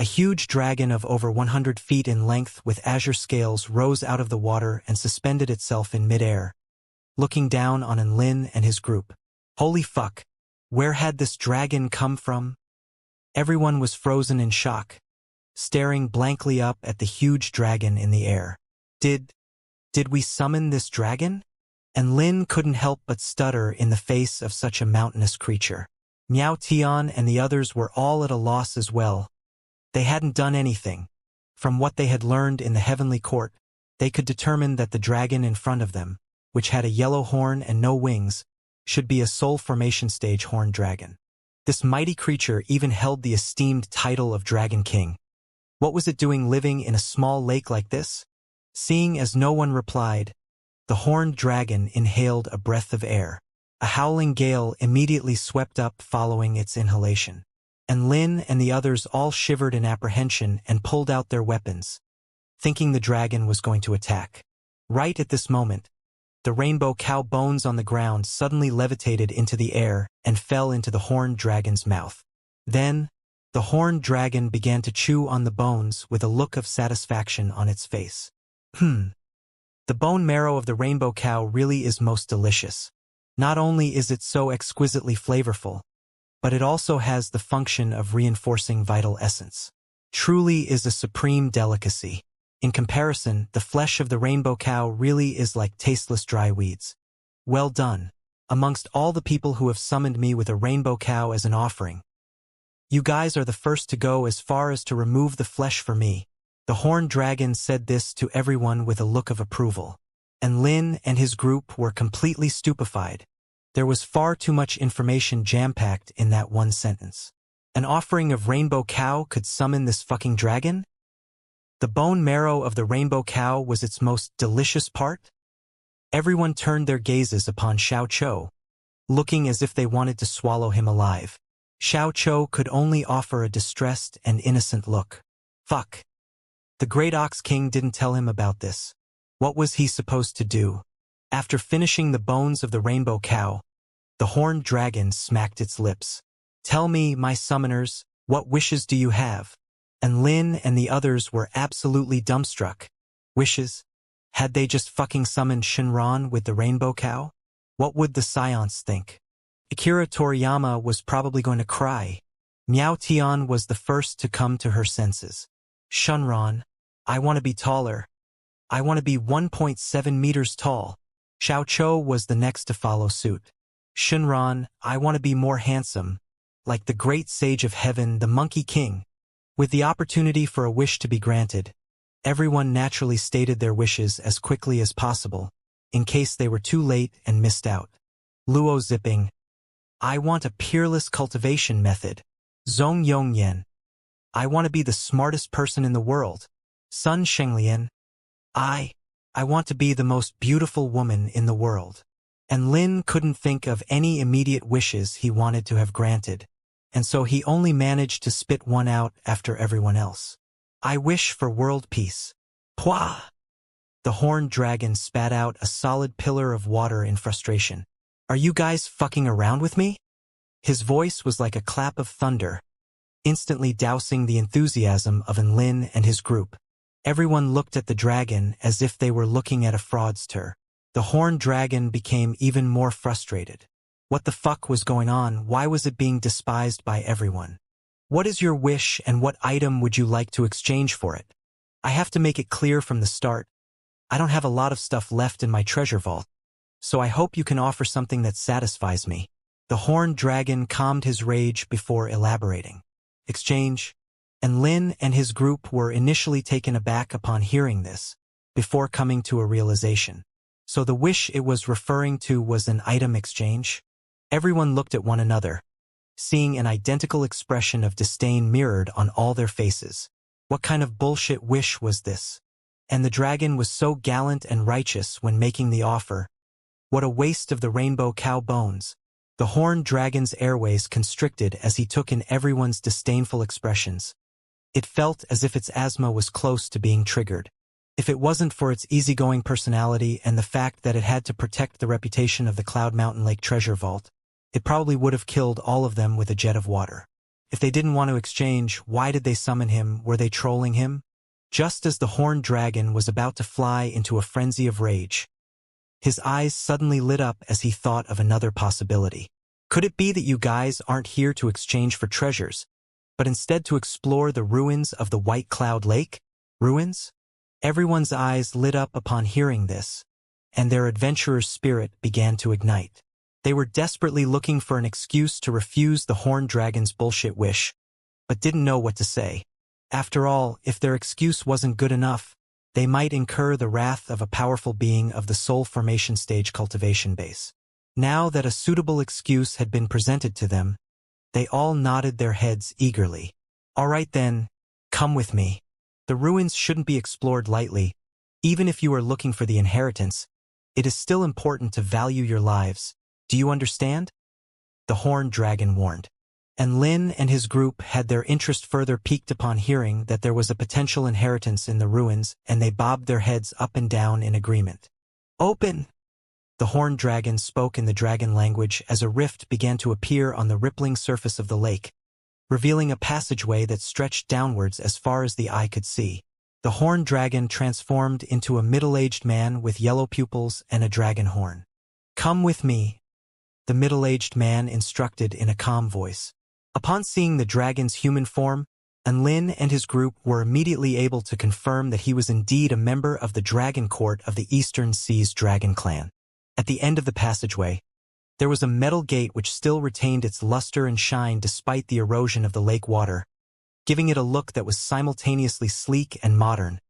A huge dragon of over 100 feet in length with azure scales rose out of the water and suspended itself in midair, looking down on Enlin and his group. Holy fuck! Where had this dragon come from? Everyone was frozen in shock, staring blankly up at the huge dragon in the air. Did we summon this dragon? Enlin couldn't help but stutter in the face of such a mountainous creature. Miao Tian and the others were all at a loss as well. They hadn't done anything. From what they had learned in the heavenly court, they could determine that the dragon in front of them, which had a yellow horn and no wings, should be a soul formation stage horned dragon. This mighty creature even held the esteemed title of Dragon King. What was it doing living in a small lake like this? Seeing as no one replied, the horned dragon inhaled a breath of air. A howling gale immediately swept up following its inhalation. Enlin and the others all shivered in apprehension and pulled out their weapons, thinking the dragon was going to attack. Right at this moment, the rainbow cow bones on the ground suddenly levitated into the air and fell into the horned dragon's mouth. Then, the horned dragon began to chew on the bones with a look of satisfaction on its face. The bone marrow of the rainbow cow really is most delicious. Not only is it so exquisitely flavorful, but it also has the function of reinforcing vital essence. Truly is a supreme delicacy. In comparison, the flesh of the rainbow cow really is like tasteless dry weeds. Well done, amongst all the people who have summoned me with a rainbow cow as an offering. You guys are the first to go as far as to remove the flesh for me. The horned dragon said this to everyone with a look of approval. And Lin and his group were completely stupefied. There was far too much information jam-packed in that one sentence. An offering of rainbow cow could summon this fucking dragon? The bone marrow of the rainbow cow was its most delicious part? Everyone turned their gazes upon Xiao Chou, looking as if they wanted to swallow him alive. Xiao Chou could only offer a distressed and innocent look. Fuck. The Great Ox King didn't tell him about this. What was he supposed to do? After finishing the bones of the rainbow cow, the horned dragon smacked its lips. Tell me, my summoners, what wishes do you have? And Lin and the others were absolutely dumbstruck. Wishes? Had they just fucking summoned Shinran with the rainbow cow? What would the Scions think? Akira Toriyama was probably going to cry. Miao Tian was the first to come to her senses. Shinran, I want to be taller. I want to be 1.7 meters tall. Xiao Chou was the next to follow suit. Shinran, I want to be more handsome, like the great sage of heaven, the Monkey King. With the opportunity for a wish to be granted, everyone naturally stated their wishes as quickly as possible, in case they were too late and missed out. Luo Zipping, I want a peerless cultivation method. Zhong Yongyan, I want to be the smartest person in the world. Sun Shenglian, I want to be the most beautiful woman in the world. And Lin couldn't think of any immediate wishes he wanted to have granted, and so he only managed to spit one out after everyone else. I wish for world peace. Pwah! The horned dragon spat out a solid pillar of water in frustration. Are you guys fucking around with me? His voice was like a clap of thunder, instantly dousing the enthusiasm of Enlin and his group. Everyone looked at the dragon as if they were looking at a fraudster. The horned dragon became even more frustrated. What the fuck was going on? Why was it being despised by everyone? What is your wish and what item would you like to exchange for it? I have to make it clear from the start. I don't have a lot of stuff left in my treasure vault, so I hope you can offer something that satisfies me. The horned dragon calmed his rage before elaborating. Exchange? And Lin and his group were initially taken aback upon hearing this, before coming to a realization. So the wish it was referring to was an item exchange? Everyone looked at one another, seeing an identical expression of disdain mirrored on all their faces. What kind of bullshit wish was this? And the dragon was so gallant and righteous when making the offer. What a waste of the rainbow cow bones. The horned dragon's airways constricted as he took in everyone's disdainful expressions. It felt as if its asthma was close to being triggered. If it wasn't for its easygoing personality and the fact that it had to protect the reputation of the Cloud Mountain Lake treasure vault, it probably would have killed all of them with a jet of water. If they didn't want to exchange, why did they summon him? Were they trolling him? Just as the horned dragon was about to fly into a frenzy of rage, his eyes suddenly lit up as he thought of another possibility. Could it be that you guys aren't here to exchange for treasures, but instead to explore the ruins of the White Cloud Lake? Ruins? Everyone's eyes lit up upon hearing this, and their adventurer's spirit began to ignite. They were desperately looking for an excuse to refuse the horned dragon's bullshit wish, but didn't know what to say. After all, if their excuse wasn't good enough, they might incur the wrath of a powerful being of the soul formation stage cultivation base. Now that a suitable excuse had been presented to them, they all nodded their heads eagerly. All right then, come with me. The ruins shouldn't be explored lightly. Even if you are looking for the inheritance, it is still important to value your lives. Do you understand? The horned dragon warned. And Lin and his group had their interest further piqued upon hearing that there was a potential inheritance in the ruins, and they bobbed their heads up and down in agreement. Open! The horned dragon spoke in the dragon language as a rift began to appear on the rippling surface of the lake, revealing a passageway that stretched downwards as far as the eye could see. The horned dragon transformed into a middle-aged man with yellow pupils and a dragon horn. Come with me, the middle-aged man instructed in a calm voice. Upon seeing the dragon's human form, Lin and his group were immediately able to confirm that he was indeed a member of the Dragon Court of the Eastern Seas Dragon Clan. At the end of the passageway, there was a metal gate which still retained its luster and shine despite the erosion of the lake water, giving it a look that was simultaneously sleek and modern,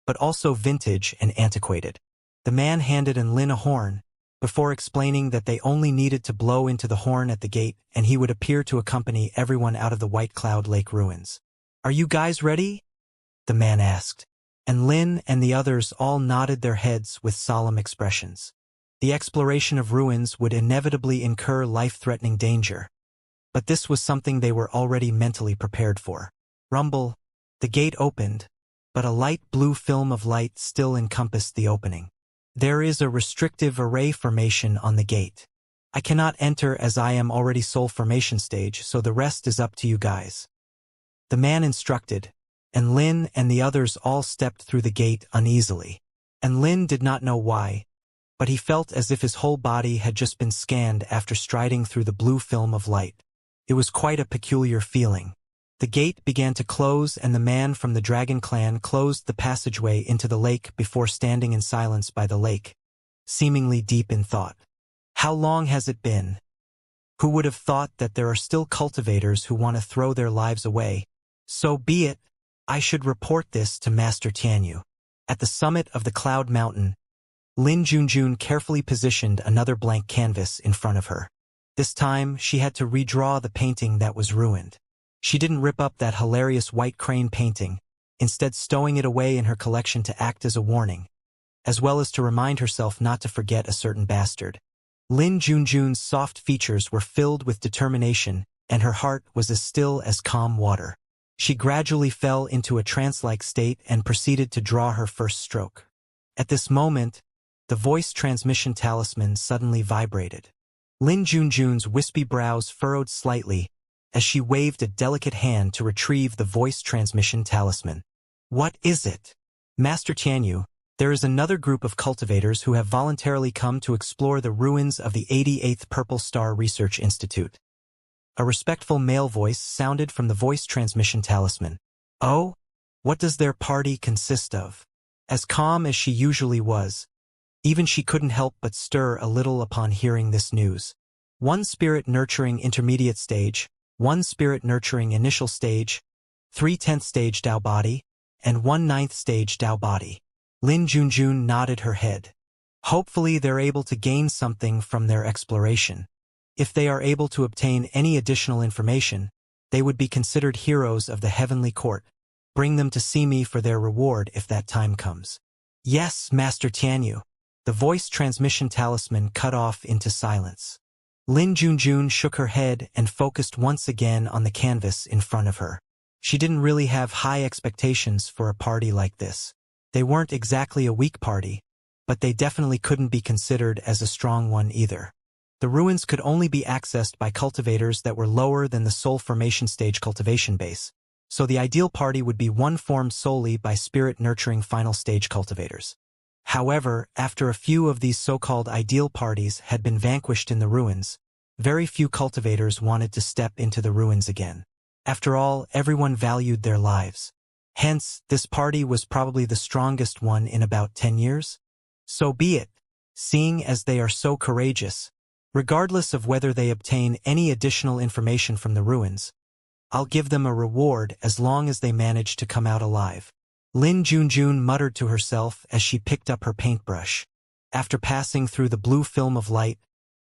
but also vintage and antiquated. The man handed Lin a horn, before explaining that they only needed to blow into the horn at the gate and he would appear to accompany everyone out of the White Cloud Lake ruins. Are you guys ready? The man asked. And Lin and the others all nodded their heads with solemn expressions. The exploration of ruins would inevitably incur life-threatening danger, but this was something they were already mentally prepared for. Rumble, the gate opened, but a light blue film of light still encompassed the opening. There is a restrictive array formation on the gate. I cannot enter as I am already soul formation stage, so the rest is up to you guys. The man instructed, and Lin and the others all stepped through the gate uneasily. And Lin did not know why, but he felt as if his whole body had just been scanned after striding through the blue film of light. It was quite a peculiar feeling. The gate began to close and the man from the Dragon Clan closed the passageway into the lake before standing in silence by the lake, seemingly deep in thought. How long has it been? Who would have thought that there are still cultivators who want to throw their lives away? So be it. I should report this to Master Tianyu. At the summit of the Cloud Mountain, Lin Junjun carefully positioned another blank canvas in front of her. This time, she had to redraw the painting that was ruined. She didn't rip up that hilarious white crane painting, instead stowing it away in her collection to act as a warning, as well as to remind herself not to forget a certain bastard. Lin Junjun's soft features were filled with determination, and her heart was as still as calm water. She gradually fell into a trance-like state and proceeded to draw her first stroke. At this moment, the voice transmission talisman suddenly vibrated. Lin Junjun's wispy brows furrowed slightly, as she waved a delicate hand to retrieve the voice transmission talisman. What is it? Master Tianyu, there is another group of cultivators who have voluntarily come to explore the ruins of the 88th Purple Star Research Institute. A respectful male voice sounded from the voice transmission talisman. Oh? What does their party consist of? As calm as she usually was, even she couldn't help but stir a little upon hearing this news. 1 spirit nurturing intermediate stage, 1 spirit nurturing initial stage, 3 10th stage Dao body, and 1 9th stage Dao body. Lin Junjun nodded her head. Hopefully they're able to gain something from their exploration. If they are able to obtain any additional information, they would be considered heroes of the Heavenly Court. Bring them to see me for their reward if that time comes. Yes, Master Tianyu. The voice transmission talisman cut off into silence. Lin Junjun shook her head and focused once again on the canvas in front of her. She didn't really have high expectations for a party like this. They weren't exactly a weak party, but they definitely couldn't be considered as a strong one either. The ruins could only be accessed by cultivators that were lower than the soul formation stage cultivation base, so the ideal party would be one formed solely by spirit-nurturing final stage cultivators. However, after a few of these so-called ideal parties had been vanquished in the ruins, very few cultivators wanted to step into the ruins again. After all, everyone valued their lives. Hence, this party was probably the strongest one in about 10 years. So be it, seeing as they are so courageous. Regardless of whether they obtain any additional information from the ruins, I'll give them a reward as long as they manage to come out alive. Lin Junjun muttered to herself as she picked up her paintbrush. After passing through the blue film of light,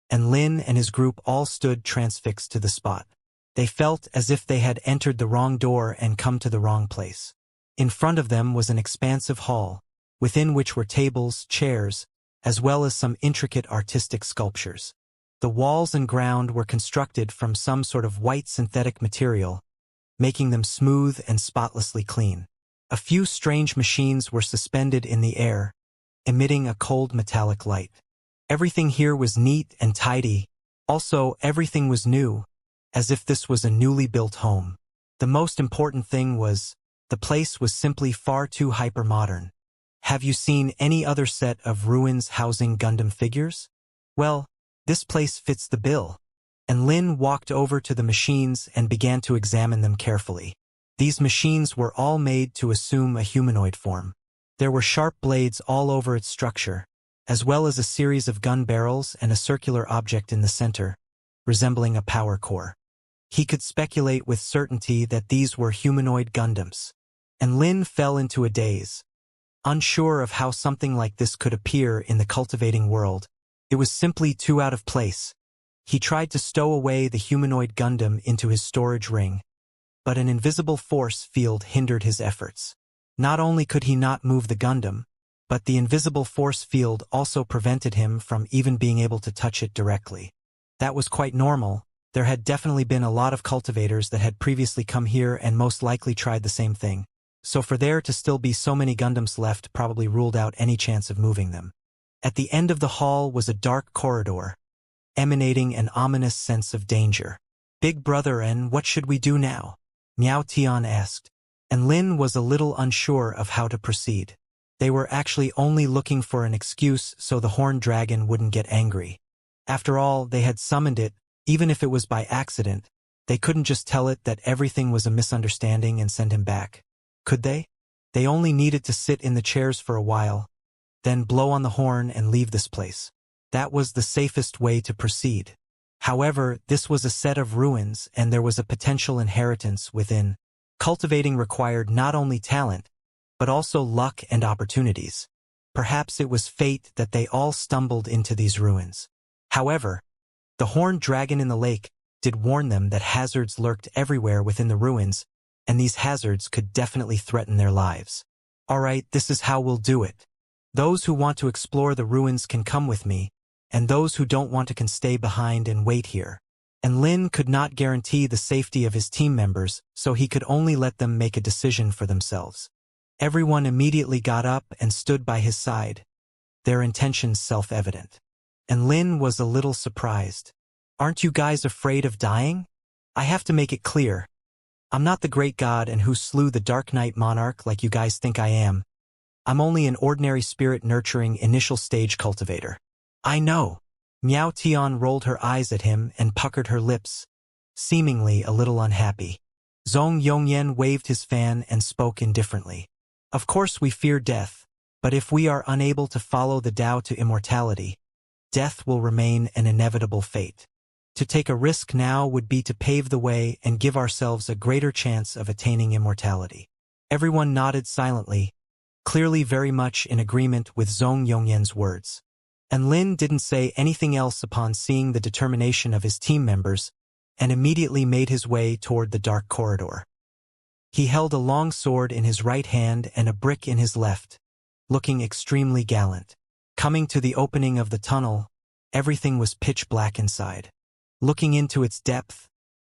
and Lin and his group all stood transfixed to the spot. They felt as if they had entered the wrong door and come to the wrong place. In front of them was an expansive hall, within which were tables, chairs, as well as some intricate artistic sculptures. The walls and ground were constructed from some sort of white synthetic material, making them smooth and spotlessly clean. A few strange machines were suspended in the air, emitting a cold metallic light. Everything here was neat and tidy. Also, everything was new, as if this was a newly built home. The most important thing was, the place was simply far too hyper-modern. Have you seen any other set of ruins housing Gundam figures? Well, this place fits the bill. And Lin walked over to the machines and began to examine them carefully. These machines were all made to assume a humanoid form. There were sharp blades all over its structure, as well as a series of gun barrels and a circular object in the center, resembling a power core. He could speculate with certainty that these were humanoid Gundams. And Lin fell into a daze. Unsure of how something like this could appear in the cultivating world, it was simply too out of place. He tried to stow away the humanoid Gundam into his storage ring, but an invisible force field hindered his efforts. Not only could he not move the Gundam, but the invisible force field also prevented him from even being able to touch it directly. That was quite normal. There had definitely been a lot of cultivators that had previously come here and most likely tried the same thing. So for there to still be so many Gundams left probably ruled out any chance of moving them. At the end of the hall was a dark corridor, emanating an ominous sense of danger. Big brother, and what should we do now? Miao Tian asked. And Lin was a little unsure of how to proceed. They were actually only looking for an excuse so the horned dragon wouldn't get angry. After all, they had summoned it, even if it was by accident. They couldn't just tell it that everything was a misunderstanding and send him back. Could they? They only needed to sit in the chairs for a while, then blow on the horn and leave this place. That was the safest way to proceed. However, this was a set of ruins and there was a potential inheritance within. Cultivating required not only talent, but also luck and opportunities. Perhaps it was fate that they all stumbled into these ruins. However, the horned dragon in the lake did warn them that hazards lurked everywhere within the ruins, and these hazards could definitely threaten their lives. Alright, this is how we'll do it. Those who want to explore the ruins can come with me, and those who don't want to can stay behind and wait here. And Lin could not guarantee the safety of his team members, so he could only let them make a decision for themselves. Everyone immediately got up and stood by his side, their intentions self-evident. And Lin was a little surprised. Aren't you guys afraid of dying? I have to make it clear. I'm not the great god and who slew the Dark Knight monarch like you guys think I am. I'm only an ordinary spirit-nurturing initial stage cultivator. I know. Miao Tian rolled her eyes at him and puckered her lips, seemingly a little unhappy. Zhong Yongyan waved his fan and spoke indifferently. Of course we fear death, but if we are unable to follow the Tao to immortality, death will remain an inevitable fate. To take a risk now would be to pave the way and give ourselves a greater chance of attaining immortality. Everyone nodded silently, clearly very much in agreement with Zhong Yongyan's words. And Lin didn't say anything else upon seeing the determination of his team members, and immediately made his way toward the dark corridor. He held a long sword in his right hand and a brick in his left, looking extremely gallant. Coming to the opening of the tunnel, everything was pitch black inside. Looking into its depth,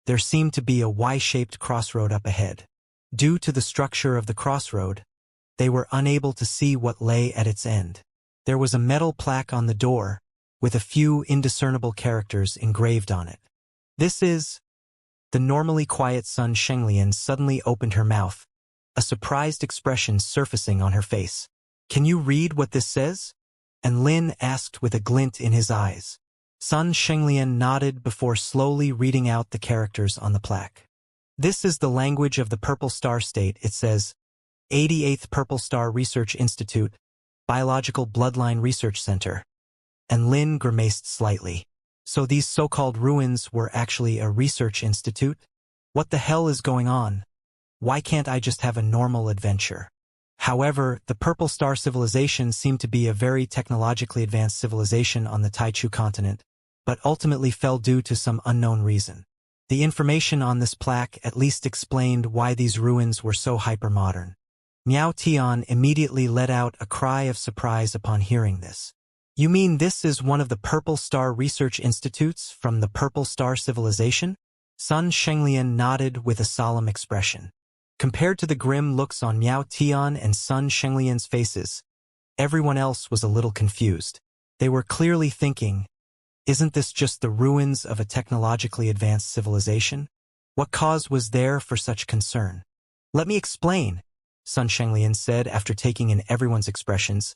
there seemed to be a Y-shaped crossroad up ahead. Due to the structure of the crossroad, they were unable to see what lay at its end. There was a metal plaque on the door, with a few indiscernible characters engraved on it. This is... The normally quiet Sun Shenglian suddenly opened her mouth, a surprised expression surfacing on her face. "Can you read what this says?" And Lin asked with a glint in his eyes. Sun Shenglian nodded before slowly reading out the characters on the plaque. "This is the language of the Purple Star State," it says. 88th Purple Star Research Institute, Biological Bloodline Research Center. And Lin grimaced slightly. So these so-called ruins were actually a research institute? What the hell is going on? Why can't I just have a normal adventure? However, the Purple Star civilization seemed to be a very technologically advanced civilization on the Taichu continent, but ultimately fell due to some unknown reason. The information on this plaque at least explained why these ruins were so hypermodern. Miao Tian immediately let out a cry of surprise upon hearing this. "You mean this is one of the Purple Star Research Institutes from the Purple Star Civilization?" Sun Shenglian nodded with a solemn expression. Compared to the grim looks on Miao Tian and Sun Shenglian's faces, everyone else was a little confused. They were clearly thinking, isn't this just the ruins of a technologically advanced civilization? What cause was there for such concern? "Let me explain," Sun Shenglian said after taking in everyone's expressions.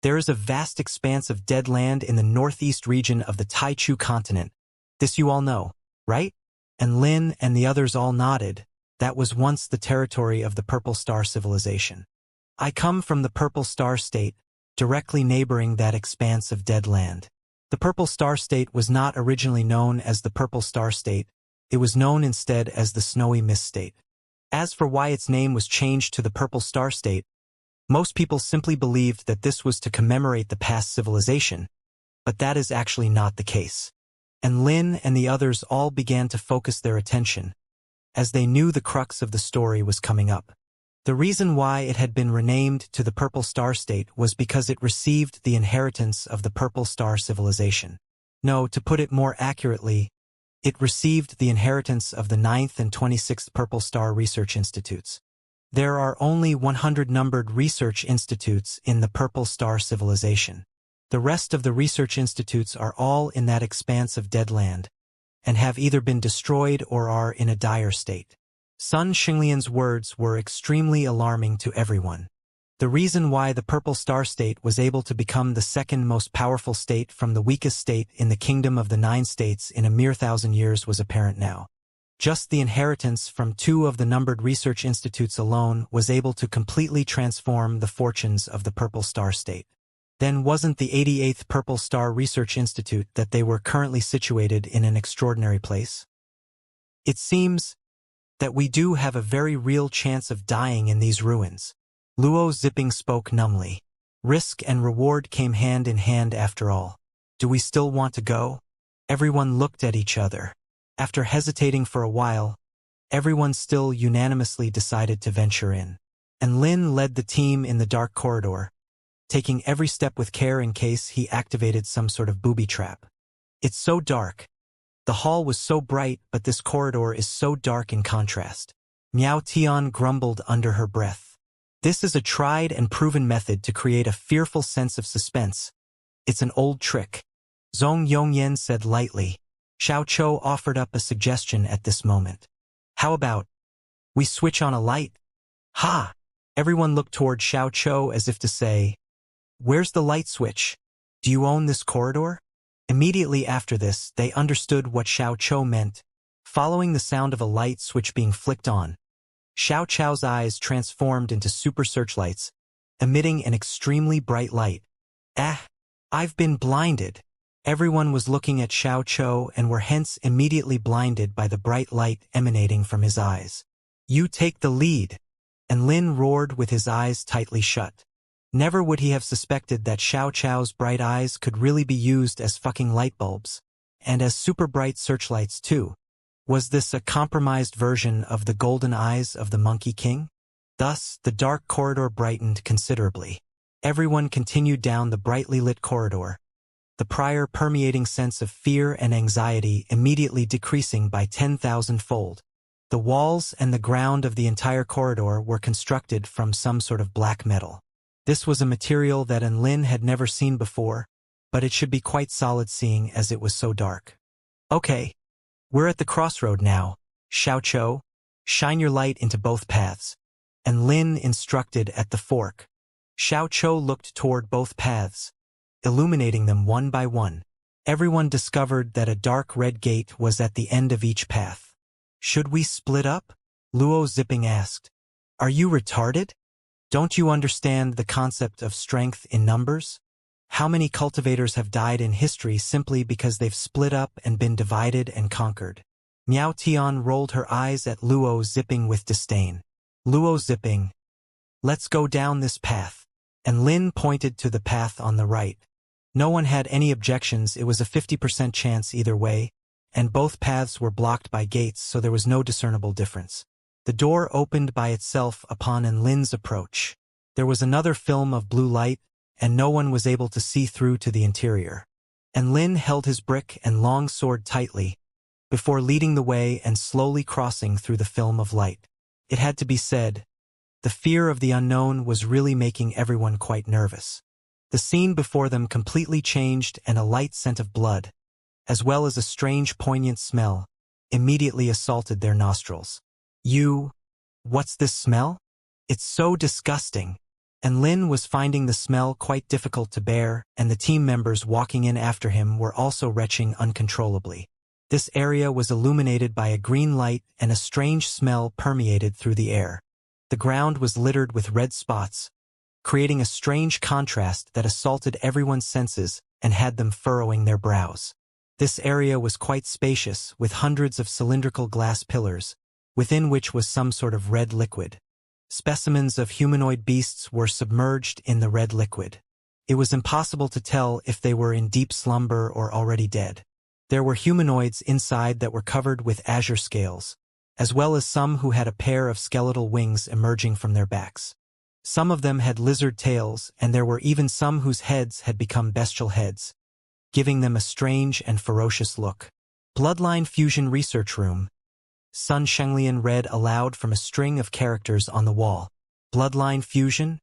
"There is a vast expanse of dead land in the northeast region of the Taichu continent. This you all know, right?" And Lin and the others all nodded. That was once the territory of the Purple Star civilization. "I come from the Purple Star State, directly neighboring that expanse of dead land." The Purple Star State was not originally known as the Purple Star State. It was known instead as the Snowy Mist State. As for why its name was changed to the Purple Star State, most people simply believed that this was to commemorate the past civilization, but that is actually not the case. And Lin and the others all began to focus their attention, as they knew the crux of the story was coming up. The reason why it had been renamed to the Purple Star State was because it received the inheritance of the Purple Star civilization. No, to put it more accurately, it received the inheritance of the 9th and 26th Purple Star Research Institutes. There are only 100 numbered research institutes in the Purple Star civilization. The rest of the research institutes are all in that expanse of dead land, and have either been destroyed or are in a dire state. Sun Shenglian's words were extremely alarming to everyone. The reason why the Purple Star State was able to become the second most powerful state from the weakest state in the Kingdom of the Nine States in a mere 1,000 years was apparent now. Just the inheritance from 2 of the numbered research institutes alone was able to completely transform the fortunes of the Purple Star State. Then wasn't the 88th Purple Star Research Institute that they were currently situated in an extraordinary place? "It seems that we do have a very real chance of dying in these ruins." Luo Zipping spoke numbly. Risk and reward came hand in hand after all. "Do we still want to go?" Everyone looked at each other. After hesitating for a while, everyone still unanimously decided to venture in. And Lin led the team in the dark corridor, taking every step with care in case he activated some sort of booby trap. "It's so dark. The hall was so bright, but this corridor is so dark in contrast." Miao Tian grumbled under her breath. "This is a tried and proven method to create a fearful sense of suspense. It's an old trick," Zhong Yongyan said lightly. Xiao Chou offered up a suggestion at this moment. "How about we switch on a light?" "Ha!" Everyone looked toward Xiao Chou as if to say, "Where's the light switch? Do you own this corridor?" Immediately after this, they understood what Xiao Chou meant. Following the sound of a light switch being flicked on, Xiao Chou's eyes transformed into super searchlights, emitting an extremely bright light. I've been blinded." Everyone was looking at Xiao Chou and were hence immediately blinded by the bright light emanating from his eyes. "You take the lead," and Lin roared with his eyes tightly shut. Never would he have suspected that Xiao Chou's bright eyes could really be used as fucking light bulbs, and as super bright searchlights too. Was this a compromised version of the golden eyes of the Monkey King? Thus, the dark corridor brightened considerably. Everyone continued down the brightly lit corridor, the prior permeating sense of fear and anxiety immediately decreasing by 10,000-fold. The walls and the ground of the entire corridor were constructed from some sort of black metal. This was a material that Lin had never seen before, but it should be quite solid seeing as it was so dark. Okay, we're at the crossroad now, Xiaoqiu. Shine your light into both paths. And Lin instructed at the fork. Xiaoqiu looked toward both paths, illuminating them one by one. Everyone discovered that a dark red gate was at the end of each path. Should we split up? Luo Zipping asked. Are you retarded? Don't you understand the concept of strength in numbers? How many cultivators have died in history simply because they've split up and been divided and conquered? Miao Tian rolled her eyes at Luo Zipping with disdain. Luo Zipping, let's go down this path. And Lin pointed to the path on the right. No one had any objections. It was a 50% chance either way, and both paths were blocked by gates, so there was no discernible difference. The door opened by itself upon Lin's approach. There was another film of blue light, and no one was able to see through to the interior. And Lin held his brick and long sword tightly, before leading the way and slowly crossing through the film of light. It had to be said, the fear of the unknown was really making everyone quite nervous. The scene before them completely changed, and a light scent of blood, as well as a strange poignant smell, immediately assaulted their nostrils. What's this smell? It's so disgusting. And Lin was finding the smell quite difficult to bear, and the team members walking in after him were also retching uncontrollably. This area was illuminated by a green light, and a strange smell permeated through the air. The ground was littered with red spots, creating a strange contrast that assaulted everyone's senses and had them furrowing their brows. This area was quite spacious, with hundreds of cylindrical glass pillars, within which was some sort of red liquid. Specimens of humanoid beasts were submerged in the red liquid. It was impossible to tell if they were in deep slumber or already dead. There were humanoids inside that were covered with azure scales, as well as some who had a pair of skeletal wings emerging from their backs. Some of them had lizard tails, and there were even some whose heads had become bestial heads, giving them a strange and ferocious look. Bloodline Fusion Research Room. Sun Shenglian read aloud from a string of characters on the wall. Bloodline fusion?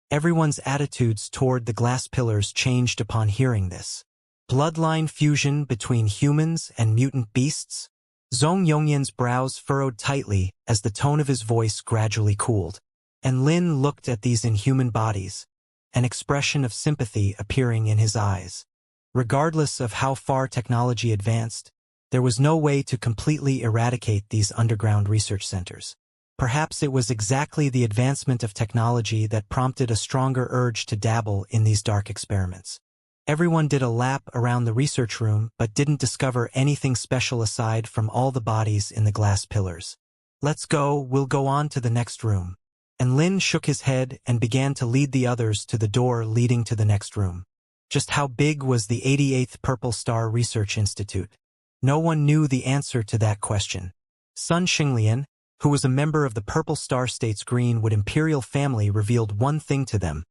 Everyone's attitudes toward the glass pillars changed upon hearing this. Bloodline fusion between humans and mutant beasts? Zhong Yongyan's brows furrowed tightly as the tone of his voice gradually cooled. And Lin looked at these inhuman bodies, an expression of sympathy appearing in his eyes. Regardless of how far technology advanced, there was no way to completely eradicate these underground research centers. Perhaps it was exactly the advancement of technology that prompted a stronger urge to dabble in these dark experiments. Everyone did a lap around the research room but didn't discover anything special aside from all the bodies in the glass pillars. Let's go, we'll go on to the next room. And Lin shook his head and began to lead the others to the door leading to the next room. Just how big was the 88th Purple Star Research Institute? No one knew the answer to that question. Sun Xinglian, who was a member of the Purple Star State's Greenwood Imperial family, revealed one thing to them.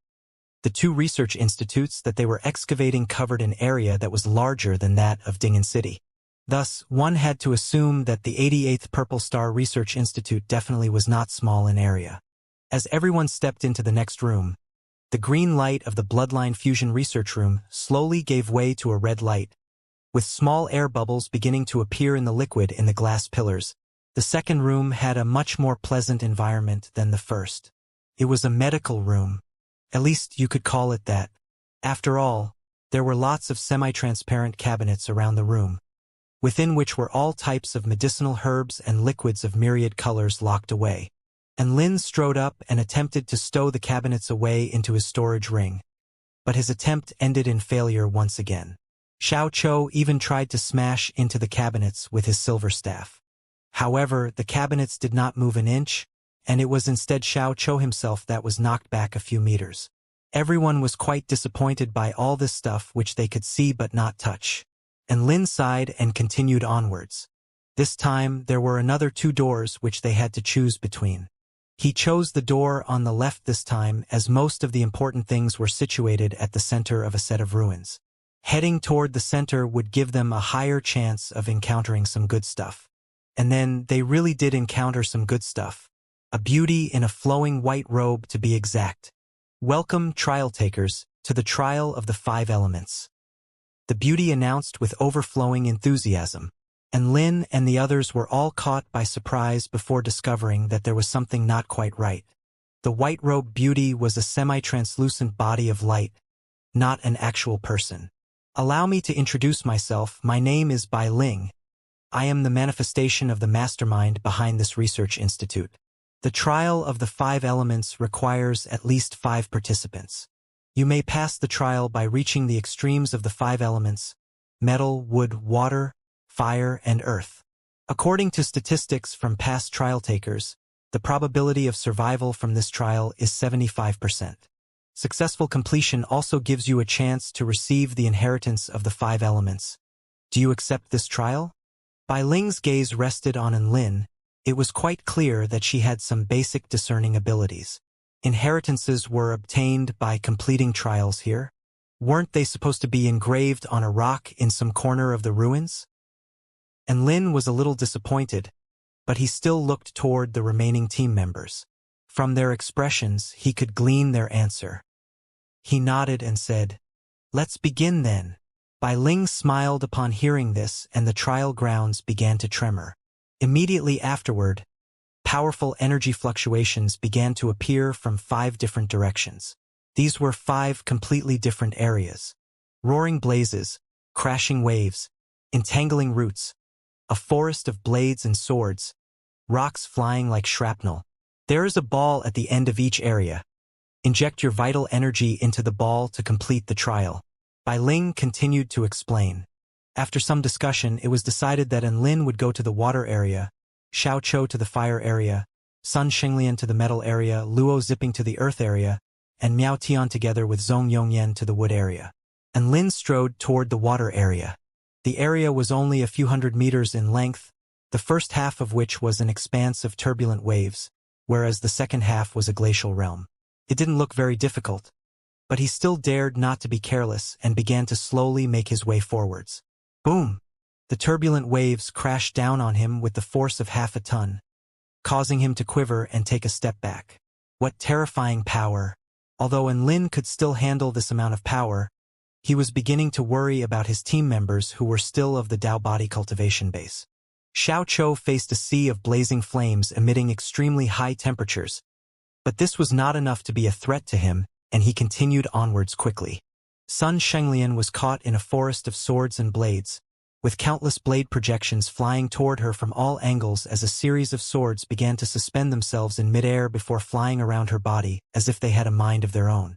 The two research institutes that they were excavating covered an area that was larger than that of Dingen City. Thus, one had to assume that the 88th Purple Star Research Institute definitely was not small in area. As everyone stepped into the next room, the green light of the Bloodline Fusion Research Room slowly gave way to a red light, with small air bubbles beginning to appear in the liquid in the glass pillars. The second room had a much more pleasant environment than the first. It was a medical room. At least you could call it that. After all, there were lots of semi-transparent cabinets around the room, within which were all types of medicinal herbs and liquids of myriad colors locked away. And Lin strode up and attempted to stow the cabinets away into his storage ring. But his attempt ended in failure once again. Xiaoqiu even tried to smash into the cabinets with his silver staff. However, the cabinets did not move an inch, and it was instead Xiaoqiu himself that was knocked back a few meters. Everyone was quite disappointed by all this stuff which they could see but not touch. And Lin sighed and continued onwards. This time there were another two doors which they had to choose between. He chose the door on the left this time, as most of the important things were situated at the center of a set of ruins. Heading toward the center would give them a higher chance of encountering some good stuff. And then they really did encounter some good stuff. A beauty in a flowing white robe, to be exact. Welcome, trial takers, to the trial of the 5 elements. the beauty announced with overflowing enthusiasm. And Lin and the others were all caught by surprise before discovering that there was something not quite right. The white-robed beauty was a semi-translucent body of light, not an actual person. Allow me to introduce myself. My name is Bai Ling. I am the manifestation of the mastermind behind this research institute. The trial of the 5 elements requires at least 5 participants. You may pass the trial by reaching the extremes of the 5 elements: metal, wood, water, fire, and earth. According to statistics from past trial takers, the probability of survival from this trial is 75%. Successful completion also gives you a chance to receive the inheritance of the 5 elements. Do you accept this trial? Bai Ling's gaze rested on Lin. It was quite clear that she had some basic discerning abilities. Inheritances were obtained by completing trials here. Weren't they supposed to be engraved on a rock in some corner of the ruins? And Lin was a little disappointed, but he still looked toward the remaining team members. From their expressions, he could glean their answer. He nodded and said, "Let's begin then." Bai Ling smiled upon hearing this, and the trial grounds began to tremor. Immediately afterward, powerful energy fluctuations began to appear from 5 different directions. These were 5 completely different areas: roaring blazes, crashing waves, entangling roots, a forest of blades and swords, rocks flying like shrapnel. There is a ball at the end of each area. Inject your vital energy into the ball to complete the trial. Bai Ling continued to explain. After some discussion, it was decided that Lin would go to the water area, Xiao Chou to the fire area, Sun Shenglian to the metal area, Luo Zipping to the earth area, and Miao Tian together with Zhong Yongyan to the wood area. And Lin strode toward the water area. The area was only a few hundred meters in length, the first half of which was an expanse of turbulent waves, whereas the second half was a glacial realm. It didn't look very difficult, but he still dared not to be careless and began to slowly make his way forwards. Boom! The turbulent waves crashed down on him with the force of half a ton, causing him to quiver and take a step back. What terrifying power! Although Lin could still handle this amount of power, he was beginning to worry about his team members who were still of the Dao body cultivation base. Xiao Chou faced a sea of blazing flames emitting extremely high temperatures, but this was not enough to be a threat to him, and he continued onwards quickly. Sun Shenglian was caught in a forest of swords and blades, with countless blade projections flying toward her from all angles as a series of swords began to suspend themselves in midair before flying around her body as if they had a mind of their own.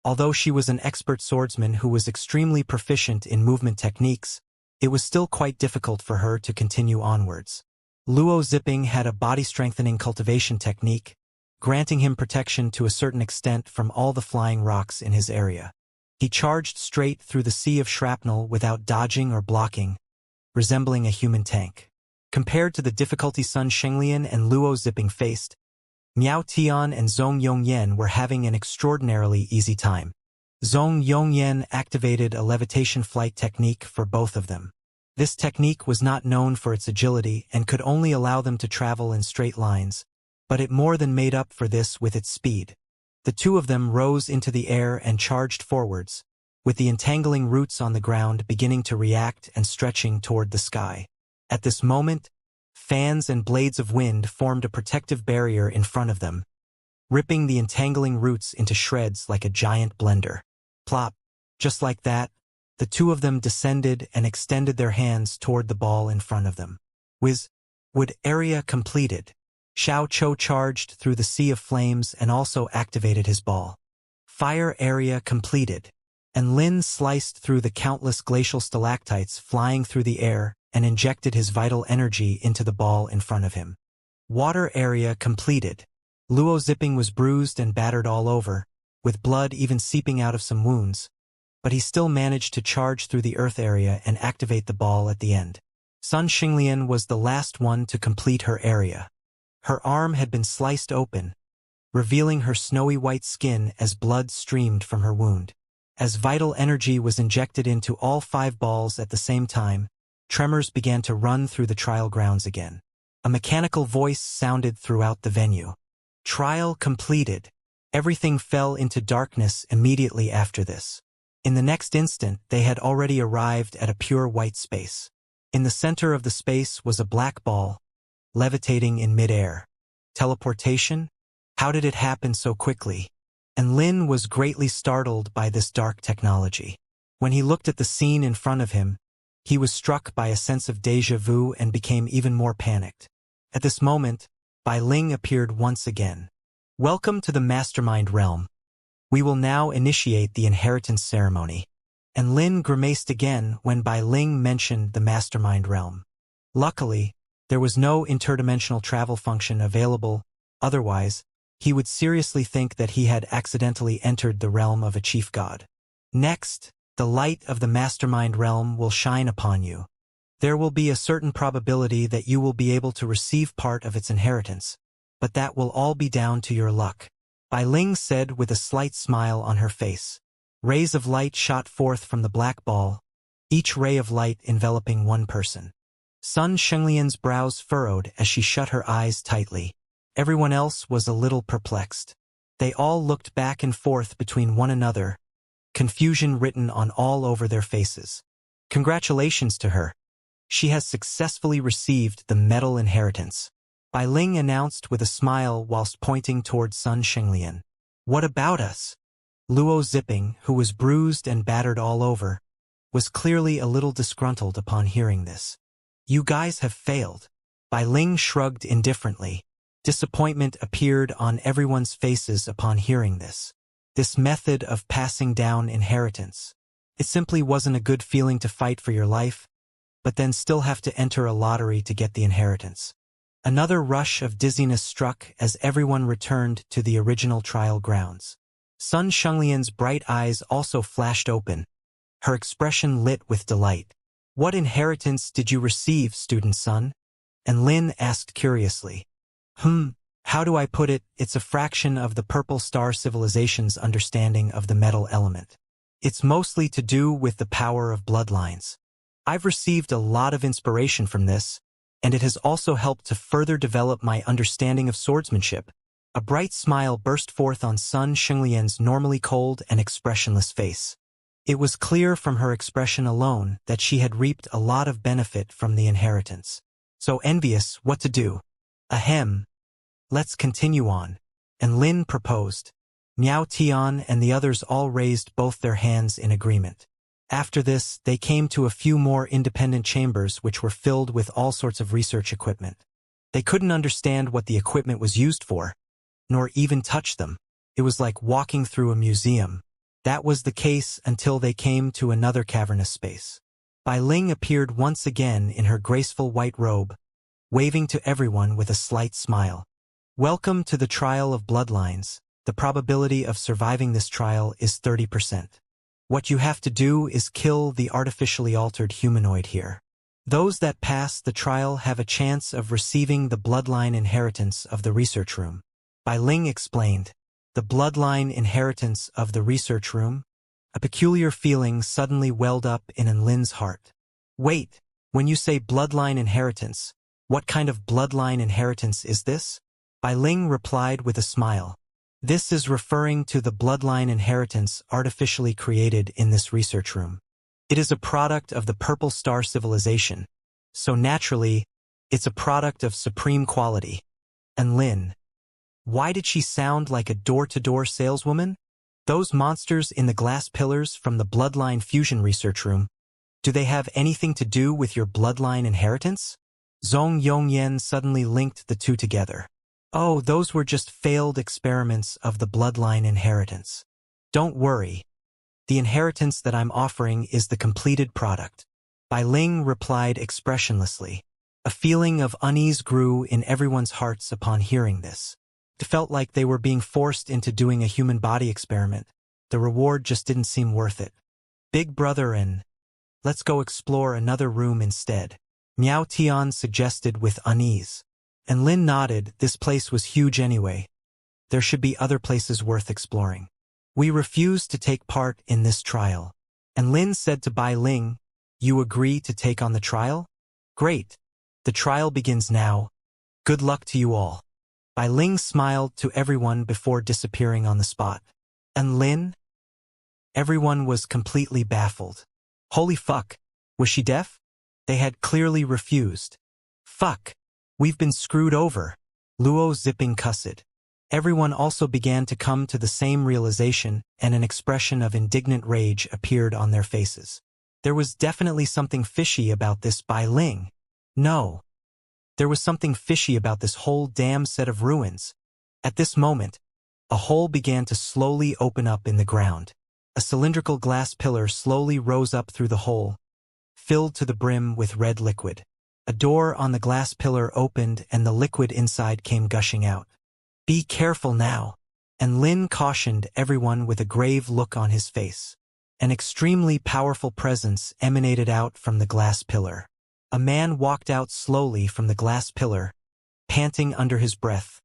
Although she was an expert swordsman who was extremely proficient in movement techniques, it was still quite difficult for her to continue onwards. Luo Zipping had a body-strengthening cultivation technique, granting him protection to a certain extent from all the flying rocks in his area. He charged straight through the sea of shrapnel without dodging or blocking, resembling a human tank. Compared to the difficulty Sun Shenglian and Luo Zipping faced, Miao Tian and Zhong Yongyan were having an extraordinarily easy time. Zhong Yongyan activated a levitation flight technique for both of them. This technique was not known for its agility and could only allow them to travel in straight lines, but it more than made up for this with its speed. The two of them rose into the air and charged forwards, with the entangling roots on the ground beginning to react and stretching toward the sky. At this moment, fans and blades of wind formed a protective barrier in front of them, ripping the entangling roots into shreds like a giant blender. Plop! Just like that, the two of them descended and extended their hands toward the ball in front of them. Whiz! Wood area completed. Xiao Chou charged through the sea of flames and also activated his ball. Fire area completed. And Lin sliced through the countless glacial stalactites flying through the air and injected his vital energy into the ball in front of him. Water area completed. Luo Zipping was bruised and battered all over, with blood even seeping out of some wounds, but he still managed to charge through the earth area and activate the ball at the end. Sun Shenglian was the last one to complete her area. Her arm had been sliced open, revealing her snowy white skin as blood streamed from her wound. As vital energy was injected into all 5 balls at the same time, tremors began to run through the trial grounds again. A mechanical voice sounded throughout the venue. Trial completed. Everything fell into darkness immediately after this. In the next instant, they had already arrived at a pure white space. In the center of the space was a black ball, levitating in midair. Teleportation? How did it happen so quickly? And Lin was greatly startled by this dark technology. When he looked at the scene in front of him, he was struck by a sense of déjà vu and became even more panicked. At this moment, Bai Ling appeared once again. Welcome to the Mastermind Realm. We will now initiate the inheritance ceremony. And Lin grimaced again when Bai Ling mentioned the Mastermind Realm. Luckily, there was no interdimensional travel function available, otherwise, he would seriously think that he had accidentally entered the realm of a chief god. Next, the light of the Mastermind Realm will shine upon you. There will be a certain probability that you will be able to receive part of its inheritance, but that will all be down to your luck. Bai Ling said with a slight smile on her face. Rays of light shot forth from the black ball, each ray of light enveloping one person. Sun Shenglian's brows furrowed as she shut her eyes tightly. Everyone else was a little perplexed. They all looked back and forth between one another, confusion written on all over their faces. Congratulations to her. She has successfully received the metal inheritance. Bai Ling announced with a smile whilst pointing toward Sun Shenglian. What about us? Luo Zipping, who was bruised and battered all over, was clearly a little disgruntled upon hearing this. You guys have failed. Bai Ling shrugged indifferently. Disappointment appeared on everyone's faces upon hearing this. This method of passing down inheritance. It simply wasn't a good feeling to fight for your life, but then still have to enter a lottery to get the inheritance. Another rush of dizziness struck as everyone returned to the original trial grounds. Sun Shenglian's bright eyes also flashed open, her expression lit with delight. What inheritance did you receive, student Sun? And Lin asked curiously. How do I put it? It's a fraction of the Purple Star Civilization's understanding of the metal element. It's mostly to do with the power of bloodlines. I've received a lot of inspiration from this, and it has also helped to further develop my understanding of swordsmanship. A bright smile burst forth on Sun Shenglian's normally cold and expressionless face. It was clear from her expression alone that she had reaped a lot of benefit from the inheritance. So envious, what to do? Ahem. Let's continue on. And Lin proposed. Miao Tian and the others all raised both their hands in agreement. After this, they came to a few more independent chambers which were filled with all sorts of research equipment. They couldn't understand what the equipment was used for, nor even touch them. It was like walking through a museum. That was the case until they came to another cavernous space. Bai Ling appeared once again in her graceful white robe, waving to everyone with a slight smile. Welcome to the trial of bloodlines. The probability of surviving this trial is 30%. What you have to do is kill the artificially altered humanoid here. Those that pass the trial have a chance of receiving the bloodline inheritance of the research room. Bai Ling explained. The bloodline inheritance of the research room? A peculiar feeling suddenly welled up in Lin's heart. Wait, when you say bloodline inheritance, what kind of bloodline inheritance is this? Bai Ling replied with a smile. This is referring to the bloodline inheritance artificially created in this research room. It is a product of the Purple Star Civilization, so naturally, it's a product of supreme quality. And Lin. Why did she sound like a door-to-door saleswoman? Those monsters in the glass pillars from the Bloodline Fusion Research Room, do they have anything to do with your bloodline inheritance? Zhong Yongyan suddenly linked the two together. Oh, those were just failed experiments of the bloodline inheritance. Don't worry. The inheritance that I'm offering is the completed product. Bai Ling replied expressionlessly. A feeling of unease grew in everyone's hearts upon hearing this. It felt like they were being forced into doing a human body experiment. The reward just didn't seem worth it. Big brother and let's go explore another room instead. Miao Tian suggested with unease. And Lin nodded. This place was huge anyway. There should be other places worth exploring. We refuse to take part in this trial. And Lin said to Bai Ling, you agree to take on the trial? Great. The trial begins now. Good luck to you all. Bai Ling smiled to everyone before disappearing on the spot. And Lin? Everyone was completely baffled. Holy fuck, was she deaf? They had clearly refused. Fuck, we've been screwed over. Luo zipping cussed. Everyone also began to come to the same realization, and an expression of indignant rage appeared on their faces. There was definitely something fishy about this Bai Ling. No. There was something fishy about this whole damn set of ruins. At this moment, a hole began to slowly open up in the ground. A cylindrical glass pillar slowly rose up through the hole, filled to the brim with red liquid. A door on the glass pillar opened and the liquid inside came gushing out. Be careful now, and Lin cautioned everyone with a grave look on his face. An extremely powerful presence emanated out from the glass pillar. A man walked out slowly from the glass pillar, panting under his breath,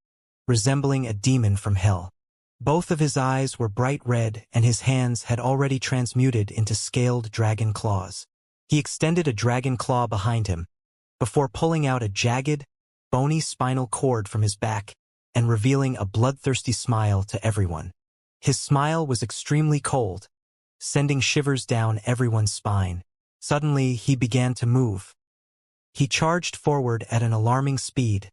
resembling a demon from hell. Both of his eyes were bright red and his hands had already transmuted into scaled dragon claws. He extended a dragon claw behind him, before pulling out a jagged, bony spinal cord from his back and revealing a bloodthirsty smile to everyone. His smile was extremely cold, sending shivers down everyone's spine. Suddenly, he began to move. He charged forward at an alarming speed,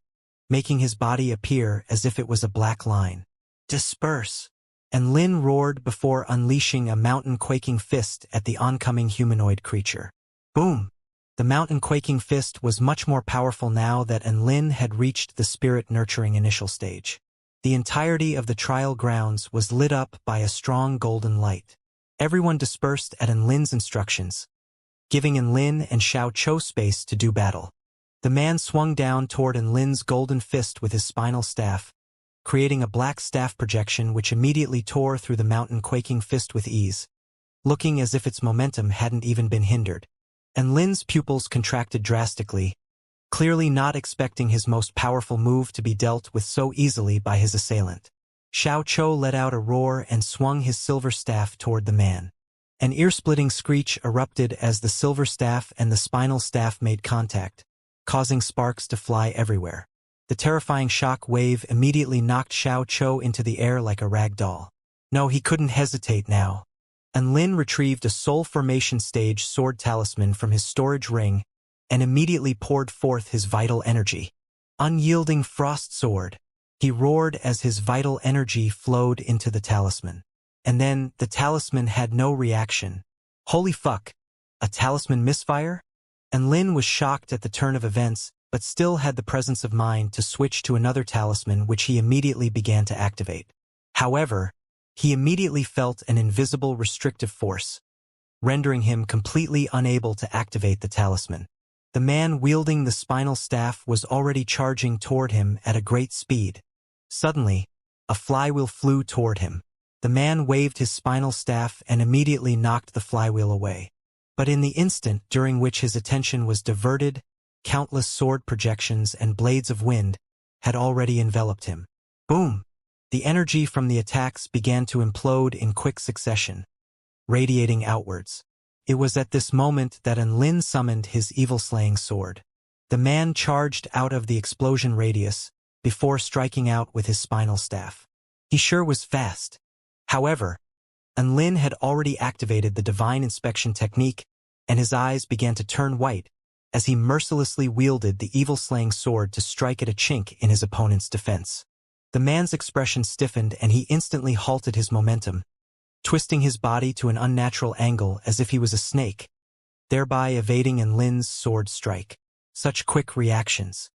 making his body appear as if it was a black line. Disperse! And Lin roared before unleashing a mountain-quaking fist at the oncoming humanoid creature. Boom! The mountain-quaking fist was much more powerful now that Lin had reached the spirit-nurturing initial stage. The entirety of the trial grounds was lit up by a strong golden light. Everyone dispersed at Lin's instructions, giving Lin and Xiao Cho space to do battle. The man swung down toward Lin's golden fist with his spinal staff, creating a black staff projection which immediately tore through the mountain-quaking fist with ease, looking as if its momentum hadn't even been hindered. And Lin's pupils contracted drastically, clearly not expecting his most powerful move to be dealt with so easily by his assailant. Xiao Cho let out a roar and swung his silver staff toward the man. An ear-splitting screech erupted as the silver staff and the spinal staff made contact, causing sparks to fly everywhere. The terrifying shock wave immediately knocked Xiao Cho into the air like a rag doll. No, he couldn't hesitate now. And Lin retrieved a soul formation stage sword talisman from his storage ring and immediately poured forth his vital energy. Unyielding frost sword, he roared as his vital energy flowed into the talisman. And then, the talisman had no reaction. Holy fuck! A talisman misfire? And Lin was shocked at the turn of events, but still had the presence of mind to switch to another talisman which he immediately began to activate. However, he immediately felt an invisible restrictive force, rendering him completely unable to activate the talisman. The man wielding the spinal staff was already charging toward him at a great speed. Suddenly, a flywheel flew toward him. The man waved his spinal staff and immediately knocked the flywheel away. But in the instant during which his attention was diverted, countless sword projections and blades of wind had already enveloped him. Boom! The energy from the attacks began to implode in quick succession, radiating outwards. It was at this moment that Lin summoned his evil-slaying sword. The man charged out of the explosion radius before striking out with his spinal staff. He sure was fast. However, Lin had already activated the divine inspection technique, and his eyes began to turn white as he mercilessly wielded the evil-slaying sword to strike at a chink in his opponent's defense. The man's expression stiffened and he instantly halted his momentum, twisting his body to an unnatural angle as if he was a snake, thereby evading Lin's sword strike. Such quick reactions.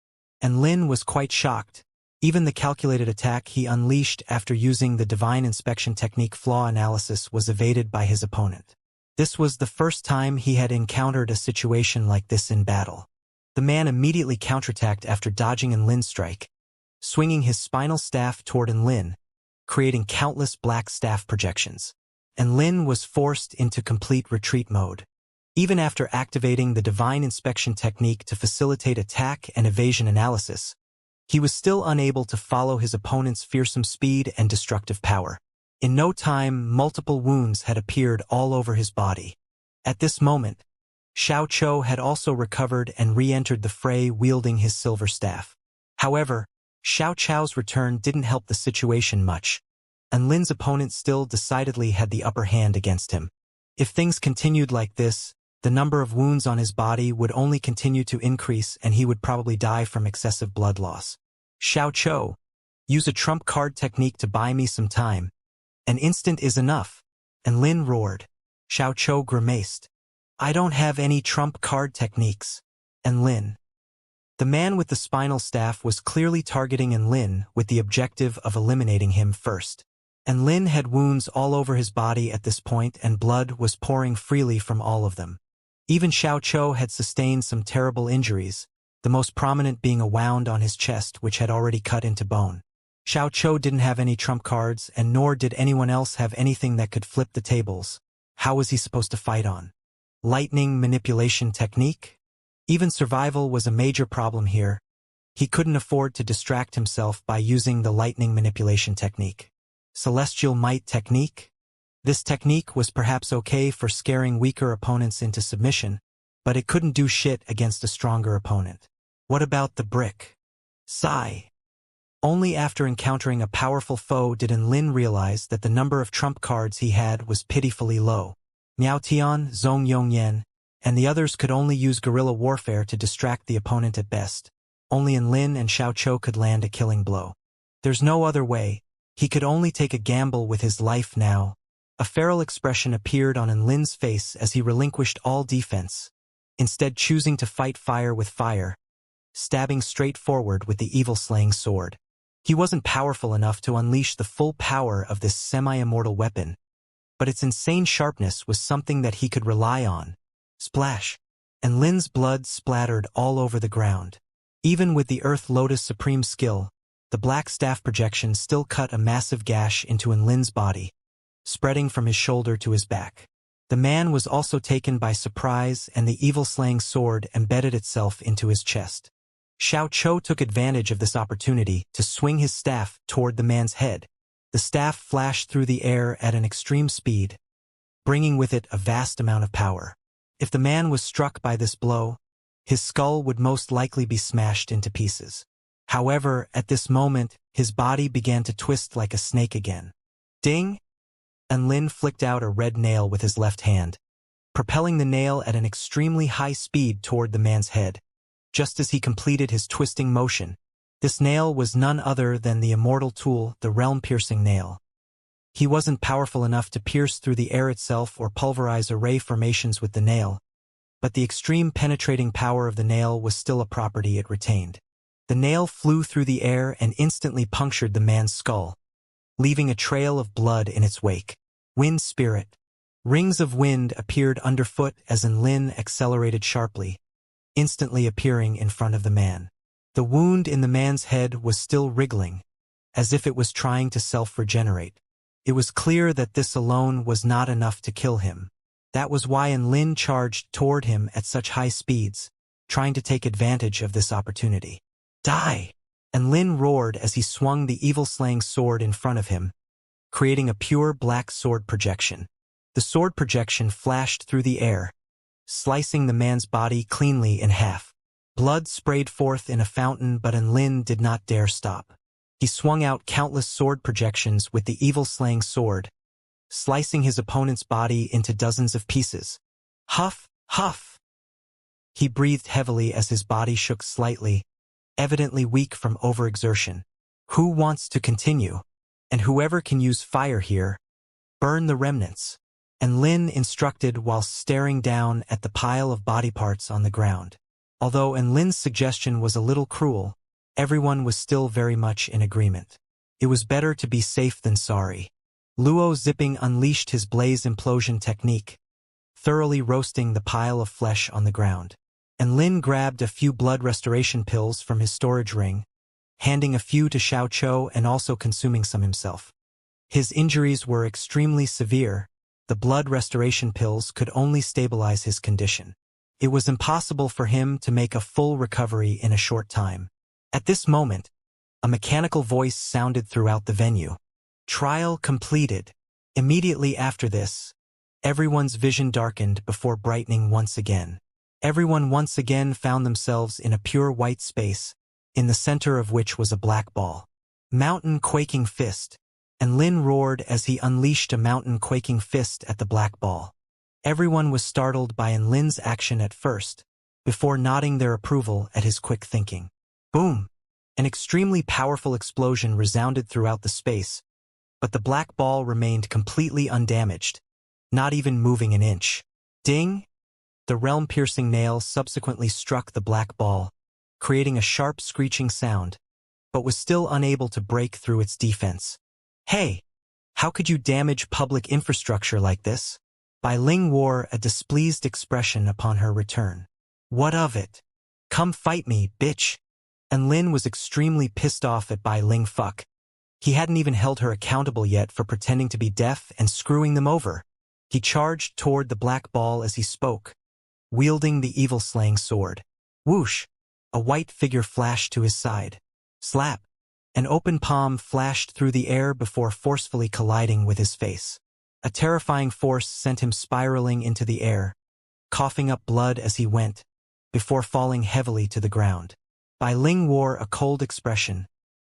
And Lin was quite shocked. Even the calculated attack he unleashed after using the divine inspection technique flaw analysis was evaded by his opponent. This was the first time he had encountered a situation like this in battle. The man immediately counterattacked after dodging Lin's strike, swinging his spinal staff toward Lin, creating countless black staff projections. And Lin was forced into complete retreat mode. Even after activating the divine inspection technique to facilitate attack and evasion analysis, he was still unable to follow his opponent's fearsome speed and destructive power. In no time, multiple wounds had appeared all over his body. At this moment, Xiao Cho had also recovered and re-entered the fray wielding his silver staff. However, Xiao Cho's return didn't help the situation much. and Lin's opponent still decidedly had the upper hand against him. If things continued like this, the number of wounds on his body would only continue to increase and he would probably die from excessive blood loss. Xiao, use a trump card technique to buy me some time. An instant is enough. And Lin roared. Xiao grimaced. I don't have any trump card techniques. And Lin. The man with the spinal staff was clearly targeting Lin with the objective of eliminating him first. And Lin had wounds all over his body at this point and blood was pouring freely from all of them. Even Xiao had sustained some terrible injuries, the most prominent being a wound on his chest which had already cut into bone. Xiao didn't have any trump cards and nor did anyone else have anything that could flip the tables. How was he supposed to fight on? Lightning manipulation technique? Even survival was a major problem here. He couldn't afford to distract himself by using the lightning manipulation technique. Celestial might technique? This technique was perhaps okay for scaring weaker opponents into submission, but it couldn't do shit against a stronger opponent. What about the brick? Sigh. Only after encountering a powerful foe did Lin realize that the number of trump cards he had was pitifully low. Miao Tian, Zhong Yongyan, and the others could only use guerrilla warfare to distract the opponent at best. Only Lin and Xiao could land a killing blow. There's no other way. He could only take a gamble with his life now. A feral expression appeared on Lin's face as he relinquished all defense, instead choosing to fight fire with fire, stabbing straight forward with the evil-slaying sword. He wasn't powerful enough to unleash the full power of this semi-immortal weapon, but its insane sharpness was something that he could rely on. Splash! And Lin's blood splattered all over the ground. Even with the Earth Lotus Supreme skill, the black staff projection still cut a massive gash into Lin's body, spreading from his shoulder to his back. The man was also taken by surprise and the evil-slaying sword embedded itself into his chest. Xiao took advantage of this opportunity to swing his staff toward the man's head. The staff flashed through the air at an extreme speed, bringing with it a vast amount of power. If the man was struck by this blow, his skull would most likely be smashed into pieces. However, at this moment, his body began to twist like a snake again. Ding! And Lin flicked out a red nail with his left hand, propelling the nail at an extremely high speed toward the man's head. Just as he completed his twisting motion, this nail was none other than the immortal tool, the realm-piercing nail. He wasn't powerful enough to pierce through the air itself or pulverize array formations with the nail, but the extreme penetrating power of the nail was still a property it retained. The nail flew through the air and instantly punctured the man's skull, leaving a trail of blood in its wake. Wind spirit. Rings of wind appeared underfoot as Lin accelerated sharply, instantly appearing in front of the man. The wound in the man's head was still wriggling, as if it was trying to self-regenerate. It was clear that this alone was not enough to kill him. That was why Lin charged toward him at such high speeds, trying to take advantage of this opportunity. Die! And Lin roared as he swung the evil-slaying sword in front of him, creating a pure black sword projection. The sword projection flashed through the air, slicing the man's body cleanly in half. Blood sprayed forth in a fountain, but Lin did not dare stop. He swung out countless sword projections with the evil-slaying sword, slicing his opponent's body into dozens of pieces. Huff, huff! He breathed heavily as his body shook slightly, evidently weak from overexertion. Who wants to continue? And whoever can use fire here, burn the remnants. And Lin instructed while staring down at the pile of body parts on the ground. Although Lin's suggestion was a little cruel, everyone was still very much in agreement. It was better to be safe than sorry. Luo Zipping unleashed his blaze implosion technique, thoroughly roasting the pile of flesh on the ground. And Lin grabbed a few blood restoration pills from his storage ring, handing a few to Xiao and also consuming some himself. His injuries were extremely severe. The blood restoration pills could only stabilize his condition. It was impossible for him to make a full recovery in a short time. At this moment, a mechanical voice sounded throughout the venue. Trial completed. Immediately after this, everyone's vision darkened before brightening once again. Everyone once again found themselves in a pure white space, in the center of which was a black ball. Mountain quaking fist. and Lin roared as he unleashed a mountain-quaking fist at the black ball. Everyone was startled by Lin's action at first, before nodding their approval at his quick thinking. Boom! An extremely powerful explosion resounded throughout the space, but the black ball remained completely undamaged, not even moving an inch. Ding! The realm-piercing nail subsequently struck the black ball, creating a sharp screeching sound, but was still unable to break through its defense. Hey! How could you damage public infrastructure like this? Bai Ling wore a displeased expression upon her return. What of it? Come fight me, bitch! And Lin was extremely pissed off at Bai Ling. Fuck. He hadn't even held her accountable yet for pretending to be deaf and screwing them over. He charged toward the black ball as he spoke, wielding the evil-slaying sword. Whoosh! A white figure flashed to his side. Slap! An open palm flashed through the air before forcefully colliding with his face. A terrifying force sent him spiraling into the air, coughing up blood as he went, before falling heavily to the ground. Bai Ling wore a cold expression,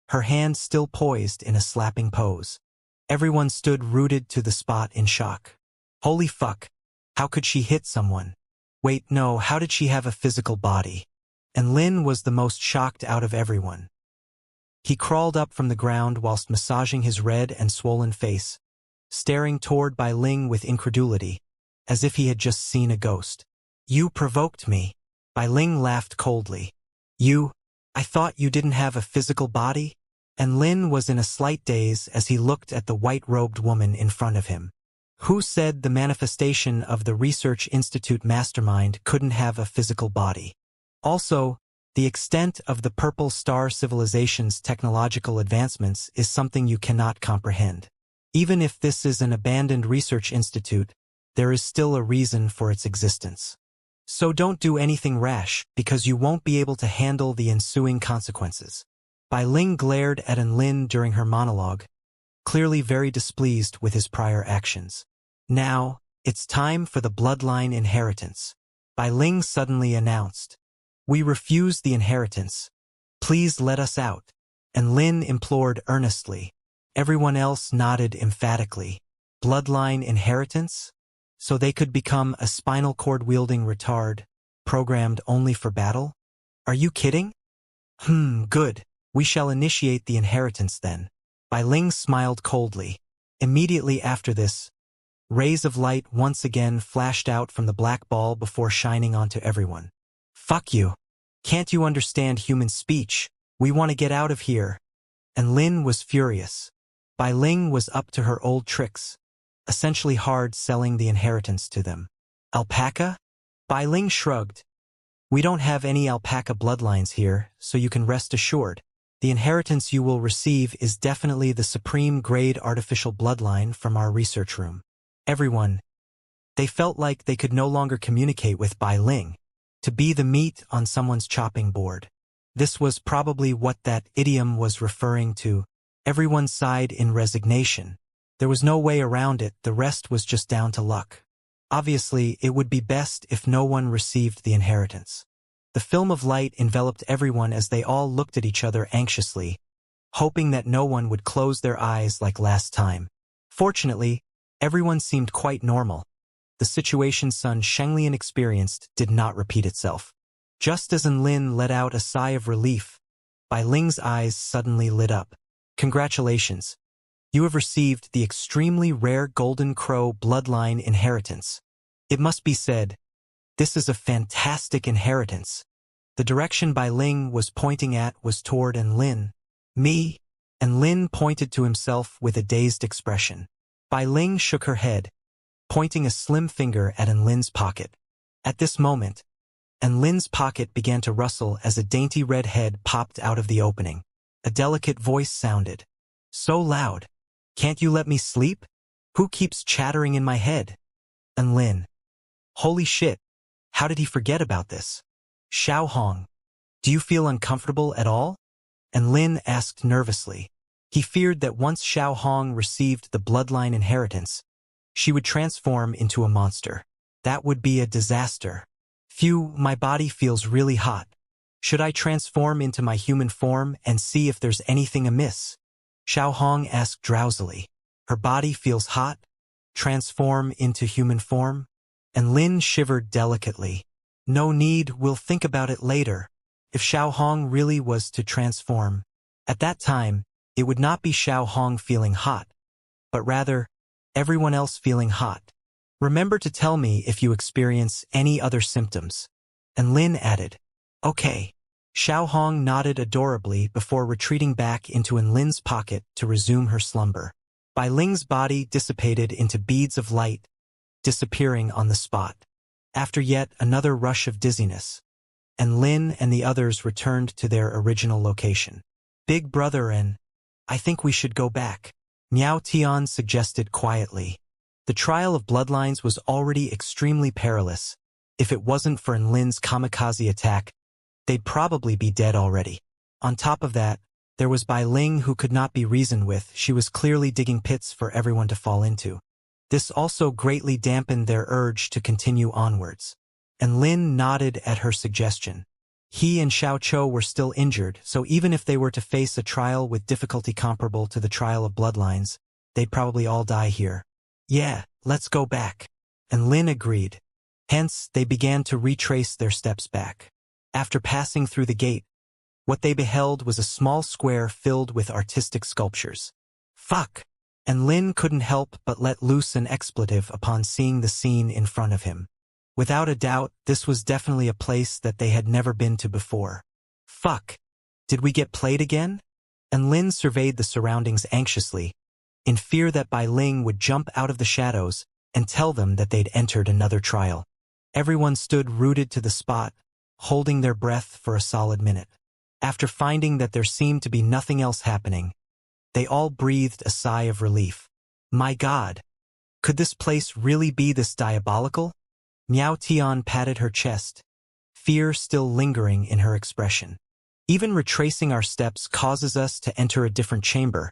her hand still poised in a slapping pose. Everyone stood rooted to the spot in shock. Holy fuck! How could she hit someone? Wait, no, how did she have a physical body? And Lin was the most shocked out of everyone. He crawled up from the ground whilst massaging his red and swollen face, staring toward Bai Ling with incredulity, as if he had just seen a ghost. You provoked me. Bai Ling laughed coldly. I thought you didn't have a physical body? And Lin was in a slight daze as he looked at the white-robed woman in front of him. Who said the manifestation of the Research Institute mastermind couldn't have a physical body? Also, the extent of the Purple Star civilization's technological advancements is something you cannot comprehend. Even if this is an abandoned research institute, there is still a reason for its existence. So don't do anything rash, because you won't be able to handle the ensuing consequences. Bai Ling glared at Lin during her monologue, clearly very displeased with his prior actions. Now, it's time for the bloodline inheritance. Bai Ling suddenly announced. We refuse the inheritance. Please let us out. And Lin implored earnestly. Everyone else nodded emphatically. Bloodline inheritance? So they could become a spinal cord-wielding retard, programmed only for battle? Are you kidding? Good. We shall initiate the inheritance then. Bai Ling smiled coldly. Immediately after this, rays of light once again flashed out from the black ball before shining onto everyone. Fuck you. Can't you understand human speech? We want to get out of here. And Lin was furious. Bai Ling was up to her old tricks, essentially hard selling the inheritance to them. Alpaca? Bai Ling shrugged. We don't have any alpaca bloodlines here, so you can rest assured. The inheritance you will receive is definitely the supreme grade artificial bloodline from our research room. Everyone. They felt like they could no longer communicate with Bai Ling. To be the meat on someone's chopping board. This was probably what that idiom was referring to. Everyone sighed in resignation. There was no way around it, the rest was just down to luck. Obviously, it would be best if no one received the inheritance. The film of light enveloped everyone as they all looked at each other anxiously, hoping that no one would close their eyes like last time. Fortunately, everyone seemed quite normal. The situation Sun Shenglian experienced did not repeat itself. Just as Lin let out a sigh of relief, Bai Ling's eyes suddenly lit up. Congratulations. You have received the extremely rare Golden Crow bloodline inheritance. It must be said, this is a fantastic inheritance. The direction Bai Ling was pointing at was toward Lin. Me? And Lin pointed to himself with a dazed expression. Bai Ling shook her head, pointing a slim finger at Lin's pocket. At this moment, Lin's pocket began to rustle as a dainty red head popped out of the opening. A delicate voice sounded. So loud. Can't you let me sleep? Who keeps chattering in my head? Lin. Holy shit. How did he forget about this? Xiao Hong. Do you feel uncomfortable at all? Lin asked nervously. He feared that once Xiao Hong received the bloodline inheritance, she would transform into a monster. That would be a disaster. Phew, my body feels really hot. Should I transform into my human form and see if there's anything amiss? Xiao Hong asked drowsily. Her body feels hot? Transform into human form? And Lin shivered delicately. No need, we'll think about it later. If Xiao Hong really was to transform, at that time, it would not be Xiao Hong feeling hot, but rather, everyone else feeling hot. Remember to tell me if you experience any other symptoms. And Lin added, okay. Xiao Hong nodded adorably before retreating back into Lin's pocket to resume her slumber. Bai Ling's body dissipated into beads of light, disappearing on the spot. After yet another rush of dizziness, and Lin and the others returned to their original location. Big brother and I think we should go back, Miao Tian suggested quietly. The trial of bloodlines was already extremely perilous. If it wasn't for Lin's kamikaze attack, they'd probably be dead already. On top of that, there was Bai Ling who could not be reasoned with. She was clearly digging pits for everyone to fall into. This also greatly dampened their urge to continue onwards. And Lin nodded at her suggestion. He and Xiao Chou were still injured, so even if they were to face a trial with difficulty comparable to the trial of bloodlines, they'd probably all die here. Yeah, let's go back. And Lin agreed. Hence, they began to retrace their steps back. After passing through the gate, what they beheld was a small square filled with artistic sculptures. Fuck! And Lin couldn't help but let loose an expletive upon seeing the scene in front of him. Without a doubt, this was definitely a place that they had never been to before. Fuck! Did we get played again? And Lin surveyed the surroundings anxiously, in fear that Bai Ling would jump out of the shadows and tell them that they'd entered another trial. Everyone stood rooted to the spot, holding their breath for a solid minute. After finding that there seemed to be nothing else happening, they all breathed a sigh of relief. My God! Could this place really be this diabolical? Miao Tian patted her chest, fear still lingering in her expression. Even retracing our steps causes us to enter a different chamber.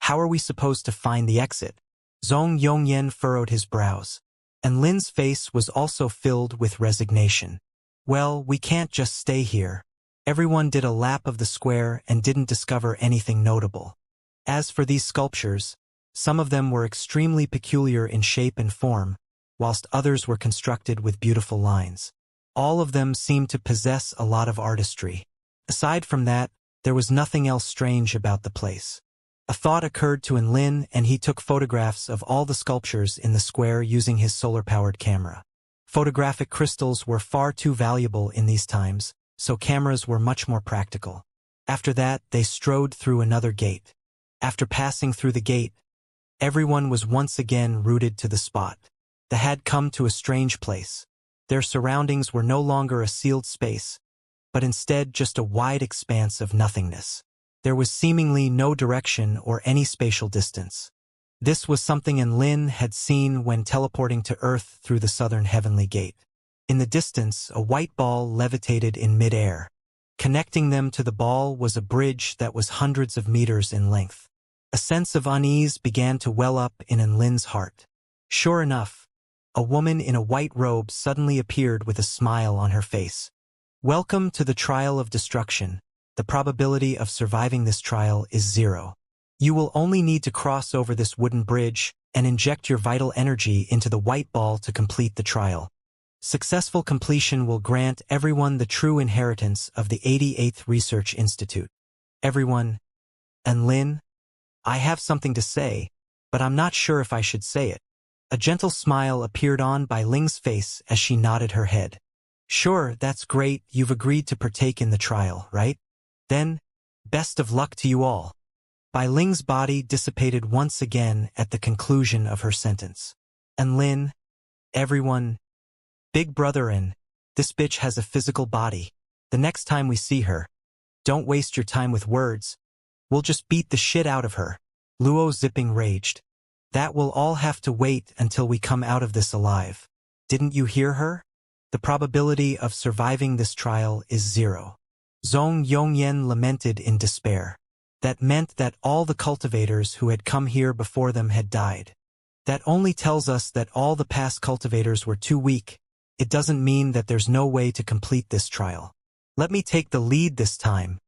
How are we supposed to find the exit? Zhong Yongyan furrowed his brows, and Lin's face was also filled with resignation. Well, we can't just stay here. Everyone did a lap of the square and didn't discover anything notable. As for these sculptures, some of them were extremely peculiar in shape and form, whilst others were constructed with beautiful lines. All of them seemed to possess a lot of artistry. Aside from that, there was nothing else strange about the place. A thought occurred to Lin, and he took photographs of all the sculptures in the square using his solar-powered camera. Photographic crystals were far too valuable in these times, so cameras were much more practical. After that, they strode through another gate. After passing through the gate, everyone was once again rooted to the spot. They had come to a strange place. Their surroundings were no longer a sealed space, but instead just a wide expanse of nothingness. There was seemingly no direction or any spatial distance. This was something Lin had seen when teleporting to Earth through the southern heavenly gate. In the distance, a white ball levitated in mid-air. Connecting them to the ball was a bridge that was hundreds of meters in length. A sense of unease began to well up in Lin's heart. Sure enough, a woman in a white robe suddenly appeared with a smile on her face. Welcome to the trial of destruction. The probability of surviving this trial is 0. You will only need to cross over this wooden bridge and inject your vital energy into the white ball to complete the trial. Successful completion will grant everyone the true inheritance of the 88th Research Institute. Everyone, and Lin, I have something to say, but I'm not sure if I should say it. A gentle smile appeared on Bai Ling's face as she nodded her head. Sure, that's great, you've agreed to partake in the trial, right? Then, best of luck to you all. Bai Ling's body dissipated once again at the conclusion of her sentence. And Lin, everyone, big brother this bitch has a physical body. The next time we see her, don't waste your time with words. We'll just beat the shit out of her. Luo Zipping raged. That will all have to wait until we come out of this alive. Didn't you hear her? The probability of surviving this trial is 0. Zhong Yongyan lamented in despair. That meant that all the cultivators who had come here before them had died. That only tells us that all the past cultivators were too weak. It doesn't mean that there's no way to complete this trial. Let me take the lead this time,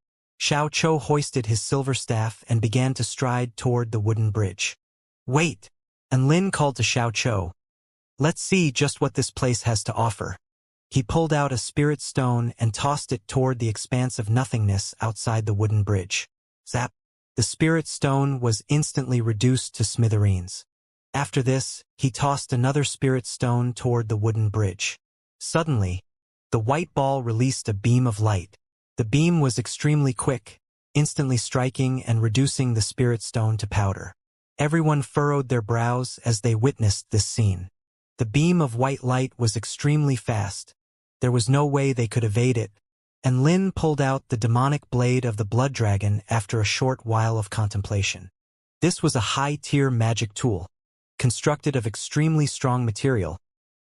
Xiao Chou hoisted his silver staff and began to stride toward the wooden bridge. Wait! And Lin called to Xiao Chou. Let's see just what this place has to offer. He pulled out a spirit stone and tossed it toward the expanse of nothingness outside the wooden bridge. Zap! The spirit stone was instantly reduced to smithereens. After this, he tossed another spirit stone toward the wooden bridge. Suddenly, the white ball released a beam of light. The beam was extremely quick, instantly striking and reducing the spirit stone to powder. Everyone furrowed their brows as they witnessed this scene. The beam of white light was extremely fast. There was no way they could evade it, and Lin pulled out the demonic blade of the blood dragon after a short while of contemplation. This was a high-tier magic tool, constructed of extremely strong material,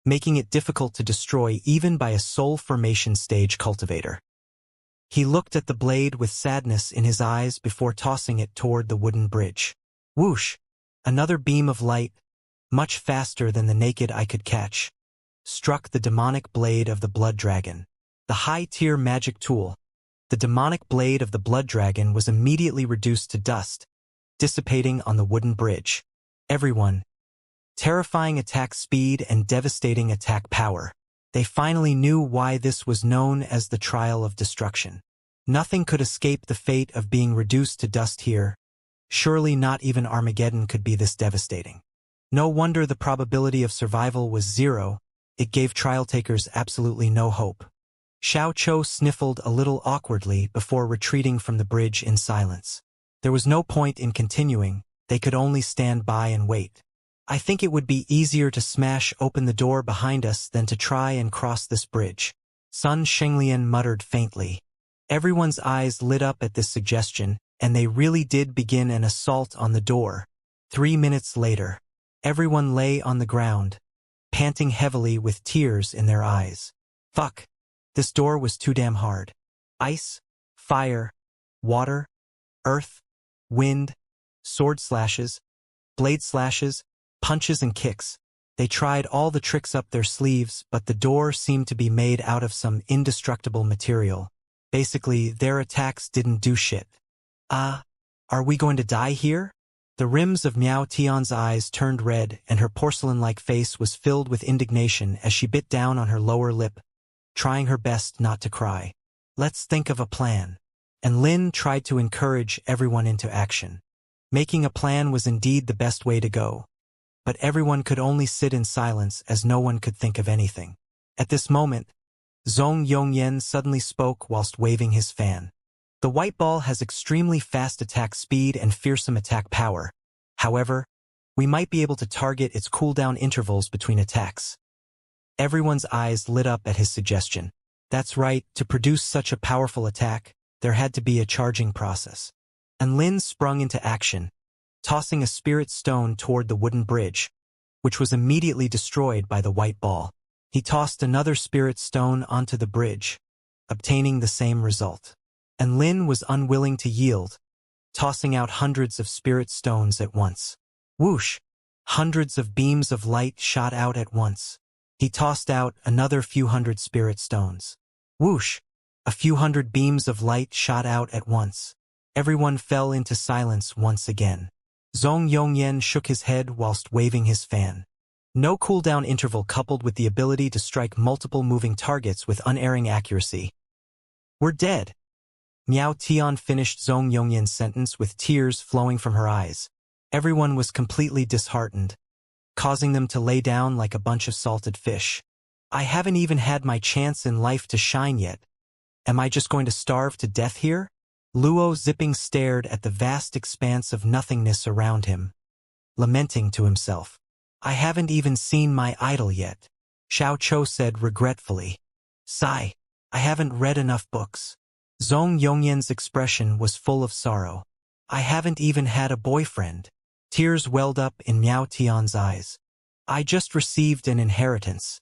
making it difficult to destroy even by a soul formation stage cultivator. He looked at the blade with sadness in his eyes before tossing it toward the wooden bridge. Whoosh! Another beam of light, much faster than the naked eye could catch, struck the demonic blade of the blood dragon. The high-tier magic tool, the demonic blade of the blood dragon, was immediately reduced to dust, dissipating on the wooden bridge. Everyone, terrifying attack speed and devastating attack power. They finally knew why this was known as the Trial of Destruction. Nothing could escape the fate of being reduced to dust here. Surely not even Armageddon could be this devastating. No wonder the probability of survival was 0. It gave trial takers absolutely no hope. Xiao Chou sniffled a little awkwardly before retreating from the bridge in silence. There was no point in continuing. They could only stand by and wait. I think it would be easier to smash open the door behind us than to try and cross this bridge. Sun Shenglian muttered faintly. Everyone's eyes lit up at this suggestion, and they really did begin an assault on the door. 3 minutes later, everyone lay on the ground, panting heavily with tears in their eyes. Fuck. This door was too damn hard. Ice, fire, water, earth, wind, sword slashes, blade slashes, punches and kicks. They tried all the tricks up their sleeves, but the door seemed to be made out of some indestructible material. Basically, their attacks didn't do shit. Are we going to die here? The rims of Miao Tian's eyes turned red and her porcelain-like face was filled with indignation as she bit down on her lower lip, trying her best not to cry. Let's think of a plan. And Lin tried to encourage everyone into action. Making a plan was indeed the best way to go. But everyone could only sit in silence as no one could think of anything. At this moment, Zhong Yongyan suddenly spoke whilst waving his fan. The white ball has extremely fast attack speed and fearsome attack power. However, we might be able to target its cooldown intervals between attacks. Everyone's eyes lit up at his suggestion. That's right, to produce such a powerful attack, there had to be a charging process. And Lin sprung into action, tossing a spirit stone toward the wooden bridge, which was immediately destroyed by the white ball. He tossed another spirit stone onto the bridge, obtaining the same result. And Lin was unwilling to yield, tossing out hundreds of spirit stones at once. Whoosh! Hundreds of beams of light shot out at once. He tossed out another few hundred spirit stones. Whoosh! A few hundred beams of light shot out at once. Everyone fell into silence once again. Zhong Yongyan shook his head whilst waving his fan. No cooldown interval coupled with the ability to strike multiple moving targets with unerring accuracy. We're dead. Miao Tian finished Zhong Yongyan's sentence with tears flowing from her eyes. Everyone was completely disheartened, causing them to lay down like a bunch of salted fish. I haven't even had my chance in life to shine yet. Am I just going to starve to death here? Luo Zipping stared at the vast expanse of nothingness around him, lamenting to himself. I haven't even seen my idol yet. Xiao Chou said regretfully. Sigh, I haven't read enough books. Zhong Yongyan's expression was full of sorrow. I haven't even had a boyfriend. Tears welled up in Miao Tian's eyes. I just received an inheritance.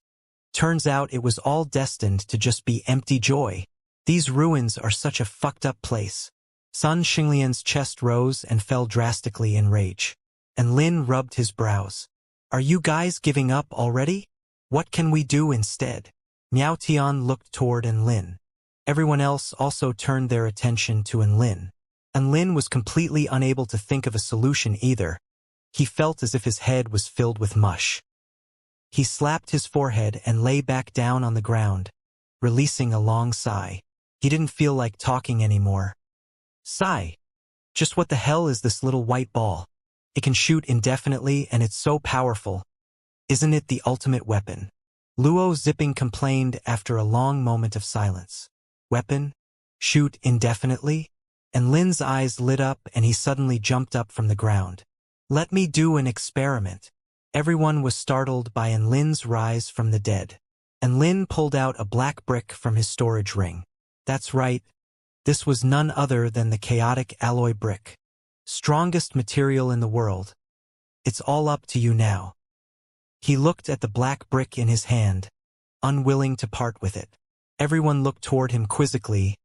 Turns out it was all destined to just be empty joy. These ruins are such a fucked up place. Sun Xinglian's chest rose and fell drastically in rage. And Lin rubbed his brows. Are you guys giving up already? What can we do instead? Miao Tian looked toward Lin. Everyone else also turned their attention to Enlin. Enlin was completely unable to think of a solution either. He felt as if his head was filled with mush. He slapped his forehead and lay back down on the ground, releasing a long sigh. He didn't feel like talking anymore. Sigh. Just what the hell is this little white ball? It can shoot indefinitely and it's so powerful. Isn't it the ultimate weapon? Luo Zipping complained after a long moment of silence. Weapon? Shoot indefinitely? And Lin's eyes lit up and he suddenly jumped up from the ground. Let me do an experiment. Everyone was startled by Enlin's rise from the dead. Enlin pulled out a black brick from his storage ring. That's right. This was none other than the chaotic alloy brick. Strongest material in the world. It's all up to you now. He looked at the black brick in his hand, unwilling to part with it. Everyone looked toward him quizzically.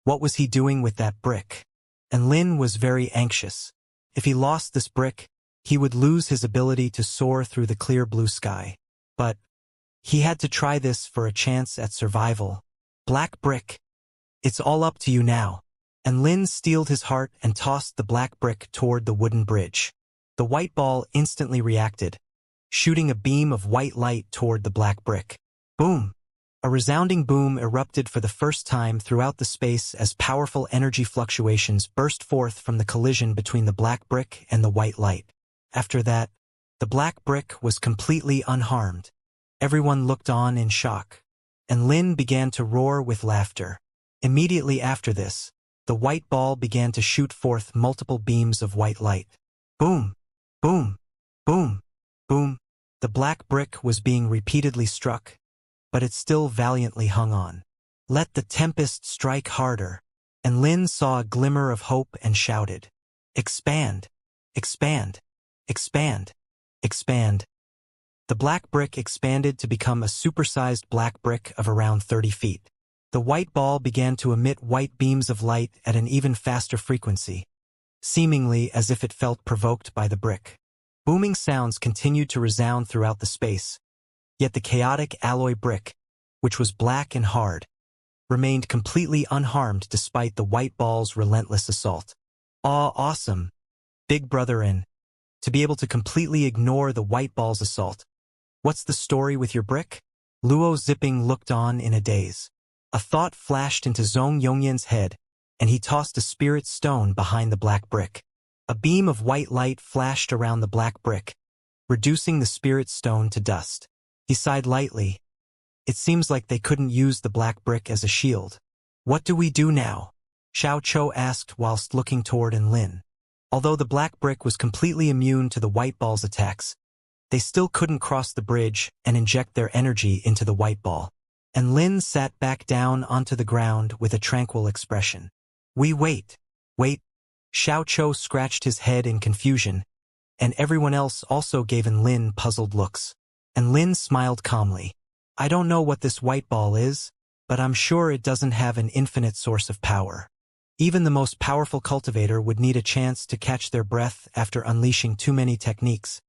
What was he doing with that brick? Enlin was very anxious. If he lost this brick, he would lose his ability to soar through the clear blue sky. But he had to try this for a chance at survival. Black brick. It's all up to you now. And Lin steeled his heart and tossed the black brick toward the wooden bridge. The white ball instantly reacted, shooting a beam of white light toward the black brick. Boom! A resounding boom erupted for the first time throughout the space as powerful energy fluctuations burst forth from the collision between the black brick and the white light. After that, the black brick was completely unharmed. Everyone looked on in shock, and Lin began to roar with laughter. Immediately after this, the white ball began to shoot forth multiple beams of white light. Boom! Boom! Boom! Boom! The black brick was being repeatedly struck, but it still valiantly hung on. Let the tempest strike harder. And Lin saw a glimmer of hope and shouted, Expand! Expand! Expand! Expand! The black brick expanded to become a supersized black brick of around 30 feet. The white ball began to emit white beams of light at an even faster frequency, seemingly as if it felt provoked by the brick. Booming sounds continued to resound throughout the space, yet the chaotic alloy brick, which was black and hard, remained completely unharmed despite the white ball's relentless assault. Aw, awesome, Big Brother in. To be able to completely ignore the white ball's assault. What's the story with your brick? Luo Zipping looked on in a daze. A thought flashed into Zhong Yongyan's head, and he tossed a spirit stone behind the black brick. A beam of white light flashed around the black brick, reducing the spirit stone to dust. He sighed lightly. It seems like they couldn't use the black brick as a shield. What do we do now? Xiao Chou asked whilst looking toward Enlin. Although the black brick was completely immune to the white ball's attacks, they still couldn't cross the bridge and inject their energy into the white ball. And Lin sat back down onto the ground with a tranquil expression. We wait. Wait. Xiao Chou scratched his head in confusion, and everyone else also gave Lin puzzled looks. And Lin smiled calmly. I don't know what this white ball is, but I'm sure it doesn't have an infinite source of power. Even the most powerful cultivator would need a chance to catch their breath after unleashing too many techniques,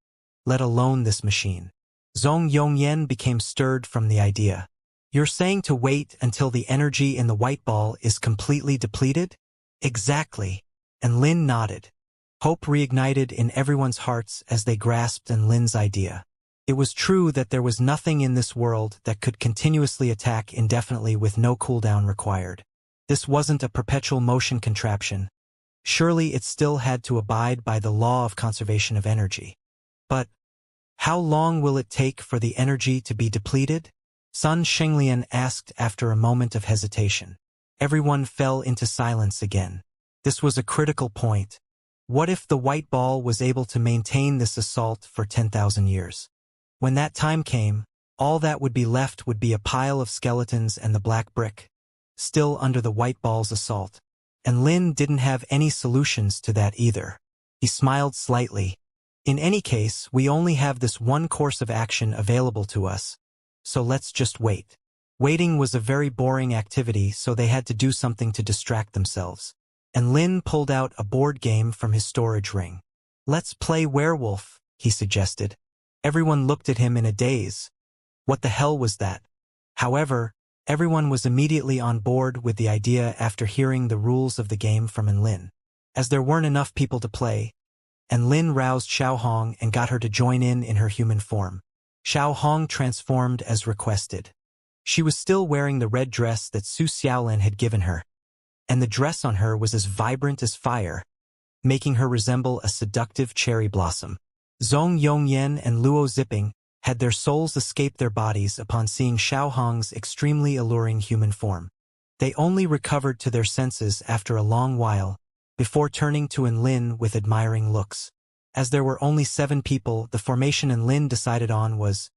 let alone this machine. Zhong Yongyan became stirred from the idea. You're saying to wait until the energy in the white ball is completely depleted? Exactly. And Lin nodded. Hope reignited in everyone's hearts as they grasped Lin's idea. It was true that there was nothing in this world that could continuously attack indefinitely with no cooldown required. This wasn't a perpetual motion contraption. Surely it still had to abide by the law of conservation of energy. But how long will it take for the energy to be depleted? Sun Shenglian asked after a moment of hesitation. Everyone fell into silence again. This was a critical point. What if the white ball was able to maintain this assault for 10,000 years? When that time came, all that would be left would be a pile of skeletons and the black brick, still under the white ball's assault. And Lin didn't have any solutions to that either. He smiled slightly. In any case, we only have this one course of action available to us, so let's just wait. Waiting was a very boring activity, so they had to do something to distract themselves. And Lin pulled out a board game from his storage ring. Let's play werewolf, he suggested. Everyone looked at him in a daze. What the hell was that? However, Everyone was immediately on board with the idea after hearing the rules of the game from Enlin. As there weren't enough people to play, Enlin roused Xiaohong and got her to join in her human form. Xiaohong transformed as requested. She was still wearing the red dress that Su Xiaolin had given her, and the dress on her was as vibrant as fire, making her resemble a seductive cherry blossom. Zhong Yongyan and Luo Ziping had their souls escape their bodies upon seeing Xiaohong's extremely alluring human form. They only recovered to their senses after a long while, before turning to Enlin with admiring looks. As there were only 7 people, the formation Enlin decided on was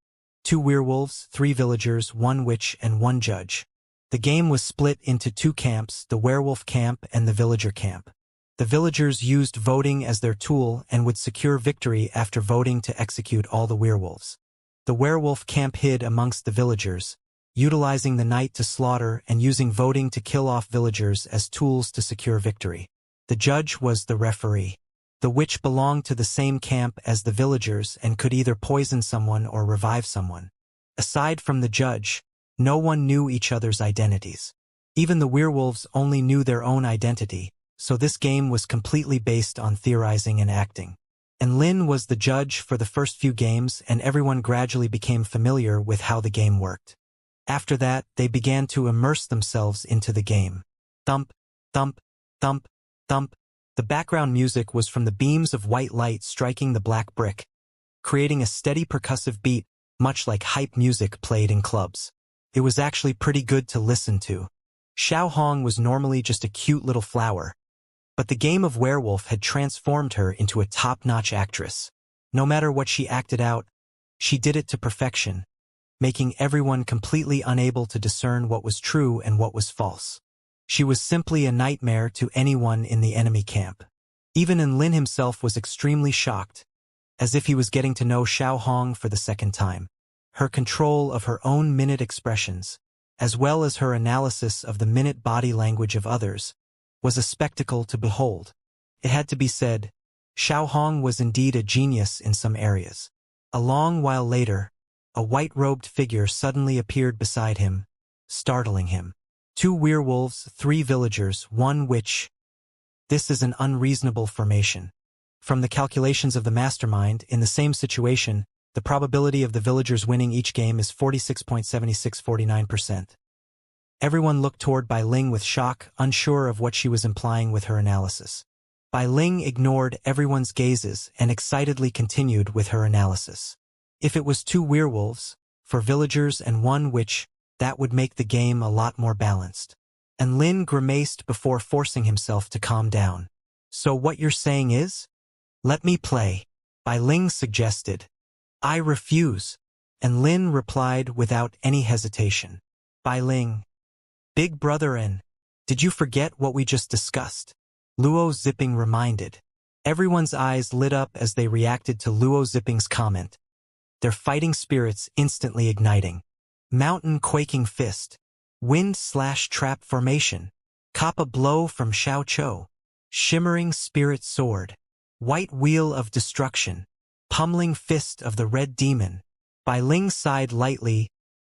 2 werewolves, 3 villagers, 1 witch, and 1 judge. The game was split into 2 camps, the werewolf camp and the villager camp. The villagers used voting as their tool and would secure victory after voting to execute all the werewolves. The werewolf camp hid amongst the villagers, utilizing the night to slaughter and using voting to kill off villagers as tools to secure victory. The judge was the referee. The witch belonged to the same camp as the villagers and could either poison someone or revive someone. Aside from the judge, no one knew each other's identities. Even the werewolves only knew their own identity, so this game was completely based on theorizing and acting. Enlin was the judge for the first few games, and everyone gradually became familiar with how the game worked. After that, they began to immerse themselves into the game. Thump, thump, thump, thump. The background music was from the beams of white light striking the black brick, creating a steady percussive beat, much like hype music played in clubs. It was actually pretty good to listen to. Xiaohong was normally just a cute little flower, but the game of werewolf had transformed her into a top-notch actress. No matter what she acted out, she did it to perfection, making everyone completely unable to discern what was true and what was false. She was simply a nightmare to anyone in the enemy camp. Even Enlin himself was extremely shocked, as if he was getting to know Xiaohong for the second time. Her control of her own minute expressions, as well as her analysis of the minute body language of others, was a spectacle to behold. It had to be said, Xiaohong was indeed a genius in some areas. A long while later, a white-robed figure suddenly appeared beside him, startling him. 2 werewolves, 3 villagers, 1 witch. This is an unreasonable formation. From the calculations of the mastermind, in the same situation, the probability of the villagers winning each game is 46.7649%. Everyone looked toward Bai Ling with shock, unsure of what she was implying with her analysis. Bai Ling ignored everyone's gazes and excitedly continued with her analysis. If it was 2 werewolves, 4 villagers and 1 witch, that would make the game a lot more balanced. And Lin grimaced before forcing himself to calm down. So what you're saying is? Let me play, Bai Ling suggested. I refuse, and Lin replied without any hesitation. Bai Ling, Big Brother, and did you forget what we just discussed? Luo Ziping reminded. Everyone's eyes lit up as they reacted to Luo Ziping's comment, their fighting spirits instantly igniting. Mountain quaking fist, wind/trap formation, kappa blow from Xiao Chou, shimmering spirit sword, white wheel of destruction, pummeling fist of the red demon. Bai Ling sighed lightly,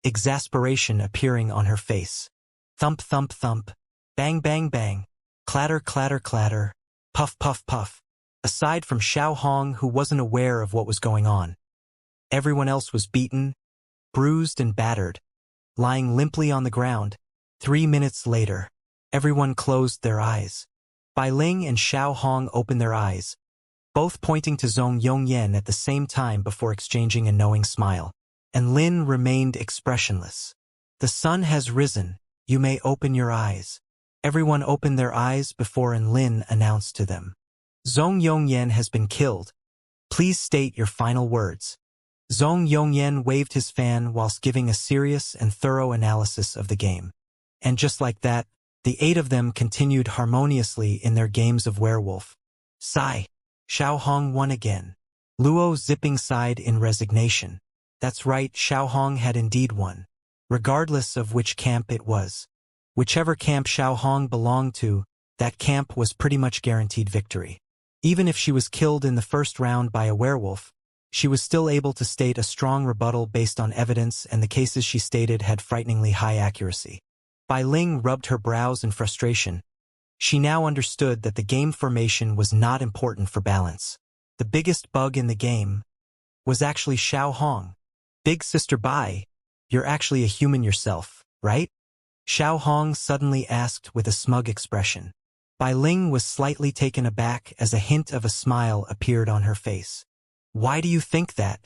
exasperation appearing on her face. Thump thump thump, bang bang bang, clatter clatter clatter, puff puff puff. Aside from Xiaohong, who wasn't aware of what was going on, everyone else was beaten, bruised and battered, lying limply on the ground. 3 minutes later, everyone closed their eyes. Bai Ling and Xiaohong opened their eyes, both pointing to Zhong Yongyan at the same time before exchanging a knowing smile. And Lin remained expressionless. The sun has risen, you may open your eyes. Everyone opened their eyes before Enlin announced to them. Zhong Yongyan has been killed. Please state your final words. Zhong Yongyan waved his fan whilst giving a serious and thorough analysis of the game. And just like that, the 8 of them continued harmoniously in their games of werewolf. Sigh. Xiaohong won again. Luo Ziping sighed in resignation. That's right, Xiaohong had indeed won, regardless of which camp it was. Whichever camp Xiaohong belonged to, that camp was pretty much guaranteed victory. Even if she was killed in the first round by a werewolf, she was still able to state a strong rebuttal based on evidence, and the cases she stated had frighteningly high accuracy. Bai Ling rubbed her brows in frustration. She now understood that the game formation was not important for balance. The biggest bug in the game was actually Xiao Hong. Big Sister Bai, you're actually a human yourself, right? Xiao Hong suddenly asked with a smug expression. Bai Ling was slightly taken aback as a hint of a smile appeared on her face. Why do you think that?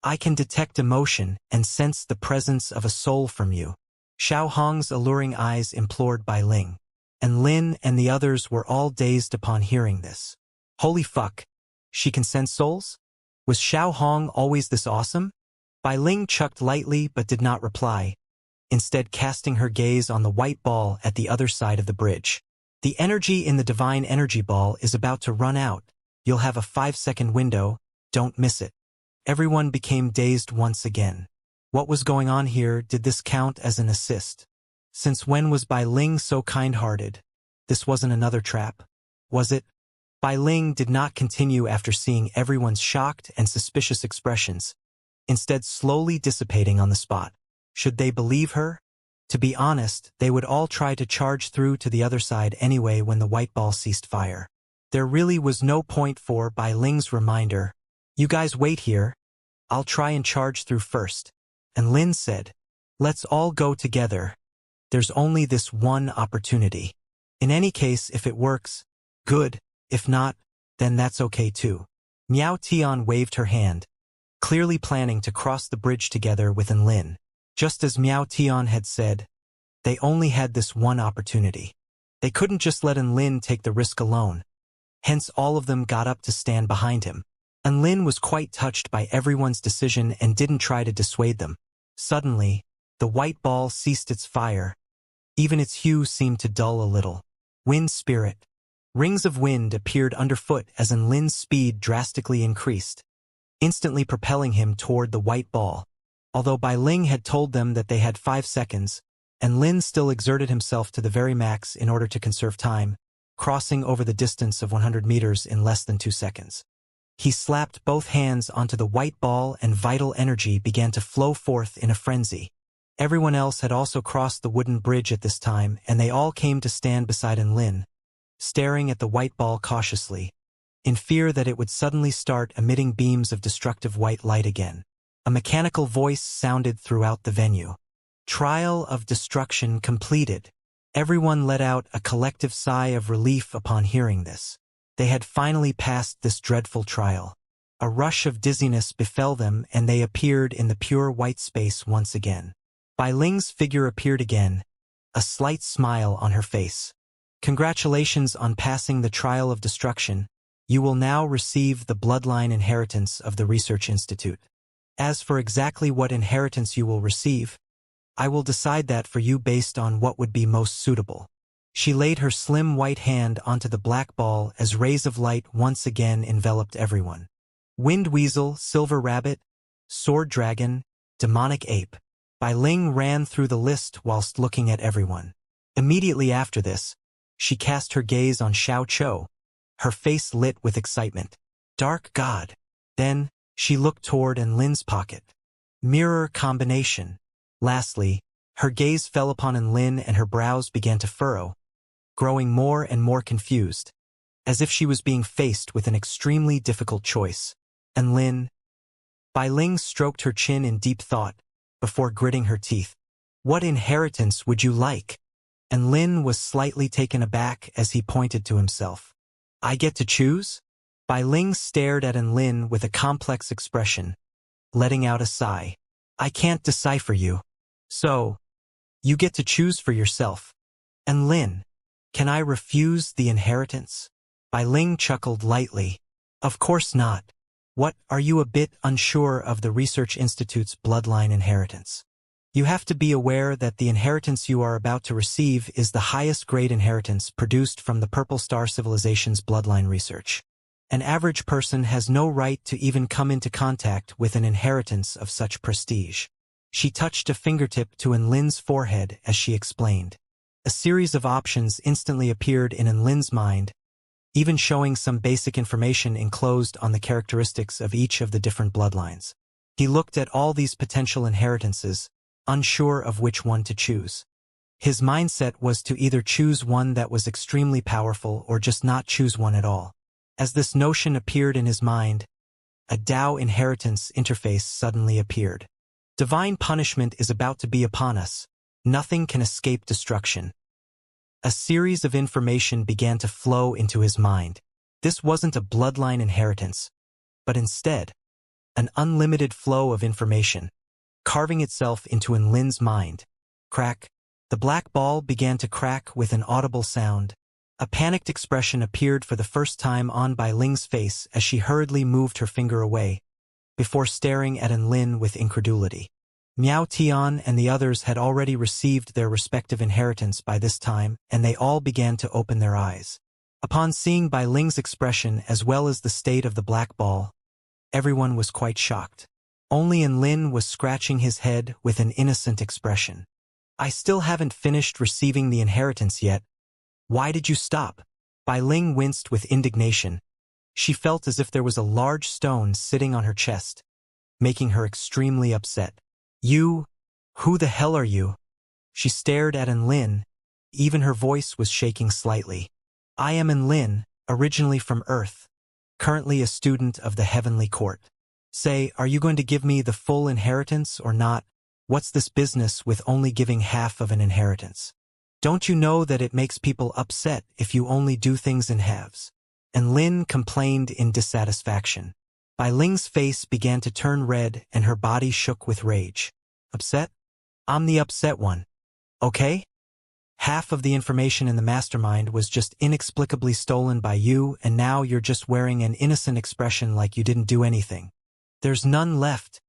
I can detect emotion and sense the presence of a soul from you. Xiao Hong's alluring eyes implored Bai Ling, and Lin and the others were all dazed upon hearing this. Holy fuck, she can sense souls? Was Xiao Hong always this awesome? Bai Ling chucked lightly but did not reply, instead casting her gaze on the white ball at the other side of the bridge. The energy in the divine energy ball is about to run out. You'll have a 5-second window, don't miss it. Everyone became dazed once again. What was going on here? Did this count as an assist? Since when was Bai Ling so kind-hearted? This wasn't another trap, was it? Bai Ling did not continue after seeing everyone's shocked and suspicious expressions, instead slowly dissipating on the spot. Should they believe her? To be honest, they would all try to charge through to the other side anyway when the white ball ceased fire. There really was no point for Bai Ling's reminder. You guys wait here. I'll try and charge through first. And Lin said, let's all go together. There's only this one opportunity. In any case, if it works, good. If not, then that's okay too. Miao Tian waved her hand, clearly planning to cross the bridge together with Lin. Just as Miao Tian had said, they only had this one opportunity. They couldn't just let Lin take the risk alone. Hence all of them got up to stand behind him. Lin was quite touched by everyone's decision and didn't try to dissuade them. Suddenly, the white ball ceased its fire. Even its hue seemed to dull a little. Wind spirit. Rings of wind appeared underfoot as Lin's speed drastically increased, instantly propelling him toward the white ball. Although Bai Ling had told them that they had 5 seconds, Lin still exerted himself to the very max in order to conserve time, crossing over the distance of 100 meters in less than 2 seconds. He slapped both hands onto the white ball and vital energy began to flow forth in a frenzy. Everyone else had also crossed the wooden bridge at this time, and they all came to stand beside Lin, staring at the white ball cautiously, in fear that it would suddenly start emitting beams of destructive white light again. A mechanical voice sounded throughout the venue. Trial of destruction completed. Everyone let out a collective sigh of relief upon hearing this. They had finally passed this dreadful trial. A rush of dizziness befell them and they appeared in the pure white space once again. Bai Ling's figure appeared again, a slight smile on her face. Congratulations on passing the trial of destruction. You will now receive the bloodline inheritance of the Research Institute. As for exactly what inheritance you will receive, I will decide that for you based on what would be most suitable. She laid her slim white hand onto the black ball as rays of light once again enveloped everyone. Wind weasel, silver rabbit, sword dragon, demonic ape. Bai Ling ran through the list whilst looking at everyone. Immediately after this, she cast her gaze on Xiao Chou, her face lit with excitement. Dark God. Then, she looked toward Lin's pocket. Mirror combination. Lastly, her gaze fell upon Lin and her brows began to furrow, growing more and more confused, as if she was being faced with an extremely difficult choice. Lin. Bai Ling stroked her chin in deep thought, before gritting her teeth. What inheritance would you like? Lin was slightly taken aback as he pointed to himself. I get to choose? Bai Ling stared at Lin with a complex expression, letting out a sigh. I can't decipher you. So, you get to choose for yourself. Lin, can I refuse the inheritance? Bai Ling chuckled lightly. Of course not. What, are you a bit unsure of the Research Institute's bloodline inheritance? You have to be aware that the inheritance you are about to receive is the highest grade inheritance produced from the Purple Star Civilization's bloodline research. An average person has no right to even come into contact with an inheritance of such prestige. She touched a fingertip to Lin's forehead as she explained. A series of options instantly appeared in Lin's mind, even showing some basic information enclosed on the characteristics of each of the different bloodlines. He looked at all these potential inheritances, unsure of which one to choose. His mindset was to either choose one that was extremely powerful or just not choose one at all. As this notion appeared in his mind, a Tao inheritance interface suddenly appeared. Divine punishment is about to be upon us. Nothing can escape destruction. A series of information began to flow into his mind. This wasn't a bloodline inheritance, but instead, an unlimited flow of information, carving itself into Lin's mind. Crack. The black ball began to crack with an audible sound. A panicked expression appeared for the first time on Bai Ling's face as she hurriedly moved her finger away, before staring at Lin with incredulity. Miao Tian and the others had already received their respective inheritance by this time, and they all began to open their eyes. Upon seeing Bai Ling's expression as well as the state of the black ball, everyone was quite shocked. Only Lin was scratching his head with an innocent expression. I still haven't finished receiving the inheritance yet. Why did you stop? Bai Ling winced with indignation. She felt as if there was a large stone sitting on her chest, making her extremely upset. You? Who the hell are you? She stared at Lin. Even her voice was shaking slightly. I am Lin, originally from Earth, currently a student of the Heavenly Court. Say, are you going to give me the full inheritance or not? What's this business with only giving half of an inheritance? Don't you know that it makes people upset if you only do things in halves? Lin complained in dissatisfaction. Bai Ling's face began to turn red and her body shook with rage. Upset? I'm the upset one. Okay? Half of the information in the mastermind was just inexplicably stolen by you, and now you're just wearing an innocent expression like you didn't do anything. There's none left.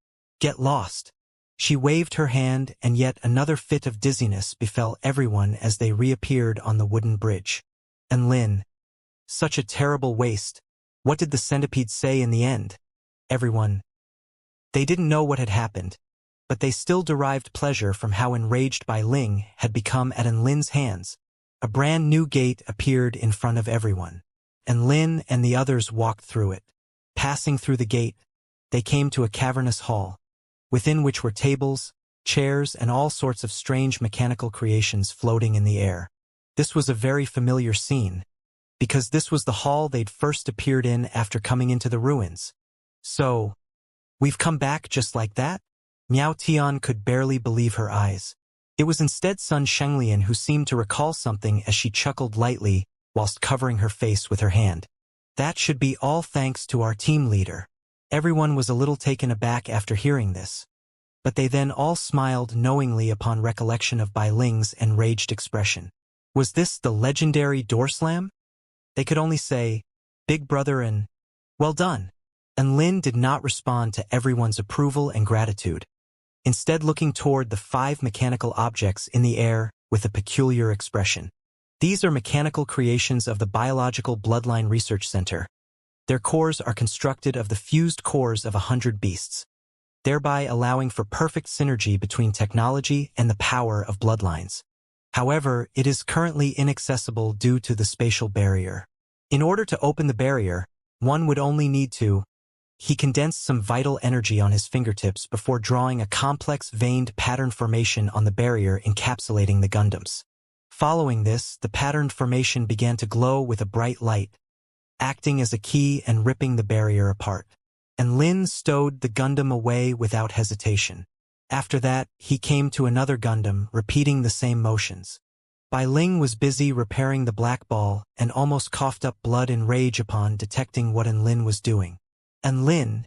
Get lost. She waved her hand, and yet another fit of dizziness befell everyone as they reappeared on the wooden bridge. Lin. Such a terrible waste. What did the centipede say in the end? Everyone. They didn't know what had happened, but they still derived pleasure from how enraged Bai Ling had become at Lin's hands. A brand new gate appeared in front of everyone. Lin and the others walked through it. Passing through the gate, they came to a cavernous hall, within which were tables, chairs, and all sorts of strange mechanical creations floating in the air. This was a very familiar scene, because this was the hall they'd first appeared in after coming into the ruins. So, we've come back just like that? Miao Tian could barely believe her eyes. It was instead Sun Shenglian who seemed to recall something as she chuckled lightly whilst covering her face with her hand. That should be all thanks to our team leader. Everyone was a little taken aback after hearing this, but they then all smiled knowingly upon recollection of Bai Ling's enraged expression. Was this the legendary door slam? They could only say, Big Brother and, well done. Lin did not respond to everyone's approval and gratitude, instead looking toward the 5 mechanical objects in the air with a peculiar expression. These are mechanical creations of the Biological Bloodline Research Center. Their cores are constructed of the fused cores of 100 beasts, thereby allowing for perfect synergy between technology and the power of bloodlines. However, it is currently inaccessible due to the spatial barrier. In order to open the barrier, one would only need to. He condensed some vital energy on his fingertips before drawing a complex veined pattern formation on the barrier encapsulating the Gundams. Following this, the patterned formation began to glow with a bright light, acting as a key and ripping the barrier apart. Lin stowed the Gundam away without hesitation. After that, he came to another Gundam, repeating the same motions. Bai Ling was busy repairing the black ball and almost coughed up blood in rage upon detecting what Lin was doing. Lin,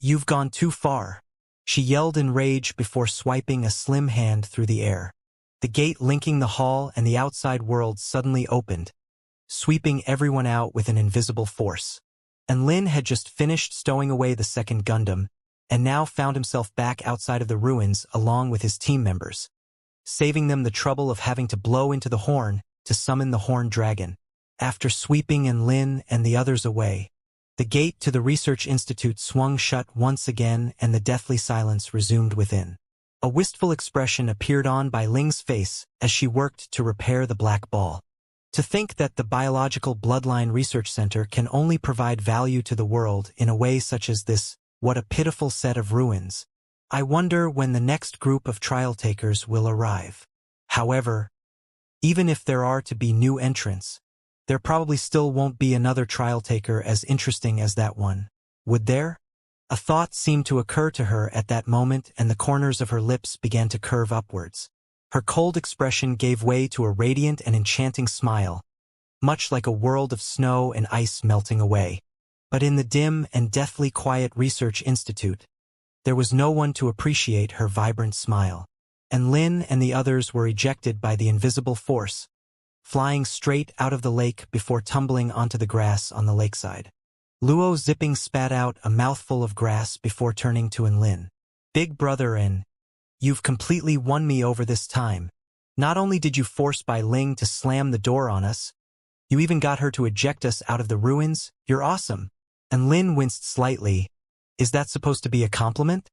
you've gone too far. She yelled in rage before swiping a slim hand through the air. The gate linking the hall and the outside world suddenly opened, sweeping everyone out with an invisible force. Lin had just finished stowing away the second Gundam, and now found himself back outside of the ruins along with his team members, saving them the trouble of having to blow into the horn to summon the horned dragon. After sweeping Lin and the others away, the gate to the research institute swung shut once again and the deathly silence resumed within. A wistful expression appeared on Bai Ling's face as she worked to repair the black ball. To think that the Biological Bloodline Research Center can only provide value to the world in a way such as this, what a pitiful set of ruins. I wonder when the next group of trial takers will arrive. However, even if there are to be new entrants, there probably still won't be another trial taker as interesting as that one. Would there? A thought seemed to occur to her at that moment, and the corners of her lips began to curve upwards. Her cold expression gave way to a radiant and enchanting smile, much like a world of snow and ice melting away. But in the dim and deathly quiet research institute, there was no one to appreciate her vibrant smile. And Lin and the others were ejected by the invisible force, flying straight out of the lake before tumbling onto the grass on the lakeside. Luo Zipping spat out a mouthful of grass before turning to Lin. Big brother N, you've completely won me over this time. Not only did you force Bai Ling to slam the door on us, you even got her to eject us out of the ruins. You're awesome. And Lin winced slightly. Is that supposed to be a compliment?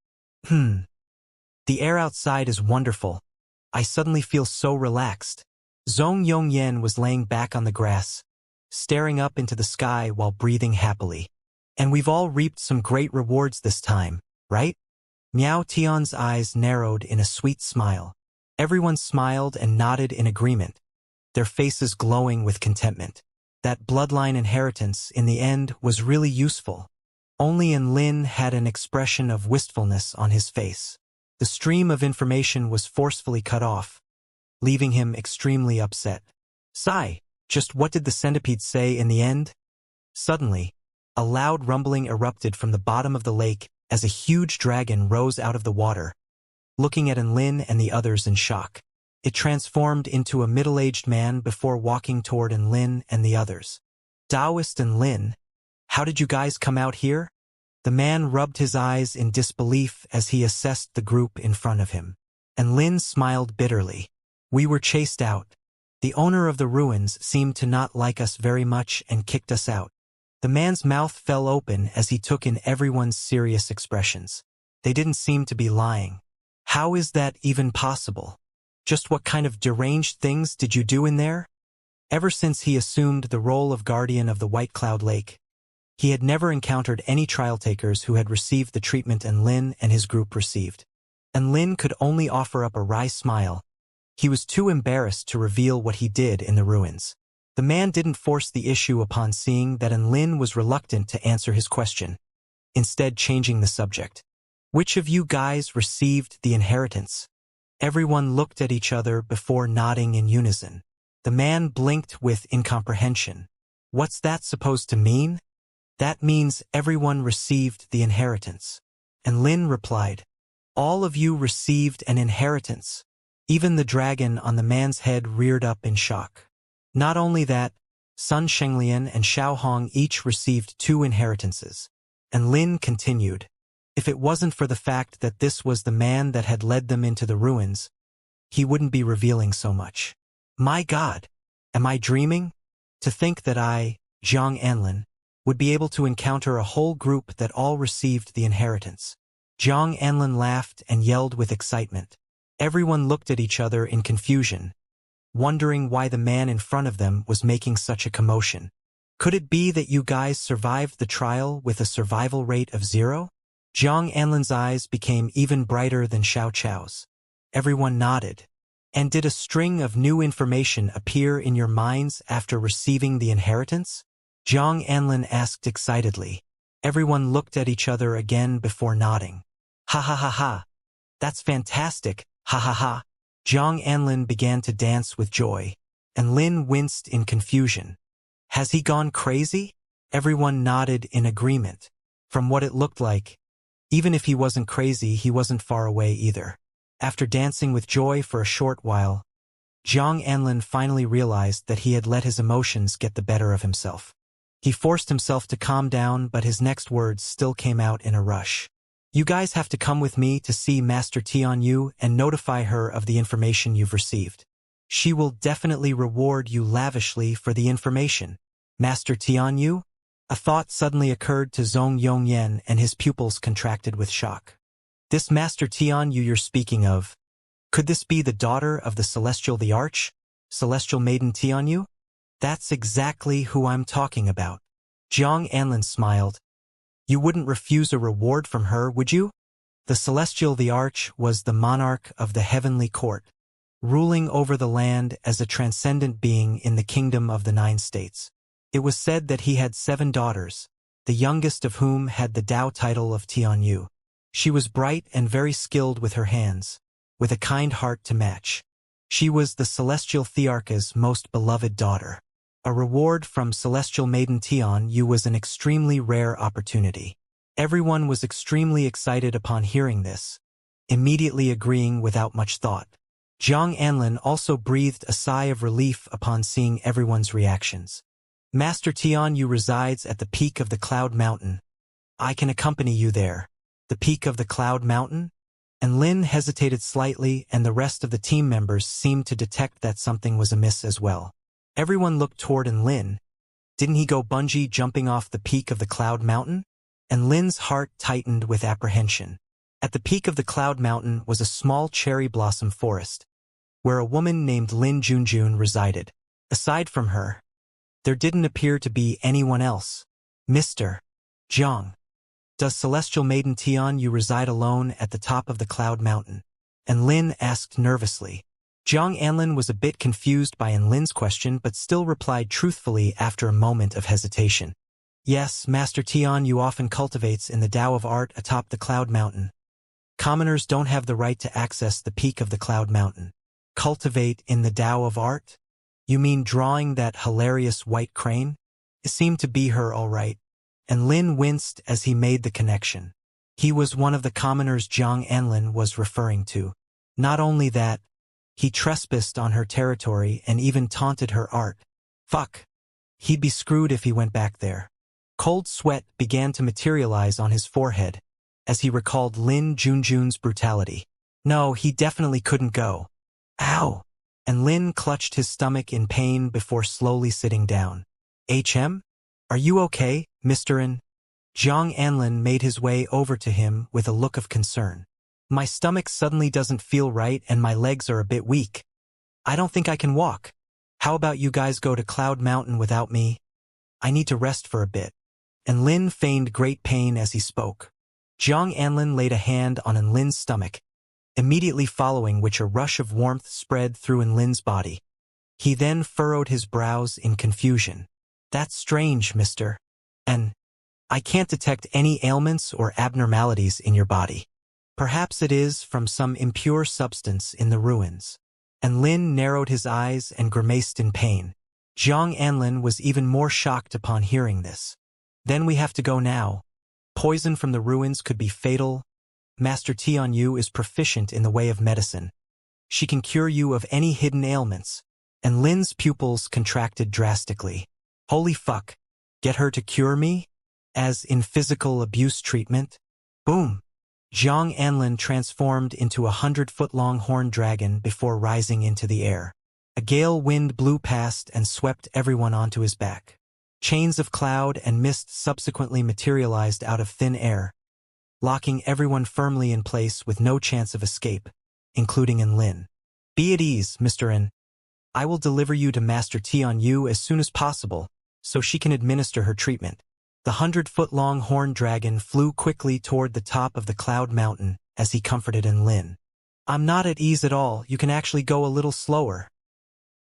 The air outside is wonderful. I suddenly feel so relaxed. Zhong Yongyan was laying back on the grass, staring up into the sky while breathing happily. And we've all reaped some great rewards this time, right? Miao Tian's eyes narrowed in a sweet smile. Everyone smiled and nodded in agreement, their faces glowing with contentment. That bloodline inheritance, in the end, was really useful. Only Lin had an expression of wistfulness on his face. The stream of information was forcefully cut off, leaving him extremely upset. Sigh, just what did the centipede say in the end? Suddenly, a loud rumbling erupted from the bottom of the lake as a huge dragon rose out of the water, looking at Lin and the others in shock. It transformed into a middle-aged man before walking toward Lin and the others. Taoist and Lin, how did you guys come out here? The man rubbed his eyes in disbelief as he assessed the group in front of him. And Lin smiled bitterly. We were chased out. The owner of the ruins seemed to not like us very much and kicked us out. The man's mouth fell open as he took in everyone's serious expressions. They didn't seem to be lying. How is that even possible? Just what kind of deranged things did you do in there? Ever since he assumed the role of guardian of the White Cloud Lake, he had never encountered any trial takers who had received the treatment Lin and his group received. And Lin could only offer up a wry smile. He was too embarrassed to reveal what he did in the ruins. The man didn't force the issue upon seeing that Lin was reluctant to answer his question, instead changing the subject. Which of you guys received the inheritance? Everyone looked at each other before nodding in unison. The man blinked with incomprehension. What's that supposed to mean? That means everyone received the inheritance. And Lin replied, all of you received an inheritance. Even the dragon on the man's head reared up in shock. Not only that, Sun Shenglian and Xiao Hong each received 2 inheritances. And Lin continued, if it wasn't for the fact that this was the man that had led them into the ruins, he wouldn't be revealing so much. My God, am I dreaming? To think that I, Zhang Anlin, would be able to encounter a whole group that all received the inheritance. Zhang Anlin laughed and yelled with excitement. Everyone looked at each other in confusion, wondering why the man in front of them was making such a commotion. Could it be that you guys survived the trial with a survival rate of 0? Zhang Anlin's eyes became even brighter than Xiao Chao's. Everyone nodded. And did a string of new information appear in your minds after receiving the inheritance? Zhang Anlin asked excitedly. Everyone looked at each other again before nodding. Ha ha ha ha. That's fantastic, ha ha ha. Zhang Anlin began to dance with joy, and Lin winced in confusion. Has he gone crazy? Everyone nodded in agreement. From what it looked like, even if he wasn't crazy, he wasn't far away either. After dancing with joy for a short while, Zhang Anlin finally realized that he had let his emotions get the better of himself. He forced himself to calm down, but his next words still came out in a rush. You guys have to come with me to see Master Tianyu and notify her of the information you've received. She will definitely reward you lavishly for the information. Master Tianyu? A thought suddenly occurred to Zhong Yongyan, and his pupils contracted with shock. This Master Tianyu you're speaking of, could this be the daughter of the Celestial Maiden Tianyu? That's exactly who I'm talking about. Jiang Anlin smiled. You wouldn't refuse a reward from her, would you? The Celestial the Arch was the monarch of the heavenly court, ruling over the land as a transcendent being in the kingdom of the 9 states. It was said that he had 7 daughters, the youngest of whom had the Tao title of Tianyu. She was bright and very skilled with her hands, with a kind heart to match. She was the Celestial Thearch's most beloved daughter. A reward from Celestial Maiden Tianyu was an extremely rare opportunity. Everyone was extremely excited upon hearing this, immediately agreeing without much thought. Jiang Anlin also breathed a sigh of relief upon seeing everyone's reactions. Master Tianyu resides at the peak of the Cloud Mountain. I can accompany you there. The peak of the Cloud Mountain? And Lin hesitated slightly, and the rest of the team members seemed to detect that something was amiss as well. Everyone looked toward Lin. Didn't he go bungee jumping off the peak of the Cloud Mountain? And Lin's heart tightened with apprehension. At the peak of the Cloud Mountain was a small cherry blossom forest, where a woman named Lin Junjun resided. Aside from her, there didn't appear to be anyone else. Mr. Jiang, does Celestial Maiden Tianyu reside alone at the top of the Cloud Mountain? And Lin asked nervously. Jiang Anlin was a bit confused by Lin's question but still replied truthfully after a moment of hesitation. Yes, Master Tianyu often cultivates in the Tao of Art atop the Cloud Mountain. Commoners don't have the right to access the peak of the Cloud Mountain. Cultivate in the Tao of Art? You mean drawing that hilarious white crane? It seemed to be her all right, and Lin winced as he made the connection. He was one of the commoners Jiang Anlin was referring to. Not only that, he trespassed on her territory and even taunted her art. Fuck. He'd be screwed if he went back there. Cold sweat began to materialize on his forehead as he recalled Lin Junjun's brutality. No, he definitely couldn't go. Ow! And Lin clutched his stomach in pain before slowly sitting down. HM? Are you okay, Mr. N? Jiang Anlin made his way over to him with a look of concern. My stomach suddenly doesn't feel right and my legs are a bit weak. I don't think I can walk. How about you guys go to Cloud Mountain without me? I need to rest for a bit. And Lin feigned great pain as he spoke. Jiang Anlin laid a hand on Lin's stomach, immediately following which a rush of warmth spread through Lin's body. He then furrowed his brows in confusion. That's strange, Mr. N. I can't detect any ailments or abnormalities in your body. Perhaps it is from some impure substance in the ruins. And Lin narrowed his eyes and grimaced in pain. Jiang Anlin was even more shocked upon hearing this. Then we have to go now. Poison from the ruins could be fatal. Master Tianyu is proficient in the way of medicine. She can cure you of any hidden ailments. And Lin's pupils contracted drastically. Holy fuck. Get her to cure me? As in physical abuse treatment? Boom. Jiang Anlin transformed into a 100-foot-long horned dragon before rising into the air. A gale wind blew past and swept everyone onto his back. Chains of cloud and mist subsequently materialized out of thin air, locking everyone firmly in place with no chance of escape, including Lin. Be at ease, Mr. N. I will deliver you to Master Tianyu as soon as possible, so she can administer her treatment. The 100-foot-long horned dragon flew quickly toward the top of the Cloud Mountain as he comforted Lin. I'm not at ease at all, you can actually go a little slower.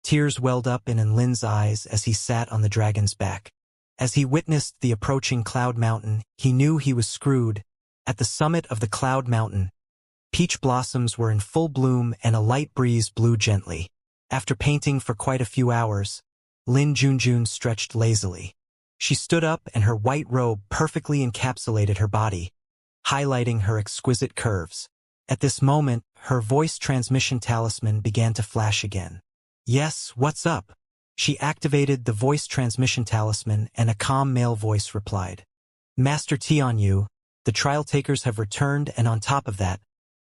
Tears welled up in Lin's eyes as he sat on the dragon's back. As he witnessed the approaching Cloud Mountain, he knew he was screwed. At the summit of the Cloud Mountain, peach blossoms were in full bloom and a light breeze blew gently. After painting for quite a few hours, Lin Junjun stretched lazily. She stood up and her white robe perfectly encapsulated her body, highlighting her exquisite curves. At this moment, her voice transmission talisman began to flash again. Yes, what's up? She activated the voice transmission talisman and a calm male voice replied. Master Tianyu, the trial takers have returned and on top of that,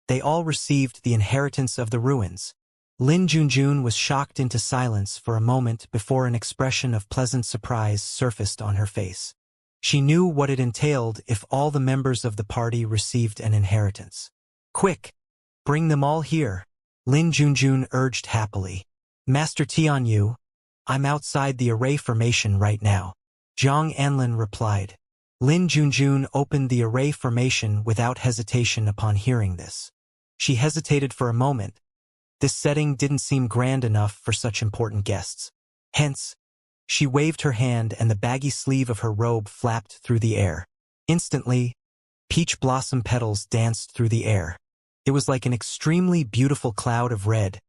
they all received the inheritance of the ruins. Lin Junjun was shocked into silence for a moment before an expression of pleasant surprise surfaced on her face. She knew what it entailed if all the members of the party received an inheritance. Quick! Bring them all here, Lin Junjun urged happily. Master Tianyu, I'm outside the array formation right now. Zhang Anlin replied. Lin Junjun opened the array formation without hesitation upon hearing this. She hesitated for a moment. This setting didn't seem grand enough for such important guests. Hence, she waved her hand and the baggy sleeve of her robe flapped through the air. Instantly, peach blossom petals danced through the air. It was like an extremely beautiful cloud of red,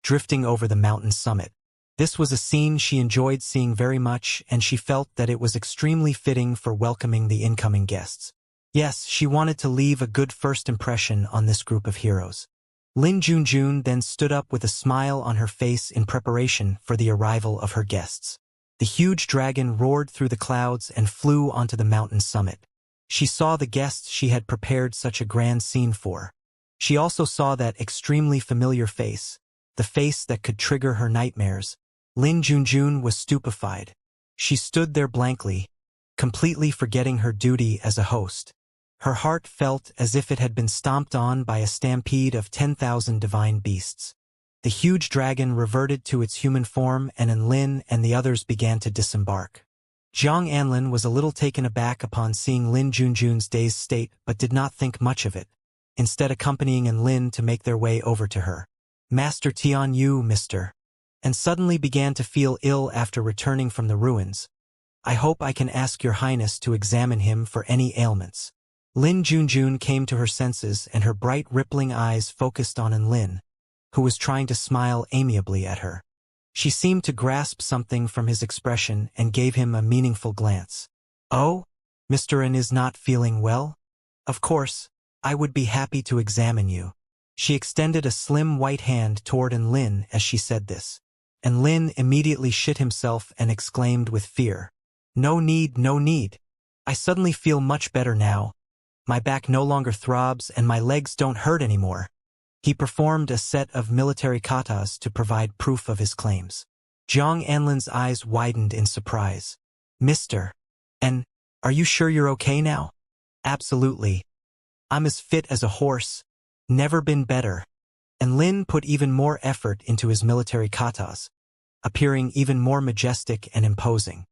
drifting over the mountain summit. This was a scene she enjoyed seeing very much, and she felt that it was extremely fitting for welcoming the incoming guests. Yes, she wanted to leave a good first impression on this group of heroes. Lin Junjun then stood up with a smile on her face in preparation for the arrival of her guests. The huge dragon roared through the clouds and flew onto the mountain summit. She saw the guests she had prepared such a grand scene for. She also saw that extremely familiar face, the face that could trigger her nightmares. Lin Junjun was stupefied. She stood there blankly, completely forgetting her duty as a host. Her heart felt as if it had been stomped on by a stampede of 10,000 divine beasts. The huge dragon reverted to its human form, and Lin and the others began to disembark. Zhang Anlin was a little taken aback upon seeing Lin Junjun's dazed state, but did not think much of it, instead accompanying Lin to make their way over to her. Master Tian Yu, mister. And suddenly began to feel ill after returning from the ruins. I hope I can ask your highness to examine him for any ailments. Lin Junjun came to her senses and her bright rippling eyes focused on Lin, who was trying to smile amiably at her. She seemed to grasp something from his expression and gave him a meaningful glance. Oh? Mr. N is not feeling well? Of course, I would be happy to examine you. She extended a slim white hand toward Lin as she said this. And Lin immediately shit himself and exclaimed with fear. No need, no need. I suddenly feel much better now. My back no longer throbs and my legs don't hurt anymore. He performed a set of military katas to provide proof of his claims. Zhang Anlin's eyes widened in surprise. Mr. N, are you sure you're okay now? Absolutely. I'm as fit as a horse. Never been better. And Lin put even more effort into his military katas, appearing even more majestic and imposing.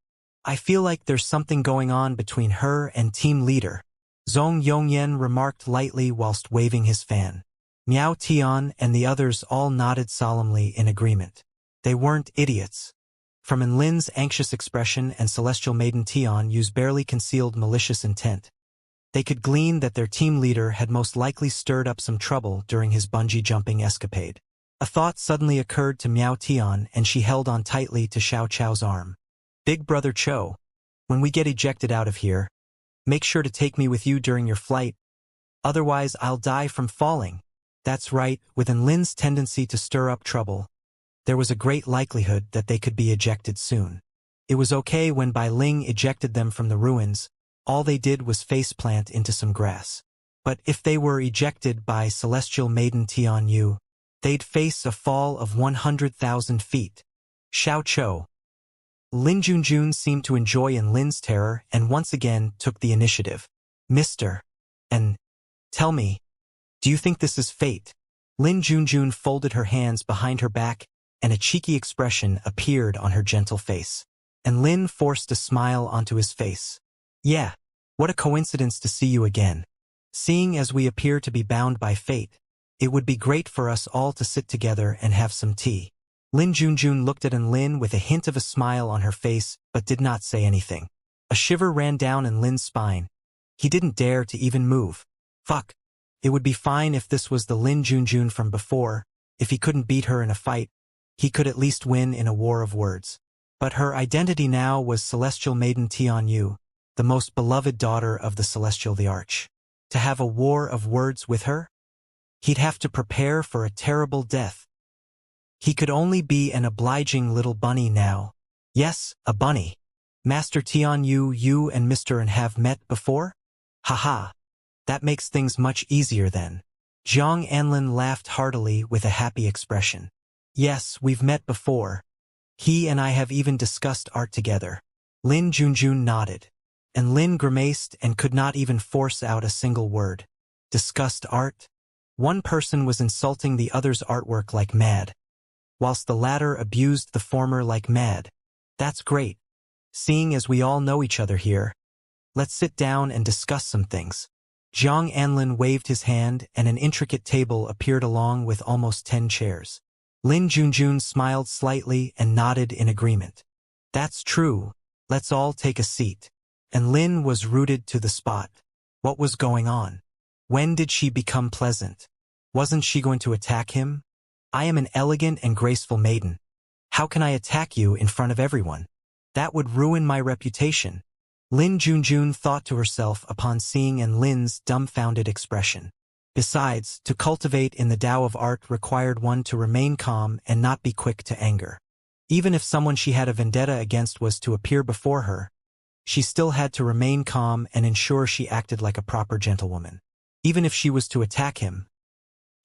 I feel like there's something going on between her and team leader, Zhong Yongyan remarked lightly whilst waving his fan. Miao Tian and the others all nodded solemnly in agreement. They weren't idiots. From Lin's anxious expression and Celestial Maiden Tian Yu's barely concealed malicious intent, they could glean that their team leader had most likely stirred up some trouble during his bungee jumping escapade. A thought suddenly occurred to Miao Tian and she held on tightly to Xiao Chao's arm. Big Brother Cho, when we get ejected out of here, make sure to take me with you during your flight. Otherwise I'll die from falling. That's right, within Lin's tendency to stir up trouble, there was a great likelihood that they could be ejected soon. It was okay when Bai Ling ejected them from the ruins. All they did was faceplant into some grass. But if they were ejected by Celestial Maiden Tian Yu, they'd face a fall of 100,000 feet. Xiao Cho. Lin Junjun seemed to enjoy Lin's terror and once again took the initiative. Mr. N, tell me, do you think this is fate? Lin Junjun folded her hands behind her back and a cheeky expression appeared on her gentle face. And Lin forced a smile onto his face. Yeah, what a coincidence to see you again. Seeing as we appear to be bound by fate, it would be great for us all to sit together and have some tea. Lin Junjun looked at Lin with a hint of a smile on her face, but did not say anything. A shiver ran down Lin's spine. He didn't dare to even move. Fuck. It would be fine if this was the Lin Junjun from before. If he couldn't beat her in a fight, he could at least win in a war of words. But her identity now was Celestial Maiden Tian Yu, the most beloved daughter of the Celestial the Arch. To have a war of words with her? He'd have to prepare for a terrible death. He could only be an obliging little bunny now. Yes, a bunny. Master Tian Yu, you and Mr. N have met before? Haha. That makes things much easier then. Zhang Anlin laughed heartily with a happy expression. Yes, we've met before. He and I have even discussed art together. Lin Junjun nodded. And Lin grimaced and could not even force out a single word. Discussed art? One person was insulting the other's artwork like mad. whilst the latter abused the former like mad. That's great. Seeing as we all know each other here, let's sit down and discuss some things. Jiang Anlin waved his hand and an intricate table appeared along with almost 10 chairs. Lin Junjun smiled slightly and nodded in agreement. That's true. Let's all take a seat. And Lin was rooted to the spot. What was going on? When did she become pleasant? Wasn't she going to attack him? I am an elegant and graceful maiden. How can I attack you in front of everyone? That would ruin my reputation. Lin Junjun thought to herself upon seeing Lin's dumbfounded expression. Besides, to cultivate in the Tao of art required one to remain calm and not be quick to anger. Even if someone she had a vendetta against was to appear before her, she still had to remain calm and ensure she acted like a proper gentlewoman. Even if she was to attack him,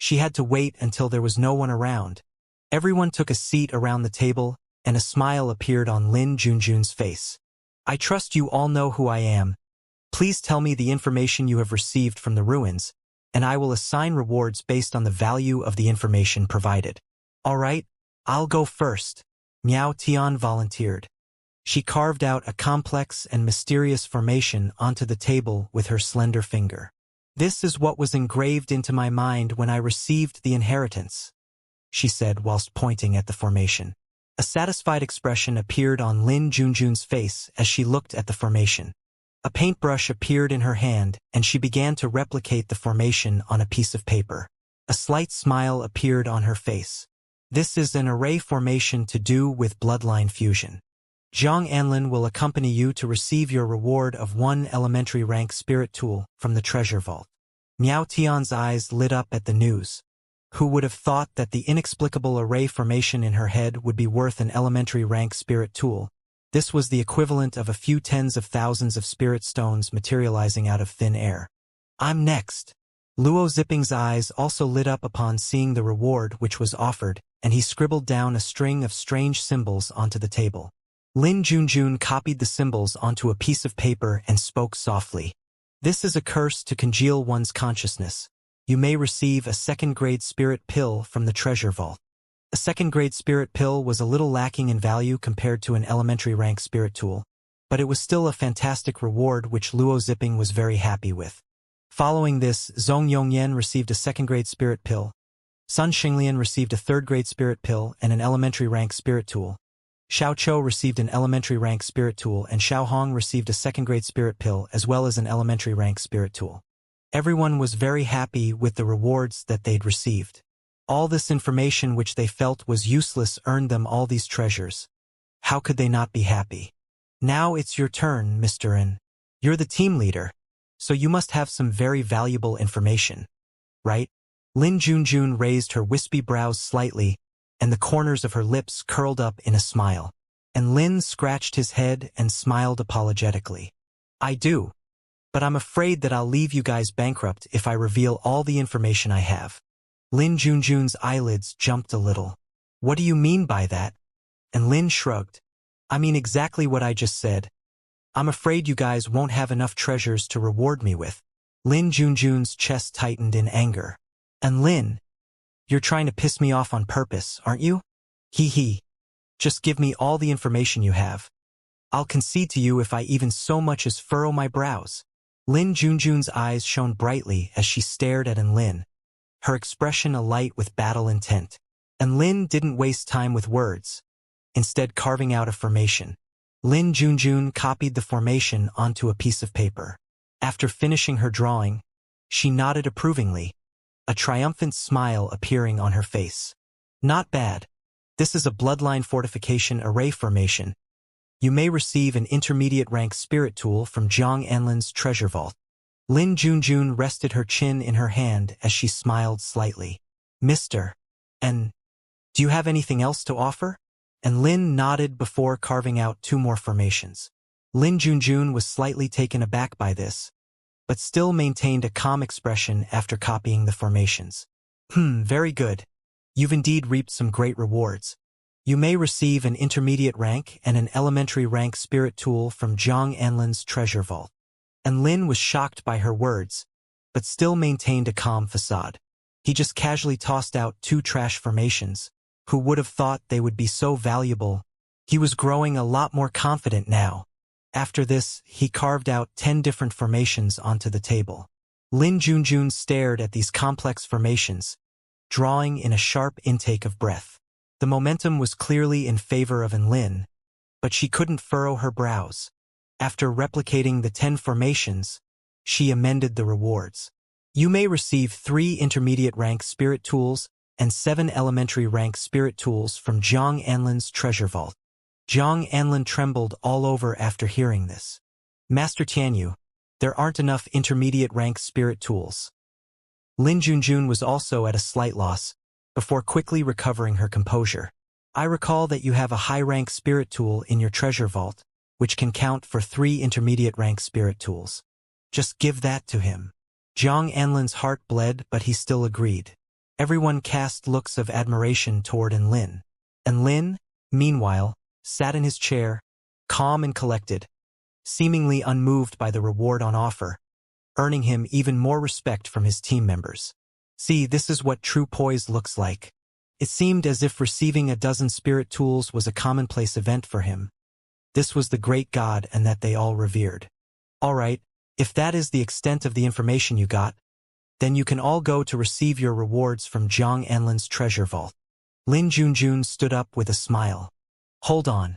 she had to wait until there was no one around. Everyone took a seat around the table, and a smile appeared on Lin Junjun's face. I trust you all know who I am. Please tell me the information you have received from the ruins, and I will assign rewards based on the value of the information provided. All right, I'll go first. Miao Tian volunteered. She carved out a complex and mysterious formation onto the table with her slender finger. This is what was engraved into my mind when I received the inheritance, she said whilst pointing at the formation. A satisfied expression appeared on Lin Junjun's face as she looked at the formation. A paintbrush appeared in her hand, and she began to replicate the formation on a piece of paper. A slight smile appeared on her face. This is an array formation to do with bloodline fusion. Jiang Anlin will accompany you to receive your reward of 1 elementary rank spirit tool from the treasure vault. Miao Tian's eyes lit up at the news. Who would have thought that the inexplicable array formation in her head would be worth an elementary rank spirit tool? This was the equivalent of a few tens of thousands of spirit stones materializing out of thin air. I'm next. Luo Zipping's eyes also lit up upon seeing the reward which was offered, and he scribbled down a string of strange symbols onto the table. Lin Junjun copied the symbols onto a piece of paper and spoke softly. This is a curse to congeal one's consciousness. You may receive a second-grade spirit pill from the treasure vault. A second-grade spirit pill was a little lacking in value compared to an elementary rank spirit tool, but it was still a fantastic reward which Luo Zipping was very happy with. Following this, Zhong Yongyan received a second-grade spirit pill. Sun Xinglian received a third-grade spirit pill and an elementary rank spirit tool. Xiao Chou received an elementary rank spirit tool, and Xiao Hong received a second-grade spirit pill as well as an elementary rank spirit tool. Everyone was very happy with the rewards that they'd received. All this information which they felt was useless earned them all these treasures. How could they not be happy? Now it's your turn, Mr. N. You're the team leader, so you must have some very valuable information, right? Lin Junjun raised her wispy brows slightly, and the corners of her lips curled up in a smile. And Lin scratched his head and smiled apologetically. I do. But I'm afraid that I'll leave you guys bankrupt if I reveal all the information I have. Lin Junjun's eyelids jumped a little. What do you mean by that? And Lin shrugged. I mean exactly what I just said. I'm afraid you guys won't have enough treasures to reward me with. Lin Junjun's chest tightened in anger. And Lin, you're trying to piss me off on purpose, aren't you? Hee hee. Just give me all the information you have. I'll concede to you if I even so much as furrow my brows. Lin Junjun's eyes shone brightly as she stared at Lin, her expression alight with battle intent. And Lin didn't waste time with words, instead carving out a formation. Lin Junjun copied the formation onto a piece of paper. After finishing her drawing, she nodded approvingly, a triumphant smile appearing on her face. Not bad. This is a bloodline fortification array formation. You may receive an intermediate rank spirit tool from Jiang Anlin's treasure vault. Lin Junjun rested her chin in her hand as she smiled slightly. Mr. N, do you have anything else to offer? And Lin nodded before carving out 2 more formations. Lin Junjun was slightly taken aback by this, but still maintained a calm expression after copying the formations. Very good. You've indeed reaped some great rewards. You may receive an intermediate rank and an elementary rank spirit tool from Jiang Anlin's treasure vault. And Lin was shocked by her words, but still maintained a calm facade. He just casually tossed out 2 trash formations, Who would have thought they would be so valuable? He was growing a lot more confident now. After this, he carved out 10 different formations onto the table. Lin Junjun stared at these complex formations, drawing in a sharp intake of breath. The momentum was clearly in favor of Lin, but she couldn't furrow her brows. After replicating the 10 formations, she amended the rewards. You may receive 3 intermediate rank spirit tools and 7 elementary rank spirit tools from Zhang Anlin's treasure vault. Zhang Anlin trembled all over after hearing this. Master Tianyu, there aren't enough intermediate rank spirit tools. Lin Junjun was also at a slight loss, before quickly recovering her composure. I recall that you have a high-rank spirit tool in your treasure vault, which can count for 3 intermediate rank spirit tools. Just give that to him. Zhang Anlin's heart bled, but he still agreed. Everyone cast looks of admiration toward Lin. And Lin, meanwhile, sat in his chair, calm and collected, seemingly unmoved by the reward on offer, earning him even more respect from his team members. See, this is what true poise looks like. It seemed as if receiving a dozen spirit tools was a commonplace event for him. This was the great god and that they all revered. All right, if that is the extent of the information you got, then you can all go to receive your rewards from Zhang Anlin's treasure vault. Lin Junjun stood up with a smile. Hold on.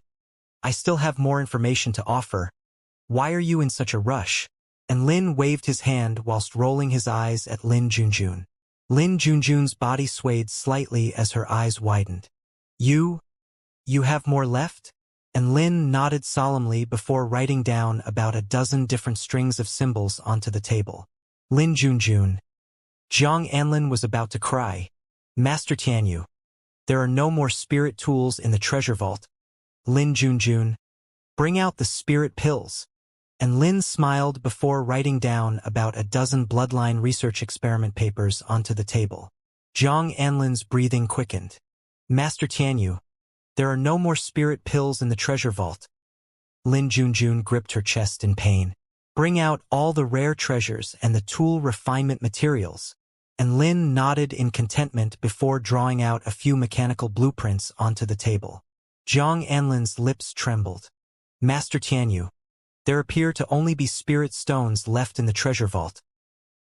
I still have more information to offer. Why are you in such a rush? And Lin waved his hand whilst rolling his eyes at Lin Junjun. Lin Junjun's body swayed slightly as her eyes widened. You have more left? And Lin nodded solemnly before writing down about a dozen different strings of symbols onto the table. Lin Junjun. Zhang Anlin was about to cry. Master Tianyu, there are no more spirit tools in the treasure vault. Lin Junjun. Bring out the spirit pills. And Lin smiled before writing down about a dozen bloodline research experiment papers onto the table. Zhang Anlin's breathing quickened. Master Tianyu, there are no more spirit pills in the treasure vault. Lin Junjun gripped her chest in pain. Bring out all the rare treasures and the tool refinement materials. And Lin nodded in contentment before drawing out a few mechanical blueprints onto the table. Zhang Anlin's lips trembled. Master Tianyu, there appear to only be spirit stones left in the treasure vault.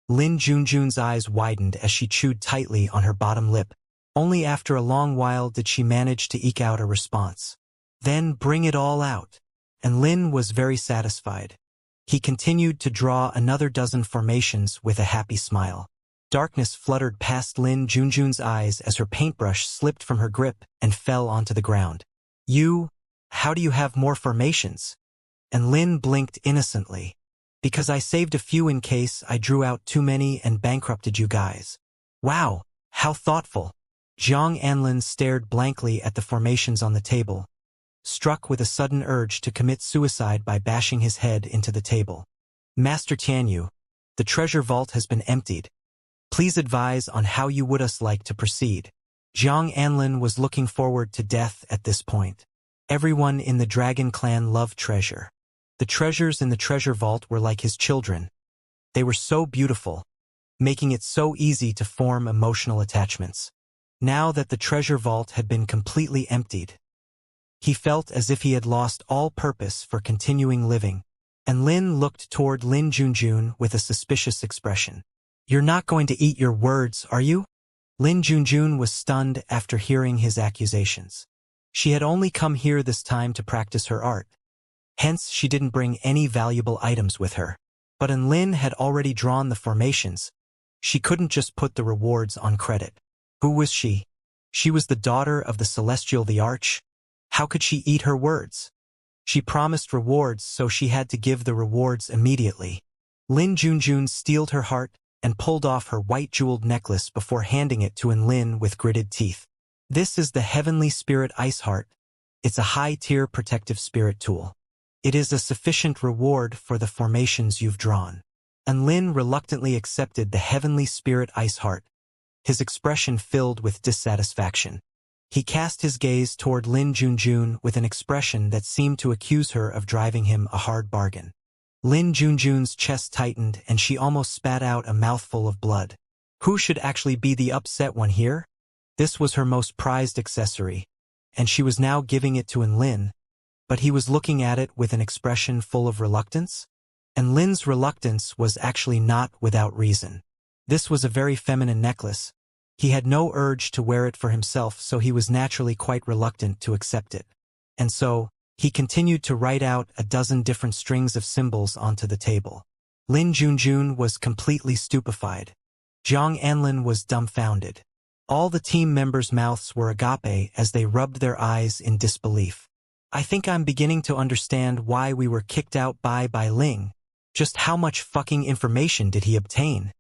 Lin Junjun's eyes widened as she chewed tightly on her bottom lip. Only after a long while did she manage to eke out a response. Then bring it all out. And Lin was very satisfied. He continued to draw another dozen formations with a happy smile. Darkness fluttered past Lin Junjun's eyes as her paintbrush slipped from her grip and fell onto the ground. How do you have more formations? And Lin blinked innocently. Because I saved a few in case I drew out too many and bankrupted you guys. Wow, how thoughtful. Zhang Anlin stared blankly at the formations on the table, struck with a sudden urge to commit suicide by bashing his head into the table. Master Tianyu, the treasure vault has been emptied. Please advise on how you would us like to proceed. Zhang Anlin was looking forward to death at this point. Everyone in the Dragon Clan loved treasure. The treasures in the treasure vault were like his children. They were so beautiful, making it so easy to form emotional attachments. Now that the treasure vault had been completely emptied, he felt as if he had lost all purpose for continuing living, and Lin looked toward Lin Junjun with a suspicious expression. You're not going to eat your words, are you? Lin Junjun was stunned after hearing his accusations. She had only come here this time to practice her art. Hence, she didn't bring any valuable items with her. But Lin had already drawn the formations. She couldn't just put the rewards on credit. Who was she? She was the daughter of the Celestial the Arch. How could she eat her words? She promised rewards, so she had to give the rewards immediately. Lin Junjun steeled her heart and pulled off her white jeweled necklace before handing it to Lin with gritted teeth. This is the Heavenly Spirit Ice Heart. It's a high-tier protective spirit tool. It is a sufficient reward for the formations you've drawn. And Lin reluctantly accepted the Heavenly Spirit Ice Heart, his expression filled with dissatisfaction. He cast his gaze toward Lin Junjun with an expression that seemed to accuse her of driving him a hard bargain. Lin Junjun's chest tightened and she almost spat out a mouthful of blood. Who should actually be the upset one here? This was her most prized accessory, and she was now giving it to Enlin, but he was looking at it with an expression full of reluctance. And Lin's reluctance was actually not without reason. This was a very feminine necklace. He had no urge to wear it for himself, so he was naturally quite reluctant to accept it. And so, he continued to write out a dozen different strings of symbols onto the table. Lin Junjun was completely stupefied. Jiang Anlin was dumbfounded. All the team members' mouths were agape as they rubbed their eyes in disbelief. I think I'm beginning to understand why we were kicked out by Ling. Just how much fucking information did he obtain?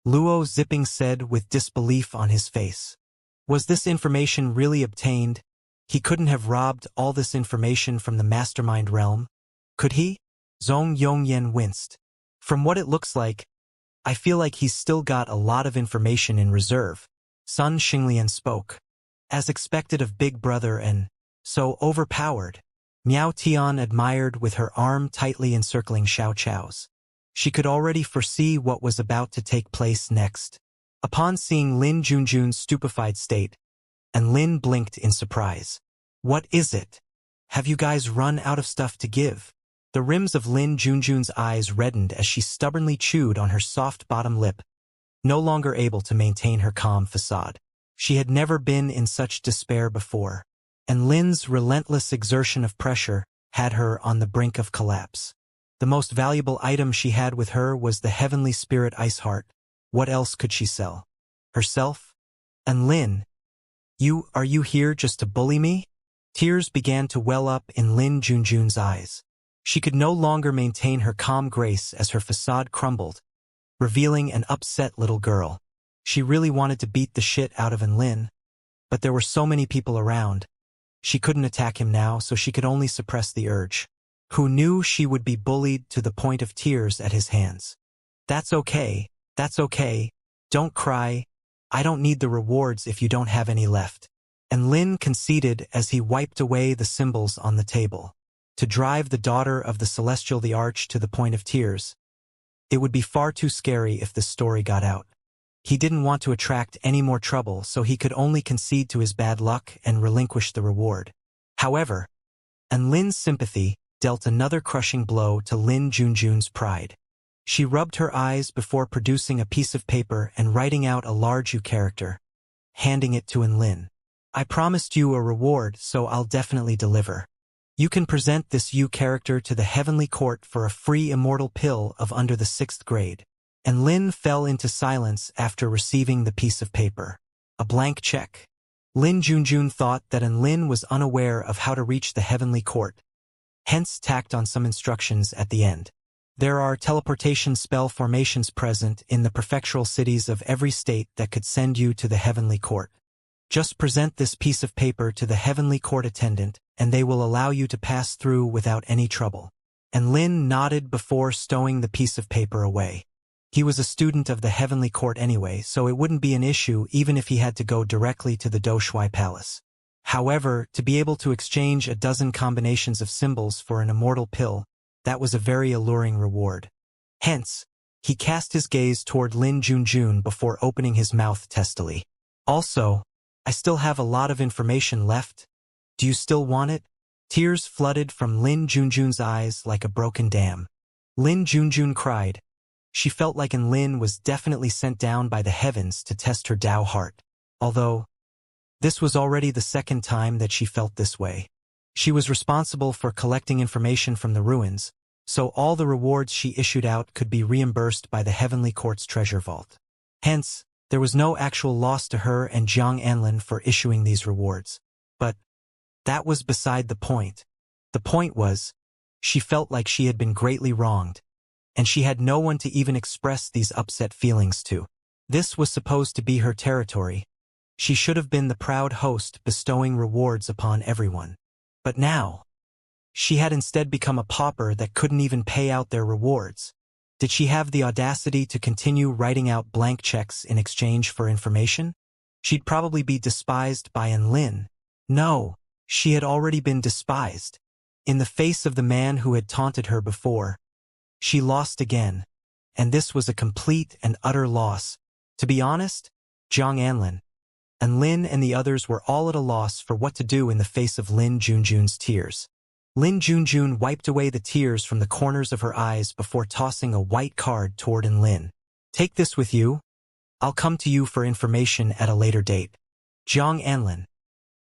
Luo Zipping said with disbelief on his face. Was this information really obtained? He couldn't have robbed all this information from the mastermind realm, could he? Zhong Yongyan winced. From what it looks like, I feel like he's still got a lot of information in reserve. Sun Xinglian spoke. As expected of Big Brother and so overpowered. Miao Tian admired with her arm tightly encircling Xiao Chao's. She could already foresee what was about to take place next. Upon seeing Lin Junjun's stupefied state, and Lin blinked in surprise. What is it? Have you guys run out of stuff to give? The rims of Lin Junjun's eyes reddened as she stubbornly chewed on her soft bottom lip, no longer able to maintain her calm facade. She had never been in such despair before, and Lin's relentless exertion of pressure had her on the brink of collapse. The most valuable item she had with her was the heavenly spirit ice heart. What else could she sell? Herself? And Lin, are you here just to bully me? Tears began to well up in Lin Junjun's eyes. She could no longer maintain her calm grace as her facade crumbled, revealing an upset little girl. She really wanted to beat the shit out of Enlin, but there were so many people around. She couldn't attack him now, so she could only suppress the urge. Who knew she would be bullied to the point of tears at his hands? That's okay, don't cry. I don't need the rewards if you don't have any left. And Lin conceded as he wiped away the symbols on the table. To drive the daughter of the Celestial the Arch to the point of tears, it would be far too scary if this story got out. He didn't want to attract any more trouble, so he could only concede to his bad luck and relinquish the reward. However, and Lin's sympathy dealt another crushing blow to Lin Junjun's pride. She rubbed her eyes before producing a piece of paper and writing out a large U character, handing it to Enlin. I promised you a reward, so I'll definitely deliver. You can present this U character to the Heavenly Court for a free immortal pill of under the 6th grade. And Lin fell into silence after receiving the piece of paper. A blank check. Lin Junjun thought that Enlin was unaware of how to reach the Heavenly Court, hence tacked on some instructions at the end. There are teleportation spell formations present in the prefectural cities of every state that could send you to the Heavenly Court. Just present this piece of paper to the Heavenly Court attendant, and they will allow you to pass through without any trouble. And Lin nodded before stowing the piece of paper away. He was a student of the Heavenly Court anyway, so it wouldn't be an issue even if he had to go directly to the Doshui Palace. However, to be able to exchange a dozen combinations of symbols for an immortal pill, that was a very alluring reward. Hence, he cast his gaze toward Lin Junjun before opening his mouth testily. Also, I still have a lot of information left. Do you still want it? Tears flooded from Lin Junjun's eyes like a broken dam. Lin Junjun cried. She felt like Enlin was definitely sent down by the heavens to test her Tao heart. Although, this was already the second time that she felt this way. She was responsible for collecting information from the ruins, so all the rewards she issued out could be reimbursed by the Heavenly Court's treasure vault. Hence, there was no actual loss to her and Jiang Anlin for issuing these rewards. But that was beside the point. The point was, she felt like she had been greatly wronged, and she had no one to even express these upset feelings to. This was supposed to be her territory. She should have been the proud host bestowing rewards upon everyone. But now, she had instead become a pauper that couldn't even pay out their rewards. Did she have the audacity to continue writing out blank checks in exchange for information? She'd probably be despised by Enlin. No, she had already been despised. In the face of the man who had taunted her before, she lost again, and this was a complete and utter loss. To be honest, Jiang Anlin, and Lin and the others were all at a loss for what to do in the face of Lin Junjun's tears. Lin Junjun wiped away the tears from the corners of her eyes before tossing a white card toward Lin. Take this with you. I'll come to you for information at a later date. Jiang Anlin.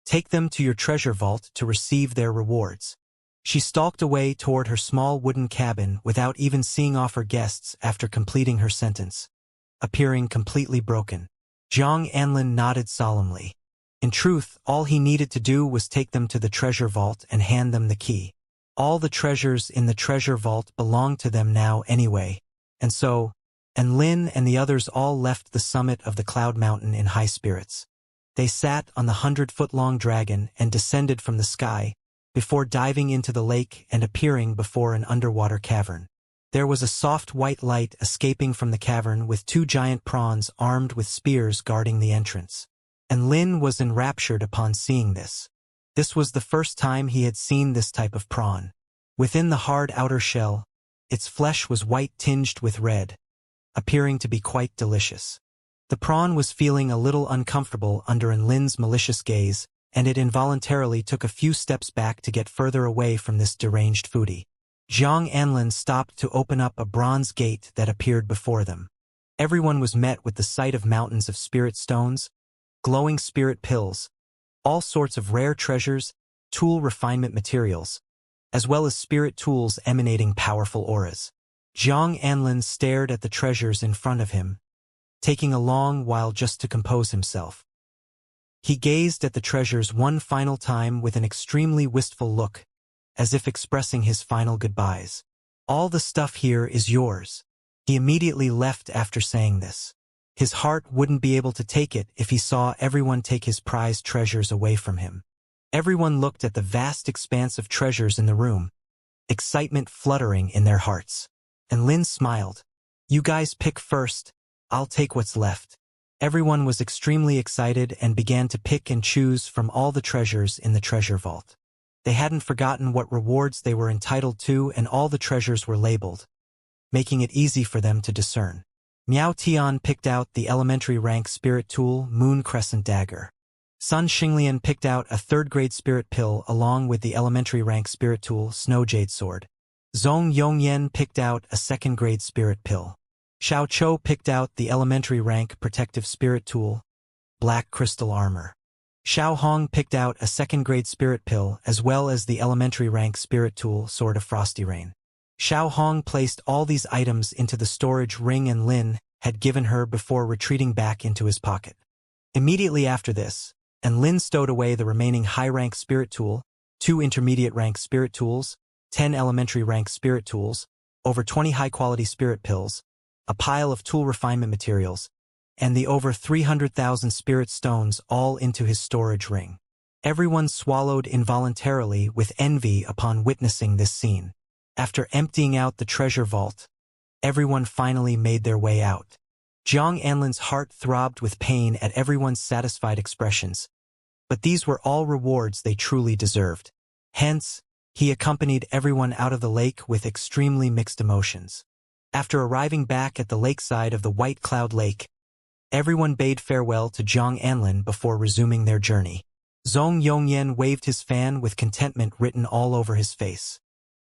Take them to your treasure vault to receive their rewards. She stalked away toward her small wooden cabin without even seeing off her guests after completing her sentence, appearing completely broken. Jiang Anlin nodded solemnly. In truth, all he needed to do was take them to the treasure vault and hand them the key. All the treasures in the treasure vault belonged to them now anyway, and so, Lin and the others all left the summit of the Cloud Mountain in high spirits. They sat on the 100-foot-long dragon and descended from the sky, before diving into the lake and appearing before an underwater cavern. There was a soft white light escaping from the cavern with 2 giant prawns armed with spears guarding the entrance. And Lin was enraptured upon seeing this. This was the first time he had seen this type of prawn. Within the hard outer shell, its flesh was white tinged with red, appearing to be quite delicious. The prawn was feeling a little uncomfortable under Lin's malicious gaze, and it involuntarily took a few steps back to get further away from this deranged foodie. Jiang Anlin stopped to open up a bronze gate that appeared before them. Everyone was met with the sight of mountains of spirit stones, glowing spirit pills, all sorts of rare treasures, tool refinement materials, as well as spirit tools emanating powerful auras. Jiang Anlin stared at the treasures in front of him, taking a long while just to compose himself. He gazed at the treasures one final time with an extremely wistful look, as if expressing his final goodbyes. All the stuff here is yours. He immediately left after saying this. His heart wouldn't be able to take it if he saw everyone take his prized treasures away from him. Everyone looked at the vast expanse of treasures in the room, excitement fluttering in their hearts. And Lin smiled. You guys pick first, I'll take what's left. Everyone was extremely excited and began to pick and choose from all the treasures in the treasure vault. They hadn't forgotten what rewards they were entitled to, and all the treasures were labeled, making it easy for them to discern. Miao Tian picked out the elementary rank spirit tool, Moon Crescent Dagger. Sun Xinglian picked out a 3rd-grade spirit pill along with the elementary rank spirit tool, Snow Jade Sword. Zhong Yongyan picked out a 2nd-grade spirit pill. Xiao Chou picked out the elementary rank protective spirit tool, Black Crystal Armor. Xiao Hong picked out a 2nd-grade spirit pill as well as the elementary rank spirit tool, Sword of Frosty Rain. Xiao Hong placed all these items into the storage ring and Lin had given her before retreating back into his pocket. Immediately after this, Lin stowed away the remaining high-rank spirit tool, 2 intermediate-rank spirit tools, 10 elementary-rank spirit tools, over 20 high-quality spirit pills, a pile of tool refinement materials, and the over 300,000 spirit stones all into his storage ring. Everyone swallowed involuntarily with envy upon witnessing this scene. After emptying out the treasure vault, everyone finally made their way out. Jiang Anlin's heart throbbed with pain at everyone's satisfied expressions, but these were all rewards they truly deserved. Hence, he accompanied everyone out of the lake with extremely mixed emotions. After arriving back at the lakeside of the White Cloud Lake, everyone bade farewell to Jiang Anlin before resuming their journey. Zhong Yongyan waved his fan with contentment written all over his face.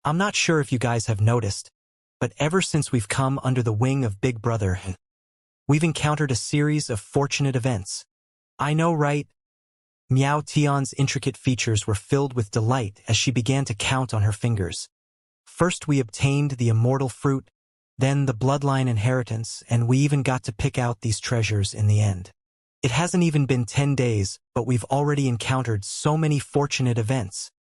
I'm not sure if you guys have noticed, but ever since we've come under the wing of Big Brother, we've encountered a series of fortunate events. I know, right? Miao Tian's intricate features were filled with delight as she began to count on her fingers. First we obtained the immortal fruit, then the bloodline inheritance, and we even got to pick out these treasures in the end. It hasn't even been 10 days, but we've already encountered so many fortunate events.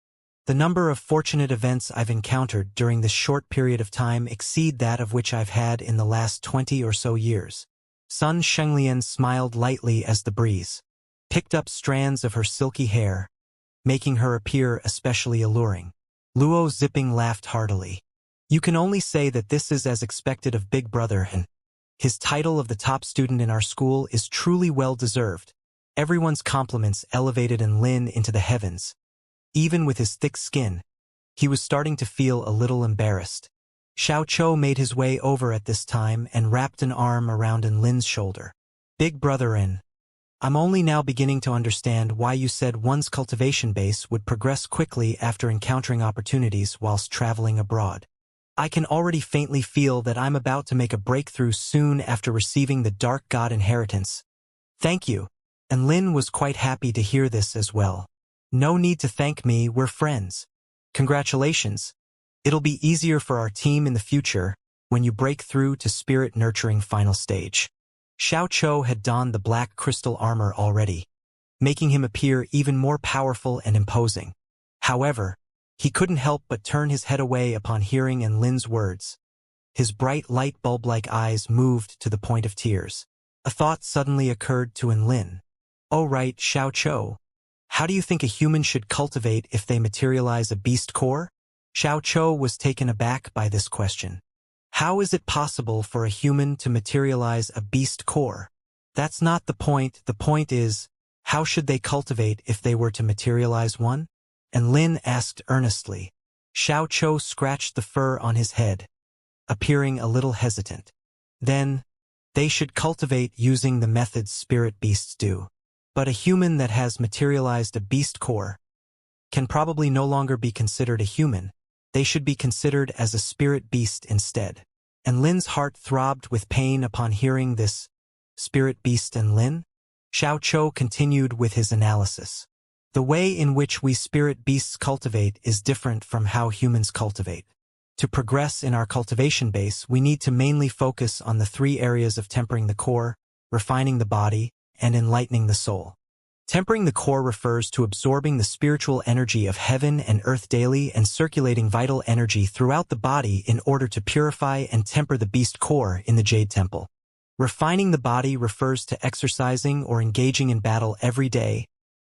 The number of fortunate events I've encountered during this short period of time exceed that of which I've had in the last 20 or so years. Sun Shenglian smiled lightly as the breeze picked up strands of her silky hair, making her appear especially alluring. Luo Zipping laughed heartily. You can only say that this is as expected of Big Brother, and his title of the top student in our school is truly well-deserved. Everyone's compliments elevated Lin into the heavens. Even with his thick skin, he was starting to feel a little embarrassed. Xiao Chou made his way over at this time and wrapped an arm around Lin's shoulder. Big Brother I'm only now beginning to understand why you said one's cultivation base would progress quickly after encountering opportunities whilst traveling abroad. I can already faintly feel that I'm about to make a breakthrough soon after receiving the Dark God inheritance. Thank you. And Lin was quite happy to hear this as well. No need to thank me, we're friends. Congratulations. It'll be easier for our team in the future when you break through to spirit nurturing final stage. Xiao Chou had donned the black crystal armor already, making him appear even more powerful and imposing. However, he couldn't help but turn his head away upon hearing Lin's words. His bright light bulb-like eyes moved to the point of tears. A thought suddenly occurred to Lin. Oh right, Xiao Chou. How do you think a human should cultivate if they materialize a beast core? Xiao Chou was taken aback by this question. How is it possible for a human to materialize a beast core? That's not the point is, how should they cultivate if they were to materialize one? And Lin asked earnestly. Xiao Chou scratched the fur on his head, appearing a little hesitant. Then, they should cultivate using the methods spirit beasts do. But a human that has materialized a beast core can probably no longer be considered a human. They should be considered as a spirit beast instead. And Lin's heart throbbed with pain upon hearing this. Spirit beast and Lin? Xiao Chou continued with his analysis. The way in which we spirit beasts cultivate is different from how humans cultivate. To progress in our cultivation base, we need to mainly focus on the 3 areas of tempering the core, refining the body, and enlightening the soul. Tempering the core refers to absorbing the spiritual energy of heaven and earth daily and circulating vital energy throughout the body in order to purify and temper the beast core in the Jade Temple. Refining the body refers to exercising or engaging in battle every day,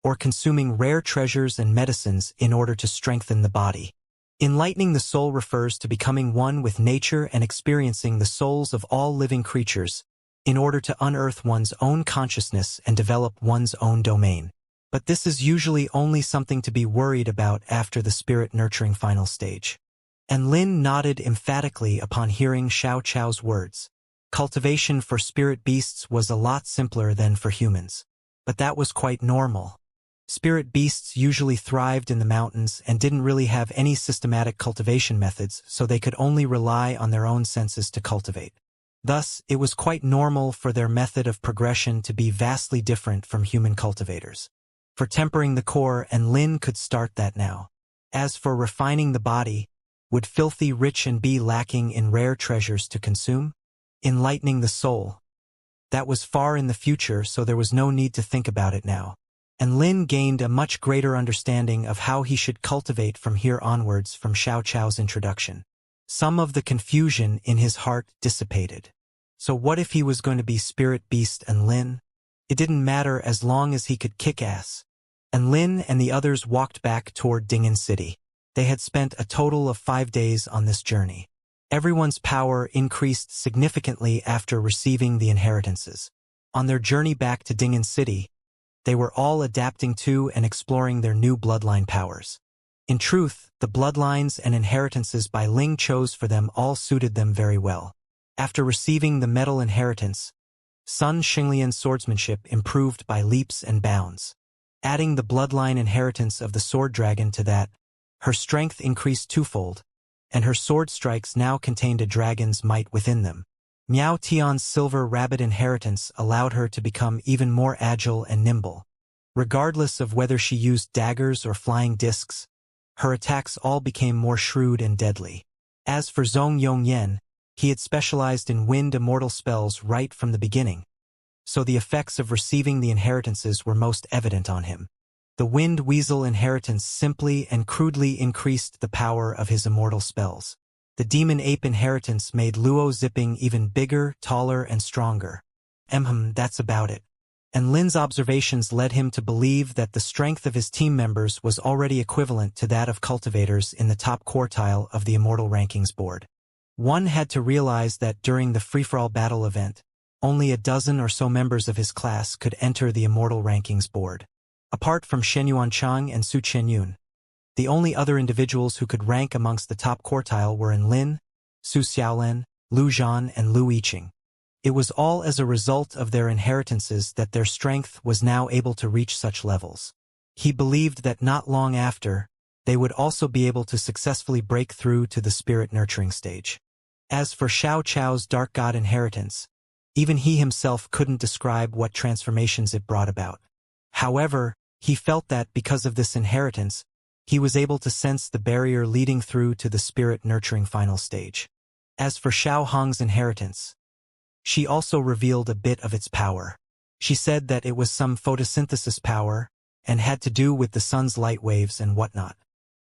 or consuming rare treasures and medicines in order to strengthen the body. Enlightening the soul refers to becoming one with nature and experiencing the souls of all living creatures, in order to unearth one's own consciousness and develop one's own domain. But this is usually only something to be worried about after the spirit-nurturing final stage. And Lin nodded emphatically upon hearing Xiao Chou's words. Cultivation for spirit beasts was a lot simpler than for humans. But that was quite normal. Spirit beasts usually thrived in the mountains and didn't really have any systematic cultivation methods, so they could only rely on their own senses to cultivate. Thus, it was quite normal for their method of progression to be vastly different from human cultivators. For tempering the core, and Lin could start that now. As for refining the body, would filthy rich and be lacking in rare treasures to consume? Enlightening the soul. That was far in the future, so there was no need to think about it now. And Lin gained a much greater understanding of how he should cultivate from here onwards from Xiao Chou's introduction. Some of the confusion in his heart dissipated. So what if he was going to be spirit beast and Lin? It didn't matter as long as he could kick ass. And Lin and the others walked back toward Ding'an City. They had spent a total of 5 days on this journey. Everyone's power increased significantly after receiving the inheritances. On their journey back to Ding'an City, they were all adapting to and exploring their new bloodline powers. In truth, the bloodlines and inheritances by Ling chose for them all suited them very well. After receiving the metal inheritance, Sun Xinglian's swordsmanship improved by leaps and bounds. Adding the bloodline inheritance of the sword dragon to that, her strength increased twofold, and her sword strikes now contained a dragon's might within them. Miao Tian's silver rabbit inheritance allowed her to become even more agile and nimble. Regardless of whether she used daggers or flying discs, her attacks all became more shrewd and deadly. As for Zhong Yongyan, he had specialized in wind immortal spells right from the beginning, so the effects of receiving the inheritances were most evident on him. The wind weasel inheritance simply and crudely increased the power of his immortal spells. The demon ape inheritance made Luo zipping even bigger, taller, and stronger. That's about it. And Lin's observations led him to believe that the strength of his team members was already equivalent to that of cultivators in the top quartile of the Immortal Rankings board. One had to realize that during the free-for-all battle event, only a dozen or so members of his class could enter the Immortal Rankings board. Apart from Shen Yuanchang and Su Qianyun, the only other individuals who could rank amongst the top quartile were Lin, Su Xiaolen, Lu Zhan, and Lu Yiqing. It was all as a result of their inheritances that their strength was now able to reach such levels. He believed that not long after, they would also be able to successfully break through to the spirit nurturing stage. As for Xiao Chao's dark god inheritance, even he himself couldn't describe what transformations it brought about. However, he felt that because of this inheritance, he was able to sense the barrier leading through to the spirit nurturing final stage. As for Xiao Hong's inheritance, she also revealed a bit of its power. She said that it was some photosynthesis power and had to do with the sun's light waves and whatnot.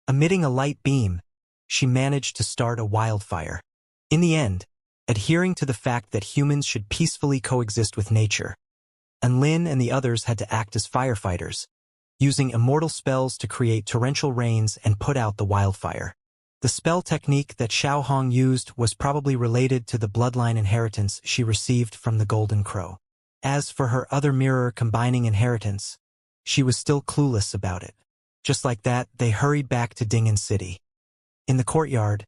Emitting a light beam, she managed to start a wildfire. In the end, adhering to the fact that humans should peacefully coexist with nature, Lin and the others had to act as firefighters, using immortal spells to create torrential rains and put out the wildfire. The spell technique that Xiao Hong used was probably related to the bloodline inheritance she received from the Golden Crow. As for her other mirror combining inheritance, she was still clueless about it. Just like that, they hurried back to Ding'an City. In the courtyard,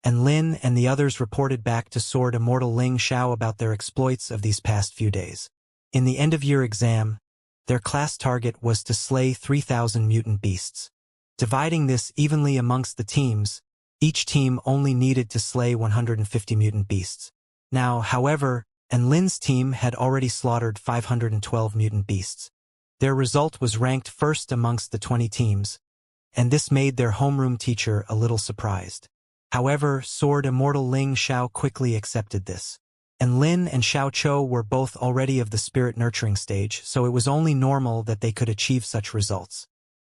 Lin and the others reported back to Sword Immortal Ling Xiao about their exploits of these past few days. In the end-of-year exam, their class target was to slay 3,000 mutant beasts. Dividing this evenly amongst the teams, each team only needed to slay 150 mutant beasts. Now, however, Lin's team had already slaughtered 512 mutant beasts. Their result was ranked first amongst the 20 teams, and this made their homeroom teacher a little surprised. However, Sword Immortal Ling Xiao quickly accepted this. Lin and Xiao Chou were both already of the spirit nurturing stage, so it was only normal that they could achieve such results.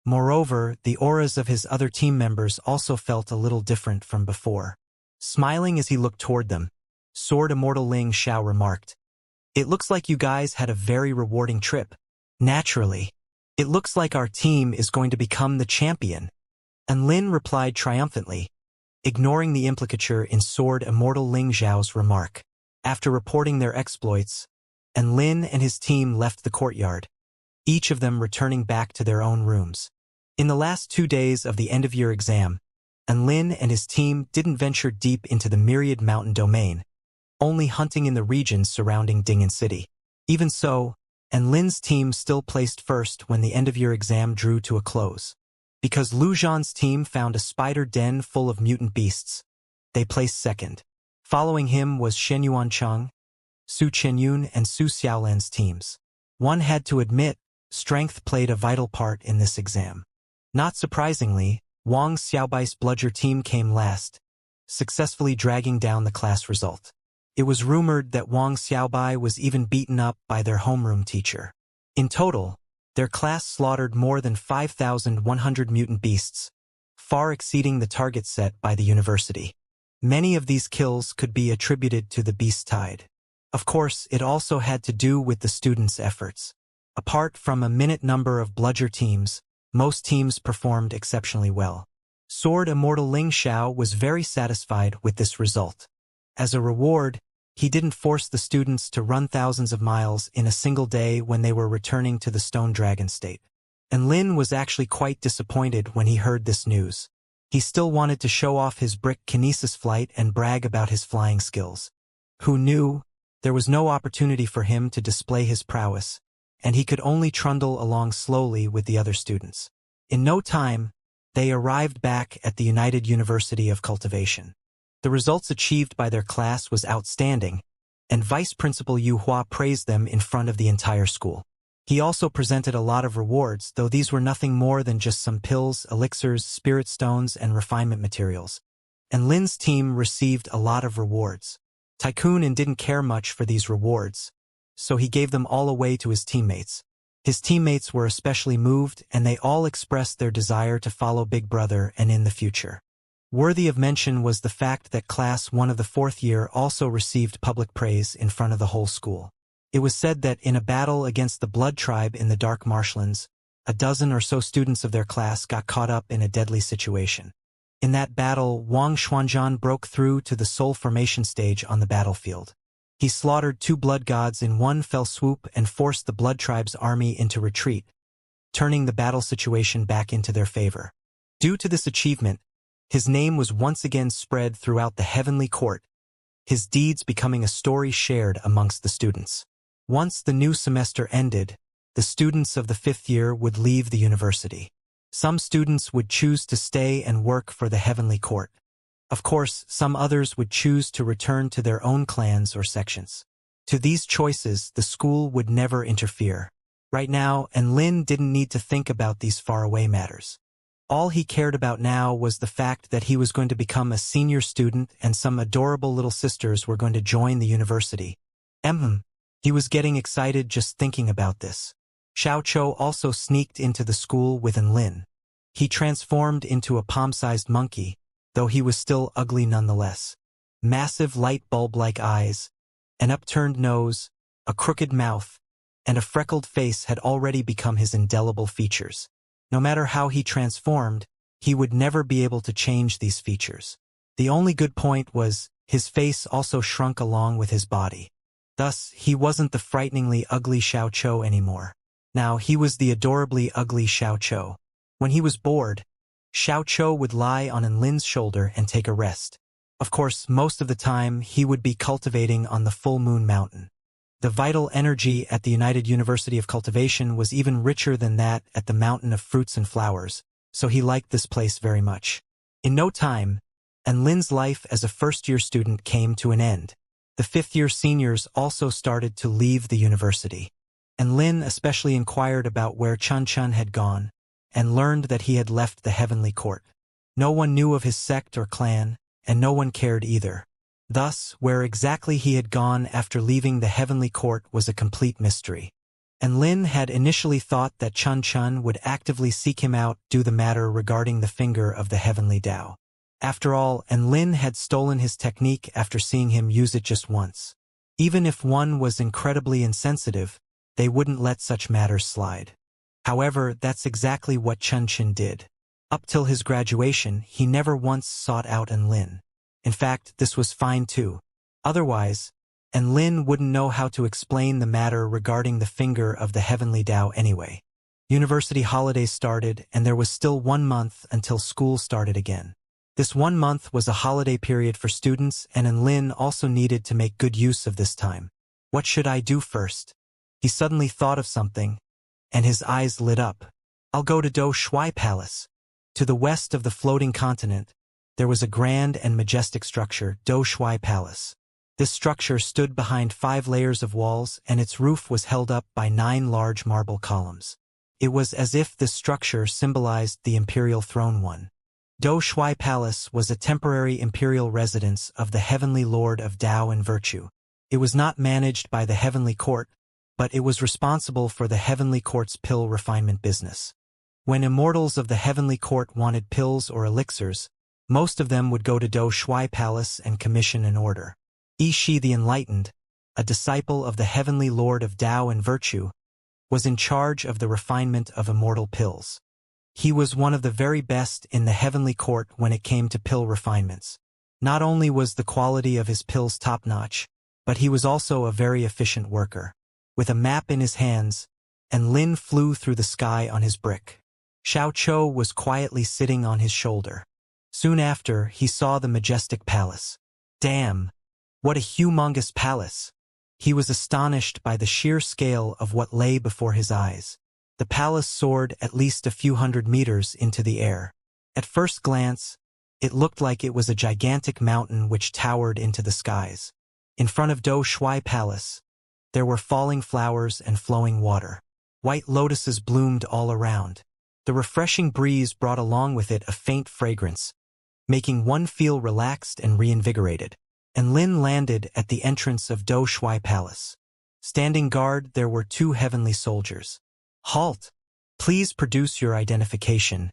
Moreover, the auras of his other team members also felt a little different from before. Smiling as he looked toward them, Sword Immortal Ling Xiao remarked, "It looks like you guys had a very rewarding trip. Naturally. It looks like our team is going to become the champion." And Lin replied triumphantly, ignoring the implicature in Sword Immortal Ling Xiao's remark. After reporting their exploits, Lin and his team left the courtyard, each of them returning back to their own rooms. In the last 2 days of the end-of-year exam, Lin and his team didn't venture deep into the Myriad Mountain domain, only hunting in the regions surrounding Ding'an City. Even so, Lin's team still placed first when the end-of-year exam drew to a close. Because Lu Zhan's team found a spider den full of mutant beasts, they placed second. Following him was Shen Yuancheng, Su Chenyun, and Su Xiaolan's teams. One had to admit, strength played a vital part in this exam. Not surprisingly, Wang Xiaobai's bludger team came last, successfully dragging down the class result. It was rumored that Wang Xiaobai was even beaten up by their homeroom teacher. In total, their class slaughtered more than 5,100 mutant beasts, far exceeding the target set by the university. Many of these kills could be attributed to the beast tide. Of course, it also had to do with the students' efforts. Apart from a minute number of bludger teams, most teams performed exceptionally well. Sword Immortal Ling Xiao was very satisfied with this result. As a reward, he didn't force the students to run thousands of miles in a single day when they were returning to the Stone Dragon state. Lin was actually quite disappointed when he heard this news. He still wanted to show off his brick kinesis flight and brag about his flying skills. Who knew? There was no opportunity for him to display his prowess, and he could only trundle along slowly with the other students. In no time, they arrived back at the United University of Cultivation. The results achieved by their class was outstanding, and Vice Principal Yu Hua praised them in front of the entire school. He also presented a lot of rewards, though these were nothing more than just some pills, elixirs, spirit stones, and refinement materials. Lin's team received a lot of rewards. Tycoon didn't care much for these rewards, so he gave them all away to his teammates. His teammates were especially moved, and they all expressed their desire to follow Big Brother and in the future. Worthy of mention was the fact that Class 1 of the 4th year also received public praise in front of the whole school. It was said that in a battle against the Blood Tribe in the Dark Marshlands, a dozen or so students of their class got caught up in a deadly situation. In that battle, Wang Xuanzhan broke through to the soul formation stage on the battlefield. He slaughtered 2 blood gods in one fell swoop and forced the Blood Tribe's army into retreat, turning the battle situation back into their favor. Due to this achievement, his name was once again spread throughout the heavenly court. his deeds becoming a story shared amongst the students. Once the new semester ended, the students of the 5th year would leave the university. Some students would choose to stay and work for the heavenly court. Of course, some others would choose to return to their own clans or sections. To these choices, the school would never interfere. Right now, Enlin didn't need to think about these faraway matters. All he cared about now was the fact that he was going to become a senior student and some adorable little sisters were going to join the university. He was getting excited just thinking about this. Xiaoqiu also sneaked into the school with Enlin. He transformed into a palm-sized monkey, though he was still ugly nonetheless. Massive light bulb-like eyes, an upturned nose, a crooked mouth, and a freckled face had already become his indelible features. No matter how he transformed, he would never be able to change these features. The only good point was, his face also shrunk along with his body. Thus, he wasn't the frighteningly ugly Xiaoqiu anymore. Now he was the adorably ugly Xiaoqiu. When he was bored, Xiaoqiu would lie on Enlin's shoulder and take a rest. Of course, most of the time, he would be cultivating on the Full Moon Mountain. The vital energy at the United University of Cultivation was even richer than that at the Mountain of Fruits and Flowers, so he liked this place very much. In no time, Enlin's life as a first-year student came to an end. The 5th-year seniors also started to leave the university. Enlin especially inquired about where Chun had gone, and learned that he had left the heavenly court. No one knew of his sect or clan, and no one cared either. Thus, where exactly he had gone after leaving the heavenly court was a complete mystery. Enlin had initially thought that Chun would actively seek him out due the matter regarding the finger of the heavenly Tao. After all, Enlin had stolen his technique after seeing him use it just once. Even if one was incredibly insensitive, they wouldn't let such matters slide. However, that's exactly what Chun did. Up till his graduation, he never once sought out Enlin. In fact, this was fine too. Otherwise, Enlin wouldn't know how to explain the matter regarding the finger of the heavenly Tao anyway. University holidays started, and there was still 1 month until school started again. This 1 month was a holiday period for students, and Enlin also needed to make good use of this time. What should I do first? He suddenly thought of something, and his eyes lit up. I'll go to Do Shui Palace. To the west of the floating continent, there was a grand and majestic structure, Do Shui Palace. This structure stood behind 5 layers of walls, and its roof was held up by 9 large marble columns. It was as if this structure symbolized the imperial throne one. Do Shui Palace was a temporary imperial residence of the heavenly lord of Tao and virtue. It was not managed by the heavenly court, but it was responsible for the heavenly court's pill refinement business. When immortals of the heavenly court wanted pills or elixirs, most of them would go to Do Shui Palace and commission an order. Yi Shi the Enlightened, a disciple of the heavenly lord of Tao and virtue, was in charge of the refinement of immortal pills. He was one of the very best in the heavenly court when it came to pill refinements. Not only was the quality of his pills top-notch, but he was also a very efficient worker. With a map in his hands, Enlin flew through the sky on his brick. Xiaoqiu was quietly sitting on his shoulder. Soon after, he saw the majestic palace. Damn! What a humongous palace! He was astonished by the sheer scale of what lay before his eyes. The palace soared at least a few hundred meters into the air. At first glance, it looked like it was a gigantic mountain which towered into the skies. In front of Do Shui Palace, there were falling flowers and flowing water. White lotuses bloomed all around. The refreshing breeze brought along with it a faint fragrance, making one feel relaxed and reinvigorated. Enlin landed at the entrance of Do Shui Palace. Standing guard, there were 2 heavenly soldiers. Halt! Please produce your identification.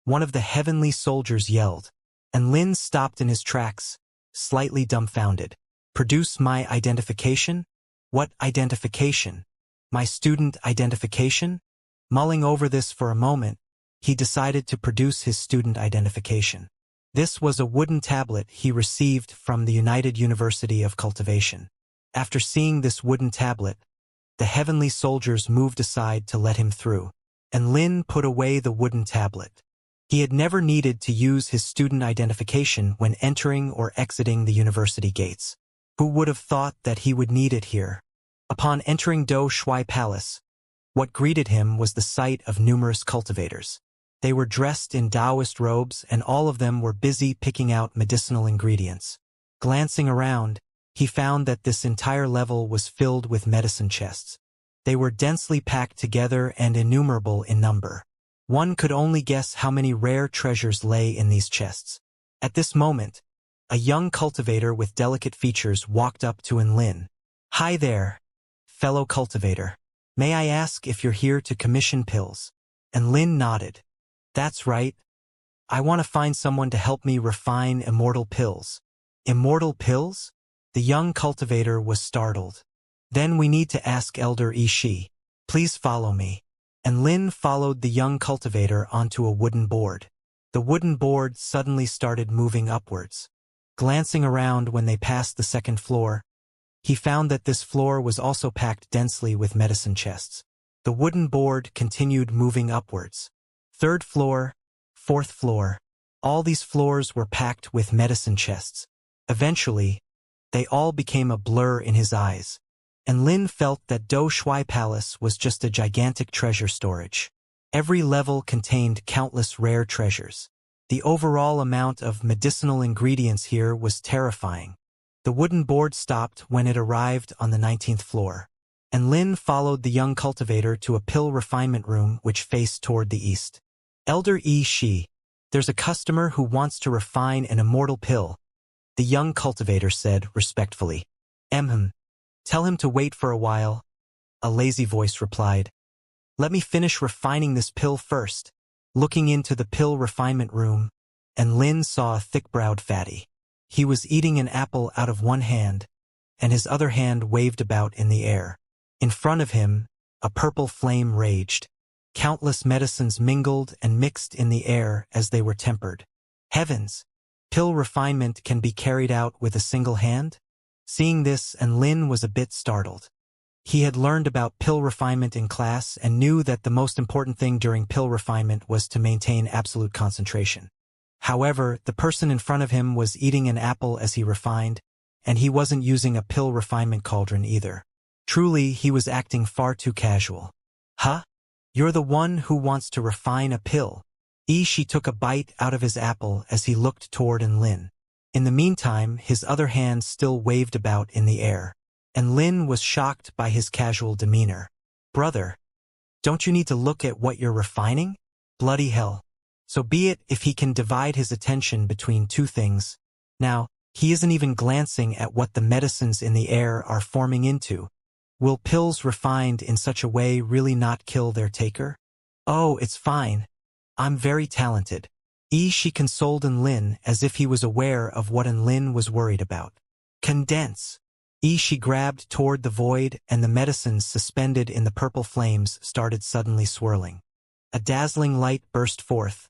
One of the heavenly soldiers yelled. Enlin stopped in his tracks, slightly dumbfounded. Produce my identification? What identification? My student identification? Mulling over this for a moment, he decided to produce his student identification. This was a wooden tablet he received from the United University of Cultivation. After seeing this wooden tablet, the heavenly soldiers moved aside to let him through. Enlin put away the wooden tablet. He had never needed to use his student identification when entering or exiting the university gates. Who would have thought that he would need it here? Upon entering Do Shui Palace, what greeted him was the sight of numerous cultivators. They were dressed in Taoist robes, and all of them were busy picking out medicinal ingredients. Glancing around, he found that this entire level was filled with medicine chests. They were densely packed together and innumerable in number. One could only guess how many rare treasures lay in these chests. At this moment, a young cultivator with delicate features walked up to Enlin. "Hi there, fellow cultivator. May I ask if you're here to commission pills?" Enlin nodded. "That's right. I want to find someone to help me refine immortal pills." "Immortal pills?" The young cultivator was startled. "Then we need to ask Elder Ishi. Please follow me." And Lin followed the young cultivator onto a wooden board. The wooden board suddenly started moving upwards. Glancing around when they passed the second floor, he found that this floor was also packed densely with medicine chests. The wooden board continued moving upwards. Third floor, fourth floor. All these floors were packed with medicine chests. Eventually, they all became a blur in his eyes, and Lin felt that Do Shui Palace was just a gigantic treasure storage. Every level contained countless rare treasures. The overall amount of medicinal ingredients here was terrifying. The wooden board stopped when it arrived on the 19th floor, and Lin followed the young cultivator to a pill refinement room which faced toward the east. "Elder Ishi, there's a customer who wants to refine an immortal pill," the young cultivator said respectfully. Tell him to wait for a while," a lazy voice replied. "Let me finish refining this pill first." Looking into the pill refinement room, and Lin saw a thick-browed fatty. He was eating an apple out of one hand, and his other hand waved about in the air. In front of him, a purple flame raged. Countless medicines mingled and mixed in the air as they were tempered. Heavens! Pill refinement can be carried out with a single hand? Seeing this, and Lin was a bit startled. He had learned about pill refinement in class and knew that the most important thing during pill refinement was to maintain absolute concentration. However, the person in front of him was eating an apple as he refined, and he wasn't using a pill refinement cauldron either. Truly, he was acting far too casual. "Huh? You're the one who wants to refine a pill?" Ishi took a bite out of his apple as he looked toward Lin. In the meantime, his other hand still waved about in the air, and Lin was shocked by his casual demeanor. "Brother, don't you need to look at what you're refining? Bloody hell. So be it if he can divide his attention between two things. Now, he isn't even glancing at what the medicines in the air are forming into. Will pills refined in such a way really not kill their taker? Oh, it's fine. I'm very talented." Ishi consoled Lin as if he was aware of what Lin was worried about. "Condense." Ishi grabbed toward the void, and the medicines suspended in the purple flames started suddenly swirling. A dazzling light burst forth,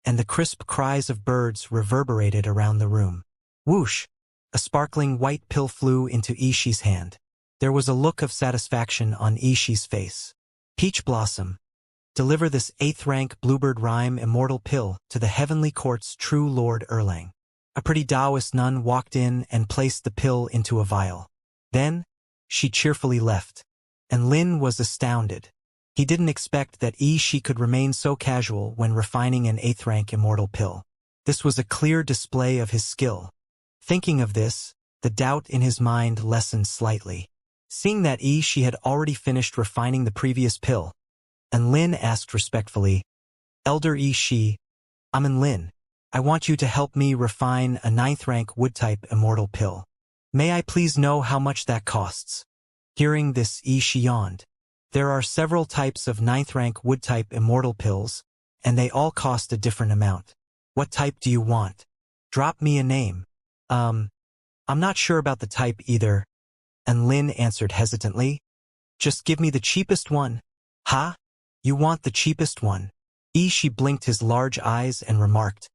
and the crisp cries of birds reverberated around the room. Whoosh! A sparkling white pill flew into Ishi's hand. There was a look of satisfaction on Ishi's face. "Peach Blossom, deliver this 8th-rank Bluebird Rhyme Immortal Pill to the Heavenly Court's true Lord Erlang." A pretty Taoist nun walked in and placed the pill into a vial. Then, she cheerfully left, and Lin was astounded. He didn't expect that Ishi could remain so casual when refining an 8th-rank immortal pill. This was a clear display of his skill. Thinking of this, the doubt in his mind lessened slightly. Seeing that Ishi had already finished refining the previous pill, and Lin asked respectfully, "Elder Ishi, I'm Lin. I want you to help me refine a 9th-rank wood-type immortal pill. May I please know how much that costs?" Hearing this, Ishi yawned. "There are several types of 9th-rank wood-type immortal pills, and they all cost a different amount. What type do you want? Drop me a name." I'm not sure about the type either," and Lin answered hesitantly. "Just give me the cheapest one." "Huh? You want the cheapest one?" Ishi blinked his large eyes and remarked,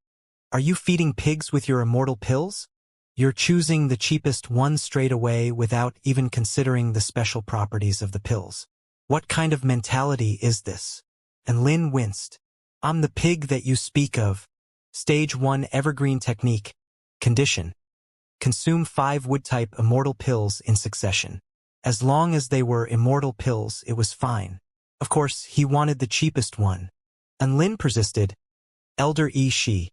"Are you feeding pigs with your immortal pills? You're choosing the cheapest one straight away without even considering the special properties of the pills. What kind of mentality is this?" And Lin winced. I'm the pig that you speak of. Stage 1 Evergreen Technique. Condition. Consume 5 wood-type immortal pills in succession. As long as they were immortal pills, it was fine. Of course, he wanted the cheapest one. And Lin persisted. Elder Shi,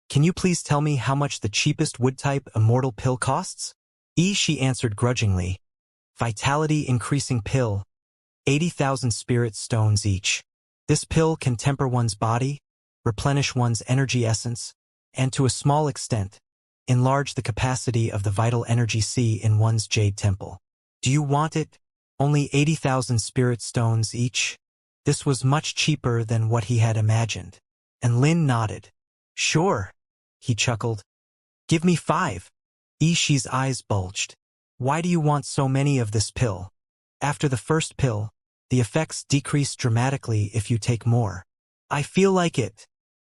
can you please tell me how much the cheapest wood-type immortal pill costs? Shi answered grudgingly. Vitality increasing pill. 80,000 spirit stones each. This pill can temper one's body, replenish one's energy essence, and to a small extent, enlarge the capacity of the vital energy sea in one's jade temple. Do you want it? Only 80,000 spirit stones each? This was much cheaper than what he had imagined. And Lin nodded. Sure, he chuckled. Give me 5. Ishi's eyes bulged. Why do you want so many of this pill? After the first pill, the effects decrease dramatically if you take more. I feel like it.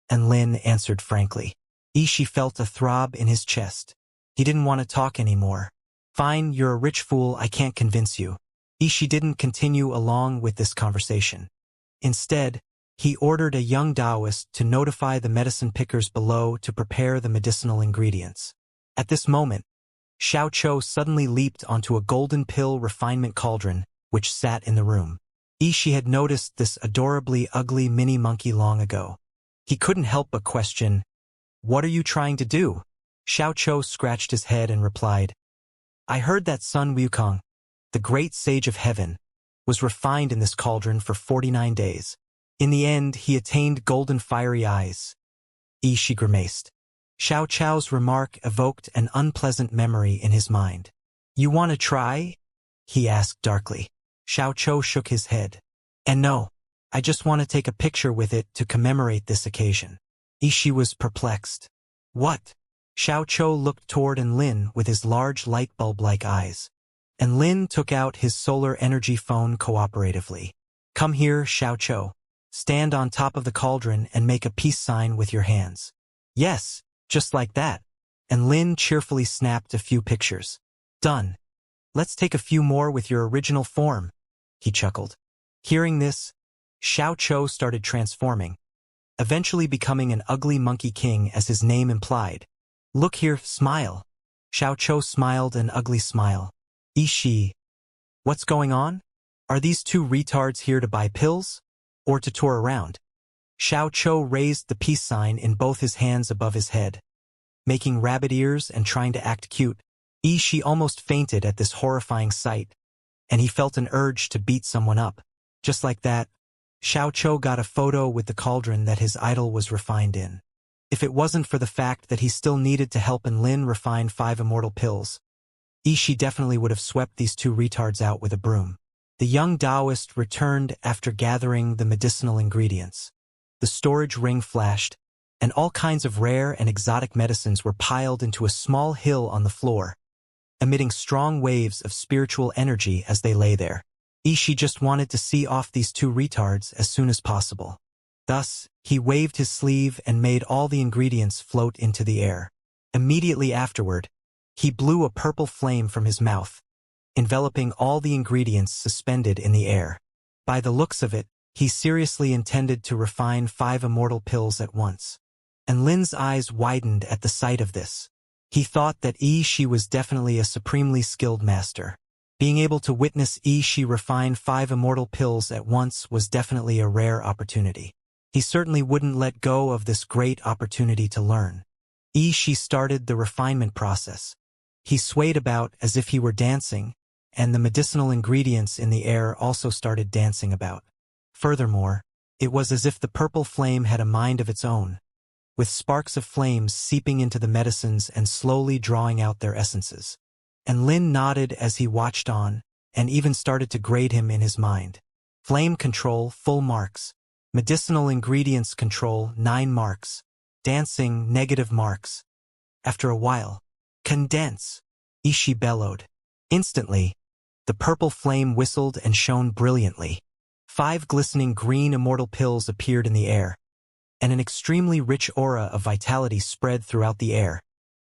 And Lin answered frankly. Ishi felt a throb in his chest. He didn't want to talk anymore. Fine, you're a rich fool, I can't convince you. Ishi didn't continue along with this conversation. Instead, he ordered a young Taoist to notify the medicine pickers below to prepare the medicinal ingredients. At this moment, Xiao Chou suddenly leaped onto a golden pill refinement cauldron, which sat in the room. Ishi had noticed this adorably ugly mini monkey long ago. He couldn't help but question, "What are you trying to do?" Xiao Chou scratched his head and replied, "I heard that Sun Wukong, the great sage of heaven, was refined in this cauldron for 49 days. In the end, he attained golden fiery eyes." Ishi grimaced. Xiao Chou's remark evoked an unpleasant memory in his mind. "You want to try?" he asked darkly. Xiao Chou shook his head. "And no, I just want to take a picture with it to commemorate this occasion." Ishi was perplexed. "What?" Xiao Chou looked toward Lin with his large light bulb-like eyes. And Lin took out his solar energy phone cooperatively. "Come here, Xiao Chou. Stand on top of the cauldron and make a peace sign with your hands." "Yes, just like that." And Lin cheerfully snapped a few pictures. "Done. Let's take a few more with your original form," he chuckled. Hearing this, Xiao Chou started transforming, eventually becoming an ugly monkey king as his name implied. "Look here, smile." Xiao Chou smiled an ugly smile. "Ishi, what's going on? Are these two retards here to buy pills? Or to tour around?" Xiao Chou raised the peace sign in both his hands above his head, making rabbit ears and trying to act cute. Ishi almost fainted at this horrifying sight, and he felt an urge to beat someone up. Just like that, Xiao Chou got a photo with the cauldron that his idol was refined in. If it wasn't for the fact that he still needed to help Lin refine 5 immortal pills, Ishi definitely would have swept these two retards out with a broom. The young Taoist returned after gathering the medicinal ingredients. The storage ring flashed, and all kinds of rare and exotic medicines were piled into a small hill on the floor, emitting strong waves of spiritual energy as they lay there. Ishi just wanted to see off these two retards as soon as possible. Thus, he waved his sleeve and made all the ingredients float into the air. Immediately afterward, he blew a purple flame from his mouth, enveloping all the ingredients suspended in the air. By the looks of it, he seriously intended to refine 5 immortal pills at once. And Lin's eyes widened at the sight of this. He thought that Ishi was definitely a supremely skilled master. Being able to witness Ishi refine 5 immortal pills at once was definitely a rare opportunity. He certainly wouldn't let go of this great opportunity to learn. Ishi started the refinement process. He swayed about as if he were dancing, and the medicinal ingredients in the air also started dancing about. Furthermore, it was as if the purple flame had a mind of its own, with sparks of flames seeping into the medicines and slowly drawing out their essences. And Lin nodded as he watched on, and even started to grade him in his mind. Flame control, full marks. Medicinal ingredients control, 9 marks. Dancing, negative marks. After a while, condense, Ishi bellowed. Instantly, the purple flame whistled and shone brilliantly. 5 glistening green immortal pills appeared in the air, and an extremely rich aura of vitality spread throughout the air,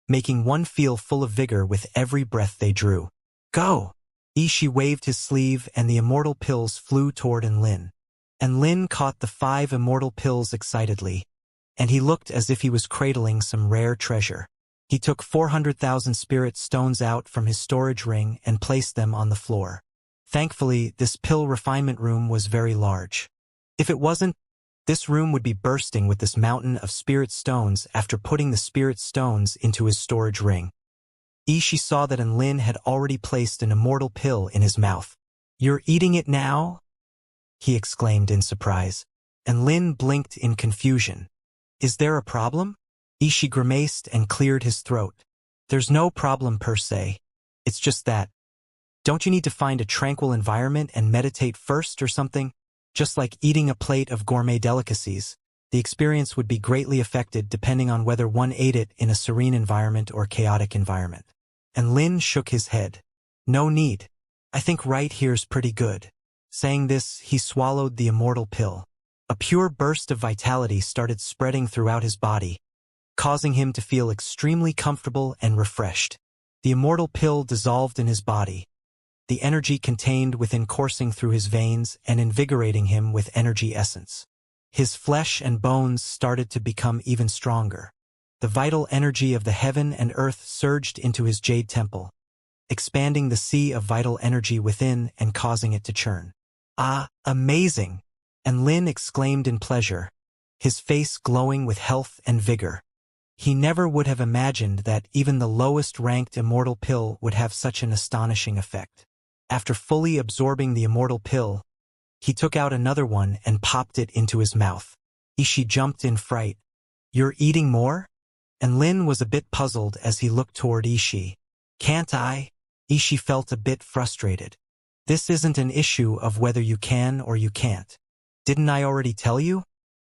making one feel full of vigor with every breath they drew. "Go!" Ishi waved his sleeve and the immortal pills flew toward Lin. And Lin caught the 5 immortal pills excitedly, and he looked as if he was cradling some rare treasure. He took 400,000 spirit stones out from his storage ring and placed them on the floor. Thankfully, this pill refinement room was very large. If it wasn't, this room would be bursting with this mountain of spirit stones after putting the spirit stones into his storage ring. Ishi saw that Lin had already placed an immortal pill in his mouth. "You're eating it now?" he exclaimed in surprise. And Lin blinked in confusion. "Is there a problem?" Ishi grimaced and cleared his throat. "There's no problem per se. It's just that. Don't you need to find a tranquil environment and meditate first or something? Just like eating a plate of gourmet delicacies, the experience would be greatly affected depending on whether one ate it in a serene environment or chaotic environment." And Lin shook his head. "No need. I think right here's pretty good." Saying this, he swallowed the immortal pill. A pure burst of vitality started spreading throughout his body, causing him to feel extremely comfortable and refreshed. The immortal pill dissolved in his body, the energy contained within coursing through his veins and invigorating him with energy essence. His flesh and bones started to become even stronger. The vital energy of the heaven and earth surged into his jade temple, expanding the sea of vital energy within and causing it to churn. "Ah, amazing!" And Lin exclaimed in pleasure, his face glowing with health and vigor. He never would have imagined that even the lowest-ranked immortal pill would have such an astonishing effect. After fully absorbing the immortal pill, he took out another one and popped it into his mouth. Ishi jumped in fright. "You're eating more?" And Lin was a bit puzzled as he looked toward Ishi. "Can't I?" Ishi felt a bit frustrated. "This isn't an issue of whether you can or you can't. Didn't I already tell you?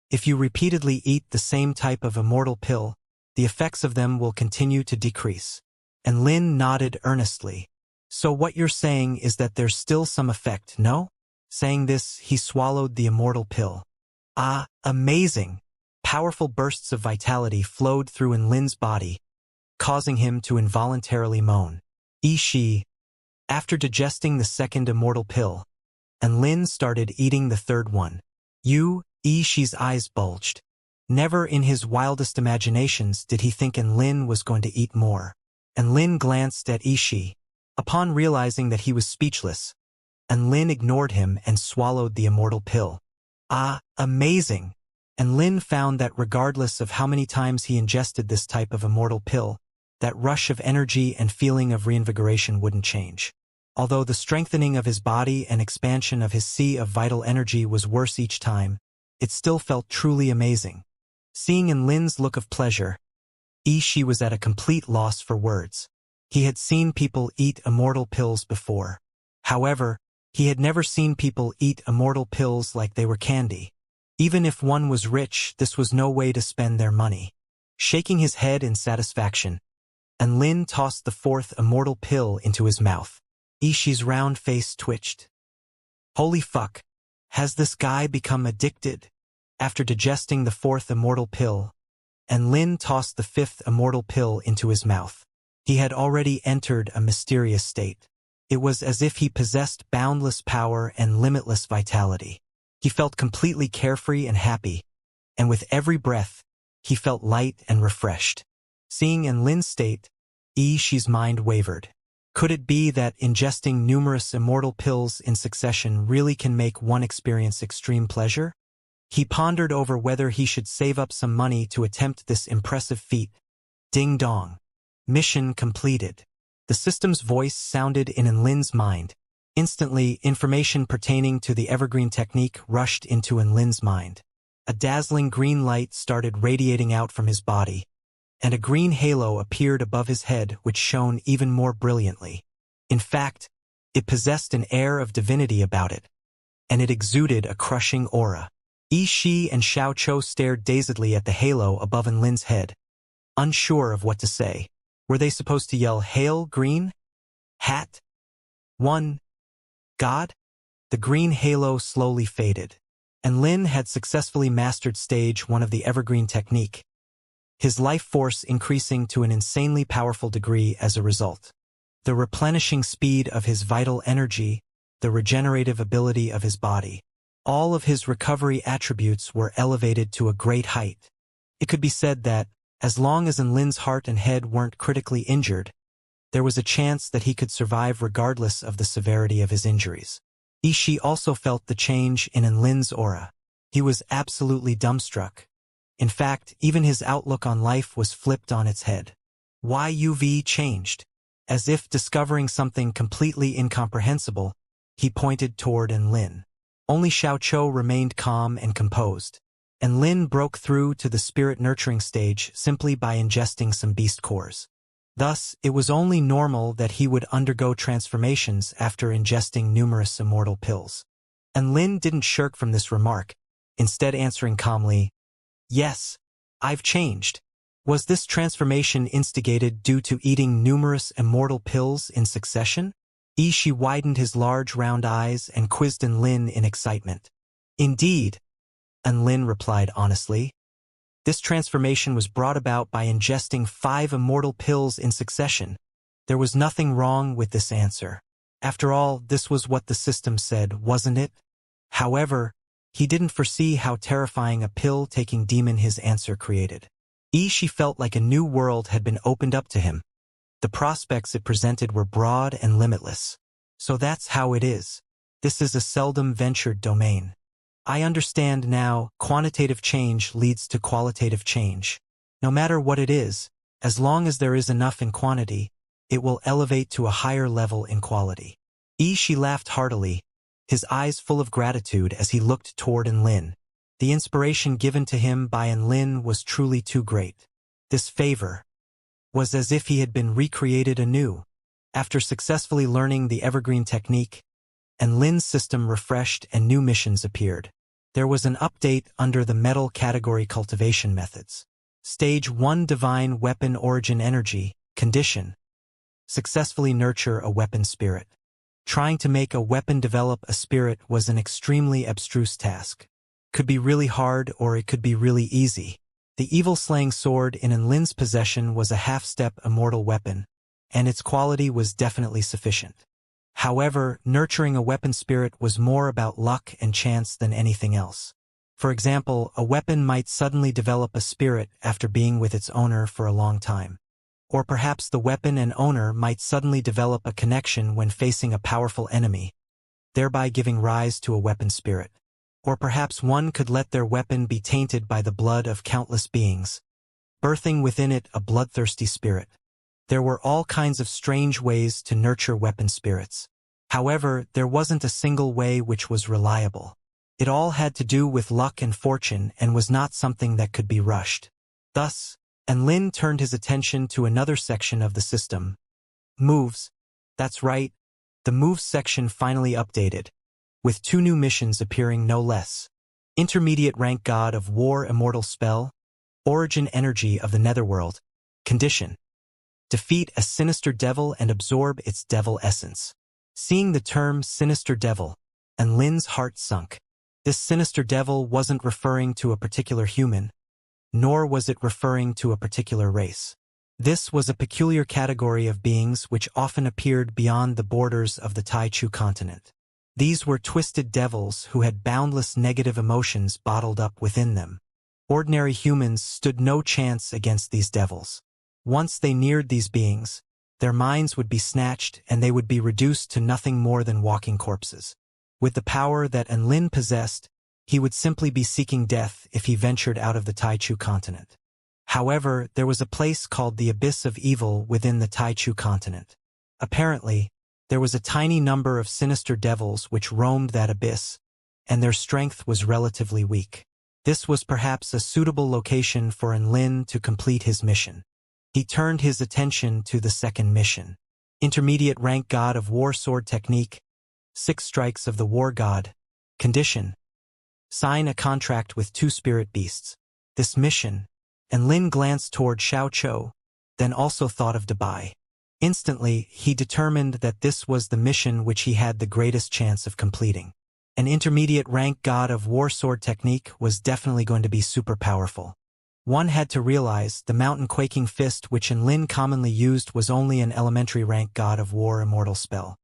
If you repeatedly eat the same type of immortal pill, the effects of them will continue to decrease." And Lin nodded earnestly. "So what you're saying is that there's still some effect, no?" Saying this, he swallowed the immortal pill. "Ah, amazing!" Powerful bursts of vitality flowed through Lin's body, causing him to involuntarily moan. Ishi. After digesting the second immortal pill, Lin started eating the third one. Ishi's eyes bulged. Never in his wildest imaginations did he think Lin was going to eat more. Lin glanced at Ishi. Upon realizing that he was speechless, Lin ignored him and swallowed the immortal pill. "Ah, amazing!" Lin found that regardless of how many times he ingested this type of immortal pill, that rush of energy and feeling of reinvigoration wouldn't change. Although the strengthening of his body and expansion of his sea of vital energy was worse each time, it still felt truly amazing. Seeing Lin's look of pleasure, Ishi was at a complete loss for words. He had seen people eat immortal pills before. However, he had never seen people eat immortal pills like they were candy. Even if one was rich, this was no way to spend their money. Shaking his head in satisfaction, Lin tossed the fourth immortal pill into his mouth. Ishi's round face twitched. "Holy fuck, has this guy become addicted?" After digesting the fourth immortal pill, Lin tossed the fifth immortal pill into his mouth. He had already entered a mysterious state. It was as if he possessed boundless power and limitless vitality. He felt completely carefree and happy, and with every breath, he felt light and refreshed. Seeing Lin's state, Ishi's mind wavered. Could it be that ingesting numerous immortal pills in succession really can make one experience extreme pleasure? He pondered over whether he should save up some money to attempt this impressive feat. Ding dong. Mission completed. The system's voice sounded in Lin's mind. Instantly, information pertaining to the evergreen technique rushed into Lin's mind. A dazzling green light started radiating out from his body, and a green halo appeared above his head which shone even more brilliantly. In fact, it possessed an air of divinity about it, and it exuded a crushing aura. Ishi and Xiaoqiu stared dazedly at the halo above Lin's head, unsure of what to say. Were they supposed to yell, "Hail, green? Hat? One? God?" The green halo slowly faded, and Lin had successfully mastered stage 1 of the evergreen technique, his life force increasing to an insanely powerful degree as a result. The replenishing speed of his vital energy, the regenerative ability of his body, All of his recovery attributes were elevated to a great height. It could be said that, as long as Enlin's heart and head weren't critically injured, there was a chance that he could survive regardless of the severity of his injuries. Ishi also felt the change in Enlin's aura. He was absolutely dumbstruck. In fact, even his outlook on life was flipped on its head. YUV changed. As if discovering something completely incomprehensible, he pointed toward Enlin. Only Xiaoqiu remained calm and composed. Enlin broke through to the spirit nurturing stage simply by ingesting some beast cores. Thus, it was only normal that he would undergo transformations after ingesting numerous immortal pills. Enlin didn't shirk from this remark, instead answering calmly, "Yes, I've changed." Was this transformation instigated due to eating numerous immortal pills in succession? Ishi widened his large round eyes and quizzed Enlin in excitement. "Indeed," Enlin replied honestly. "This transformation was brought about by ingesting 5 immortal pills in succession." There was nothing wrong with this answer. After all, this was what the system said, wasn't it? However, he didn't foresee how terrifying a pill-taking demon his answer created. Ishi felt like a new world had been opened up to him. The prospects it presented were broad and limitless. So that's how it is. This is a seldom ventured domain. I understand now, quantitative change leads to qualitative change. No matter what it is, as long as there is enough in quantity, it will elevate to a higher level in quality. Ishi laughed heartily, his eyes full of gratitude as he looked toward Enlin. The inspiration given to him by Enlin was truly too great. This favor was as if he had been recreated anew. After successfully learning the evergreen technique, Enlin's system refreshed and new missions appeared. There was an update under the metal category cultivation methods. Stage 1 Divine Weapon Origin Energy, Condition. Successfully nurture a weapon spirit. Trying to make a weapon develop a spirit was an extremely abstruse task. Could be really hard or it could be really easy. The evil-slaying sword in Enlin's possession was a half-step immortal weapon, and its quality was definitely sufficient. However, nurturing a weapon spirit was more about luck and chance than anything else. For example, a weapon might suddenly develop a spirit after being with its owner for a long time. Or perhaps the weapon and owner might suddenly develop a connection when facing a powerful enemy, thereby giving rise to a weapon spirit. Or perhaps one could let their weapon be tainted by the blood of countless beings, birthing within it a bloodthirsty spirit. There were all kinds of strange ways to nurture weapon spirits. However, there wasn't a single way which was reliable. It all had to do with luck and fortune and was not something that could be rushed. Thus, Enlin turned his attention to another section of the system. Moves. That's right, the moves section finally updated, with 2 new missions appearing no less. Intermediate rank God of War Immortal Spell, Origin Energy of the Netherworld, Condition. Defeat a sinister devil and absorb its devil essence. Seeing the term sinister devil, Enlin's heart sunk. This sinister devil wasn't referring to a particular human, nor was it referring to a particular race. This was a peculiar category of beings which often appeared beyond the borders of the Taichu continent. These were twisted devils who had boundless negative emotions bottled up within them. Ordinary humans stood no chance against these devils. Once they neared these beings, their minds would be snatched and they would be reduced to nothing more than walking corpses. With the power that Enlin possessed, he would simply be seeking death if he ventured out of the Taichu continent. However, there was a place called the Abyss of Evil within the Taichu continent. Apparently, there was a tiny number of sinister devils which roamed that abyss, and their strength was relatively weak. This was perhaps a suitable location for Enlin to complete his mission. He turned his attention to the second mission. Intermediate rank God of War Sword Technique, 6 strikes of the War God, Condition. Sign a contract with 2 spirit beasts. This mission, Enlin glanced toward Xiaoqiu, then also thought of Dubai. Instantly, he determined that this was the mission which he had the greatest chance of completing. An intermediate rank God of War Sword Technique was definitely going to be super powerful. One had to realize the mountain-quaking fist which Enlin commonly used was only an elementary rank God of War Immortal spell.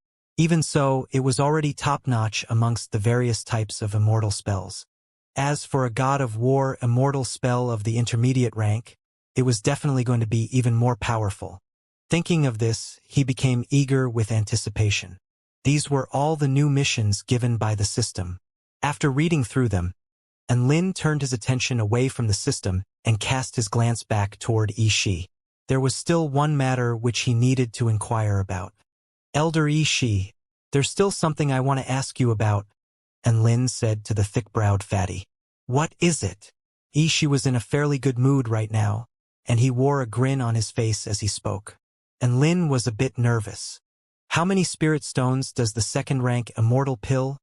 Even so, it was already top-notch amongst the various types of immortal spells. As for a god of war immortal spell of the intermediate rank, it was definitely going to be even more powerful. Thinking of this, he became eager with anticipation. These were all the new missions given by the system. After reading through them, Lin turned his attention away from the system and cast his glance back toward Yi. There was still one matter which he needed to inquire about. Elder Yi, there's still something I want to ask you about, Lin said to the thick-browed fatty. What is it? Yi was in a fairly good mood right now, and he wore a grin on his face as he spoke. Lin was a bit nervous. How many spirit stones does the second-rank immortal pill,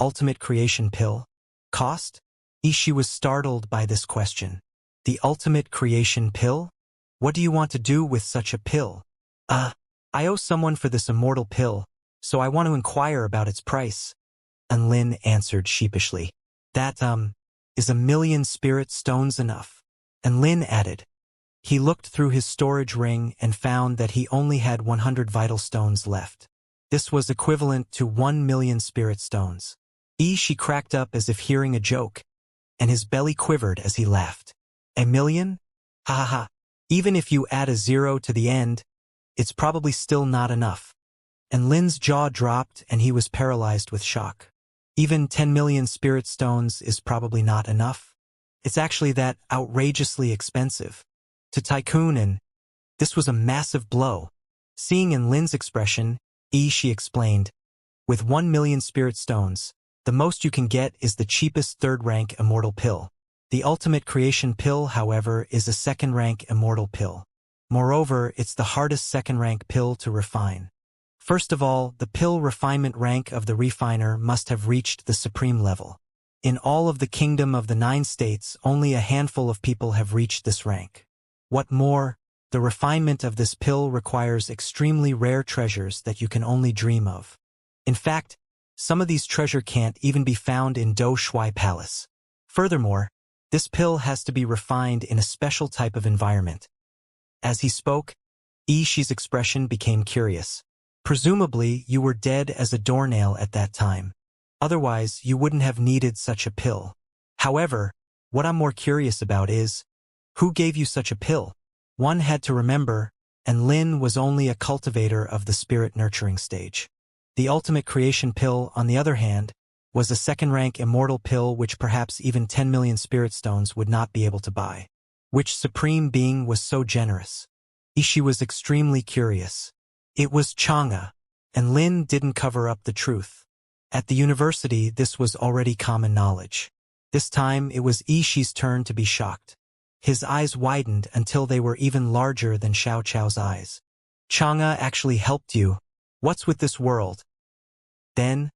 ultimate creation pill, cost? Yi was startled by this question. The ultimate creation pill? What do you want to do with such a pill? I owe someone for this immortal pill, so I want to inquire about its price. Lin answered sheepishly. That, is 1,000,000 spirit stones enough? Lin added. He looked through his storage ring and found that he only had 100 vital stones left. This was equivalent to 1,000,000 spirit stones. Yi cracked up as if hearing a joke, and his belly quivered as he laughed. 1,000,000? Ha ha ha. Even if you add a 0 to the end, it's probably still not enough. Lin's jaw dropped and he was paralyzed with shock. Even 10,000,000 spirit stones is probably not enough. It's actually that outrageously expensive. To Tycoon, and this was a massive blow. Seeing in Lin's expression, Yi explained, with 1,000,000 spirit stones, the most you can get is the cheapest third-rank immortal pill. The ultimate creation pill, however, is a second-rank immortal pill. Moreover, it's the hardest second-rank pill to refine. First of all, the pill refinement rank of the refiner must have reached the supreme level. In all of the kingdom of the 9 states, only a handful of people have reached this rank. What more, the refinement of this pill requires extremely rare treasures that you can only dream of. In fact, some of these treasures can't even be found in Do Shui Palace. Furthermore, this pill has to be refined in a special type of environment. As he spoke, Yi's expression became curious. Presumably, you were dead as a doornail at that time. Otherwise, you wouldn't have needed such a pill. However, what I'm more curious about is, who gave you such a pill? One had to remember, Lin was only a cultivator of the spirit nurturing stage. The ultimate creation pill, on the other hand, was a second-rank immortal pill which perhaps even 10,000,000 spirit stones would not be able to buy. Which supreme being was so generous? Yi was extremely curious. It was Xianxia, and Lin didn't cover up the truth. At the university, this was already common knowledge. This time, it was Yi's turn to be shocked. His eyes widened until they were even larger than Xiao Chao's eyes. Xianxia actually helped you. What's with this world? Then,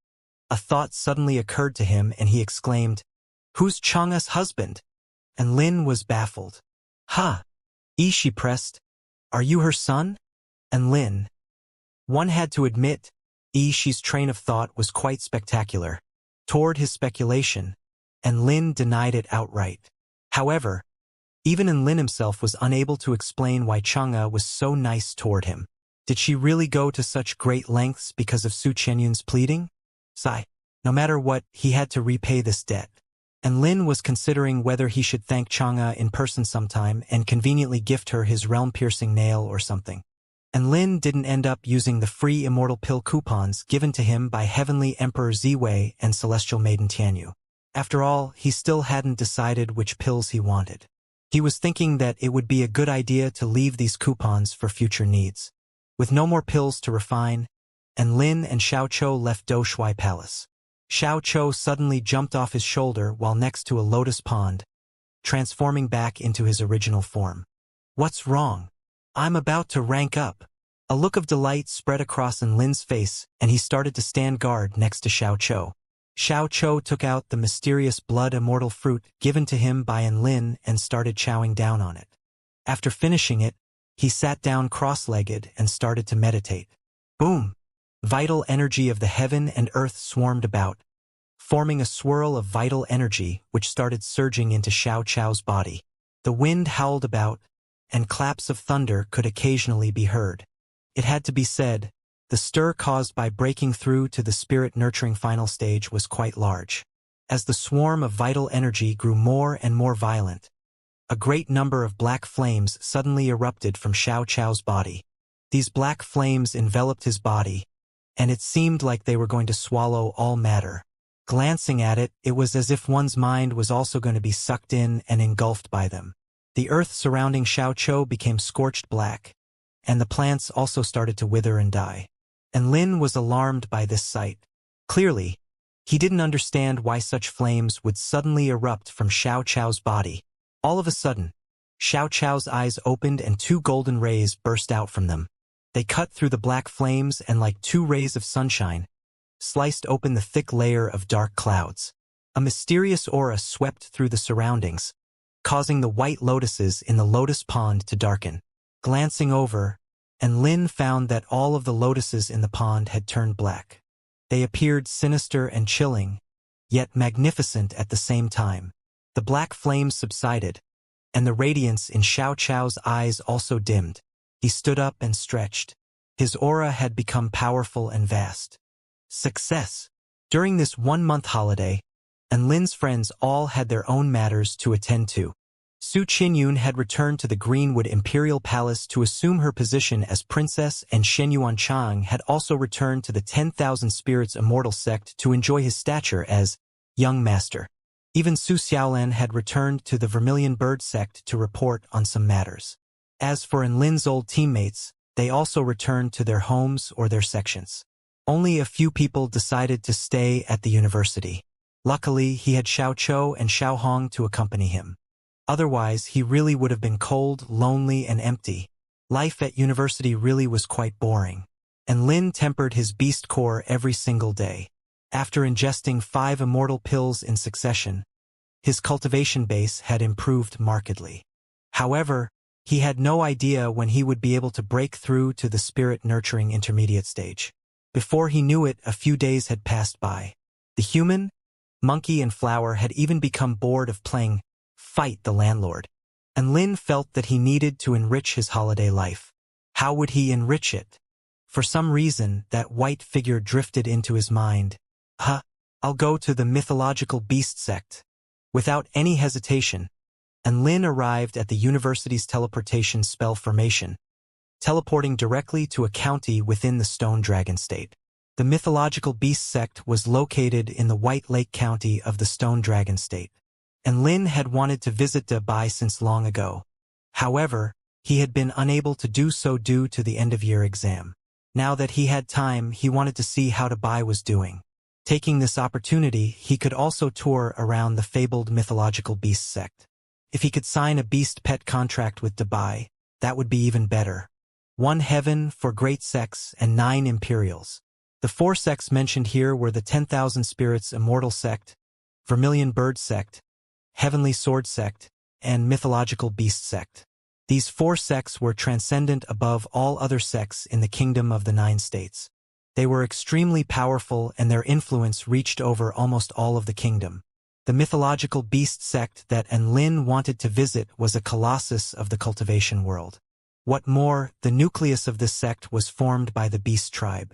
a thought suddenly occurred to him and he exclaimed, Who's Xianxia's husband? And Lin was baffled. Ha! Yi pressed. Are you her son? And Lin. One had to admit, Yi's train of thought was quite spectacular. Toward his speculation, and Lin denied it outright. However, even Lin himself was unable to explain why Xianxia was so nice toward him. Did she really go to such great lengths because of Su Qianyun's pleading? No matter what, he had to repay this debt. And Lin was considering whether he should thank Xianxia in person sometime and conveniently gift her his realm-piercing nail or something. And Lin didn't end up using the free immortal pill coupons given to him by Heavenly Emperor Ziwei and Celestial Maiden Tianyu. After all, he still hadn't decided which pills he wanted. He was thinking that it would be a good idea to leave these coupons for future needs. With no more pills to refine, and Lin and Xiao Chou left Do Shui Palace. Xiao Chou suddenly jumped off his shoulder while next to a lotus pond, transforming back into his original form. What's wrong? I'm about to rank up. A look of delight spread across Lin's face, and he started to stand guard next to Xiao Chou. Xiao Chou took out the mysterious blood immortal fruit given to him by Lin and started chowing down on it. After finishing it, he sat down cross-legged and started to meditate. Boom! Vital energy of the heaven and earth swarmed about, forming a swirl of vital energy which started surging into Xiao Chou's body. The wind howled about, and claps of thunder could occasionally be heard. It had to be said, The stir caused by breaking through to the spirit-nurturing final stage was quite large. As the swarm of vital energy grew more and more violent, a great number of black flames suddenly erupted from Xiao Chao's body. These black flames enveloped his body, and it seemed like they were going to swallow all matter. Glancing at it, it was as if one's mind was also going to be sucked in and engulfed by them. The earth surrounding Xiao Chou became scorched black, and the plants also started to wither and die. And Lin was alarmed by this sight. Clearly, he didn't understand why such flames would suddenly erupt from Xiao Chao's body. All of a sudden, Xiao Chao's eyes opened and two golden rays burst out from them. They cut through the black flames and, like two rays of sunshine, sliced open the thick layer of dark clouds. A mysterious aura swept through the surroundings, causing the white lotuses in the lotus pond to darken. Glancing over, and Lin found that all of the lotuses in the pond had turned black. They appeared sinister and chilling, yet magnificent at the same time. The black flames subsided, and the radiance in Xiao Chao's eyes also dimmed. He stood up and stretched. His aura had become powerful and vast. Success! During this one-month holiday, and Lin's friends all had their own matters to attend to. Su Qinyun had returned to the Greenwood Imperial Palace to assume her position as princess, and Shen Yuanchang had also returned to the 10,000 Spirits Immortal sect to enjoy his stature as young master. Even Su Xiaolan had returned to the Vermilion Bird sect to report on some matters. As for Lin's old teammates, they also returned to their homes or their sections. Only a few people decided to stay at the university. Luckily, he had Xiao Chou and Xiao Hong to accompany him. Otherwise, he really would have been cold, lonely, and empty. Life at university really was quite boring. And Lin tempered his beast core every single day. After ingesting 5 immortal pills in succession, his cultivation base had improved markedly. However, he had no idea when he would be able to break through to the spirit-nurturing intermediate stage. Before he knew it, a few days had passed by. The human, monkey, and flower had even become bored of playing Fight the Landlord, and Lin felt that he needed to enrich his holiday life. How would he enrich it? For some reason, that white figure drifted into his mind. I'll go to the mythological beast sect. Without any hesitation, and Lin arrived at the university's teleportation spell formation, teleporting directly to a county within the Stone Dragon State. The mythological beast sect was located in the White Lake County of the Stone Dragon State, and Lin had wanted to visit Dubai since long ago. However, he had been unable to do so due to the end-of-year exam. Now that he had time, he wanted to see how Dubai was doing. Taking this opportunity, he could also tour around the fabled mythological beast sect. If he could sign a beast pet contract with Dubai, that would be even better. 1 heaven for great sects and 9 imperials. The 4 sects mentioned here were the 10,000 Spirits Immortal sect, Vermilion Bird sect, Heavenly Sword sect, and Mythological Beast sect. These 4 sects were transcendent above all other sects in the Kingdom of the 9 States. They were extremely powerful, and their influence reached over almost all of the kingdom. The mythological beast sect that Lin wanted to visit was a colossus of the cultivation world. What more, the nucleus of this sect was formed by the beast tribe.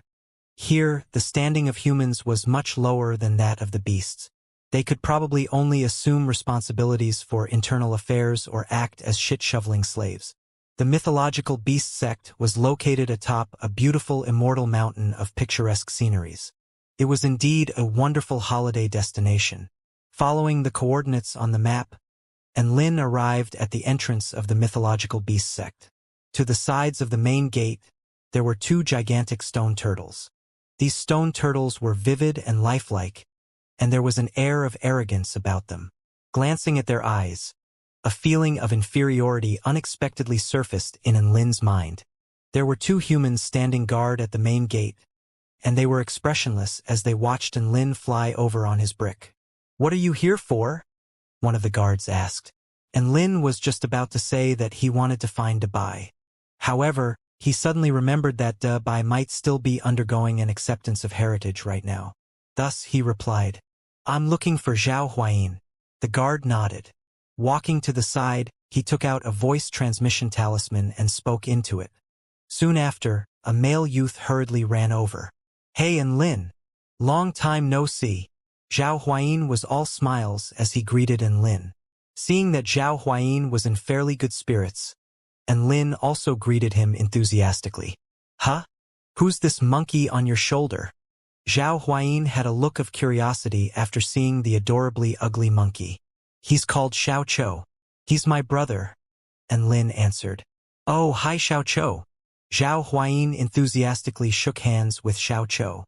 Here, the standing of humans was much lower than that of the beasts. They could probably only assume responsibilities for internal affairs or act as shit-shoveling slaves. The mythological beast sect was located atop a beautiful immortal mountain of picturesque sceneries. It was indeed a wonderful holiday destination. Following the coordinates on the map, Lin arrived at the entrance of the mythological beast sect. To the sides of the main gate, there were 2 gigantic stone turtles. These stone turtles were vivid and lifelike, and there was an air of arrogance about them. Glancing at their eyes, a feeling of inferiority unexpectedly surfaced in Lin's mind. There were 2 humans standing guard at the main gate, and they were expressionless as they watched Lin fly over on his brick. "What are you here for?" one of the guards asked. And Lin was just about to say that he wanted to find Dubai. However, he suddenly remembered that Dubai might still be undergoing an acceptance of heritage right now. Thus, he replied, "I'm looking for Zhao Huayin." The guard nodded. Walking to the side, he took out a voice transmission talisman and spoke into it. Soon after, a male youth hurriedly ran over. "Hey Enlin! Long time no see." Zhao Huayin was all smiles as he greeted Enlin. Seeing that Zhao Huayin was in fairly good spirits, Enlin also greeted him enthusiastically. "Huh? Who's this monkey on your shoulder?" Zhao Huayin had a look of curiosity after seeing the adorably ugly monkey. "He's called Xiao Chou. He's my brother," Enlin answered. "Oh, hi Xiao Chou." Zhao Huayin enthusiastically shook hands with Xiao Chou.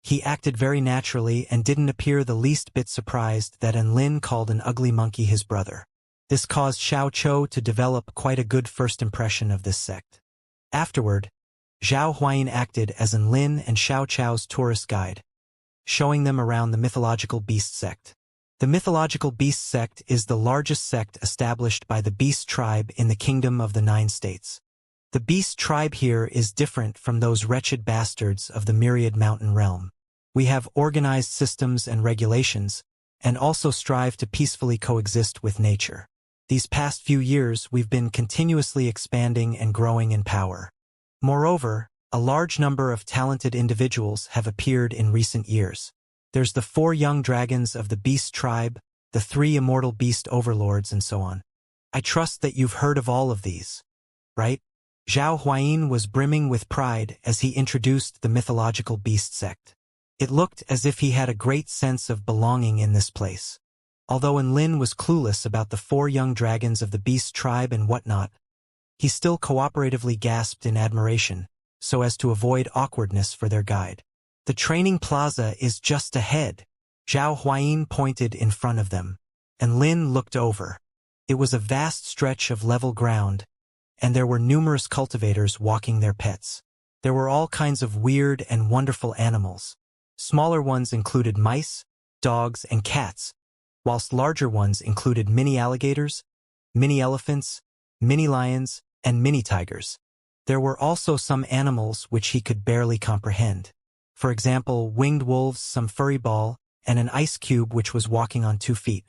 He acted very naturally and didn't appear the least bit surprised that Enlin called an ugly monkey his brother. This caused Xiao Chou to develop quite a good first impression of this sect. Afterward, Zhao Huayin acted as Enlin and Xiao Chou's tourist guide, showing them around the mythological beast sect. The mythological beast sect is the largest sect established by the beast tribe in the Kingdom of the Nine States. The beast tribe here is different from those wretched bastards of the Myriad Mountain realm. We have organized systems and regulations, and also strive to peacefully coexist with nature. These past few years we've been continuously expanding and growing in power. Moreover, a large number of talented individuals have appeared in recent years. There's the 4 young dragons of the beast tribe, the 3 immortal beast overlords, and so on. I trust that you've heard of all of these, right? Zhao Huayin was brimming with pride as he introduced the mythological beast sect. It looked as if he had a great sense of belonging in this place. Although Enlin was clueless about the 4 young dragons of the beast tribe and whatnot, he still cooperatively gasped in admiration, so as to avoid awkwardness for their guide. "The training plaza is just ahead." Zhao Huayin pointed in front of them. Enlin looked over. It was a vast stretch of level ground, and there were numerous cultivators walking their pets. There were all kinds of weird and wonderful animals. Smaller ones included mice, dogs, and cats, whilst larger ones included mini alligators, mini elephants, mini lions, and mini tigers. There were also some animals which he could barely comprehend. For example, winged wolves, some furry ball, and an ice cube which was walking on 2 feet.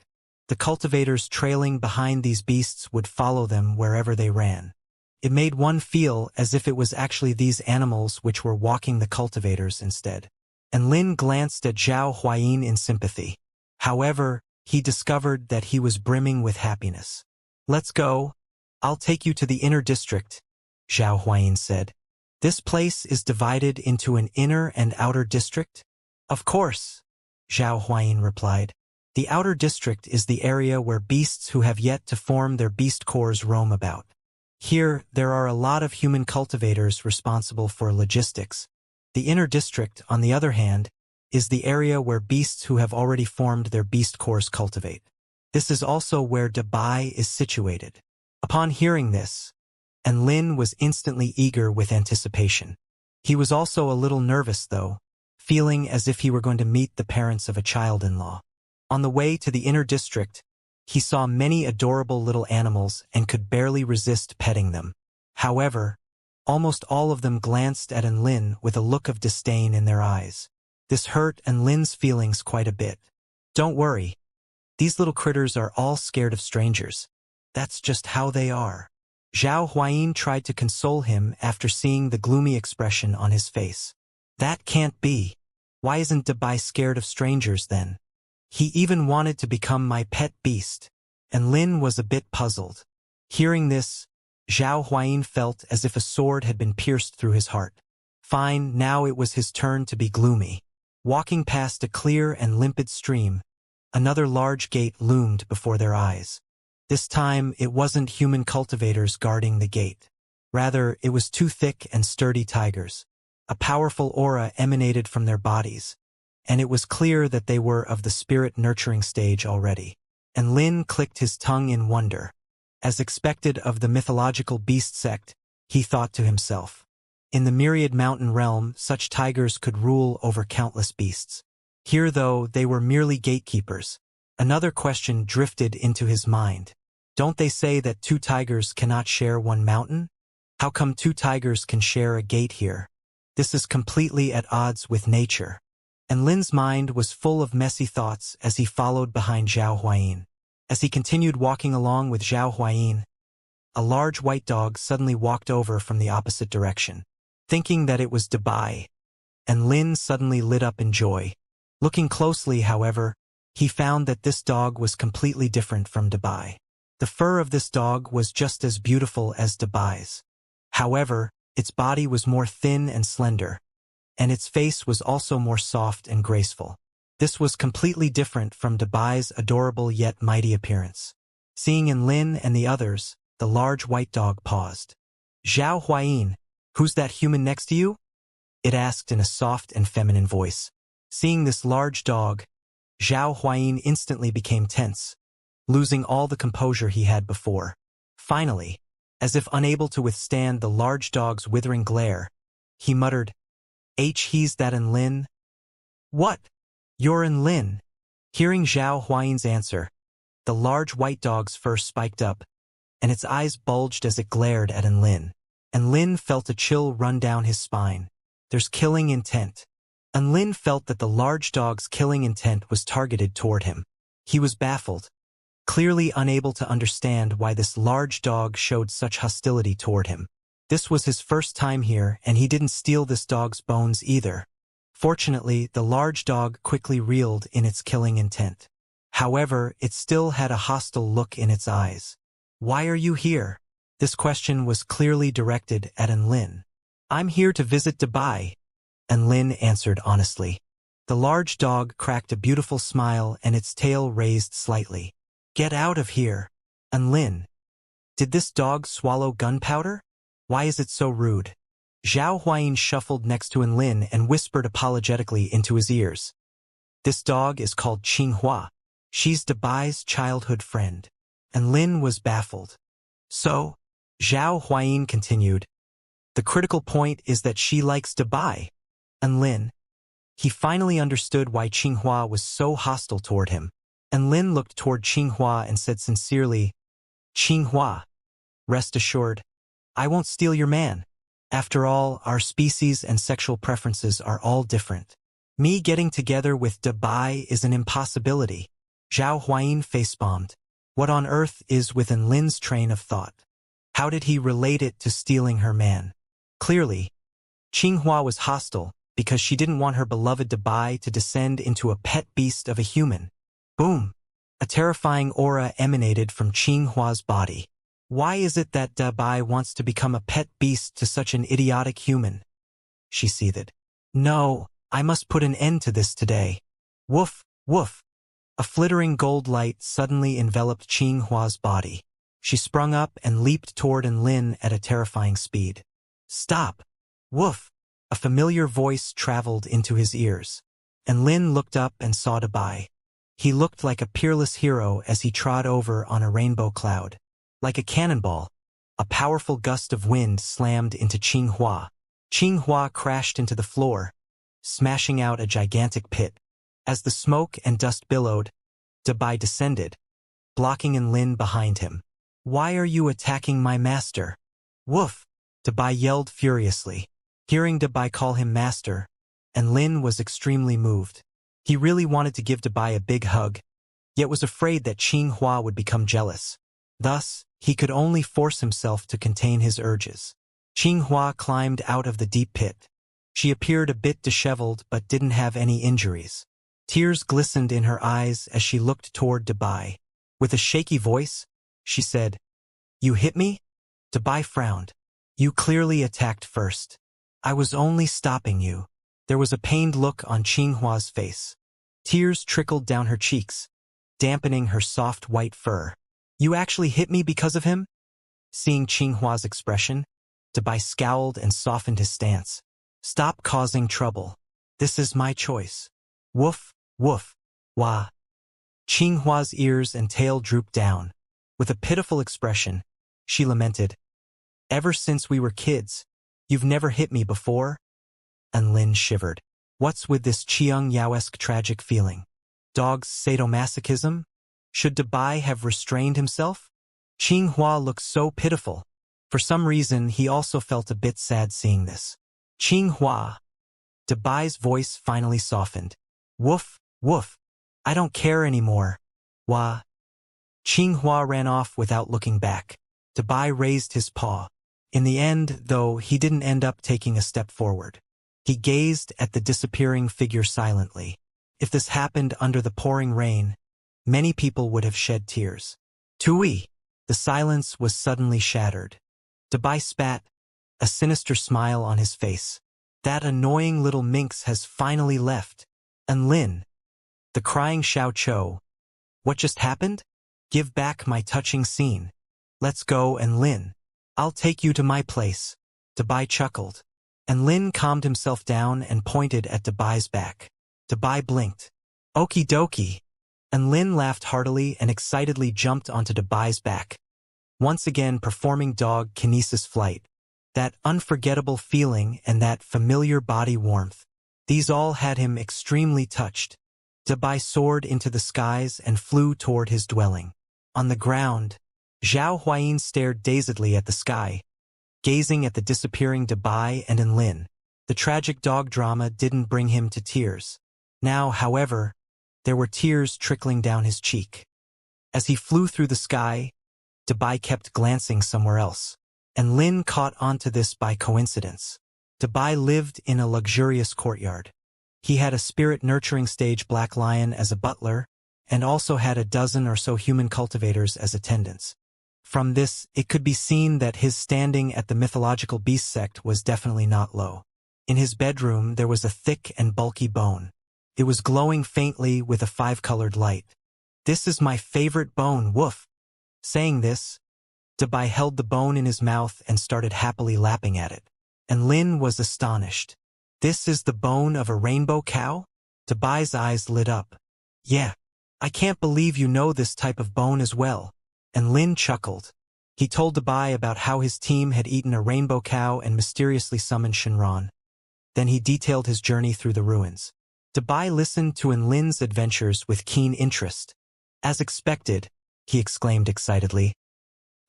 The cultivators trailing behind these beasts would follow them wherever they ran. It made one feel as if it was actually these animals which were walking the cultivators instead. Enlin glanced at Zhao Huayin in sympathy. However, he discovered that he was brimming with happiness. "Let's go. I'll take you to the inner district," Zhao Huayin said. "This place is divided into an inner and outer district?" "Of course," Zhao Huayin replied. "The outer district is the area where beasts who have yet to form their beast cores roam about. Here, there are a lot of human cultivators responsible for logistics. The inner district, on the other hand, is the area where beasts who have already formed their beast cores cultivate. This is also where Dubai is situated." Upon hearing this, Enlin was instantly eager with anticipation. He was also a little nervous, though, feeling as if he were going to meet the parents of a child-in-law. On the way to the inner district, he saw many adorable little animals and could barely resist petting them. However, almost all of them glanced at Enlin with a look of disdain in their eyes. This hurt Enlin's feelings quite a bit. "Don't worry. These little critters are all scared of strangers. That's just how they are." Zhao Huayin tried to console him after seeing the gloomy expression on his face. "That can't be. Why isn't Dubai scared of strangers then? He even wanted to become my pet beast." Enlin was a bit puzzled. Hearing this, Zhao Huayin felt as if a sword had been pierced through his heart. Fine, now it was his turn to be gloomy. Walking past a clear and limpid stream, another large gate loomed before their eyes. This time, it wasn't human cultivators guarding the gate. Rather, it was 2 thick and sturdy tigers. A powerful aura emanated from their bodies, and it was clear that they were of the spirit-nurturing stage already. Enlin clicked his tongue in wonder. As expected of the mythological beast sect, he thought to himself, in the Myriad Mountain realm, such tigers could rule over countless beasts. Here, though, they were merely gatekeepers. Another question drifted into his mind. Don't they say that 2 tigers cannot share one mountain? How come 2 tigers can share a gate here? This is completely at odds with nature. Enlin's mind was full of messy thoughts as he followed behind Zhao Huayin. As he continued walking along with Zhao Huayin, a large white dog suddenly walked over from the opposite direction. thinking that it was Dabai, and Lin suddenly lit up in joy. Looking closely, however, he found that this dog was completely different from Dabai. The fur of this dog was just as beautiful as Dabai's. However, its body was more thin and slender, and its face was also more soft and graceful. This was completely different from Dabai's adorable yet mighty appearance. Seeing in Lin and the others, the large white dog paused. "Zhao Huayin, who's that human next to you?" it asked in a soft and feminine voice. Seeing this large dog, Zhao Huayin instantly became tense, losing all the composure he had before. Finally, as if unable to withstand the large dog's withering glare, he muttered, "He's that in Lin?" "What? You're in Lin?" Hearing Zhao Huayin's answer, the large white dog's fur spiked up, and its eyes bulged as it glared at Enlin. Enlin felt a chill run down his spine. There's killing intent. Enlin felt that the large dog's killing intent was targeted toward him. He was baffled, clearly unable to understand why this large dog showed such hostility toward him. This was his first time here, and he didn't steal this dog's bones either. Fortunately, the large dog quickly reeled in its killing intent. However, it still had a hostile look in its eyes. "Why are you here?" This question was clearly directed at Enlin. "I'm here to visit Dabai," Enlin answered honestly. The large dog cracked a beautiful smile and its tail raised slightly. "Get out of here, Enlin. Did this dog swallow gunpowder? Why is it so rude?" Zhao Huayin shuffled next to Enlin and whispered apologetically into his ears. "This dog is called Qinghua. She's Dabai's childhood friend." Enlin was baffled. "So," Zhao Huayin continued, "the critical point is that she likes Dabai." Enlin. He finally understood why Qinghua was so hostile toward him. Enlin looked toward Qinghua and said sincerely, "Qinghua, rest assured, I won't steal your man. After all, our species and sexual preferences are all different. Me getting together with Dabai is an impossibility." Zhao Huayin facepalmed. What on earth is within Lin's train of thought? How did he relate it to stealing her man? Clearly, Qinghua was hostile because she didn't want her beloved Dabai to descend into a pet beast of a human. Boom! A terrifying aura emanated from Qinghua's body. Why is it that Dabai wants to become a pet beast to such an idiotic human? She seethed. "No, I must put an end to this today." Woof, woof. A flittering gold light suddenly enveloped Qinghua's body. She sprung up and leaped toward Enlin at a terrifying speed. "Stop!" Woof! A familiar voice traveled into his ears. Enlin looked up and saw Dabai. He looked like a peerless hero as he trod over on a rainbow cloud. Like a cannonball, a powerful gust of wind slammed into Qinghua. Qinghua crashed into the floor, smashing out a gigantic pit. As the smoke and dust billowed, Dabai descended, blocking Enlin behind him. "Why are you attacking my master?" "Woof!" Dabai yelled furiously. Hearing Dabai call him master, Enlin was extremely moved. He really wanted to give Dabai a big hug, yet was afraid that Qinghua would become jealous. Thus, he could only force himself to contain his urges. Qinghua climbed out of the deep pit. She appeared a bit disheveled but didn't have any injuries. Tears glistened in her eyes as she looked toward Dabai. With a shaky voice, she said, "You hit me?" Dabai frowned. "You clearly attacked first. I was only stopping you." There was a pained look on Qinghua's face. Tears trickled down her cheeks, dampening her soft white fur. "You actually hit me because of him?" Seeing Qinghua's expression, Dabai scowled and softened his stance. "Stop causing trouble. This is my choice." Woof, woof, wah. Qinghua's ears and tail drooped down. With a pitiful expression, she lamented, "Ever since we were kids, you've never hit me before?" And Lin shivered. What's with this Xianxia-esque tragic feeling? Dog's sadomasochism? Should Dabai have restrained himself? Qinghua looked so pitiful. For some reason, he also felt a bit sad seeing this. "Qinghua." Dabai's voice finally softened. "Woof, woof. I don't care anymore. Wah." Qinghua ran off without looking back. Dabai raised his paw. In the end, though, he didn't end up taking a step forward. He gazed at the disappearing figure silently. If this happened under the pouring rain, many people would have shed tears. Tui! The silence was suddenly shattered. Dabai spat, a sinister smile on his face. That annoying little minx has finally left. And Lin, the crying Xiao Cho. What just happened? Give back my touching scene. Let's go, and Lin. I'll take you to my place. Dabai chuckled. And Lin calmed himself down and pointed at Dabai's back. Dabai blinked. Okie dokie. And Lin laughed heartily and excitedly jumped onto Dabai's back, once again performing dog kinesis flight. That unforgettable feeling and that familiar body warmth, these all had him extremely touched. Dabai soared into the skies and flew toward his dwelling. On the ground, Zhao Huayin stared dazedly at the sky, gazing at the disappearing Dabai and Enlin. The tragic dog drama didn't bring him to tears. Now, however, there were tears trickling down his cheek. As he flew through the sky, Dabai kept glancing somewhere else, and Lin caught onto this by coincidence. Dabai lived in a luxurious courtyard. He had a spirit-nurturing stage black lion as a butler, and also had a dozen or so human cultivators as attendants. From this, it could be seen that his standing at the mythological beast sect was definitely not low. In his bedroom, there was a thick and bulky bone. It was glowing faintly with a 5-colored light. This is my favorite bone, woof. Saying this, Dabai held the bone in his mouth and started happily lapping at it. And Lin was astonished. This is the bone of a rainbow cow? Dabai's eyes lit up. Yeah, I can't believe you know this type of bone as well. And Lin chuckled. He told Dabai about how his team had eaten a rainbow cow and mysteriously summoned Shinran. Then he detailed his journey through the ruins. Dabai listened to Enlin's adventures with keen interest. As expected, he exclaimed excitedly,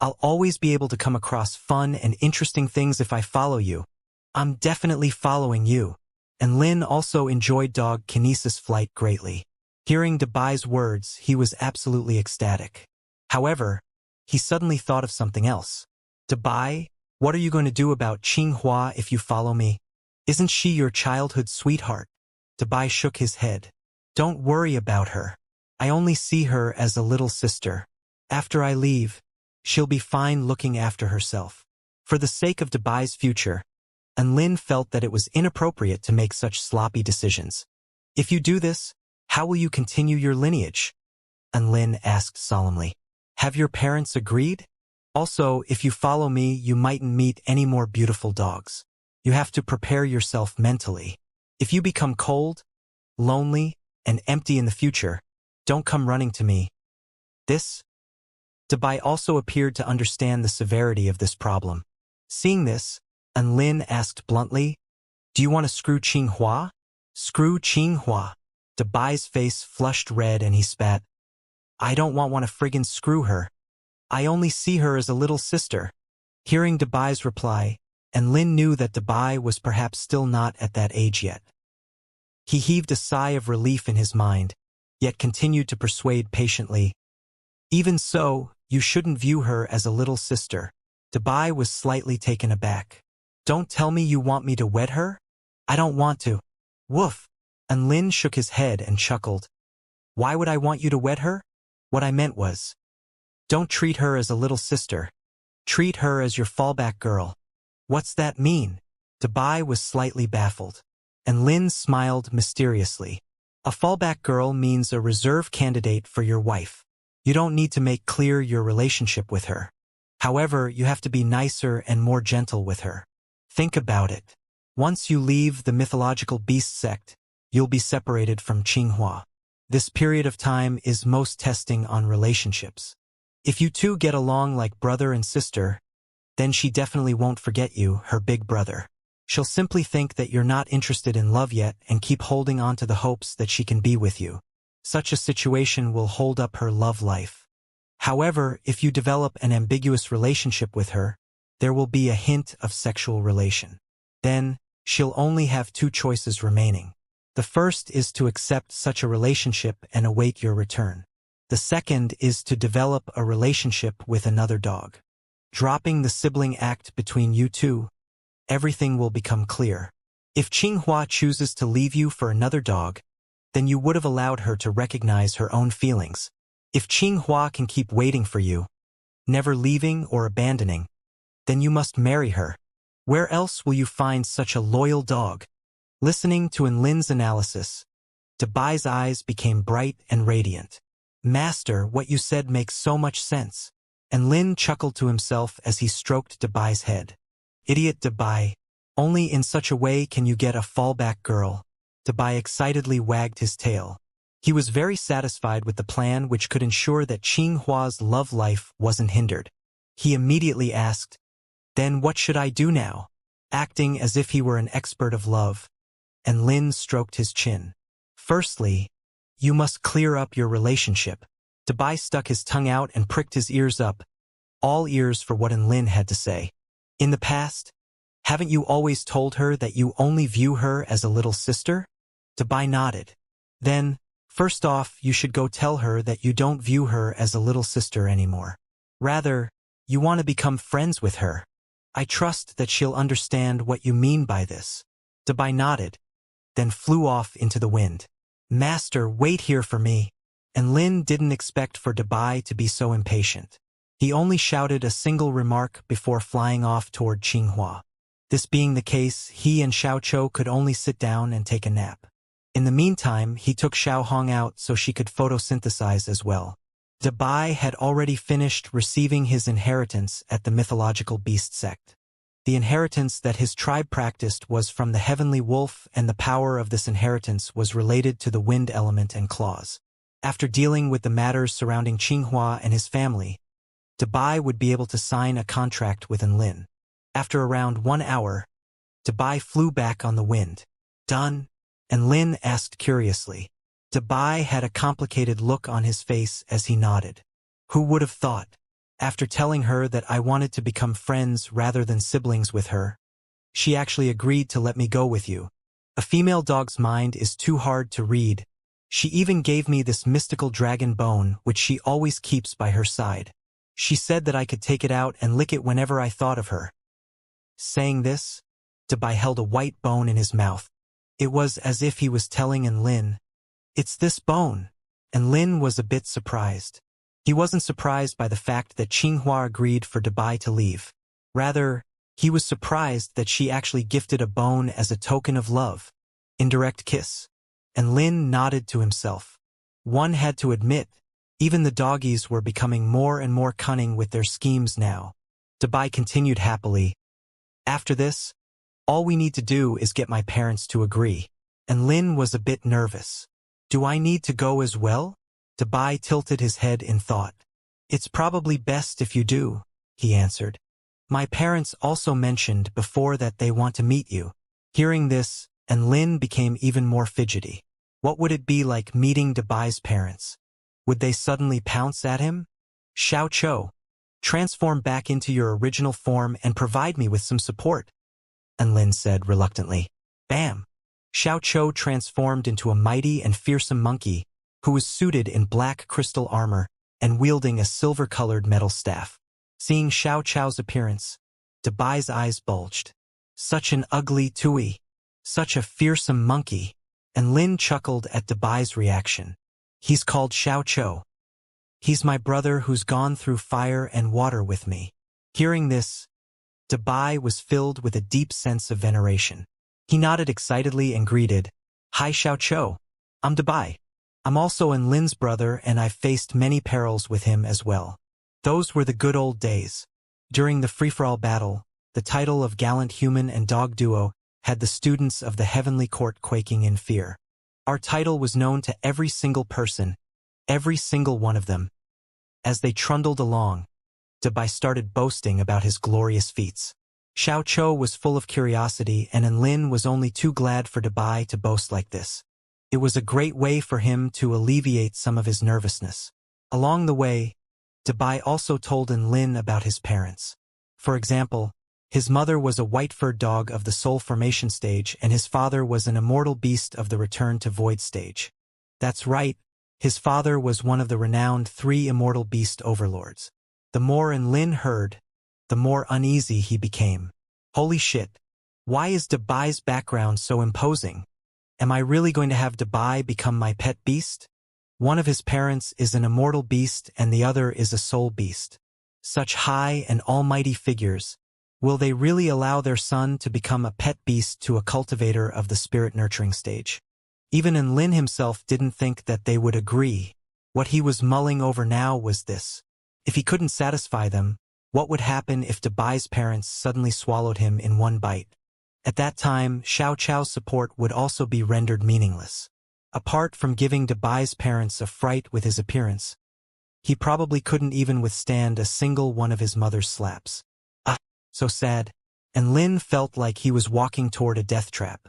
I'll always be able to come across fun and interesting things if I follow you. I'm definitely following you. And Lin also enjoyed dog kinesis flight greatly. Hearing Dabai's words, he was absolutely ecstatic. However, he suddenly thought of something else. Dabai, what are you going to do about Qinghua if you follow me? Isn't she your childhood sweetheart? Dabai shook his head. Don't worry about her. I only see her as a little sister. After I leave, she'll be fine looking after herself. For the sake of Dabai's future, Lin felt that it was inappropriate to make such sloppy decisions. If you do this, how will you continue your lineage? Lin asked solemnly. Have your parents agreed? Also, if you follow me, you mightn't meet any more beautiful dogs. You have to prepare yourself mentally. If you become cold, lonely, and empty in the future, don't come running to me. Dabai also appeared to understand the severity of this problem. Seeing this, Lin asked bluntly, Do you want to screw Qinghua? Screw Qinghua. Dabai's face flushed red and he spat. I don't want to friggin' screw her. I only see her as a little sister. Hearing Dabai's reply, Lin knew that Dabai was perhaps still not at that age yet. He heaved a sigh of relief in his mind, yet continued to persuade patiently. Even so, you shouldn't view her as a little sister. Dabai was slightly taken aback. Don't tell me you want me to wed her? I don't want to. Woof. Lin shook his head and chuckled. Why would I want you to wed her? What I meant was, don't treat her as a little sister. Treat her as your fallback girl. What's that mean? Dabai was slightly baffled. Lin smiled mysteriously. A fallback girl means a reserve candidate for your wife. You don't need to make clear your relationship with her. However, you have to be nicer and more gentle with her. Think about it. Once you leave the mythological beast sect, you'll be separated from Qinghua. This period of time is most testing on relationships. If you two get along like brother and sister, then she definitely won't forget you, her big brother. She'll simply think that you're not interested in love yet and keep holding on to the hopes that she can be with you. Such a situation will hold up her love life. However, if you develop an ambiguous relationship with her, there will be a hint of sexual relation. Then, she'll only have two choices remaining. The first is to accept such a relationship and await your return. The second is to develop a relationship with another dog. dropping the sibling act between you two. Everything will become clear. If Qinghua chooses to leave you for another dog, then you would have allowed her to recognize her own feelings. If Qinghua can keep waiting for you, never leaving or abandoning, then you must marry her. Where else will you find such a loyal dog? Listening to Enlin's analysis, Debai's eyes became bright and radiant. Master, what you said makes so much sense. Enlin chuckled to himself as he stroked Debai's head. Idiot Debai, only in such a way can you get a fallback girl. Debai excitedly wagged his tail. He was very satisfied with the plan which could ensure that Qinghua's love life wasn't hindered. He immediately asked, "Then what should I do now?" Acting as if he were an expert of love, Enlin stroked his chin. "Firstly, you must clear up your relationship." Debai stuck his tongue out and pricked his ears up, all ears for what Enlin had to say. "In the past, haven't you always told her that you only view her as a little sister?" Debai nodded. "Then, first off, you should go tell her that you don't view her as a little sister anymore. Rather, you want to become friends with her. I trust that she'll understand what you mean by this." Debai nodded, then flew off into the wind. "Master, wait here for me." And Lin didn't expect for Debai to be so impatient. He only shouted a single remark before flying off toward Qinghua. This being the case, he and Xiaoqiu could only sit down and take a nap. In the meantime, he took Xiaohong out so she could photosynthesize as well. Debai had already finished receiving his inheritance at the mythological beast sect. The inheritance that his tribe practiced was from the heavenly wolf, and the power of this inheritance was related to the wind element and claws. After dealing with the matters surrounding Qinghua and his family, Debai would be able to sign a contract with Enlin. After around 1 hour, Debai flew back on the wind. "Done?" Enlin asked curiously. Debai had a complicated look on his face as he nodded. "Who would have thought? After telling her that I wanted to become friends rather than siblings with her, she actually agreed to let me go with you. A female dog's mind is too hard to read. She even gave me this mystical dragon bone which she always keeps by her side. She said that I could take it out and lick it whenever I thought of her." Saying this, Debai held a white bone in his mouth. It was as if he was telling Enlin, "It's this bone." Enlin was a bit surprised. He wasn't surprised by the fact that Qinghua agreed for Debai to leave. Rather, he was surprised that she actually gifted a bone as a token of love. Indirect kiss. Enlin nodded to himself. One had to admit, even the doggies were becoming more and more cunning with their schemes now. Debai continued happily. "After this, all we need to do is get my parents to agree." Enlin was a bit nervous. "Do I need to go as well?" Debai tilted his head in thought. "It's probably best if you do," he answered. "My parents also mentioned before that they want to meet you." Hearing this, Enlin became even more fidgety. What would it be like meeting Debai's parents? Would they suddenly pounce at him? "Xiaoqiu, transform back into your original form and provide me with some support," Enlin said reluctantly. Bam! Xiaoqiu transformed into a mighty and fearsome monkey who was suited in black crystal armor and wielding a silver-colored metal staff. Seeing Xiaoqiu's appearance, Debai's eyes bulged. Such an ugly Tui, such a fearsome monkey, and Lin chuckled at Debai's reaction. "He's called Xiaoqiu. He's my brother who's gone through fire and water with me." Hearing this, Debai was filled with a deep sense of veneration. He nodded excitedly and greeted, "Hi Xiaoqiu, I'm Debai. I'm also Enlin's brother and I've faced many perils with him as well." Those were the good old days. During the free-for-all battle, the title of gallant human and dog duo had the students of the heavenly court quaking in fear. Our title was known to every single person, every single one of them. As they trundled along, Debai started boasting about his glorious feats. Xiaoqiu was full of curiosity and Enlin was only too glad for Debai to boast like this. It was a great way for him to alleviate some of his nervousness. Along the way, Debai also told Enlin about his parents. For example, his mother was a white-furred dog of the soul formation stage and his father was an immortal beast of the return to void stage. That's right, his father was one of the renowned 3 immortal beast overlords. The more Enlin heard, the more uneasy he became. Holy shit. Why is Debai's background so imposing? Am I really going to have Debai become my pet beast? One of his parents is an immortal beast and the other is a soul beast. Such high and almighty figures. Will they really allow their son to become a pet beast to a cultivator of the spirit nurturing stage? Even Enlin himself didn't think that they would agree. What he was mulling over now was this. If he couldn't satisfy them, what would happen if Debai's parents suddenly swallowed him in one bite? At that time, Xiaochao's support would also be rendered meaningless. Apart from giving Debai's parents a fright with his appearance, he probably couldn't even withstand a single one of his mother's slaps. So sad. And Lin felt like he was walking toward a death trap.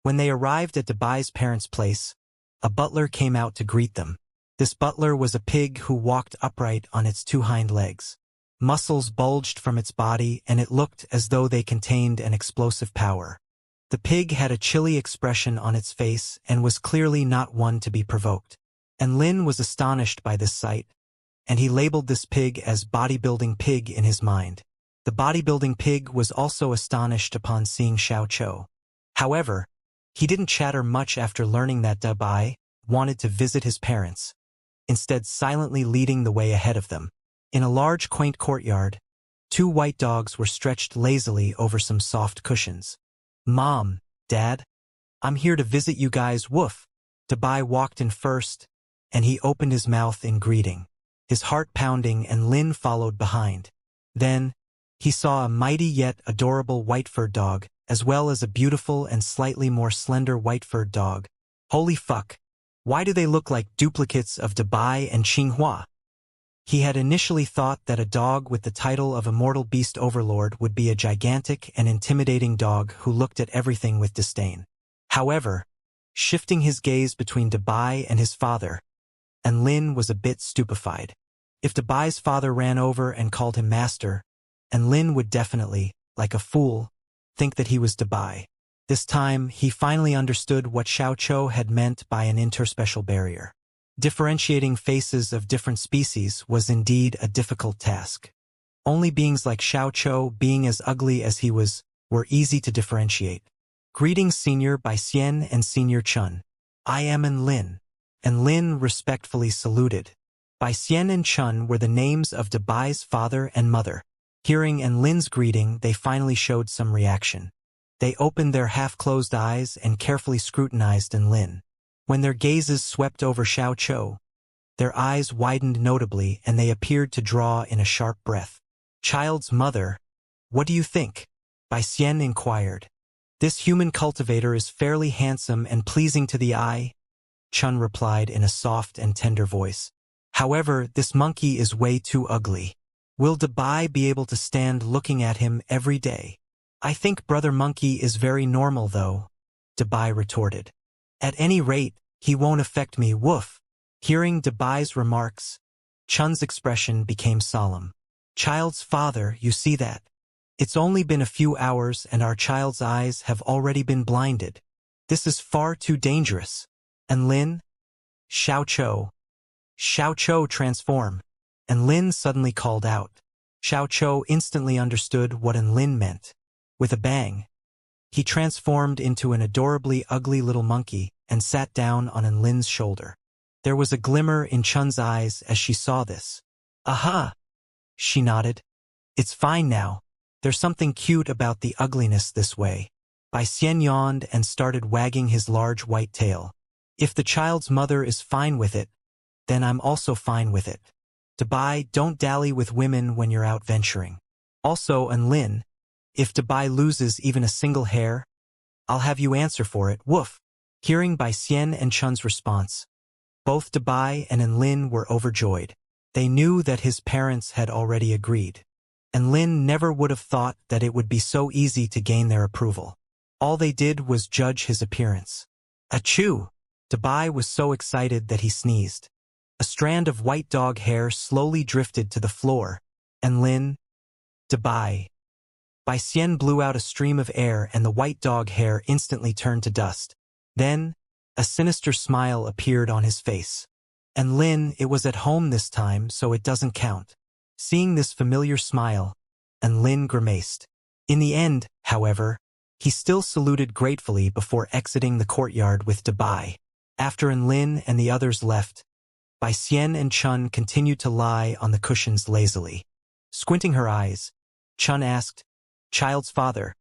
When they arrived at Debai's parents' place, a butler came out to greet them. This butler was a pig who walked upright on its two hind legs. Muscles bulged from its body and it looked as though they contained an explosive power. The pig had a chilly expression on its face and was clearly not one to be provoked. And Lin was astonished by this sight, and he labeled this pig as bodybuilding pig in his mind. The bodybuilding pig was also astonished upon seeing Xiaochou. However, he didn't chatter much after learning that Debai wanted to visit his parents, instead silently leading the way ahead of them. In a large quaint courtyard, two white dogs were stretched lazily over some soft cushions. Mom, Dad, I'm here to visit you guys, woof. Debai walked in first, and he opened his mouth in greeting, his heart pounding, and Lin followed behind. Then, he saw a mighty yet adorable white-furred dog, as well as a beautiful and slightly more slender white-furred dog. Holy fuck! Why do they look like duplicates of Debai and Qinghua? He had initially thought that a dog with the title of Immortal Beast Overlord would be a gigantic and intimidating dog who looked at everything with disdain. However, shifting his gaze between Debai and his father, and Lin was a bit stupefied. If Debai's father ran over and called him master, and Lin would definitely, like a fool, think that he was Debai. This time, he finally understood what Xiaochou had meant by an interspecial barrier. Differentiating faces of different species was indeed a difficult task. Only beings like Xiaochou, being as ugly as he was, were easy to differentiate. Greetings Senior Bai Xian and Senior Chun. I am Enlin. And Lin respectfully saluted. Bai Xian and Chun were the names of Debai's father and mother. Hearing Enlin's greeting, they finally showed some reaction. They opened their half-closed eyes and carefully scrutinized Enlin. When their gazes swept over Xiaochou, their eyes widened notably and they appeared to draw in a sharp breath. Child's mother, what do you think? Bai Xian inquired. This human cultivator is fairly handsome and pleasing to the eye, Chun replied in a soft and tender voice. However, this monkey is way too ugly. Will Debai be able to stand looking at him every day? I think Brother Monkey is very normal though, Debai retorted. At any rate, he won't affect me, woof. Hearing Debai's remarks, Chun's expression became solemn. Child's father, you see that? It's only been a few hours and our child's eyes have already been blinded. This is far too dangerous. And Lin? Xiaochou transform. And Lin suddenly called out. Xiaochou instantly understood what Enlin meant. With a bang, he transformed into an adorably ugly little monkey and sat down on Enlin's shoulder. There was a glimmer in Chun's eyes as she saw this. Aha! She nodded. It's fine now. There's something cute about the ugliness this way. Bai Xian yawned and started wagging his large white tail. If the child's mother is fine with it, then I'm also fine with it. Debai, don't dally with women when you're out venturing. Also, Enlin, if Debai loses even a single hair, I'll have you answer for it, woof. Hearing Bai Xian and Chun's response, both Debai and Enlin were overjoyed. They knew that his parents had already agreed. Enlin never would have thought that it would be so easy to gain their approval. All they did was judge his appearance. Achoo! Debai was so excited that he sneezed. A strand of white dog hair slowly drifted to the floor. Enlin, Debai. Bai Xian blew out a stream of air and the white dog hair instantly turned to dust. Then, a sinister smile appeared on his face. Enlin, it was at home this time, so it doesn't count. Seeing this familiar smile, and Lin grimaced. In the end, however, he still saluted gratefully before exiting the courtyard with Dabai. After Lin and the others left, Bai Xian and Chun continued to lie on the cushions lazily. Squinting her eyes, Chun asked, "Child's father,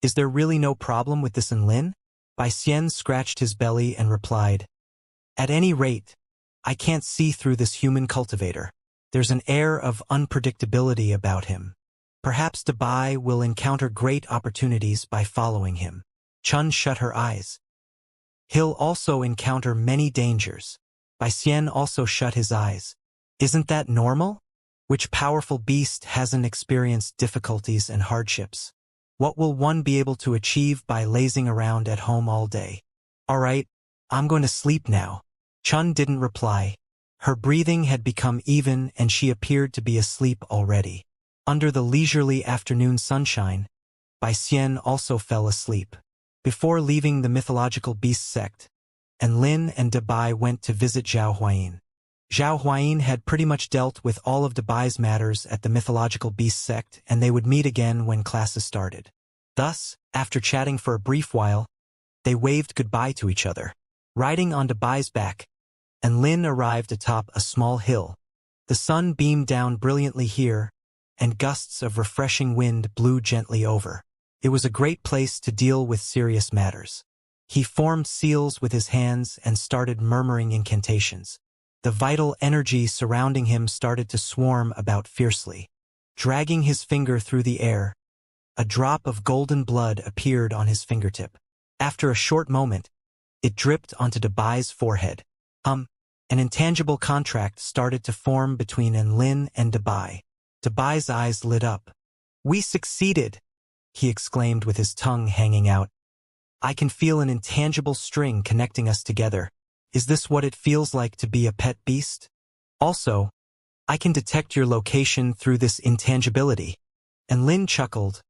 is there really no problem with this Lin?" Bai Xian scratched his belly and replied, "At any rate, I can't see through this human cultivator. There's an air of unpredictability about him. Perhaps Dabai will encounter great opportunities by following him." Chun shut her eyes. "He'll also encounter many dangers." Bai Xian also shut his eyes. "Isn't that normal? Which powerful beast hasn't experienced difficulties and hardships? What will one be able to achieve by lazing around at home all day? All right, I'm going to sleep now." Chun didn't reply. Her breathing had become even and she appeared to be asleep already. Under the leisurely afternoon sunshine, Bai Xian also fell asleep. Before leaving the mythological beast sect, Lin and Dabai went to visit Zhao Huayin. Zhao Huayin had pretty much dealt with all of Dabai's matters at the mythological beast sect, and they would meet again when classes started. Thus, after chatting for a brief while, they waved goodbye to each other. Riding on Dabai's back, Lin arrived atop a small hill. The sun beamed down brilliantly here, and gusts of refreshing wind blew gently over. It was a great place to deal with serious matters. He formed seals with his hands and started murmuring incantations. The vital energy surrounding him started to swarm about fiercely. Dragging his finger through the air, a drop of golden blood appeared on his fingertip. After a short moment, it dripped onto Dabai's forehead. An intangible contract started to form between Lin and Dabai. Dabai's eyes lit up. "We succeeded!" he exclaimed with his tongue hanging out. "I can feel an intangible string connecting us together. Is this what it feels like to be a pet beast? Also, I can detect your location through this intangibility." And Lin chuckled.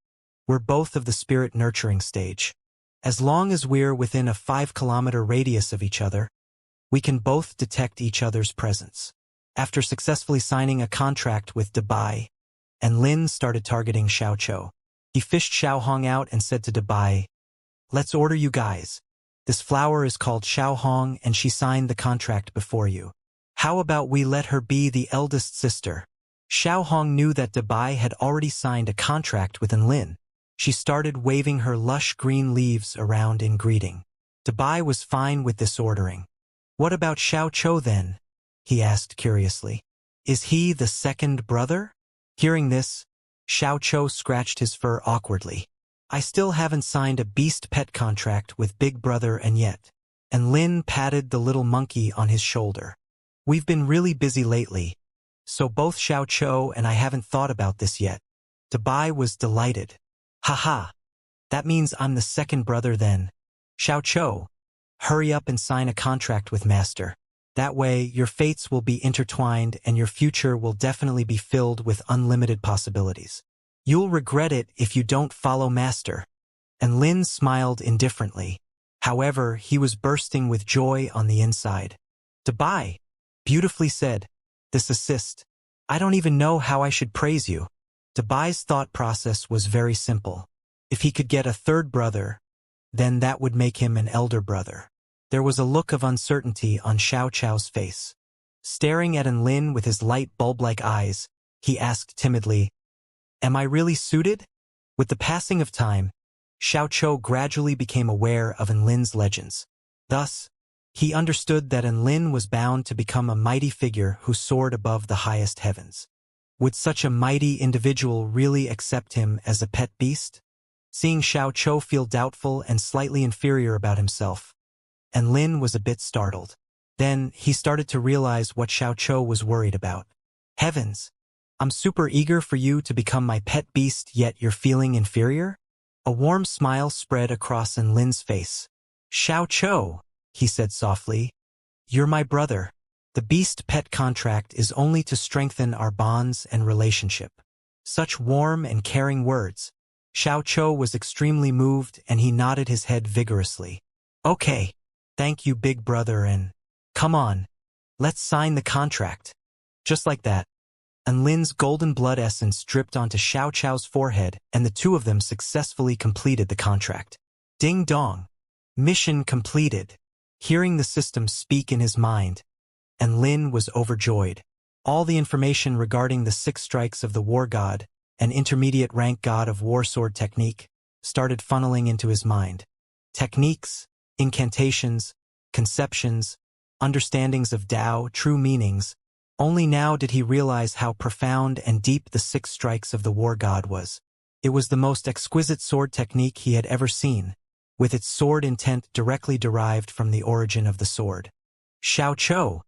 "We're both of the spirit nurturing stage. As long as we're within a 5-kilometer radius of each other, we can both detect each other's presence." After successfully signing a contract with Dabai, Lin started targeting Xiao Chou. He fished Xiao Hong out and said to Dabai, "Let's order you guys. This flower is called Xiao Hong and she signed the contract before you. How about we let her be the eldest sister?" Xiao Hong knew that Dabai had already signed a contract with Lin. She started waving her lush green leaves around in greeting. Dabai was fine with this ordering. "What about Xiao Chou then?" he asked curiously. "Is he the second brother?" Hearing this, Xiao Chou scratched his fur awkwardly. "I still haven't signed a beast pet contract with Big Brother and yet." And Lin patted the little monkey on his shoulder. "We've been really busy lately, so both Xiao Chou and I haven't thought about this yet." Dabai was delighted. "Haha, that means I'm the second brother then. Xiao Chou, hurry up and sign a contract with Master. That way, your fates will be intertwined and your future will definitely be filled with unlimited possibilities. You'll regret it if you don't follow Master." And Lin smiled indifferently. However, he was bursting with joy on the inside. "Dabai, beautifully said. This assist. I don't even know how I should praise you." Dabai's thought process was very simple. If he could get a third brother, then that would make him an elder brother. There was a look of uncertainty on Xiao Chou's face. Staring at Lin with his light bulb-like eyes, he asked timidly, "Am I really suited?" With the passing of time, Xiao Chou gradually became aware of Lin's legends. Thus, he understood that Lin was bound to become a mighty figure who soared above the highest heavens. Would such a mighty individual really accept him as a pet beast? Seeing Xiao Chou feel doubtful and slightly inferior about himself, Lin was a bit startled. Then, he started to realize what Xiao Chou was worried about. "Heavens! I'm super eager for you to become my pet beast, yet you're feeling inferior?" A warm smile spread across Lin's face. "Xiao Chou," he said softly, "you're my brother. The beast pet contract is only to strengthen our bonds and relationship." Such warm and caring words. Xiao Chou was extremely moved and he nodded his head vigorously. "Okay. Thank you, big brother, and come on, let's sign the contract." Just like that, and Lin's golden blood essence dripped onto Xiao Chao's forehead, and the two of them successfully completed the contract. Ding dong. Mission completed. Hearing the system speak in his mind, and Lin was overjoyed. All the information regarding the 6 strikes of the war god, an intermediate rank god of war sword technique, started funneling into his mind. Techniques, incantations, conceptions, understandings of Tao, true meanings. Only now did he realize how profound and deep the 6 strikes of the war god was. It was the most exquisite sword technique he had ever seen, with its sword intent directly derived from the origin of the sword. Xiao Chou,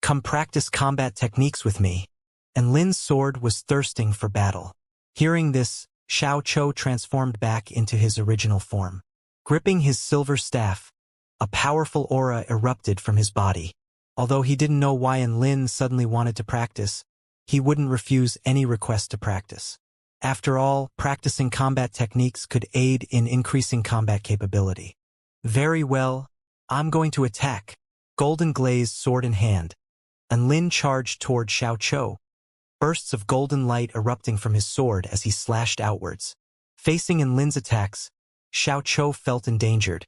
come practice combat techniques with me. And Lin's sword was thirsting for battle. Hearing this, Xiao Chou transformed back into his original form. Gripping his silver staff, a powerful aura erupted from his body. Although he didn't know why Lin suddenly wanted to practice, he wouldn't refuse any request to practice. After all, practicing combat techniques could aid in increasing combat capability. Very well, I'm going to attack. Golden glazed sword in hand, and Lin charged toward Xiao Chou, bursts of golden light erupting from his sword as he slashed outwards. Facing Lin's attacks, Xiao Chou felt endangered,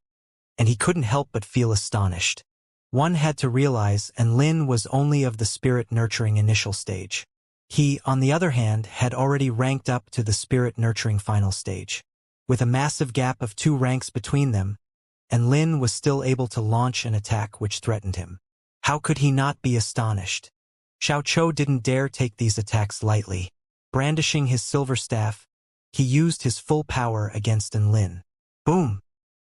and he couldn't help but feel astonished. One had to realize Lin was only of the spirit-nurturing initial stage. He, on the other hand, had already ranked up to the spirit-nurturing final stage. With a massive gap of 2 ranks between them, Lin was still able to launch an attack which threatened him. How could he not be astonished? Xiao Chou didn't dare take these attacks lightly. Brandishing his silver staff, he used his full power against Lin. Boom!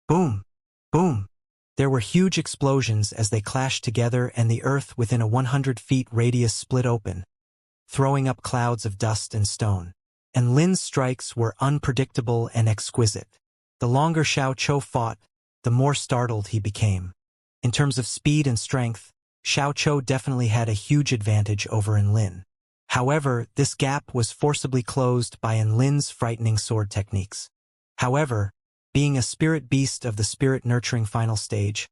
Boom! Boom! There were huge explosions as they clashed together, and the earth within a 100 feet radius split open, throwing up clouds of dust and stone. And Lin's strikes were unpredictable and exquisite. The longer Xiao Chou fought, the more startled he became. In terms of speed and strength, Xiao Chou definitely had a huge advantage over Lin. However, this gap was forcibly closed by Lin's frightening sword techniques. However, being a spirit beast of the spirit-nurturing final stage,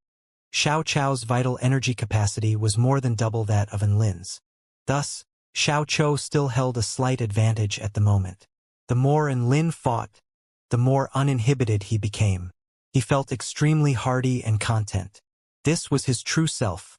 Xiao Chou's vital energy capacity was more than double that of Lin's. Thus, Xiao Chou still held a slight advantage at the moment. The more Lin fought, the more uninhibited he became. He felt extremely hardy and content. This was his true self.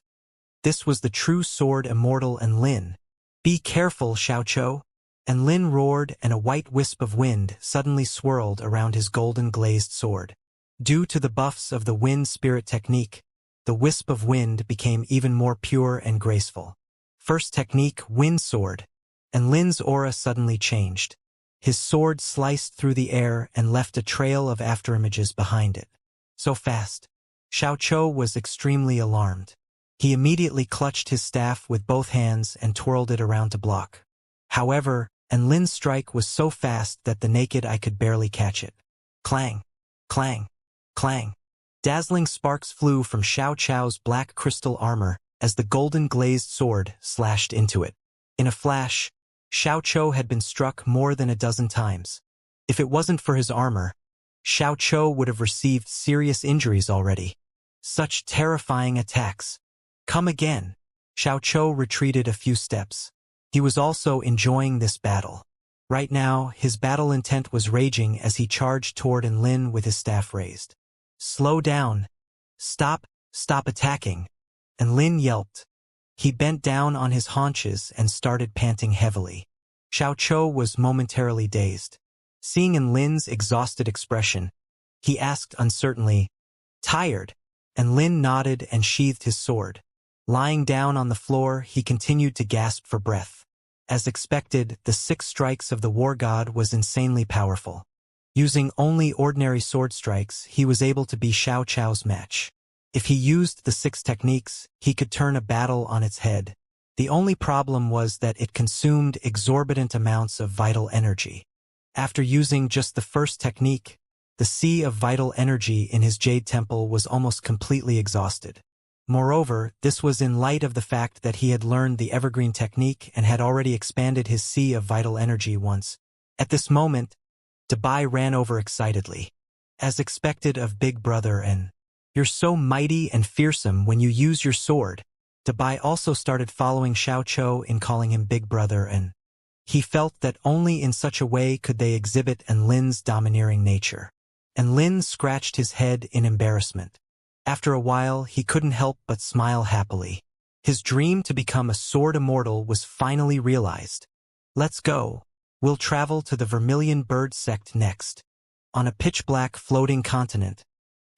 This was the true sword Immortal Lin. Be careful, Xiao Chou! Lin roared, and a white wisp of wind suddenly swirled around his golden glazed sword. Due to the buffs of the wind spirit technique, the wisp of wind became even more pure and graceful. First technique, wind sword, Lin's aura suddenly changed. His sword sliced through the air and left a trail of afterimages behind it. So fast. Xiao Chou was extremely alarmed. He immediately clutched his staff with both hands and twirled it around to block. However, Lin's strike was so fast that the naked eye could barely catch it. Clang! Clang! Clang! Dazzling sparks flew from Xiao Chou's black crystal armor as the golden glazed sword slashed into it. In a flash, Xiao Chou had been struck more than a dozen times. If it wasn't for his armor, Xiao Chou would have received serious injuries already. Such terrifying attacks. Come again. Xiao Chou retreated a few steps. He was also enjoying this battle. Right now, his battle intent was raging as he charged toward Lin with his staff raised. Slow down. Stop attacking. Lin yelped. He bent down on his haunches and started panting heavily. Xiao Chou was momentarily dazed. Seeing Lin's exhausted expression, he asked uncertainly, "Tired?" Lin nodded and sheathed his sword. Lying down on the floor, he continued to gasp for breath. As expected, the 6 strikes of the war god was insanely powerful. Using only ordinary sword strikes, he was able to be Xiao Chou's match. If he used the 6 techniques, he could turn a battle on its head. The only problem was that it consumed exorbitant amounts of vital energy. After using just the first technique, the sea of vital energy in his Jade Temple was almost completely exhausted. Moreover, this was in light of the fact that he had learned the Evergreen technique and had already expanded his sea of vital energy once. At this moment, Dabai ran over excitedly. As expected of Big Brother "You're so mighty and fearsome when you use your sword." Dabai also started following Xiao Chou in calling him Big Brother He felt that only in such a way could they exhibit Enlin's domineering nature. Enlin scratched his head in embarrassment. After a while, he couldn't help but smile happily. His dream to become a sword immortal was finally realized. Let's go. We'll travel to the Vermilion Bird sect next. On a pitch-black floating continent,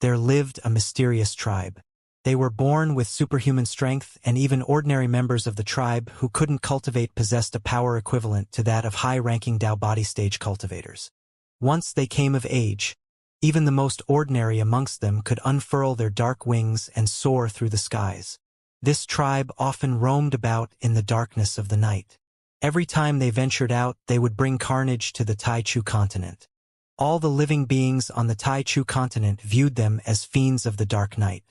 there lived a mysterious tribe. They were born with superhuman strength, and even ordinary members of the tribe who couldn't cultivate possessed a power equivalent to that of high-ranking Dao body stage cultivators. Once they came of age, even the most ordinary amongst them could unfurl their dark wings and soar through the skies. This tribe often roamed about in the darkness of the night. Every time they ventured out, they would bring carnage to the Taichu continent. All the living beings on the Taichu continent viewed them as fiends of the dark night.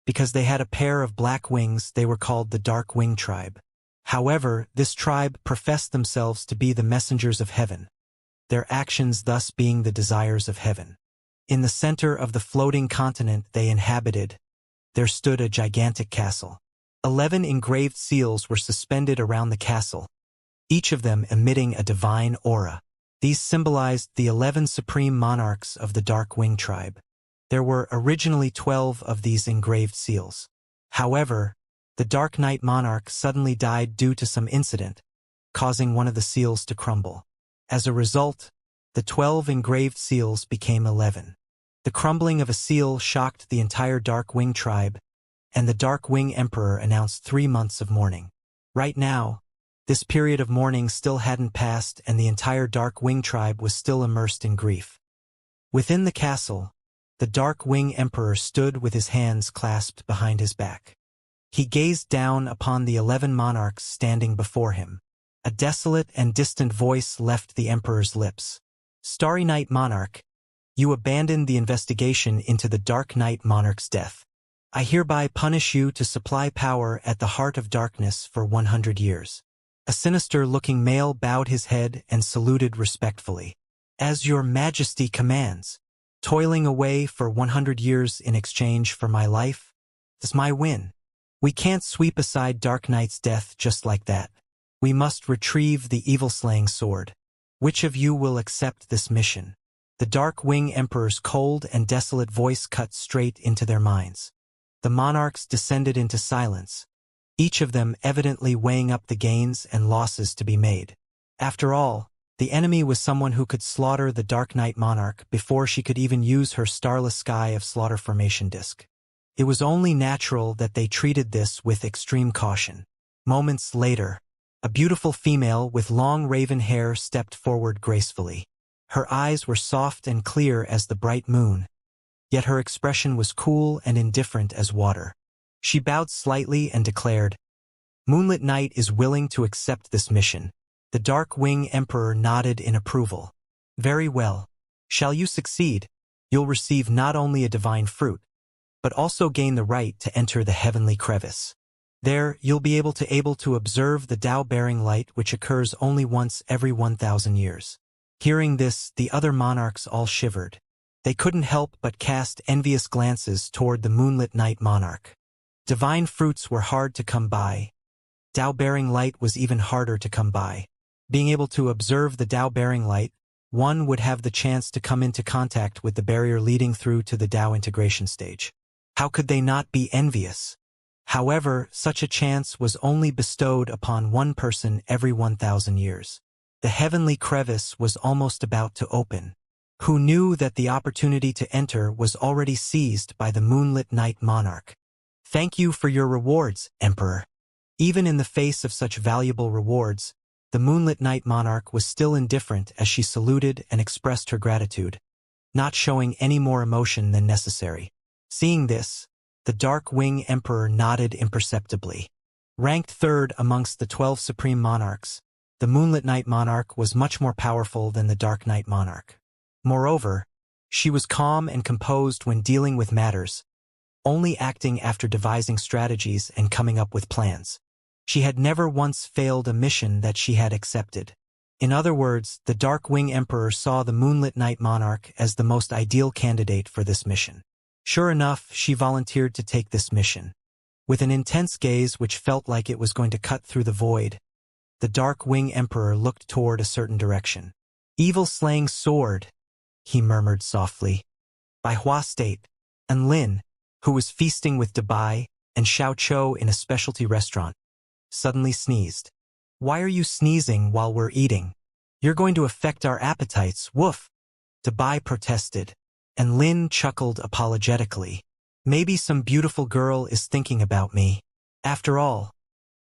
Because they had a pair of black wings, they were called the Dark Wing Tribe. However, this tribe professed themselves to be the messengers of heaven, their actions thus being the desires of heaven. In the center of the floating continent they inhabited, there stood a gigantic castle. 11 engraved seals were suspended around the castle, each of them emitting a divine aura. These symbolized the 11 supreme monarchs of the Dark Wing Tribe. There were originally 12 of these engraved seals. However, the Dark Knight monarch suddenly died due to some incident, causing one of the seals to crumble. As a result, the 12 engraved seals became 11. The crumbling of a seal shocked the entire Dark Wing Tribe, and the Dark Wing Emperor announced 3 months of mourning. Right now, this period of mourning still hadn't passed, and the entire Dark Wing Tribe was still immersed in grief. Within the castle, the Dark Wing Emperor stood with his hands clasped behind his back. He gazed down upon the 11 monarchs standing before him. A desolate and distant voice left the Emperor's lips. Starry Night Monarch, you abandoned the investigation into the Dark Knight Monarch's death. I hereby punish you to supply power at the heart of darkness for 100 years. A sinister-looking male bowed his head and saluted respectfully. As your majesty commands. Toiling away for 100 years in exchange for my life is my win. We can't sweep aside Dark Knight's death just like that. We must retrieve the evil-slaying sword. Which of you will accept this mission? The Dark Wing Emperor's cold and desolate voice cut straight into their minds. The monarchs descended into silence, each of them evidently weighing up the gains and losses to be made. After all, the enemy was someone who could slaughter the Dark Knight Monarch before she could even use her starless sky of slaughter formation disk. It was only natural that they treated this with extreme caution. Moments later, a beautiful female with long raven hair stepped forward gracefully. Her eyes were soft and clear as the bright moon, yet her expression was cool and indifferent as water. She bowed slightly and declared, "Moonlit Knight is willing to accept this mission." The Dark Wing Emperor nodded in approval. Very well. Shall you succeed, you'll receive not only a divine fruit, but also gain the right to enter the heavenly crevice. There, you'll be able to observe the Tao-bearing light which occurs only once every 1,000 years. Hearing this, the other monarchs all shivered. They couldn't help but cast envious glances toward the Moonlit Knight monarch. Divine fruits were hard to come by. Tao-bearing light was even harder to come by. Being able to observe the Tao-bearing light, one would have the chance to come into contact with the barrier leading through to the Tao integration stage. How could they not be envious? However, such a chance was only bestowed upon one person every 1,000 years. The heavenly crevice was almost about to open. Who knew that the opportunity to enter was already seized by the Moonlit Knight monarch? Thank you for your rewards, Emperor. Even in the face of such valuable rewards, the Moonlit Knight monarch was still indifferent as she saluted and expressed her gratitude, not showing any more emotion than necessary. Seeing this, the Dark Wing Emperor nodded imperceptibly. Ranked third amongst the 12 supreme monarchs, the Moonlit Knight monarch was much more powerful than the Dark Knight monarch. Moreover, she was calm and composed when dealing with matters, only acting after devising strategies and coming up with plans. She had never once failed a mission that she had accepted. In other words, the Dark Wing Emperor saw the Moonlit Knight monarch as the most ideal candidate for this mission. Sure enough, she volunteered to take this mission. With an intense gaze which felt like it was going to cut through the void, the dark wing emperor looked toward a certain direction. Evil-slaying sword, he murmured softly. By Hua State. And Lin, who was feasting with Dabai and Xiao Chou in a specialty restaurant, suddenly sneezed. Why are you sneezing while we're eating? You're going to affect our appetites, woof. Dabai protested, and Lin chuckled apologetically. Maybe some beautiful girl is thinking about me. After all,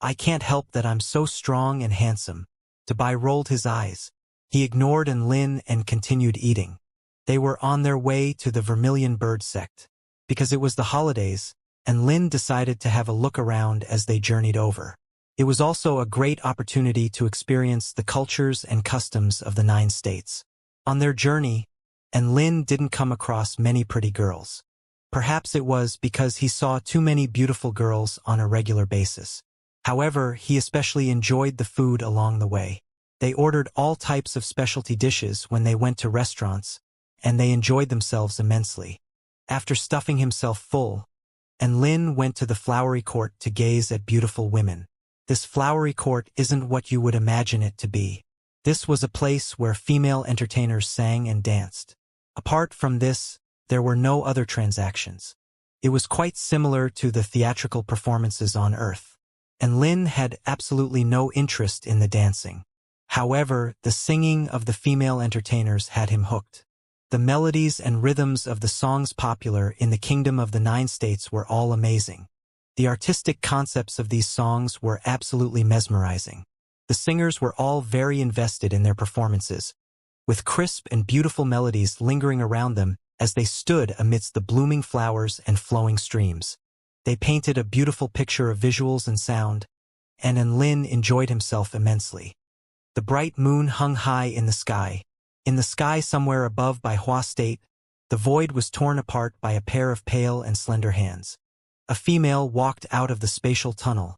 I can't help that I'm so strong and handsome. Dabai rolled his eyes. He ignored Lin and continued eating. They were on their way to the Vermilion Bird sect. Because it was the holidays, and Lin decided to have a look around as they journeyed over. It was also a great opportunity to experience the cultures and customs of the 9 states. On their journey, Lin didn't come across many pretty girls. Perhaps it was because he saw too many beautiful girls on a regular basis. However, he especially enjoyed the food along the way. They ordered all types of specialty dishes when they went to restaurants, and they enjoyed themselves immensely. After stuffing himself full, Lin went to the flowery court to gaze at beautiful women. This flowery court isn't what you would imagine it to be. This was a place where female entertainers sang and danced. Apart from this, there were no other transactions. It was quite similar to the theatrical performances on Earth. And Lin had absolutely no interest in the dancing. However, the singing of the female entertainers had him hooked. The melodies and rhythms of the songs popular in the Kingdom of the 9 States were all amazing. The artistic concepts of these songs were absolutely mesmerizing. The singers were all very invested in their performances, with crisp and beautiful melodies lingering around them as they stood amidst the blooming flowers and flowing streams. They painted a beautiful picture of visuals and sound, and Lin enjoyed himself immensely. The bright moon hung high in the sky. In the sky somewhere above by Hua State, the void was torn apart by a pair of pale and slender hands. A female walked out of the spatial tunnel,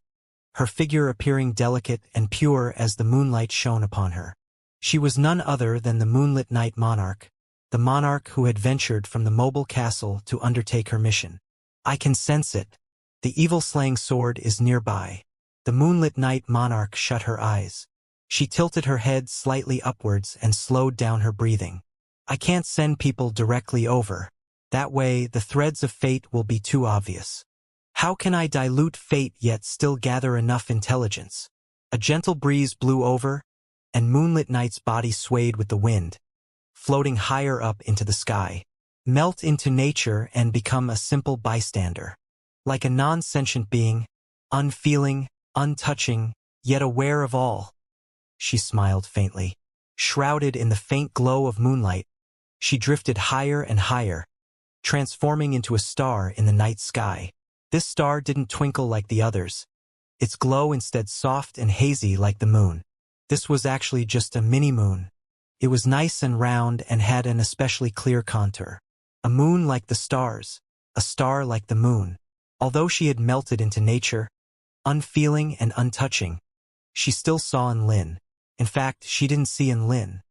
her figure appearing delicate and pure as the moonlight shone upon her. She was none other than the moonlit night monarch, the monarch who had ventured from the mobile castle to undertake her mission. I can sense it. The evil-slaying sword is nearby. The moonlit night monarch shut her eyes. She tilted her head slightly upwards and slowed down her breathing. I can't send people directly over. That way, the threads of fate will be too obvious. How can I dilute fate yet still gather enough intelligence? A gentle breeze blew over, and Moonlit Night's body swayed with the wind, floating higher up into the sky. Melt into nature and become a simple bystander. Like a non-sentient being, unfeeling, untouching, yet aware of all. She smiled faintly. Shrouded in the faint glow of moonlight, she drifted higher and higher, transforming into a star in the night sky. This star didn't twinkle like the others. Its glow instead soft and hazy like the moon. This was actually just a mini-moon. It was nice and round and had an especially clear contour. A moon like the stars, a star like the moon. Although she had melted into nature, unfeeling and untouching, she still saw Lin. In fact, she didn't see Lin.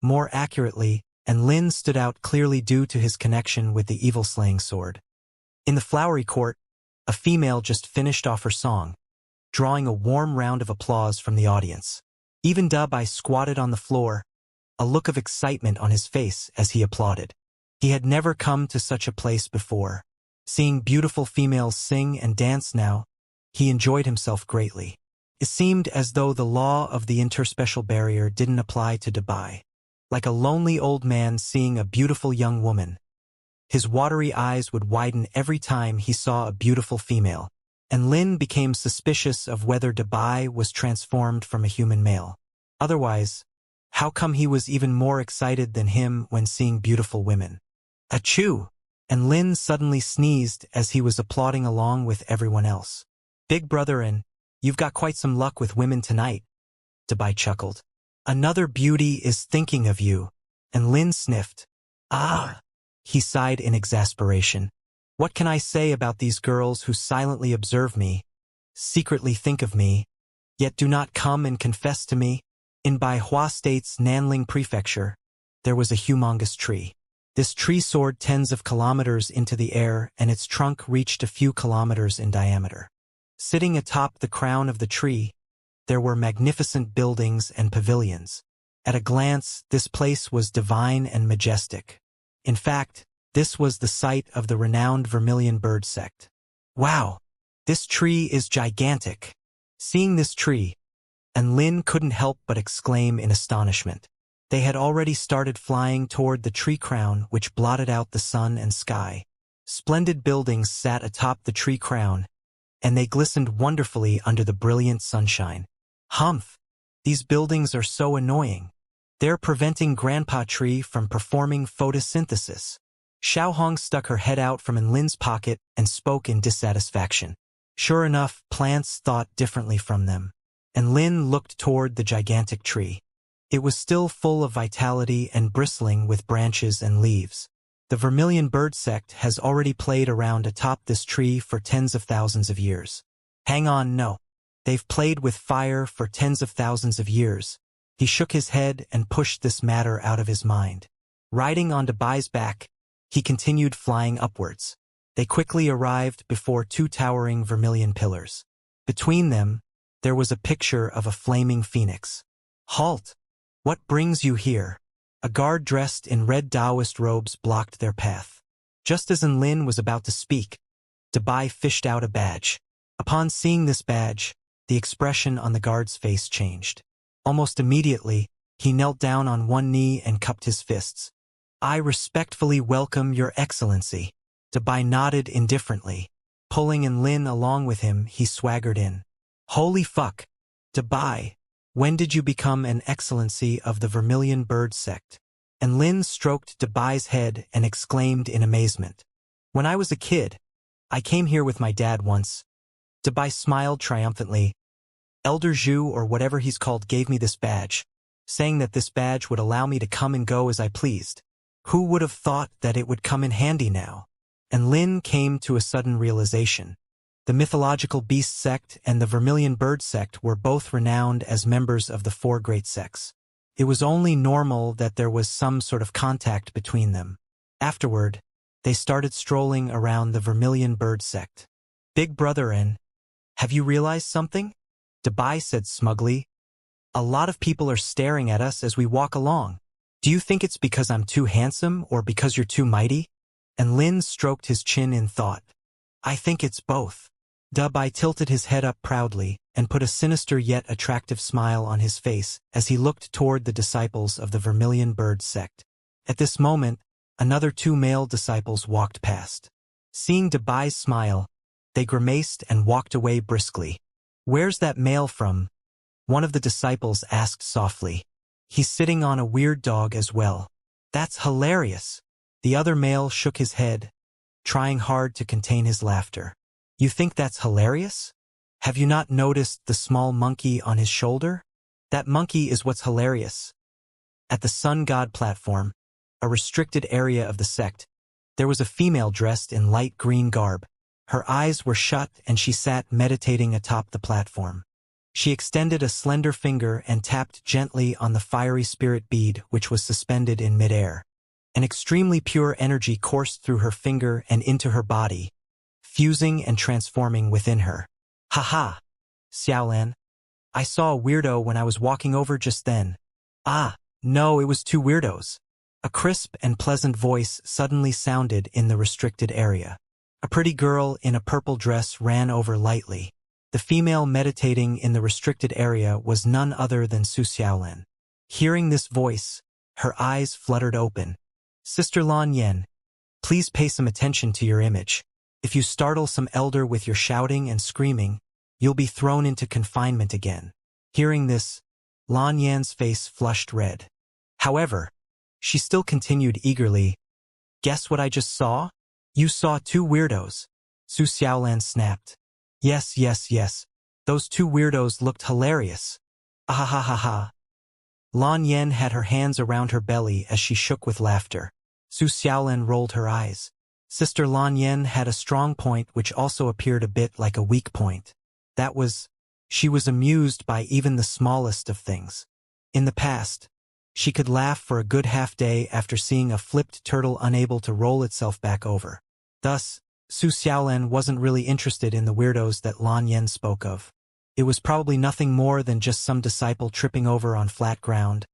More accurately, Lin stood out clearly due to his connection with the evil-slaying sword. In the flowery court, a female just finished off her song, drawing a warm round of applause from the audience. Even Dabai squatted on the floor, a look of excitement on his face as he applauded. He had never come to such a place before. Seeing beautiful females sing and dance now, he enjoyed himself greatly. It seemed as though the law of the interspecial barrier didn't apply to Dabai. Like a lonely old man seeing a beautiful young woman, his watery eyes would widen every time he saw a beautiful female, and Lin became suspicious of whether Dabai was transformed from a human male. Otherwise, how come he was even more excited than him when seeing beautiful women? Achoo! And Lin suddenly sneezed as he was applauding along with everyone else. Big brother, you've got quite some luck with women tonight, Dabai chuckled. Another beauty is thinking of you, and Lin sniffed. Ah! He sighed in exasperation. What can I say about these girls who silently observe me, secretly think of me, yet do not come and confess to me? In Bai Hua State's Nanling Prefecture, there was a humongous tree. This tree soared tens of kilometers into the air, and its trunk reached a few kilometers in diameter. Sitting atop the crown of the tree, there were magnificent buildings and pavilions. At a glance, this place was divine and majestic. In fact, this was the site of the renowned Vermilion Bird sect. Wow! This tree is gigantic. Seeing this tree, and Lin couldn't help but exclaim in astonishment. They had already started flying toward the tree crown which blotted out the sun and sky. Splendid buildings sat atop the tree crown, and they glistened wonderfully under the brilliant sunshine. Humph! These buildings are so annoying. They're preventing Grandpa Tree from performing photosynthesis. Xiaohong stuck her head out from Lin's pocket and spoke in dissatisfaction. Sure enough, plants thought differently from them. And Lin looked toward the gigantic tree. It was still full of vitality and bristling with branches and leaves. The Vermilion Bird sect has already played around atop this tree for tens of thousands of years. Hang on, no. They've played with fire for tens of thousands of years. He shook his head and pushed this matter out of his mind. Riding on Debai's back, he continued flying upwards. They quickly arrived before two towering vermilion pillars. Between them, there was a picture of a flaming phoenix. Halt! What brings you here? A guard dressed in red Taoist robes blocked their path. Just as Lin was about to speak, Debai fished out a badge. Upon seeing this badge, the expression on the guard's face changed. Almost immediately, he knelt down on one knee and cupped his fists. I respectfully welcome your excellency. Debai nodded indifferently. Pulling Lin along with him, he swaggered in. Holy fuck! Debai, when did you become an excellency of the Vermilion Bird sect? And Lin stroked Debai's head and exclaimed in amazement. When I was a kid, I came here with my dad once. Debai smiled triumphantly. Elder Zhu or whatever he's called gave me this badge, saying that this badge would allow me to come and go as I pleased. Who would have thought that it would come in handy now? And Lin came to a sudden realization. The mythological beast sect and the Vermilion Bird sect were both renowned as members of the four great sects. It was only normal that there was some sort of contact between them. Afterward, they started strolling around the Vermilion Bird sect. Big brother have you realized something? Debai said smugly. A lot of people are staring at us as we walk along. Do you think it's because I'm too handsome or because you're too mighty? And Lin stroked his chin in thought. I think it's both. Debai tilted his head up proudly and put a sinister yet attractive smile on his face as he looked toward the disciples of the Vermilion Bird sect. At this moment, another two male disciples walked past. Seeing Debai's smile, they grimaced and walked away briskly. Where's that male from? One of the disciples asked softly. He's sitting on a weird dog as well. That's hilarious. The other male shook his head, trying hard to contain his laughter. You think that's hilarious? Have you not noticed the small monkey on his shoulder? That monkey is what's hilarious. At the Sun God platform, a restricted area of the sect, there was a female dressed in light green garb. Her eyes were shut and she sat meditating atop the platform. She extended a slender finger and tapped gently on the fiery spirit bead which was suspended in midair. An extremely pure energy coursed through her finger and into her body, fusing and transforming within her. Ha! Xiaolan. I saw a weirdo when I was walking over just then. Ah, no, it was two weirdos. A crisp and pleasant voice suddenly sounded in the restricted area. A pretty girl in a purple dress ran over lightly. The female meditating in the restricted area was none other than Su Xiaolan. Hearing this voice, her eyes fluttered open. Sister Lan Yen, please pay some attention to your image. If you startle some elder with your shouting and screaming, you'll be thrown into confinement again. Hearing this, Lan Yan's face flushed red. However, she still continued eagerly. Guess what I just saw? You saw two weirdos. Su Xiaolan snapped. Yes. Those two weirdos looked hilarious. Ah. Lan Yen had her hands around her belly as she shook with laughter. Su Xiaolan rolled her eyes. Sister Lan Yen had a strong point which also appeared a bit like a weak point. That was, she was amused by even the smallest of things. In the past, she could laugh for a good half day after seeing a flipped turtle unable to roll itself back over. Thus, Su Xiaolan wasn't really interested in the weirdos that Lan Yen spoke of. It was probably nothing more than just some disciple tripping over on flat ground,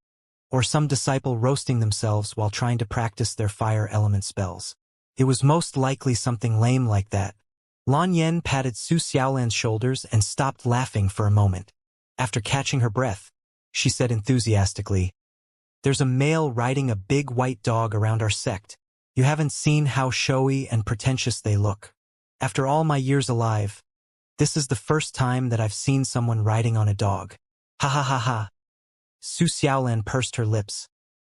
or some disciple roasting themselves while trying to practice their fire element spells. It was most likely something lame like that. Lan Yen patted Su Xiaolan's shoulders and stopped laughing for a moment. After catching her breath, she said enthusiastically, "There's a male riding a big white dog around our sect. You haven't seen how showy and pretentious they look. After all my years alive, this is the first time that I've seen someone riding on a dog. Ha ha ha ha." Su Xiaolan pursed her lips.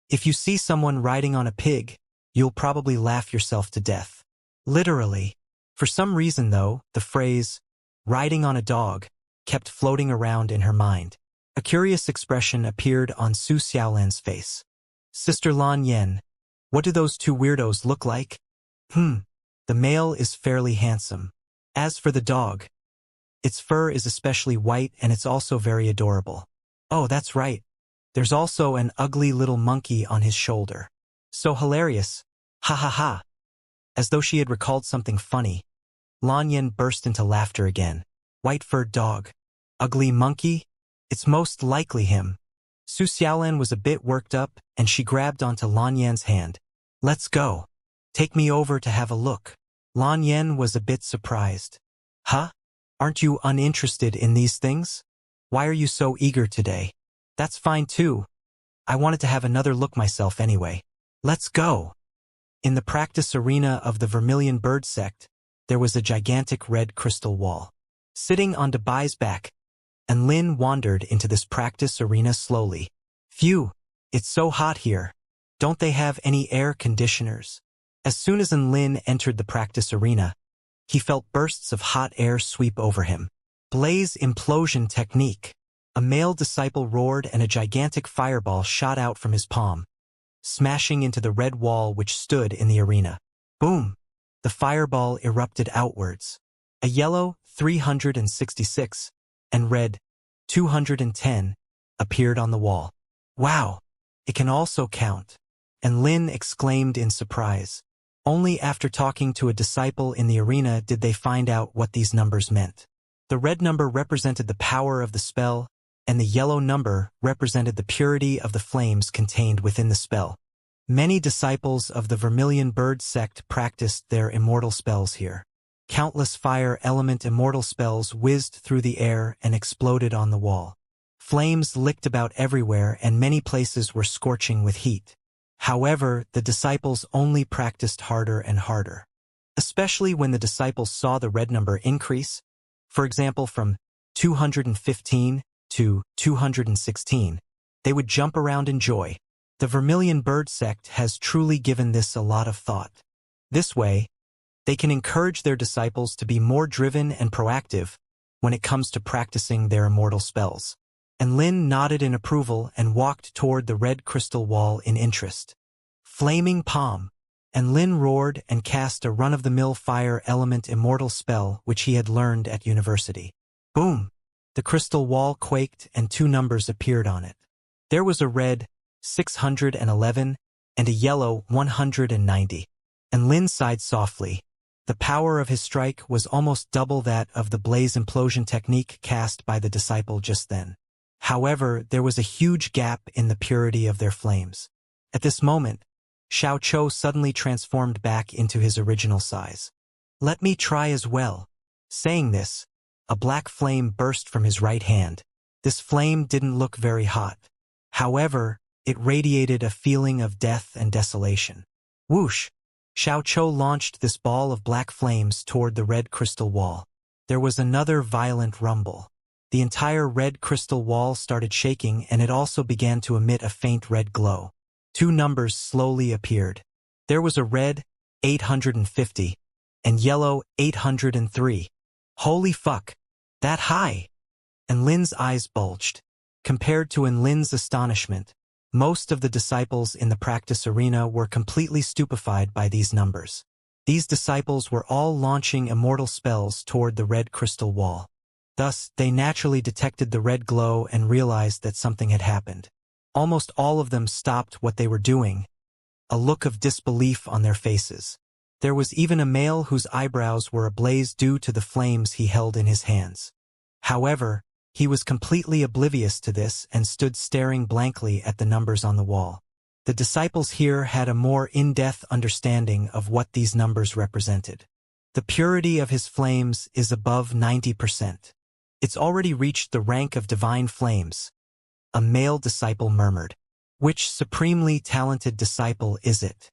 "If you see someone riding on a pig, you'll probably laugh yourself to death." Literally. For some reason, though, the phrase, "riding on a dog," kept floating around in her mind. A curious expression appeared on Su Xiaolan's face. "Sister Lan Yen, what do those two weirdos look like?" The male is fairly handsome. As for the dog, its fur is especially white and it's also very adorable. Oh, that's right. There's also an ugly little monkey on his shoulder. So hilarious. Ha ha ha. As though she had recalled something funny, Lan Yen burst into laughter again. White-furred dog. Ugly monkey? It's most likely him. Su Xiaolan was a bit worked up, and she grabbed onto Lan Yan's hand. "Let's go. Take me over to have a look." Lan Yen was a bit surprised. "Huh? Aren't you uninterested in these things? Why are you so eager today?" "That's fine too. I wanted to have another look myself anyway. Let's go." In the practice arena of the Vermilion Bird sect, there was a gigantic red crystal wall. Sitting on Debai's back, and Lin wandered into this practice arena slowly. "Phew, it's so hot here. Don't they have any air conditioners?" As soon as Lin entered the practice arena, he felt bursts of hot air sweep over him. Blaze implosion technique. A male disciple roared and a gigantic fireball shot out from his palm, smashing into the red wall which stood in the arena. Boom! The fireball erupted outwards. A yellow 366 and red 210 appeared on the wall. "Wow! It can also count," and Lin exclaimed in surprise. Only after talking to a disciple in the arena did they find out what these numbers meant. The red number represented the power of the spell, and the yellow number represented the purity of the flames contained within the spell. Many disciples of the Vermilion Bird sect practiced their immortal spells here. Countless fire element immortal spells whizzed through the air and exploded on the wall. Flames licked about everywhere and many places were scorching with heat. However, the disciples only practiced harder and harder. Especially when the disciples saw the red number increase, for example from 215 to 216, they would jump around in joy. The Vermilion Bird sect has truly given this a lot of thought. This way, they can encourage their disciples to be more driven and proactive when it comes to practicing their immortal spells. And Lin nodded in approval and walked toward the red crystal wall in interest. Flaming palm. And Lin roared and cast a run-of-the-mill fire element immortal spell which he had learned at university. Boom! The crystal wall quaked and two numbers appeared on it. There was a red 611 and a yellow 190. And Lin sighed softly. The power of his strike was almost double that of the blaze implosion technique cast by the disciple just then. However, there was a huge gap in the purity of their flames. At this moment, Xiao Chou suddenly transformed back into his original size. "Let me try as well." Saying this, a black flame burst from his right hand. This flame didn't look very hot. However, it radiated a feeling of death and desolation. Whoosh! Xiao Chou launched this ball of black flames toward the red crystal wall. There was another violent rumble. The entire red crystal wall started shaking and it also began to emit a faint red glow. Two numbers slowly appeared. There was a red 850 and yellow 803. Holy fuck! That high! And Lin's eyes bulged. Compared to Lin's astonishment, most of the disciples in the practice arena were completely stupefied by these numbers. These disciples were all launching immortal spells toward the red crystal wall. Thus, they naturally detected the red glow and realized that something had happened. Almost all of them stopped what they were doing, a look of disbelief on their faces. There was even a male whose eyebrows were ablaze due to the flames he held in his hands. However, He was completely oblivious to this and stood staring blankly at the numbers on the wall. The disciples here had a more in-depth understanding of what these numbers represented. The purity of his flames is above 90%. It's already reached the rank of divine flames. A male disciple murmured. Which supremely talented disciple is it?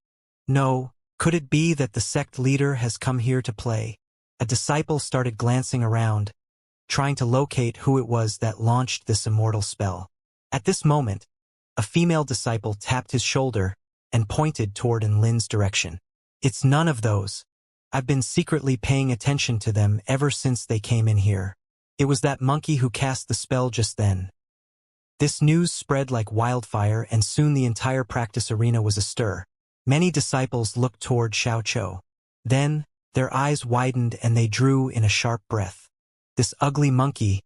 No, could it be that the sect leader has come here to play? A disciple started glancing around, trying to locate who it was that launched this immortal spell. At this moment, a female disciple tapped his shoulder and pointed toward Lin's direction. It's none of those. I've been secretly paying attention to them ever since they came in here. It was that monkey who cast the spell just then. This news spread like wildfire, and soon the entire practice arena was astir. Many disciples looked toward Xianxia. Then, their eyes widened and they drew in a sharp breath. This ugly monkey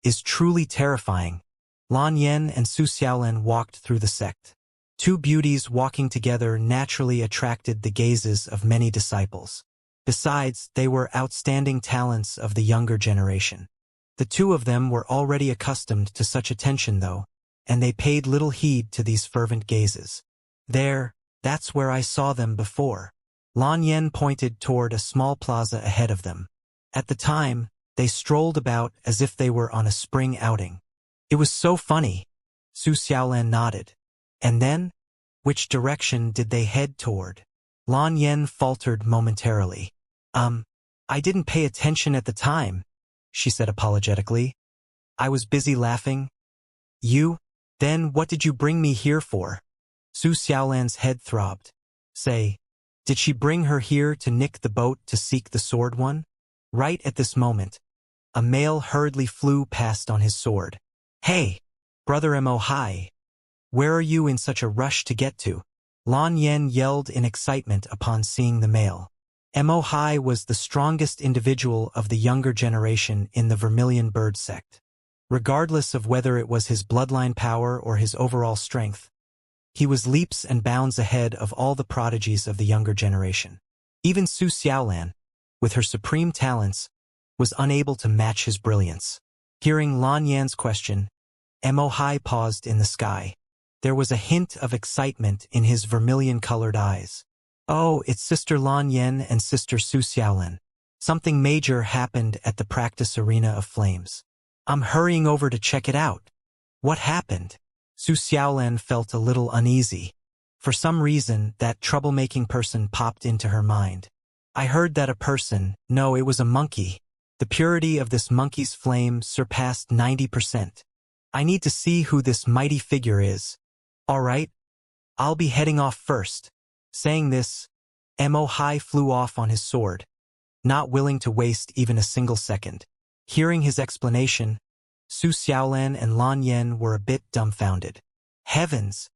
is truly terrifying. Lan Yen and Su Xiaolan walked through the sect. Two beauties walking together naturally attracted the gazes of many disciples. Besides, they were outstanding talents of the younger generation. The two of them were already accustomed to such attention though, and they paid little heed to these fervent gazes. That's where I saw them before. Lan Yen pointed toward a small plaza ahead of them. At the time, they strolled about as if they were on a spring outing. It was so funny. Su Xiaolan nodded. And then? Which direction did they head toward? Lan Yen faltered momentarily. I didn't pay attention at the time, she said apologetically. I was busy laughing. You? Then what did you bring me here for? Su Xiaolan's head throbbed. Say, did she bring her here to nick the boat to seek the sword one? Right at this moment, a male hurriedly flew past on his sword. Hey, Brother Mo Hai, where are you in such a rush to get to? Lan Yen yelled in excitement upon seeing the male. Mo Hai was the strongest individual of the younger generation in the Vermilion Bird sect. Regardless of whether it was his bloodline power or his overall strength, he was leaps and bounds ahead of all the prodigies of the younger generation. Even Su Xiaolan, with her supreme talents, was unable to match his brilliance. Hearing Lan Yan's question, Mo Hai paused in the sky. There was a hint of excitement in his vermilion-colored eyes. Oh, it's Sister Lan Yan and Sister Su Xiaolan. Something major happened at the practice arena of flames. I'm hurrying over to check it out. What happened? Su Xiaolan felt a little uneasy. For some reason, that troublemaking person popped into her mind. I heard that a person, no, it was a monkey. The purity of this monkey's flame surpassed 90%. I need to see who this mighty figure is. All right, I'll be heading off first. Saying this, Mo Hai flew off on his sword, not willing to waste even a single second. Hearing his explanation, Su Xiaolan and Lan Yen were a bit dumbfounded. Heavens!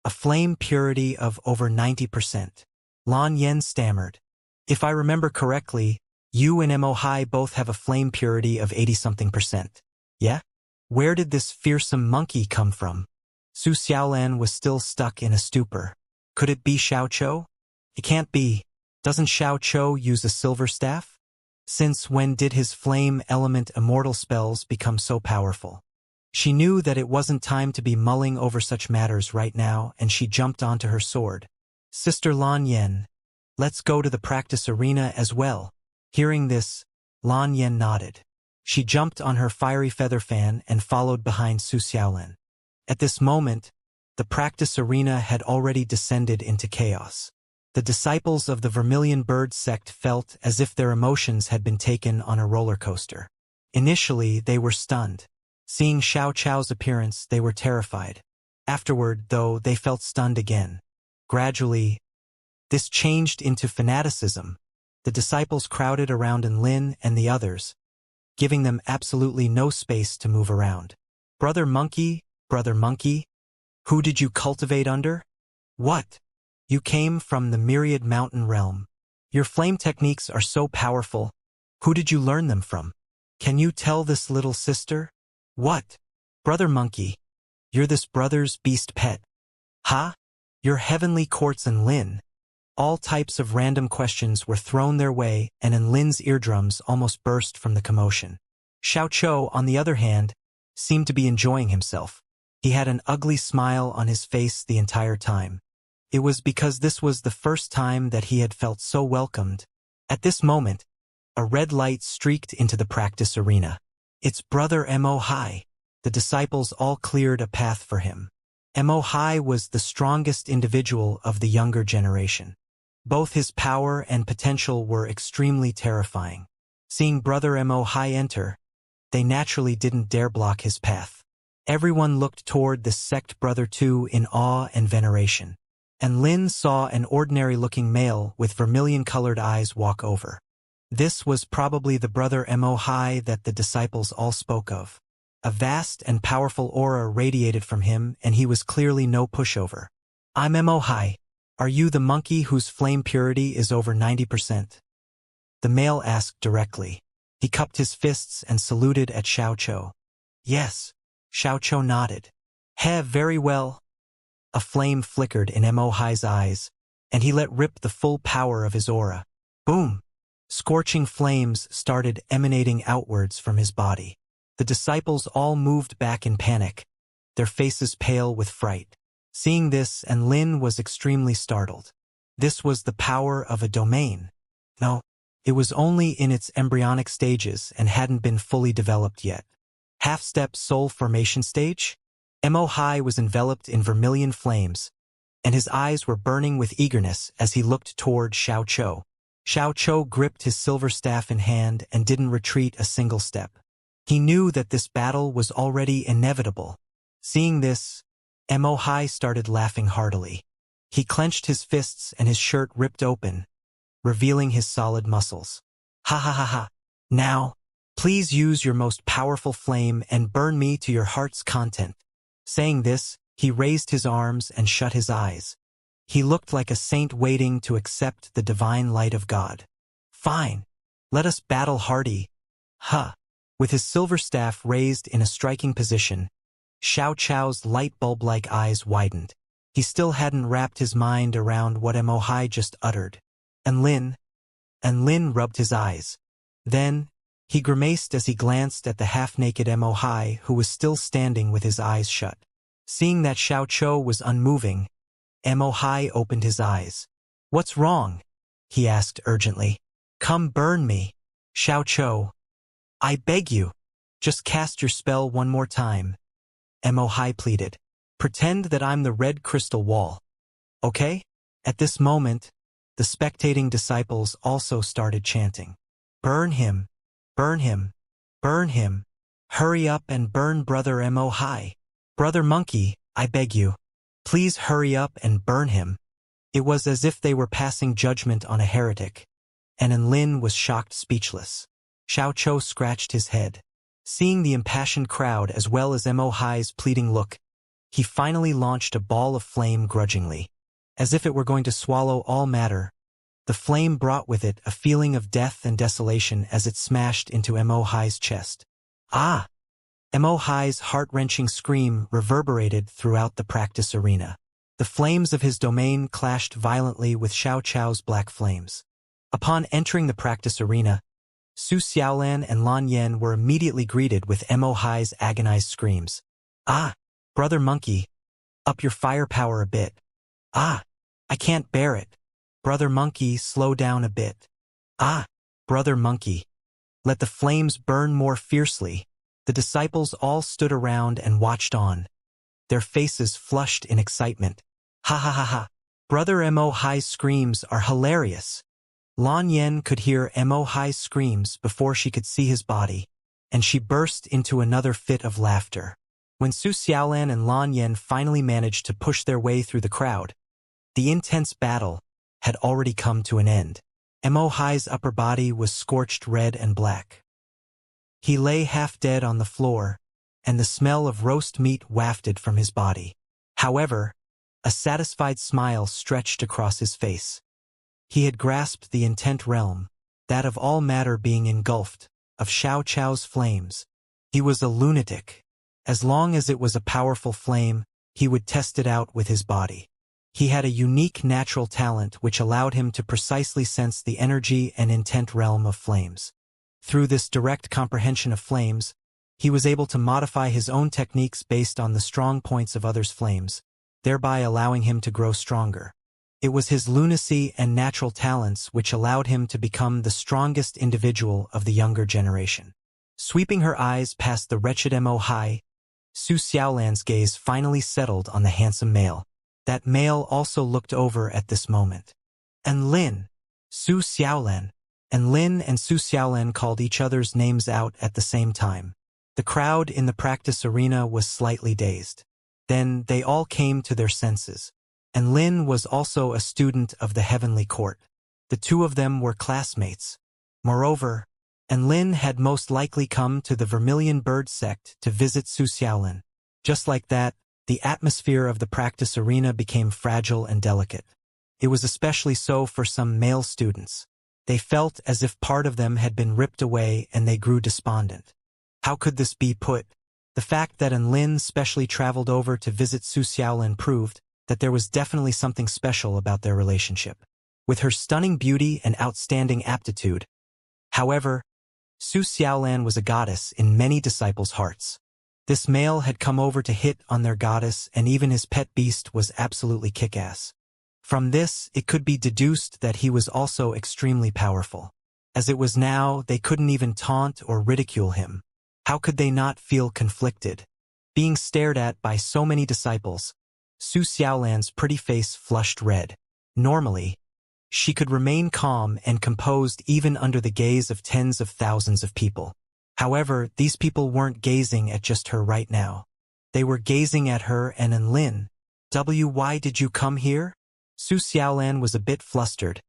A flame purity of over 90%. Lan Yen stammered. If I remember correctly, you and Mo Hai both have a flame purity of 80-something%. Yeah? Where did this fearsome monkey come from? Su Xiaolan was still stuck in a stupor. Could it be Xiaoqiu? It can't be. Doesn't Xiaoqiu use a silver staff? Since when did his flame element immortal spells become so powerful? She knew that it wasn't time to be mulling over such matters right now, and she jumped onto her sword. Sister Lan Yen, let's go to the practice arena as well. Hearing this, Lan Yen nodded. She jumped on her fiery feather fan and followed behind Su Xiaolan. At this moment, the practice arena had already descended into chaos. The disciples of the Vermilion Bird sect felt as if their emotions had been taken on a roller coaster. Initially, they were stunned. Seeing Xiaoqiu's appearance, they were terrified. Afterward, though, they felt stunned again. Gradually, this changed into fanaticism. The disciples crowded around Lin and the others, giving them absolutely no space to move around. Brother Monkey, who did you cultivate under? What? You came from the Myriad Mountain realm. Your flame techniques are so powerful. Who did you learn them from? Can you tell this little sister? What? Brother Monkey, you're this brother's beast pet. Ha? Your heavenly courts in Lin. All types of random questions were thrown their way, and in Lin's eardrums almost burst from the commotion. Xiaoqiu, on the other hand, seemed to be enjoying himself. He had an ugly smile on his face the entire time. It was because this was the first time that he had felt so welcomed. At this moment, a red light streaked into the practice arena. It's Brother Mo-Hai. The disciples all cleared a path for him. Mo-Hai was the strongest individual of the younger generation. Both his power and potential were extremely terrifying. Seeing Brother Mo-Hai enter, they naturally didn't dare block his path. Everyone looked toward this sect brother too in awe and veneration. And Lin saw an ordinary-looking male with vermilion-colored eyes walk over. This was probably the Brother Mo-Hai that the disciples all spoke of. A vast and powerful aura radiated from him, and he was clearly no pushover. I'm Mo-Hai. Are you the monkey whose flame purity is over 90%? The male asked directly. He cupped his fists and saluted at Xiaoqiu. Yes. Xiaoqiu nodded. Very well. A flame flickered in Mo-Hai's eyes, and he let rip the full power of his aura. Boom! Scorching flames started emanating outwards from his body. The disciples all moved back in panic, their faces pale with fright. Seeing this, and Lin was extremely startled. This was the power of a domain. No, it was only in its embryonic stages and hadn't been fully developed yet. Half-step soul formation stage? Mo-Hai was enveloped in vermilion flames, and his eyes were burning with eagerness as he looked toward Xiaoqiu. Xiaoqiu gripped his silver staff in hand and didn't retreat a single step. He knew that this battle was already inevitable. Seeing this, Mo-Hai started laughing heartily. He clenched his fists and his shirt ripped open, revealing his solid muscles. Ha ha ha ha. Now, please use your most powerful flame and burn me to your heart's content. Saying this, he raised his arms and shut his eyes. He looked like a saint waiting to accept the divine light of God. Fine. Let us battle hardy. Huh. With his silver staff raised in a striking position, Xiaoqiu's light bulb-like eyes widened. He still hadn't wrapped his mind around what Mo-Hai just uttered. And Lin rubbed his eyes. Then, he grimaced as he glanced at the half-naked Mo-Hai who was still standing with his eyes shut. Seeing that Xiaoqiu was unmoving, Mo-Hai opened his eyes. What's wrong? He asked urgently. Come burn me. Xiaoqiu. I beg you. Just cast your spell one more time. Mo-Hai pleaded. Pretend that I'm the red crystal wall. Okay? At this moment, the spectating disciples also started chanting. Burn him. Burn him. Burn him. Hurry up and burn Brother Mo-Hai. Brother Monkey, I beg you. Please hurry up and burn him. It was as if they were passing judgment on a heretic, and Lin was shocked speechless. Xiaoqiu scratched his head. Seeing the impassioned crowd as well as Mo-Hai's pleading look, he finally launched a ball of flame grudgingly. As if it were going to swallow all matter, the flame brought with it a feeling of death and desolation as it smashed into Mo-Hai's chest. Ah! Mo-Hai's heart-wrenching scream reverberated throughout the practice arena. The flames of his domain clashed violently with Xiaoqiu's black flames. Upon entering the practice arena, Su Xiaolan and Lan Yan were immediately greeted with Mo-Hai's agonized screams. Ah! Brother Monkey! Up your firepower a bit. Ah! I can't bear it. Brother Monkey, slow down a bit. Ah! Brother Monkey! Let the flames burn more fiercely. The disciples all stood around and watched on, their faces flushed in excitement. Ha ha ha ha! Brother Mo-Hai's screams are hilarious. Lan Yan could hear Mo-Hai's screams before she could see his body, and she burst into another fit of laughter. When Su Xiaolan and Lan Yan finally managed to push their way through the crowd, the intense battle had already come to an end. Mo-Hai's upper body was scorched red and black. He lay half dead on the floor, and the smell of roast meat wafted from his body. However, a satisfied smile stretched across his face. He had grasped the intent realm, that of all matter being engulfed, of Xiaoqiu's flames. He was a lunatic. As long as it was a powerful flame, he would test it out with his body. He had a unique natural talent which allowed him to precisely sense the energy and intent realm of flames. Through this direct comprehension of flames, He was able to modify his own techniques based on the strong points of others' flames, thereby allowing him to grow stronger. It was his lunacy and natural talents which allowed him to become the strongest individual of the younger generation. Sweeping her eyes past the wretched Mo-Hai, Su Xiaolan's gaze finally settled on the handsome male. That male also looked over at this moment. And Lin, Su Xiaolan, and Lin and Su Xiaolan called each other's names out at the same time. The crowd in the practice arena was slightly dazed. Then they all came to their senses. And Lin was also a student of the Heavenly Court. The two of them were classmates. Moreover, and Lin had most likely come to the Vermilion Bird sect to visit Su Xiaolan. Just like that, the atmosphere of the practice arena became fragile and delicate. It was especially so for some male students. They felt as if part of them had been ripped away and they grew despondent. How could this be put? The fact that An Lin specially traveled over to visit Su Xiaolan proved that there was definitely something special about their relationship. With her stunning beauty and outstanding aptitude, however, Su Xiaolan was a goddess in many disciples' hearts. This male had come over to hit on their goddess, and even his pet beast was absolutely kick-ass. From this, it could be deduced that he was also extremely powerful. As it was now, they couldn't even taunt or ridicule him. How could they not feel conflicted? Being stared at by so many disciples, Su Xiaolan's pretty face flushed red. Normally, she could remain calm and composed even under the gaze of tens of thousands of people. However, these people weren't gazing at just her right now. They were gazing at her and An Lin. Why did you come here? Su Xiaolan was a bit flustered,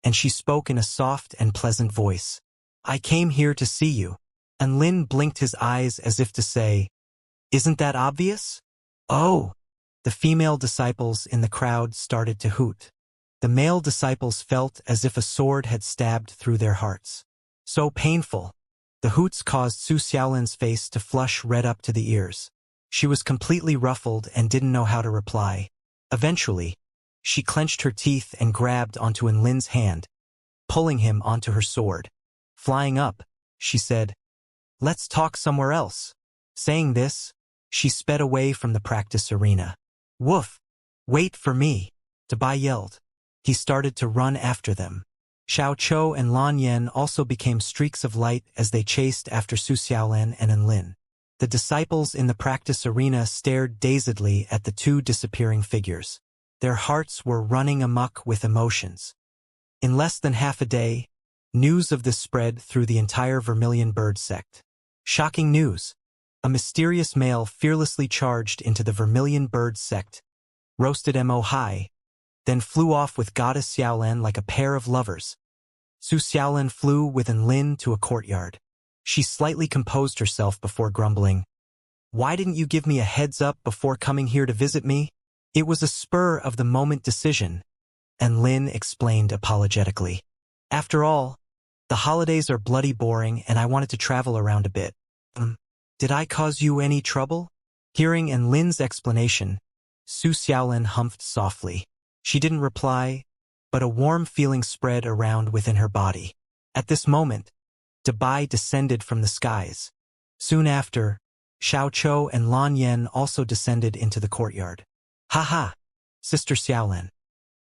and she spoke in a soft and pleasant voice. I came here to see you. An Lin blinked his eyes as if to say, Isn't that obvious? Oh! The female disciples in the crowd started to hoot. The male disciples felt as if a sword had stabbed through their hearts. So painful. The hoots caused Su Xiaolan's face to flush red up to the ears. She was completely ruffled and didn't know how to reply. Eventually, she clenched her teeth and grabbed onto An Lin's hand, pulling him onto her sword. Flying up, she said, Let's talk somewhere else. Saying this, she sped away from the practice arena. Woof! Wait for me! Dabai yelled. He started to run after them. Xiao Chou and Lan Yan also became streaks of light as they chased after Su Xiaolan and An Lin. The disciples in the practice arena stared dazedly at the two disappearing figures. Their hearts were running amok with emotions. In less than half a day, news of this spread through the entire Vermilion Bird sect. Shocking news! A mysterious male fearlessly charged into the Vermilion Bird sect, roasted Mo-Hai, then flew off with Goddess Xiaolan like a pair of lovers. Su Xiaolan flew with An Lin to a courtyard. She slightly composed herself before grumbling. Why didn't you give me a heads up before coming here to visit me? It was a spur-of-the-moment decision, An Lin explained apologetically. After all, the holidays are bloody boring and I wanted to travel around a bit. Did I cause you any trouble? Hearing An Lin's explanation, Su Xiaolan humphed softly. She didn't reply, but a warm feeling spread around within her body. At this moment, Dabai descended from the skies. Soon after, Xiao Chou and Lan Yan also descended into the courtyard. Ha, Sister Xiaolan.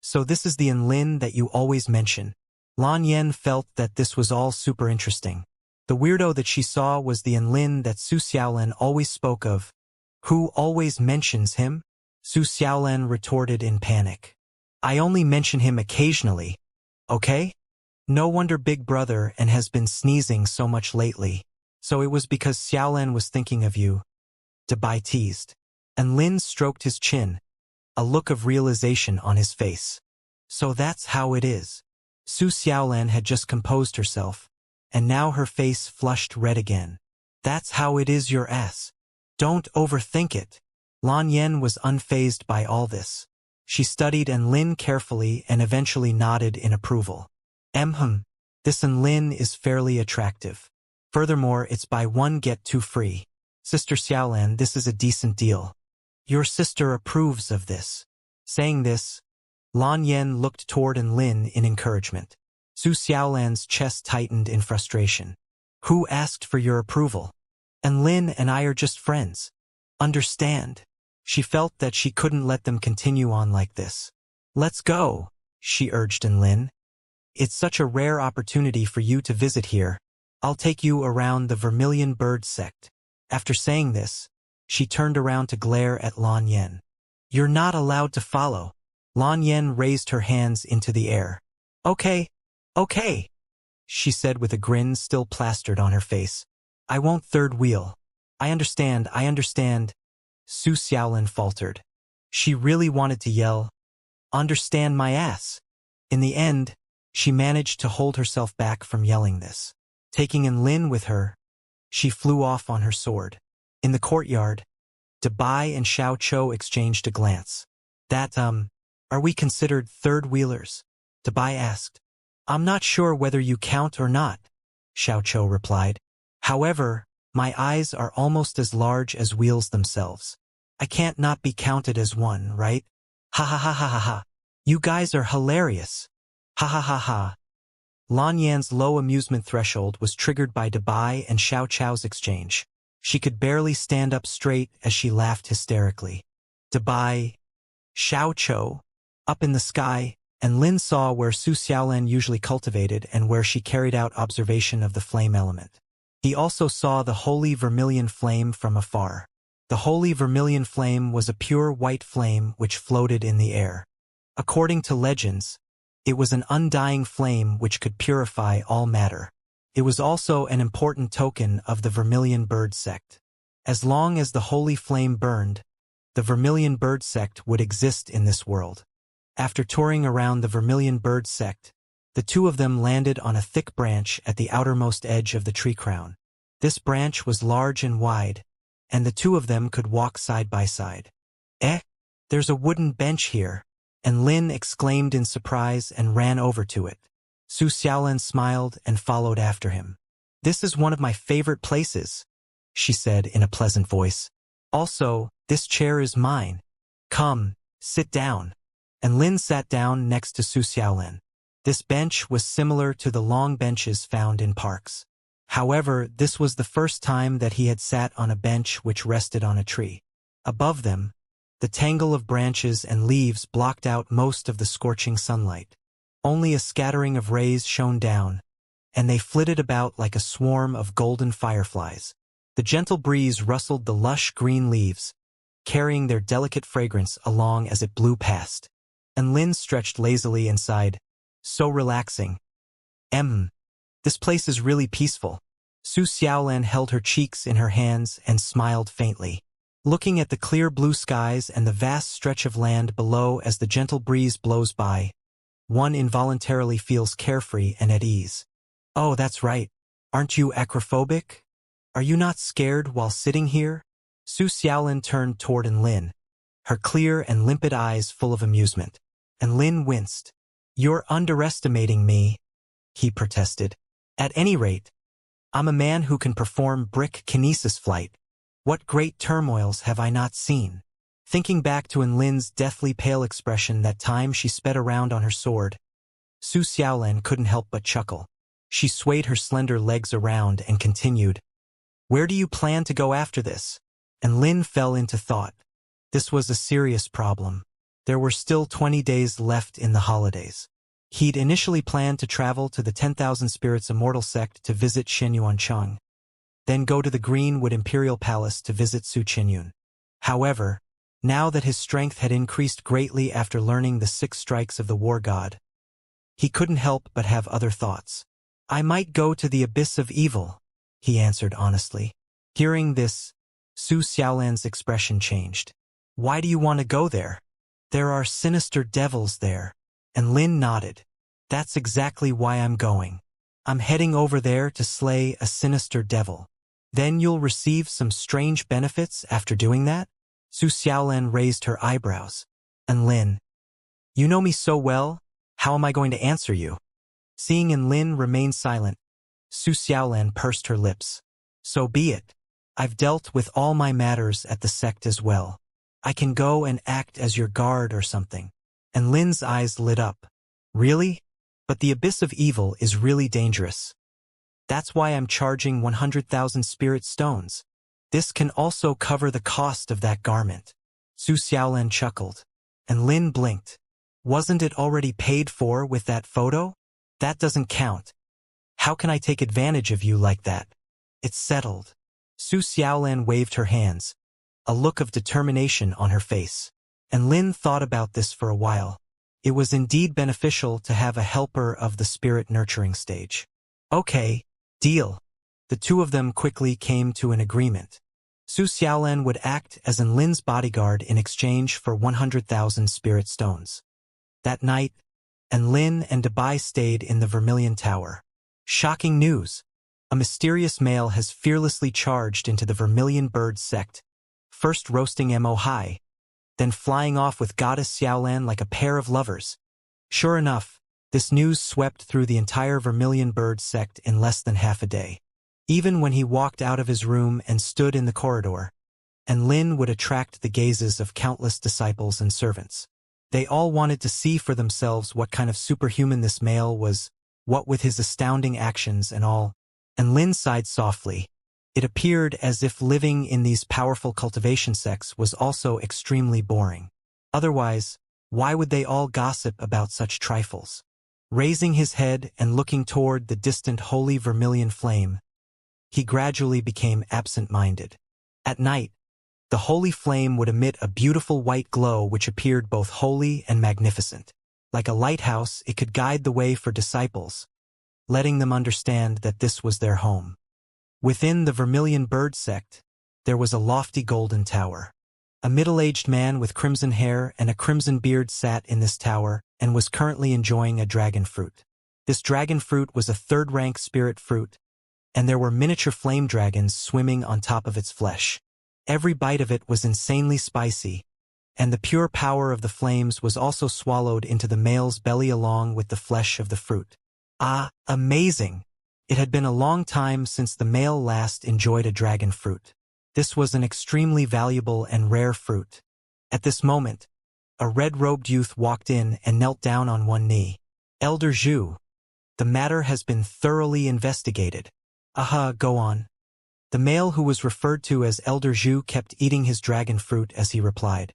So this is the An Lin that you always mention. Lan Yan felt that this was all super interesting. The weirdo that she saw was the An Lin that Su Xiaolan always spoke of. Who always mentions him? Su Xiaolan retorted in panic. I only mention him occasionally, okay? No wonder Big Brother and has been sneezing so much lately. So it was because Xiaolan was thinking of you. Dabai teased. An Lin stroked his chin, a look of realization on his face. So that's how it is. Su Xiaolan had just composed herself, and now her face flushed red again. That's how it is, your ass. Don't overthink it. Lan Yan was unfazed by all this. She studied An Lin carefully and eventually nodded in approval. This An Lin is fairly attractive. Furthermore, it's buy one get two free. Sister Xiaolan, this is a decent deal. Your sister approves of this. Saying this, Lan Yan looked toward An Lin in encouragement. Su Xiaolan's chest tightened in frustration. Who asked for your approval? And Lin and I are just friends. Understand? She felt that she couldn't let them continue on like this. Let's go, she urged Lin. It's such a rare opportunity for you to visit here. I'll take you around the Vermilion Bird sect. After saying this, she turned around to glare at Lan Yen. You're not allowed to follow. Lan Yen raised her hands into the air. Okay, she said with a grin still plastered on her face. I won't third wheel. I understand. Su Xiaolin faltered. She really wanted to yell, understand my ass. In the end, she managed to hold herself back from yelling this. Taking Lin with her, she flew off on her sword. In the courtyard, Dabai and Xiao Chou exchanged a glance. Are we considered third-wheelers? Dabai asked. I'm not sure whether you count or not, Xiao Chou replied. However, my eyes are almost as large as wheels themselves. I can't not be counted as one, right? Ha ha ha ha ha ha. You guys are hilarious. Ha ha ha ha. Lan Yan's low amusement threshold was triggered by Dabai and Xiao Chou's exchange. She could barely stand up straight as she laughed hysterically. Dabai, Xiao Chou, up in the sky, and Lin saw where Su Xiaolin usually cultivated and where she carried out observation of the flame element. He also saw the holy vermilion flame from afar. The holy vermilion flame was a pure white flame which floated in the air. According to legends, it was an undying flame which could purify all matter. It was also an important token of the Vermilion Bird sect. As long as the holy flame burned, the Vermilion Bird sect would exist in this world. After touring around the Vermilion Bird sect, the two of them landed on a thick branch at the outermost edge of the tree crown. This branch was large and wide, and the two of them could walk side by side. There's a wooden bench here, and Lin exclaimed in surprise and ran over to it. Su Xiaolin smiled and followed after him. This is one of my favorite places, she said in a pleasant voice. Also, this chair is mine. Come, sit down. And Lin sat down next to Su Xiaolin. This bench was similar to the long benches found in parks. However, this was the first time that he had sat on a bench which rested on a tree. Above them, the tangle of branches and leaves blocked out most of the scorching sunlight. Only a scattering of rays shone down, and they flitted about like a swarm of golden fireflies. The gentle breeze rustled the lush green leaves, carrying their delicate fragrance along as it blew past. And Lin stretched lazily and sighed. So relaxing. This place is really peaceful. Su Xiaolin held her cheeks in her hands and smiled faintly. Looking at the clear blue skies and the vast stretch of land below as the gentle breeze blows by, one involuntarily feels carefree and at ease. Oh, that's right. Aren't you acrophobic? Are you not scared while sitting here? Su Xiaolin turned toward Lin, her clear and limpid eyes full of amusement. And Lin winced. You're underestimating me, he protested. At any rate, I'm a man who can perform brick kinesis flight. What great turmoils have I not seen? Thinking back to Lin's deathly pale expression that time she sped around on her sword, Su Xiaolin couldn't help but chuckle. She swayed her slender legs around and continued, Where do you plan to go after this? And Lin fell into thought. This was a serious problem. There were still 20 days left in the holidays. He'd initially planned to travel to the 10,000 Spirits Immortal sect to visit Xinyuancheng, then go to the Greenwood Imperial Palace to visit Su Qinyun. However, now that his strength had increased greatly after learning the 6 strikes of the war god, he couldn't help but have other thoughts. I might go to the abyss of evil, he answered honestly. Hearing this, Su Xiaolin's expression changed. Why do you want to go there? There are sinister devils there. And Lin nodded. That's exactly why I'm going. I'm heading over there to slay a sinister devil. Then you'll receive some strange benefits after doing that? Su Xiaolin raised her eyebrows. And Lin, you know me so well, how am I going to answer you? Seeing Lin remain silent, Su Xiaolin pursed her lips. So be it. I've dealt with all my matters at the sect as well. I can go and act as your guard or something. And Lin's eyes lit up. Really? But the abyss of evil is really dangerous. That's why I'm charging 100,000 spirit stones. This can also cover the cost of that garment. Su Xiaolan chuckled. And Lin blinked. Wasn't it already paid for with that photo? That doesn't count. How can I take advantage of you like that? It's settled. Su Xiaolan waved her hands, a look of determination on her face. And Lin thought about this for a while. It was indeed beneficial to have a helper of the spirit nurturing stage. Okay, deal. The two of them quickly came to an agreement. Su Xiaolan would act as an Lin's bodyguard in exchange for 100,000 spirit stones. That night, Lin and Dabai stayed in the Vermilion Tower. Shocking news! A mysterious male has fearlessly charged into the Vermilion Bird sect, first roasting Mo Hai, then flying off with Goddess Xiaolan like a pair of lovers. Sure enough, this news swept through the entire Vermilion Bird sect in less than half a day. Even when he walked out of his room and stood in the corridor, Lin would attract the gazes of countless disciples and servants. They all wanted to see for themselves what kind of superhuman this male was, what with his astounding actions and all. And Lin sighed softly. It appeared as if living in these powerful cultivation sects was also extremely boring. Otherwise, why would they all gossip about such trifles? Raising his head and looking toward the distant holy vermilion flame, he gradually became absent-minded. At night, the holy flame would emit a beautiful white glow which appeared both holy and magnificent. Like a lighthouse, it could guide the way for disciples, letting them understand that this was their home. Within the Vermilion Bird sect, there was a lofty golden tower. A middle-aged man with crimson hair and a crimson beard sat in this tower and was currently enjoying a dragon fruit. This dragon fruit was a third-rank spirit fruit, and there were miniature flame dragons swimming on top of its flesh. Every bite of it was insanely spicy, and the pure power of the flames was also swallowed into the male's belly along with the flesh of the fruit. Ah, amazing! It had been a long time since the male last enjoyed a dragon fruit. This was an extremely valuable and rare fruit. At this moment, a red-robed youth walked in and knelt down on one knee. Elder Zhu, the matter has been thoroughly investigated. Aha, go on. The male who was referred to as Elder Zhu kept eating his dragon fruit as he replied.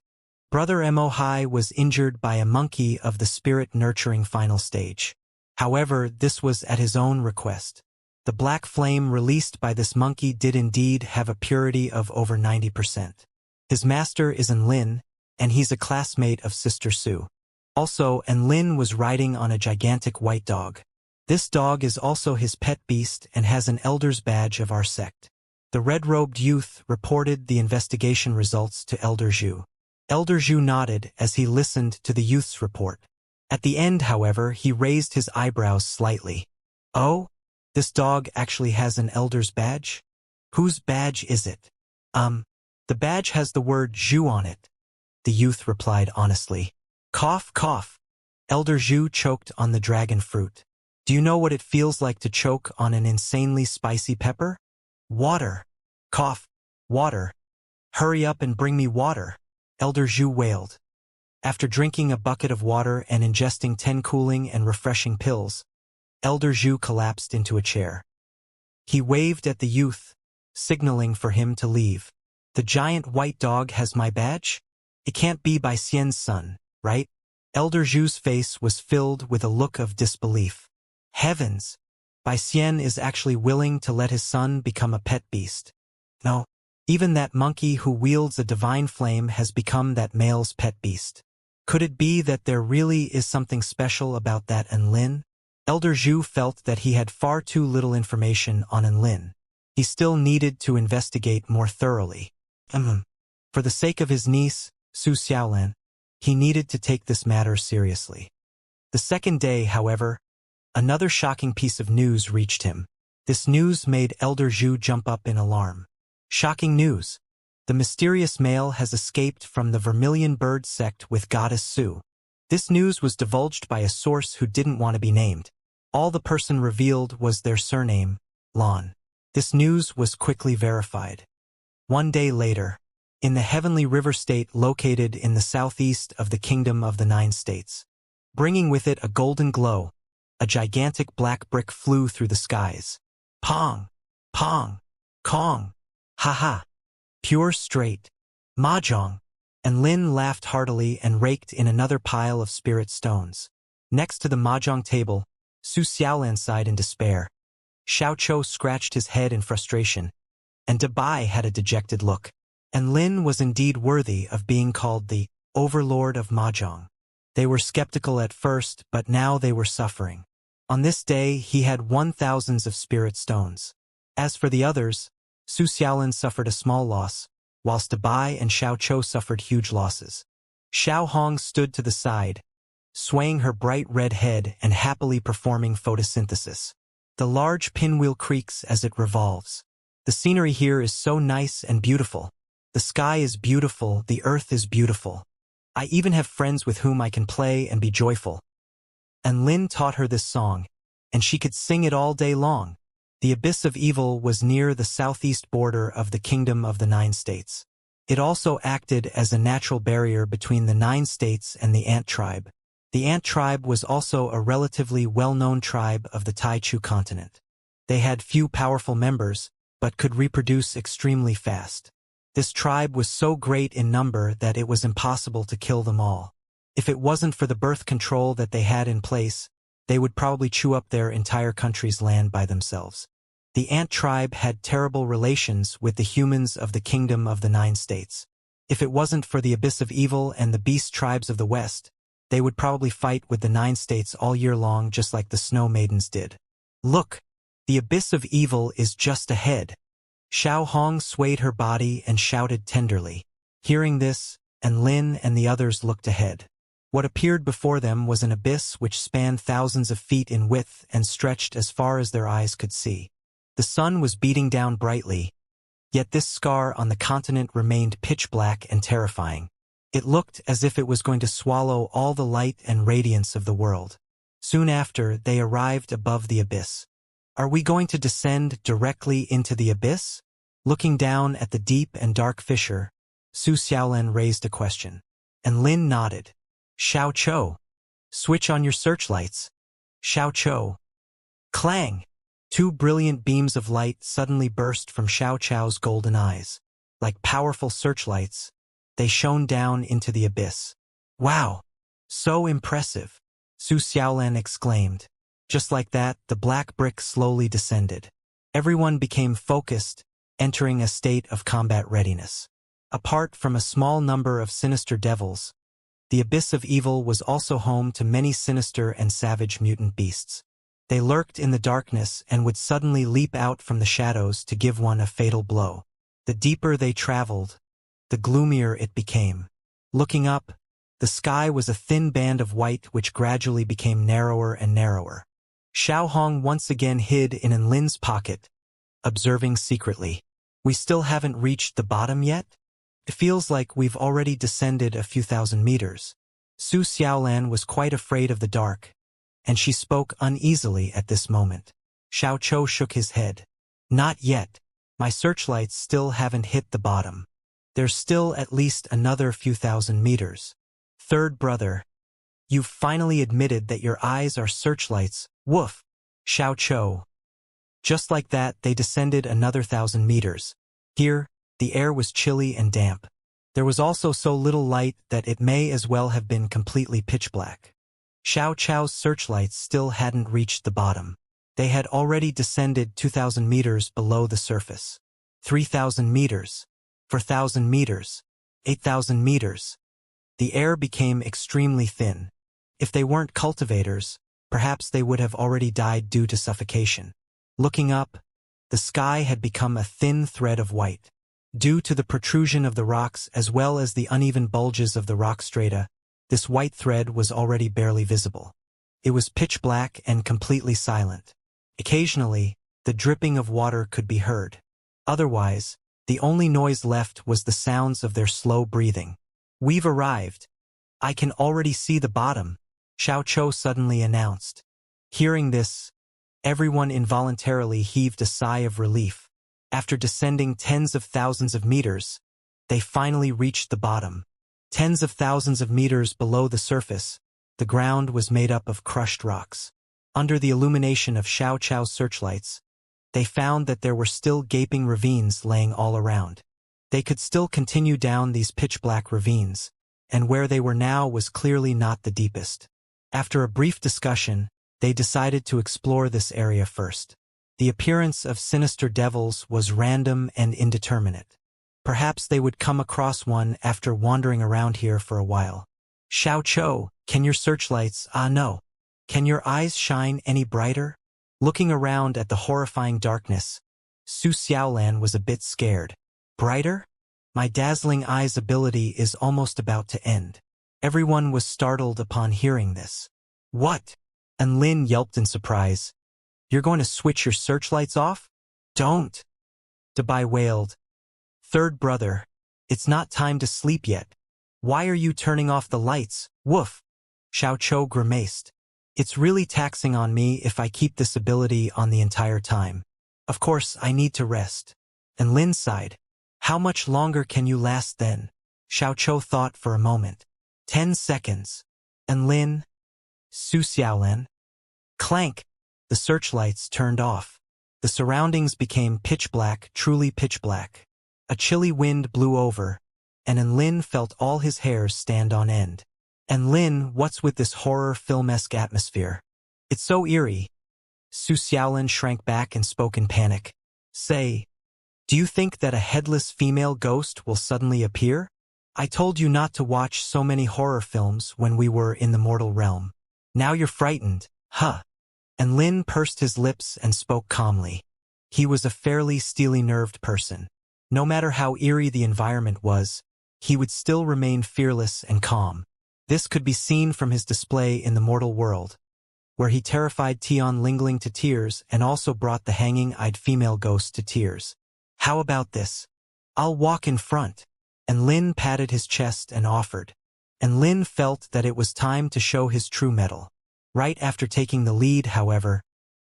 Brother Mo Hai was injured by a monkey of the spirit nurturing final stage. However, this was at his own request. The black flame released by this monkey did indeed have a purity of over 90%. His master is Lin, and he's a classmate of Sister Su. Also, Lin was riding on a gigantic white dog. This dog is also his pet beast and has an elder's badge of our sect. The red-robed youth reported the investigation results to Elder Zhu. Elder Zhu nodded as he listened to the youth's report. At the end, however, he raised his eyebrows slightly. Oh? This dog actually has an elder's badge? Whose badge is it? The badge has the word Zhu on it, the youth replied honestly. Cough, cough. Elder Zhu choked on the dragon fruit. Do you know what it feels like to choke on an insanely spicy pepper? Water. Cough. Water. Hurry up and bring me water, Elder Zhu wailed. After drinking a bucket of water and ingesting 10 cooling and refreshing pills, Elder Zhu collapsed into a chair. He waved at the youth, signaling for him to leave. The giant white dog has my badge? It can't be by Xian's son, right? Elder Zhu's face was filled with a look of disbelief. Heavens! Bai Xian is actually willing to let his son become a pet beast. No, even that monkey who wields a divine flame has become that male's pet beast. Could it be that there really is something special about that Lin? Elder Zhu felt that he had far too little information on Lin. He still needed to investigate more thoroughly. For the sake of his niece, Su Xiaolan, he needed to take this matter seriously. The second day, however, another shocking piece of news reached him. This news made Elder Zhu jump up in alarm. Shocking news! The mysterious male has escaped from the Vermilion Bird sect with Goddess Su. This news was divulged by a source who didn't want to be named. All the person revealed was their surname, Lan. This news was quickly verified. One day later, in the Heavenly River State located in the southeast of the Kingdom of the Nine States, bringing with it a golden glow, a gigantic black brick flew through the skies. Pong! Pong! Kong! Ha ha! Pure straight. Mahjong. And Lin laughed heartily and raked in another pile of spirit stones. Next to the mahjong table, Su Xiaolan sighed in despair. Xiao Chou scratched his head in frustration, and Dabai had a dejected look. And Lin was indeed worthy of being called the overlord of mahjong. They were skeptical at first, but now they were suffering. On this day, he had 1,000 of spirit stones. As for the others, Su Xiaolan suffered a small loss, whilst Dabai and Xiao Chou suffered huge losses. Xiao Hong stood to the side, swaying her bright red head and happily performing photosynthesis. The large pinwheel creaks as it revolves. The scenery here is so nice and beautiful. The sky is beautiful, the earth is beautiful. I even have friends with whom I can play and be joyful. And Lin taught her this song, and she could sing it all day long. The abyss of evil was near the southeast border of the Kingdom of the Nine States. It also acted as a natural barrier between the Nine States and the Ant tribe. The Ant tribe was also a relatively well-known tribe of the Taichu continent. They had few powerful members, but could reproduce extremely fast. This tribe was so great in number that it was impossible to kill them all. If it wasn't for the birth control that they had in place, they would probably chew up their entire country's land by themselves. The Ant tribe had terrible relations with the humans of the Kingdom of the Nine States. If it wasn't for the Abyss of Evil and the Beast tribes of the West, they would probably fight with the Nine States all year long just like the Snow Maidens did. Look, the Abyss of Evil is just ahead. Xiao Hong swayed her body and shouted tenderly. Hearing this, and Lin and the others looked ahead. What appeared before them was an abyss which spanned thousands of feet in width and stretched as far as their eyes could see. The sun was beating down brightly, yet this scar on the continent remained pitch black and terrifying. It looked as if it was going to swallow all the light and radiance of the world. Soon after, they arrived above the abyss. Are we going to descend directly into the abyss? Looking down at the deep and dark fissure, Su Xiaolan raised a question. And Lin nodded. Xiao Chou. Switch on your searchlights. Xiao Chou. Clang! Two brilliant beams of light suddenly burst from Xiao Chou's golden eyes. Like powerful searchlights, they shone down into the abyss. Wow! So impressive! Su Xiaolan exclaimed. Just like that, the black brick slowly descended. Everyone became focused, entering a state of combat readiness. Apart from a small number of sinister devils, the Abyss of Evil was also home to many sinister and savage mutant beasts. They lurked in the darkness and would suddenly leap out from the shadows to give one a fatal blow. The deeper they traveled, the gloomier it became. Looking up, the sky was a thin band of white which gradually became narrower and narrower. Xiao Hong once again hid in Lin's pocket, observing secretly. We still haven't reached the bottom yet? It feels like we've already descended a few thousand meters. Su Xiaolan was quite afraid of the dark, and she spoke uneasily at this moment. Xiao Chou shook his head. Not yet. My searchlights still haven't hit the bottom. There's still at least another few thousand meters. Third brother, you've finally admitted that your eyes are searchlights. Woof! Xiao Chou. Just like that, they descended another 1,000 meters. Here, the air was chilly and damp. There was also so little light that it may as well have been completely pitch black. Xiao Chou's searchlights still hadn't reached the bottom. They had already descended 2,000 meters below the surface. 3,000 meters. 4,000 meters. 8,000 meters. The air became extremely thin. If they weren't cultivators, perhaps they would have already died due to suffocation. Looking up, the sky had become a thin thread of white. Due to the protrusion of the rocks as well as the uneven bulges of the rock strata, this white thread was already barely visible. It was pitch black and completely silent. Occasionally, the dripping of water could be heard. Otherwise, the only noise left was the sounds of their slow breathing. We've arrived. I can already see the bottom, Xiao Chou suddenly announced. Hearing this, everyone involuntarily heaved a sigh of relief. After descending tens of thousands of meters, they finally reached the bottom. Tens of thousands of meters below the surface, the ground was made up of crushed rocks. Under the illumination of Xiao Chou's searchlights, they found that there were still gaping ravines laying all around. They could still continue down these pitch-black ravines, and where they were now was clearly not the deepest. After a brief discussion, they decided to explore this area first. The appearance of sinister devils was random and indeterminate. Perhaps they would come across one after wandering around here for a while. Xiao, can your searchlights, no. Can your eyes shine any brighter? Looking around at the horrifying darkness, Su Xiaolan was a bit scared. Brighter? My dazzling eyes ability is almost about to end. Everyone was startled upon hearing this. What? And Lin yelped in surprise. You're going to switch your searchlights off? Don't. Dabai wailed. Third brother, it's not time to sleep yet. Why are you turning off the lights? Woof. Xiao grimaced. It's really taxing on me if I keep this ability on the entire time. Of course, I need to rest. And Lin sighed. How much longer can you last then? Xiao thought for a moment. 10 seconds. And Lin? Su Xiaolan? Clank! The searchlights turned off. The surroundings became pitch black, truly pitch black. A chilly wind blew over, and Enlin felt all his hairs stand on end. Enlin, what's with this horror film-esque atmosphere? It's so eerie. Su Xiaolan shrank back and spoke in panic. Say, do you think that a headless female ghost will suddenly appear? I told you not to watch so many horror films when we were in the mortal realm. Now you're frightened, huh? And Lin pursed his lips and spoke calmly. He was a fairly steely-nerved person. No matter how eerie the environment was, he would still remain fearless and calm. This could be seen from his display in the mortal world, where he terrified Tian Lingling to tears and also brought the hanging-eyed female ghost to tears. How about this? I'll walk in front. And Lin patted his chest and offered. And Lin felt that it was time to show his true mettle. Right after taking the lead, however,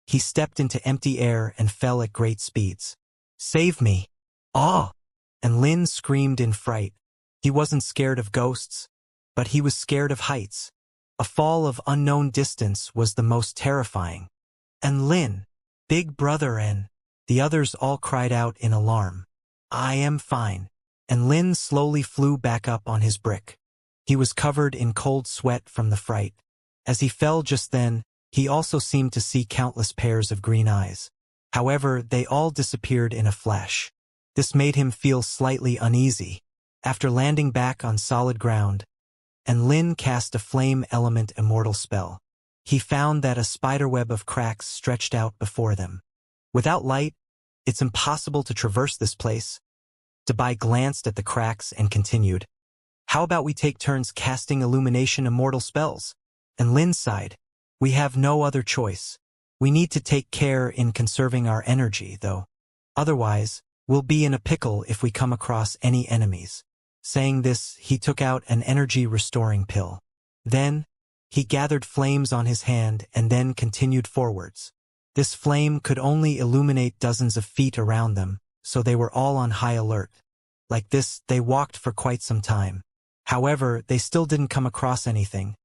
he stepped into empty air and fell at great speeds. Save me! Ah! And Lin screamed in fright. He wasn't scared of ghosts, but he was scared of heights. A fall of unknown distance was the most terrifying. And Lin, Big Brother, and the others all cried out in alarm. I am fine. And Lin slowly flew back up on his brick. He was covered in cold sweat from the fright. As he fell just then, he also seemed to see countless pairs of green eyes. However, they all disappeared in a flash. This made him feel slightly uneasy. After landing back on solid ground, and Lin cast a flame element immortal spell. He found that a spiderweb of cracks stretched out before them. Without light, it's impossible to traverse this place. Dabai glanced at the cracks and continued. How about we take turns casting illumination immortal spells? And Lin sighed. We have no other choice. We need to take care in conserving our energy, though. Otherwise, we'll be in a pickle if we come across any enemies. Saying this, he took out an energy-restoring pill. Then, he gathered flames on his hand and then continued forwards. This flame could only illuminate dozens of feet around them, so they were all on high alert. Like this, they walked for quite some time. However, they still didn't come across anything,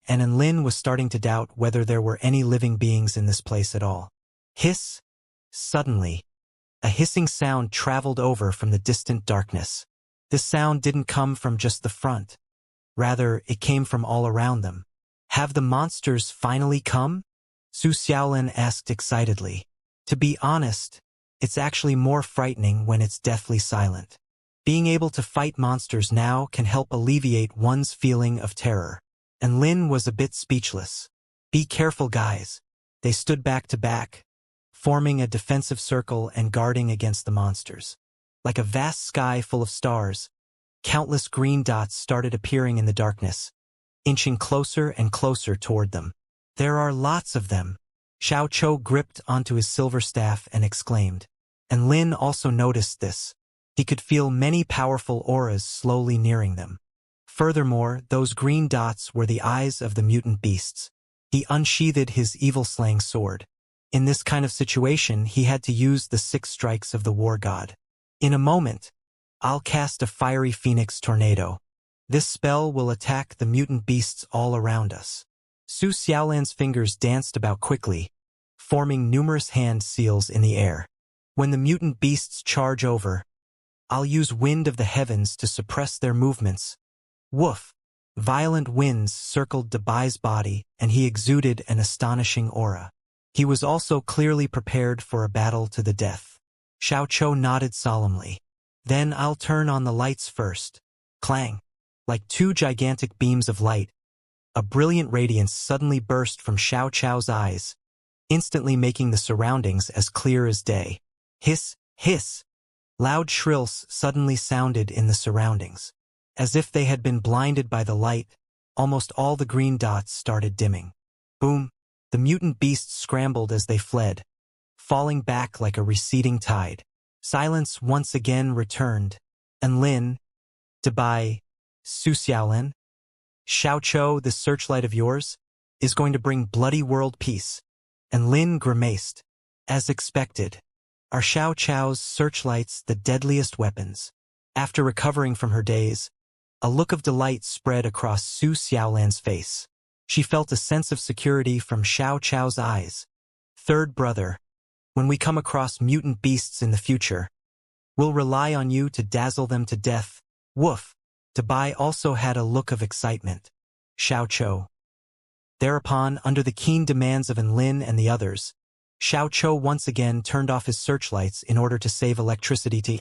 and Enlin was starting to doubt whether there were any living beings in this place at all. Hiss! Suddenly, a hissing sound traveled over from the distant darkness. This sound didn't come from just the front. Rather, it came from all around them. Have the monsters finally come? Su Xiaolan asked excitedly. To be honest, it's actually more frightening when it's deathly silent. Being able to fight monsters now can help alleviate one's feeling of terror. And Lin was a bit speechless. Be careful, guys. They stood back to back, forming a defensive circle and guarding against the monsters. Like a vast sky full of stars, countless green dots started appearing in the darkness, inching closer and closer toward them. There are lots of them. Xiao gripped onto his silver staff and exclaimed. And Lin also noticed this. He could feel many powerful auras slowly nearing them. Furthermore, those green dots were the eyes of the mutant beasts. He unsheathed his evil-slaying sword. In this kind of situation, he had to use the 6 strikes of the war god. In a moment, I'll cast a fiery phoenix tornado. This spell will attack the mutant beasts all around us. Su Xiaolan's fingers danced about quickly, forming numerous hand seals in the air. When the mutant beasts charge over, I'll use wind of the heavens to suppress their movements. Woof! Violent winds circled Dabai's body, and he exuded an astonishing aura. He was also clearly prepared for a battle to the death. Xiao nodded solemnly. Then I'll turn on the lights first. Clang! Like two gigantic beams of light, a brilliant radiance suddenly burst from Xiao's eyes, instantly making the surroundings as clear as day. Hiss! Hiss! Loud shrills suddenly sounded in the surroundings. As if they had been blinded by the light, almost all the green dots started dimming. Boom! The mutant beasts scrambled as they fled, falling back like a receding tide. Silence once again returned, and Lin, Dabai, Su Xiaolin, Xiao, this searchlight of yours, is going to bring bloody world peace. And Lin grimaced. As expected, are Xiao's searchlights the deadliest weapons? After recovering from her daze, a look of delight spread across Su Xiaolan's face. She felt a sense of security from Xiao's eyes. Third brother, when we come across mutant beasts in the future, we'll rely on you to dazzle them to death. Woof! Dabai also had a look of excitement. Xiao. Thereupon, under the keen demands of Enlin and the others, Xiao once again turned off his searchlights in order to save electricity.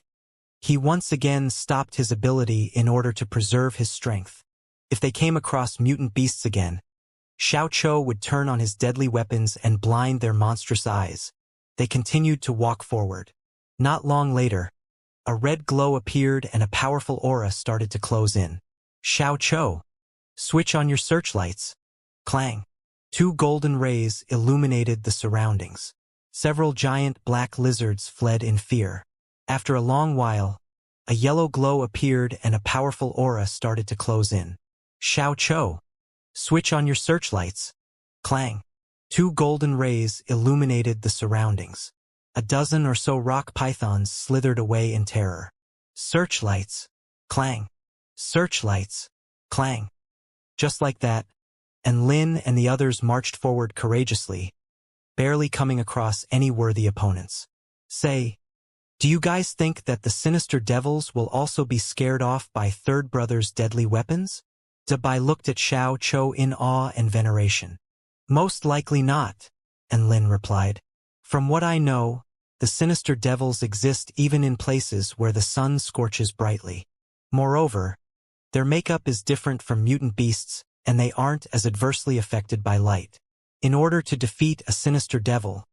He once again stopped his ability in order to preserve his strength. If they came across mutant beasts again, Xiao would turn on his deadly weapons and blind their monstrous eyes. They continued to walk forward. Not long later, a red glow appeared and a powerful aura started to close in. Xiao, switch on your searchlights. Clang! Two golden rays illuminated the surroundings. Several giant black lizards fled in fear. After a long while, a yellow glow appeared and a powerful aura started to close in. Xiao, switch on your searchlights. Clang! Two golden rays illuminated the surroundings. A dozen or so rock pythons slithered away in terror. Searchlights! Clang! Searchlights! Clang! Just like that, and Lin and the others marched forward courageously, barely coming across any worthy opponents. Say, do you guys think that the sinister devils will also be scared off by third brother's deadly weapons? Dabai looked at Xiao in awe and veneration. Most likely not, and Lin replied. From what I know, the sinister devils exist even in places where the sun scorches brightly. Moreover, their makeup is different from mutant beasts, and they aren't as adversely affected by light. In order to defeat a sinister devil,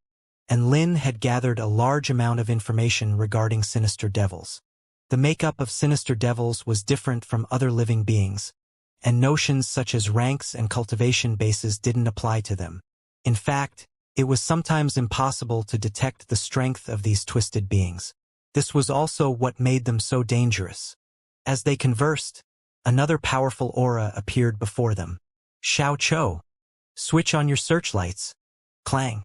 and Lin had gathered a large amount of information regarding sinister devils. The makeup of sinister devils was different from other living beings, and notions such as ranks and cultivation bases didn't apply to them. In fact, it was sometimes impossible to detect the strength of these twisted beings. This was also what made them so dangerous. As they conversed, another powerful aura appeared before them. Xiao, switch on your searchlights. Clang!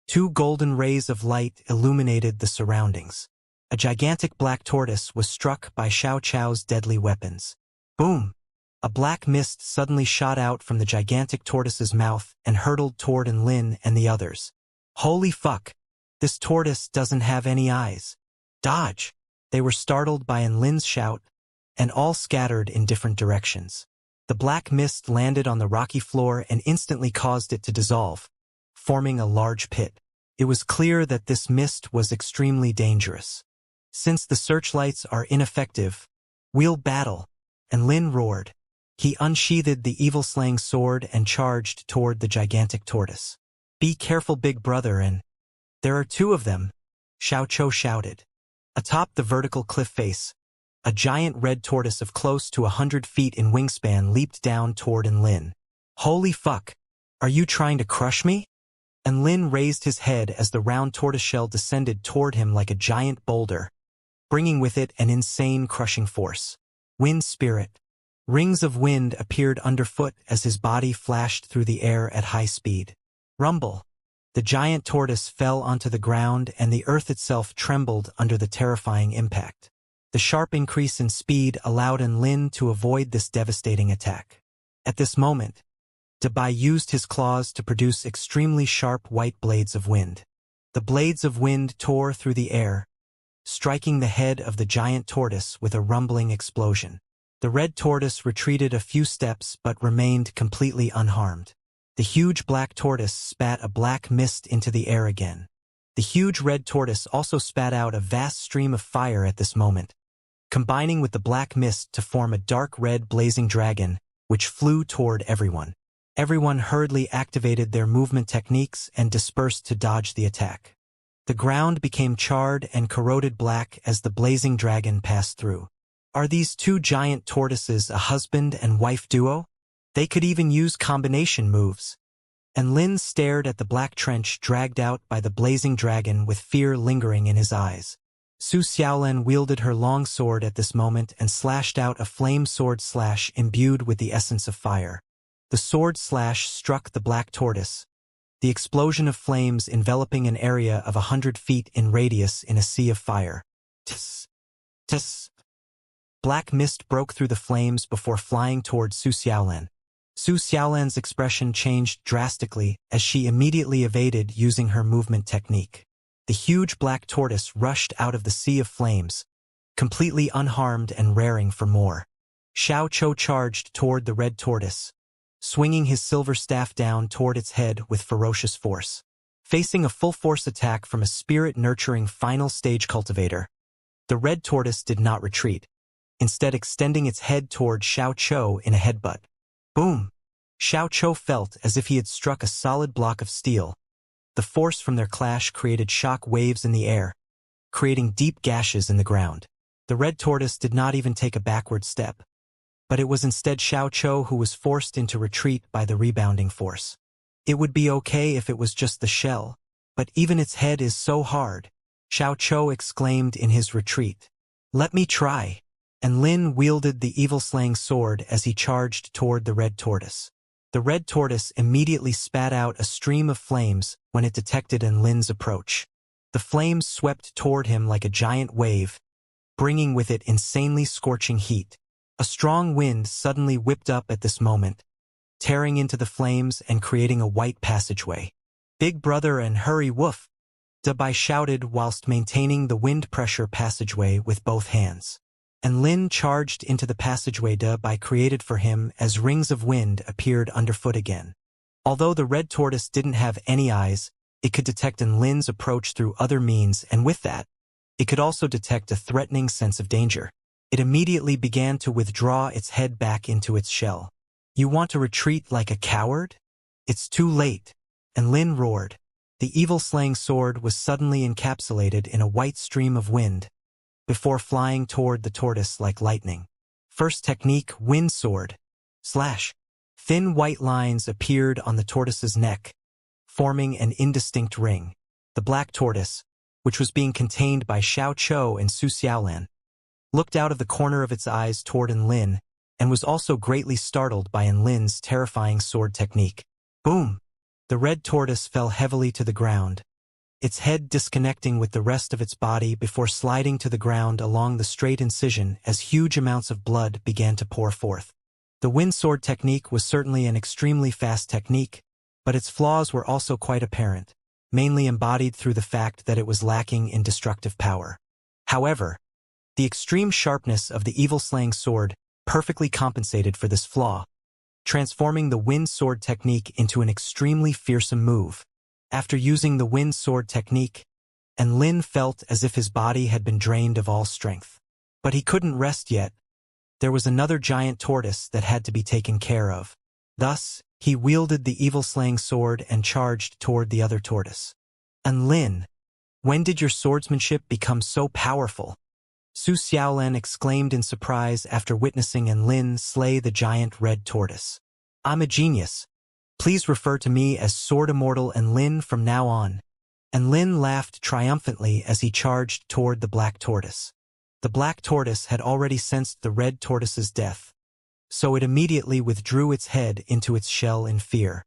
Two golden rays of light illuminated the surroundings. A gigantic black tortoise was struck by Xiao's deadly weapons. Boom! A black mist suddenly shot out from the gigantic tortoise's mouth and hurtled toward Enlin and the others. Holy fuck! This tortoise doesn't have any eyes. Dodge! They were startled by Enlin's shout, and all scattered in different directions. The black mist landed on the rocky floor and instantly caused it to dissolve, forming a large pit. It was clear that this mist was extremely dangerous. Since the searchlights are ineffective, we'll battle, and Lin roared. He unsheathed the evil-slaying sword and charged toward the gigantic tortoise. Be careful, big brother, and there are two of them, Xiao shouted. Atop the vertical cliff face, a giant red tortoise of close to 100 feet in wingspan leaped down toward Enlin. Holy fuck! Are you trying to crush me? Enlin raised his head as the round tortoiseshell descended toward him like a giant boulder, bringing with it an insane crushing force. Wind spirit. Rings of wind appeared underfoot as his body flashed through the air at high speed. Rumble. The giant tortoise fell onto the ground and the earth itself trembled under the terrifying impact. The sharp increase in speed allowed Enlin to avoid this devastating attack. At this moment, Dabai used his claws to produce extremely sharp white blades of wind. The blades of wind tore through the air, striking the head of the giant tortoise with a rumbling explosion. The red tortoise retreated a few steps but remained completely unharmed. The huge black tortoise spat a black mist into the air again. The huge red tortoise also spat out a vast stream of fire at this moment, combining with the black mist to form a dark red blazing dragon, which flew toward everyone. Everyone hurriedly activated their movement techniques and dispersed to dodge the attack. The ground became charred and corroded black as the blazing dragon passed through. Are these two giant tortoises a husband and wife duo? They could even use combination moves. And Lin stared at the black trench dragged out by the blazing dragon with fear lingering in his eyes. Su Xiaolan wielded her long sword at this moment and slashed out a flame sword slash imbued with the essence of fire. The sword slash struck the black tortoise, the explosion of flames enveloping an area of 100 feet in radius in a sea of fire. Tss! Tss! Black mist broke through the flames before flying toward Su Xiaolan. Su Xiaolan's expression changed drastically as she immediately evaded using her movement technique. The huge black tortoise rushed out of the sea of flames, completely unharmed and raring for more. Xiao Chou charged toward the red tortoise, swinging his silver staff down toward its head with ferocious force. Facing a full-force attack from a spirit-nurturing final stage cultivator, the red tortoise did not retreat, instead extending its head toward Xiao Chou in a headbutt. Boom! Xiao Chou felt as if he had struck a solid block of steel. The force from their clash created shock waves in the air, creating deep gashes in the ground. The red tortoise did not even take a backward step, but it was instead Xiao Chou who was forced into retreat by the rebounding force. It would be okay if it was just the shell, but even its head is so hard, Xiao Chou exclaimed in his retreat. Let me try. And Lin wielded the evil-slaying sword as he charged toward the red tortoise. The red tortoise immediately spat out a stream of flames when it detected Lin's approach. The flames swept toward him like a giant wave, bringing with it insanely scorching heat. A strong wind suddenly whipped up at this moment, tearing into the flames and creating a white passageway. Big brother and hurry woof! Dabai shouted whilst maintaining the wind pressure passageway with both hands. And Lin charged into the passageway Dabai created for him as rings of wind appeared underfoot again. Although the red tortoise didn't have any eyes, it could detect Lin's approach through other means, and with that, it could also detect a threatening sense of danger. It immediately began to withdraw its head back into its shell. You want to retreat like a coward? It's too late. And Lin roared. The evil-slaying sword was suddenly encapsulated in a white stream of wind, before flying toward the tortoise like lightning. First technique, wind sword. Slash. Thin white lines appeared on the tortoise's neck, forming an indistinct ring. The black tortoise, which was being contained by Xiao Chou and Su Xiaolan, looked out of the corner of its eyes toward Lin, and was also greatly startled by Lin's terrifying sword technique. Boom! The red tortoise fell heavily to the ground, its head disconnecting with the rest of its body before sliding to the ground along the straight incision as huge amounts of blood began to pour forth. The wind sword technique was certainly an extremely fast technique, but its flaws were also quite apparent, mainly embodied through the fact that it was lacking in destructive power. However, the extreme sharpness of the evil-slaying sword perfectly compensated for this flaw, transforming the wind sword technique into an extremely fearsome move. After using the wind sword technique, Lin felt as if his body had been drained of all strength. But he couldn't rest yet. There was another giant tortoise that had to be taken care of. Thus, he wielded the evil-slaying sword and charged toward the other tortoise. Lin, when did your swordsmanship become so powerful? Su Xiaolan exclaimed in surprise after witnessing Lin slay the giant red tortoise. I'm a genius. Please refer to me as Sword Immortal Lin from now on. Lin laughed triumphantly as he charged toward the black tortoise. The black tortoise had already sensed the red tortoise's death, so it immediately withdrew its head into its shell in fear.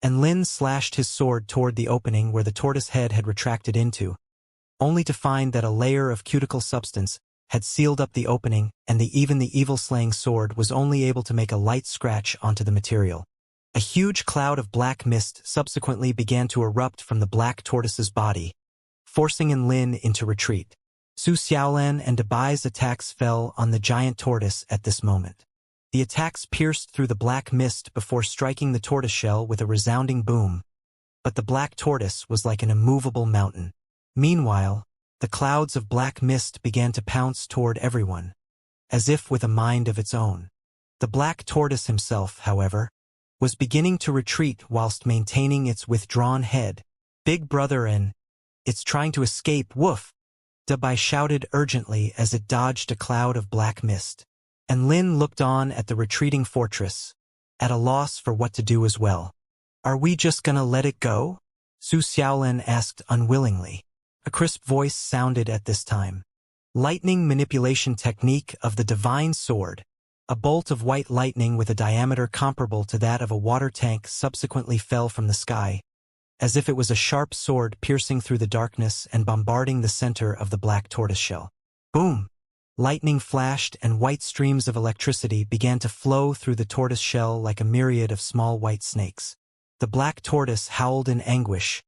Lin slashed his sword toward the opening where the tortoise head had retracted into, only to find that a layer of cuticle substance had sealed up the opening and even the evil-slaying sword was only able to make a light scratch onto the material. A huge cloud of black mist subsequently began to erupt from the black tortoise's body, forcing Lin into retreat. Su Xiaolan and Debai's attacks fell on the giant tortoise at this moment. The attacks pierced through the black mist before striking the tortoiseshell with a resounding boom, but the black tortoise was like an immovable mountain. Meanwhile, the clouds of black mist began to pounce toward everyone, as if with a mind of its own. The black tortoise himself, however, was beginning to retreat whilst maintaining its withdrawn head. Big brother and it's trying to escape, woof! Dabai shouted urgently as it dodged a cloud of black mist. And Lin looked on at the retreating fortress, at a loss for what to do as well. Are we just gonna let it go? Su Xiaolan asked unwillingly. A crisp voice sounded at this time. Lightning manipulation technique of the divine sword. A bolt of white lightning with a diameter comparable to that of a water tank subsequently fell from the sky, as if it was a sharp sword piercing through the darkness and bombarding the center of the black tortoiseshell. Boom! Lightning flashed and white streams of electricity began to flow through the tortoiseshell like a myriad of small white snakes. The black tortoise howled in anguish,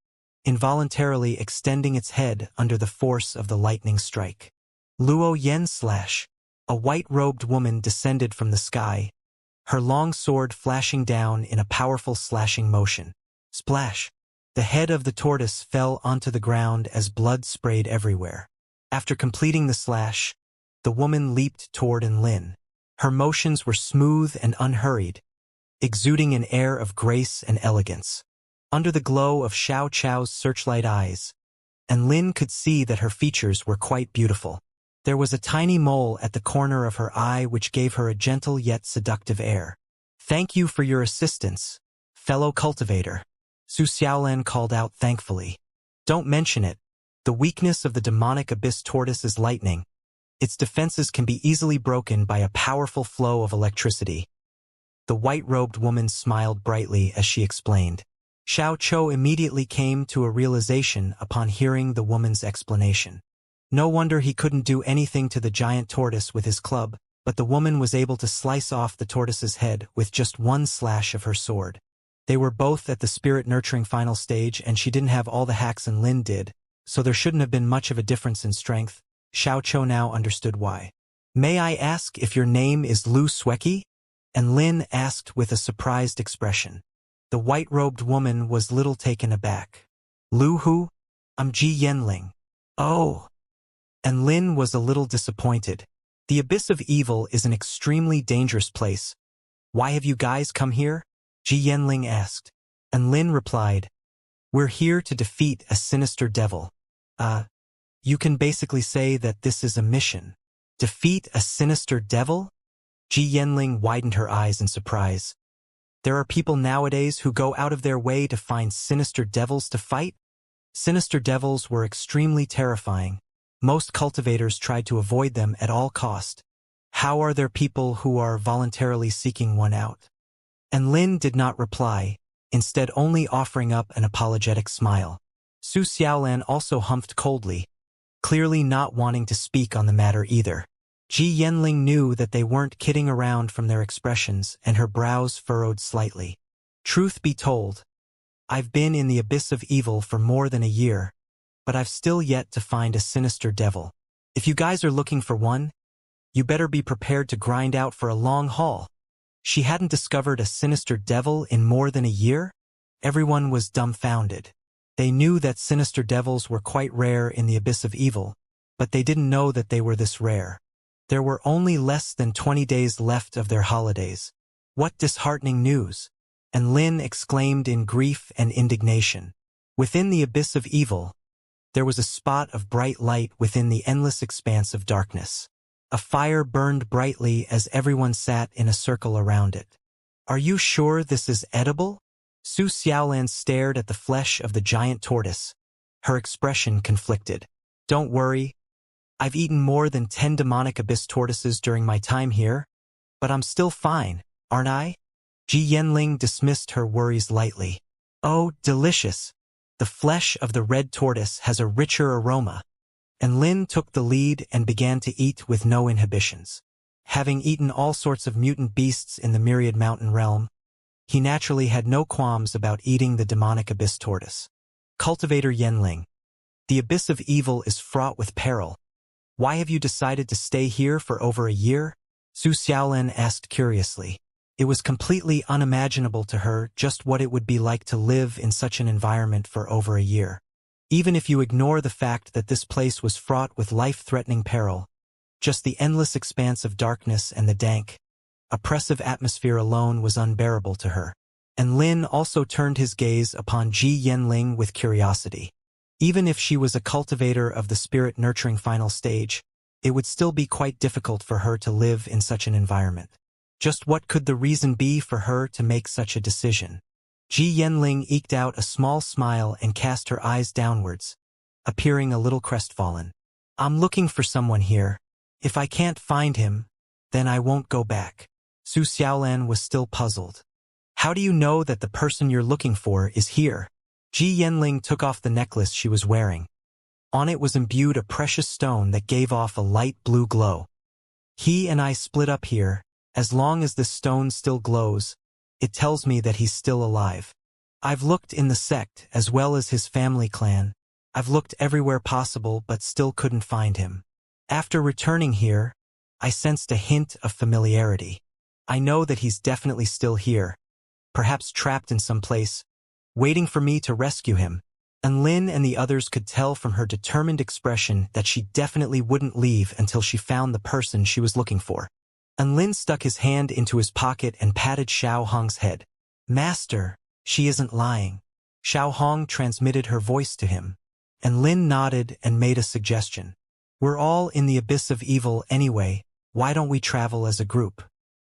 involuntarily extending its head under the force of the lightning strike. Luo Yen slash. A white-robed woman descended from the sky, her long sword flashing down in a powerful slashing motion. Splash! The head of the tortoise fell onto the ground as blood sprayed everywhere. After completing the slash, the woman leaped toward Lin. Her motions were smooth and unhurried, exuding an air of grace and elegance. Under the glow of Xiao Chao's searchlight eyes, Lin could see that her features were quite beautiful. There was a tiny mole at the corner of her eye which gave her a gentle yet seductive air. Thank you for your assistance, fellow cultivator. Su Xiaolan called out thankfully. Don't mention it. The weakness of the demonic abyss tortoise is lightning. Its defenses can be easily broken by a powerful flow of electricity. The white-robed woman smiled brightly as she explained. Xiao Chou immediately came to a realization upon hearing the woman's explanation. No wonder he couldn't do anything to the giant tortoise with his club, but the woman was able to slice off the tortoise's head with just one slash of her sword. They were both at the spirit-nurturing final stage, and she didn't have all the hacks Lin did, so there shouldn't have been much of a difference in strength. Xiao Chou now understood why. May I ask if your name is Lu Sueki? Lin asked with a surprised expression. The white-robed woman was little taken aback. Lu who? I'm Ji Yanling. Oh. Lin was a little disappointed. The abyss of evil is an extremely dangerous place. Why have you guys come here? Ji Yanling asked. Lin replied, We're here to defeat a sinister devil. You can basically say that this is a mission. Defeat a sinister devil? Ji Yanling widened her eyes in surprise. There are people nowadays who go out of their way to find sinister devils to fight? Sinister devils were extremely terrifying. Most cultivators tried to avoid them at all cost. How are there people who are voluntarily seeking one out? Lin did not reply, instead only offering up an apologetic smile. Su Xiaolan also humphed coldly, clearly not wanting to speak on the matter either. Ji Yanling knew that they weren't kidding around from their expressions, and her brows furrowed slightly. Truth be told, I've been in the abyss of evil for more than a year, but I've still yet to find a sinister devil. If you guys are looking for one, you better be prepared to grind out for a long haul. She hadn't discovered a sinister devil in more than a year? Everyone was dumbfounded. They knew that sinister devils were quite rare in the abyss of evil, but they didn't know that they were this rare. There were only less than 20 days left of their holidays. What disheartening news! Lin exclaimed in grief and indignation. Within the abyss of evil, there was a spot of bright light within the endless expanse of darkness. A fire burned brightly as everyone sat in a circle around it. Are you sure this is edible? Su Xiaolan stared at the flesh of the giant tortoise, her expression conflicted. Don't worry, I've eaten more than 10 demonic abyss tortoises during my time here, but I'm still fine, aren't I? Ji Yanling dismissed her worries lightly. Oh, delicious! The flesh of the red tortoise has a richer aroma. Lin took the lead and began to eat with no inhibitions. Having eaten all sorts of mutant beasts in the myriad mountain realm, he naturally had no qualms about eating the demonic abyss tortoise. Cultivator Yanling. The abyss of evil is fraught with peril. Why have you decided to stay here for over a year? Su Xiaolan asked curiously. It was completely unimaginable to her just what it would be like to live in such an environment for over a year. Even if you ignore the fact that this place was fraught with life-threatening peril, just the endless expanse of darkness and the dank, oppressive atmosphere alone was unbearable to her. And Lin also turned his gaze upon Ji Yanling with curiosity. Even if she was a cultivator of the spirit-nurturing final stage, it would still be quite difficult for her to live in such an environment. Just what could the reason be for her to make such a decision? Ji Yanling eked out a small smile and cast her eyes downwards, appearing a little crestfallen. I'm looking for someone here. If I can't find him, then I won't go back. Su Xiaolan was still puzzled. How do you know that the person you're looking for is here? Ji Yanling took off the necklace she was wearing. On it was imbued a precious stone that gave off a light blue glow. He and I split up here. As long as this stone still glows, it tells me that he's still alive. I've looked in the sect as well as his family clan. I've looked everywhere possible but still couldn't find him. After returning here, I sensed a hint of familiarity. I know that he's definitely still here, perhaps trapped in some place, waiting for me to rescue him. And Lin and the others could tell from her determined expression that she definitely wouldn't leave until she found the person she was looking for. And Lin stuck his hand into his pocket and patted Xiao Hong's head. Master, she isn't lying. Xiao Hong transmitted her voice to him. And Lin nodded and made a suggestion. We're all in the abyss of evil anyway, why don't we travel as a group?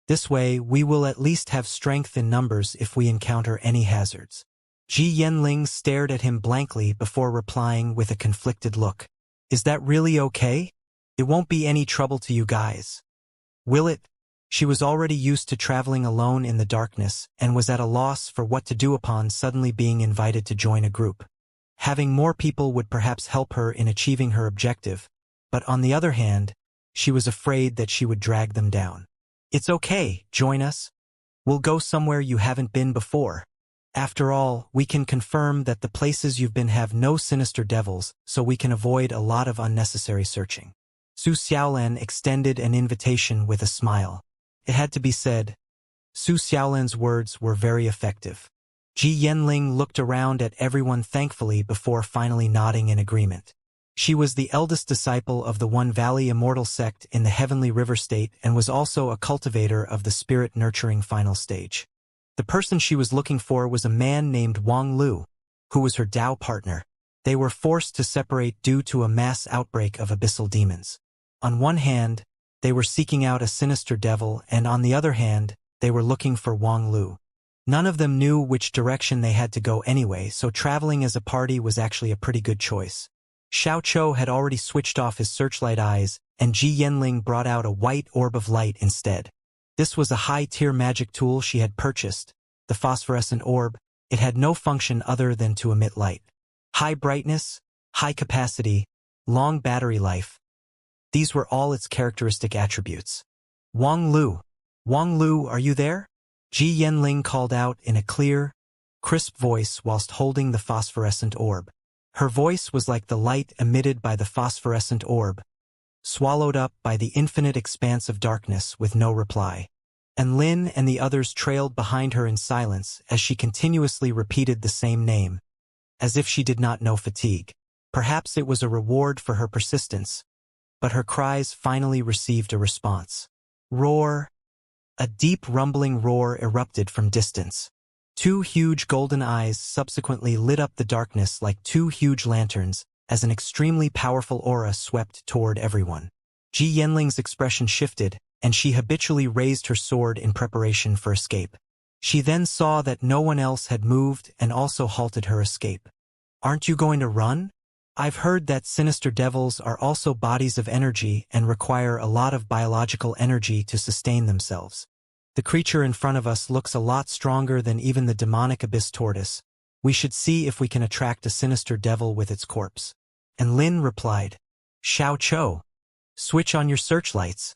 This way, we will at least have strength in numbers if we encounter any hazards. Ji Yanling stared at him blankly before replying with a conflicted look. Is that really okay? It won't be any trouble to you guys. Will it? She was already used to traveling alone in the darkness and was at a loss for what to do upon suddenly being invited to join a group. Having more people would perhaps help her in achieving her objective, but on the other hand, she was afraid that she would drag them down. It's okay, join us. We'll go somewhere you haven't been before. After all, we can confirm that the places you've been have no sinister devils, so we can avoid a lot of unnecessary searching. Su Xiaolan extended an invitation with a smile. It had to be said, Su Xiaolan's words were very effective. Ji Yanling looked around at everyone thankfully before finally nodding in agreement. She was the eldest disciple of the One Valley Immortal sect in the Heavenly River State and was also a cultivator of the spirit-nurturing final stage. The person she was looking for was a man named Wang Lu, who was her Dao partner. They were forced to separate due to a mass outbreak of abyssal demons. On one hand, they were seeking out a sinister devil, and on the other hand, they were looking for Wang Lu. None of them knew which direction they had to go anyway, so traveling as a party was actually a pretty good choice. Xiao Chou had already switched off his searchlight eyes, and Ji Yanling brought out a white orb of light instead. This was a high-tier magic tool she had purchased, the phosphorescent orb. It had no function other than to emit light. High brightness, high capacity, long battery life. These were all its characteristic attributes. Wang Lu, are you there? Ji Yanling called out in a clear, crisp voice whilst holding the phosphorescent orb. Her voice was like the light emitted by the phosphorescent orb, swallowed up by the infinite expanse of darkness with no reply. And Lin and the others trailed behind her in silence as she continuously repeated the same name, as if she did not know fatigue. Perhaps it was a reward for her persistence, but her cries finally received a response. Roar! A deep rumbling roar erupted from distance. Two huge golden eyes subsequently lit up the darkness like two huge lanterns as an extremely powerful aura swept toward everyone. Ji Yanling's expression shifted, and she habitually raised her sword in preparation for escape. She then saw that no one else had moved and also halted her escape. Aren't you going to run? I've heard that sinister devils are also bodies of energy and require a lot of biological energy to sustain themselves. The creature in front of us looks a lot stronger than even the demonic abyss tortoise. We should see if we can attract a sinister devil with its corpse. And Lin replied, Xiao Chou, switch on your searchlights.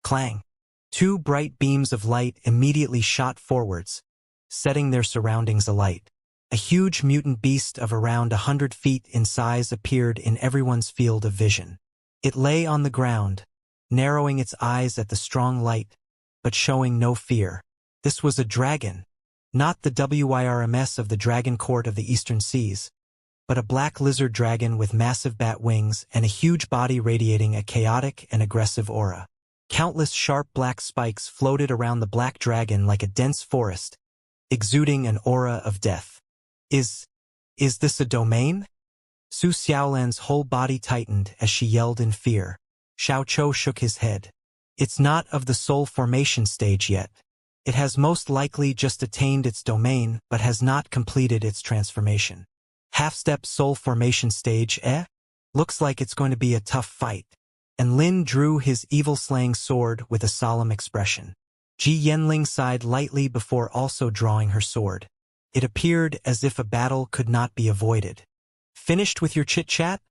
Clang. Two bright beams of light immediately shot forwards, setting their surroundings alight. A huge mutant beast of around 100 feet in size appeared in everyone's field of vision. It lay on the ground, narrowing its eyes at the strong light, but showing no fear. This was a dragon, not the WIRMS of the dragon court of the eastern seas, but a black lizard dragon with massive bat wings and a huge body radiating a chaotic and aggressive aura. Countless sharp black spikes floated around the black dragon like a dense forest, exuding an aura of death. Is this a domain? Su Xiaolan's whole body tightened as she yelled in fear. Xiaoqiu shook his head. It's not of the soul formation stage yet. It has most likely just attained its domain but has not completed its transformation. Half-step soul formation stage, eh? Looks like it's going to be a tough fight. And Lin drew his evil-slaying sword with a solemn expression. Ji Yanling sighed lightly before also drawing her sword. It appeared as if a battle could not be avoided. Finished with your chit-chat?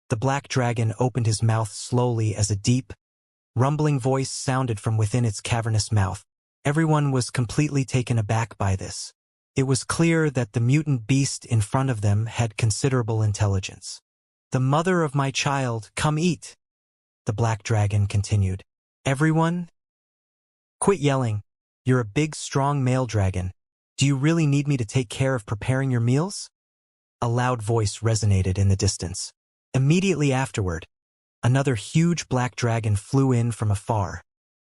The black dragon opened his mouth slowly as a deep, rumbling voice sounded from within its cavernous mouth. Everyone was completely taken aback by this. It was clear that the mutant beast in front of them had considerable intelligence. The mother of my child, come eat, the black dragon continued. Everyone? Quit yelling. You're a big, strong male dragon. Do you really need me to take care of preparing your meals? A loud voice resonated in the distance. Immediately afterward, another huge black dragon flew in from afar.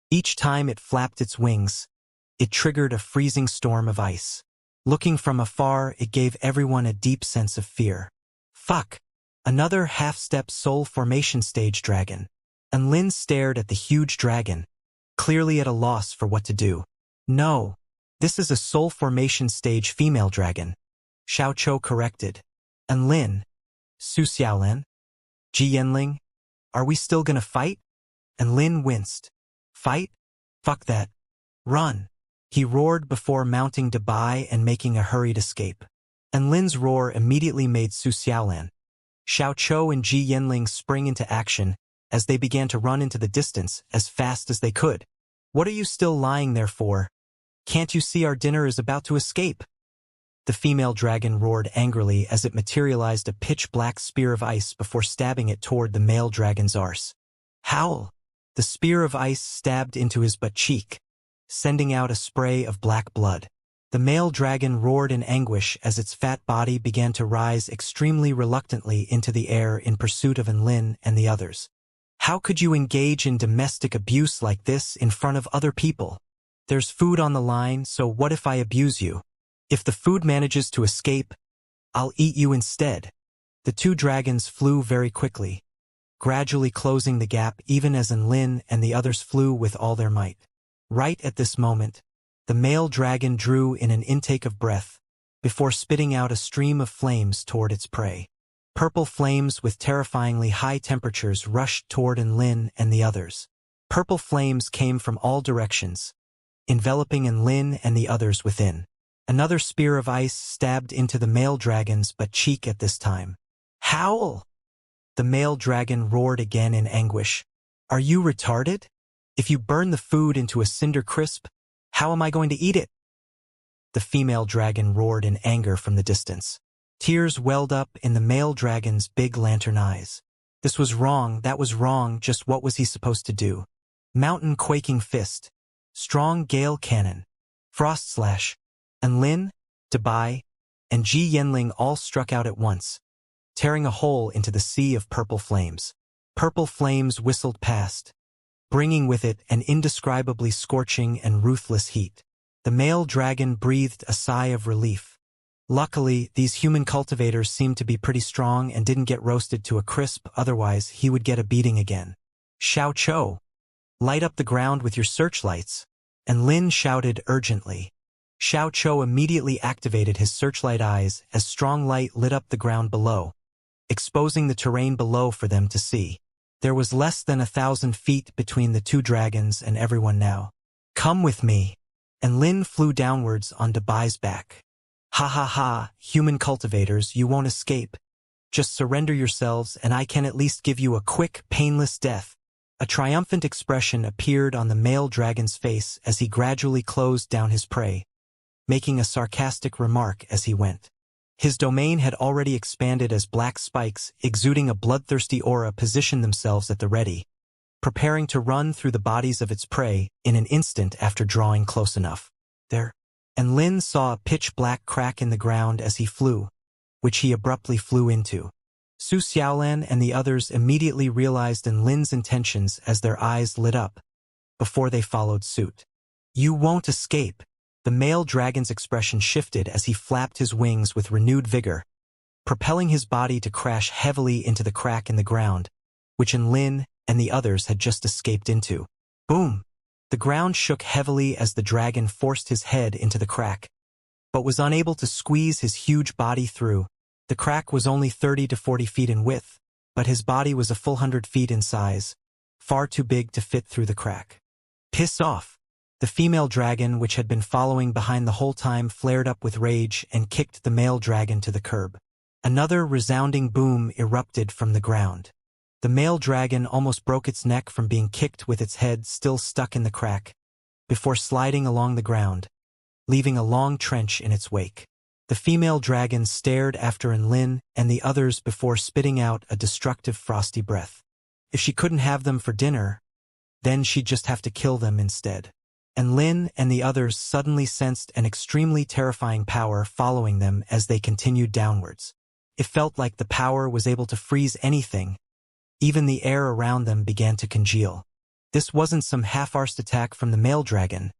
Each time it flapped its wings, it triggered a freezing storm of ice. Looking from afar, it gave everyone a deep sense of fear. Fuck! Another half-step soul formation stage dragon. And Lin stared at the huge dragon, clearly at a loss for what to do. No, this is a soul formation stage female dragon. Xiaoqiu corrected. And Lin, Su Xiaolan, Ji Yanling, are we still gonna fight? And Lin winced. Fight? Fuck that. Run. He roared before mounting Dabai and making a hurried escape. And Lin's roar immediately made Su Xiaolan, Xiaoqiu and Ji Yanling spring into action as they began to run into the distance as fast as they could. What are you still lying there for? Can't you see our dinner is about to escape? The female dragon roared angrily as it materialized a pitch-black spear of ice before stabbing it toward the male dragon's arse. Howl! The spear of ice stabbed into his butt cheek, sending out a spray of black blood. The male dragon roared in anguish as its fat body began to rise extremely reluctantly into the air in pursuit of Enlin and the others. How could you engage in domestic abuse like this in front of other people? There's food on the line, so what if I abuse you? If the food manages to escape, I'll eat you instead. The two dragons flew very quickly, gradually closing the gap even as Enlin and the others flew with all their might. Right at this moment, the male dragon drew in an intake of breath before spitting out a stream of flames toward its prey. Purple flames with terrifyingly high temperatures rushed toward Enlin and the others. Purple flames came from all directions, enveloping Enlin and the others within. Another spear of ice stabbed into the male dragon's butt cheek at this time. Howl! The male dragon roared again in anguish. Are you retarded? If you burn the food into a cinder crisp, how am I going to eat it? The female dragon roared in anger from the distance. Tears welled up in the male dragon's big lantern eyes. This was wrong, that was wrong, just what was he supposed to do? Mountain quaking fist, strong gale cannon, frost slash, and Lin, Dabai, and Ji Yanling all struck out at once, tearing a hole into the sea of purple flames. Purple flames whistled past, bringing with it an indescribably scorching and ruthless heat. The male dragon breathed a sigh of relief. Luckily, these human cultivators seemed to be pretty strong and didn't get roasted to a crisp, otherwise he would get a beating again. Xiaoqiu, light up the ground with your searchlights, and Lin shouted urgently. Xiaoqiu immediately activated his searchlight eyes as strong light lit up the ground below, exposing the terrain below for them to see. There was less than 1,000 feet between the two dragons and everyone now. Come with me. And Lin flew downwards on Dabai's back. Ha ha ha, human cultivators, you won't escape. Just surrender yourselves and I can at least give you a quick, painless death. A triumphant expression appeared on the male dragon's face as he gradually closed down his prey, making a sarcastic remark as he went. His domain had already expanded as black spikes, exuding a bloodthirsty aura, positioned themselves at the ready, preparing to run through the bodies of its prey in an instant after drawing close enough. There. And Lin saw a pitch-black crack in the ground as he flew, which he abruptly flew into. Su Xiaolan and the others immediately realized Lin's intentions as their eyes lit up, before they followed suit. "You won't escape." The male dragon's expression shifted as he flapped his wings with renewed vigor, propelling his body to crash heavily into the crack in the ground, which Lin and the others had just escaped into. Boom! The ground shook heavily as the dragon forced his head into the crack, but was unable to squeeze his huge body through. The crack was only 30 to 40 feet in width, but his body was a full 100 feet in size, far too big to fit through the crack. "Piss off!" The female dragon, which had been following behind the whole time, flared up with rage and kicked the male dragon to the curb. Another resounding boom erupted from the ground. The male dragon almost broke its neck from being kicked with its head still stuck in the crack, before sliding along the ground, leaving a long trench in its wake. The female dragon stared after Lin and the others before spitting out a destructive frosty breath. If she couldn't have them for dinner, then she'd just have to kill them instead. And Lin and the others suddenly sensed an extremely terrifying power following them as they continued downwards. It felt like the power was able to freeze anything. Even the air around them began to congeal. This wasn't some half-arsed attack from the male dragon.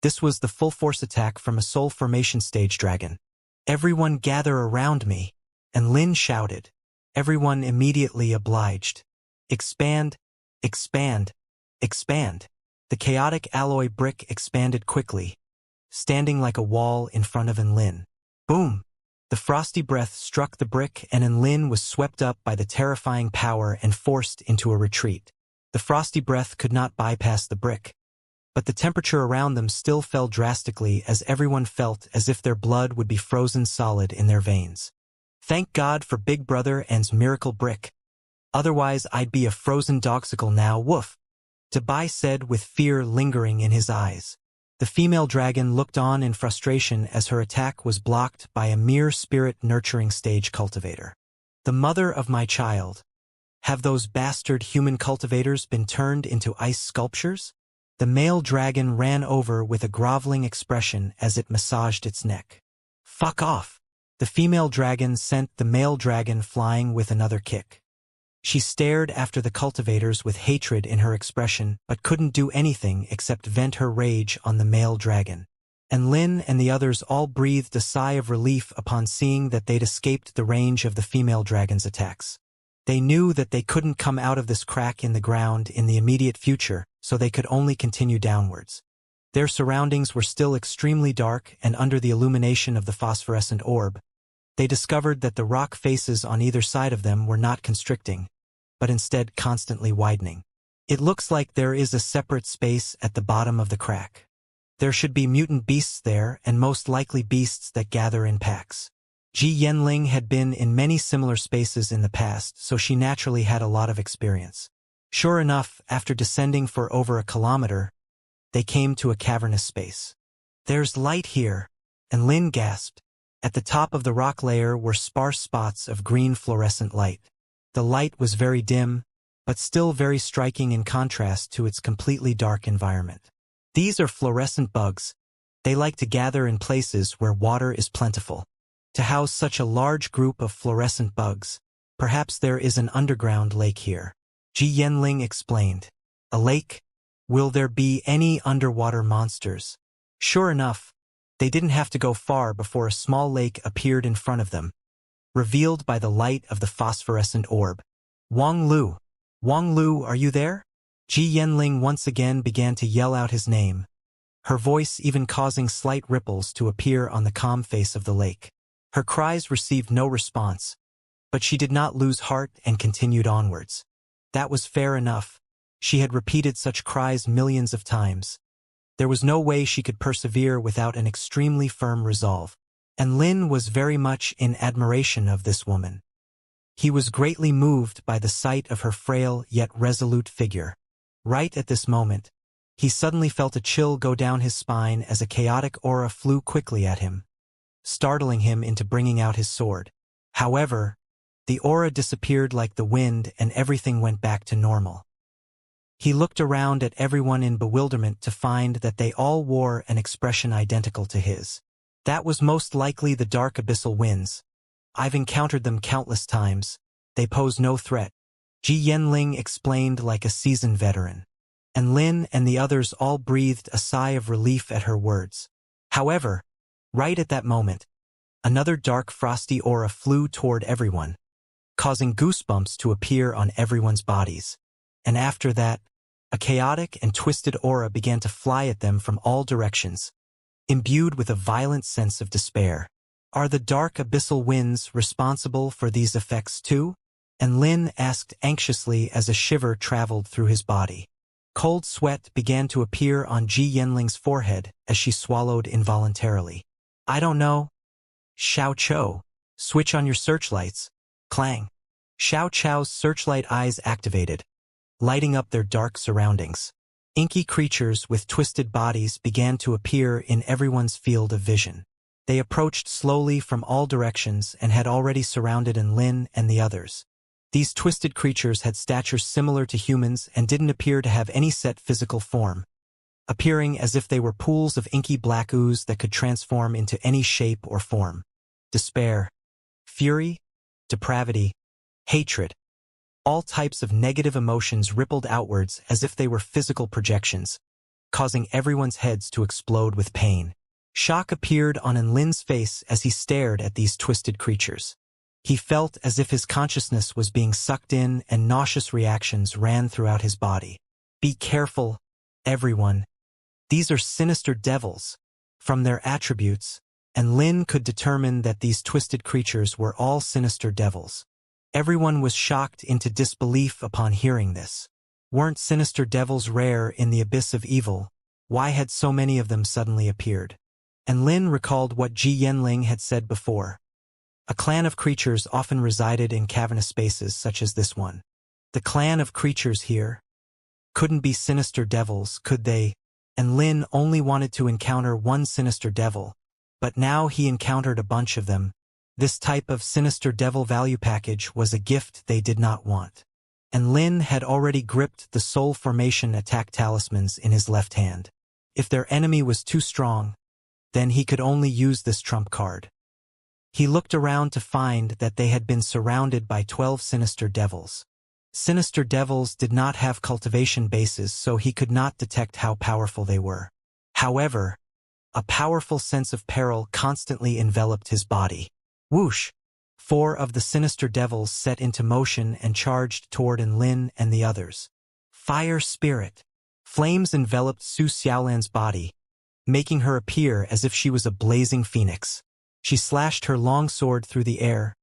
This was the full-force attack from a soul formation stage dragon. "Everyone gather around me," and Lin shouted. Everyone immediately obliged. "Expand, expand, expand." The chaotic alloy brick expanded quickly, standing like a wall in front of Lin. Boom! The frosty breath struck the brick and Lin was swept up by the terrifying power and forced into a retreat. The frosty breath could not bypass the brick, but the temperature around them still fell drastically as everyone felt as if their blood would be frozen solid in their veins. "Thank God for Big Brother and's miracle brick. Otherwise I'd be a frozen dogsicle now, woof," Dabai said with fear lingering in his eyes. The female dragon looked on in frustration as her attack was blocked by a mere spirit-nurturing stage cultivator. "The mother of my child. Have those bastard human cultivators been turned into ice sculptures?" The male dragon ran over with a groveling expression as it massaged its neck. "Fuck off!" The female dragon sent the male dragon flying with another kick. She stared after the cultivators with hatred in her expression, but couldn't do anything except vent her rage on the male dragon. And Lin and the others all breathed a sigh of relief upon seeing that they'd escaped the range of the female dragon's attacks. They knew that they couldn't come out of this crack in the ground in the immediate future, so they could only continue downwards. Their surroundings were still extremely dark, and under the illumination of the phosphorescent orb, they discovered that the rock faces on either side of them were not constricting, but instead constantly widening. It looks like there is a separate space at the bottom of the crack. There should be mutant beasts there, and most likely beasts that gather in packs. Ji Yanling had been in many similar spaces in the past, so she naturally had a lot of experience. Sure enough, after descending for over a kilometer, they came to a cavernous space. "There's light here," and Lin gasped. At the top of the rock layer were sparse spots of green fluorescent light. The light was very dim, but still very striking in contrast to its completely dark environment. "These are fluorescent bugs. They like to gather in places where water is plentiful. To house such a large group of fluorescent bugs, perhaps there is an underground lake here," Ji Yanling explained. "A lake? Will there be any underwater monsters?" Sure enough, they didn't have to go far before a small lake appeared in front of them, revealed by the light of the phosphorescent orb. "Wang Lu! Wang Lu, are you there?" Ji Yanling once again began to yell out his name, her voice even causing slight ripples to appear on the calm face of the lake. Her cries received no response, but she did not lose heart and continued onwards. That was fair enough. She had repeated such cries millions of times. There was no way she could persevere without an extremely firm resolve. And Lin was very much in admiration of this woman. He was greatly moved by the sight of her frail yet resolute figure. Right at this moment, he suddenly felt a chill go down his spine as a chaotic aura flew quickly at him, startling him into bringing out his sword. However, the aura disappeared like the wind and everything went back to normal. He looked around at everyone in bewilderment to find that they all wore an expression identical to his. That was most likely the dark abyssal winds. I've encountered them countless times. They pose no threat, Ji Yanling explained like a seasoned veteran. And Lin and the others all breathed a sigh of relief at her words. However, right at that moment, another dark frosty aura flew toward everyone, causing goosebumps to appear on everyone's bodies. And after that, a chaotic and twisted aura began to fly at them from all directions, imbued with a violent sense of despair. Are the dark abyssal winds responsible for these effects too? And Lin asked anxiously as a shiver traveled through his body. Cold sweat began to appear on Ji Yanling's forehead as she swallowed involuntarily. I don't know. Xiao Chou, switch on your searchlights. Clang. Xiao Chou's searchlight eyes activated, lighting up their dark surroundings. Inky creatures with twisted bodies began to appear in everyone's field of vision. They approached slowly from all directions and had already surrounded Lin and the others. These twisted creatures had statures similar to humans and didn't appear to have any set physical form, appearing as if they were pools of inky black ooze that could transform into any shape or form. Despair, fury, depravity, hatred. All types of negative emotions rippled outwards as if they were physical projections, causing everyone's heads to explode with pain. Shock appeared on Lin's face as he stared at these twisted creatures. He felt as if his consciousness was being sucked in and nauseous reactions ran throughout his body. Be careful, everyone. These are sinister devils. From their attributes, and Lin could determine that these twisted creatures were all sinister devils. Everyone was shocked into disbelief upon hearing this. Weren't sinister devils rare in the abyss of evil? Why had so many of them suddenly appeared? And Lin recalled what Ji Yanling had said before. A clan of creatures often resided in cavernous spaces such as this one. The clan of creatures here couldn't be sinister devils, could they? And Lin only wanted to encounter one sinister devil, but now he encountered a bunch of them. This type of sinister devil value package was a gift they did not want. And Lin had already gripped the soul formation attack talismans in his left hand. If their enemy was too strong, then he could only use this trump card. He looked around to find that they had been surrounded by 12 sinister devils. Sinister devils did not have cultivation bases, so he could not detect how powerful they were. However, a powerful sense of peril constantly enveloped his body. Whoosh! 4 of the sinister devils set into motion and charged toward Lin and the others. Fire spirit! Flames enveloped Su Xiaolan's body, making her appear as if she was a blazing phoenix. She slashed her long sword through the air,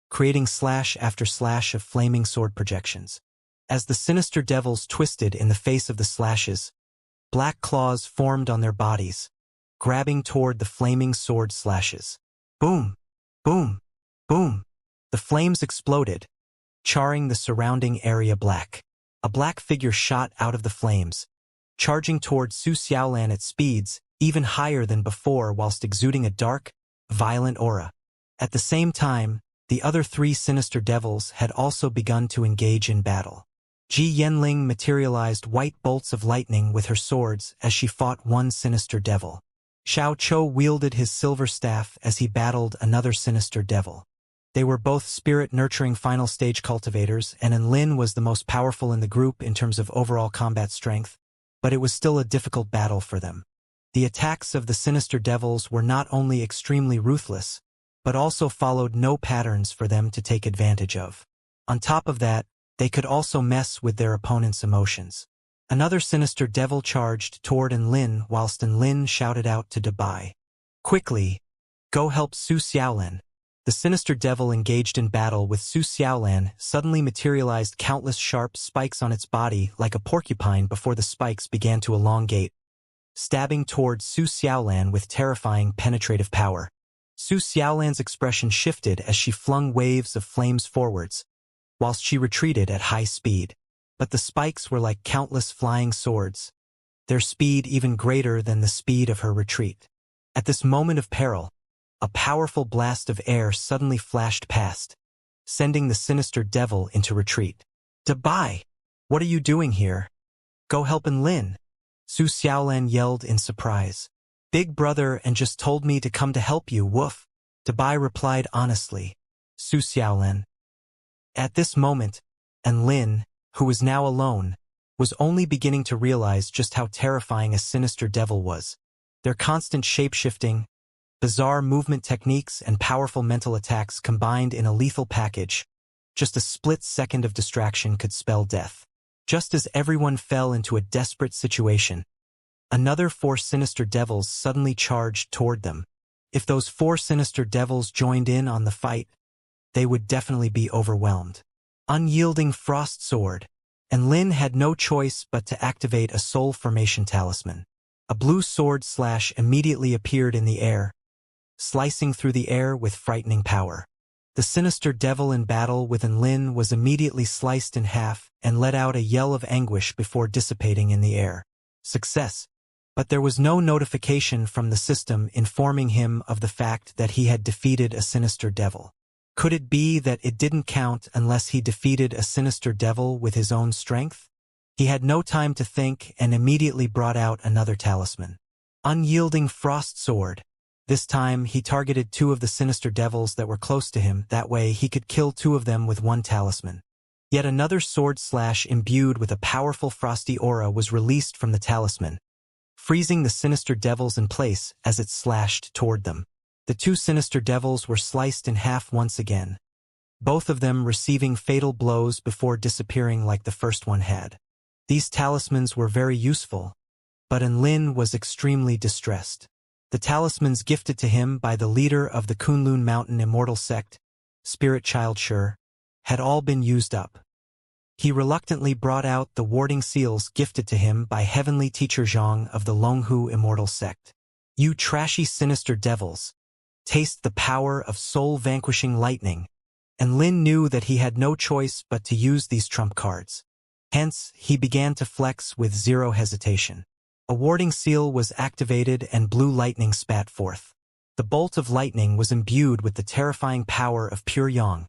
creating slash after slash of flaming sword projections. As the sinister devils twisted in the face of the slashes, black claws formed on their bodies, grabbing toward the flaming sword slashes. Boom! Boom! Boom! The flames exploded, charring the surrounding area black. A black figure shot out of the flames, charging toward Su Xiaolan at speeds even higher than before whilst exuding a dark, violent aura. At the same time, the other 3 sinister devils had also begun to engage in battle. Ji Yanling materialized white bolts of lightning with her swords as she fought one sinister devil. Xiao Chou wielded his silver staff as he battled another sinister devil. They were both spirit-nurturing final stage cultivators, and Lin was the most powerful in the group in terms of overall combat strength, but it was still a difficult battle for them. The attacks of the sinister devils were not only extremely ruthless, but also followed no patterns for them to take advantage of. On top of that, they could also mess with their opponent's emotions. Another sinister devil charged toward Lin whilst Lin shouted out to Dabai. Quickly, go help Su Xiaolan. The sinister devil engaged in battle with Su Xiaolan suddenly materialized countless sharp spikes on its body like a porcupine before the spikes began to elongate, stabbing toward Su Xiaolan with terrifying penetrative power. Su Xiaolan's expression shifted as she flung waves of flames forwards, whilst she retreated at high speed. But the spikes were like countless flying swords, their speed even greater than the speed of her retreat. At this moment of peril, a powerful blast of air suddenly flashed past, sending the sinister devil into retreat. "Dabai! What are you doing here? Go help Lin!" Su Xiaolan yelled in surprise. "Big brother and just told me to come to help you, woof," Dabai replied honestly. Su Xiaolan. At this moment, Lin, who was now alone, was only beginning to realize just how terrifying a sinister devil was. Their constant shape-shifting, bizarre movement techniques and powerful mental attacks combined in a lethal package. Just a split second of distraction could spell death. Just as everyone fell into a desperate situation, another 4 sinister devils suddenly charged toward them. If those 4 sinister devils joined in on the fight, they would definitely be overwhelmed. Unyielding frost sword, and Lin had no choice but to activate a soul formation talisman. A blue sword slash immediately appeared in the air, slicing through the air with frightening power. The sinister devil in battle with Lin was immediately sliced in half and let out a yell of anguish before dissipating in the air. Success. But there was no notification from the system informing him of the fact that he had defeated a sinister devil. Could it be that it didn't count unless he defeated a sinister devil with his own strength? He had no time to think and immediately brought out another talisman. Unyielding frost sword. This time, he targeted 2 of the sinister devils that were close to him, that way he could kill 2 of them with 1 talisman. Yet another sword slash imbued with a powerful frosty aura was released from the talisman, freezing the sinister devils in place as it slashed toward them. The 2 sinister devils were sliced in half once again, both of them receiving fatal blows before disappearing like the first one had. These talismans were very useful, but Lin was extremely distressed. The talismans gifted to him by the leader of the Kunlun Mountain Immortal sect, Spirit Child Sure, had all been used up. He reluctantly brought out the warding seals gifted to him by Heavenly Teacher Zhang of the Longhu Immortal sect. "You trashy sinister devils, taste the power of soul-vanquishing lightning," and Lin knew that he had no choice but to use these trump cards. Hence, he began to flex with zero hesitation. A warding seal was activated and blue lightning spat forth. The bolt of lightning was imbued with the terrifying power of pure yang,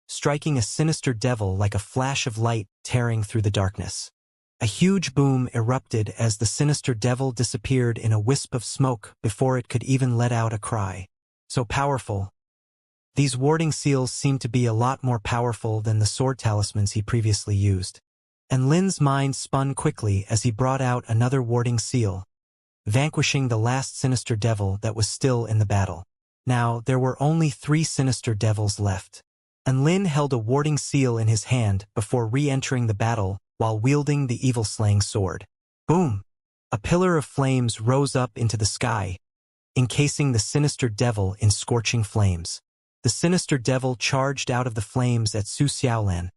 striking a sinister devil like a flash of light tearing through the darkness. A huge boom erupted as the sinister devil disappeared in a wisp of smoke before it could even let out a cry. So powerful. These warding seals seemed to be a lot more powerful than the sword talismans he previously used. And Lin's mind spun quickly as he brought out another warding seal, vanquishing the last sinister devil that was still in the battle. Now, there were only 3 sinister devils left. And Lin held a warding seal in his hand before re-entering the battle while wielding the evil-slaying sword. Boom! A pillar of flames rose up into the sky, encasing the sinister devil in scorching flames. The sinister devil charged out of the flames at Su Xiaolan,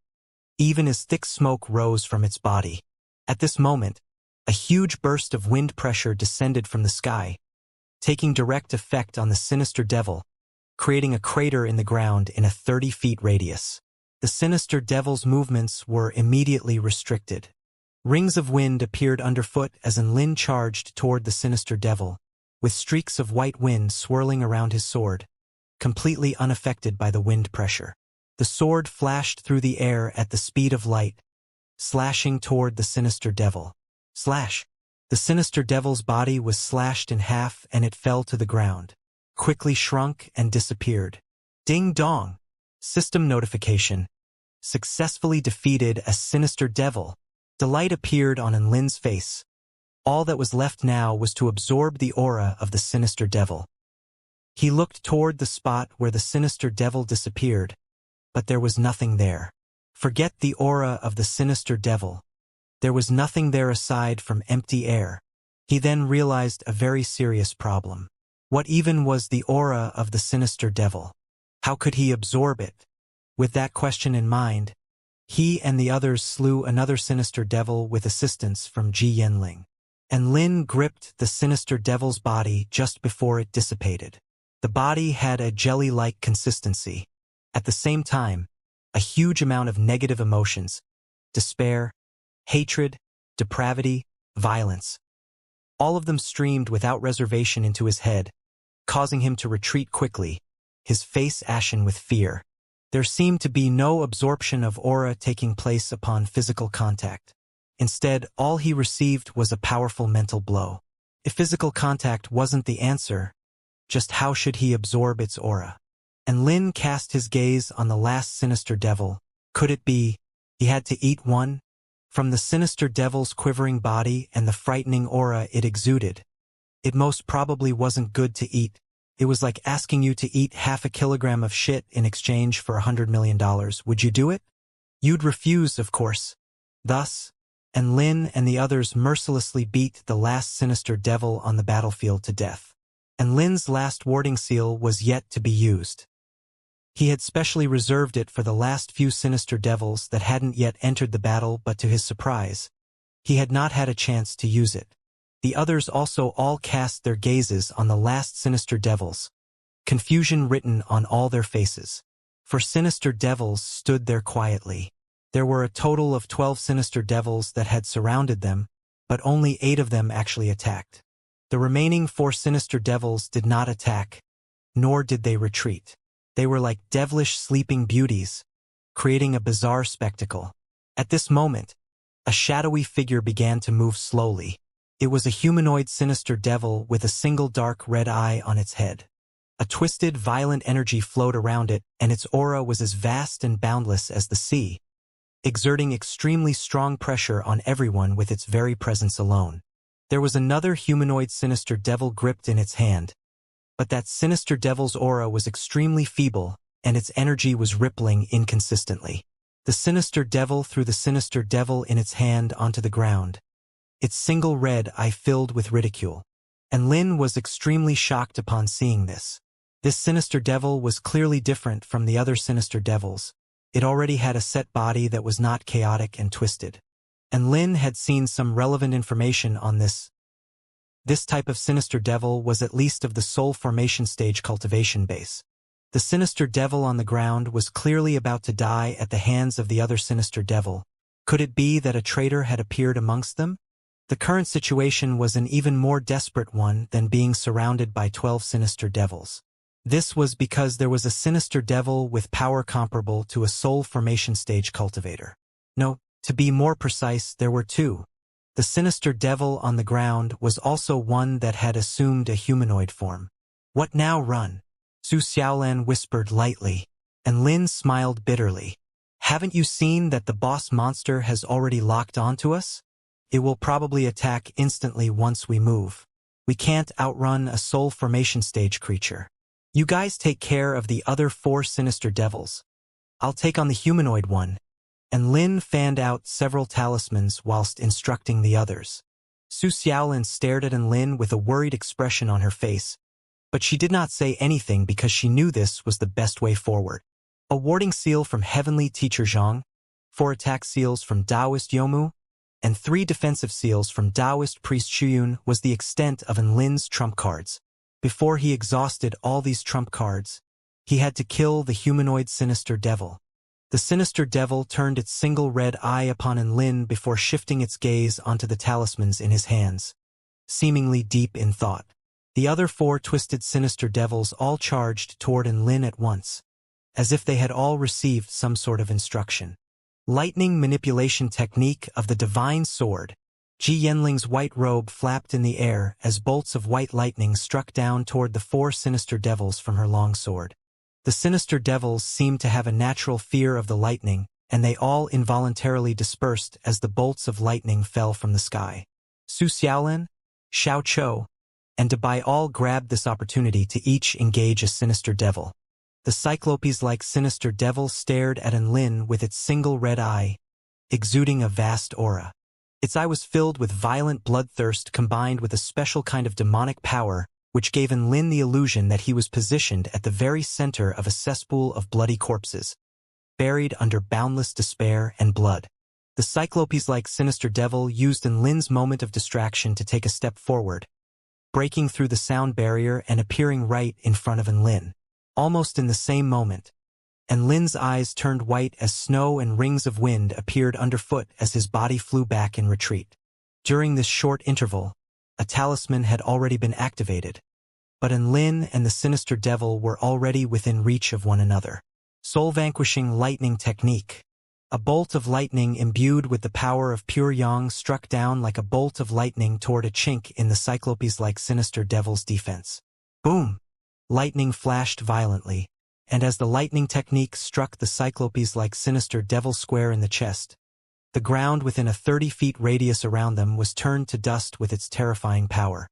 even as thick smoke rose from its body. At this moment, a huge burst of wind pressure descended from the sky, taking direct effect on the sinister devil, creating a crater in the ground in a 30-feet radius. The sinister devil's movements were immediately restricted. Rings of wind appeared underfoot as Lin charged toward the sinister devil, with streaks of white wind swirling around his sword, completely unaffected by the wind pressure. The sword flashed through the air at the speed of light, slashing toward the sinister devil. Slash! The sinister devil's body was slashed in half and it fell to the ground, quickly shrunk and disappeared. Ding dong! System notification. Successfully defeated a sinister devil. Delight appeared on Lin's face. All that was left now was to absorb the aura of the sinister devil. He looked toward the spot where the sinister devil disappeared, but there was nothing there. Forget the aura of the sinister devil. There was nothing there aside from empty air. He then realized a very serious problem. What even was the aura of the sinister devil? How could he absorb it? With that question in mind, he and the others slew another sinister devil with assistance from Ji Yanling. And Lin gripped the sinister devil's body just before it dissipated. The body had a jelly-like consistency. At the same time, a huge amount of negative emotions, despair, hatred, depravity, violence. All of them streamed without reservation into his head, causing him to retreat quickly, his face ashen with fear. There seemed to be no absorption of aura taking place upon physical contact. Instead, all he received was a powerful mental blow. If physical contact wasn't the answer, just how should he absorb its aura? And Lin cast his gaze on the last sinister devil. Could it be he had to eat one? From the sinister devil's quivering body and the frightening aura it exuded, it most probably wasn't good to eat. It was like asking you to eat half a kilogram of shit in exchange for $100 million. Would you do it? You'd refuse, of course. Thus, and Lin and the others mercilessly beat the last sinister devil on the battlefield to death. And Lin's last warding seal was yet to be used. He had specially reserved it for the last few sinister devils that hadn't yet entered the battle, but to his surprise, he had not had a chance to use it. The others also all cast their gazes on the last sinister devils, confusion written on all their faces. For sinister devils stood there quietly. There were a total of 12 sinister devils that had surrounded them, but only 8 of them actually attacked. The remaining 4 sinister devils did not attack, nor did they retreat. They were like devilish sleeping beauties, creating a bizarre spectacle. At this moment, a shadowy figure began to move slowly. It was a humanoid sinister devil with a single dark red eye on its head. A twisted, violent energy flowed around it, and its aura was as vast and boundless as the sea, exerting extremely strong pressure on everyone with its very presence alone. There was another humanoid sinister devil gripped in its hand, but that sinister devil's aura was extremely feeble, and its energy was rippling inconsistently. The sinister devil threw the sinister devil in its hand onto the ground, its single red eye filled with ridicule. And Lin was extremely shocked upon seeing this. This sinister devil was clearly different from the other sinister devils. It already had a set body that was not chaotic and twisted. And Lin had seen some relevant information on this. This type of sinister devil was at least of the soul formation stage cultivation base. The sinister devil on the ground was clearly about to die at the hands of the other sinister devil. Could it be that a traitor had appeared amongst them? The current situation was an even more desperate one than being surrounded by 12 sinister devils. This was because there was a sinister devil with power comparable to a soul formation stage cultivator. No, to be more precise, there were 2. The sinister devil on the ground was also one that had assumed a humanoid form. What now, run? Su Xiaolan whispered lightly, and Lin smiled bitterly. Haven't you seen that the boss monster has already locked onto us? It will probably attack instantly once we move. We can't outrun a soul formation stage creature. You guys take care of the other 4 sinister devils. I'll take on the humanoid one. And Lin fanned out several talismans whilst instructing the others. Su Xiaolin stared at Lin with a worried expression on her face, but she did not say anything because she knew this was the best way forward. A warding seal from Heavenly Teacher Zhang, 4 attack seals from Taoist Yomu, and 3 defensive seals from Taoist Priest Shuyun was the extent of Lin's trump cards. Before he exhausted all these trump cards, he had to kill the humanoid sinister devil. The sinister devil turned its single red eye upon Lin before shifting its gaze onto the talismans in his hands, seemingly deep in thought. The other 4 twisted sinister devils all charged toward Lin at once, as if they had all received some sort of instruction. Lightning manipulation technique of the divine sword. Ji Yanling's white robe flapped in the air as bolts of white lightning struck down toward the 4 sinister devils from her long sword. The sinister devils seemed to have a natural fear of the lightning, and they all involuntarily dispersed as the bolts of lightning fell from the sky. Su Xiaolin, Xiao Chou, and Dabai all grabbed this opportunity to each engage a sinister devil. The Cyclopes-like sinister devil stared at Lin with its single red eye, exuding a vast aura. Its eye was filled with violent bloodthirst combined with a special kind of demonic power, which gave Lin the illusion that he was positioned at the very center of a cesspool of bloody corpses, buried under boundless despair and blood. The Cyclopes-like sinister devil used Lin's moment of distraction to take a step forward, breaking through the sound barrier and appearing right in front of Lin. Almost in the same moment, Lin's eyes turned white as snow and rings of wind appeared underfoot as his body flew back in retreat. During this short interval, a talisman had already been activated, but Enlin and the sinister devil were already within reach of one another. Soul-vanquishing lightning technique. A bolt of lightning imbued with the power of pure yang struck down like a bolt of lightning toward a chink in the Cyclopes-like sinister devil's defense. Boom! Lightning flashed violently, and as the lightning technique struck the Cyclopes-like sinister devil square in the chest, the ground within a 30-foot radius around them was turned to dust with its terrifying power.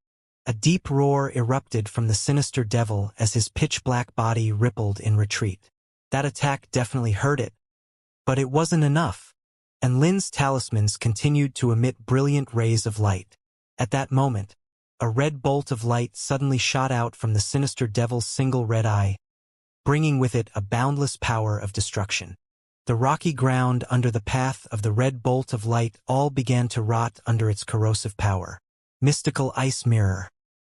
A deep roar erupted from the sinister devil as his pitch-black body rippled in retreat. That attack definitely hurt it. But it wasn't enough, and Lin's talismans continued to emit brilliant rays of light. At that moment, a red bolt of light suddenly shot out from the sinister devil's single red eye, bringing with it a boundless power of destruction. The rocky ground under the path of the red bolt of light all began to rot under its corrosive power. Mystical ice mirror.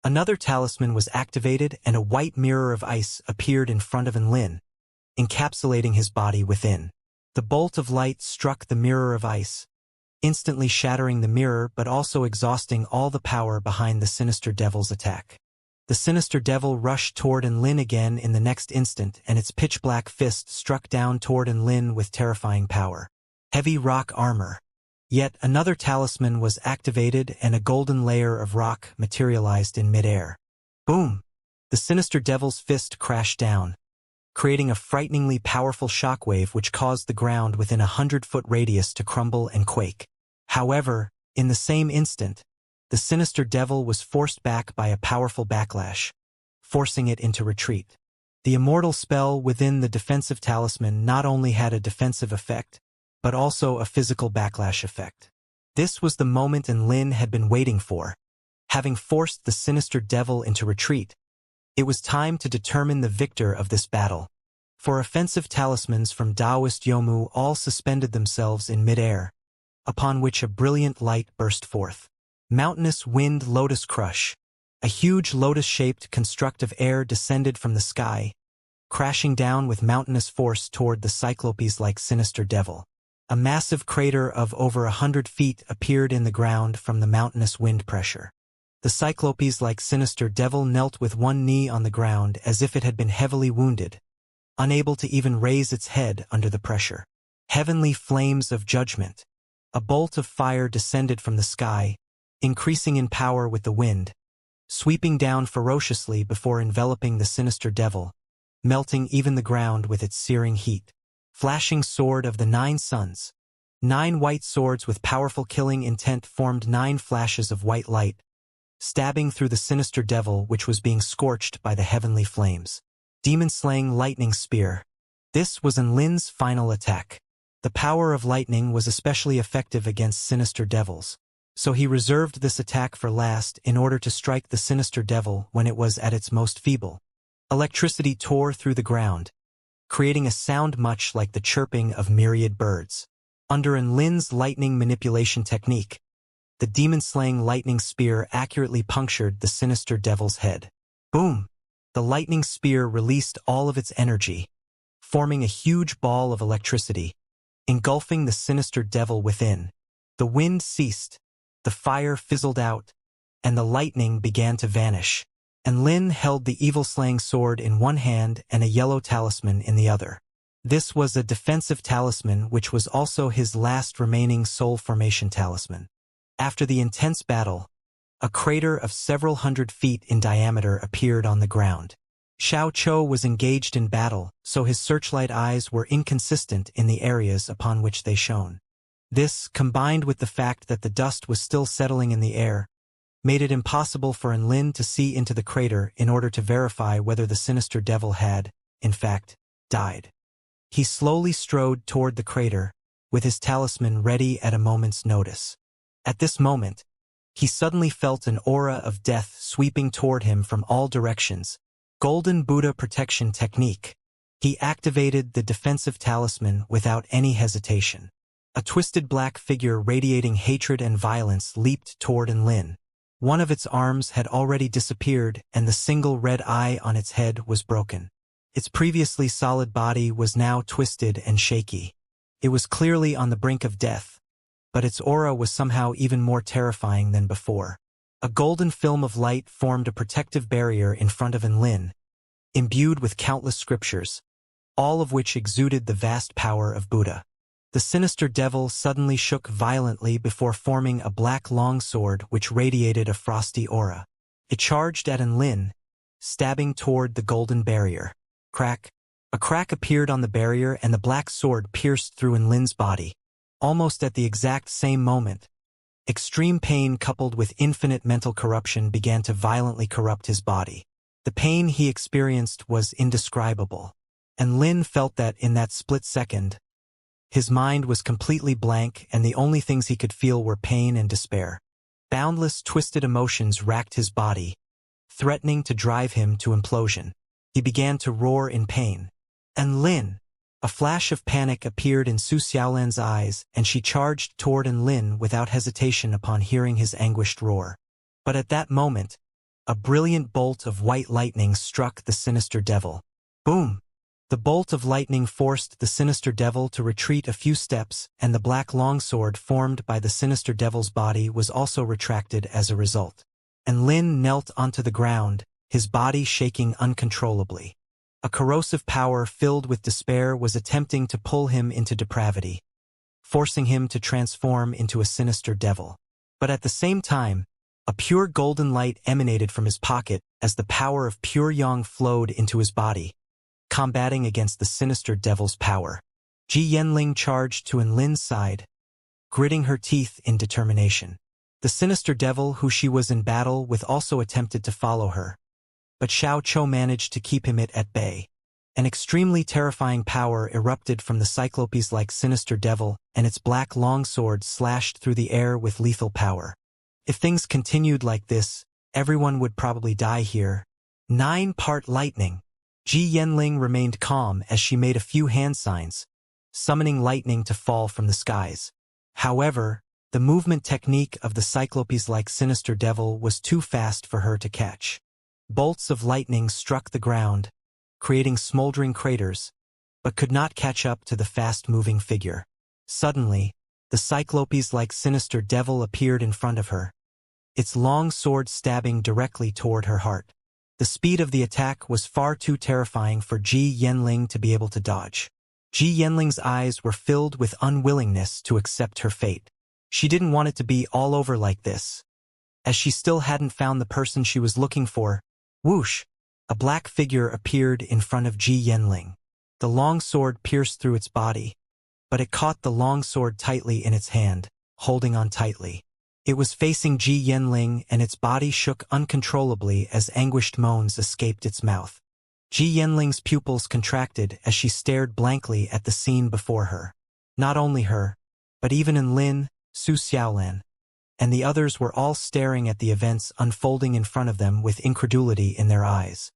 Another talisman was activated and a white mirror of ice appeared in front of Enlin, encapsulating his body within. The bolt of light struck the mirror of ice, instantly shattering the mirror but also exhausting all the power behind the sinister devil's attack. The sinister devil rushed toward Enlin again in the next instant, and its pitch-black fist struck down toward Enlin with terrifying power. Heavy rock armor. Yet another talisman was activated and a golden layer of rock materialized in midair. Boom! The sinister devil's fist crashed down, creating a frighteningly powerful shockwave which caused the ground within a 100-foot radius to crumble and quake. However, in the same instant, the sinister devil was forced back by a powerful backlash, forcing it into retreat. The immortal spell within the defensive talisman not only had a defensive effect, but also a physical backlash effect. This was the moment Enlin had been waiting for. Having forced the sinister devil into retreat, it was time to determine the victor of this battle. For offensive talismans from Taoist Yomu all suspended themselves in midair, upon which a brilliant light burst forth. Mountainous Wind Lotus Crush. A huge lotus-shaped construct of air descended from the sky, crashing down with mountainous force toward the Cyclopes-like sinister devil. A massive crater of over 100 feet appeared in the ground from the mountainous wind pressure. The Cyclopes-like sinister devil knelt with one knee on the ground as if it had been heavily wounded, unable to even raise its head under the pressure. Heavenly Flames of Judgment. A bolt of fire descended from the sky, increasing in power with the wind, sweeping down ferociously before enveloping the sinister devil, melting even the ground with its searing heat. Flashing Sword of the 9 Suns. 9 white swords with powerful killing intent formed 9 flashes of white light, stabbing through the sinister devil which was being scorched by the heavenly flames. Demon-slaying Lightning Spear. This was Enlin's final attack. The power of lightning was especially effective against sinister devils, so he reserved this attack for last in order to strike the sinister devil when it was at its most feeble. Electricity tore through the ground, creating a sound much like the chirping of myriad birds. Under Enlin's lightning manipulation technique, the demon-slaying lightning spear accurately punctured the sinister devil's head. Boom! The lightning spear released all of its energy, forming a huge ball of electricity, engulfing the sinister devil within. The wind ceased, the fire fizzled out, and the lightning began to vanish. Enlin held the evil-slaying sword in one hand and a yellow talisman in the other. This was a defensive talisman which was also his last remaining soul formation talisman. After the intense battle, a crater of several hundred feet in diameter appeared on the ground. Xiao Chou was engaged in battle, so his searchlight eyes were inconsistent in the areas upon which they shone. This, combined with the fact that the dust was still settling in the air, made it impossible for Enlin to see into the crater in order to verify whether the sinister devil had, in fact, died. He slowly strode toward the crater, with his talisman ready at a moment's notice. At this moment, he suddenly felt an aura of death sweeping toward him from all directions. Golden Buddha Protection Technique. He activated the defensive talisman without any hesitation. A twisted black figure radiating hatred and violence leaped toward Enlin. One of its arms had already disappeared, and the single red eye on its head was broken. Its previously solid body was now twisted and shaky. It was clearly on the brink of death, but its aura was somehow even more terrifying than before. A golden film of light formed a protective barrier in front of Enlin, imbued with countless scriptures, all of which exuded the vast power of Buddha. The sinister devil suddenly shook violently before forming a black longsword which radiated a frosty aura. It charged at Enlin, stabbing toward the golden barrier. Crack! A crack appeared on the barrier and the black sword pierced through Enlin's body. Almost at the exact same moment, extreme pain coupled with infinite mental corruption began to violently corrupt his body. The pain he experienced was indescribable, and Lin felt that in that split second, his mind was completely blank and the only things he could feel were pain and despair. Boundless, twisted emotions racked his body, threatening to drive him to implosion. He began to roar in pain. And Lin! A flash of panic appeared in Su Xiaolan's eyes, and she charged toward Enlin without hesitation upon hearing his anguished roar. But at that moment, a brilliant bolt of white lightning struck the sinister devil. Boom! The bolt of lightning forced the sinister devil to retreat a few steps, and the black longsword formed by the sinister devil's body was also retracted as a result. And Lin knelt onto the ground, his body shaking uncontrollably. A corrosive power filled with despair was attempting to pull him into depravity, forcing him to transform into a sinister devil. But at the same time, a pure golden light emanated from his pocket as the power of pure yang flowed into his body, combating against the sinister devil's power. Ji Yanling charged to Enlin's side, gritting her teeth in determination. The sinister devil who she was in battle with also attempted to follow her, but Xiao Chou managed to keep him at bay. An extremely terrifying power erupted from the cyclopes-like sinister devil, and its black longsword slashed through the air with lethal power. If things continued like this, everyone would probably die here. 9-part lightning. Ji Yanling remained calm as she made a few hand signs, summoning lightning to fall from the skies. However, the movement technique of the cyclopes-like sinister devil was too fast for her to catch. Bolts of lightning struck the ground, creating smoldering craters, but could not catch up to the fast-moving figure. Suddenly, the cyclopes-like sinister devil appeared in front of her, its long sword stabbing directly toward her heart. The speed of the attack was far too terrifying for Ji Yanling to be able to dodge. Ji Yanling's eyes were filled with unwillingness to accept her fate. She didn't want it to be all over like this, as she still hadn't found the person she was looking for. Whoosh! A black figure appeared in front of Ji Yanling. The long sword pierced through its body, but it caught the long sword tightly in its hand, holding on tightly. It was facing Ji Yanling, and its body shook uncontrollably as anguished moans escaped its mouth. Ji Yanling's pupils contracted as she stared blankly at the scene before her. Not only her, but even Enlin, Su Xiaolan, and the others were all staring at the events unfolding in front of them with incredulity in their eyes.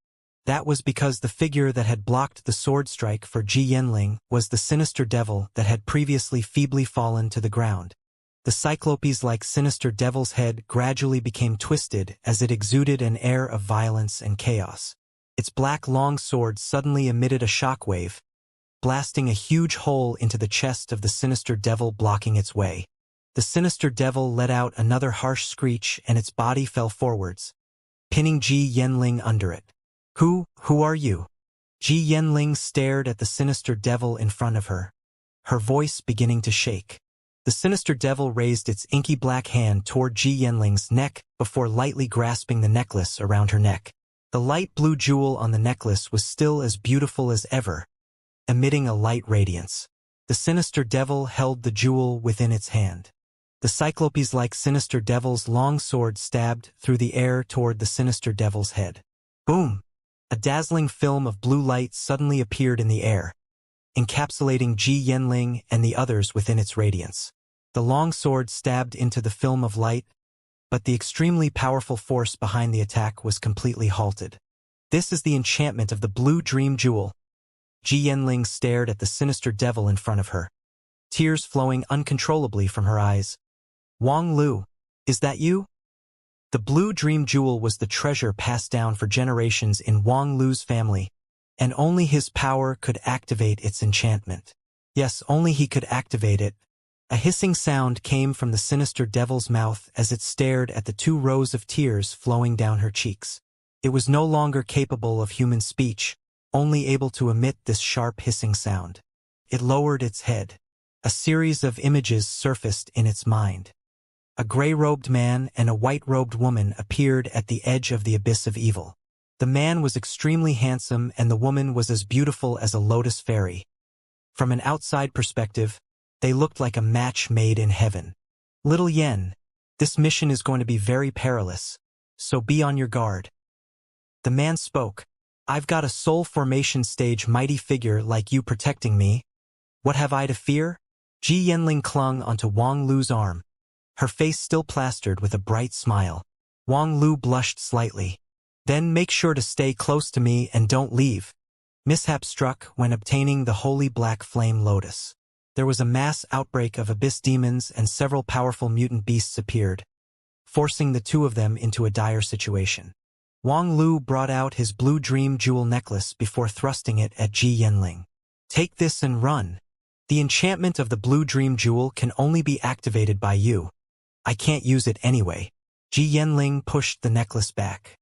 That was because the figure that had blocked the sword strike for Ji Yanling was the sinister devil that had previously feebly fallen to the ground. The cyclopes-like sinister devil's head gradually became twisted as it exuded an air of violence and chaos. Its black long sword suddenly emitted a shockwave, blasting a huge hole into the chest of the sinister devil blocking its way. The sinister devil let out another harsh screech and its body fell forwards, pinning Ji Yanling under it. Who are you? Ji Yanling stared at the sinister devil in front of her, her voice beginning to shake. The sinister devil raised its inky black hand toward Ji Yanling's neck before lightly grasping the necklace around her neck. The light blue jewel on the necklace was still as beautiful as ever, emitting a light radiance. The sinister devil held the jewel within its hand. The cyclopes-like sinister devil's long sword stabbed through the air toward the sinister devil's head. Boom! A dazzling film of blue light suddenly appeared in the air, encapsulating Ji Yanling and the others within its radiance. The long sword stabbed into the film of light, but the extremely powerful force behind the attack was completely halted. This is the enchantment of the blue dream jewel. Ji Yanling stared at the sinister devil in front of her, tears flowing uncontrollably from her eyes. Wang Lu, is that you? The blue dream jewel was the treasure passed down for generations in Wang Lu's family, and only his power could activate its enchantment. Yes, only he could activate it, A hissing sound came from the sinister devil's mouth as it stared at the 2 rows of tears flowing down her cheeks. It was no longer capable of human speech, only able to emit this sharp hissing sound. It lowered its head. A series of images surfaced in its mind. A gray-robed man and a white-robed woman appeared at the edge of the abyss of evil. The man was extremely handsome and the woman was as beautiful as a lotus fairy. From an outside perspective, they looked like a match made in heaven. Little Yen, this mission is going to be very perilous, so be on your guard. The man spoke. I've got a soul formation stage mighty figure like you protecting me. What have I to fear? Ji Yanling clung onto Wang Lu's arm, her face still plastered with a bright smile. Wang Lu blushed slightly. Then make sure to stay close to me and don't leave. Mishap struck when obtaining the holy black flame lotus. There was a mass outbreak of abyss demons and several powerful mutant beasts appeared, forcing the 2 of them into a dire situation. Wang Lu brought out his blue dream jewel necklace before thrusting it at Ji Yanling. Take this and run. The enchantment of the blue dream jewel can only be activated by you. I can't use it anyway. Ji Yanling pushed the necklace back.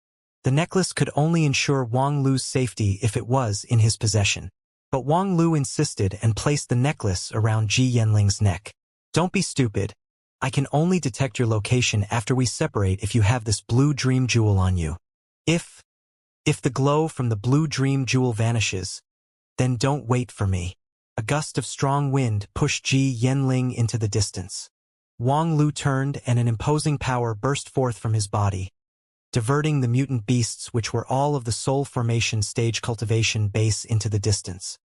The necklace could only ensure Wang Lu's safety if it was in his possession. But Wang Lu insisted and placed the necklace around Ji Yanling's neck. Don't be stupid. I can only detect your location after we separate if you have this blue dream jewel on you. If the glow from the blue dream jewel vanishes, then don't wait for me. A gust of strong wind pushed Ji Yanling into the distance. Wang Lu turned and an imposing power burst forth from his body, diverting the mutant beasts which were all of the soul formation stage cultivation base into the distance.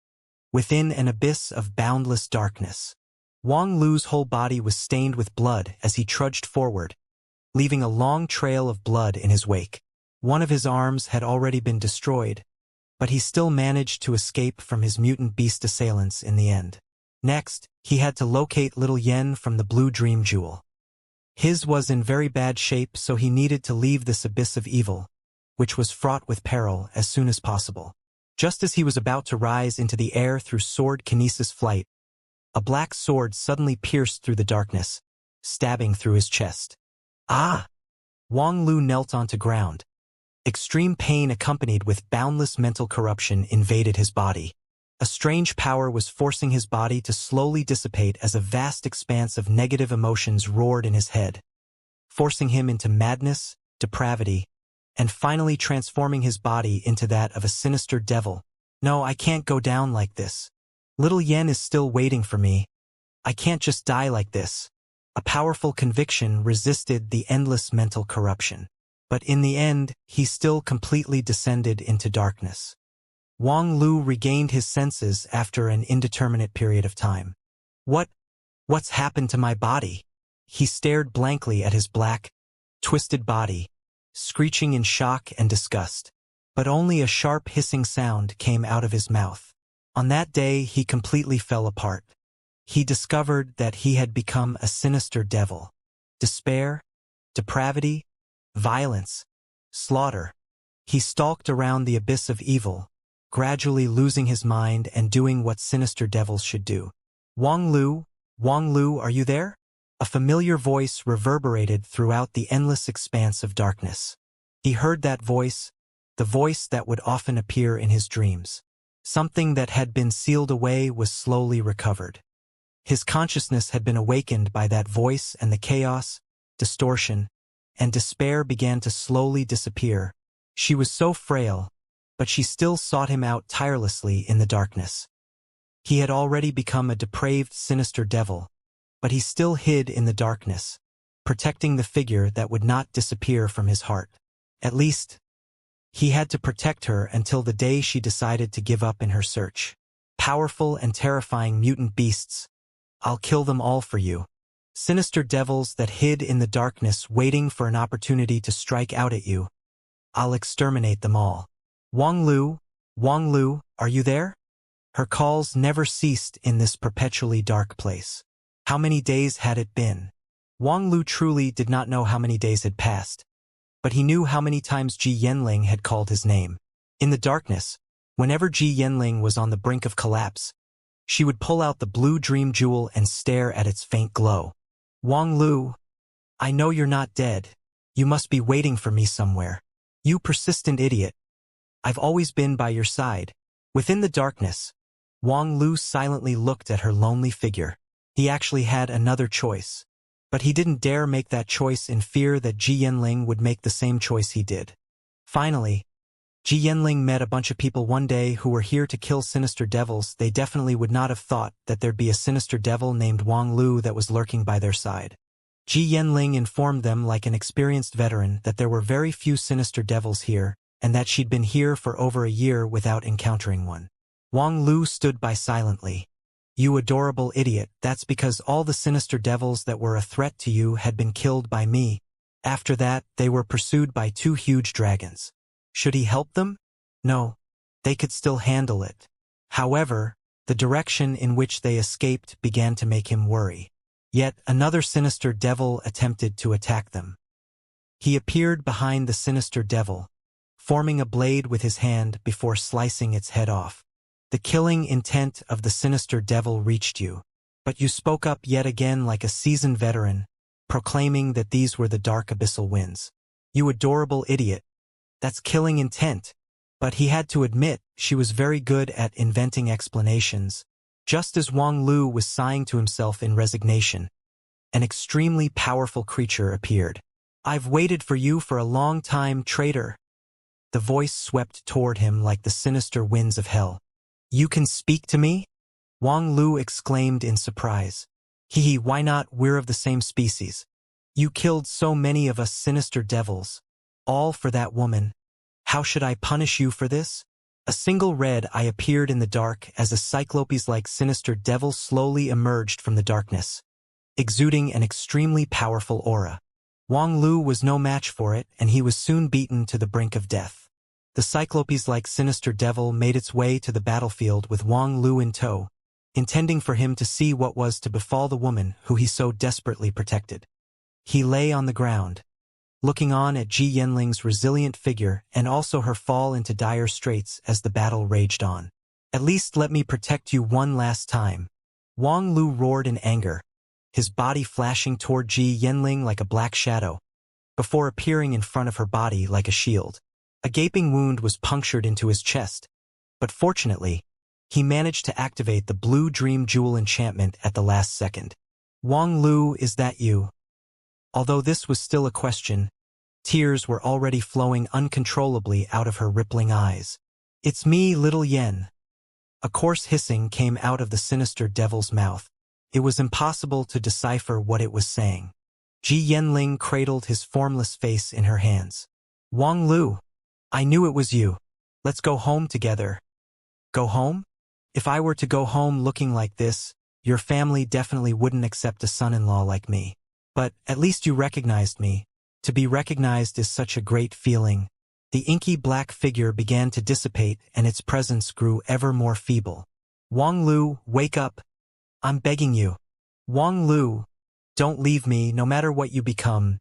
Within an abyss of boundless darkness, Wang Lu's whole body was stained with blood as he trudged forward, leaving a long trail of blood in his wake. One of his arms had already been destroyed, but he still managed to escape from his mutant beast assailants in the end. Next, he had to locate little Yen from the blue dream jewel. His was in very bad shape, so he needed to leave this abyss of evil, which was fraught with peril, as soon as possible. Just as he was about to rise into the air through sword kinesis flight, a black sword suddenly pierced through the darkness, stabbing through his chest. Ah! Wang Lu knelt onto ground. Extreme pain accompanied with boundless mental corruption invaded his body. A strange power was forcing his body to slowly dissipate as a vast expanse of negative emotions roared in his head, forcing him into madness, depravity, and finally transforming his body into that of a sinister devil. No, I can't go down like this. Little Yen is still waiting for me. I can't just die like this. A powerful conviction resisted the endless mental corruption. But in the end, he still completely descended into darkness. Wang Lu regained his senses after an indeterminate period of time. What's happened to my body? He stared blankly at his black, twisted body, screeching in shock and disgust. But only a sharp hissing sound came out of his mouth. On that day, he completely fell apart. He discovered that he had become a sinister devil. Despair, depravity, violence, slaughter. He stalked around the abyss of evil, gradually losing his mind and doing what sinister devils should do. Wang Lu, are you there? A familiar voice reverberated throughout the endless expanse of darkness. He heard that voice, the voice that would often appear in his dreams. Something that had been sealed away was slowly recovered. His consciousness had been awakened by that voice, and the chaos, distortion, and despair began to slowly disappear. She was so frail, but she still sought him out tirelessly in the darkness. He had already become a depraved, sinister devil, but he still hid in the darkness, protecting the figure that would not disappear from his heart. At least, he had to protect her until the day she decided to give up in her search. Powerful and terrifying mutant beasts. I'll kill them all for you. Sinister devils that hid in the darkness waiting for an opportunity to strike out at you. I'll exterminate them all. Wang Lu, are you there? Her calls never ceased in this perpetually dark place. How many days had it been? Wang Lu truly did not know how many days had passed, but he knew how many times Ji Yanling had called his name. In the darkness, whenever Ji Yanling was on the brink of collapse, She would pull out the blue dream jewel and stare at its faint glow. Wang Lu, I know you're not dead. You must be waiting for me somewhere. You persistent idiot. I've always been by your side. Within the darkness, Wang Lu silently looked at her lonely figure. He actually had another choice. But he didn't dare make that choice in fear that Ji Yanling would make the same choice he did. Finally, Ji Yanling met a bunch of people one day who were here to kill sinister devils. They definitely would not have thought that there'd be a sinister devil named Wang Lu that was lurking by their side. Ji Yanling informed them like an experienced veteran that there were very few sinister devils here, and that she'd been here for over a year without encountering one. Wang Lu stood by silently. You adorable idiot, that's because all the sinister devils that were a threat to you had been killed by me. After that, they were pursued by 2 huge dragons. Should he help them? No. They could still handle it. However, the direction in which they escaped began to make him worry. Yet another sinister devil attempted to attack them. He appeared behind the sinister devil, forming a blade with his hand before slicing its head off. The killing intent of the sinister devil reached you, but you spoke up yet again like a seasoned veteran, proclaiming that these were the dark abyssal winds. You adorable idiot. That's killing intent. But he had to admit she was very good at inventing explanations. Just as Wang Lu was sighing to himself in resignation, an extremely powerful creature appeared. I've waited for you for a long time, traitor. The voice swept toward him like the sinister winds of hell. You can speak to me? Wang Lu exclaimed in surprise. Hee, why not? We're of the same species. You killed so many of us sinister devils. All for that woman. How should I punish you for this? A single red eye appeared in the dark as a cyclopes-like sinister devil slowly emerged from the darkness, exuding an extremely powerful aura. Wang Lu was no match for it, and he was soon beaten to the brink of death. The cyclopes-like sinister devil made its way to the battlefield with Wang Lu in tow, intending for him to see what was to befall the woman who he so desperately protected. He lay on the ground, looking on at Ji Yanling's resilient figure and also her fall into dire straits as the battle raged on. At least let me protect you one last time. Wang Lu roared in anger, his body flashing toward Ji Yanling like a black shadow, before appearing in front of her body like a shield. A gaping wound was punctured into his chest, but fortunately, he managed to activate the blue dream jewel enchantment at the last second. Wang Lu, is that you? Although this was still a question, tears were already flowing uncontrollably out of her rippling eyes. It's me, little Yen. A coarse hissing came out of the sinister devil's mouth. It was impossible to decipher what it was saying. Ji Yanling cradled his formless face in her hands. Wang Lu, I knew it was you. Let's go home together. Go home? If I were to go home looking like this, your family definitely wouldn't accept a son-in-law like me. But at least you recognized me. To be recognized is such a great feeling. The inky black figure began to dissipate and its presence grew ever more feeble. Wang Lu, wake up. I'm begging you. Wang Lu, don't leave me no matter what you become.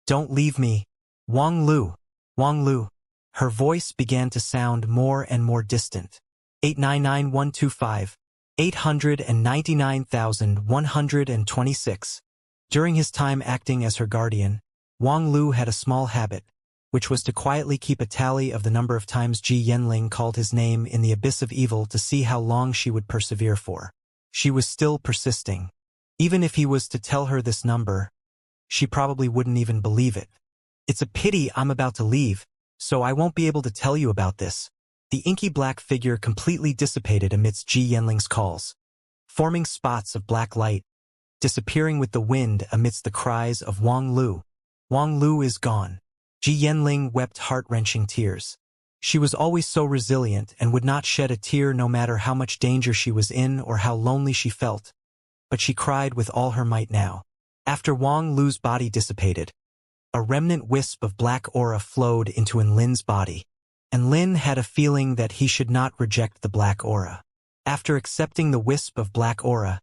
Don't leave me. Wang Lu. Wang Lu. Her voice began to sound more and more distant. 899125. 899,126. During his time acting as her guardian, Wang Lu had a small habit, which was to quietly keep a tally of the number of times Ji Yanling called his name in the abyss of evil to see how long she would persevere for. She was still persisting. Even if he was to tell her this number, she probably wouldn't even believe it. It's a pity I'm about to leave, so I won't be able to tell you about this. The inky black figure completely dissipated amidst Ji Yanling's calls, forming spots of black light, disappearing with the wind amidst the cries of Wang Lu. Wang Lu is gone. Ji Yanling wept heart-wrenching tears. She was always so resilient and would not shed a tear no matter how much danger she was in or how lonely she felt. But she cried with all her might now. After Wang Lu's body dissipated, a remnant wisp of black aura flowed into Lin's body, and Lin had a feeling that he should not reject the black aura. After accepting the wisp of black aura,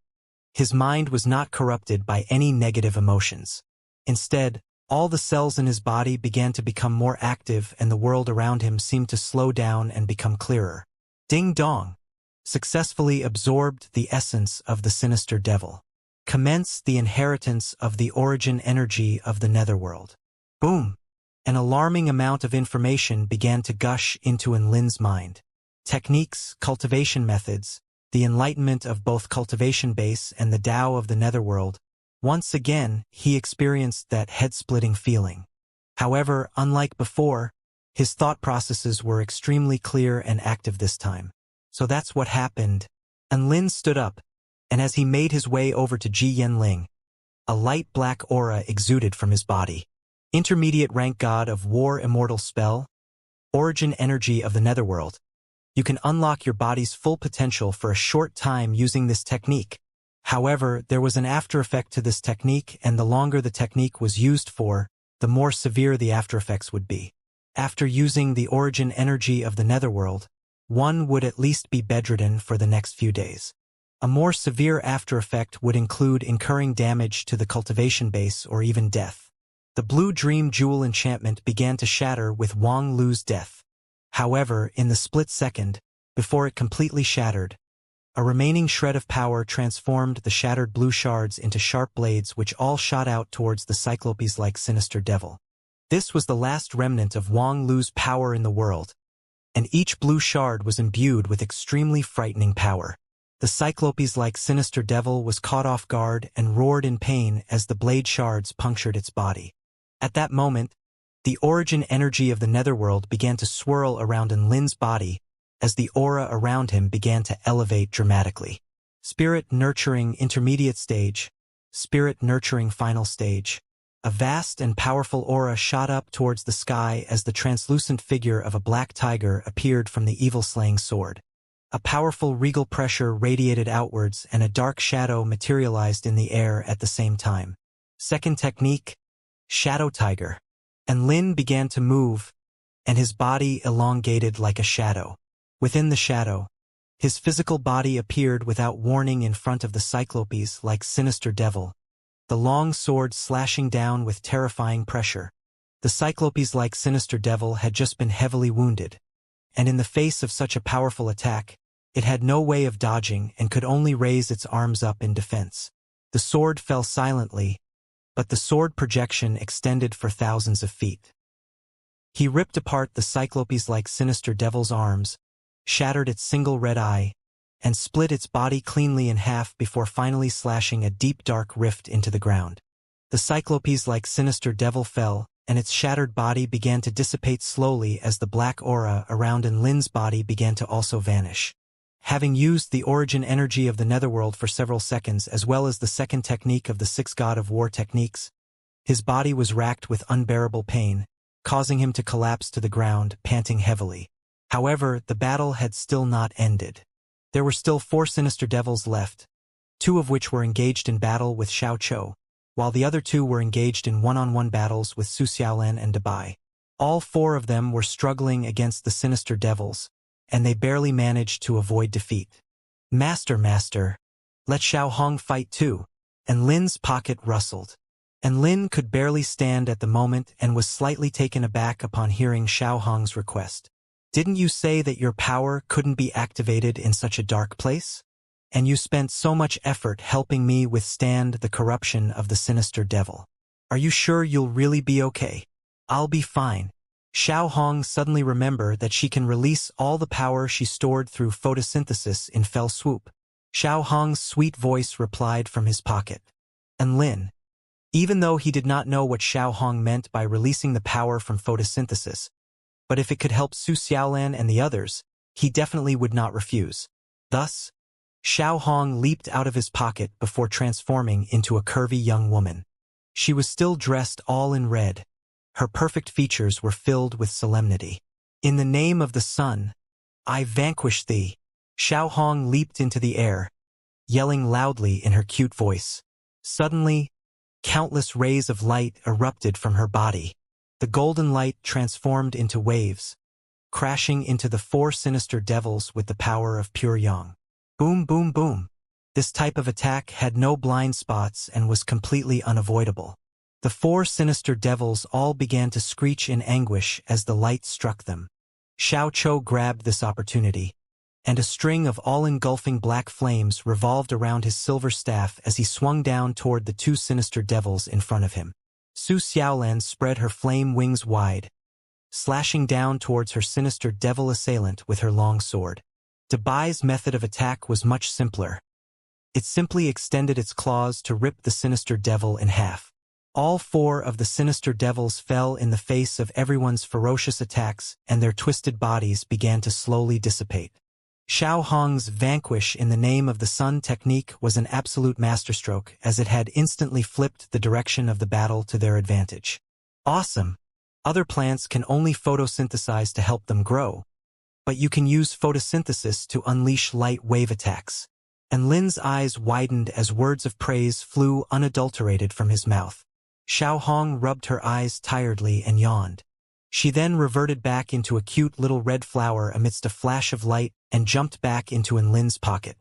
his mind was not corrupted by any negative emotions. Instead, all the cells in his body began to become more active and the world around him seemed to slow down and become clearer. Ding dong! Successfully absorbed the essence of the sinister devil. Commence the inheritance of the origin energy of the netherworld. Boom! An alarming amount of information began to gush into Enlin's mind. Techniques, cultivation methods, the enlightenment of both cultivation base and the Tao of the netherworld. Once again, he experienced that head-splitting feeling. However, unlike before, his thought processes were extremely clear and active this time. So that's what happened. Enlin stood up, and as he made his way over to Ji Yanling, a light black aura exuded from his body. Intermediate rank god of war immortal spell, origin energy of the netherworld. You can unlock your body's full potential for a short time using this technique. However, there was an after effect to this technique, and the longer the technique was used for, the more severe the after effects would be. After using the origin energy of the netherworld, one would at least be bedridden for the next few days. A more severe after effect would include incurring damage to the cultivation base or even death. The blue dream jewel enchantment began to shatter with Wang Lu's death. However, in the split second, before it completely shattered, a remaining shred of power transformed the shattered blue shards into sharp blades which all shot out towards the Cyclopes-like sinister devil. This was the last remnant of Wang Lu's power in the world, and each blue shard was imbued with extremely frightening power. The Cyclopes-like sinister devil was caught off guard and roared in pain as the blade shards punctured its body. At that moment, the origin energy of the netherworld began to swirl around Enlin's body as the aura around him began to elevate dramatically. Spirit nurturing intermediate stage, spirit nurturing final stage. A vast and powerful aura shot up towards the sky as the translucent figure of a black tiger appeared from the evil-slaying sword. A powerful regal pressure radiated outwards and a dark shadow materialized in the air at the same time. Second technique, Shadow Tiger. Enlin began to move, and his body elongated like a shadow. Within the shadow, his physical body appeared without warning in front of the Cyclopes-like sinister devil, the long sword slashing down with terrifying pressure. The Cyclopes-like sinister devil had just been heavily wounded, and in the face of such a powerful attack, it had no way of dodging and could only raise its arms up in defense. The sword fell silently, but the sword projection extended for thousands of feet. He ripped apart the Cyclopes-like sinister devil's arms, shattered its single red eye, and split its body cleanly in half before finally slashing a deep dark rift into the ground. The Cyclopes-like sinister devil fell, and its shattered body began to dissipate slowly as the black aura around Enlin's body began to also vanish. Having used the origin energy of the netherworld for several seconds as well as the second technique of the six god of war techniques, his body was racked with unbearable pain, causing him to collapse to the ground, panting heavily. However, the battle had still not ended. There were still 4 sinister devils left, 2 of which were engaged in battle with Xiao Chou, while the other 2 were engaged in one-on-one battles with Su Xiaolan and Dabai. All 4 of them were struggling against the sinister devils, and they barely managed to avoid defeat. Master, let Xiao Hong fight too. Enlin's pocket rustled. Enlin could barely stand at the moment and was slightly taken aback upon hearing Xiao Hong's request. Didn't you say that your power couldn't be activated in such a dark place? And you spent so much effort helping me withstand the corruption of the sinister devil. Are you sure you'll really be okay? I'll be fine. Xiao Hong suddenly remembered that she can release all the power she stored through photosynthesis in fell swoop. Xiao Hong's sweet voice replied from his pocket. Enlin, even though he did not know what Xiao Hong meant by releasing the power from photosynthesis, but if it could help Su Xiaolan and the others, he definitely would not refuse. Thus, Xiao Hong leaped out of his pocket before transforming into a curvy young woman. She was still dressed all in red. Her perfect features were filled with solemnity. In the name of the sun, I vanquish thee. Xiao Hong leaped into the air, yelling loudly in her cute voice. Suddenly, countless rays of light erupted from her body. The golden light transformed into waves, crashing into the 4 sinister devils with the power of pure yang. Boom, boom, boom. This type of attack had no blind spots and was completely unavoidable. The 4 sinister devils all began to screech in anguish as the light struck them. Xiao Chou grabbed this opportunity, and a string of all-engulfing black flames revolved around his silver staff as he swung down toward the two sinister devils in front of him. Su Xiaolan spread her flame wings wide, slashing down towards her sinister devil assailant with her long sword. Dabai's method of attack was much simpler. It simply extended its claws to rip the sinister devil in half. All four of the sinister devils fell in the face of everyone's ferocious attacks, and their twisted bodies began to slowly dissipate. Xiao Hong's vanquish in the name of the sun technique was an absolute masterstroke, as it had instantly flipped the direction of the battle to their advantage. Awesome! Other plants can only photosynthesize to help them grow, but you can use photosynthesis to unleash light wave attacks. And Lin's eyes widened as words of praise flew unadulterated from his mouth. Xiao Hong rubbed her eyes tiredly and yawned. She then reverted back into a cute little red flower amidst a flash of light and jumped back into Lin's pocket.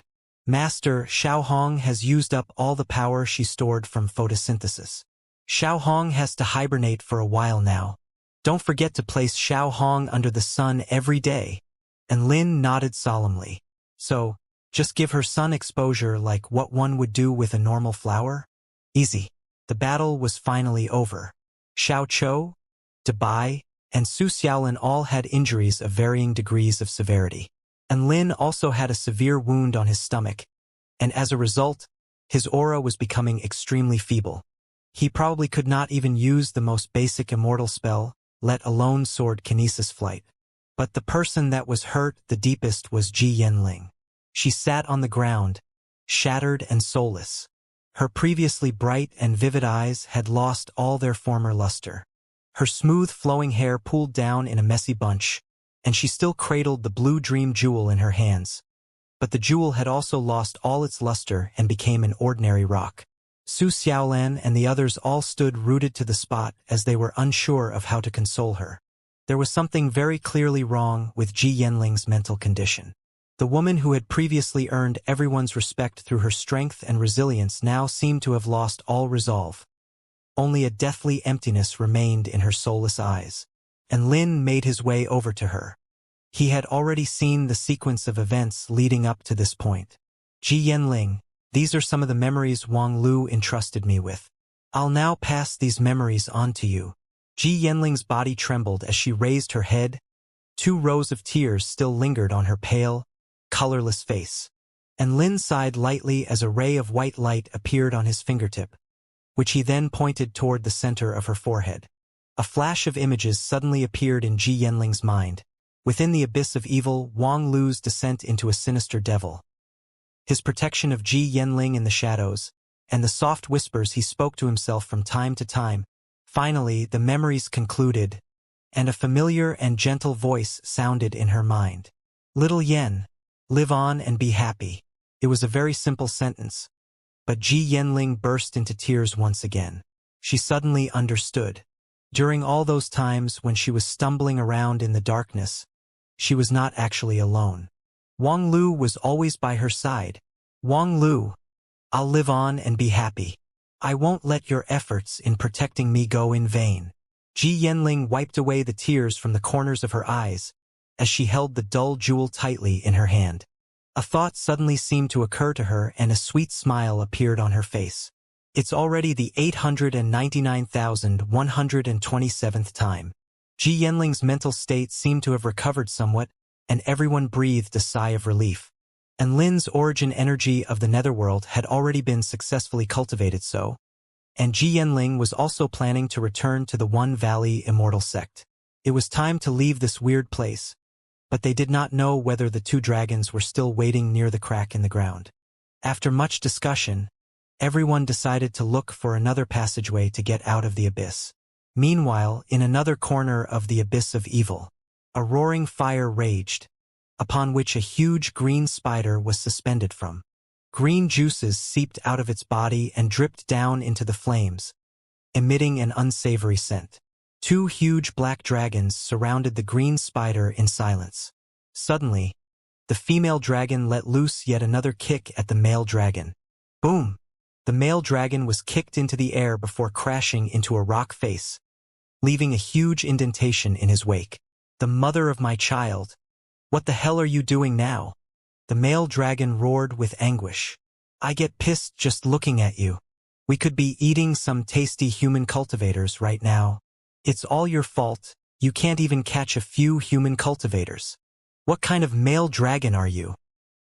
Master, Xiao Hong has used up all the power she stored from photosynthesis. Xiao Hong has to hibernate for a while now. Don't forget to place Xiao Hong under the sun every day. And Lin nodded solemnly. So, just give her sun exposure like what one would do with a normal flower? Easy. The battle was finally over. Xiao Chou, Dabai, and Su Xiaolin all had injuries of varying degrees of severity. And Lin also had a severe wound on his stomach, and as a result, his aura was becoming extremely feeble. He probably could not even use the most basic immortal spell, let alone sword kinesis flight. But the person that was hurt the deepest was Ji Yanling. She sat on the ground, shattered and soulless. Her previously bright and vivid eyes had lost all their former luster. Her smooth flowing hair pooled down in a messy bunch, and she still cradled the blue dream jewel in her hands. But the jewel had also lost all its luster and became an ordinary rock. Su Xiaolan and the others all stood rooted to the spot as they were unsure of how to console her. There was something very clearly wrong with Ji Yanling's mental condition. The woman who had previously earned everyone's respect through her strength and resilience now seemed to have lost all resolve. Only a deathly emptiness remained in her soulless eyes. And Lin made his way over to her. He had already seen the sequence of events leading up to this point. Ji Yanling, these are some of the memories Wang Lu entrusted me with. I'll now pass these memories on to you. Ji Yanling's body trembled as she raised her head. 2 rows of tears still lingered on her pale, colorless face. And Lin sighed lightly as a ray of white light appeared on his fingertip, which he then pointed toward the center of her forehead. A flash of images suddenly appeared in Ji Yanling's mind. Within the abyss of evil, Wang Lu's descent into a sinister devil. His protection of Ji Yanling in the shadows, and the soft whispers he spoke to himself from time to time. Finally, the memories concluded, and a familiar and gentle voice sounded in her mind. Little Yen, live on and be happy. It was a very simple sentence. But Ji Yanling burst into tears once again. She suddenly understood. During all those times when she was stumbling around in the darkness, she was not actually alone. Wang Lu was always by her side. Wang Lu, I'll live on and be happy. I won't let your efforts in protecting me go in vain. Ji Yanling wiped away the tears from the corners of her eyes as she held the dull jewel tightly in her hand. A thought suddenly seemed to occur to her and a sweet smile appeared on her face. It's already the 899,127th time. Ji Yanling's mental state seemed to have recovered somewhat, and everyone breathed a sigh of relief. And Lin's origin energy of the netherworld had already been successfully cultivated and Ji Yanling was also planning to return to the One Valley Immortal sect. It was time to leave this weird place, but they did not know whether the 2 dragons were still waiting near the crack in the ground. After much discussion, everyone decided to look for another passageway to get out of the abyss. Meanwhile, in another corner of the abyss of evil, a roaring fire raged, upon which a huge green spider was suspended from. Green juices seeped out of its body and dripped down into the flames, emitting an unsavory scent. 2 huge black dragons surrounded the green spider in silence. Suddenly, the female dragon let loose yet another kick at the male dragon. Boom! The male dragon was kicked into the air before crashing into a rock face, leaving a huge indentation in his wake. The mother of my child! What the hell are you doing now? The male dragon roared with anguish. I get pissed just looking at you. We could be eating some tasty human cultivators right now. It's all your fault. You can't even catch a few human cultivators. What kind of male dragon are you?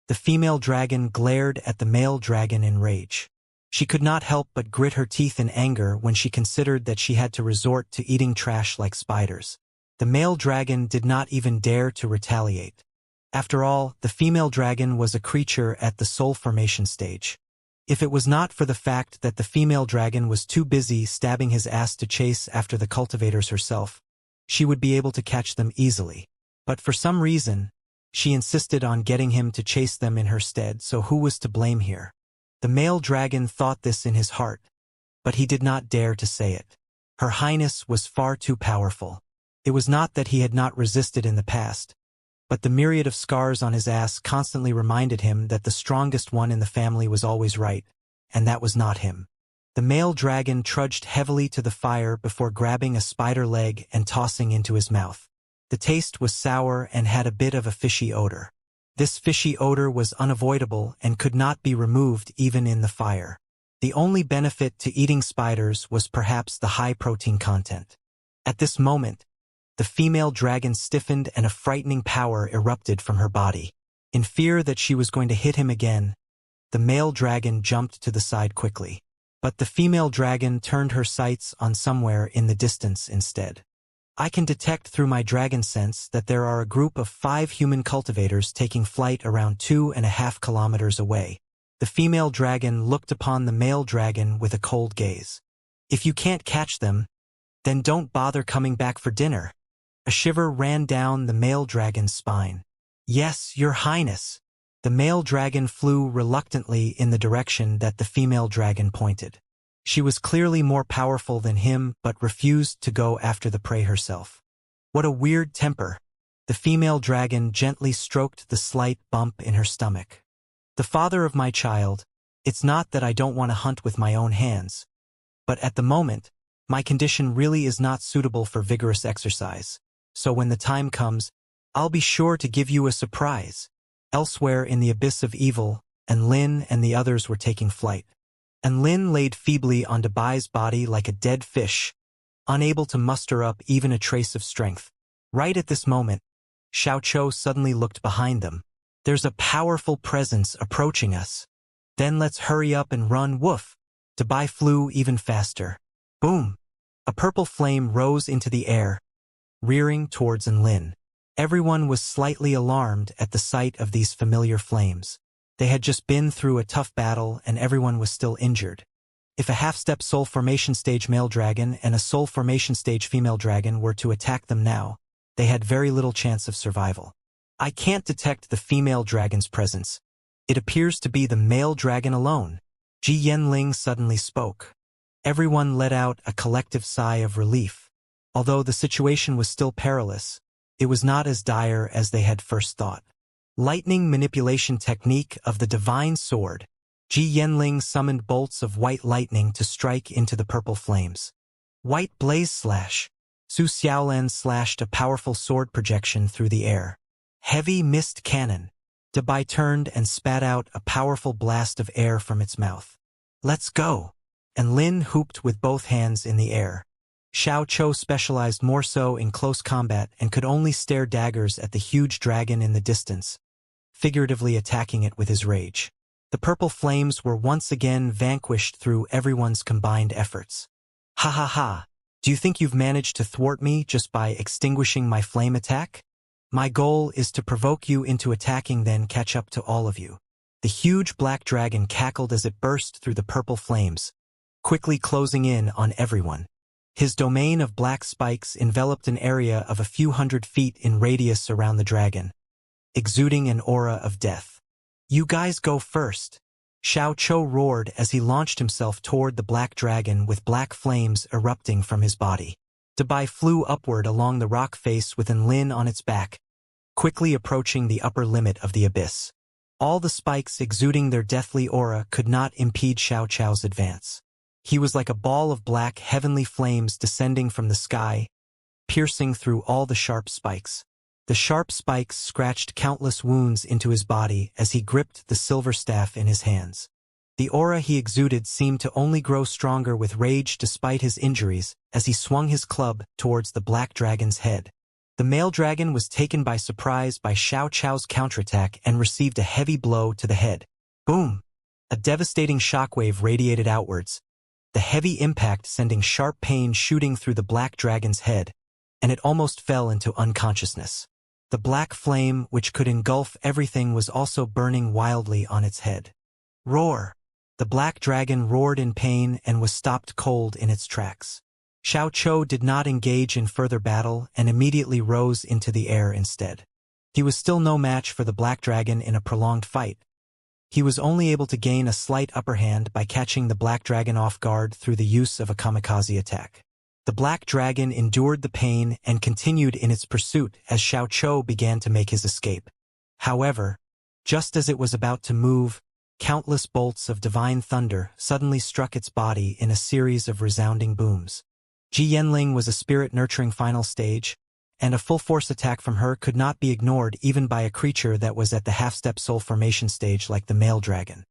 The female dragon glared at the male dragon in rage. She could not help but grit her teeth in anger when she considered that she had to resort to eating trash like spiders. The male dragon did not even dare to retaliate. After all, the female dragon was a creature at the soul formation stage. If it was not for the fact that the female dragon was too busy stabbing his ass to chase after the cultivators herself, she would be able to catch them easily. But for some reason, she insisted on getting him to chase them in her stead, so who was to blame here? The male dragon thought this in his heart, but he did not dare to say it. Her Highness was far too powerful. It was not that he had not resisted in the past, but the myriad of scars on his ass constantly reminded him that the strongest one in the family was always right, and that was not him. The male dragon trudged heavily to the fire before grabbing a spider leg and tossing into his mouth. The taste was sour and had a bit of a fishy odor. This fishy odor was unavoidable and could not be removed even in the fire. The only benefit to eating spiders was perhaps the high protein content. At this moment, the female dragon stiffened and a frightening power erupted from her body. In fear that she was going to hit him again, the male dragon jumped to the side quickly. But the female dragon turned her sights on somewhere in the distance instead. I can detect through my dragon sense that there are a group of 5 human cultivators taking flight around 2.5 kilometers away. The female dragon looked upon the male dragon with a cold gaze. If you can't catch them, then don't bother coming back for dinner. A shiver ran down the male dragon's spine. Yes, Your Highness. The male dragon flew reluctantly in the direction that the female dragon pointed. She was clearly more powerful than him but refused to go after the prey herself. What a weird temper. The female dragon gently stroked the slight bump in her stomach. The father of my child, it's not that I don't want to hunt with my own hands, but at the moment, my condition really is not suitable for vigorous exercise. So when the time comes, I'll be sure to give you a surprise. Elsewhere in the abyss of evil, Lin and the others were taking flight. Lin laid feebly on Debai's body like a dead fish, unable to muster up even a trace of strength. Right at this moment, Xiaoqiu suddenly looked behind them. There's a powerful presence approaching us. Then let's hurry up and run, woof. Debai flew even faster. Boom! A purple flame rose into the air, rearing towards Lin. Everyone was slightly alarmed at the sight of these familiar flames. They had just been through a tough battle and everyone was still injured. If a half-step soul formation stage male dragon and a soul formation stage female dragon were to attack them now, they had very little chance of survival. I can't detect the female dragon's presence. It appears to be the male dragon alone. Ji Yanling suddenly spoke. Everyone let out a collective sigh of relief. Although the situation was still perilous, it was not as dire as they had first thought. Lightning manipulation technique of the divine sword. Ji Yanling summoned bolts of white lightning to strike into the purple flames. White blaze slash. Su Xiaolan slashed a powerful sword projection through the air. Heavy mist cannon. Debai turned and spat out a powerful blast of air from its mouth. Let's go! And Lin hooped with both hands in the air. Xiaoqiu specialized more so in close combat and could only stare daggers at the huge dragon in the distance, figuratively attacking it with his rage. The purple flames were once again vanquished through everyone's combined efforts. Ha ha ha! Do you think you've managed to thwart me just by extinguishing my flame attack? My goal is to provoke you into attacking, then catch up to all of you. The huge black dragon cackled as it burst through the purple flames, quickly closing in on everyone. His domain of black spikes enveloped an area of a few hundred feet in radius around the dragon, exuding an aura of death. You guys go first. Xiaoqiu roared as he launched himself toward the black dragon with black flames erupting from his body. Debai flew upward along the rock face with Lin on its back, quickly approaching the upper limit of the abyss. All the spikes exuding their deathly aura could not impede Xiaoqiu's advance. He was like a ball of black heavenly flames descending from the sky, piercing through all the sharp spikes. The sharp spikes scratched countless wounds into his body as he gripped the silver staff in his hands. The aura he exuded seemed to only grow stronger with rage despite his injuries as he swung his club towards the black dragon's head. The male dragon was taken by surprise by Xiaochao's counterattack and received a heavy blow to the head. Boom! A devastating shockwave radiated outwards, the heavy impact sending sharp pain shooting through the black dragon's head, and it almost fell into unconsciousness. The black flame, which could engulf everything, was also burning wildly on its head. Roar! The black dragon roared in pain and was stopped cold in its tracks. Xiaochou did not engage in further battle and immediately rose into the air instead. He was still no match for the black dragon in a prolonged fight. He was only able to gain a slight upper hand by catching the black dragon off guard through the use of a kamikaze attack. The black dragon endured the pain and continued in its pursuit as Xiaochou began to make his escape. However, just as it was about to move, countless bolts of divine thunder suddenly struck its body in a series of resounding booms. Ji Yanling was a spirit-nurturing final stage, and a full-force attack from her could not be ignored even by a creature that was at the half-step soul formation stage like the male dragon.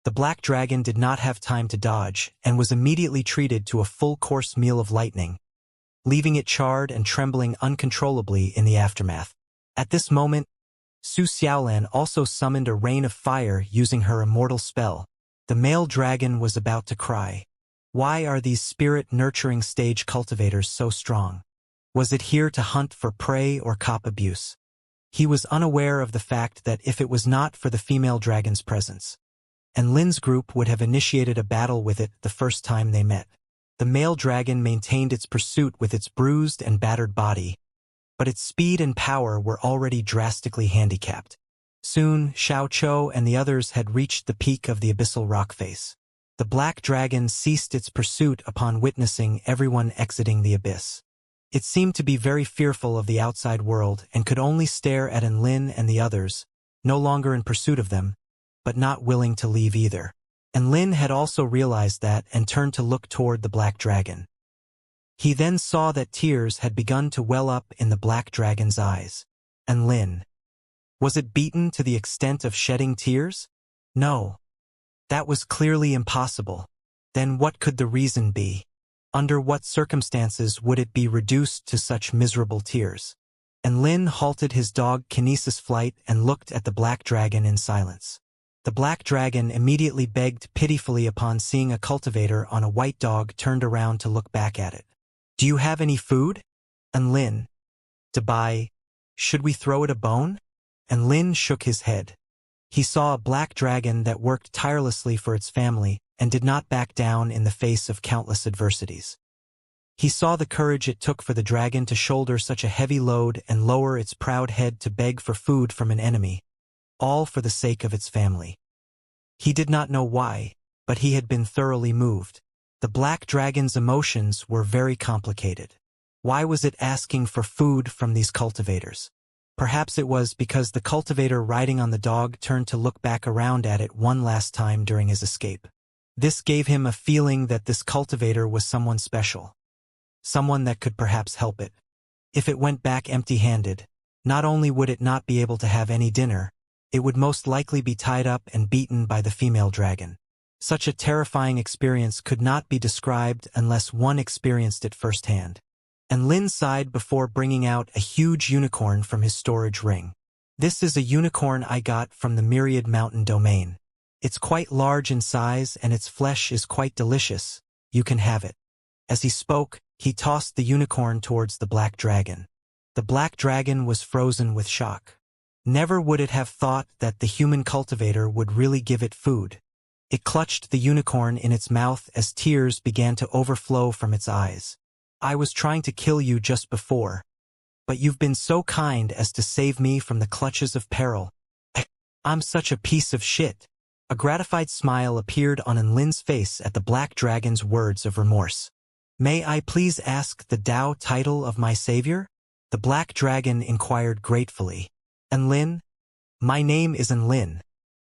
The black dragon did not have time to dodge and was immediately treated to a full-course meal of lightning, leaving it charred and trembling uncontrollably in the aftermath. At this moment, Su Xiaolan also summoned a rain of fire using her immortal spell. The male dragon was about to cry. Why are these spirit-nurturing stage cultivators so strong? Was it here to hunt for prey or cop abuse? He was unaware of the fact that if it was not for the female dragon's presence, and Lin's group would have initiated a battle with it the first time they met. The male dragon maintained its pursuit with its bruised and battered body, but its speed and power were already drastically handicapped. Soon, Xiaochou and the others had reached the peak of the abyssal rock face. The black dragon ceased its pursuit upon witnessing everyone exiting the abyss. It seemed to be very fearful of the outside world and could only stare at Enlin and the others, no longer in pursuit of them, but not willing to leave either. Enlin had also realized that and turned to look toward the black dragon. He then saw that tears had begun to well up in the black dragon's eyes. Enlin. Was it beaten to the extent of shedding tears? No. That was clearly impossible. Then what could the reason be? Under what circumstances would it be reduced to such miserable tears? Enlin halted his dog Kinesis flight and looked at the black dragon in silence. The black dragon immediately begged pitifully upon seeing a cultivator on a white dog turned around to look back at it. Do you have any food? Enlin. To buy. Should we throw it a bone? Enlin shook his head. He saw a black dragon that worked tirelessly for its family and did not back down in the face of countless adversities. He saw the courage it took for the dragon to shoulder such a heavy load and lower its proud head to beg for food from an enemy, all for the sake of its family. He did not know why, but he had been thoroughly moved. The black dragon's emotions were very complicated. Why was it asking for food from these cultivators? Perhaps it was because the cultivator riding on the dog turned to look back around at it one last time during his escape. This gave him a feeling that this cultivator was someone special. Someone that could perhaps help it. If it went back empty-handed, not only would it not be able to have any dinner, it would most likely be tied up and beaten by the female dragon. Such a terrifying experience could not be described unless one experienced it firsthand. And Lin sighed before bringing out a huge unicorn from his storage ring. This is a unicorn I got from the Myriad Mountain domain. It's quite large in size and its flesh is quite delicious. You can have it. As he spoke, he tossed the unicorn towards the black dragon. The black dragon was frozen with shock. Never would it have thought that the human cultivator would really give it food. It clutched the unicorn in its mouth as tears began to overflow from its eyes. I was trying to kill you just before, but you've been so kind as to save me from the clutches of peril. I'm such a piece of shit. A gratified smile appeared on Enlin's face at the black dragon's words of remorse. May I please ask the Tao title of my savior? The black dragon inquired gratefully. Enlin? My name is Enlin.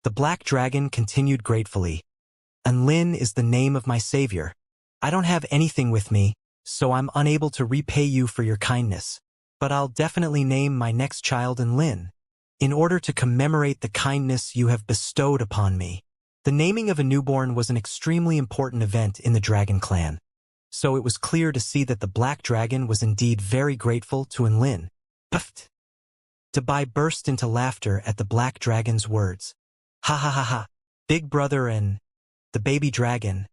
The black dragon continued gratefully. Enlin is the name of my savior. I don't have anything with me, so I'm unable to repay you for your kindness. but I'll definitely name my next child Lin, in order to commemorate the kindness you have bestowed upon me. The naming of a newborn was an extremely important event in the Dragon Clan, so it was clear to see that the Black Dragon was indeed very grateful to Lin. Puffed. Dabai burst into laughter at the Black Dragon's words. Ha ha ha ha. Big Brother and the baby dragon.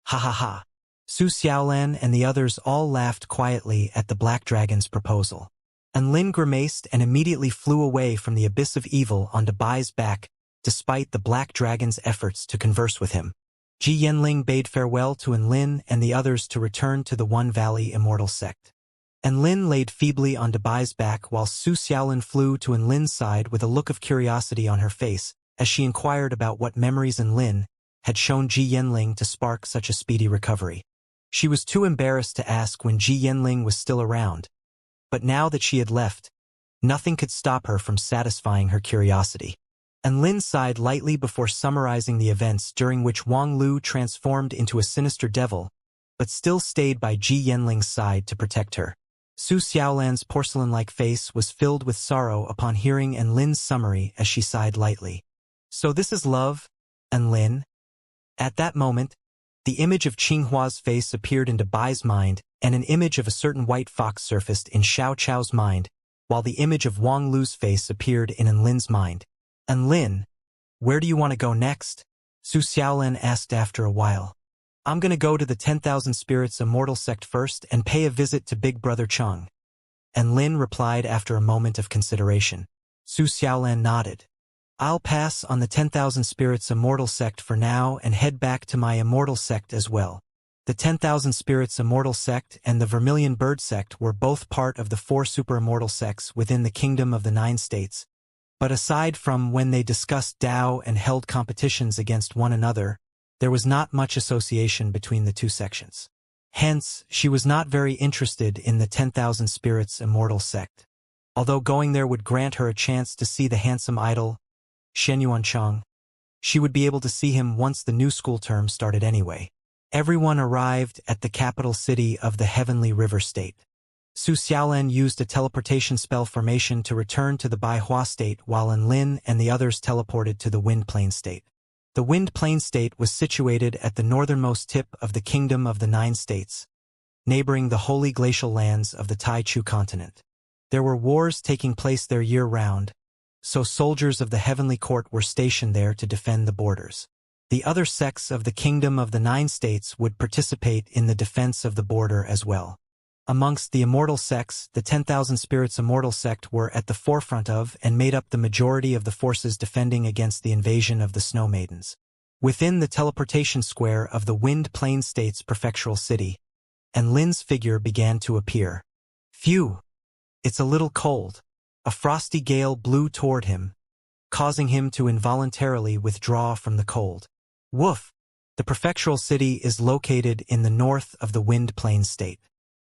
Ha ha ha. Su Xiaolan and the others all laughed quietly at the Black Dragon's proposal. Lin grimaced and immediately flew away from the abyss of evil on Dabai's back, despite the Black Dragon's efforts to converse with him. Ji Yanling bade farewell to Lin and the others to return to the One Valley Immortal sect. Lin laid feebly on Dabai's back while Su Xiaolan flew to Lin's side with a look of curiosity on her face as she inquired about what memories Lin had shown Ji Yanling to spark such a speedy recovery. She was too embarrassed to ask when Ji Yanling was still around, but now that she had left, nothing could stop her from satisfying her curiosity. Lin sighed lightly before summarizing the events during which Wang Lu transformed into a sinister devil, but still stayed by Ji Yanling's side to protect her. Su Xiaolan's porcelain-like face was filled with sorrow upon hearing Lin's summary as she sighed lightly. So this is love, Lin? At that moment, the image of Qinghua's face appeared in Dabai's mind, and an image of a certain white fox surfaced in Xiao Chao's mind, while the image of Wang Lu's face appeared in Lin's mind. Lin, where do you want to go next? Su Xiaolan asked after a while. I'm gonna go to the 10,000 Spirits Immortal sect first and pay a visit to Big Brother Cheng. Lin replied after a moment of consideration. Su Xiaolan nodded. I'll pass on the 10,000 Spirits Immortal sect for now and head back to my Immortal sect as well. The 10,000 Spirits Immortal sect and the Vermilion Bird sect were both part of the 4 super immortal sects within the Kingdom of the 9 States. But aside from when they discussed Tao and held competitions against one another, there was not much association between the two sections. Hence, she was not very interested in the 10,000 Spirits Immortal sect. Although going there would grant her a chance to see the handsome idol, Shen Yuancheng, she would be able to see him once the new school term started anyway. Everyone arrived at the capital city of the Heavenly River State. Su Xiaolan used a teleportation spell formation to return to the Baihua state while Lin and the others teleported to the Wind Plain state. The Wind Plain state was situated at the northernmost tip of the Kingdom of the 9 States, neighboring the holy glacial lands of the Taichu continent. There were wars taking place there year-round, so soldiers of the Heavenly Court were stationed there to defend the borders. The other sects of the Kingdom of the 9 States would participate in the defense of the border as well. Amongst the immortal sects, the 10,000 Spirits Immortal sect were at the forefront of and made up the majority of the forces defending against the invasion of the Snow Maidens. Within the teleportation square of the Wind Plain State's prefectural city, Lin's figure began to appear. Phew! It's a little cold. A frosty gale blew toward him, causing him to involuntarily withdraw from the cold. Woof! The prefectural city is located in the north of the Wind Plain State.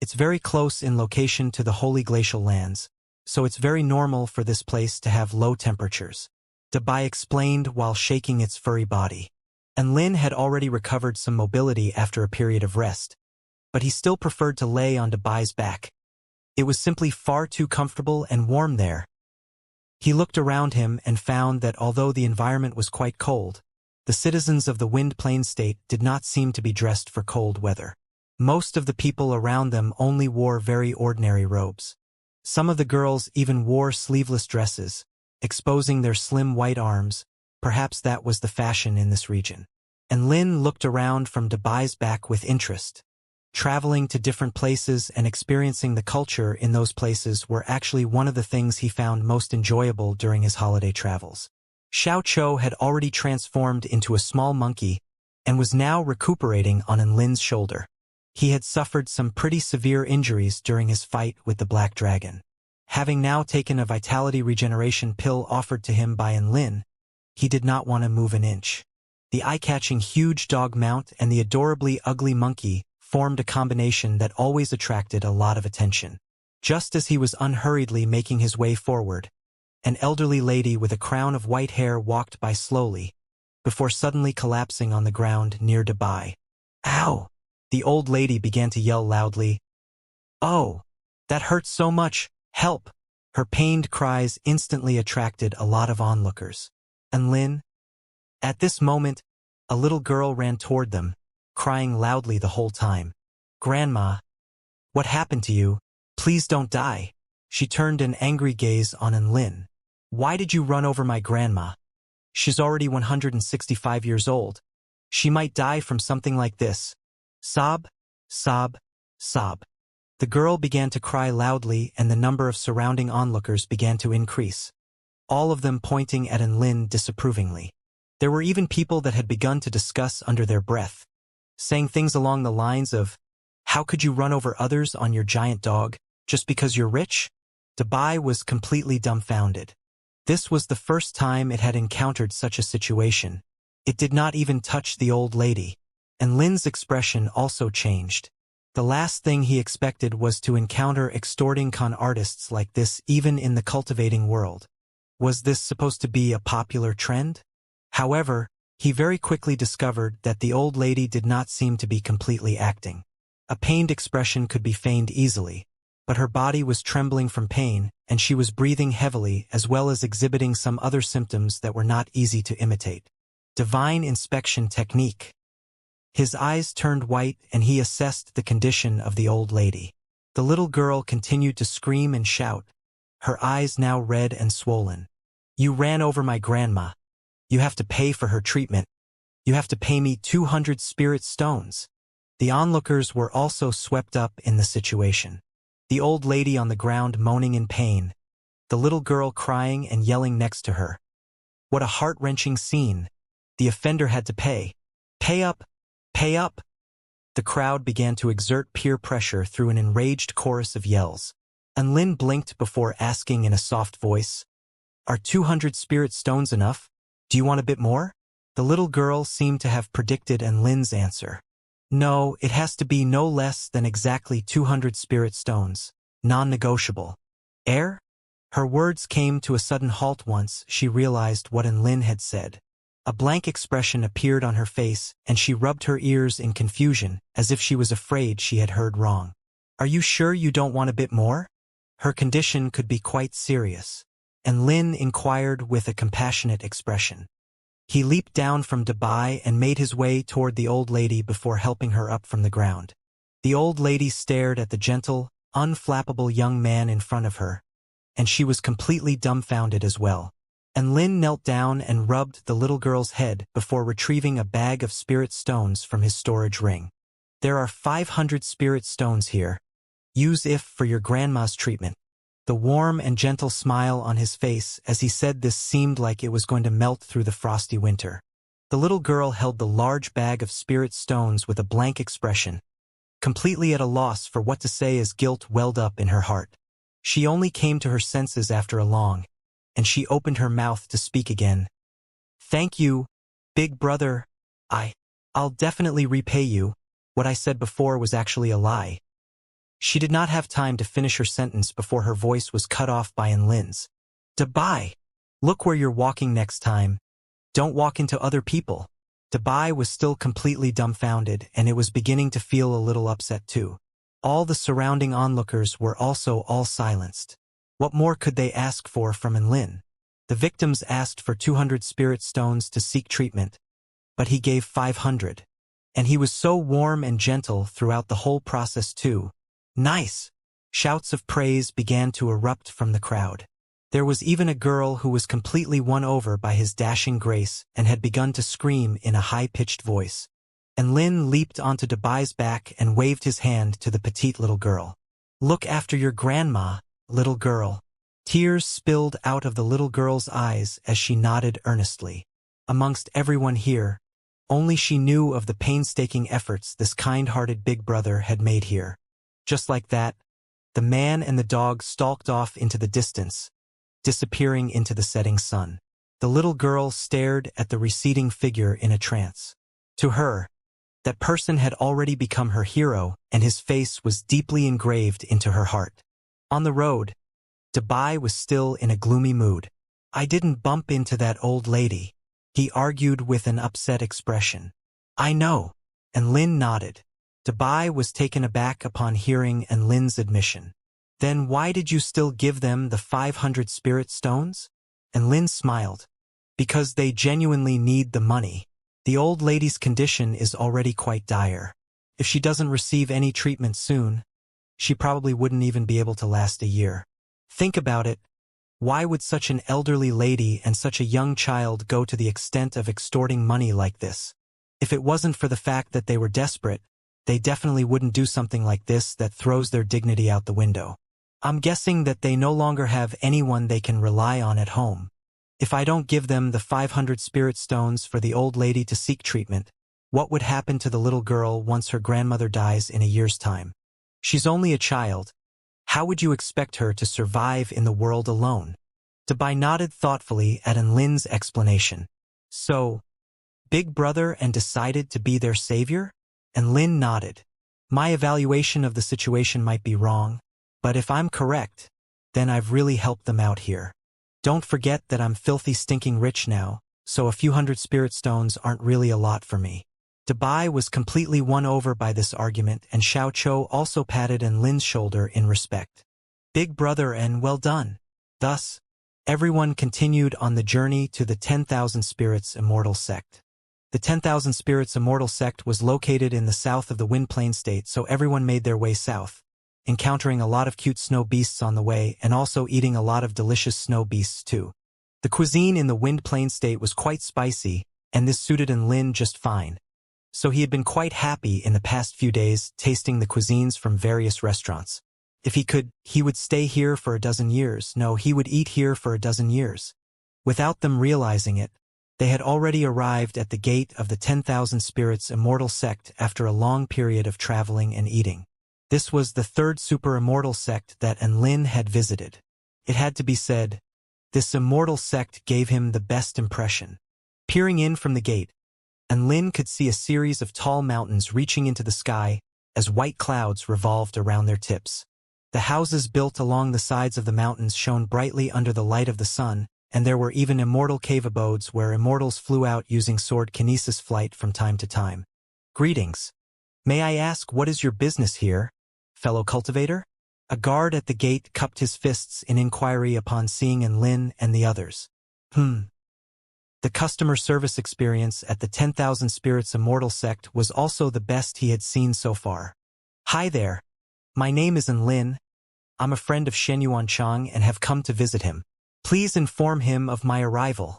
It's very close in location to the holy glacial lands, so it's very normal for this place to have low temperatures. Dabai explained while shaking its furry body. Lin had already recovered some mobility after a period of rest, but he still preferred to lay on Dabai's back. It was simply far too comfortable and warm there. He looked around him and found that although the environment was quite cold, the citizens of the Wind Plain State did not seem to be dressed for cold weather. Most of the people around them only wore very ordinary robes. Some of the girls even wore sleeveless dresses, exposing their slim white arms. Perhaps that was the fashion in this region. Lin looked around from Dabai's back with interest. Traveling to different places and experiencing the culture in those places were actually one of the things he found most enjoyable during his holiday travels. Xiao Chou had already transformed into a small monkey and was now recuperating on Lin's shoulder. He had suffered some pretty severe injuries during his fight with the Black Dragon. Having now taken a vitality regeneration pill offered to him by Lin, he did not want to move an inch. The eye-catching huge dog mount and the adorably ugly monkey formed a combination that always attracted a lot of attention. Just as he was unhurriedly making his way forward, an elderly lady with a crown of white hair walked by slowly, before suddenly collapsing on the ground near Dabai. Ow! The old lady began to yell loudly. Oh, that hurts so much. Help! Her pained cries instantly attracted a lot of onlookers. And Lin? At this moment, a little girl ran toward them, crying loudly the whole time. Grandma, what happened to you? Please don't die. She turned an angry gaze on Lin. Why did you run over my grandma? She's already 165 years old. She might die from something like this. Sob, sob, sob. The girl began to cry loudly and the number of surrounding onlookers began to increase. All of them pointing at Lin disapprovingly. There were even people that had begun to discuss under their breath, saying things along the lines of, how could you run over others on your giant dog, just because you're rich? Dubai was completely dumbfounded. This was the first time it had encountered such a situation. It did not even touch the old lady. And Lin's expression also changed. The last thing he expected was to encounter extorting con artists like this even in the cultivating world. Was this supposed to be a popular trend? However, he very quickly discovered that the old lady did not seem to be completely acting. A pained expression could be feigned easily, but her body was trembling from pain, and she was breathing heavily as well as exhibiting some other symptoms that were not easy to imitate. Divine inspection technique. His eyes turned white and he assessed the condition of the old lady. The little girl continued to scream and shout, her eyes now red and swollen. You ran over my grandma. You have to pay for her treatment. You have to pay me 200 spirit stones. The onlookers were also swept up in the situation. The old lady on the ground moaning in pain. The little girl crying and yelling next to her. What a heart-wrenching scene. The offender had to pay. Pay up! Pay up! The crowd began to exert peer pressure through an enraged chorus of yells. And Lin blinked before asking in a soft voice, are 200 spirit stones enough? Do you want a bit more? The little girl seemed to have predicted Lin's answer. No, it has to be no less than exactly 200 spirit stones, non-negotiable. Air? Her words came to a sudden halt once she realized what Lin had said. A blank expression appeared on her face and she rubbed her ears in confusion as if she was afraid she had heard wrong. Are you sure you don't want a bit more? Her condition could be quite serious. And Lin inquired with a compassionate expression. He leaped down from Dubai and made his way toward the old lady before helping her up from the ground. The old lady stared at the gentle, unflappable young man in front of her, and she was completely dumbfounded as well. And Lin knelt down and rubbed the little girl's head before retrieving a bag of spirit stones from his storage ring. There are 500 spirit stones here. Use if for your grandma's treatment. The warm and gentle smile on his face as he said this seemed like it was going to melt through the frosty winter. The little girl held the large bag of spirit stones with a blank expression, completely at a loss for what to say as guilt welled up in her heart. She only came to her senses after a long, and she opened her mouth to speak again. Thank you, big brother. I'll definitely repay you. What I said before was actually a lie. She did not have time to finish her sentence before her voice was cut off by Lin's. Dubai! Look where you're walking next time. Don't walk into other people. Dubai was still completely dumbfounded and it was beginning to feel a little upset too. All the surrounding onlookers were also all silenced. What more could they ask for from Lin? The victims asked for 200 spirit stones to seek treatment, but he gave 500. And he was so warm and gentle throughout the whole process too. Nice! Shouts of praise began to erupt from the crowd. There was even a girl who was completely won over by his dashing grace and had begun to scream in a high-pitched voice. And Lin leaped onto Dubai's back and waved his hand to the petite little girl. Look after your grandma, little girl. Tears spilled out of the little girl's eyes as she nodded earnestly. Amongst everyone here, only she knew of the painstaking efforts this kind-hearted big brother had made here. Just like that, the man and the dog stalked off into the distance, disappearing into the setting sun. The little girl stared at the receding figure in a trance. To her, that person had already become her hero and his face was deeply engraved into her heart. On the road, Dubai was still in a gloomy mood. I didn't bump into that old lady, he argued with an upset expression. I know, and Lin nodded. Dubai was taken aback upon hearing Lin's admission. Then why did you still give them the 500 spirit stones? And Lin smiled. Because they genuinely need the money. The old lady's condition is already quite dire. If she doesn't receive any treatment soon, she probably wouldn't even be able to last a year. Think about it. Why would such an elderly lady and such a young child go to the extent of extorting money like this? If it wasn't for the fact that they were desperate, they definitely wouldn't do something like this that throws their dignity out the window. I'm guessing that they no longer have anyone they can rely on at home. If I don't give them the 500 spirit stones for the old lady to seek treatment, what would happen to the little girl once her grandmother dies in a year's time? She's only a child. How would you expect her to survive in the world alone? Dabai nodded thoughtfully at Lin's explanation. So, Big Brother and decided to be their savior? And Lin nodded. My evaluation of the situation might be wrong, but if I'm correct, then I've really helped them out here. Don't forget that I'm filthy stinking rich now, so a few hundred spirit stones aren't really a lot for me. Dabai was completely won over by this argument, and Xiao Chou also patted Lin's shoulder in respect. Big Brother and well done. Thus, everyone continued on the journey to the 10,000 Spirits Immortal sect. The 10,000 Spirits Immortal sect was located in the south of the Wind Plain state, so everyone made their way south, encountering a lot of cute snow beasts on the way and also eating a lot of delicious snow beasts too. The cuisine in the Wind Plain state was quite spicy, and this suited Lin just fine. So he had been quite happy in the past few days tasting the cuisines from various restaurants. If he could, he would stay here for a dozen years. No, he would eat here for a dozen years. Without them realizing it, they had already arrived at the gate of the 10,000 Spirits Immortal sect after a long period of traveling and eating. This was the third super immortal sect that Lin had visited. It had to be said, this immortal sect gave him the best impression. Peering in from the gate, Lin could see a series of tall mountains reaching into the sky as white clouds revolved around their tips. The houses built along the sides of the mountains shone brightly under the light of the sun, and there were even immortal cave abodes where immortals flew out using sword kinesis flight from time to time. Greetings. May I ask what is your business here, fellow cultivator? A guard at the gate cupped his fists in inquiry upon seeing Lin and the others. The customer service experience at the 10,000 Spirits Immortal sect was also the best he had seen so far. Hi there. My name is Lin. I'm a friend of Xianxia and have come to visit him. Please inform him of my arrival.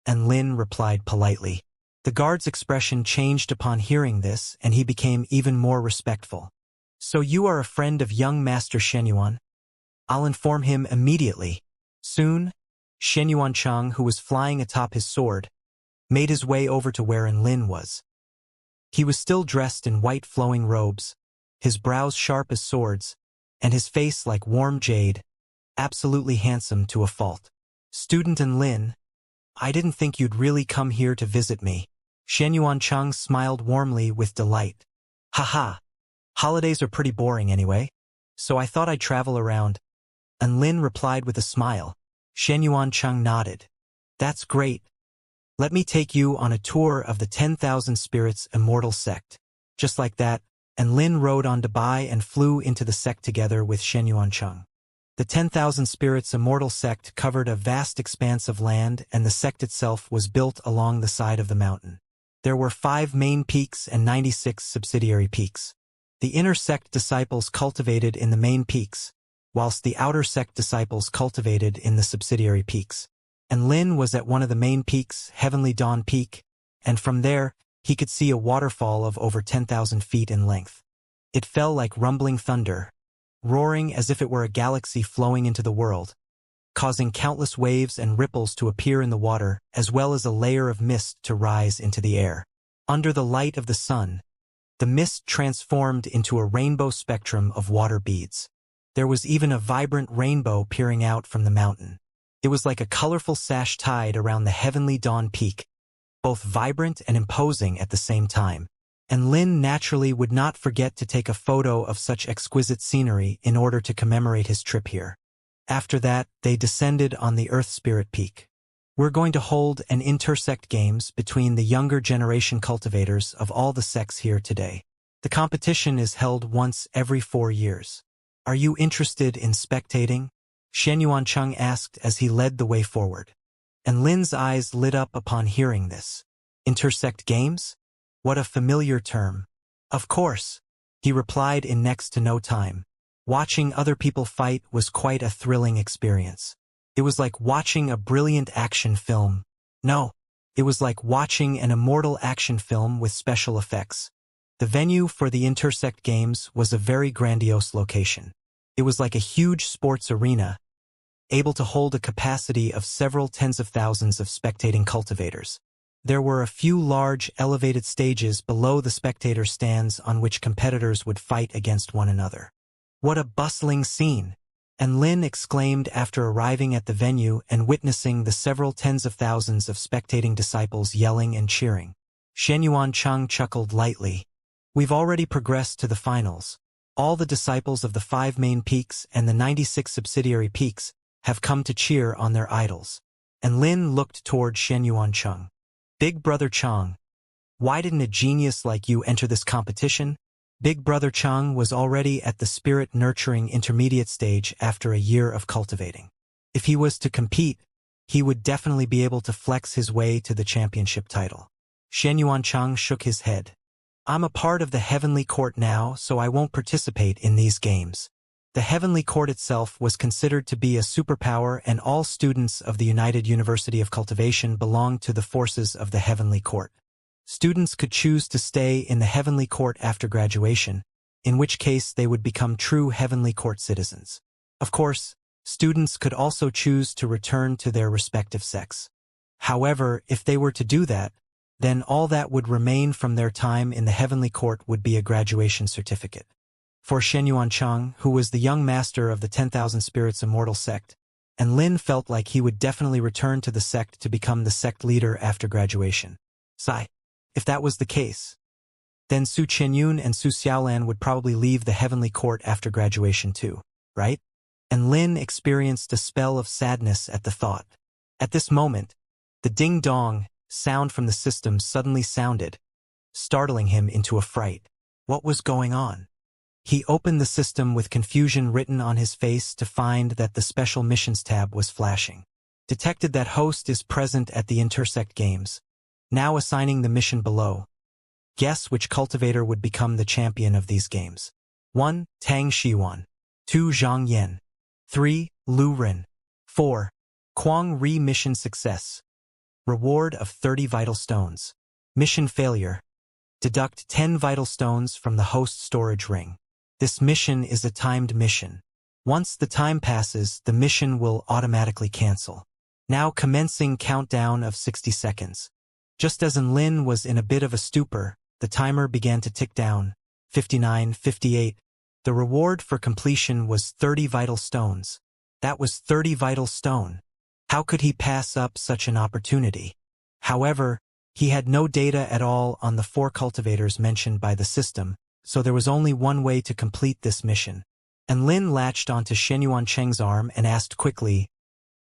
Lin replied politely. The guard's expression changed upon hearing this, and he became even more respectful. So you are a friend of young Master Xianxia? I'll inform him immediately. Soon, Xianxia, who was flying atop his sword, made his way over to where Lin was. He was still dressed in white flowing robes, his brows sharp as swords, and his face like warm jade, absolutely handsome to a fault. Student Lin, I didn't think you'd really come here to visit me. Xianxia smiled warmly with delight. Haha, holidays are pretty boring anyway, so I thought I'd travel around. Lin replied with a smile. Xianxia nodded. That's great. Let me take you on a tour of the 10,000 Spirits Immortal sect. Just like that, Lin rode on Dabai and flew into the sect together with Xianxia. The 10,000 Spirits Immortal sect covered a vast expanse of land, and the sect itself was built along the side of the mountain. There were 5 main peaks and 96 subsidiary peaks. The inner sect disciples cultivated in the main peaks, whilst the outer sect disciples cultivated in the subsidiary peaks. Lin was at one of the main peaks, Heavenly Dawn Peak, and from there, he could see a waterfall of over 10,000 feet in length. It fell like rumbling thunder, roaring as if it were a galaxy flowing into the world, causing countless waves and ripples to appear in the water, as well as a layer of mist to rise into the air. Under the light of the sun, the mist transformed into a rainbow spectrum of water beads. There was even a vibrant rainbow peering out from the mountain. It was like a colorful sash tied around the Heavenly Dawn Peak, both vibrant and imposing at the same time. Lin naturally would not forget to take a photo of such exquisite scenery in order to commemorate his trip here. After that, they descended on the Earth Spirit Peak. We're going to hold an intersect games between the younger generation cultivators of all the sects here today. The competition is held once every 4 years. Are you interested in spectating? Shen Yuancheng asked as he led the way forward. And Lin's eyes lit up upon hearing this. Intersect games? What a familiar term. Of course, he replied in next to no time. Watching other people fight was quite a thrilling experience. It was like watching a brilliant action film. No, it was like watching an immortal action film with special effects. The venue for the Intersect Games was a very grandiose location. It was like a huge sports arena, able to hold a capacity of several tens of thousands of spectating cultivators. There were a few large, elevated stages below the spectator stands on which competitors would fight against one another. What a bustling scene! And Lin exclaimed after arriving at the venue and witnessing the several tens of thousands of spectating disciples yelling and cheering. Shen Yuancheng chuckled lightly. We've already progressed to the finals. All the disciples of the 5 main peaks and the 96 subsidiary peaks have come to cheer on their idols. And Lin looked toward Shen Yuancheng. Big Brother Chang, why didn't a genius like you enter this competition? Big Brother Chang was already at the spirit-nurturing intermediate stage after a year of cultivating. If he was to compete, he would definitely be able to flex his way to the championship title. Shen Yuancheng shook his head. I'm a part of the Heavenly Court now, so I won't participate in these games. The Heavenly Court itself was considered to be a superpower, and all students of the United University of Cultivation belonged to the forces of the Heavenly Court. Students could choose to stay in the Heavenly Court after graduation, in which case they would become true Heavenly Court citizens. Of course, students could also choose to return to their respective sects. However, if they were to do that, then all that would remain from their time in the Heavenly Court would be a graduation certificate. For Shen Yuancheng, who was the young master of the 10,000 Spirits Immortal sect, and Lin felt like he would definitely return to the sect to become the sect leader after graduation. If that was the case, then Su Qianyun and Su Xiaolan would probably leave the Heavenly Court after graduation too, right? And Lin experienced a spell of sadness at the thought. At this moment, the ding-dong sound from the system suddenly sounded, startling him into a fright. What was going on? He opened the system with confusion written on his face to find that the Special Missions tab was flashing. Detected that host is present at the Intersect Games. Now assigning the mission below. Guess which cultivator would become the champion of these games. 1. Tang Xiwan. 2. Zhang Yan. 3. Lu Ren. 4. Kuang Ri. Mission success. Reward of 30 vital stones. Mission failure. Deduct 10 vital stones from the host storage ring. This mission is a timed mission. Once the time passes, the mission will automatically cancel. Now commencing countdown of 60 seconds. Just as Lin was in a bit of a stupor, the timer began to tick down. 59, 58. The reward for completion was 30 vital stones. That was 30 vital stone. How could he pass up such an opportunity? However, he had no data at all on the 4 cultivators mentioned by the system, so there was only one way to complete this mission. And Lin latched onto Shen Yuancheng's arm and asked quickly,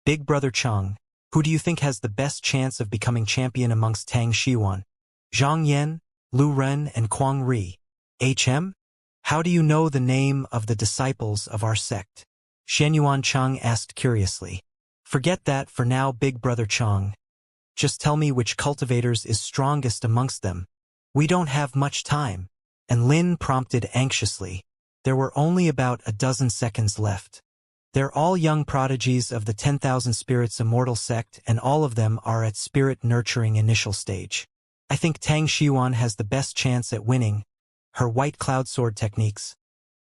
Big Brother Chang, who do you think has the best chance of becoming champion amongst Tang Xiwan, Zhang Yan, Lu Ren, and Kuang Ri? HM? How do you know the name of the disciples of our sect? Shen Yuancheng asked curiously. Forget that for now, Big Brother Chang. Just tell me which cultivators is strongest amongst them. We don't have much time. And Lin prompted anxiously. There were only about a dozen seconds left. They're all young prodigies of the 10,000 Spirits Immortal sect, and all of them are at spirit-nurturing initial stage. I think Tang Xiwan has the best chance at winning. Her white cloud sword techniques.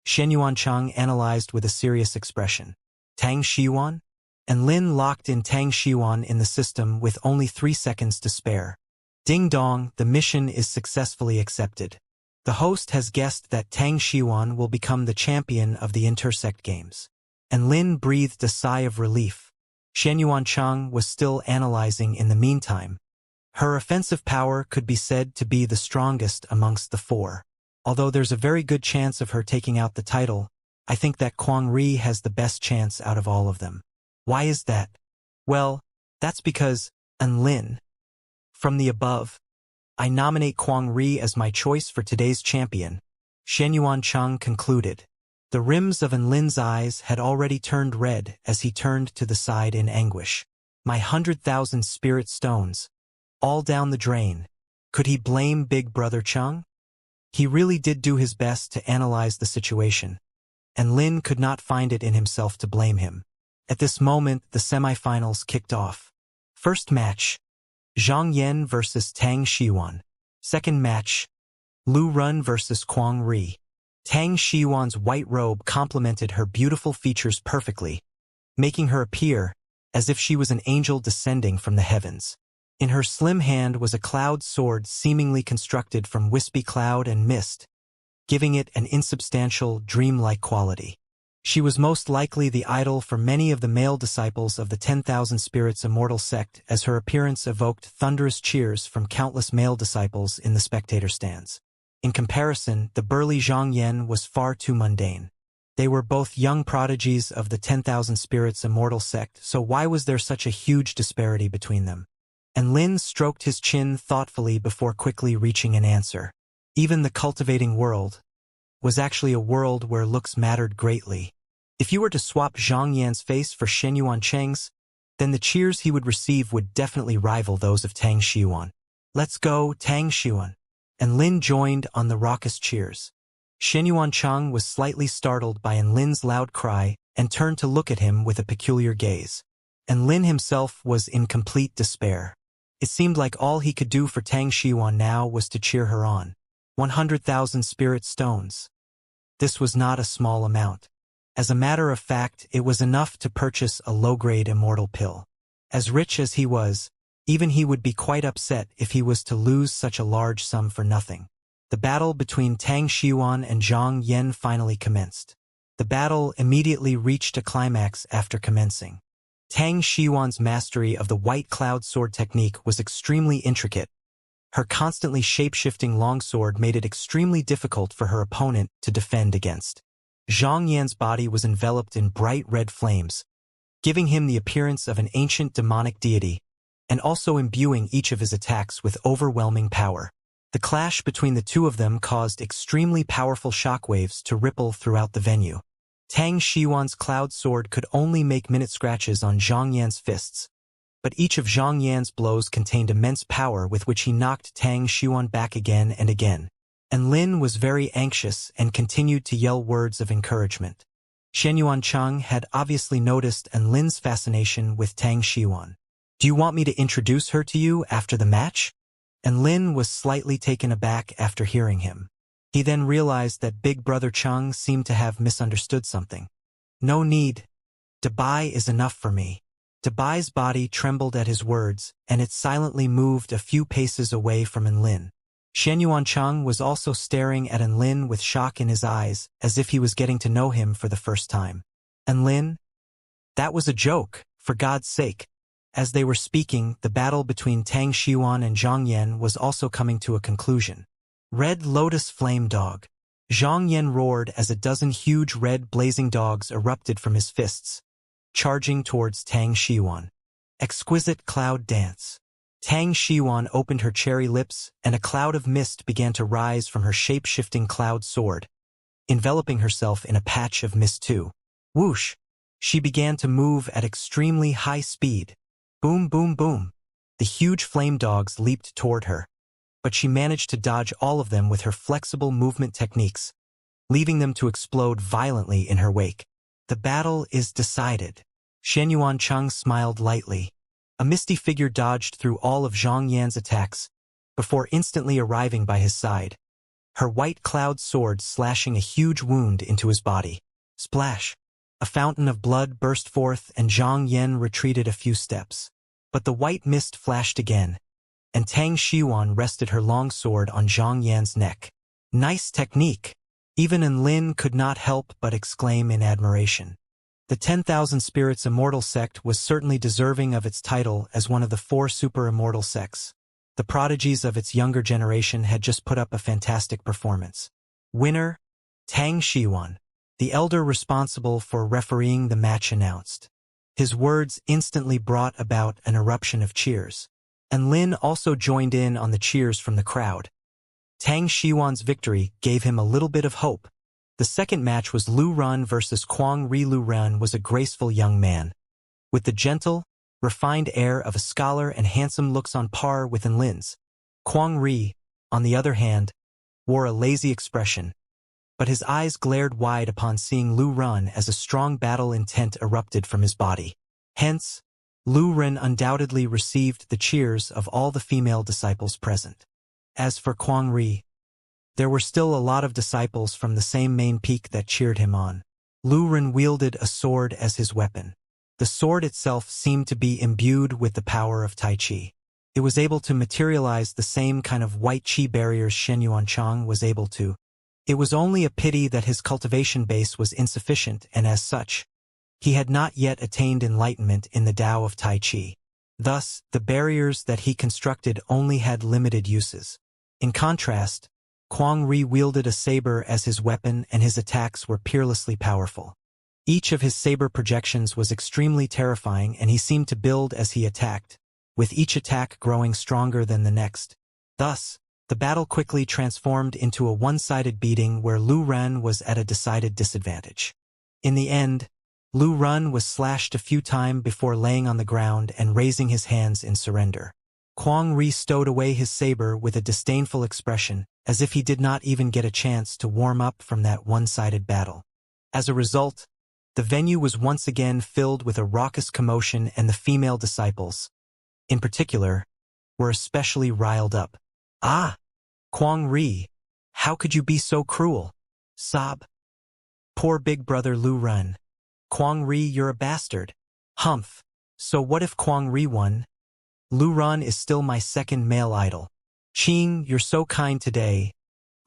Shen Yuancheng analyzed with a serious expression. Tang Xiwan? And Lin locked in Tang Xiwan in the system with only 3 seconds to spare. Ding dong, the mission is successfully accepted. The host has guessed that Tang Xiwan will become the champion of the Intersect Games. And Lin breathed a sigh of relief. Shen Yuancheng was still analyzing in the meantime. Her offensive power could be said to be the strongest amongst the 4. Although there's a very good chance of her taking out the title, I think that Kuang Ri has the best chance out of all of them. Why is that? Well, that's because, Lin. From the above, I nominate Kuang Ri as my choice for today's champion, Shen Yuancheng concluded. The rims of Enlin's eyes had already turned red as he turned to the side in anguish. My 100,000 spirit stones. All down the drain. Could he blame Big Brother Chung? He really did do his best to analyze the situation, and Lin could not find it in himself to blame him. At this moment, the semifinals kicked off. First match, Zhang Yan versus Tang Xiuan. Second match, Lu Run versus Kuang Ri. Tang Xiuan's white robe complemented her beautiful features perfectly, making her appear as if she was an angel descending from the heavens. In her slim hand was a cloud sword seemingly constructed from wispy cloud and mist, giving it an insubstantial, dreamlike quality. She was most likely the idol for many of the male disciples of the 10,000 Spirits Immortal sect, as her appearance evoked thunderous cheers from countless male disciples in the spectator stands. In comparison, the burly Zhang Yan was far too mundane. They were both young prodigies of the 10,000 Spirits Immortal sect, so why was there such a huge disparity between them? And Lin stroked his chin thoughtfully before quickly reaching an answer. Even the cultivating world was actually a world where looks mattered greatly. If you were to swap Zhang Yan's face for Shenyuan Cheng's, then the cheers he would receive would definitely rival those of Tang Xiuan. Let's go, Tang Xiuan. And Lin joined on the raucous cheers. Shenyuan Cheng was slightly startled by Enlin's loud cry and turned to look at him with a peculiar gaze. Enlin himself was in complete despair. It seemed like all he could do for Tang Xiuan now was to cheer her on. 100,000 spirit stones. This was not a small amount. As a matter of fact, it was enough to purchase a low-grade immortal pill. As rich as he was, even he would be quite upset if he was to lose such a large sum for nothing. The battle between Tang Xiuan and Zhang Yan finally commenced. The battle immediately reached a climax after commencing. Tang Xiuan's mastery of the white cloud sword technique was extremely intricate. Her constantly shape-shifting longsword made it extremely difficult for her opponent to defend against. Zhang Yan's body was enveloped in bright red flames, giving him the appearance of an ancient demonic deity, and also imbuing each of his attacks with overwhelming power. The clash between the two of them caused extremely powerful shockwaves to ripple throughout the venue. Tang Xiuan's cloud sword could only make minute scratches on Zhang Yan's fists, but each of Zhang Yan's blows contained immense power with which he knocked Tang Xiuan back again and again. And Lin was very anxious and continued to yell words of encouragement. Shenyuan Cheng had obviously noticed Lin's fascination with Tang Xiuan. "Do you want me to introduce her to you after the match?" And Lin was slightly taken aback after hearing him. He then realized that Big Brother Chung seemed to have misunderstood something. "No need. Dabai is enough for me." Dabai's body trembled at his words, and it silently moved a few paces away from Enlin. Shenyuan Cheng was also staring at Enlin with shock in his eyes, as if he was getting to know him for the first time. "Enlin? That was a joke, for God's sake." As they were speaking, the battle between Tang Xiuan and Zhang Yan was also coming to a conclusion. Red Lotus Flame Dog. Zhang Yan roared as a dozen huge red blazing dogs erupted from his fists, charging towards Tang Xiuan. Exquisite Cloud Dance. Tang Xiuan opened her cherry lips, and a cloud of mist began to rise from her shape-shifting cloud sword, enveloping herself in a patch of mist too. Whoosh! She began to move at extremely high speed. Boom, boom, boom. The huge flame dogs leaped toward her, but she managed to dodge all of them with her flexible movement techniques, leaving them to explode violently in her wake. The battle is decided. Shenyuan Cheng smiled lightly. A misty figure dodged through all of Zhang Yan's attacks, before instantly arriving by his side, her white cloud sword slashing a huge wound into his body. Splash! A fountain of blood burst forth and Zhang Yan retreated a few steps. But the white mist flashed again, and Tang Xiuan rested her long sword on Zhang Yan's neck. Nice technique! Even Enlin could not help but exclaim in admiration. The 10,000 Spirits Immortal sect was certainly deserving of its title as one of the 4 super immortal sects. The prodigies of its younger generation had just put up a fantastic performance. Winner, Tang Xiuan. The elder responsible for refereeing the match announced. His words instantly brought about an eruption of cheers. And Lin also joined in on the cheers from the crowd. Tang Xiuan's victory gave him a little bit of hope, The second match was Lu Run versus Kuang Ri. Lu Run was a graceful young man, with the gentle, refined air of a scholar and handsome looks on par with Lin's. Kuang Ri, on the other hand, wore a lazy expression, but his eyes glared wide upon seeing Lu Run as a strong battle intent erupted from his body. Hence, Lu Ren undoubtedly received the cheers of all the female disciples present. As for Kuang Ri, there were still a lot of disciples from the same main peak that cheered him on. Lu Ren wielded a sword as his weapon. The sword itself seemed to be imbued with the power of Tai Chi. It was able to materialize the same kind of white Qi barriers Shen Yuanchang was able to. It was only a pity that his cultivation base was insufficient, and as such, he had not yet attained enlightenment in the Tao of Tai Chi. Thus, the barriers that he constructed only had limited uses. In contrast, Kuang Ri wielded a saber as his weapon and his attacks were peerlessly powerful. Each of his saber projections was extremely terrifying and he seemed to build as he attacked, with each attack growing stronger than the next. Thus, the battle quickly transformed into a one-sided beating where Lu Ren was at a decided disadvantage. In the end, Lu Ren was slashed a few times before laying on the ground and raising his hands in surrender. Kuang Ri stowed away his saber with a disdainful expression, as if he did not even get a chance to warm up from that one-sided battle. As a result, the venue was once again filled with a raucous commotion and the female disciples, in particular, were especially riled up. "Ah! Kuang Ri, how could you be so cruel?" Sob. "Poor big brother Lu Ren. Kuang Ri, you're a bastard." "Humph. So what if Kuang Ri won? Lu Ren is still my second male idol." "Qing, you're so kind today.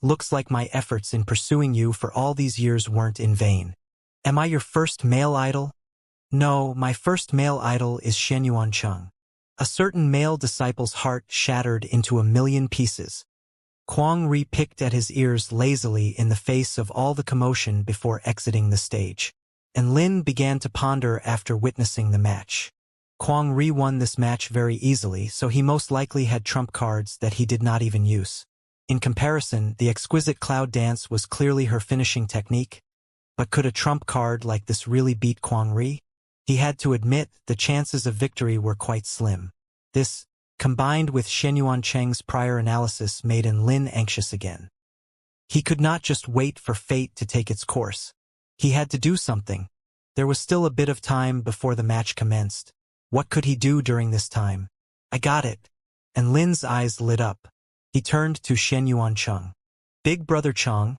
Looks like my efforts in pursuing you for all these years weren't in vain." "Am I your first male idol?" "No, my first male idol is Shen Yuancheng." A certain male disciple's heart shattered into a million pieces. Kuang Ri picked at his ears lazily in the face of all the commotion before exiting the stage. And Lin began to ponder after witnessing the match. Kuang Ri won this match very easily, so he most likely had trump cards that he did not even use. In comparison, the exquisite cloud dance was clearly her finishing technique. But could a trump card like this really beat Kuang Ri? He had to admit the chances of victory were quite slim. This, combined with Shen Yuancheng's prior analysis, made Lin anxious again. He could not just wait for fate to take its course. He had to do something. There was still a bit of time before the match commenced. What could he do during this time? "I got it." And Lin's eyes lit up. He turned to Shen Yuancheng. "Big brother Cheng,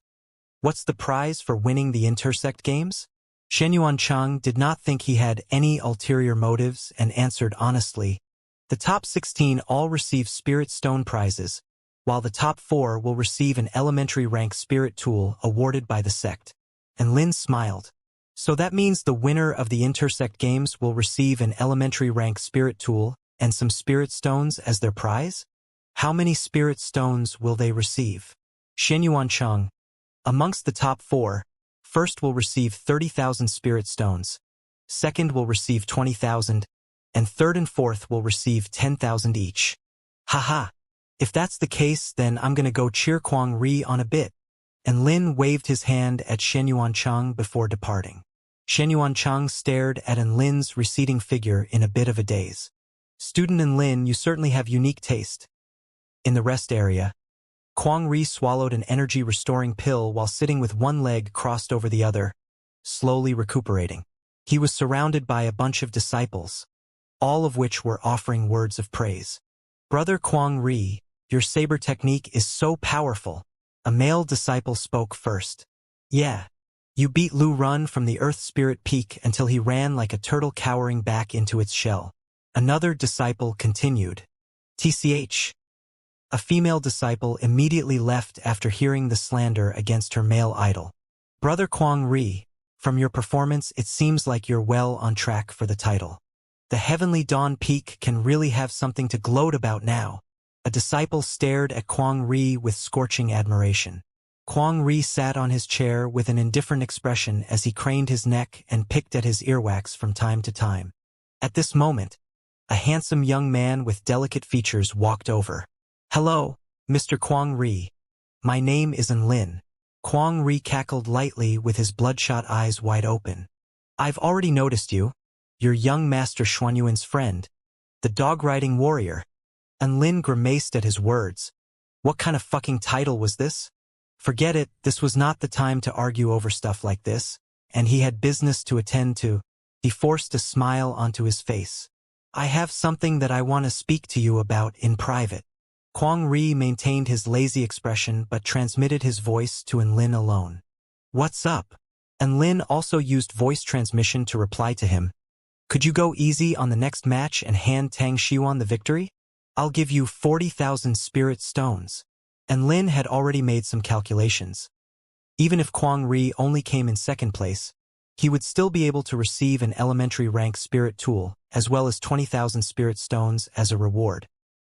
what's the prize for winning the Intersect Games?" Shen Yuancheng did not think he had any ulterior motives and answered honestly, "The top 16 all receive Spirit Stone prizes, while the top 4 will receive an elementary rank Spirit Tool awarded by the sect." And Lin smiled. "So that means the winner of the Intersect Games will receive an elementary rank Spirit Tool and some Spirit Stones as their prize? How many Spirit Stones will they receive?" Shen Yuancheng, amongst the top 4, first will receive 30,000 Spirit Stones, second will receive 20,000, and third and fourth will receive 10,000 each. "Haha. If that's the case, then I'm gonna go cheer Kuang Ri on a bit." And Lin waved his hand at Shen Yuancheng before departing. Shen Yuancheng stared at Lin's receding figure in a bit of a daze. "Student Lin, you certainly have unique taste." In the rest area, Kuang Ri swallowed an energy-restoring pill while sitting with one leg crossed over the other, slowly recuperating. He was surrounded by a bunch of disciples, all of which were offering words of praise. "Brother Kuang Ri, your saber technique is so powerful." A male disciple spoke first. "Yeah. You beat Lu Ren from the Earth Spirit Peak until he ran like a turtle cowering back into its shell." Another disciple continued. "TCH. A female disciple immediately left after hearing the slander against her male idol. "Brother Kuang Ri, from your performance it seems like you're well on track for the title. The Heavenly Dawn Peak can really have something to gloat about now." A disciple stared at Kuang Ri with scorching admiration. Kuang Ri sat on his chair with an indifferent expression as he craned his neck and picked at his earwax from time to time. At this moment, a handsome young man with delicate features walked over. "Hello, Mr. Kuang Ri. My name is Lin." Kwang Ri cackled lightly with his bloodshot eyes wide open. I've already noticed you. You're young Master Xuanyuan's friend, the dog-riding warrior. And Lin grimaced at his words. What kind of fucking title was this? Forget it, this was not the time to argue over stuff like this, and he had business to attend to. He forced a smile onto his face. I have something that I want to speak to you about in private. Kwang Ri maintained his lazy expression but transmitted his voice to Lin alone. What's up? And Lin also used voice transmission to reply to him. Could you go easy on the next match and hand Tang Xiuan the victory? I'll give you 40,000 spirit stones. And Lin had already made some calculations. Even if Kwang Ri only came in second place, he would still be able to receive an elementary rank spirit tool, as well as 20,000 spirit stones as a reward.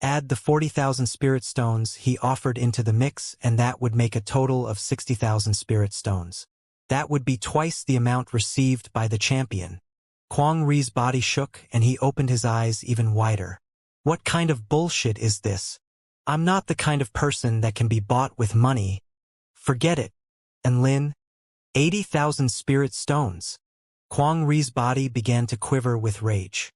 Add the 40,000 spirit stones he offered into the mix and that would make a total of 60,000 spirit stones. That would be twice the amount received by the champion. Kwang Ri's body shook and he opened his eyes even wider. What kind of bullshit is this? I'm not the kind of person that can be bought with money. Forget it. And Lin? 80,000 spirit stones. Kwang Ri's body began to quiver with rage.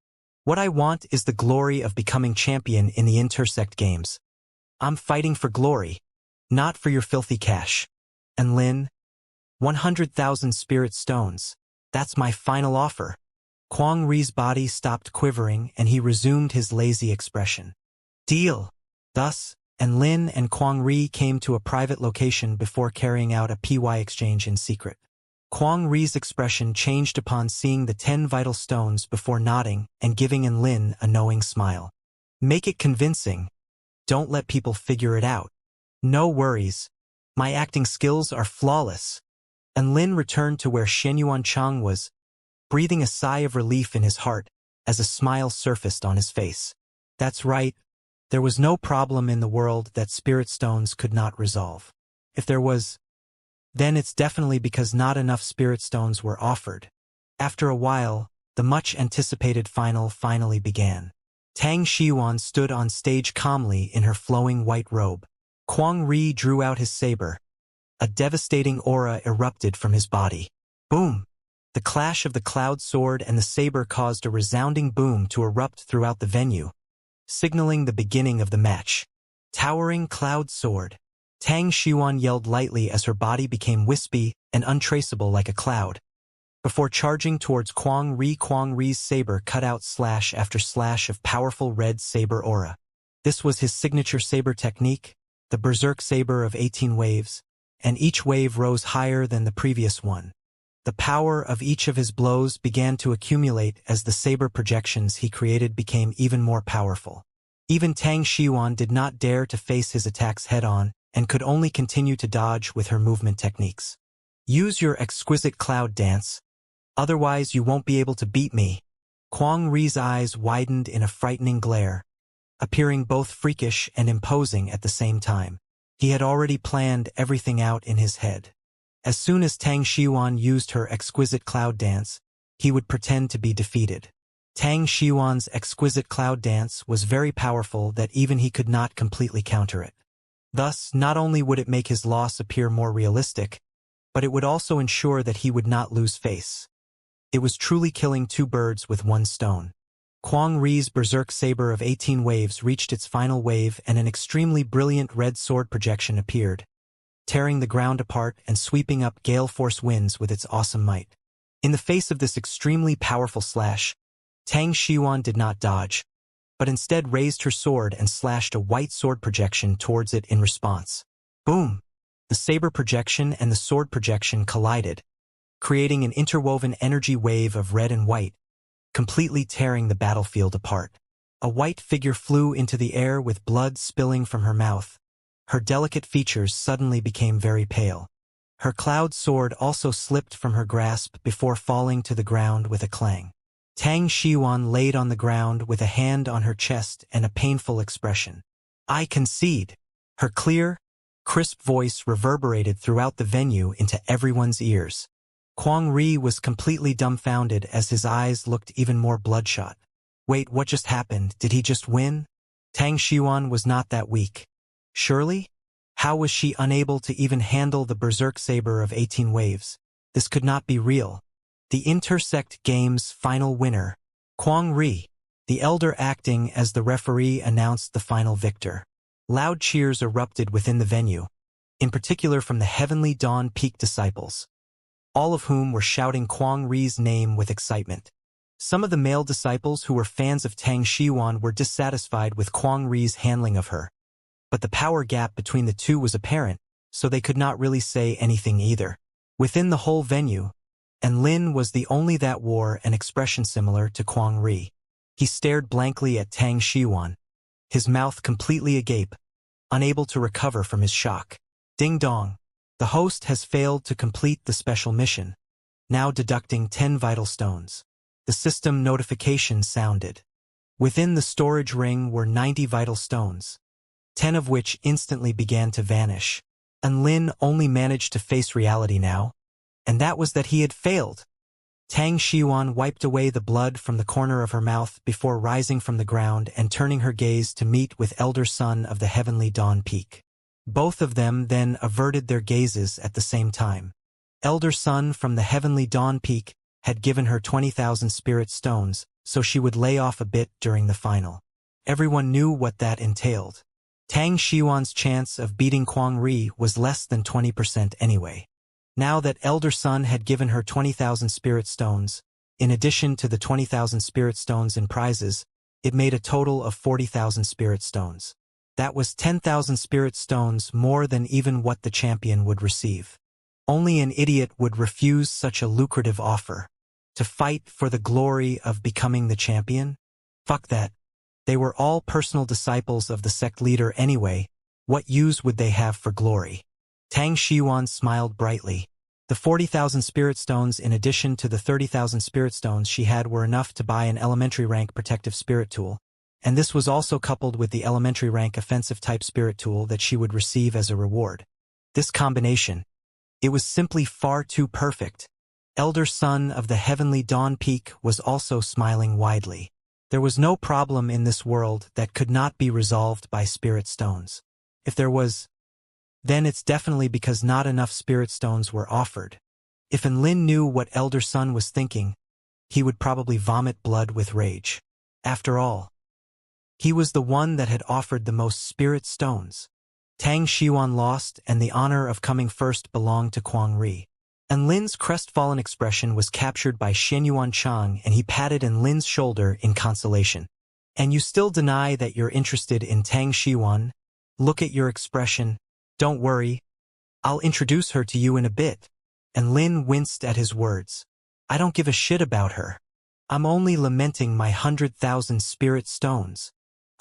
What I want is the glory of becoming champion in the Intersect Games. I'm fighting for glory, not for your filthy cash. And Lin? 100,000 spirit stones. That's my final offer. Kwang Ri's body stopped quivering and he resumed his lazy expression. Deal. Thus, and Lin and Kwang Ri came to a private location before carrying out a PY exchange in secret. Kwang Ri's expression changed upon seeing the 10 vital stones before nodding and giving Lin a knowing smile. Make it convincing. Don't let people figure it out. No worries. My acting skills are flawless. And Lin returned to where Xianyuan Chang was, breathing a sigh of relief in his heart as a smile surfaced on his face. That's right. There was no problem in the world that spirit stones could not resolve. If there was, then it's definitely because not enough spirit stones were offered. After a while, the much-anticipated final finally began. Tang Xiuan stood on stage calmly in her flowing white robe. Kwang Ri drew out his saber. A devastating aura erupted from his body. Boom! The clash of the cloud sword and the saber caused a resounding boom to erupt throughout the venue, signaling the beginning of the match. Towering cloud sword. Tang Xiuan yelled lightly as her body became wispy and untraceable like a cloud. Before charging towards Kwang Ri's saber cut out slash after slash of powerful red saber aura. This was his signature saber technique, the berserk saber of 18 waves, and each wave rose higher than the previous one. The power of each of his blows began to accumulate as the saber projections he created became even more powerful. Even Tang Xiuan did not dare to face his attacks head-on, and could only continue to dodge with her movement techniques. Use your exquisite cloud dance. Otherwise you won't be able to beat me. Kwang Ri's eyes widened in a frightening glare, appearing both freakish and imposing at the same time. He had already planned everything out in his head. As soon as Tang Xiuan used her exquisite cloud dance, he would pretend to be defeated. Tang Xiuan's exquisite cloud dance was very powerful that even he could not completely counter it. Thus, not only would it make his loss appear more realistic, but it would also ensure that he would not lose face. It was truly killing two birds with one stone. Kwang Ri's berserk saber of 18 waves reached its final wave and an extremely brilliant red sword projection appeared, tearing the ground apart and sweeping up gale force winds with its awesome might. In the face of this extremely powerful slash, Tang Xiuan did not dodge, but instead raised her sword and slashed a white sword projection towards it in response. Boom! The saber projection and the sword projection collided, creating an interwoven energy wave of red and white, completely tearing the battlefield apart. A white figure flew into the air with blood spilling from her mouth. Her delicate features suddenly became very pale. Her cloud sword also slipped from her grasp before falling to the ground with a clang. Tang Xiuan laid on the ground with a hand on her chest and a painful expression. I concede. Her clear, crisp voice reverberated throughout the venue into everyone's ears. Kwang Ri was completely dumbfounded as his eyes looked even more bloodshot. Wait, what just happened? Did he just win? Tang Xiuan was not that weak. Surely? How was she unable to even handle the berserk saber of 18 waves? This could not be real. The Intersect Game's final winner, Kwang Ri, the elder acting as the referee, announced the final victor. Loud cheers erupted within the venue, in particular from the Heavenly Dawn Peak disciples, all of whom were shouting Kwang Ri's name with excitement. Some of the male disciples who were fans of Tang Xiuan were dissatisfied with Kwang Ri's handling of her, but the power gap between the two was apparent, so they could not really say anything either. Within the whole venue, and Lin was the only that wore an expression similar to Kwang Ri. He stared blankly at Tang Xiuan, his mouth completely agape, unable to recover from his shock. Ding dong. The host has failed to complete the special mission, now deducting 10 vital stones. The system notification sounded. Within the storage ring were 90 vital stones, 10 of which instantly began to vanish. And Lin only managed to face reality now, and that was that he had failed. Tang Xiuan wiped away the blood from the corner of her mouth before rising from the ground and turning her gaze to meet with Elder Son of the Heavenly Dawn Peak. Both of them then averted their gazes at the same time. Elder Son from the Heavenly Dawn Peak had given her 20,000 spirit stones, so she would lay off a bit during the final. Everyone knew what that entailed. Tang Xiuan's chance of beating Kwang Ri was less than 20% anyway. Now that Elder Son had given her 20,000 spirit stones, in addition to the 20,000 spirit stones in prizes, it made a total of 40,000 spirit stones. That was 10,000 spirit stones more than even what the champion would receive. Only an idiot would refuse such a lucrative offer. To fight for the glory of becoming the champion? Fuck that. They were all personal disciples of the sect leader anyway. What use would they have for glory? Tang Xiuan smiled brightly. The 40,000 spirit stones in addition to the 30,000 spirit stones she had were enough to buy an elementary rank protective spirit tool, and this was also coupled with the elementary rank offensive type spirit tool that she would receive as a reward. This combination, it was simply far too perfect. Elder Son of the Heavenly Dawn Peak was also smiling widely. There was no problem in this world that could not be resolved by spirit stones. If there was, then it's definitely because not enough spirit stones were offered. If Enlin knew what Elder Son was thinking, he would probably vomit blood with rage. After all, he was the one that had offered the most spirit stones. Tang Xiuan lost, and the honor of coming first belonged to Kwang Ri. Enlin's crestfallen expression was captured by Xianyuan Chang, and he patted Enlin's shoulder in consolation. And you still deny that you're interested in Tang Xiuan? Look at your expression. Don't worry. I'll introduce her to you in a bit. Enlin winced at his words. I don't give a shit about her. I'm only lamenting my 100,000 spirit stones.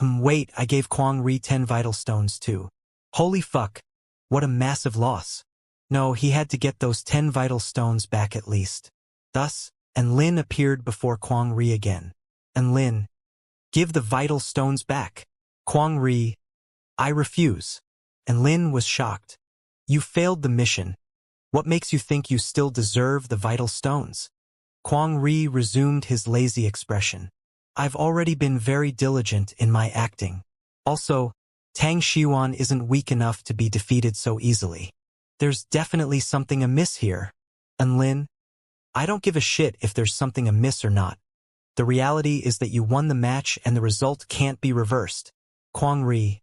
Wait, I gave Kwang Ri 10 vital stones too. Holy fuck. What a massive loss. No, he had to get those 10 vital stones back at least. Thus, Enlin appeared before Kwang Ri again. Enlin, give the vital stones back. Kwang Ri, I refuse. Enlin was shocked. You failed the mission. What makes you think you still deserve the vital stones? Kwang Ri resumed his lazy expression. I've already been very diligent in my acting. Also, Tang Xiuan isn't weak enough to be defeated so easily. There's definitely something amiss here. Enlin, I don't give a shit if there's something amiss or not. The reality is that you won the match and the result can't be reversed. Kwang Ri,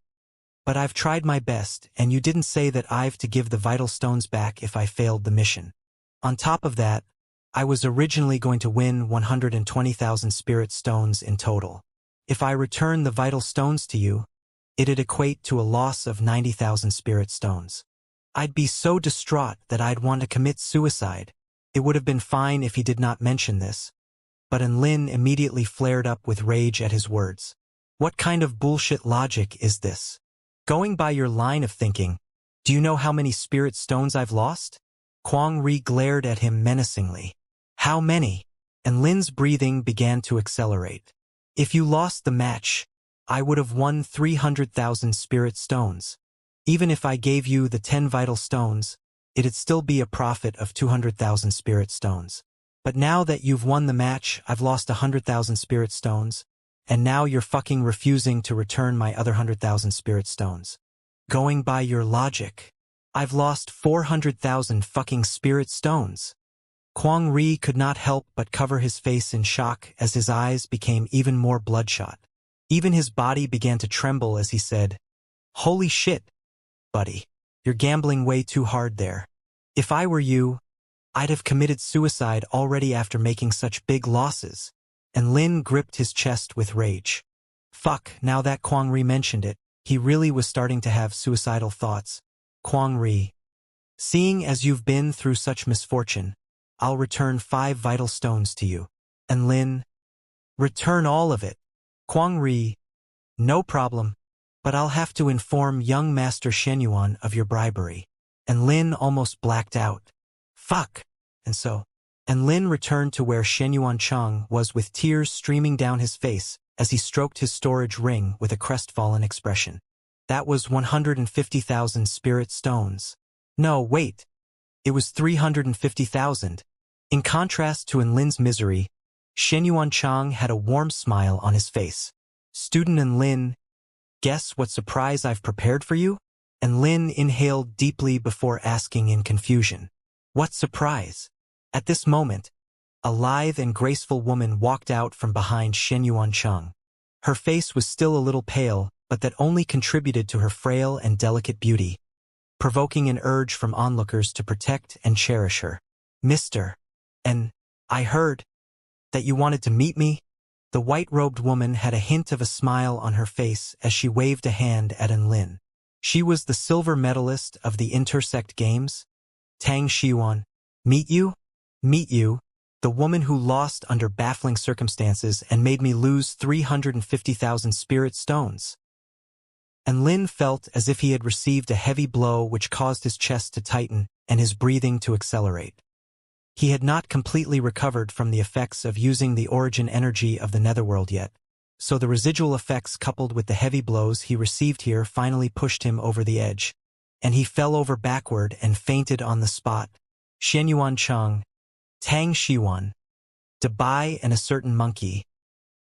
but I've tried my best, and you didn't say that I've to give the vital stones back if I failed the mission. On top of that, I was originally going to win 120,000 spirit stones in total. If I return the vital stones to you, it'd equate to a loss of 90,000 spirit stones. I'd be so distraught that I'd want to commit suicide. It would have been fine if he did not mention this. But Enlin immediately flared up with rage at his words. What kind of bullshit logic is this? Going by your line of thinking, do you know how many spirit stones I've lost? Kwang Ri glared at him menacingly. How many? Enlin's breathing began to accelerate. If you lost the match, I would have won 300,000 spirit stones. Even if I gave you the 10 vital stones, it'd still be a profit of 200,000 spirit stones. But now that you've won the match, I've lost 100,000 spirit stones, and now you're fucking refusing to return my other 100,000 spirit stones. Going by your logic, I've lost 400,000 fucking spirit stones. Kwang Ri could not help but cover his face in shock as his eyes became even more bloodshot. Even his body began to tremble as he said, "Holy shit, buddy. You're gambling way too hard there. If I were you, I'd have committed suicide already after making such big losses." And Lin gripped his chest with rage. Fuck, now that Kwang Ri mentioned it, he really was starting to have suicidal thoughts. Kwang Ri, seeing as you've been through such misfortune, I'll return 5 vital stones to you. And Lin, return all of it. Kwang Ri, no problem, but I'll have to inform young Master Shenyuan of your bribery. And Lin almost blacked out. Fuck. And Lin returned to where Shenyuan Chang was with tears streaming down his face as he stroked his storage ring with a crestfallen expression. That was 150,000 spirit stones. No, wait. It was 350,000. In contrast to Enlin's misery, Shenyuan Chang had a warm smile on his face. Student Enlin, guess what surprise I've prepared for you? And Lin inhaled deeply before asking in confusion. What surprise? At this moment, a lithe and graceful woman walked out from behind Shenyuan Chang. Her face was still a little pale, but that only contributed to her frail and delicate beauty, provoking an urge from onlookers to protect and cherish her. Mr. And I heard that you wanted to meet me? The white-robed woman had a hint of a smile on her face as she waved a hand at Enlin. She was the silver medalist of the Intersect Games. Tang Xiuan. Meet you? Meet you, the woman who lost under baffling circumstances and made me lose 350,000 spirit stones. And Lin felt as if he had received a heavy blow which caused his chest to tighten and his breathing to accelerate. He had not completely recovered from the effects of using the origin energy of the netherworld yet, so the residual effects coupled with the heavy blows he received here finally pushed him over the edge, and he fell over backward and fainted on the spot. Shenyuan Chang, Tang Xiuan, Dabai and a certain monkey.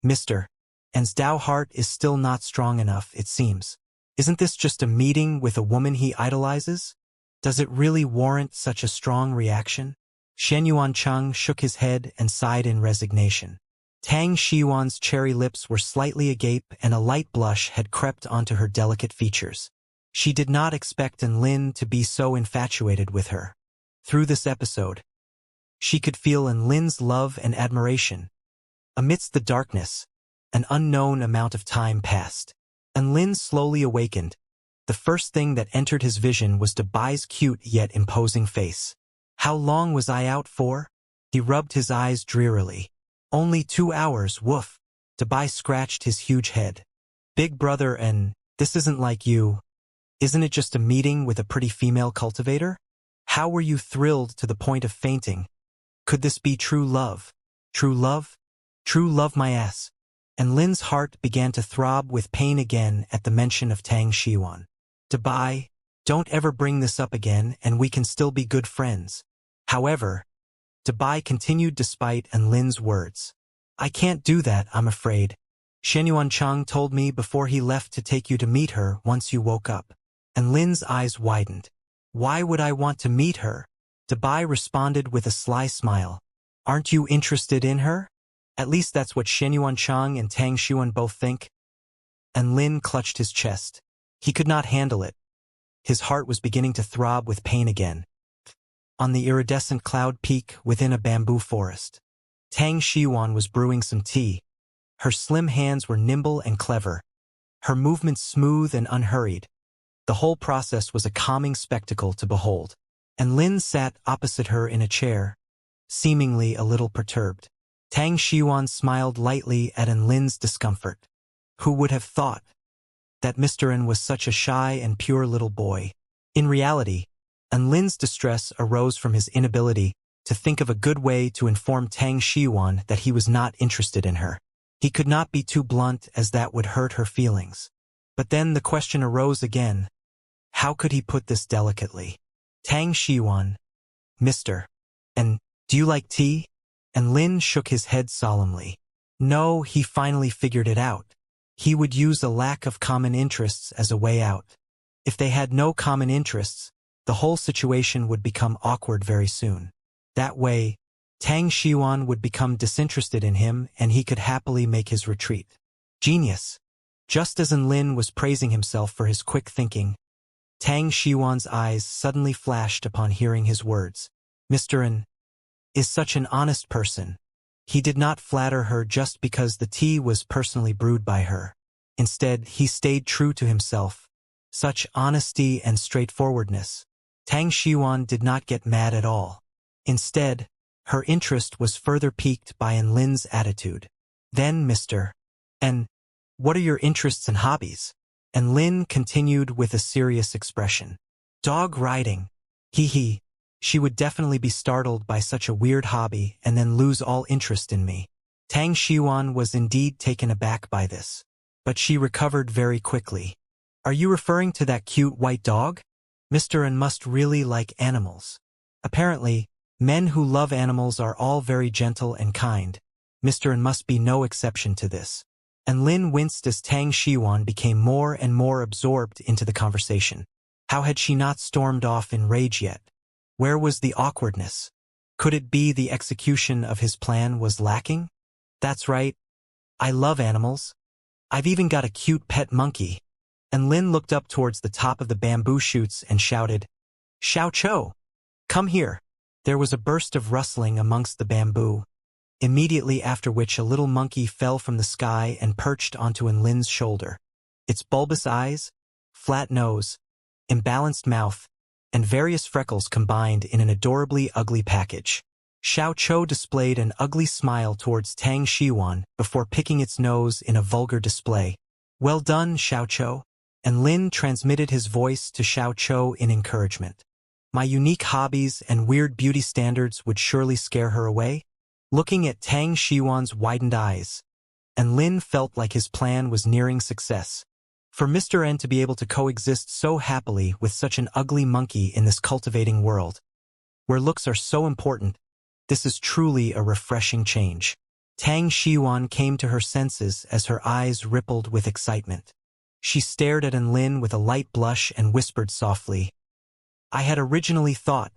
Mr. An's Dao heart is still not strong enough, it seems. Isn't this just a meeting with a woman he idolizes? Does it really warrant such a strong reaction? Shenyuan Chang shook his head and sighed in resignation. Tang Xiuan's cherry lips were slightly agape and a light blush had crept onto her delicate features. She did not expect Enlin to be so infatuated with her. Through this episode, she could feel Enlin's love and admiration. Amidst the darkness, an unknown amount of time passed. Enlin slowly awakened. The first thing that entered his vision was Dabai's cute yet imposing face. How long was I out for? He rubbed his eyes drearily. Only 2 hours, woof. Dabai scratched his huge head. Big brother, and this isn't like you. Isn't it just a meeting with a pretty female cultivator? How were you thrilled to the point of fainting? Could this be true love? True love? True love my ass. And Lin's heart began to throb with pain again at the mention of Tang Xiuan. Dabai, don't ever bring this up again and we can still be good friends. However, Dabai continued despite Enlin's words. I can't do that, I'm afraid. Shenyuan Chang told me before he left to take you to meet her once you woke up. Enlin's eyes widened. Why would I want to meet her? Dabai responded with a sly smile. Aren't you interested in her? At least that's what Shenyuan Chang and Tang Xiuan both think. Enlin clutched his chest. He could not handle it. His heart was beginning to throb with pain again. On the iridescent cloud peak within a bamboo forest, Tang Xiuan was brewing some tea. Her slim hands were nimble and clever, her movements smooth and unhurried. The whole process was a calming spectacle to behold. And Lin sat opposite her in a chair, seemingly a little perturbed. Tang Xiuan smiled lightly at Enlin's discomfort. Who would have thought that Mr. N was such a shy and pure little boy? In reality, Enlin's distress arose from his inability to think of a good way to inform Tang Xiuan that he was not interested in her. He could not be too blunt as that would hurt her feelings. But then the question arose again. How could he put this delicately? Tang Xiuan, Mr. N, do you like tea? And Lin shook his head solemnly. No, he finally figured it out. He would use a lack of common interests as a way out. If they had no common interests, the whole situation would become awkward very soon. That way, Tang Xiuan would become disinterested in him and he could happily make his retreat. Genius. Just as Enlin was praising himself for his quick thinking, Tang Xiuan's eyes suddenly flashed upon hearing his words. Mr. N is such an honest person. He did not flatter her just because the tea was personally brewed by her. Instead, he stayed true to himself. Such honesty and straightforwardness. Tang Xiuan did not get mad at all. Instead, her interest was further piqued by Enlin's attitude. Then, Mr. N, what are your interests and hobbies? Enlin continued with a serious expression. Dog riding. Hee. She would definitely be startled by such a weird hobby and then lose all interest in me. Tang Xiuan was indeed taken aback by this. But she recovered very quickly. Are you referring to that cute white dog? Mr. N must really like animals. Apparently, men who love animals are all very gentle and kind. Mr. N must be no exception to this. And Lin winced as Tang Xiuan became more and more absorbed into the conversation. How had she not stormed off in rage yet? Where was the awkwardness? Could it be the execution of his plan was lacking? That's right. I love animals. I've even got a cute pet monkey. And Lin looked up towards the top of the bamboo shoots and shouted, Xiao Chou, come here. There was a burst of rustling amongst the bamboo, immediately after which a little monkey fell from the sky and perched onto Enlin's shoulder. Its bulbous eyes, flat nose, imbalanced mouth, and various freckles combined in an adorably ugly package. Xiao Chou displayed an ugly smile towards Tang Xiuan before picking its nose in a vulgar display. Well done, Xiao Chou. And Lin transmitted his voice to Xiao Chou in encouragement. My unique hobbies and weird beauty standards would surely scare her away. Looking at Tang Xiuan's widened eyes, and Lin felt like his plan was nearing success. For Mr. N to be able to coexist so happily with such an ugly monkey in this cultivating world, where looks are so important, this is truly a refreshing change. Tang Xiuan came to her senses as her eyes rippled with excitement. She stared at Enlin with a light blush and whispered softly, I had originally thought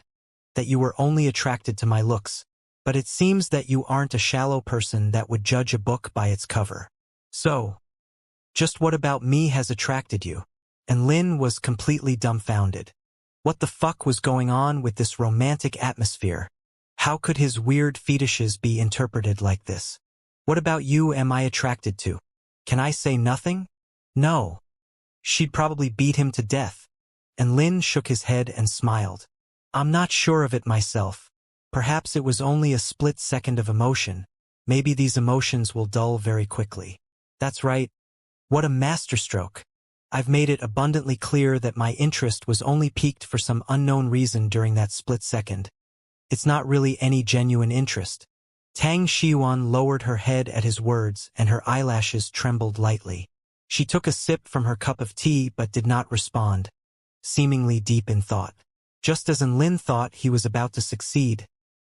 that you were only attracted to my looks, but it seems that you aren't a shallow person that would judge a book by its cover. So, just what about me has attracted you? And Lin was completely dumbfounded. What the fuck was going on with this romantic atmosphere? How could his weird fetishes be interpreted like this? What about you am I attracted to? Can I say nothing? No. She'd probably beat him to death. And Lin shook his head and smiled. I'm not sure of it myself. Perhaps it was only a split second of emotion. Maybe these emotions will dull very quickly. That's right. What a masterstroke. I've made it abundantly clear that my interest was only piqued for some unknown reason during that split second. It's not really any genuine interest. Tang Xiuan lowered her head at his words and her eyelashes trembled lightly. She took a sip from her cup of tea but did not respond, seemingly deep in thought. Just as Enlin thought he was about to succeed,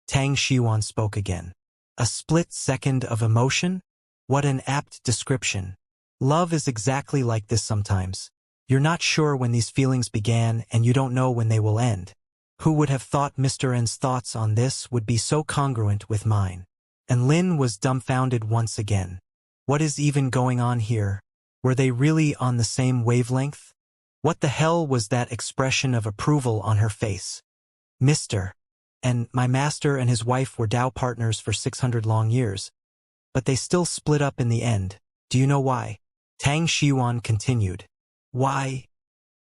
Tang Xiuan spoke again. A split second of emotion? What an apt description. Love is exactly like this sometimes. You're not sure when these feelings began and you don't know when they will end. Who would have thought Mr. N's thoughts on this would be so congruent with mine? And Lin was dumbfounded once again. What is even going on here? Were they really on the same wavelength? What the hell was that expression of approval on her face? Mr. And my master and his wife were Tao partners for 600 long years. But they still split up in the end. Do you know why? Tang Xiuan continued. Why?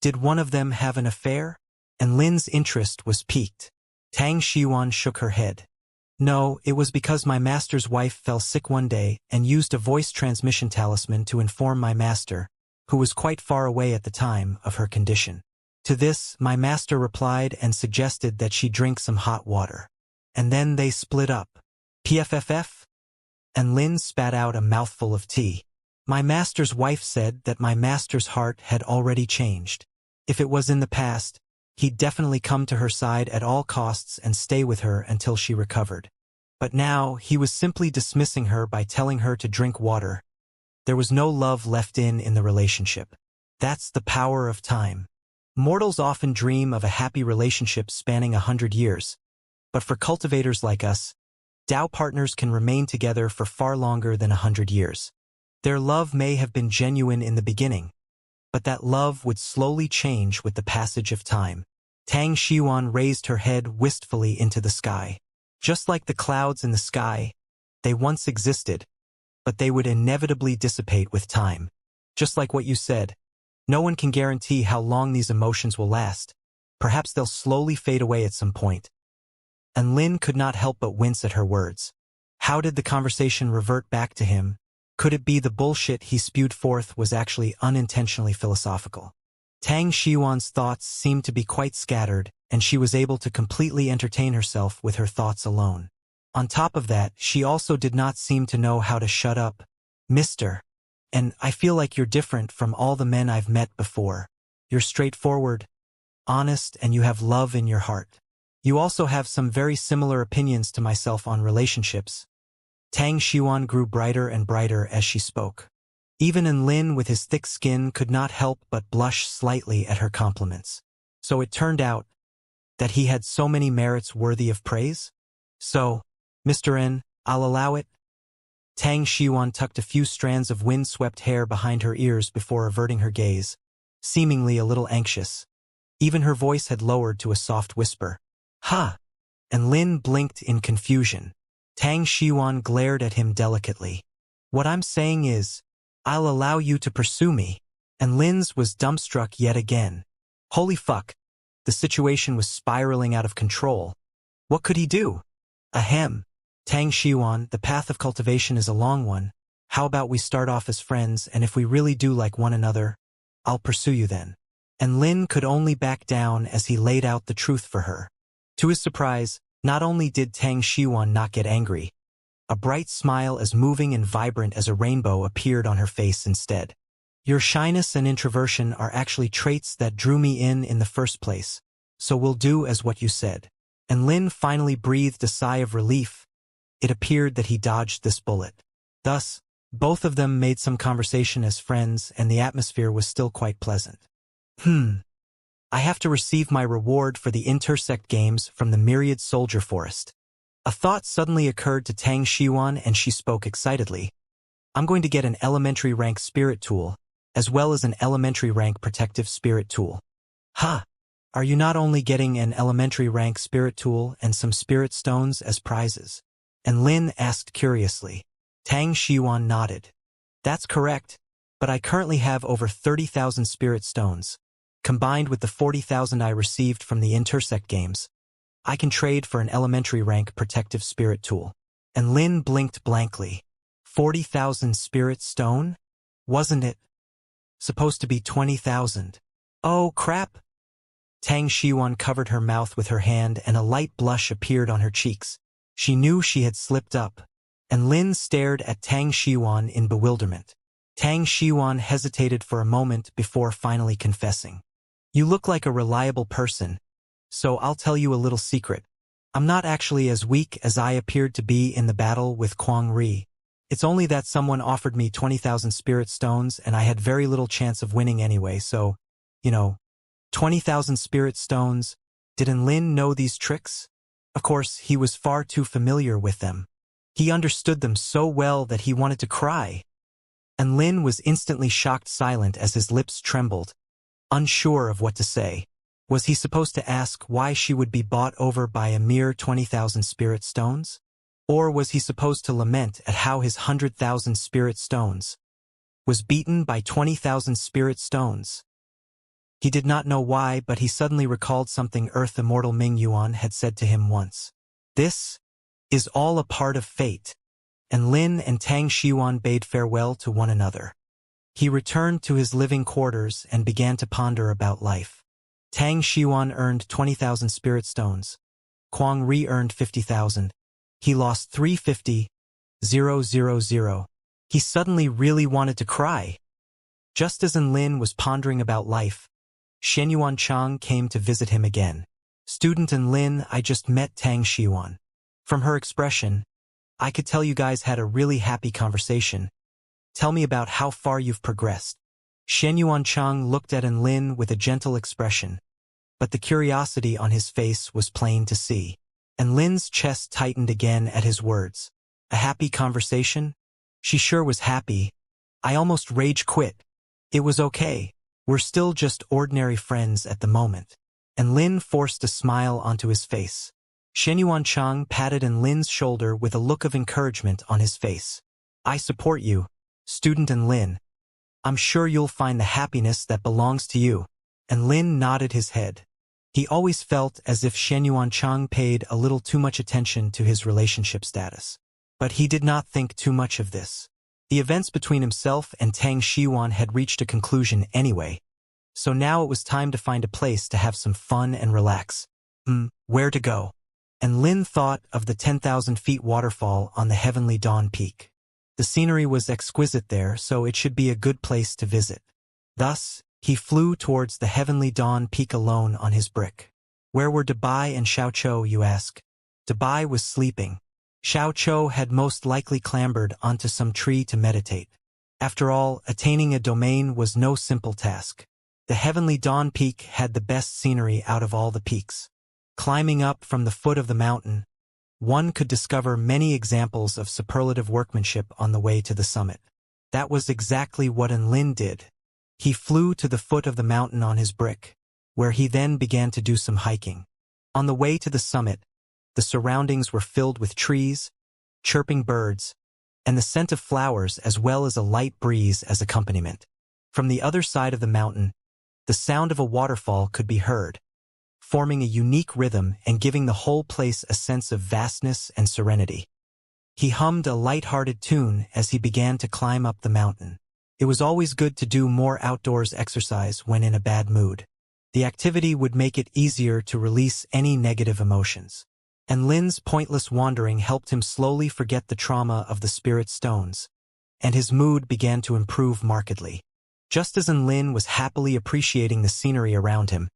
Did one of them have an affair? And Lin's interest was piqued. Tang Xiuan shook her head. No, it was because my master's wife fell sick one day and used a voice transmission talisman to inform my master, who was quite far away at the time, of her condition. To this, my master replied and suggested that she drink some hot water. And then they split up. PFFF? And Lin spat out a mouthful of tea. My master's wife said that my master's heart had already changed. If it was in the past, he'd definitely come to her side at all costs and stay with her until she recovered. But now, he was simply dismissing her by telling her to drink water. There was no love left in the relationship. That's the power of time. Mortals often dream of a happy relationship spanning 100 years, but for cultivators like us, Tao partners can remain together for far longer than 100 years. Their love may have been genuine in the beginning, but that love would slowly change with the passage of time. Tang Xiuan raised her head wistfully into the sky. Just like the clouds in the sky, they once existed, but they would inevitably dissipate with time. Just like what you said, no one can guarantee how long these emotions will last. Perhaps they'll slowly fade away at some point. And Lin could not help but wince at her words. How did the conversation revert back to him? Could it be the bullshit he spewed forth was actually unintentionally philosophical? Tang Xiuan's thoughts seemed to be quite scattered, and she was able to completely entertain herself with her thoughts alone. On top of that, she also did not seem to know how to shut up. Mister, and I feel like you're different from all the men I've met before. You're straightforward, honest, and you have love in your heart. You also have some very similar opinions to myself on relationships. Tang Xiuan grew brighter and brighter as she spoke. Even Lin with his thick skin could not help but blush slightly at her compliments. So it turned out that he had so many merits worthy of praise? So, Mr. N, I'll allow it. Tang Xiuan tucked a few strands of wind-swept hair behind her ears before averting her gaze, seemingly a little anxious. Even her voice had lowered to a soft whisper. Ha! And Lin blinked in confusion. Tang Xiuan glared at him delicately. What I'm saying is, I'll allow you to pursue me. And Lin's was dumbstruck yet again. Holy fuck! The situation was spiraling out of control. What could he do? Ahem. Tang Xiuan, the path of cultivation is a long one. How about we start off as friends, and if we really do like one another, I'll pursue you then. And Lin could only back down as he laid out the truth for her. To his surprise, not only did Tang Xiuan not get angry, a bright smile as moving and vibrant as a rainbow appeared on her face instead. Your shyness and introversion are actually traits that drew me in the first place, so we'll do as what you said. And Lin finally breathed a sigh of relief. It appeared that he dodged this bullet. Thus, both of them made some conversation as friends, and the atmosphere was still quite pleasant. I have to receive my reward for the intersect games from the myriad soldier forest. A thought suddenly occurred to Tang Xiuan, and she spoke excitedly. I'm going to get an elementary rank spirit tool, as well as an elementary rank protective spirit tool. Ha! Are you not only getting an elementary rank spirit tool and some spirit stones as prizes? And Lin asked curiously. Tang Xiuan nodded. That's correct, but I currently have over 30,000 spirit stones. Combined with the 40,000 I received from the intersect games, I can trade for an elementary rank protective spirit tool. And Lin blinked blankly. 40,000 spirit stone? Wasn't it supposed to be 20,000? Oh, crap! Tang Xiuan covered her mouth with her hand, and a light blush appeared on her cheeks. She knew she had slipped up, and Lin stared at Tang Xiuan in bewilderment. Tang Xiuan hesitated for a moment before finally confessing. You look like a reliable person, so I'll tell you a little secret. I'm not actually as weak as I appeared to be in the battle with Kuang Ri. It's only that someone offered me 20,000 spirit stones and I had very little chance of winning anyway, so, 20,000 spirit stones. Didn't Lin know these tricks? Of course, he was far too familiar with them. He understood them so well that he wanted to cry. And Lin was instantly shocked silent as his lips trembled, unsure of what to say. Was he supposed to ask why she would be bought over by a mere 20,000 spirit stones? Or was he supposed to lament at how his 100,000 spirit stones was beaten by 20,000 spirit stones? He did not know why, but he suddenly recalled something Earth Immortal Ming Yuan had said to him once. This is all a part of fate. And Lin and Tang Xiuan bade farewell to one another. He returned to his living quarters and began to ponder about life. Tang Xiuan earned 20,000 spirit stones. Kuang Ri earned 50,000. He lost 350,000. He suddenly really wanted to cry. Just as Lin was pondering about life, Shenyuan Chang came to visit him again. Student Lin, I just met Tang Xiuan. From her expression, I could tell you guys had a really happy conversation. Tell me about how far you've progressed. Shen Yuanchang looked at Enlin with a gentle expression, but the curiosity on his face was plain to see. Enlin's chest tightened again at his words. A happy conversation? She sure was happy. I almost rage quit. It was okay. We're still just ordinary friends at the moment. Enlin forced a smile onto his face. Shen Yuanchang patted Enlin's shoulder with a look of encouragement on his face. I support you, student Enlin. I'm sure you'll find the happiness that belongs to you. Enlin nodded his head. He always felt as if Shen Yuanchang paid a little too much attention to his relationship status. But he did not think too much of this. The events between himself and Tang Xiyuan had reached a conclusion anyway, so now it was time to find a place to have some fun and relax. Where to go? And Lin thought of the 10,000 feet waterfall on the Heavenly Dawn Peak. The scenery was exquisite there, so it should be a good place to visit. Thus, he flew towards the Heavenly Dawn Peak alone on his brick. Where were Dabai and Xiaoqiu, you ask? Dabai was sleeping. Xiaoqiu had most likely clambered onto some tree to meditate. After all, attaining a domain was no simple task. The Heavenly Dawn Peak had the best scenery out of all the peaks. Climbing up from the foot of the mountain, one could discover many examples of superlative workmanship on the way to the summit. That was exactly what Enlin did. He flew to the foot of the mountain on his brick, where he then began to do some hiking. On the way to the summit, the surroundings were filled with trees, chirping birds, and the scent of flowers as well as a light breeze as accompaniment. From the other side of the mountain, the sound of a waterfall could be heard, forming a unique rhythm and giving the whole place a sense of vastness and serenity. He hummed a light-hearted tune as he began to climb up the mountain. It was always good to do more outdoors exercise when in a bad mood. The activity would make it easier to release any negative emotions. And Lin's pointless wandering helped him slowly forget the trauma of the spirit stones, and his mood began to improve markedly. Just as Enlin was happily appreciating the scenery around him,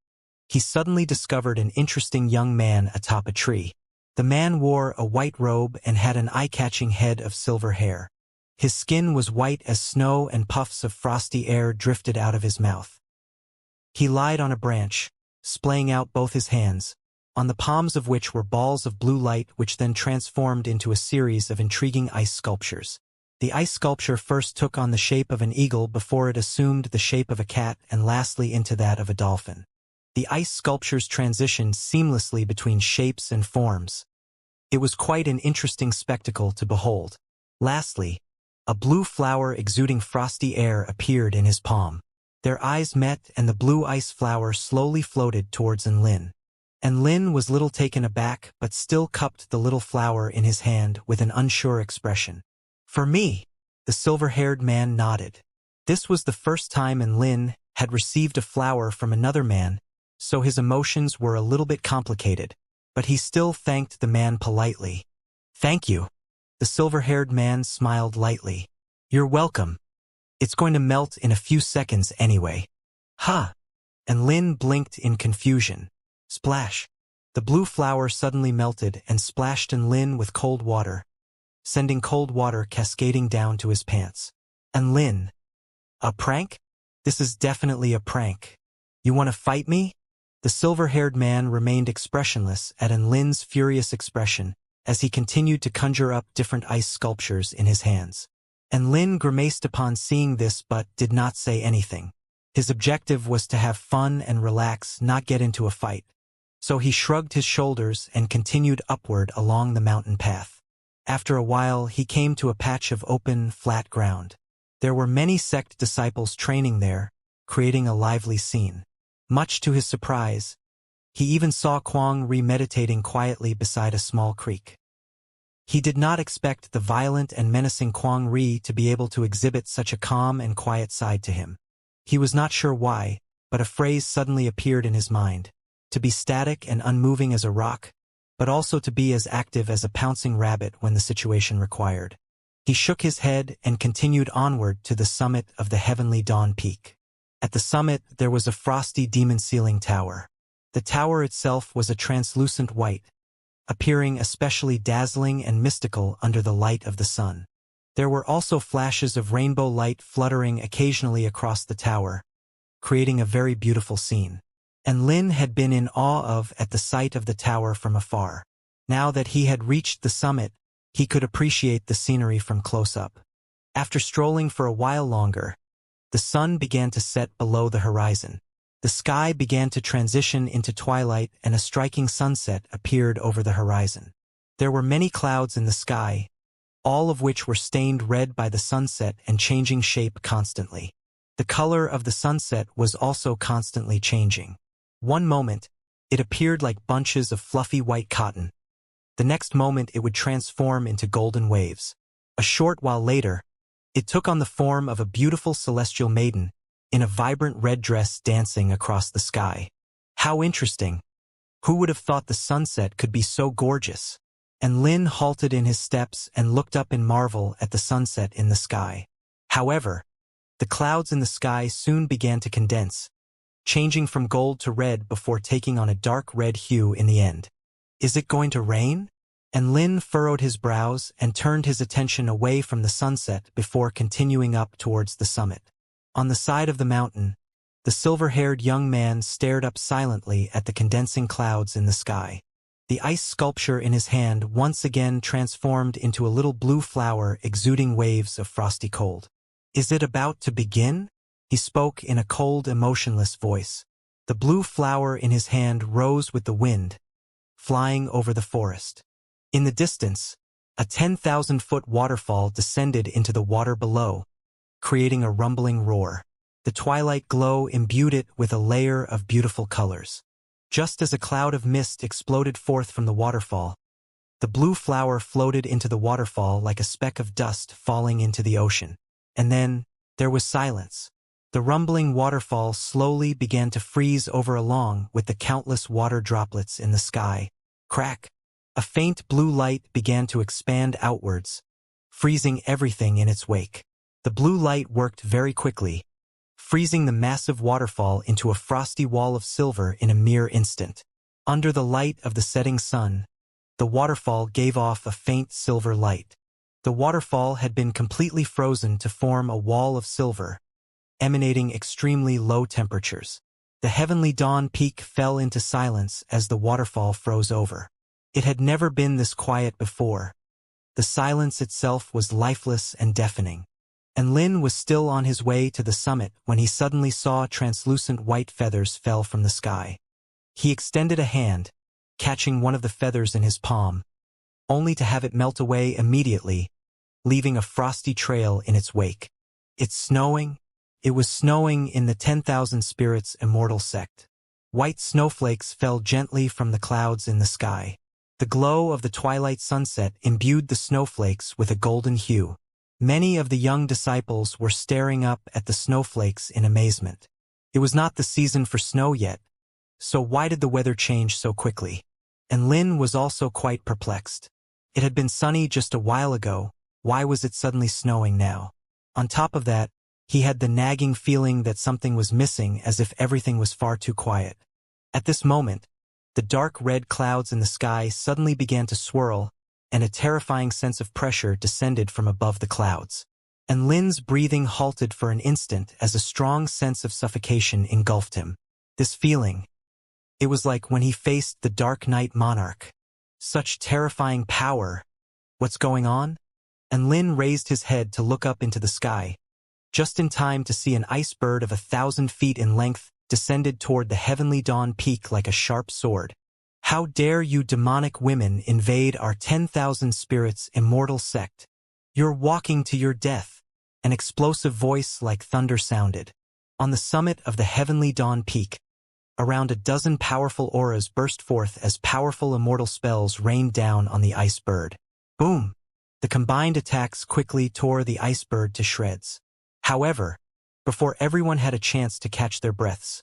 he suddenly discovered an interesting young man atop a tree. The man wore a white robe and had an eye-catching head of silver hair. His skin was white as snow and puffs of frosty air drifted out of his mouth. He lied on a branch, splaying out both his hands, on the palms of which were balls of blue light which then transformed into a series of intriguing ice sculptures. The ice sculpture first took on the shape of an eagle before it assumed the shape of a cat and lastly into that of a dolphin. The ice sculptures transitioned seamlessly between shapes and forms. It was quite an interesting spectacle to behold. Lastly, a blue flower exuding frosty air appeared in his palm. Their eyes met and the blue ice flower slowly floated towards Enlin. Enlin was little taken aback but still cupped the little flower in his hand with an unsure expression. For me, the silver-haired man nodded. This was the first time Enlin had received a flower from another man, so his emotions were a little bit complicated, but he still thanked the man politely. Thank you. The silver-haired man smiled lightly. You're welcome. It's going to melt in a few seconds anyway. Ha! Enlin blinked in confusion. Splash! The blue flower suddenly melted and splashed Enlin with cold water, sending cold water cascading down to his pants. Enlin. A prank? This is definitely a prank. You want to fight me? The silver-haired man remained expressionless at Enlin's furious expression as he continued to conjure up different ice sculptures in his hands. Enlin grimaced upon seeing this but did not say anything. His objective was to have fun and relax, not get into a fight. So he shrugged his shoulders and continued upward along the mountain path. After a while, he came to a patch of open, flat ground. There were many sect disciples training there, creating a lively scene. Much to his surprise, he even saw Kuang Ri meditating quietly beside a small creek. He did not expect the violent and menacing Kuang Ri to be able to exhibit such a calm and quiet side to him. He was not sure why, but a phrase suddenly appeared in his mind. To be static and unmoving as a rock, but also to be as active as a pouncing rabbit when the situation required. He shook his head and continued onward to the summit of the Heavenly Dawn Peak. At the summit, there was a frosty demon ceiling tower. The tower itself was a translucent white, appearing especially dazzling and mystical under the light of the sun. There were also flashes of rainbow light fluttering occasionally across the tower, creating a very beautiful scene. And Lin had been in awe at the sight of the tower from afar. Now that he had reached the summit, he could appreciate the scenery from close up. After strolling for a while longer, the sun began to set below the horizon. The sky began to transition into twilight and a striking sunset appeared over the horizon. There were many clouds in the sky, all of which were stained red by the sunset and changing shape constantly. The color of the sunset was also constantly changing. One moment, it appeared like bunches of fluffy white cotton. The next moment it would transform into golden waves. A short while later, it took on the form of a beautiful celestial maiden, in a vibrant red dress dancing across the sky. How interesting! Who would have thought the sunset could be so gorgeous? And Lin halted in his steps and looked up in marvel at the sunset in the sky. However, the clouds in the sky soon began to condense, changing from gold to red before taking on a dark red hue in the end. Is it going to rain? And Lin furrowed his brows and turned his attention away from the sunset before continuing up towards the summit. On the side of the mountain, the silver-haired young man stared up silently at the condensing clouds in the sky. The ice sculpture in his hand once again transformed into a little blue flower exuding waves of frosty cold. Is it about to begin? He spoke in a cold, emotionless voice. The blue flower in his hand rose with the wind, flying over the forest. In the distance, a 10,000-foot waterfall descended into the water below, creating a rumbling roar. The twilight glow imbued it with a layer of beautiful colors. Just as a cloud of mist exploded forth from the waterfall, the blue flower floated into the waterfall like a speck of dust falling into the ocean. And then, there was silence. The rumbling waterfall slowly began to freeze over along with the countless water droplets in the sky. Crack! A faint blue light began to expand outwards, freezing everything in its wake. The blue light worked very quickly, freezing the massive waterfall into a frosty wall of silver in a mere instant. Under the light of the setting sun, the waterfall gave off a faint silver light. The waterfall had been completely frozen to form a wall of silver, emanating extremely low temperatures. The heavenly dawn peak fell into silence as the waterfall froze over. It had never been this quiet before. The silence itself was lifeless and deafening. And Lin was still on his way to the summit when he suddenly saw translucent white feathers fell from the sky. He extended a hand, catching one of the feathers in his palm, only to have it melt away immediately, leaving a frosty trail in its wake. It's snowing? It was snowing in the 10,000 Spirits Immortal sect. White snowflakes fell gently from the clouds in the sky. The glow of the twilight sunset imbued the snowflakes with a golden hue. Many of the young disciples were staring up at the snowflakes in amazement. It was not the season for snow yet, so why did the weather change so quickly? And Lin was also quite perplexed. It had been sunny just a while ago, why was it suddenly snowing now? On top of that, he had the nagging feeling that something was missing, as if everything was far too quiet. At this moment, the dark red clouds in the sky suddenly began to swirl, and a terrifying sense of pressure descended from above the clouds. And Lin's breathing halted for an instant as a strong sense of suffocation engulfed him. This feeling, it was like when he faced the Dark Knight Monarch. Such terrifying power. What's going on? And Lin raised his head to look up into the sky, just in time to see an ice bird of 1,000 feet in length descended toward the heavenly dawn peak like a sharp sword. How dare you demonic women invade our 10,000 Spirits Immortal sect? You're walking to your death. An explosive voice like thunder sounded. On the summit of the heavenly dawn peak, around a dozen powerful auras burst forth as powerful immortal spells rained down on the ice bird. Boom! The combined attacks quickly tore the ice bird to shreds. However, before everyone had a chance to catch their breaths,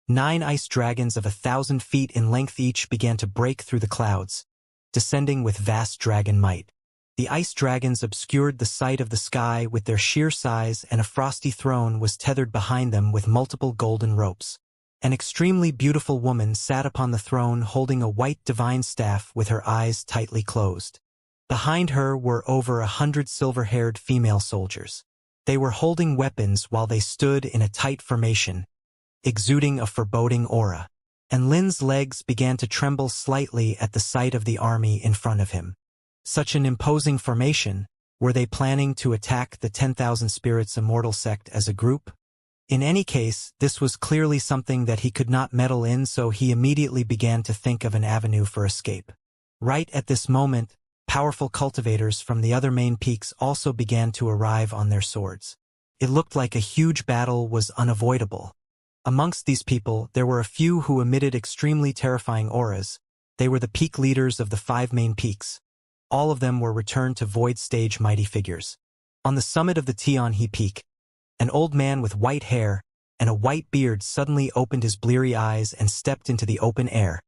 9 ice dragons of 1,000 feet in length each began to break through the clouds, descending with vast dragon might. The ice dragons obscured the sight of the sky with their sheer size, and a frosty throne was tethered behind them with multiple golden ropes. An extremely beautiful woman sat upon the throne holding a white divine staff with her eyes tightly closed. Behind her were over 100 silver-haired female soldiers. They were holding weapons while they stood in a tight formation, exuding a foreboding aura. And Lin's legs began to tremble slightly at the sight of the army in front of him. Such an imposing formation. Were they planning to attack the 10,000 Spirits Immortal sect as a group? In any case, this was clearly something that he could not meddle in, so he immediately began to think of an avenue for escape. Right at this moment, powerful cultivators from the other main peaks also began to arrive on their swords. It looked like a huge battle was unavoidable. Amongst these people, there were a few who emitted extremely terrifying auras. They were the peak leaders of the 5 main peaks. All of them were returned to Void Stage mighty figures. On the summit of the Tianhe Peak, an old man with white hair and a white beard suddenly opened his bleary eyes and stepped into the open air,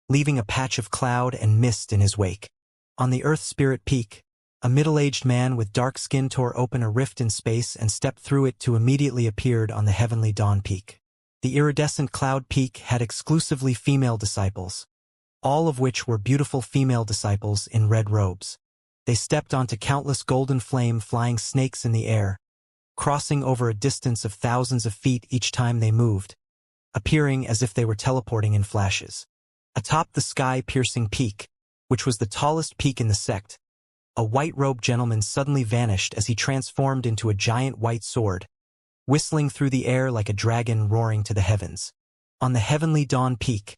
leaving a patch of cloud and mist in his wake. On the Earth Spirit Peak, a middle-aged man with dark skin tore open a rift in space and stepped through it to immediately appeared on the Heavenly Dawn Peak. The iridescent Cloud Peak had exclusively female disciples, all of which were beautiful female disciples in red robes. They stepped onto countless golden flame-flying snakes in the air, crossing over a distance of thousands of feet each time they moved, appearing as if they were teleporting in flashes. Atop the sky-piercing peak, which was the tallest peak in the sect, a white-robed gentleman suddenly vanished as he transformed into a giant white sword, whistling through the air like a dragon roaring to the heavens. On the Heavenly Dawn Peak,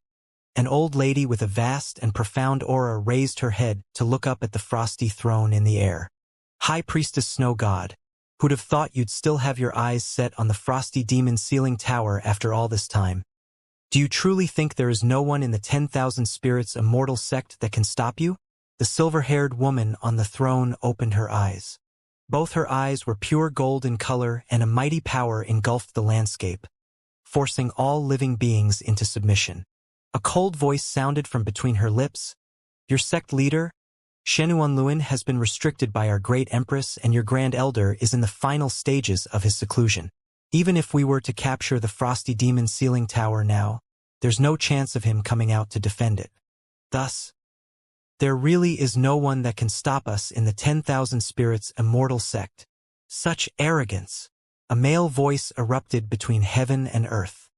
an old lady with a vast and profound aura raised her head to look up at the frosty throne in the air. High Priestess Snow God, who'd have thought you'd still have your eyes set on the frosty demon ceiling tower after all this time? Do you truly think there is no one in the 10,000 Spirits Immortal sect that can stop you? The silver-haired woman on the throne opened her eyes. Both her eyes were pure gold in color, and a mighty power engulfed the landscape, forcing all living beings into submission. A cold voice sounded from between her lips. Your sect leader, Shenuanluan, has been restricted by our great empress, and your grand elder is in the final stages of his seclusion. Even if we were to capture the frosty demon ceiling tower now, there's no chance of him coming out to defend it. Thus, there really is no one that can stop us in the 10,000 Spirits Immortal sect. Such arrogance! A male voice erupted between heaven and earth.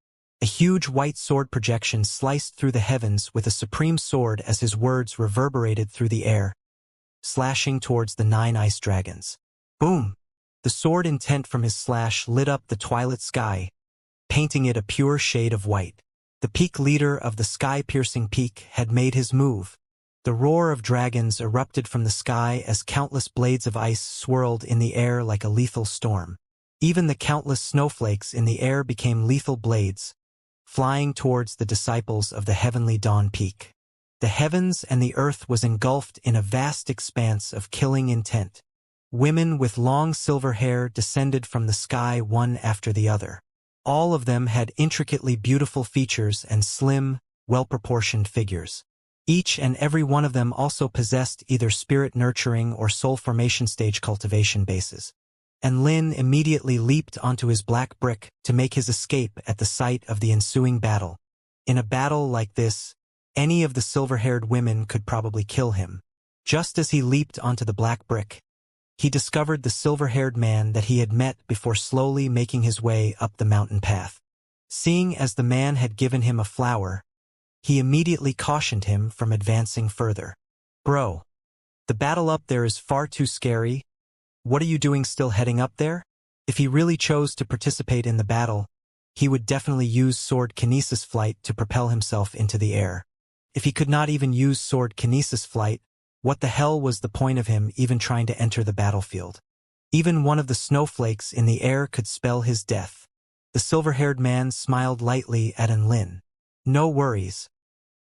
A huge white sword projection sliced through the heavens with a supreme sword as his words reverberated through the air, slashing towards the 9 ice dragons. Boom! The sword intent from his slash lit up the twilight sky, painting it a pure shade of white. The peak leader of the sky-piercing peak had made his move. The roar of dragons erupted from the sky as countless blades of ice swirled in the air like a lethal storm. Even the countless snowflakes in the air became lethal blades, flying towards the disciples of the Heavenly Dawn Peak. The heavens and the earth was engulfed in a vast expanse of killing intent. Women with long silver hair descended from the sky one after the other. All of them had intricately beautiful features and slim, well-proportioned figures. Each and every one of them also possessed either spirit nurturing or soul formation stage cultivation bases. And Lin immediately leaped onto his black brick to make his escape at the sight of the ensuing battle. In a battle like this, any of the silver-haired women could probably kill him. Just as he leaped onto the black brick, he discovered the silver-haired man that he had met before slowly making his way up the mountain path. Seeing as the man had given him a flower, he immediately cautioned him from advancing further. Bro, the battle up there is far too scary. What are you doing still heading up there? If he really chose to participate in the battle, he would definitely use sword kinesis flight to propel himself into the air. If he could not even use sword kinesis flight, what the hell was the point of him even trying to enter the battlefield? Even one of the snowflakes in the air could spell his death. The silver-haired man smiled lightly at Lin. No worries.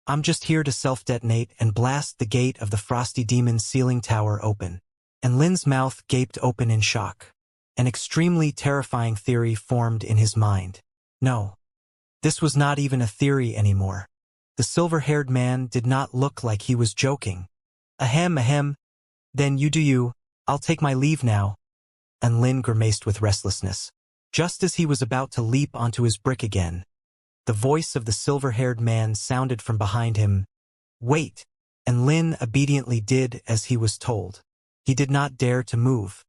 I'm just here to self-detonate and blast the gate of the frosty demon ceiling tower open. And Lin's mouth gaped open in shock. An extremely terrifying theory formed in his mind. No. This was not even a theory anymore. The silver-haired man did not look like he was joking. Ahem. Then you do you. I'll take my leave now. And Lin grimaced with restlessness. Just as he was about to leap onto his brick again, the voice of the silver-haired man sounded from behind him. Wait! and Lin obediently did as he was told. He did not dare to move.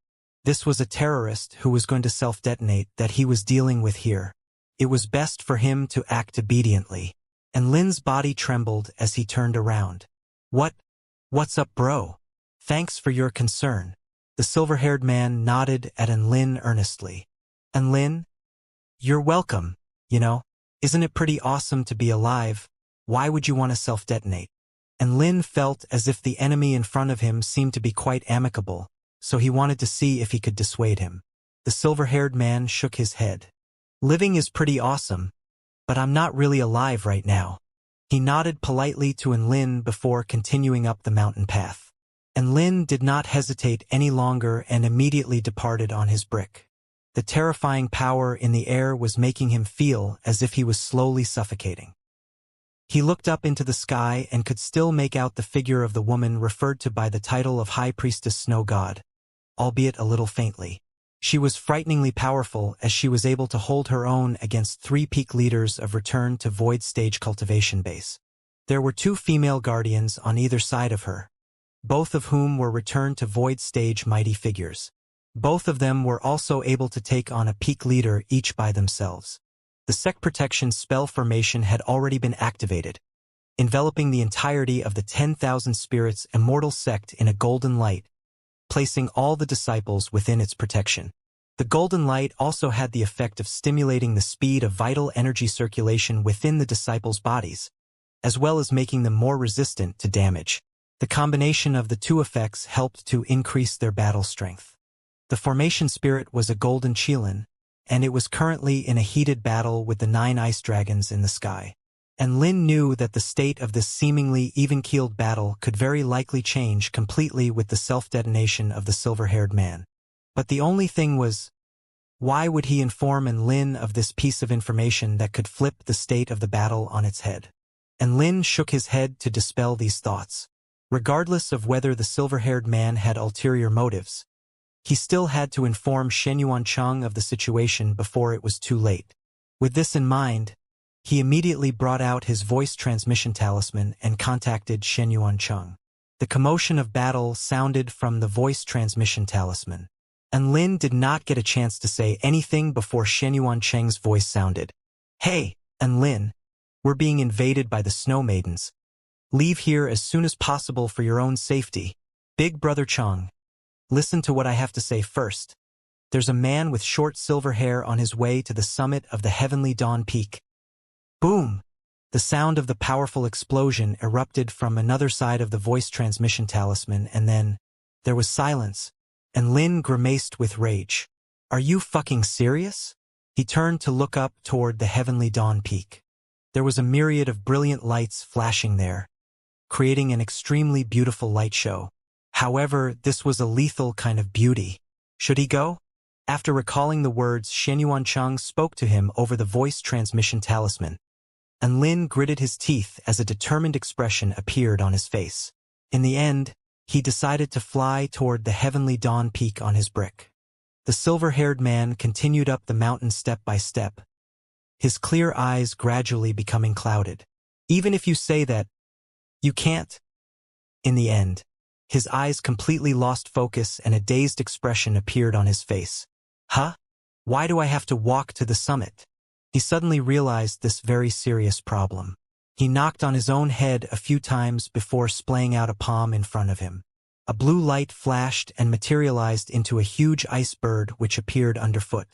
This was a terrorist who was going to self-detonate that he was dealing with here. It was best for him to act obediently, and Lin's body trembled as he turned around. What's up, bro? Thanks for your concern. The silver-haired man nodded at Lin earnestly. Lin? You're welcome, you know. Isn't it pretty awesome to be alive? Why would you want to self-detonate? Lin felt as if the enemy in front of him seemed to be quite amicable, so he wanted to see if he could dissuade him. The silver-haired man shook his head. Living is pretty awesome, but I'm not really alive right now. He nodded politely to Lin before continuing up the mountain path. Lin did not hesitate any longer and immediately departed on his brick. The terrifying power in the air was making him feel as if he was slowly suffocating. He looked up into the sky and could still make out the figure of the woman referred to by the title of High Priestess Snow God, albeit a little faintly. She was frighteningly powerful as she was able to hold her own against 3 peak leaders of Return to Void Stage Cultivation Base. There were 2 female guardians on either side of her, both of whom were Return to Void Stage mighty figures. Both of them were also able to take on a peak leader each by themselves. The Sect Protection spell formation had already been activated, enveloping the entirety of the 10,000 Spirits Immortal sect in a golden light, placing all the disciples within its protection. The golden light also had the effect of stimulating the speed of vital energy circulation within the disciples' bodies, as well as making them more resistant to damage. The combination of the 2 effects helped to increase their battle strength. The formation spirit was a golden Qilin, and it was currently in a heated battle with the 9 ice dragons in the sky. Lin knew that the state of this seemingly even-keeled battle could very likely change completely with the self-detonation of the silver-haired man. But the only thing was, why would he inform Lin of this piece of information that could flip the state of the battle on its head? Lin shook his head to dispel these thoughts. Regardless of whether the silver-haired man had ulterior motives, he still had to inform Xianxia of the situation before it was too late. With this in mind, he immediately brought out his voice transmission talisman and contacted Xianxia. The commotion of battle sounded from the voice transmission talisman, and Lin did not get a chance to say anything before Xianxia's voice sounded. Hey, Lin, we're being invaded by the Snow Maidens. Leave here as soon as possible for your own safety. Big Brother Chang. Listen to what I have to say first. There's a man with short silver hair on his way to the summit of the Heavenly Dawn Peak. Boom! The sound of the powerful explosion erupted from another side of the voice transmission talisman, and then there was silence, and Lin grimaced with rage. Are you fucking serious? He turned to look up toward the Heavenly Dawn Peak. There was a myriad of brilliant lights flashing there, creating an extremely beautiful light show. However, this was a lethal kind of beauty. Should he go? After recalling the words Xianxia spoke to him over the voice transmission talisman, Lin gritted his teeth as a determined expression appeared on his face. In the end, he decided to fly toward the Heavenly Dawn Peak on his brick. The silver-haired man continued up the mountain step by step, his clear eyes gradually becoming clouded. Even if you say that, you can't. In the end, his eyes completely lost focus and a dazed expression appeared on his face. Huh? Why do I have to walk to the summit? He suddenly realized this very serious problem. He knocked on his own head a few times before splaying out a palm in front of him. A blue light flashed and materialized into a huge ice bird which appeared underfoot.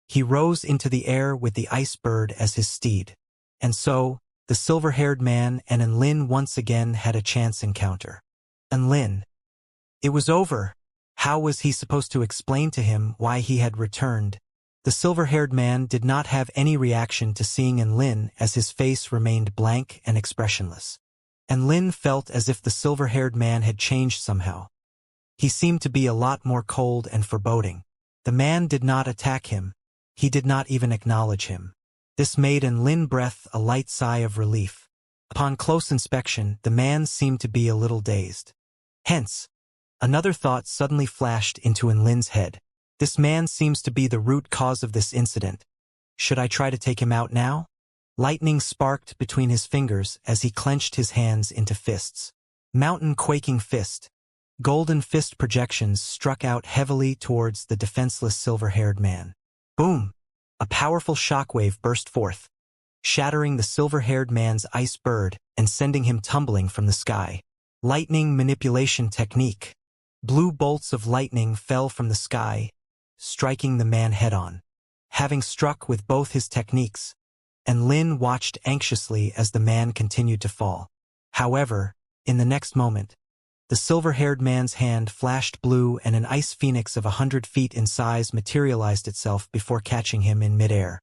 He rose into the air with the ice bird as his steed. And so, the silver-haired man and Lin once again had a chance encounter. Lin. It was over. How was he supposed to explain to him why he had returned? The silver-haired man did not have any reaction to seeing Lin as his face remained blank and expressionless. Lin felt as if the silver-haired man had changed somehow. He seemed to be a lot more cold and foreboding. The man did not attack him. He did not even acknowledge him. This made Lin breathe a light sigh of relief. Upon close inspection, the man seemed to be a little dazed. Hence, another thought suddenly flashed into Lin's head. This man seems to be the root cause of this incident. Should I try to take him out now? Lightning sparked between his fingers as he clenched his hands into fists. Mountain quaking fist. Golden fist projections struck out heavily towards the defenseless silver-haired man. Boom! A powerful shockwave burst forth, shattering the silver-haired man's ice bird and sending him tumbling from the sky. Lightning manipulation technique. Blue bolts of lightning fell from the sky, striking the man head-on. Having struck with both his techniques, and Lin watched anxiously as the man continued to fall. However, in the next moment, the silver-haired man's hand flashed blue and an ice phoenix of 100 feet in size materialized itself before catching him in midair.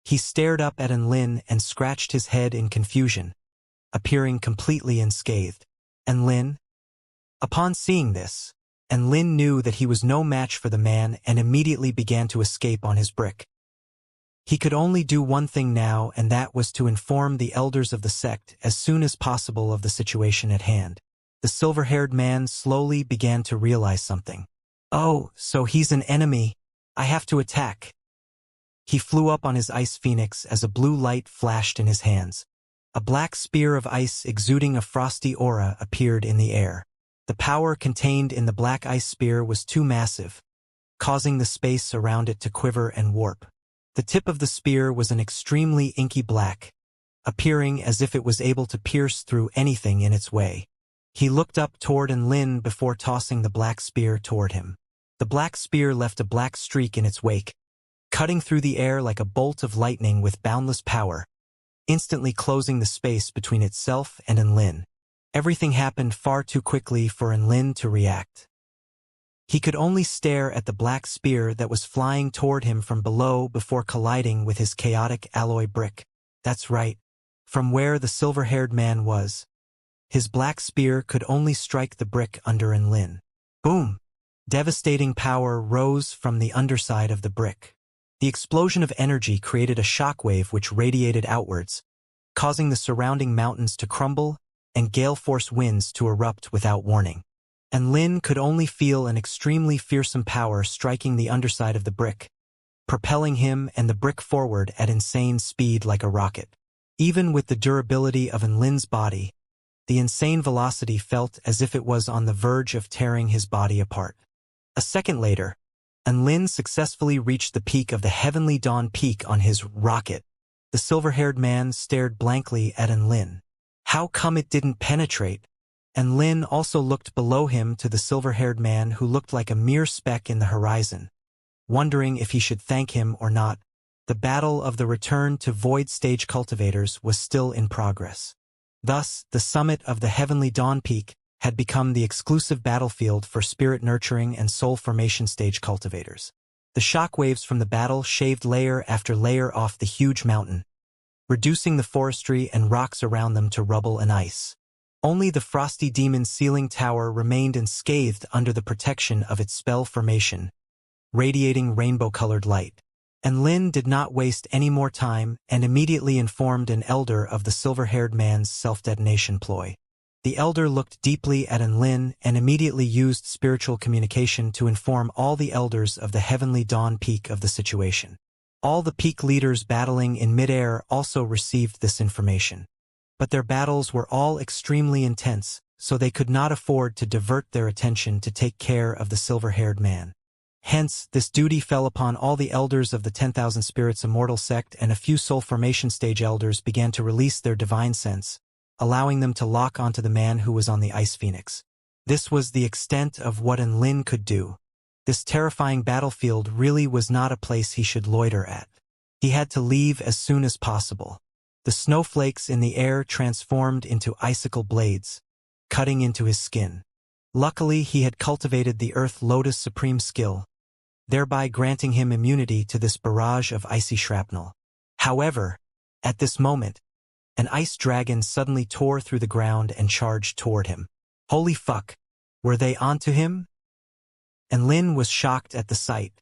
He stared up at Lin and scratched his head in confusion, appearing completely unscathed. And Lin? Upon seeing this, Lin knew that he was no match for the man and immediately began to escape on his brick. He could only do one thing now, and that was to inform the elders of the sect as soon as possible of the situation at hand. The silver-haired man slowly began to realize something. Oh, so he's an enemy. I have to attack. He flew up on his ice phoenix as a blue light flashed in his hands. A black spear of ice exuding a frosty aura appeared in the air. The power contained in the black ice spear was too massive, causing the space around it to quiver and warp. The tip of the spear was an extremely inky black, appearing as if it was able to pierce through anything in its way. He looked up toward Lin before tossing the black spear toward him. The black spear left a black streak in its wake, cutting through the air like a bolt of lightning with boundless power, instantly closing the space between itself and Lin. Everything happened far too quickly for Lin to react. He could only stare at the black spear that was flying toward him from below before colliding with his chaotic alloy brick. That's right, from where the silver-haired man was. His black spear could only strike the brick under Lin. Boom! Devastating power rose from the underside of the brick. The explosion of energy created a shockwave which radiated outwards, causing the surrounding mountains to crumble and gale-force winds to erupt without warning. Lin could only feel an extremely fearsome power striking the underside of the brick, propelling him and the brick forward at insane speed like a rocket. Even with the durability of Lin's body, the insane velocity felt as if it was on the verge of tearing his body apart. A second later, Lin successfully reached the peak of the Heavenly Dawn peak on his rocket. The silver-haired man stared blankly at Lin. How come it didn't penetrate? Lin also looked below him to the silver-haired man who looked like a mere speck in the horizon, wondering if he should thank him or not. The battle of the return to Void Stage cultivators was still in progress. Thus, the summit of the Heavenly Dawn Peak had become the exclusive battlefield for spirit nurturing and soul formation stage cultivators. The shockwaves from the battle shaved layer after layer off the huge mountain, reducing the forestry and rocks around them to rubble and ice. Only the frosty demon ceiling tower remained unscathed under the protection of its spell formation, radiating rainbow-colored light. Lin did not waste any more time and immediately informed an elder of the silver-haired man's self-detonation ploy. The elder looked deeply at Lin and immediately used spiritual communication to inform all the elders of the Heavenly Dawn peak of the situation. All the peak leaders battling in midair also received this information. But their battles were all extremely intense, so they could not afford to divert their attention to take care of the silver-haired man. Hence, this duty fell upon all the elders of the 10,000 Spirits Immortal sect, and a few soul formation stage elders began to release their divine sense, allowing them to lock onto the man who was on the ice phoenix. This was the extent of what Lin could do. This terrifying battlefield really was not a place he should loiter at. He had to leave as soon as possible. The snowflakes in the air transformed into icicle blades, cutting into his skin. Luckily, he had cultivated the Earth Lotus Supreme skill, thereby granting him immunity to this barrage of icy shrapnel. However, at this moment, an ice dragon suddenly tore through the ground and charged toward him. Holy fuck! Were they onto him? Lin was shocked at the sight.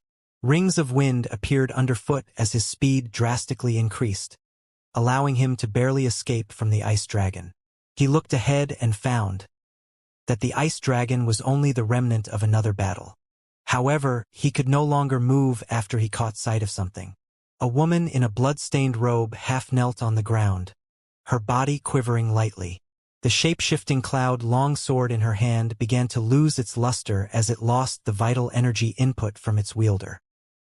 Rings of wind appeared underfoot as his speed drastically increased, allowing him to barely escape from the ice dragon. He looked ahead and found that the ice dragon was only the remnant of another battle. However, he could no longer move after he caught sight of something. A woman in a blood-stained robe half knelt on the ground, her body quivering lightly. The shape-shifting cloud longsword in her hand began to lose its luster as it lost the vital energy input from its wielder.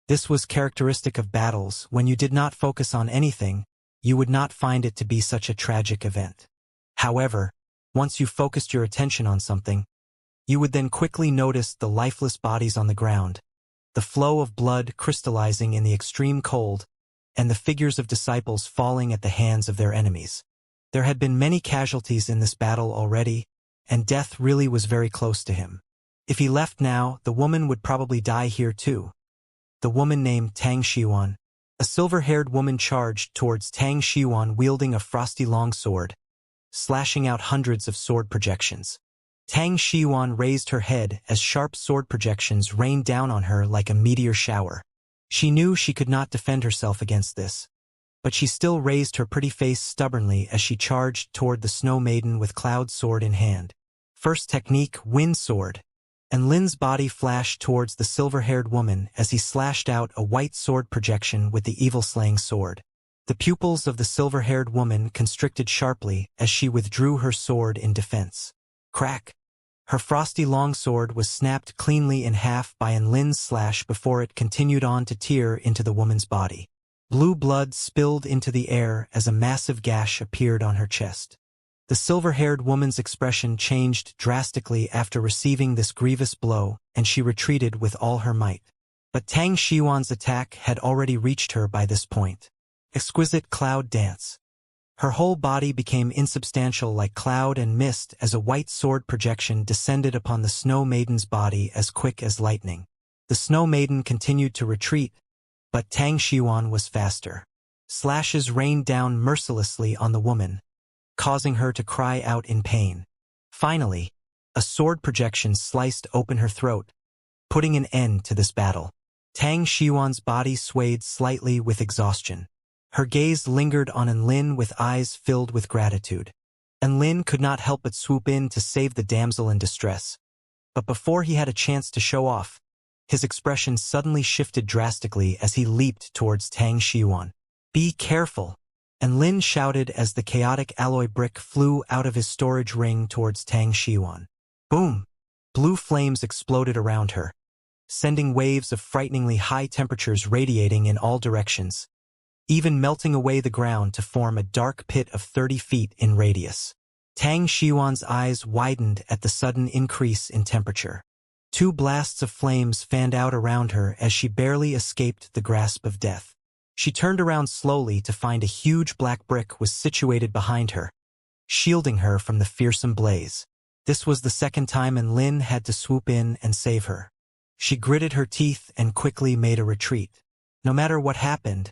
This was characteristic of battles. When you did not focus on anything, you would not find it to be such a tragic event. However, once you focused your attention on something, you would then quickly notice the lifeless bodies on the ground, the flow of blood crystallizing in the extreme cold, and the figures of disciples falling at the hands of their enemies. There had been many casualties in this battle already, and death really was very close to him. If he left now, the woman would probably die here too. The woman named Tang Xiwan. A silver-haired woman charged towards Tang Xiwan wielding a frosty longsword, slashing out hundreds of sword projections. Tang Xiwan raised her head as sharp sword projections rained down on her like a meteor shower. She knew she could not defend herself against this, but she still raised her pretty face stubbornly as she charged toward the Snow Maiden with Cloud Sword in hand. First technique, Wind Sword, and Lin's body flashed towards the silver-haired woman as he slashed out a white sword projection with the evil-slaying sword. The pupils of the silver-haired woman constricted sharply as she withdrew her sword in defense. Crack! Her frosty longsword was snapped cleanly in half by an Lin's slash before it continued on to tear into the woman's body. Blue blood spilled into the air as a massive gash appeared on her chest. The silver-haired woman's expression changed drastically after receiving this grievous blow, and she retreated with all her might. But Tang Xiwan's attack had already reached her by this point. Exquisite cloud dance. Her whole body became insubstantial like cloud and mist as a white sword projection descended upon the Snow Maiden's body as quick as lightning. The Snow Maiden continued to retreat, but Tang Xiwan was faster. Slashes rained down mercilessly on the woman, causing her to cry out in pain. Finally, a sword projection sliced open her throat, putting an end to this battle. Tang Xiwan's body swayed slightly with exhaustion. Her gaze lingered on Enlin with eyes filled with gratitude. Enlin could not help but swoop in to save the damsel in distress. But before he had a chance to show off, his expression suddenly shifted drastically as he leaped towards Tang Xiwan. "Be careful!" Enlin shouted as the chaotic alloy brick flew out of his storage ring towards Tang Xiwan. Boom! Blue flames exploded around her, sending waves of frighteningly high temperatures radiating in all directions, even melting away the ground to form a dark pit of 30 feet in radius. Tang Xiwan's eyes widened at the sudden increase in temperature. Two blasts of flames fanned out around her as she barely escaped the grasp of death. She turned around slowly to find a huge black brick was situated behind her, shielding her from the fearsome blaze. This was the second time Enlin had to swoop in and save her. She gritted her teeth and quickly made a retreat. No matter what happened,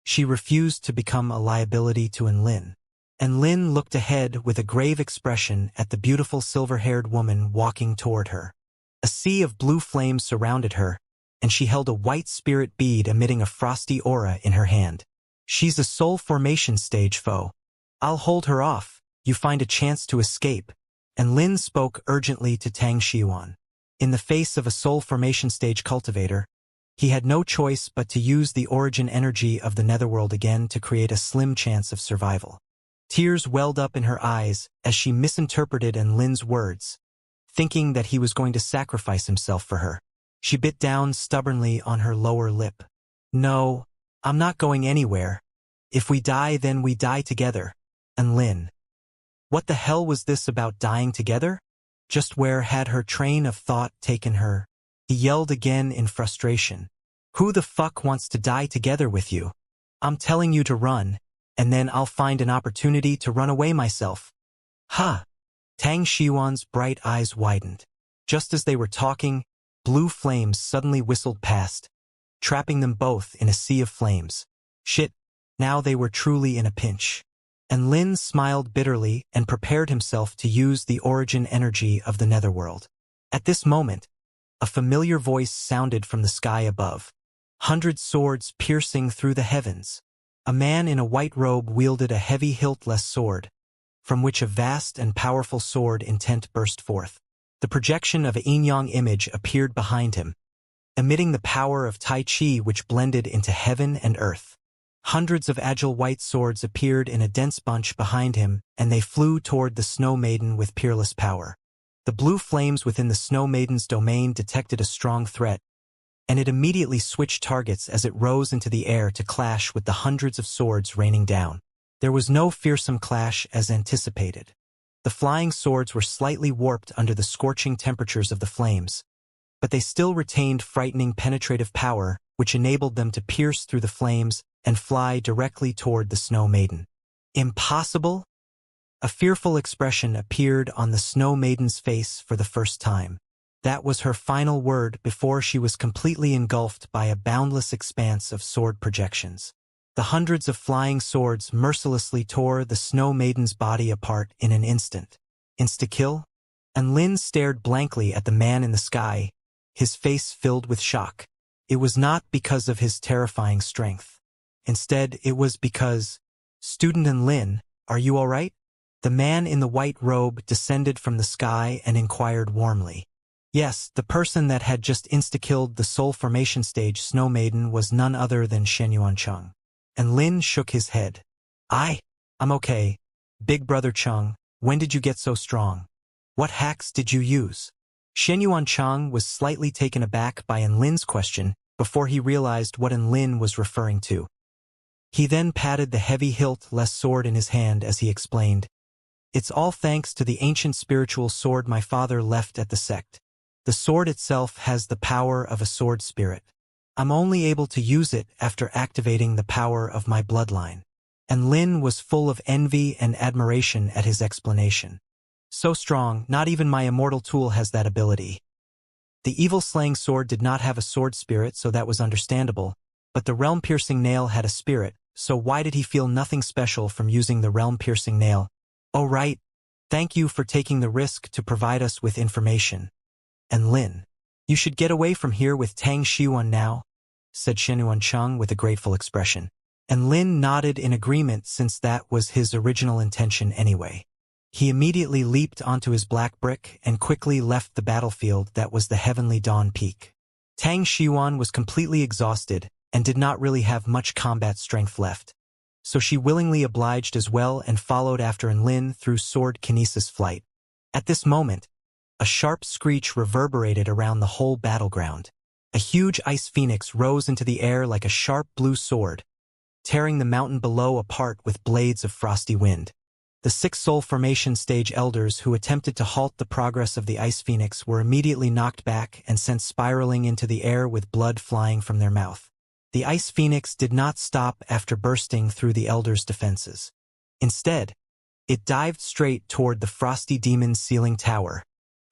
she refused to become a liability to Enlin. Enlin looked ahead with a grave expression at the beautiful silver-haired woman walking toward her. A sea of blue flames surrounded her, and she held a white spirit bead emitting a frosty aura in her hand. "She's a soul formation stage foe. I'll hold her off. You find a chance to escape." Enlin spoke urgently to Tang Xiwan. In the face of a soul formation stage cultivator, he had no choice but to use the origin energy of the netherworld again to create a slim chance of survival. Tears welled up in her eyes as she misinterpreted Enlin's words, thinking that he was going to sacrifice himself for her. She bit down stubbornly on her lower lip. "No, I'm not going anywhere. If we die, then we die together." Enlin. What the hell was this about dying together? Just where had her train of thought taken her? He yelled again in frustration. "Who the fuck wants to die together with you? I'm telling you to run, and then I'll find an opportunity to run away myself." "Ha!" Tang Xiwan's bright eyes widened. Just as they were talking, blue flames suddenly whistled past, trapping them both in a sea of flames. Shit, now they were truly in a pinch. And Lin smiled bitterly and prepared himself to use the origin energy of the netherworld. At this moment, a familiar voice sounded from the sky above. 100 swords piercing through the heavens. A man in a white robe wielded a heavy hiltless sword, from which a vast and powerful sword intent burst forth. The projection of a yin-yang image appeared behind him, emitting the power of Tai Chi which blended into heaven and earth. Hundreds of agile white swords appeared in a dense bunch behind him, and they flew toward the Snow Maiden with peerless power. The blue flames within the Snow Maiden's domain detected a strong threat, and it immediately switched targets as it rose into the air to clash with the hundreds of swords raining down. There was no fearsome clash as anticipated. The flying swords were slightly warped under the scorching temperatures of the flames, but they still retained frightening penetrative power, which enabled them to pierce through the flames and fly directly toward the Snow Maiden. Impossible? A fearful expression appeared on the Snow Maiden's face for the first time. That was her final word before she was completely engulfed by a boundless expanse of sword projections. The hundreds of flying swords mercilessly tore the Snow Maiden's body apart in an instant. Insta-kill? And Lin stared blankly at the man in the sky, his face filled with shock. It was not because of his terrifying strength. Instead, it was because, "Student and Lin, are you all right?" The man in the white robe descended from the sky and inquired warmly. Yes, the person that had just insta-killed the soul formation stage Snow Maiden was none other than Shenyuan Chung. And Lin shook his head. I'm okay. Big brother Chung, when did you get so strong? What hacks did you use? Shenyuan Chung was slightly taken aback by Lin's question before he realized what Lin was referring to. He then patted the heavy hilt-less sword in his hand as he explained, "It's all thanks to the ancient spiritual sword my father left at the sect. The sword itself has the power of a sword spirit. I'm only able to use it after activating the power of my bloodline." And Lin was full of envy and admiration at his explanation. "So strong, not even my immortal tool has that ability." The evil-slaying sword did not have a sword spirit, so that was understandable, but the realm-piercing nail had a spirit, so why did he feel nothing special from using the realm-piercing nail? "Oh right, thank you for taking the risk to provide us with information." And Lin, "You should get away from here with Tang Shiwan now," said Shenyuan Chung with a grateful expression. And Lin nodded in agreement since that was his original intention anyway. He immediately leaped onto his black brick and quickly left the battlefield that was the Heavenly Dawn Peak. Tang Shiwan was completely exhausted and did not really have much combat strength left, so she willingly obliged as well and followed after Lin through sword kinesis flight. At this moment, a sharp screech reverberated around the whole battleground. A huge ice phoenix rose into the air like a sharp blue sword, tearing the mountain below apart with blades of frosty wind. The 6 soul formation stage elders who attempted to halt the progress of the ice phoenix were immediately knocked back and sent spiraling into the air with blood flying from their mouth. The ice phoenix did not stop after bursting through the elders' defenses. Instead, it dived straight toward the frosty demon's ceiling tower,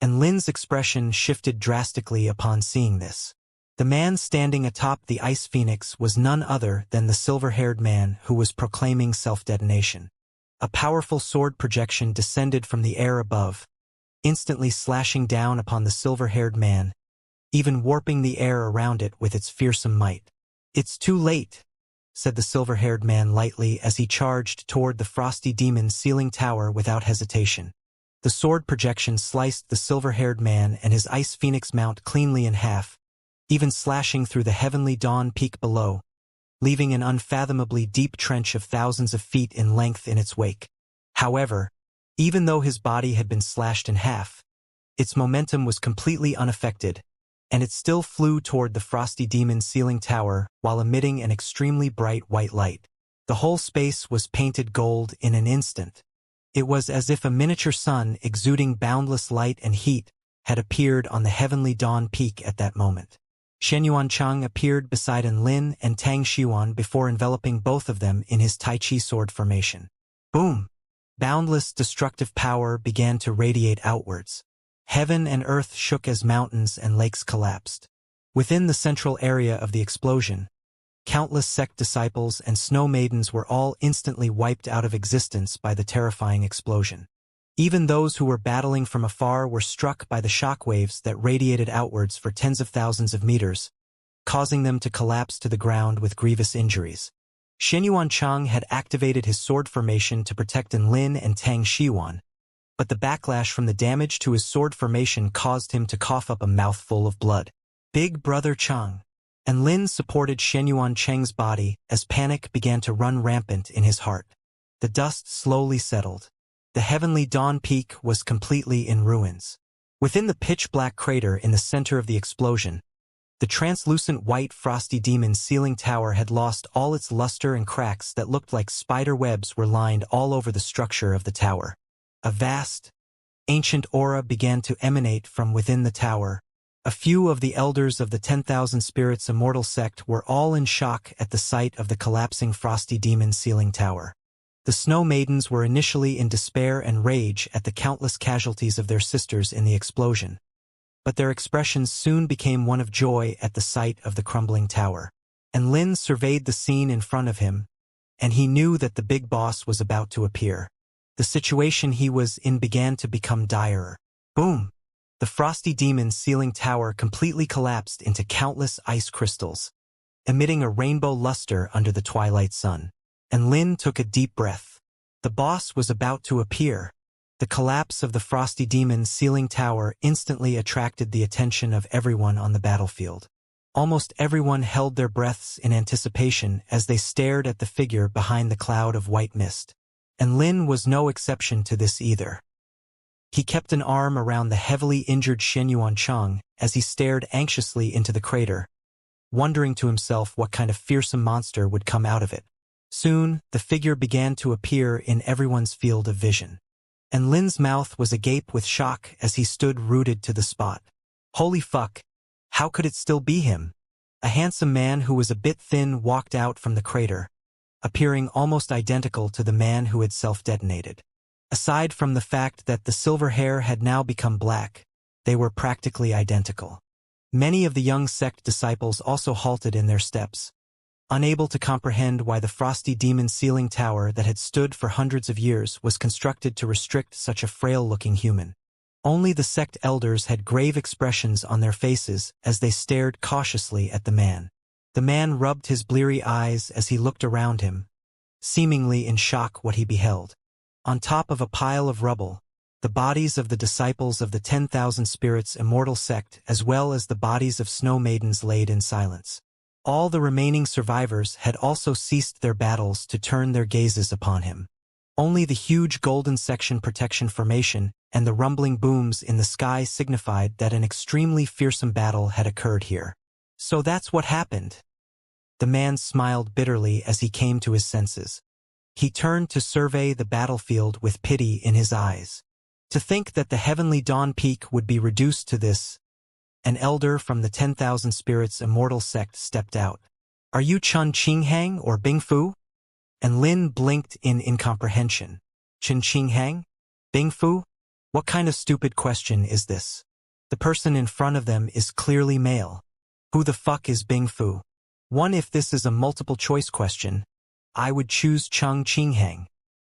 and Lin's expression shifted drastically upon seeing this. The man standing atop the ice phoenix was none other than the silver-haired man who was proclaiming self-detonation. A powerful sword projection descended from the air above, instantly slashing down upon the silver-haired man, even warping the air around it with its fearsome might. "It's too late," said the silver-haired man lightly as he charged toward the frosty demon's ceiling tower without hesitation. The sword projection sliced the silver-haired man and his ice phoenix mount cleanly in half, even slashing through the Heavenly Dawn Peak below, leaving an unfathomably deep trench of thousands of feet in length in its wake. However, even though his body had been slashed in half, its momentum was completely unaffected, and it still flew toward the frosty demon's ceiling tower while emitting an extremely bright white light. The whole space was painted gold in an instant. It was as if a miniature sun exuding boundless light and heat had appeared on the Heavenly Dawn Peak at that moment. Shenyuan Chung appeared beside Lin and Tang Shiwan before enveloping both of them in his Tai Chi sword formation. Boom! Boundless destructive power began to radiate outwards. Heaven and earth shook as mountains and lakes collapsed. Within the central area of the explosion, countless sect disciples and snow maidens were all instantly wiped out of existence by the terrifying explosion. Even those who were battling from afar were struck by the shock waves that radiated outwards for tens of thousands of meters, causing them to collapse to the ground with grievous injuries. Shenyuan Chung had activated his sword formation to protect Lin and Tang Shiwan, but the backlash from the damage to his sword formation caused him to cough up a mouthful of blood. "Big brother Chung, and Lin supported Shenyuan Cheng's body as panic began to run rampant in his heart. The dust slowly settled. The heavenly dawn peak was completely in ruins. Within the pitch-black crater in the center of the explosion, the translucent white frosty demon ceiling tower had lost all its luster, and cracks that looked like spider webs were lined all over the structure of the tower. A vast, ancient aura began to emanate from within the tower. A few of the elders of the 10,000 Spirits Immortal sect were all in shock at the sight of the collapsing frosty demon ceiling tower. The Snow Maidens were initially in despair and rage at the countless casualties of their sisters in the explosion, but their expressions soon became one of joy at the sight of the crumbling tower. And Lin surveyed the scene in front of him, and he knew that the big boss was about to appear. The situation he was in began to become direr. Boom! The frosty demon ceiling tower completely collapsed into countless ice crystals, emitting a rainbow luster under the twilight sun. And Lin took a deep breath. The boss was about to appear. The collapse of the frosty demon ceiling tower instantly attracted the attention of everyone on the battlefield. Almost everyone held their breaths in anticipation as they stared at the figure behind the cloud of white mist. And Lin was no exception to this either. He kept an arm around the heavily injured Shenyuan Cheng as he stared anxiously into the crater, wondering to himself what kind of fearsome monster would come out of it. Soon, the figure began to appear in everyone's field of vision. And Lin's mouth was agape with shock as he stood rooted to the spot. Holy fuck! How could it still be him? A handsome man who was a bit thin walked out from the crater, appearing almost identical to the man who had self-detonated. Aside from the fact that the silver hair had now become black, they were practically identical. Many of the young sect disciples also halted in their steps, unable to comprehend why the frosty demon ceiling tower that had stood for hundreds of years was constructed to restrict such a frail-looking human. Only the sect elders had grave expressions on their faces as they stared cautiously at the man. The man rubbed his bleary eyes as he looked around him, seemingly in shock what he beheld. On top of a pile of rubble, the bodies of the disciples of the 10,000 Spirits Immortal sect as well as the bodies of Snow Maidens laid in silence. All the remaining survivors had also ceased their battles to turn their gazes upon him. Only the huge golden section protection formation and the rumbling booms in the sky signified that an extremely fearsome battle had occurred here. So that's what happened. The man smiled bitterly as he came to his senses. He turned to survey the battlefield with pity in his eyes. To think that the heavenly dawn peak would be reduced to this. An elder from the 10,000 Spirits Immortal sect stepped out. Are you Chun Qinghang or Bingfu? And Lin blinked in incomprehension. Chun Qinghang? Bingfu? What kind of stupid question is this? The person in front of them is clearly male. Who the fuck is Bingfu? If this is a multiple choice question, I would choose Chun Qinghang.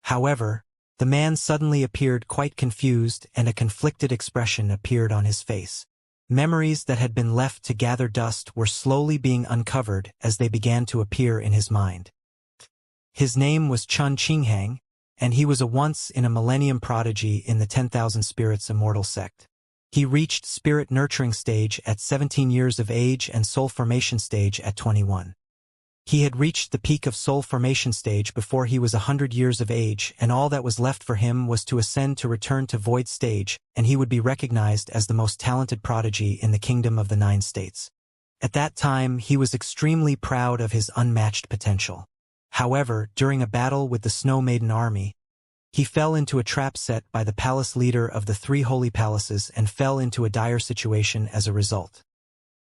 However, the man suddenly appeared quite confused and a conflicted expression appeared on his face. Memories that had been left to gather dust were slowly being uncovered as they began to appear in his mind. His name was Chun Qinghang, and he was a once-in-a-millennium prodigy in the 10,000 Spirits Immortal sect. He reached spirit nurturing stage at 17 years of age and soul formation stage at 21. He had reached the peak of soul formation stage before he was 100 years of age, and all that was left for him was to ascend to return to void stage, and he would be recognized as the most talented prodigy in the Kingdom of the Nine States. At that time, he was extremely proud of his unmatched potential. However, during a battle with the Snow Maiden army, he fell into a trap set by the palace leader of the three holy palaces and fell into a dire situation as a result.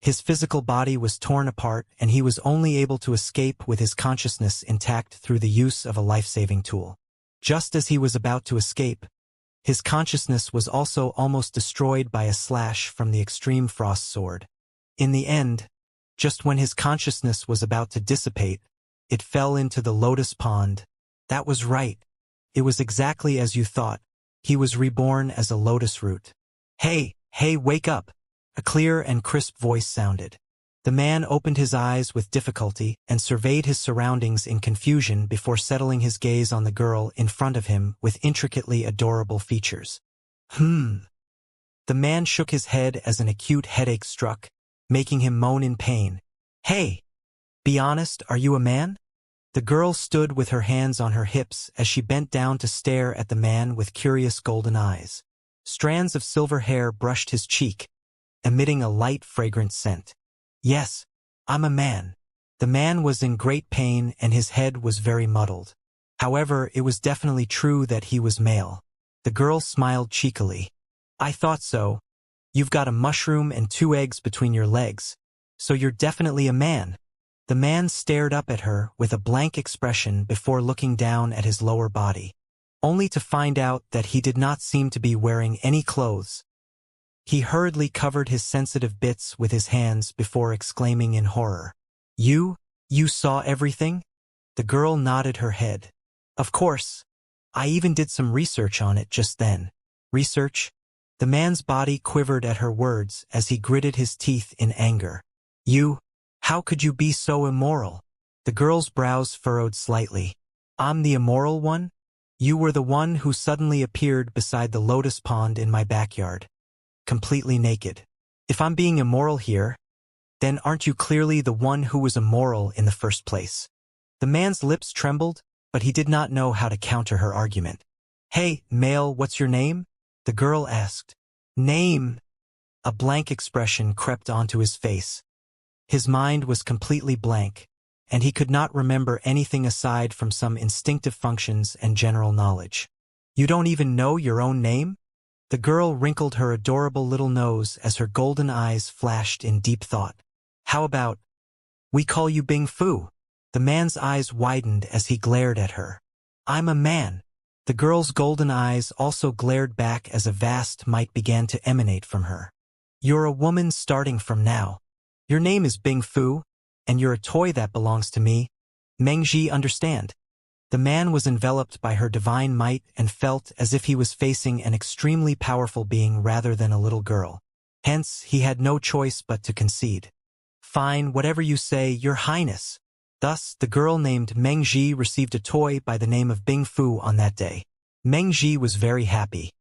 His physical body was torn apart and he was only able to escape with his consciousness intact through the use of a life-saving tool. Just as he was about to escape, his consciousness was also almost destroyed by a slash from the extreme frost sword. In the end, just when his consciousness was about to dissipate, it fell into the lotus pond. That was right. It was exactly as you thought. He was reborn as a lotus root. Hey, wake up! A clear and crisp voice sounded. The man opened his eyes with difficulty and surveyed his surroundings in confusion before settling his gaze on the girl in front of him with intricately adorable features. The man shook his head as an acute headache struck, making him moan in pain. Hey, be honest, are you a man? The girl stood with her hands on her hips as she bent down to stare at the man with curious golden eyes. Strands of silver hair brushed his cheek, emitting a light, fragrant scent. Yes, I'm a man. The man was in great pain and his head was very muddled. However, it was definitely true that he was male. The girl smiled cheekily. I thought so. You've got a mushroom and 2 eggs between your legs. So you're definitely a man. The man stared up at her with a blank expression before looking down at his lower body, only to find out that he did not seem to be wearing any clothes. He hurriedly covered his sensitive bits with his hands before exclaiming in horror. You saw everything? The girl nodded her head. Of course. I even did some research on it just then. Research? The man's body quivered at her words as he gritted his teeth in anger. How could you be so immoral? The girl's brows furrowed slightly. I'm the immoral one? You were the one who suddenly appeared beside the lotus pond in my backyard, completely naked. If I'm being immoral here, then aren't you clearly the one who was immoral in the first place? The man's lips trembled, but he did not know how to counter her argument. Hey, male, what's your name? The girl asked. Name? A blank expression crept onto his face. His mind was completely blank, and he could not remember anything aside from some instinctive functions and general knowledge. You don't even know your own name? The girl wrinkled her adorable little nose as her golden eyes flashed in deep thought. How about, we call you Bing Fu? The man's eyes widened as he glared at her. I'm a man. The girl's golden eyes also glared back as a vast might began to emanate from her. You're a woman starting from now. Your name is Bing Fu, and you're a toy that belongs to me. Mengji, understand? The man was enveloped by her divine might and felt as if he was facing an extremely powerful being rather than a little girl. Hence, he had no choice but to concede. Fine, whatever you say, Your Highness. Thus, the girl named Mengji received a toy by the name of Bing Fu on that day. Mengji was very happy.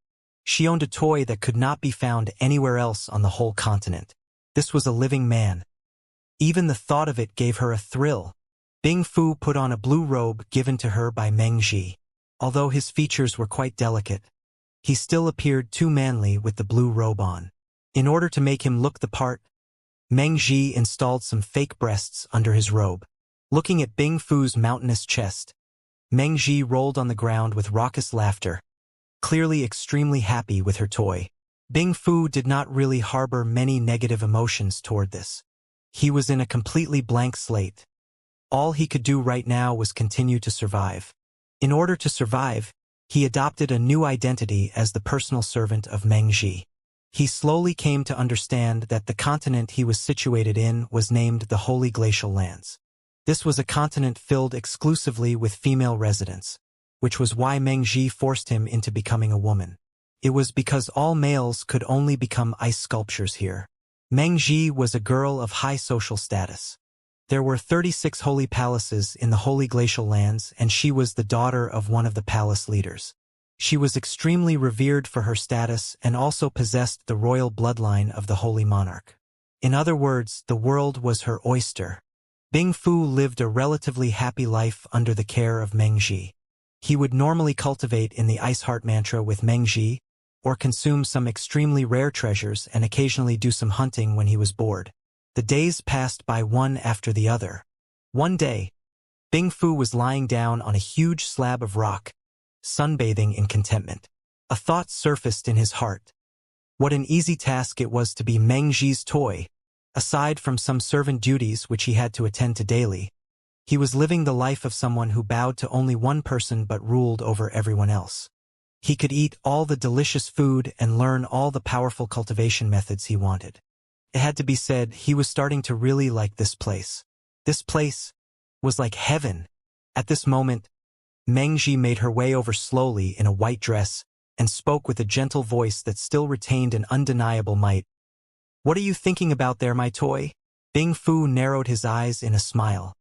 She owned a toy that could not be found anywhere else on the whole continent. This was a living man. Even the thought of it gave her a thrill. Bing Fu put on a blue robe given to her by Mengji. Although his features were quite delicate, he still appeared too manly with the blue robe on. In order to make him look the part, Mengji installed some fake breasts under his robe. Looking at Bing Fu's mountainous chest, Mengji rolled on the ground with raucous laughter, clearly extremely happy with her toy. Bing Fu did not really harbor many negative emotions toward this. He was in a completely blank slate. All he could do right now was continue to survive. In order to survive, he adopted a new identity as the personal servant of Mengji. He slowly came to understand that the continent he was situated in was named the Holy Glacial Lands. This was a continent filled exclusively with female residents, which was why Mengji forced him into becoming a woman. It was because all males could only become ice sculptures here. Mengji was a girl of high social status. There were 36 holy palaces in the Holy Glacial Lands, and she was the daughter of one of the palace leaders. She was extremely revered for her status and also possessed the royal bloodline of the holy monarch. In other words, the world was her oyster. Bing Fu lived a relatively happy life under the care of Mengji. He would normally cultivate in the Ice Heart Mantra with Mengji, or consume some extremely rare treasures and occasionally do some hunting when he was bored. The days passed by one after the other. One day, Bing Fu was lying down on a huge slab of rock, sunbathing in contentment. A thought surfaced in his heart. What an easy task it was to be Mengji's toy. Aside from some servant duties which he had to attend to daily, he was living the life of someone who bowed to only one person but ruled over everyone else. He could eat all the delicious food and learn all the powerful cultivation methods he wanted. It had to be said, he was starting to really like this place. This place was like heaven. At this moment, Mengji made her way over slowly in a white dress and spoke with a gentle voice that still retained an undeniable might. What are you thinking about there, my toy? Bing Fu narrowed his eyes in a smile.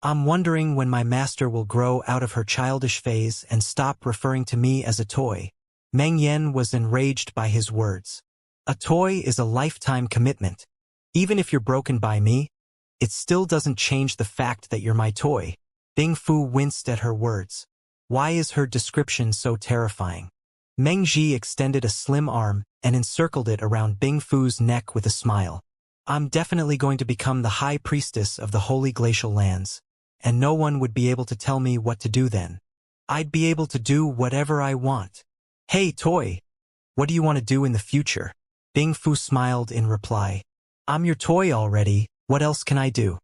I'm wondering when my master will grow out of her childish phase and stop referring to me as a toy. Meng Yan was enraged by his words. A toy is a lifetime commitment. Even if you're broken by me, It still doesn't change the fact that you're my toy. Bing Fu winced at her words. Why is her description so terrifying? Meng Ji extended a slim arm and encircled it around Bing Fu's neck with a smile. I'm definitely going to become the high priestess of the holy glacial lands, and no one would be able to tell me what to do then. I'd be able to do whatever I want. Hey, toy, what do you want to do in the future? Bing Fu smiled in reply. I'm your toy already, what else can I do?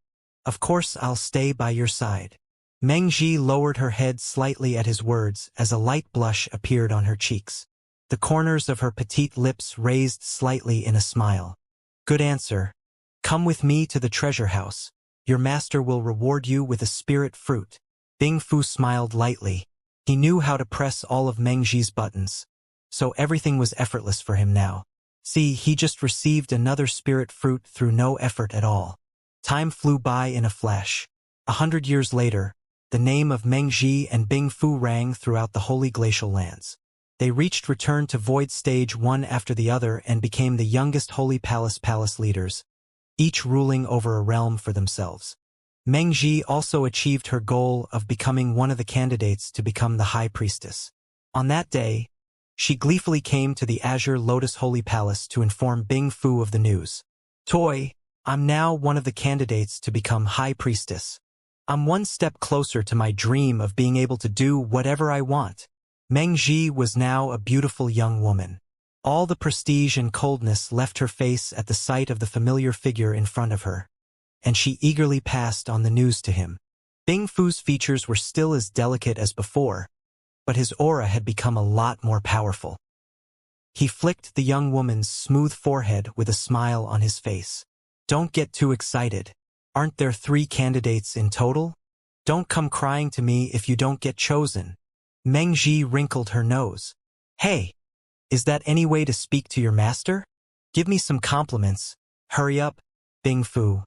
Of course I'll stay by your side. Meng Ji lowered her head slightly at his words as a light blush appeared on her cheeks. The corners of her petite lips raised slightly in a smile. Good answer. Come with me to the treasure house. Your master will reward you with a spirit fruit. Bing Fu smiled lightly. He knew how to press all of Meng Ji's buttons, so everything was effortless for him now. See, he just received another spirit fruit through no effort at all. Time flew by in a flash. 100 years later, the name of Meng Ji and Bing Fu rang throughout the holy glacial lands. They reached return to void stage one after the other and became the youngest holy palace leaders, each ruling over a realm for themselves. Meng Ji also achieved her goal of becoming one of the candidates to become the high priestess. On that day, she gleefully came to the Azure Lotus Holy Palace to inform Bing Fu of the news. Toy, I'm now one of the candidates to become high priestess. I'm one step closer to my dream of being able to do whatever I want. Meng Ji was now a beautiful young woman. All the prestige and coldness left her face at the sight of the familiar figure in front of her, and she eagerly passed on the news to him. Bing Fu's features were still as delicate as before, but his aura had become a lot more powerful. He flicked the young woman's smooth forehead with a smile on his face. Don't get too excited. Aren't there 3 candidates in total? Don't come crying to me if you don't get chosen. Meng Ji wrinkled her nose. Hey, is that any way to speak to your master? Give me some compliments. Hurry up, Bing Fu.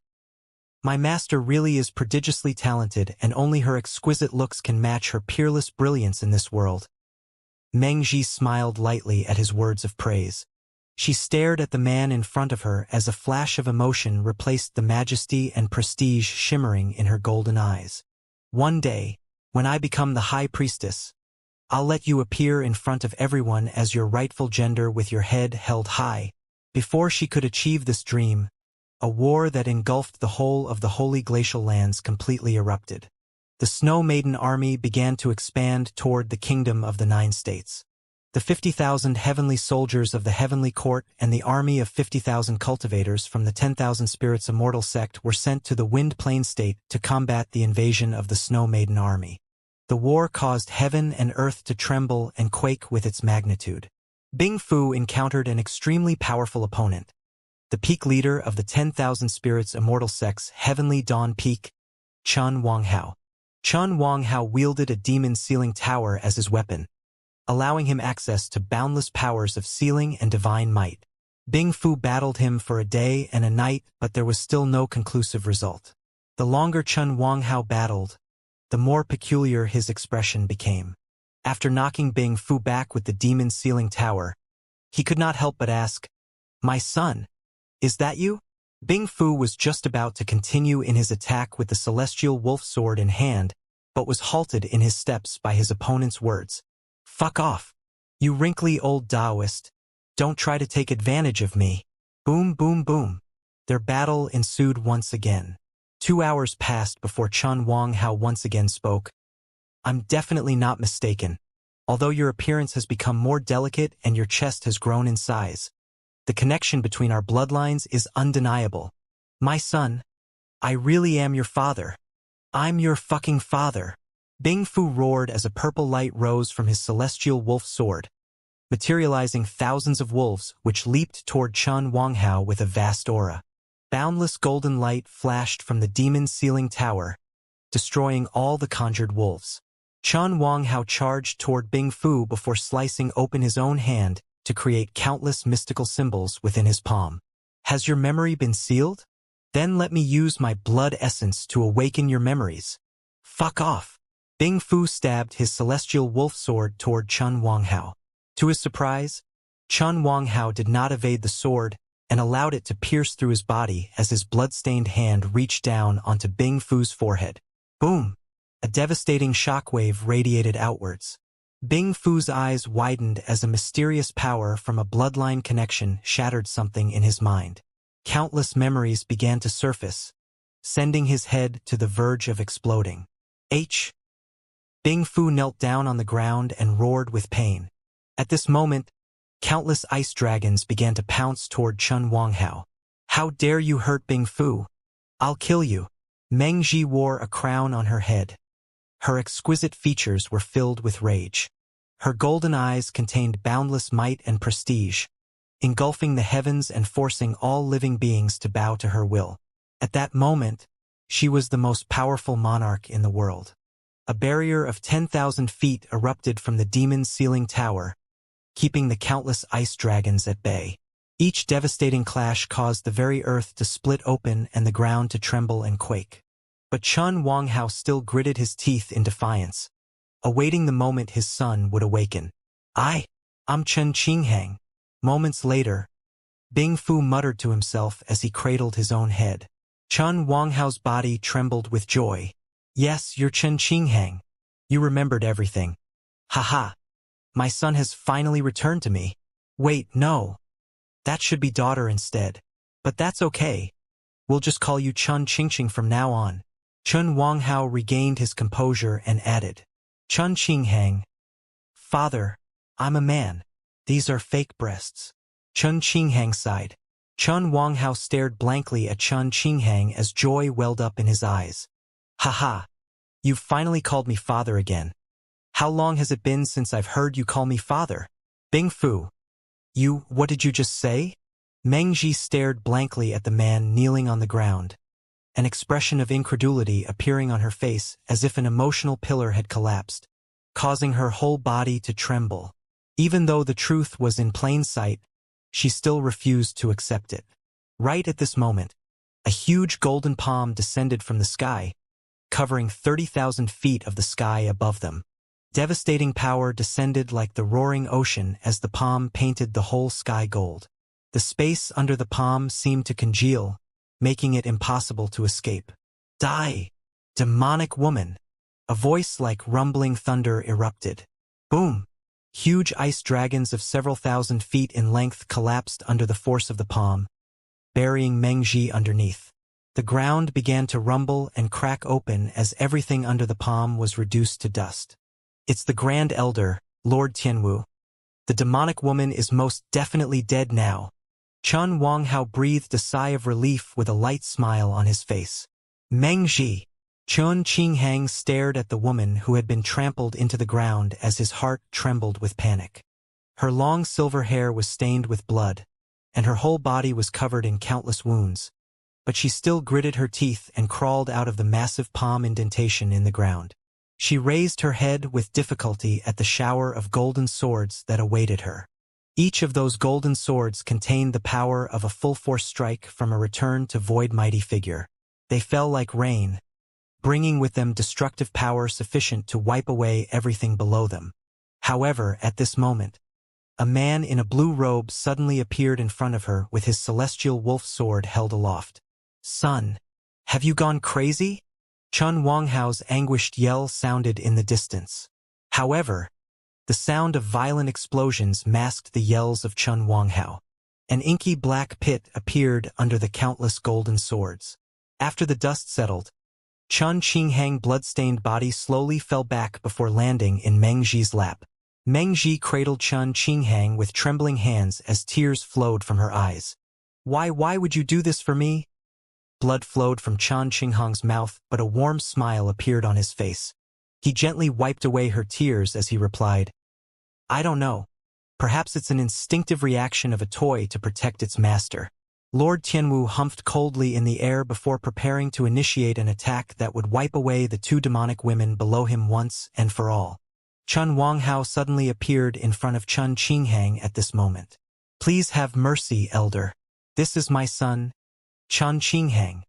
My master really is prodigiously talented, and only her exquisite looks can match her peerless brilliance in this world. Meng Ji smiled lightly at his words of praise. She stared at the man in front of her as a flash of emotion replaced the majesty and prestige shimmering in her golden eyes. One day, when I become the high priestess, I'll let you appear in front of everyone as your rightful gender with your head held high. Before she could achieve this dream, a war that engulfed the whole of the holy glacial lands completely erupted. The Snow Maiden army began to expand toward the kingdom of the 9 states. The 50,000 heavenly soldiers of the heavenly court and the army of 50,000 cultivators from the 10,000 spirits Immortal sect were sent to the Wind Plain state to combat the invasion of the Snow Maiden army. The war caused heaven and earth to tremble and quake with its magnitude. Bing Fu encountered an extremely powerful opponent, the peak leader of the 10,000 spirits Immortal sect's Heavenly Dawn Peak, Chun Wanghao. Chun Wanghao wielded a demon sealing tower as his weapon, allowing him access to boundless powers of sealing and divine might. Bing Fu battled him for a day and a night, but there was still no conclusive result. The longer Chun Wanghao battled, the more peculiar his expression became. After knocking Bing Fu back with the demon sealing tower, he could not help but ask, "My son, is that you?" Bing Fu was just about to continue in his attack with the celestial wolf sword in hand, but was halted in his steps by his opponent's words. "Fuck off. You wrinkly old Taoist. Don't try to take advantage of me." Boom, boom, boom. Their battle ensued once again. 2 hours passed before Chun Wanghao once again spoke. "I'm definitely not mistaken. Although your appearance has become more delicate and your chest has grown in size, the connection between our bloodlines is undeniable. My son, I really am your father. I'm your fucking father." Bing Fu roared as a purple light rose from his celestial wolf sword, materializing thousands of wolves which leaped toward Chun Wanghao with a vast aura. Boundless golden light flashed from the demon sealing tower, destroying all the conjured wolves. Chun Wanghao charged toward Bing Fu before slicing open his own hand to create countless mystical symbols within his palm. "Has your memory been sealed? Then let me use my blood essence to awaken your memories." "Fuck off." Bing Fu stabbed his celestial wolf sword toward Chun Wanghao. To his surprise, Chun Wanghao did not evade the sword, and allowed it to pierce through his body as his blood-stained hand reached down onto Bing Fu's forehead. Boom! A devastating shockwave radiated outwards. Bing Fu's eyes widened as a mysterious power from a bloodline connection shattered something in his mind. Countless memories began to surface, sending his head to the verge of exploding. Bing Fu knelt down on the ground and roared with pain. At this moment, countless ice dragons began to pounce toward Chun Wanghao. How dare you hurt Bing Fu? I'll kill you. Meng Ji wore a crown on her head. Her exquisite features were filled with rage. Her golden eyes contained boundless might and prestige, engulfing the heavens and forcing all living beings to bow to her will. At that moment, she was the most powerful monarch in the world. A barrier of 10,000 feet erupted from the demon's ceiling tower, keeping the countless ice dragons at bay. Each devastating clash caused the very earth to split open and the ground to tremble and quake. But Chun Wanghao still gritted his teeth in defiance, awaiting the moment his son would awaken. I'm Chen Qinghang. Moments later, Bing Fu muttered to himself as he cradled his own head. Chun Wanghao's body trembled with joy. Yes, you're Chen Qinghang. You remembered everything. Haha. My son has finally returned to me. Wait, no. That should be daughter instead. But that's okay. We'll just call you Chun Qingqing from now on. Chun Wanghao regained his composure and added, Chun Qinghang. Father, I'm a man. These are fake breasts. Chun Qinghang sighed. Chun Wanghao stared blankly at Chun Qinghang as joy welled up in his eyes. Haha. You've finally called me father again. How long has it been since I've heard you call me father? Bing Fu. What did you just say? Meng Ji stared blankly at the man kneeling on the ground, an expression of incredulity appearing on her face as if an emotional pillar had collapsed, causing her whole body to tremble. Even though the truth was in plain sight, she still refused to accept it. Right at this moment, a huge golden palm descended from the sky, covering 30,000 feet of the sky above them. Devastating power descended like the roaring ocean as the palm painted the whole sky gold. The space under the palm seemed to congeal, making it impossible to escape. Die! Demonic woman! A voice like rumbling thunder erupted. Boom! Huge ice dragons of several thousand feet in length collapsed under the force of the palm, burying Meng Ji underneath. The ground began to rumble and crack open as everything under the palm was reduced to dust. It's the Grand Elder, Lord Tianwu. The demonic woman is most definitely dead now. Chun Wanghao breathed a sigh of relief with a light smile on his face. Meng Ji. Chun Qinghang stared at the woman who had been trampled into the ground as his heart trembled with panic. Her long silver hair was stained with blood, and her whole body was covered in countless wounds. But she still gritted her teeth and crawled out of the massive palm indentation in the ground. She raised her head with difficulty at the shower of golden swords that awaited her. Each of those golden swords contained the power of a full-force strike from a return-to-void mighty figure. They fell like rain, bringing with them destructive power sufficient to wipe away everything below them. However, at this moment, a man in a blue robe suddenly appeared in front of her with his celestial wolf sword held aloft. Son, have you gone crazy? Chun Wanghao's anguished yell sounded in the distance. However, the sound of violent explosions masked the yells of Chun Wanghao. An inky black pit appeared under the countless golden swords. After the dust settled, Chun Qinghang's blood-stained body slowly fell back before landing in Meng Ji's lap. Meng Ji cradled Chun Qinghang with trembling hands as tears flowed from her eyes. Why would you do this for me? Blood flowed from Chun Qinghang's mouth, but a warm smile appeared on his face. He gently wiped away her tears as he replied, I don't know. Perhaps it's an instinctive reaction of a toy to protect its master. Lord Tianwu humphed coldly in the air before preparing to initiate an attack that would wipe away the two demonic women below him once and for all. Chun Wanghao suddenly appeared in front of Chun Qinghang at this moment. Please have mercy, Elder. This is my son, Chun Qinghang.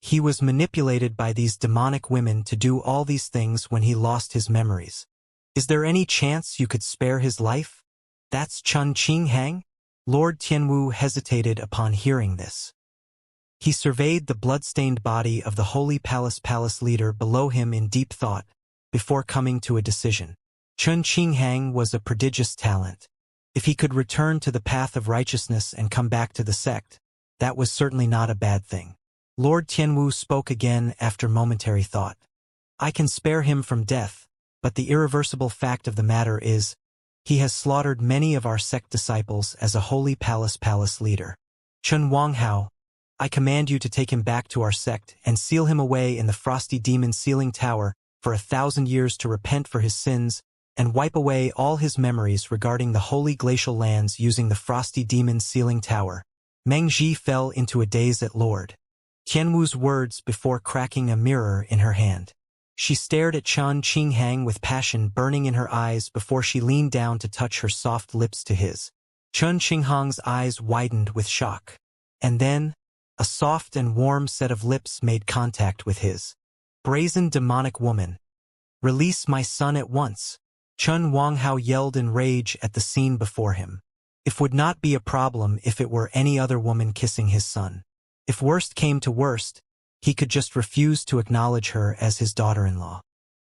He was manipulated by these demonic women to do all these things when he lost his memories. Is there any chance you could spare his life? That's Chun Qinghang? Lord Tianwu hesitated upon hearing this. He surveyed the blood-stained body of the Holy Palace leader below him in deep thought, before coming to a decision. Chen Qinghang was a prodigious talent. If he could return to the path of righteousness and come back to the sect, that was certainly not a bad thing. Lord Tianwu spoke again after momentary thought. I can spare him from death, but the irreversible fact of the matter is, he has slaughtered many of our sect disciples as a Holy Palace leader. Chen Wanghao, I command you to take him back to our sect and seal him away in the frosty demon sealing tower for 1,000 years to repent for his sins and wipe away all his memories regarding the holy glacial lands using the frosty demon sealing tower. Meng Ji fell into a daze at Lord Tianwu's words before cracking a mirror in her hand. She stared at Chen Qinghang with passion burning in her eyes before she leaned down to touch her soft lips to his. Chen Qinghang's eyes widened with shock. And then, a soft and warm set of lips made contact with his. Brazen demonic woman. Release my son at once. Chen Wanghao yelled in rage at the scene before him. It would not be a problem if it were any other woman kissing his son. If worst came to worst, he could just refuse to acknowledge her as his daughter-in-law.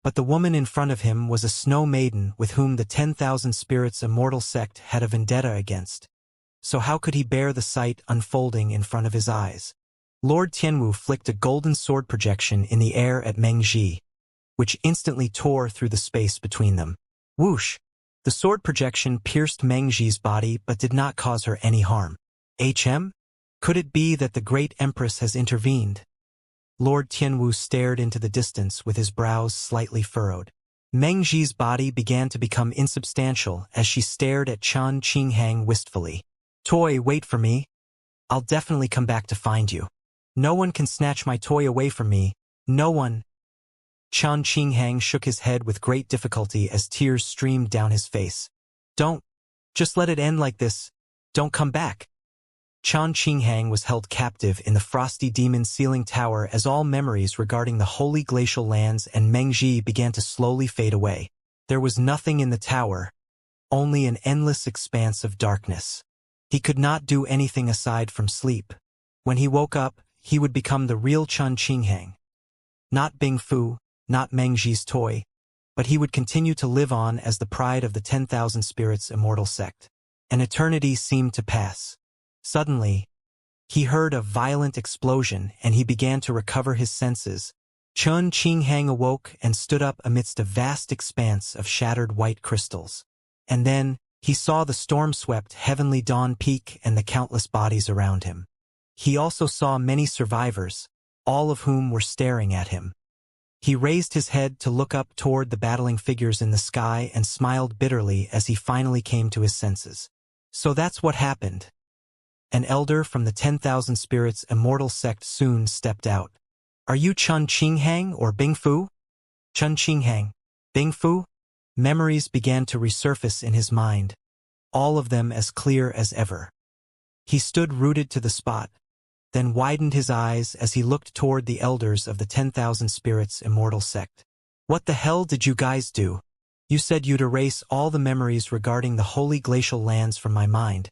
But the woman in front of him was a snow maiden with whom the 10,000 Spirits Immortal sect had a vendetta against. So how could he bear the sight unfolding in front of his eyes? Lord Tianwu flicked a golden sword projection in the air at Meng Ji, which instantly tore through the space between them. Whoosh! The sword projection pierced Meng Ji's body but did not cause her any harm. HM? Could it be that the great Empress has intervened? Lord Tianwu stared into the distance with his brows slightly furrowed. Meng Ji's body began to become insubstantial as she stared at Chen Qinghang wistfully. Toy, wait for me. I'll definitely come back to find you. No one can snatch my toy away from me. No one. Chen Qinghang shook his head with great difficulty as tears streamed down his face. Don't. Just let it end like this. Don't come back. Chen Qinghang was held captive in the frosty demon sealing tower as all memories regarding the holy glacial lands and Meng Ji began to slowly fade away. There was nothing in the tower, only an endless expanse of darkness. He could not do anything aside from sleep. When he woke up, he would become the real Chen Qinghang. Not Bing Fu, not Meng Ji's toy, but he would continue to live on as the pride of the 10,000 Spirits Immortal sect. An eternity seemed to pass. Suddenly, he heard a violent explosion and he began to recover his senses. Chen Qinghang awoke and stood up amidst a vast expanse of shattered white crystals. And then, he saw the storm-swept heavenly dawn peak and the countless bodies around him. He also saw many survivors, all of whom were staring at him. He raised his head to look up toward the battling figures in the sky and smiled bitterly as he finally came to his senses. So that's what happened. An elder from the 10,000 Spirits Immortal sect soon stepped out. Are you Chen Qinghang or Bing Fu? Chen Qinghang, Bing Fu? Memories began to resurface in his mind, all of them as clear as ever. He stood rooted to the spot, then widened his eyes as he looked toward the elders of the 10,000 Spirits Immortal sect. What the hell did you guys do? You said you'd erase all the memories regarding the holy glacial lands from my mind.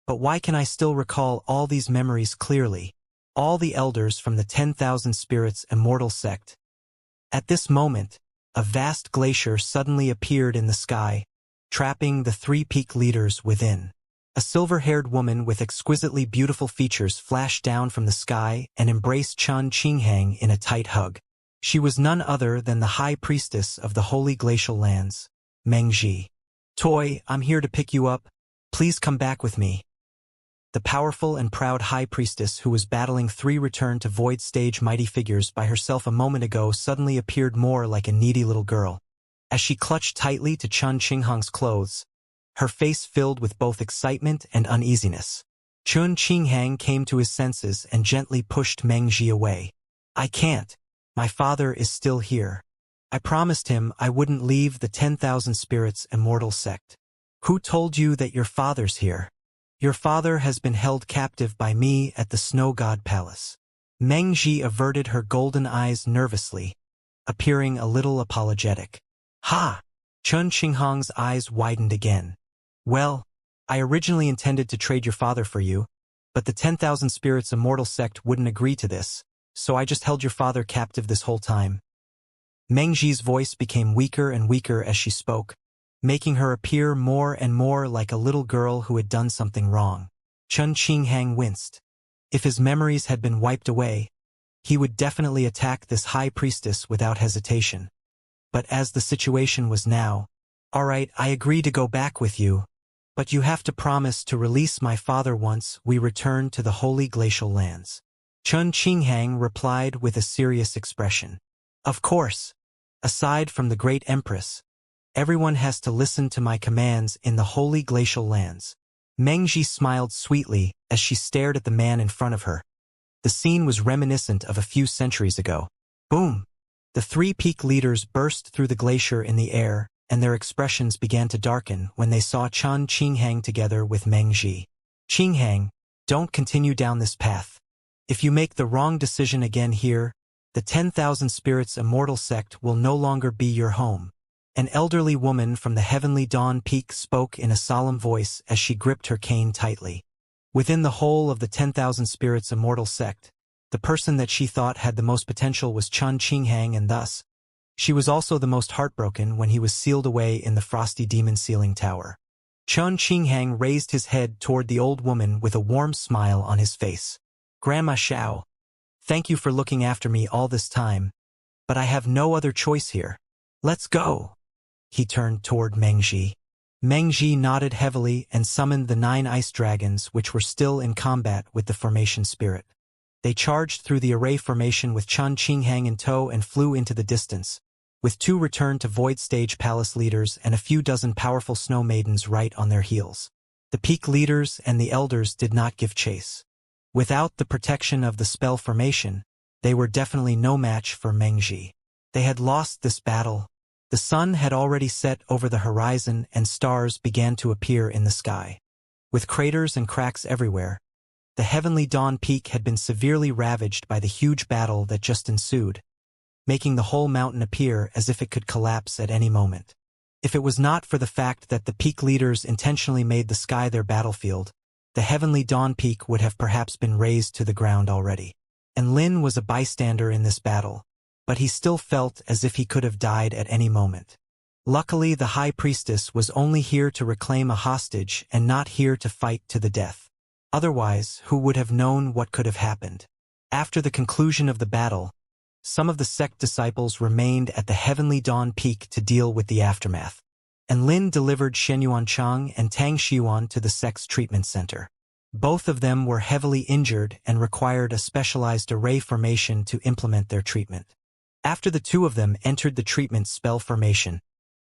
But why can I still recall all these memories clearly? All the elders from the 10,000 Spirits Immortal sect. At this moment, a vast glacier suddenly appeared in the sky, trapping the three peak leaders within. A silver-haired woman with exquisitely beautiful features flashed down from the sky and embraced Chen Qinghang in a tight hug. She was none other than the High Priestess of the Holy Glacial Lands, Meng Ji. Toy, I'm here to pick you up. Please come back with me. The powerful and proud High Priestess who was battling three Return to Void stage mighty figures by herself a moment ago suddenly appeared more like a needy little girl. As she clutched tightly to Chen Qinghang's clothes, her face filled with both excitement and uneasiness. Chen Qinghang came to his senses and gently pushed Meng Ji away. I can't. My father is still here. I promised him I wouldn't leave the 10,000 Spirits Immortal sect. Who told you that your father's here? Your father has been held captive by me at the Snow God Palace. Meng Ji averted her golden eyes nervously, appearing a little apologetic. Ha! Chen Qinghang's eyes widened again. Well, I originally intended to trade your father for you, but the 10,000 spirits Immortal sect wouldn't agree to this, so I just held your father captive this whole time. Mengji's voice became weaker and weaker as she spoke, making her appear more and more like a little girl who had done something wrong. Chen Qinghang winced. If his memories had been wiped away, he would definitely attack this high priestess without hesitation. But as the situation was now, "All right, I agree to go back with you, but you have to promise to release my father once we return to the holy glacial lands." Chen Qinghang replied with a serious expression. "Of course. Aside from the great empress, everyone has to listen to my commands in the holy glacial lands." Mengji smiled sweetly as she stared at the man in front of her. The scene was reminiscent of a few centuries ago. Boom! The three peak leaders burst through the glacier in the air, and their expressions began to darken when they saw Chen Qinghang together with Mengji. "Qinghang, don't continue down this path. If you make the wrong decision again here, the 10,000 spirits Immortal sect will no longer be your home." An elderly woman from the Heavenly Dawn Peak spoke in a solemn voice as she gripped her cane tightly. Within the whole of the 10,000 spirits Immortal sect, the person that she thought had the most potential was Chen Qinghang, and thus, she was also the most heartbroken when he was sealed away in the frosty demon ceiling tower. Chen Qinghang raised his head toward the old woman with a warm smile on his face. "Grandma Xiao, thank you for looking after me all this time, but I have no other choice here. Let's go." He turned toward Mengji. Mengji nodded heavily and summoned the 9 ice dragons which were still in combat with the formation spirit. They charged through the array formation with Chen Qinghang in tow and flew into the distance, with 2 returned to Void Stage Palace leaders and a few dozen powerful snow maidens right on their heels. The peak leaders and the elders did not give chase. Without the protection of the spell formation, they were definitely no match for Mengji. They had lost this battle. The sun had already set over the horizon and stars began to appear in the sky. With craters and cracks everywhere, the Heavenly Dawn Peak had been severely ravaged by the huge battle that just ensued, making the whole mountain appear as if it could collapse at any moment. If it was not for the fact that the peak leaders intentionally made the sky their battlefield, the Heavenly Dawn Peak would have perhaps been razed to the ground already. And Lin was a bystander in this battle, but he still felt as if he could have died at any moment. Luckily, the High Priestess was only here to reclaim a hostage and not here to fight to the death. Otherwise, who would have known what could have happened? After the conclusion of the battle, some of the sect disciples remained at the Heavenly Dawn Peak to deal with the aftermath, and Lin delivered Shenyuanchang and Tang Xiyuan to the sect's treatment center. Both of them were heavily injured and required a specialized array formation to implement their treatment. After the 2 of them entered the treatment spell formation,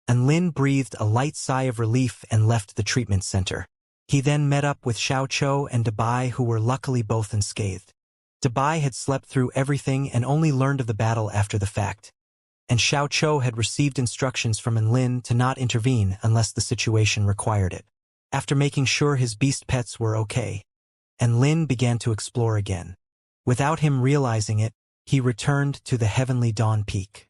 and Lin breathed a light sigh of relief and left the treatment center. He then met up with Xiao Chou and Dabai, who were luckily both unscathed. Dabai had slept through everything and only learned of the battle after the fact, and Xiao Chou had received instructions from Lin to not intervene unless the situation required it. After making sure his beast pets were okay, and Lin began to explore again. Without him realizing it, he returned to the Heavenly Dawn Peak.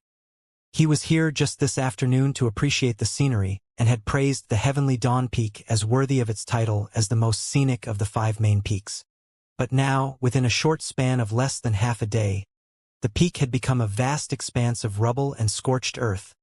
He was here just this afternoon to appreciate the scenery and had praised the Heavenly Dawn Peak as worthy of its title as the most scenic of the 5 main peaks. But now, within a short span of less than half a day, the peak had become a vast expanse of rubble and scorched earth,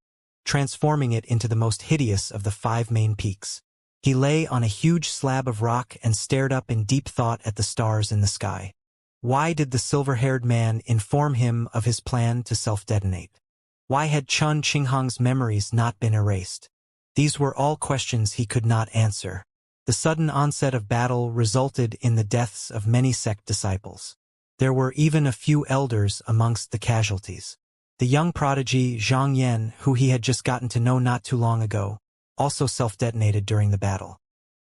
transforming it into the most hideous of the 5 main peaks. He lay on a huge slab of rock and stared up in deep thought at the stars in the sky. Why did the silver-haired man inform him of his plan to self-detonate? Why had Chen Qinghang's memories not been erased? These were all questions he could not answer. The sudden onset of battle resulted in the deaths of many sect disciples. There were even a few elders amongst the casualties. The young prodigy Zhang Yan, who he had just gotten to know not too long ago, also self-detonated during the battle.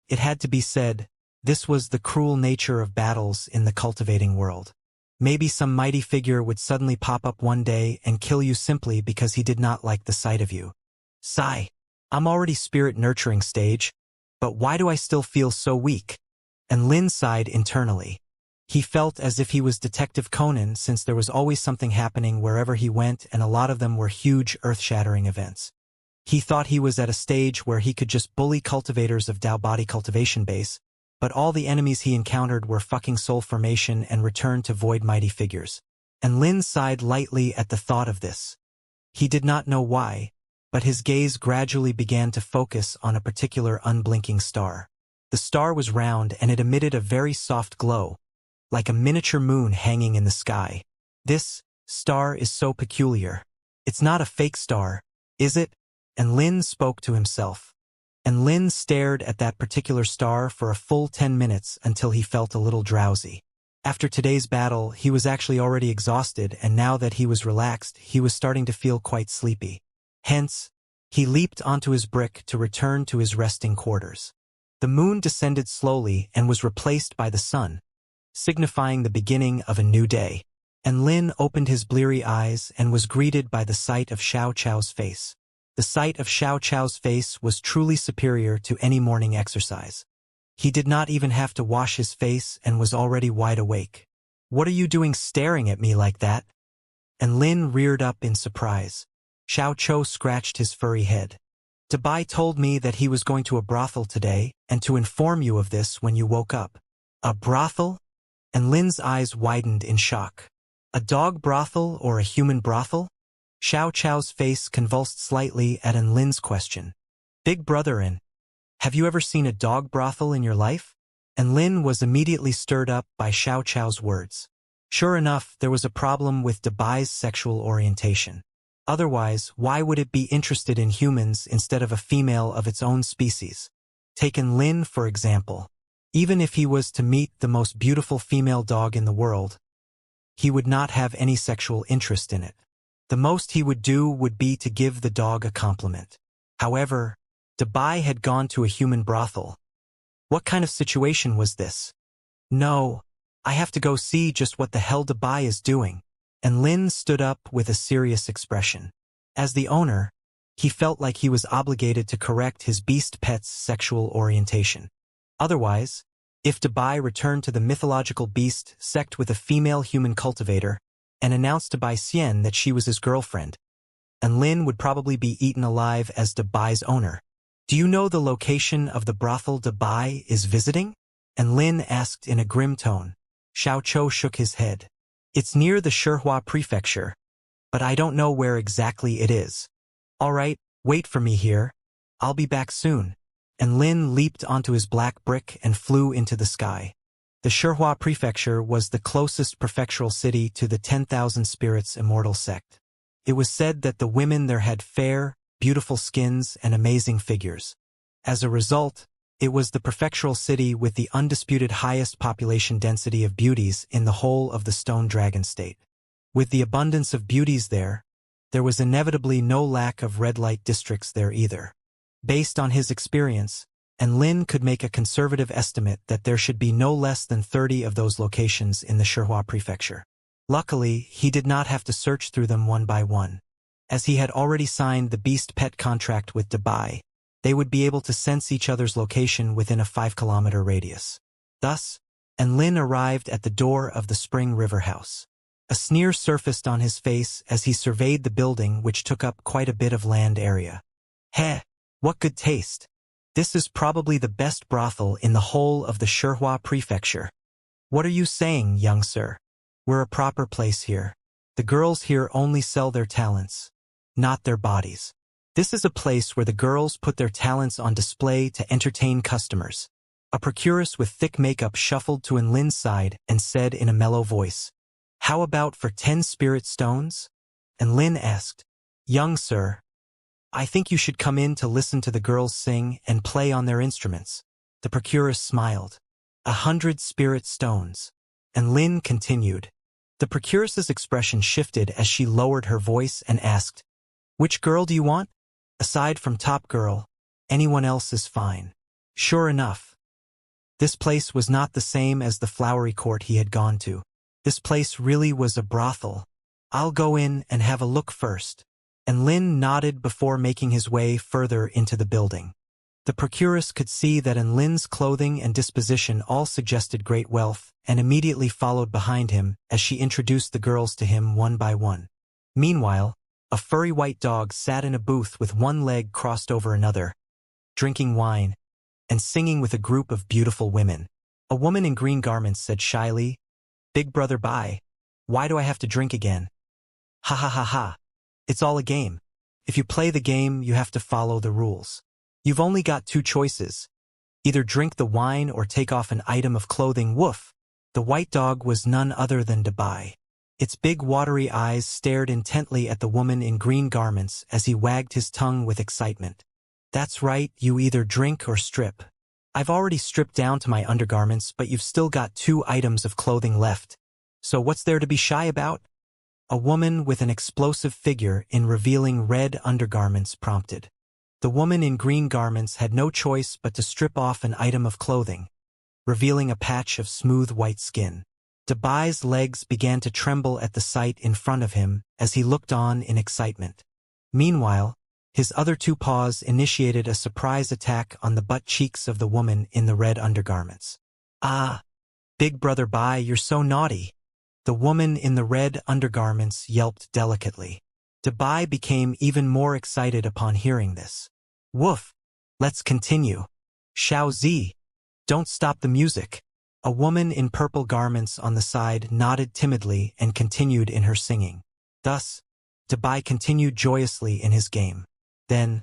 It had to be said, this was the cruel nature of battles in the cultivating world. Maybe some mighty figure would suddenly pop up one day and kill you simply because he did not like the sight of you. Sigh. I'm already spirit nurturing stage, but why do I still feel so weak? And Lin sighed internally. He felt as if he was Detective Conan, since there was always something happening wherever he went, and a lot of them were huge earth-shattering events. He thought he was at a stage where he could just bully cultivators of Dao body cultivation base, but all the enemies he encountered were fucking soul formation and returned to void mighty figures. And Lin sighed lightly at the thought of this. He did not know why, but his gaze gradually began to focus on a particular unblinking star. The star was round and it emitted a very soft glow, like a miniature moon hanging in the sky. This star is so peculiar. It's not a fake star, is it? And Lin spoke to himself. And Lin stared at that particular star for a full 10 minutes until he felt a little drowsy. After today's battle, he was actually already exhausted, and now that he was relaxed, he was starting to feel quite sleepy. Hence, he leaped onto his brick to return to his resting quarters. The moon descended slowly and was replaced by the sun, signifying the beginning of a new day. And Lin opened his bleary eyes and was greeted by the sight of Xiaochao's face. The sight of Xiaochao's face was truly superior to any morning exercise. He did not even have to wash his face and was already wide awake. "What are you doing staring at me like that?" And Lin reared up in surprise. Xiaochao scratched his furry head. "Dabai told me that he was going to a brothel today and to inform you of this when you woke up." "A brothel?" And Lin's eyes widened in shock. "A dog brothel or a human brothel?" Xiaochao's face convulsed slightly at Lin's question. "Big brother, have you ever seen a dog brothel in your life?" And Lin was immediately stirred up by Xiaochao's words. Sure enough, there was a problem with Dabai's sexual orientation. Otherwise, why would it be interested in humans instead of a female of its own species? Taken Lin, for example. Even if he was to meet the most beautiful female dog in the world, he would not have any sexual interest in it. The most he would do would be to give the dog a compliment. However, Dabai had gone to a human brothel. What kind of situation was this? "No, I have to go see just what the hell Dabai is doing." And Lin stood up with a serious expression. As the owner, he felt like he was obligated to correct his beast pet's sexual orientation. Otherwise, if Dabai returned to the mythological beast sect with a female human cultivator and announced to Bai Xian that she was his girlfriend, and Lin would probably be eaten alive as Dabai's owner. "Do you know the location of the brothel Dabai is visiting?" And Lin asked in a grim tone. Xiaochao shook his head. "It's near the Shihua prefecture, but I don't know where exactly it is." "All right, wait for me here. I'll be back soon." And Lin leaped onto his black brick and flew into the sky. The Shihua prefecture was the closest prefectural city to the 10,000 Spirits Immortal sect. It was said that the women there had fair, beautiful skins and amazing figures. As a result, it was the prefectural city with the undisputed highest population density of beauties in the whole of the Stone Dragon state. With the abundance of beauties there was inevitably no lack of red light districts there either. Based on his experience, and Lin could make a conservative estimate that there should be no less than 30 of those locations in the Shihua prefecture. Luckily, he did not have to search through them one by one. As he had already signed the beast pet contract with Dabai, they would be able to sense each other's location within a 5-kilometer radius. Thus, and Lin arrived at the door of the Spring River House. A sneer surfaced on his face as he surveyed the building, which took up quite a bit of land area. "Heh, what good taste. This is probably the best brothel in the whole of the Shihua prefecture." "What are you saying, young sir? We're a proper place here. The girls here only sell their talents, not their bodies. This is a place where the girls put their talents on display to entertain customers." A procuress with thick makeup shuffled to Lin's side and said in a mellow voice, "How about for 10 spirit stones?" And Lin asked, "Young sir, I think you should come in to listen to the girls sing and play on their instruments." The procuress smiled. 100 spirit stones. And Lin continued. The procuress's expression shifted as she lowered her voice and asked, "Which girl do you want? Aside from top girl, anyone else is fine." Sure enough, this place was not the same as the flowery court he had gone to. This place really was a brothel. "I'll go in and have a look first." And Lin nodded before making his way further into the building. The procuress could see that in Lin's clothing and disposition all suggested great wealth, and immediately followed behind him as she introduced the girls to him one by one. Meanwhile, A furry white dog sat in a booth with one leg crossed over another, drinking wine and singing with a group of beautiful women. A woman in green garments said shyly, "Big brother, bye. Why do I have to drink again?" "Ha ha ha ha. It's all a game. If you play the game, you have to follow the rules. You've only got two choices. Either drink the wine or take off an item of clothing." Woof. The white dog was none other than Dabai. Its big watery eyes stared intently at the woman in green garments as he wagged his tongue with excitement. "That's right, you either drink or strip. I've already stripped down to my undergarments, but you've still got two items of clothing left. So what's there to be shy about?" A woman with an explosive figure in revealing red undergarments prompted. The woman in green garments had no choice but to strip off an item of clothing, revealing a patch of smooth white skin. Dabai's legs began to tremble at the sight in front of him as he looked on in excitement. Meanwhile, his other two paws initiated a surprise attack on the butt cheeks of the woman in the red undergarments. "Ah, big brother Bai, you're so naughty." The woman in the red undergarments yelped delicately. Dabai became even more excited upon hearing this. "Woof, let's continue. Xiao Zi, don't stop the music." A woman in purple garments on the side nodded timidly and continued in her singing. Thus, Dabai continued joyously in his game. Then,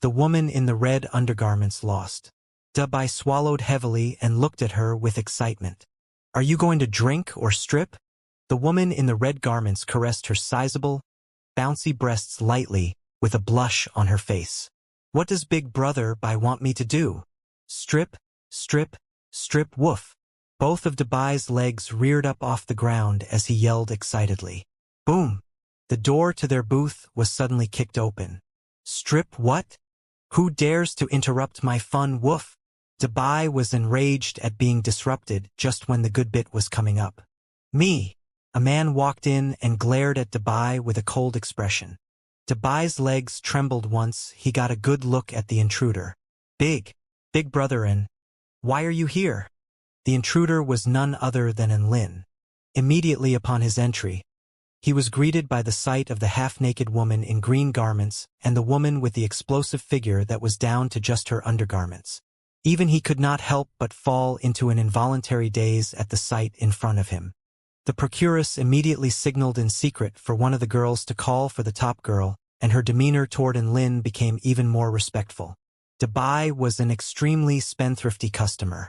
the woman in the red undergarments lost. Dabai swallowed heavily and looked at her with excitement. "Are you going to drink or strip?" The woman in the red garments caressed her sizable, bouncy breasts lightly with a blush on her face. "What does Big Brother Bai want me to do? Strip, strip, strip." Woof. Both of Dabai's legs reared up off the ground as he yelled excitedly. Boom! The door to their booth was suddenly kicked open. "Strip what? Who dares to interrupt my fun?" Woof! Dabai was enraged at being disrupted just when the good bit was coming up. "Me!" A man walked in and glared at Dabai with a cold expression. Dabai's legs trembled once he got a good look at the intruder. Big brother, and why are you here?" The intruder was none other than Lin. Immediately upon his entry, he was greeted by the sight of the half-naked woman in green garments and the woman with the explosive figure that was down to just her undergarments. Even he could not help but fall into an involuntary daze at the sight in front of him. The procuress immediately signaled in secret for one of the girls to call for the top girl, and her demeanor toward Lin became even more respectful. Dabai was an extremely spendthrifty customer.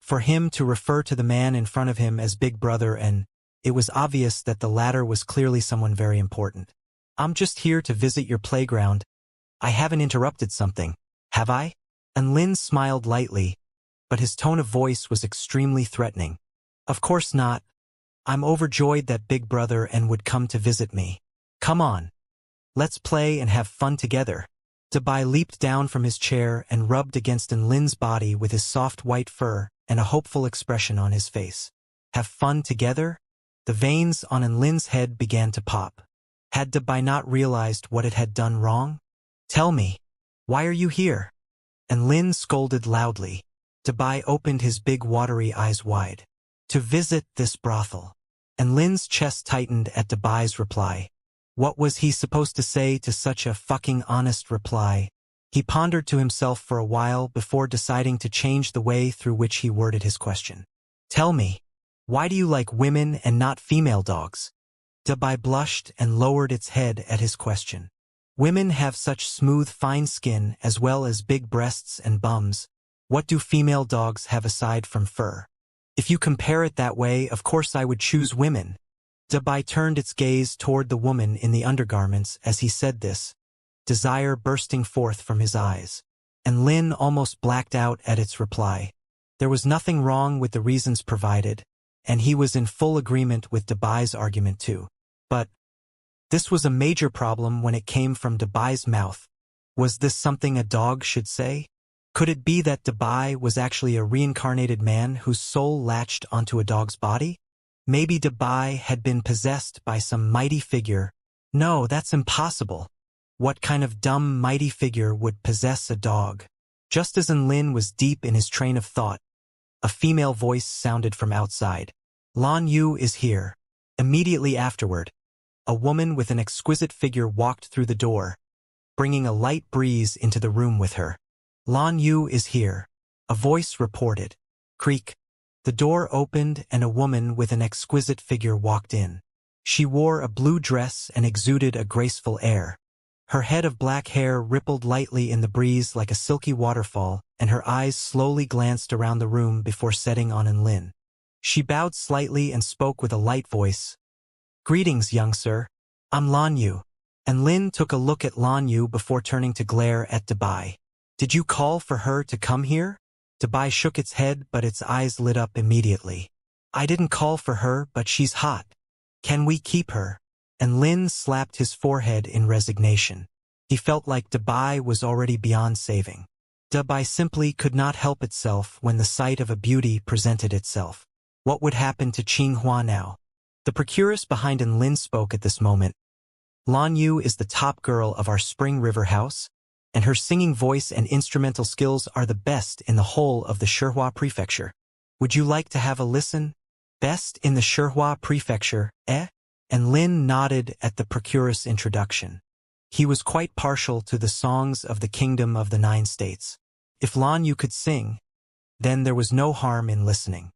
For him to refer to the man in front of him as Big Brother, and it was obvious that the latter was clearly someone very important. "I'm just here to visit your playground. I haven't interrupted something, have I?" And Lin smiled lightly, but his tone of voice was extremely threatening. "Of course not. I'm overjoyed that Big Brother and would come to visit me. Come on. Let's play and have fun together." Dabai leaped down from his chair and rubbed against Lin's body with his soft white fur and a hopeful expression on his face. Have fun together? The veins on Lin's head began to pop. Had Dabai not realized what it had done wrong? "Tell me, why are you here?" And Lin scolded loudly. Dabai opened his big watery eyes wide. "To visit this brothel." And Lin's chest tightened at Dabai's reply. What was he supposed to say to such a fucking honest reply? He pondered to himself for a while before deciding to change the way through which he worded his question. "Tell me, why do you like women and not female dogs?" Dabai blushed and lowered its head at his question. "Women have such smooth, fine skin as well as big breasts and bums. What do female dogs have aside from fur? If you compare it that way, of course I would choose women." Dabai turned its gaze toward the woman in the undergarments as he said this, desire bursting forth from his eyes. And Lin almost blacked out at its reply. There was nothing wrong with the reasons provided, and he was in full agreement with Dabai's argument too. But this was a major problem when it came from Dabai's mouth. Was this something a dog should say? Could it be that Dabai was actually a reincarnated man whose soul latched onto a dog's body? Maybe Dabai had been possessed by some mighty figure. No, that's impossible. What kind of dumb mighty figure would possess a dog? Just as Lin was deep in his train of thought, a female voice sounded from outside. "Lan Yu is here." Immediately afterward, a woman with an exquisite figure walked through the door, bringing a light breeze into the room with her. Lan Yu is here, a voice reported. Creak. The door opened and a woman with an exquisite figure walked in. She wore a blue dress and exuded a graceful air. Her head of black hair rippled lightly in the breeze like a silky waterfall, and her eyes slowly glanced around the room before setting on Enlin. She bowed slightly and spoke with a light voice. Greetings, young sir. I'm Lan Yu. Enlin took a look at Lan Yu before turning to glare at Dabai. Did you call for her to come here? Dabai shook its head, but its eyes lit up immediately. I didn't call for her, but she's hot. Can we keep her? Enlin slapped his forehead in resignation. He felt like Dabai was already beyond saving. Dabai simply could not help itself when the sight of a beauty presented itself. What would happen to Qinghua now? The procuress behind Enlin spoke at this moment. Lan Yu is the top girl of our Spring River house, and her singing voice and instrumental skills are the best in the whole of the Shihua Prefecture. Would you like to have a listen? Best in the Shihua Prefecture, eh? Enlin nodded at the procuress introduction. He was quite partial to the songs of the Kingdom of the Nine States. If Lan Yu could sing, then there was no harm in listening.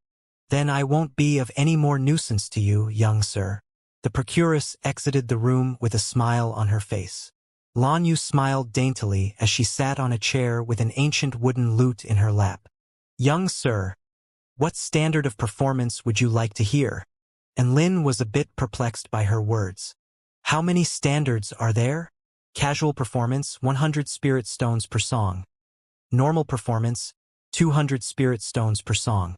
Then I won't be of any more nuisance to you, young sir. The procuress exited the room with a smile on her face. Lan Yu smiled daintily as she sat on a chair with an ancient wooden lute in her lap. Young sir, what standard of performance would you like to hear? Enlin was a bit perplexed by her words. How many standards are there? Casual performance, 100 spirit stones per song. Normal performance, 200 spirit stones per song.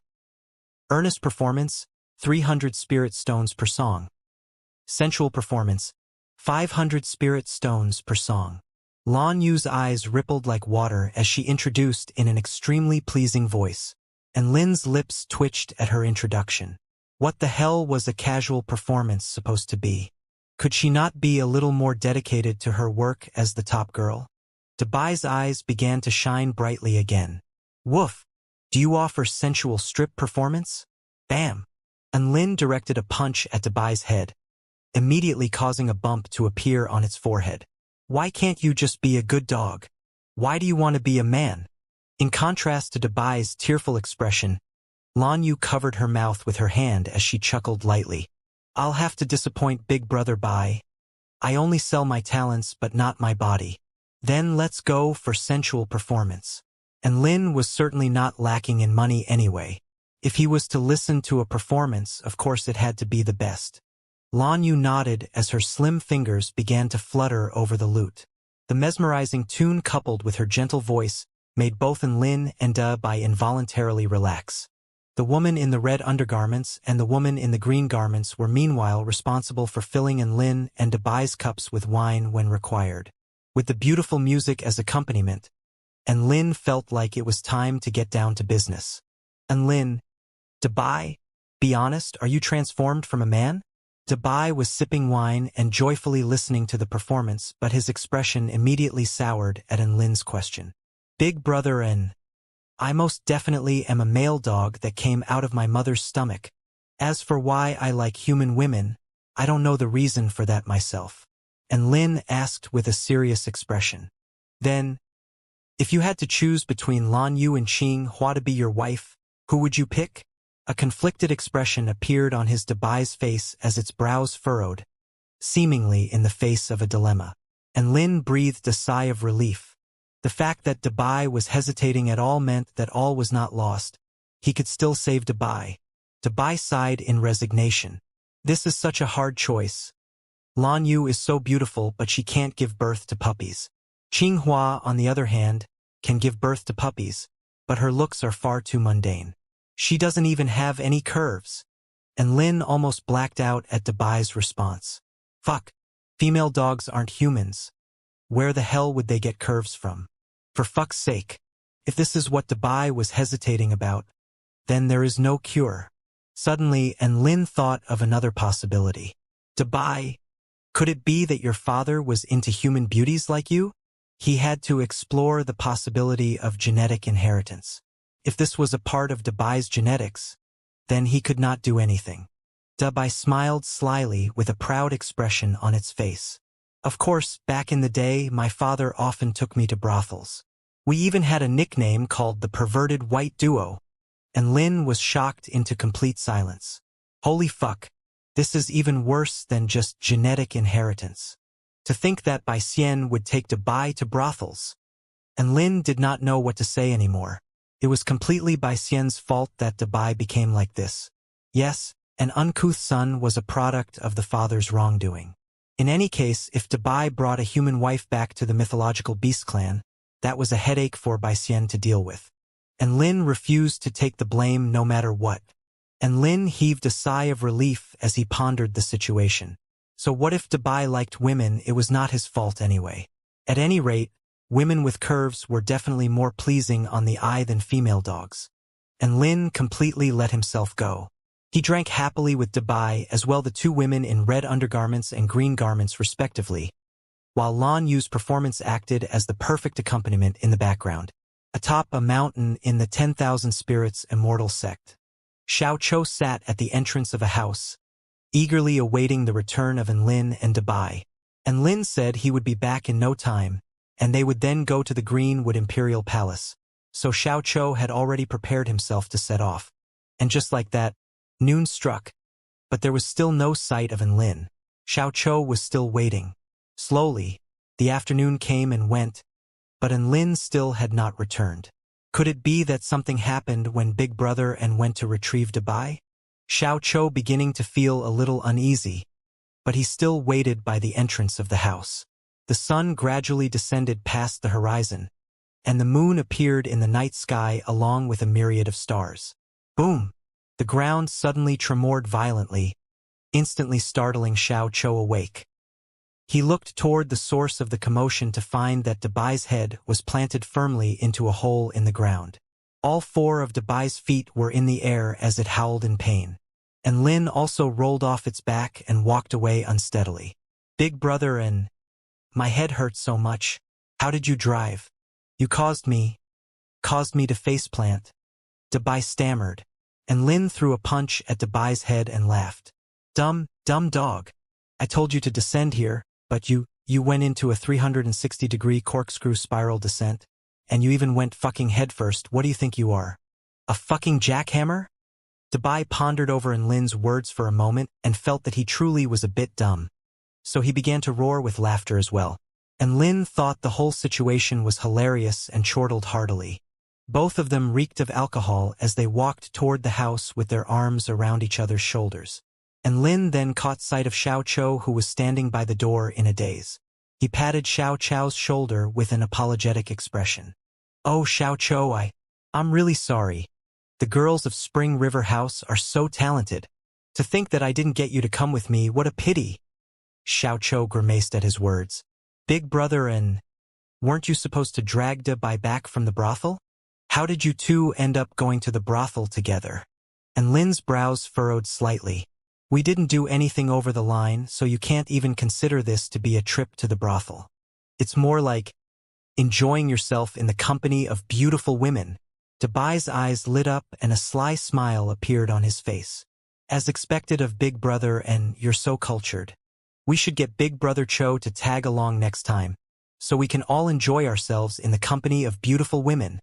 Earnest performance, 300 spirit stones per song. Sensual performance, 500 spirit stones per song. Lan Yu's eyes rippled like water as she introduced in an extremely pleasing voice, and Lin's lips twitched at her introduction. What the hell was a casual performance supposed to be? Could she not be a little more dedicated to her work as the top girl? Dabai's eyes began to shine brightly again. Woof! Do you offer sensual strip performance? Bam! And Lin directed a punch at Dabai's head, immediately causing a bump to appear on its forehead. Why can't you just be a good dog? Why do you want to be a man? In contrast to Dabai's tearful expression, Lan Yu covered her mouth with her hand as she chuckled lightly. I'll have to disappoint Big Brother Bai. I only sell my talents but not my body. Then let's go for sensual performance. And Lin was certainly not lacking in money anyway. If he was to listen to a performance, of course it had to be the best. Lan Yu nodded as her slim fingers began to flutter over the lute. The mesmerizing tune coupled with her gentle voice made both Enlin and Bai involuntarily relax. The woman in the red undergarments and the woman in the green garments were meanwhile responsible for filling Enlin and Bai's cups with wine when required. With the beautiful music as accompaniment, Enlin felt like it was time to get down to business. Enlin, Bai, be honest, are you transformed from a man? Bai was sipping wine and joyfully listening to the performance, but his expression immediately soured at Enlin's question. Big brother I most definitely am a male dog that came out of my mother's stomach. As for why I like human women, I don't know the reason for that myself. Enlin asked with a serious expression. Then, if you had to choose between Lan Yu and Qinghua to be your wife, who would you pick? A conflicted expression appeared on his Bai's face as its brows furrowed, seemingly in the face of a dilemma. Enlin breathed a sigh of relief. The fact that Bai was hesitating at all meant that all was not lost. He could still save Bai. Bai sighed in resignation. This is such a hard choice. Lan Yu is so beautiful, but she can't give birth to puppies. Qinghua, on the other hand, can give birth to puppies, but her looks are far too mundane. She doesn't even have any curves. And Lin almost blacked out at Bai's response. Fuck. Female dogs aren't humans. Where the hell would they get curves from? For fuck's sake. If this is what Bai was hesitating about, then there is no cure. Suddenly, Enlin thought of another possibility. Bai, could it be that your father was into human beauties like you? He had to explore the possibility of genetic inheritance. If this was a part of Bai's genetics, then he could not do anything. Dubai smiled slyly with a proud expression on its face. Of course, back in the day, my father often took me to brothels. We even had a nickname called the Perverted White Duo. And Lin was shocked into complete silence. Holy fuck. This is even worse than just genetic inheritance. To think that Bai Xian would take Dubai to brothels. And Lin did not know what to say anymore. It was completely Bai Xian's fault that Dubai became like this. Yes, an uncouth son was a product of the father's wrongdoing. In any case, if Dubai brought a human wife back to the mythological beast clan, that was a headache for Bai Xian to deal with. And Lin refused to take the blame no matter what. And Lin heaved a sigh of relief as he pondered the situation. So what if Dubai liked women? It was not his fault anyway. At any rate, women with curves were definitely more pleasing on the eye than female dogs. And Lin completely let himself go. He drank happily with Dubai as well, the two women in red undergarments and green garments respectively, while Lan Yu's performance acted as the perfect accompaniment in the background. Atop a mountain in the 10,000 Spirits Immortal sect, Xianxia sat at the entrance of a house, eagerly awaiting the return of Lin and Dubai. And Lin said he would be back in no time, and they would then go to the Greenwood Imperial Palace. So Xianxia had already prepared himself to set off. And just like that, noon struck, but there was still no sight of Lin. Xianxia was still waiting. Slowly, the afternoon came and went, but Lin still had not returned. Could it be that something happened when Big Brother went to retrieve Dubai? Xianxia beginning to feel a little uneasy, but he still waited by the entrance of the house. The sun gradually descended past the horizon, and the moon appeared in the night sky along with a myriad of stars. Boom! The ground suddenly tremored violently, instantly startling Xianxia awake. He looked toward the source of the commotion to find that Dubai's head was planted firmly into a hole in the ground. All four of Dubai's feet were in the air as it howled in pain. And Lin also rolled off its back and walked away unsteadily. Big Brother, my head hurts so much. How did you drive? You caused me to faceplant. Dubai stammered. And Lin threw a punch at Dubai's head and laughed. Dumb dog. I told you to descend here, but you went into a 360-degree corkscrew spiral descent, and you even went fucking headfirst. What do you think you are? A fucking jackhammer? Dubai pondered over Lin's words for a moment and felt that he truly was a bit dumb. So he began to roar with laughter as well. And Lin thought the whole situation was hilarious and chortled heartily. Both of them reeked of alcohol as they walked toward the house with their arms around each other's shoulders. And Lin then caught sight of Xianxia, who was standing by the door in a daze. He patted Xiao's shoulder with an apologetic expression. Oh, Xianxia, I'm really sorry. The girls of Spring River House are so talented. To think that I didn't get you to come with me, what a pity. Xianxia grimaced at his words. Big Brother, weren't you supposed to drag Dubai back from the brothel? How did you two end up going to the brothel together? And Lin's brows furrowed slightly. We didn't do anything over the line, so you can't even consider this to be a trip to the brothel. It's more like enjoying yourself in the company of beautiful women. Dubai's eyes lit up and a sly smile appeared on his face. As expected of Big Brother, you're so cultured. We should get Big Brother Cho to tag along next time, so we can all enjoy ourselves in the company of beautiful women.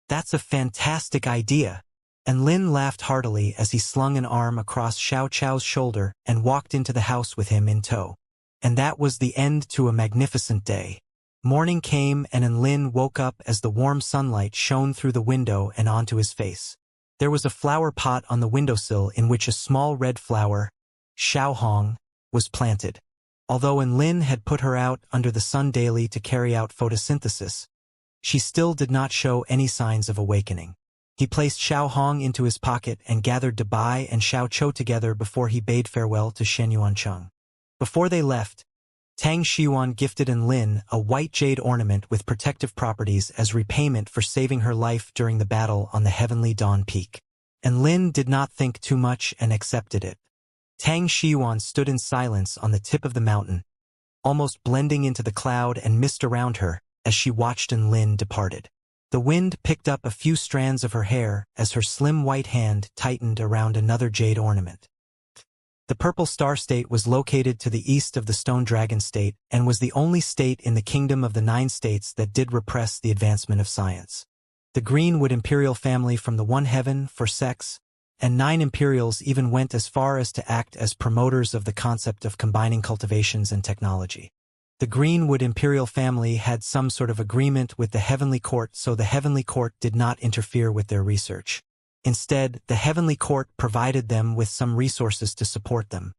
That's a fantastic idea. And Lin laughed heartily as he slung an arm across Xiao's shoulder and walked into the house with him in tow. And that was the end to a magnificent day. Morning came and Lin woke up as the warm sunlight shone through the window and onto his face. There was a flower pot on the windowsill in which a small red flower, Xiaohong, was planted. Although Lin had put her out under the sun daily to carry out photosynthesis, she still did not show any signs of awakening. He placed Xiaohong into his pocket and gathered Dubai and Xianxia together before he bade farewell to Shen Yuancheng. Before they left, Tang Xiyuan gifted Lin a white jade ornament with protective properties as repayment for saving her life during the battle on the Heavenly Dawn Peak. And Lin did not think too much and accepted it. Tang Xiyuan stood in silence on the tip of the mountain, almost blending into the cloud and mist around her as she watched Lin departed. The wind picked up a few strands of her hair as her slim white hand tightened around another jade ornament. The Purple Star State was located to the east of the Stone Dragon State and was the only state in the Kingdom of the Nine States that did repress the advancement of science. The Greenwood imperial family from the One Heaven for sex, and 9 imperials even went as far as to act as promoters of the concept of combining cultivations and technology. The Greenwood imperial family had some sort of agreement with the Heavenly Court, so the Heavenly Court did not interfere with their research. Instead, the Heavenly Court provided them with some resources to support them.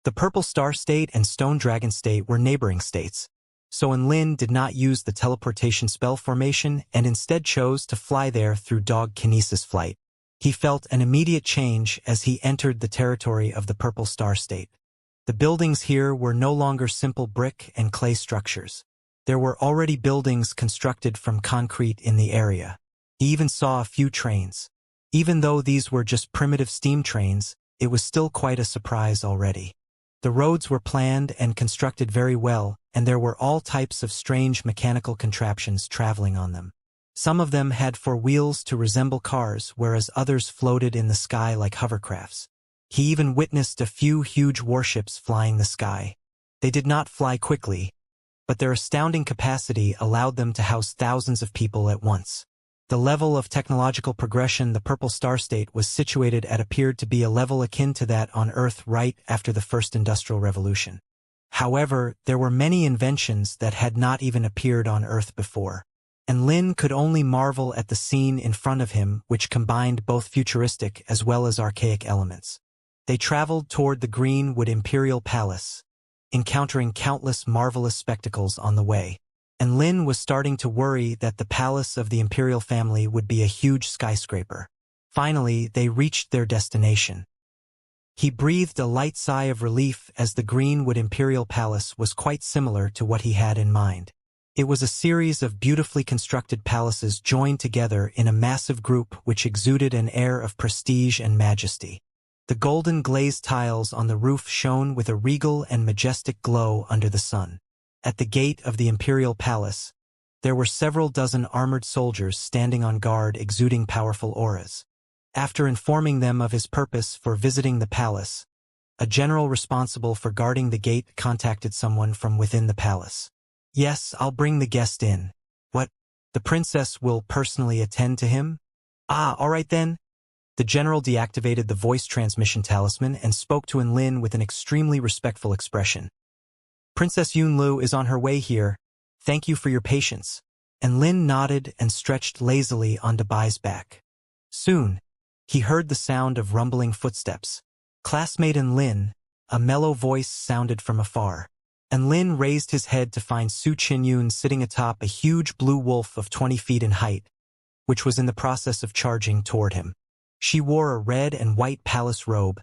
The Purple Star State and Stone Dragon State were neighboring states, so Enlin did not use the teleportation spell formation and instead chose to fly there through dog kinesis flight. He felt an immediate change as he entered the territory of the Purple Star State. The buildings here were no longer simple brick and clay structures. There were already buildings constructed from concrete in the area. He even saw a few trains. Even though these were just primitive steam trains, it was still quite a surprise already. The roads were planned and constructed very well, and there were all types of strange mechanical contraptions traveling on them. Some of them had 4 wheels to resemble cars, whereas others floated in the sky like hovercrafts. He even witnessed a few huge warships flying the sky. They did not fly quickly, but their astounding capacity allowed them to house thousands of people at once. The level of technological progression the Purple Star State was situated at appeared to be a level akin to that on Earth right after the First Industrial Revolution. However, there were many inventions that had not even appeared on Earth before, and Lin could only marvel at the scene in front of him, which combined both futuristic as well as archaic elements. They traveled toward the Greenwood Imperial Palace, encountering countless marvelous spectacles on the way. And Lin was starting to worry that the palace of the imperial family would be a huge skyscraper. Finally, they reached their destination. He breathed a light sigh of relief as the Greenwood Imperial Palace was quite similar to what he had in mind. It was a series of beautifully constructed palaces joined together in a massive group which exuded an air of prestige and majesty. The golden glazed tiles on the roof shone with a regal and majestic glow under the sun. At the gate of the Imperial Palace, there were several dozen armored soldiers standing on guard exuding powerful auras. After informing them of his purpose for visiting the palace, a general responsible for guarding the gate contacted someone from within the palace. "Yes, I'll bring the guest in." "What? The princess will personally attend to him?" "Ah, all right then." The general deactivated the voice transmission talisman and spoke to Enlin with an extremely respectful expression. "Princess Yunlu is on her way here. Thank you for your patience." And Lin nodded and stretched lazily on Dabai's back. Soon, he heard the sound of rumbling footsteps. "Classmate Enlin," a mellow voice sounded from afar. And Lin raised his head to find Su Qinyun sitting atop a huge blue wolf of 20 feet in height, which was in the process of charging toward him. She wore a red and white palace robe,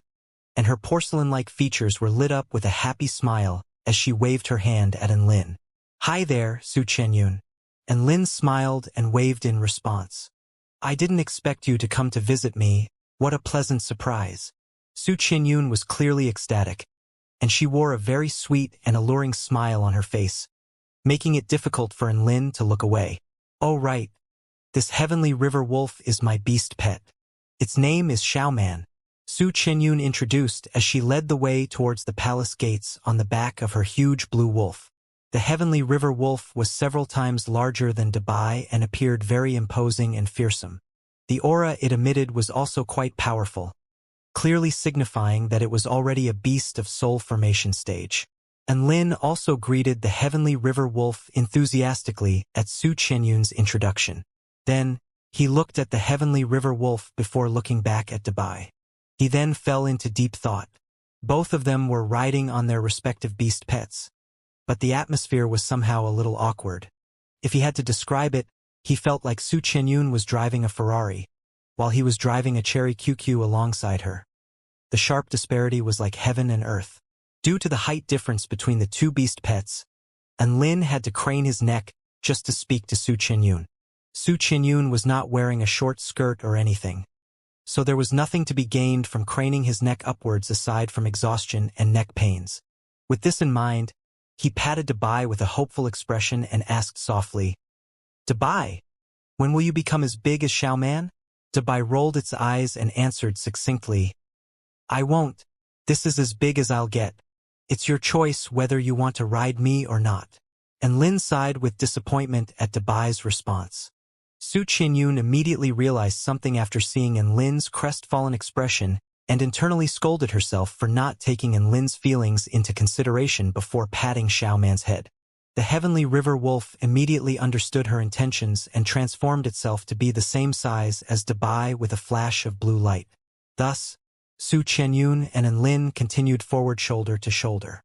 and her porcelain-like features were lit up with a happy smile as she waved her hand at Enlin. "Hi there, Su Qinyun." Enlin smiled and waved in response. "I didn't expect you to come to visit me. What a pleasant surprise." Su Qinyun was clearly ecstatic, and she wore a very sweet and alluring smile on her face, making it difficult for Enlin to look away. "Oh right. This heavenly river wolf is my beast pet. Its name is Xiaoman," Su Qinyun introduced as she led the way towards the palace gates on the back of her huge blue wolf. The heavenly river wolf was several times larger than Dabai and appeared very imposing and fearsome. The aura it emitted was also quite powerful, clearly signifying that it was already a beast of soul formation stage. And Lin also greeted the heavenly river wolf enthusiastically at Su Qinyun's introduction. Then, he looked at the heavenly river wolf before looking back at Dabai. He then fell into deep thought. Both of them were riding on their respective beast pets, but the atmosphere was somehow a little awkward. If he had to describe it, he felt like Su Qinyun was driving a Ferrari, while he was driving a Cherry QQ alongside her. The sharp disparity was like heaven and earth. Due to the height difference between the two beast pets, and Lin had to crane his neck just to speak to Su Qinyun. Su Qinyun was not wearing a short skirt or anything, so there was nothing to be gained from craning his neck upwards aside from exhaustion and neck pains. With this in mind, he patted Dabai with a hopeful expression and asked softly, "Dabai, when will you become as big as Xiaoman?" Dabai rolled its eyes and answered succinctly, "I won't. This is as big as I'll get. It's your choice whether you want to ride me or not. And Lin sighed with disappointment at Dabai's response. Su Qinyun immediately realized something after seeing Lin's crestfallen expression and internally scolded herself for not taking Lin's feelings into consideration before patting Xiaoman's head. The heavenly river wolf immediately understood her intentions and transformed itself to be the same size as Dabai with a flash of blue light. Thus, Su Qinyun and Lin continued forward shoulder to shoulder.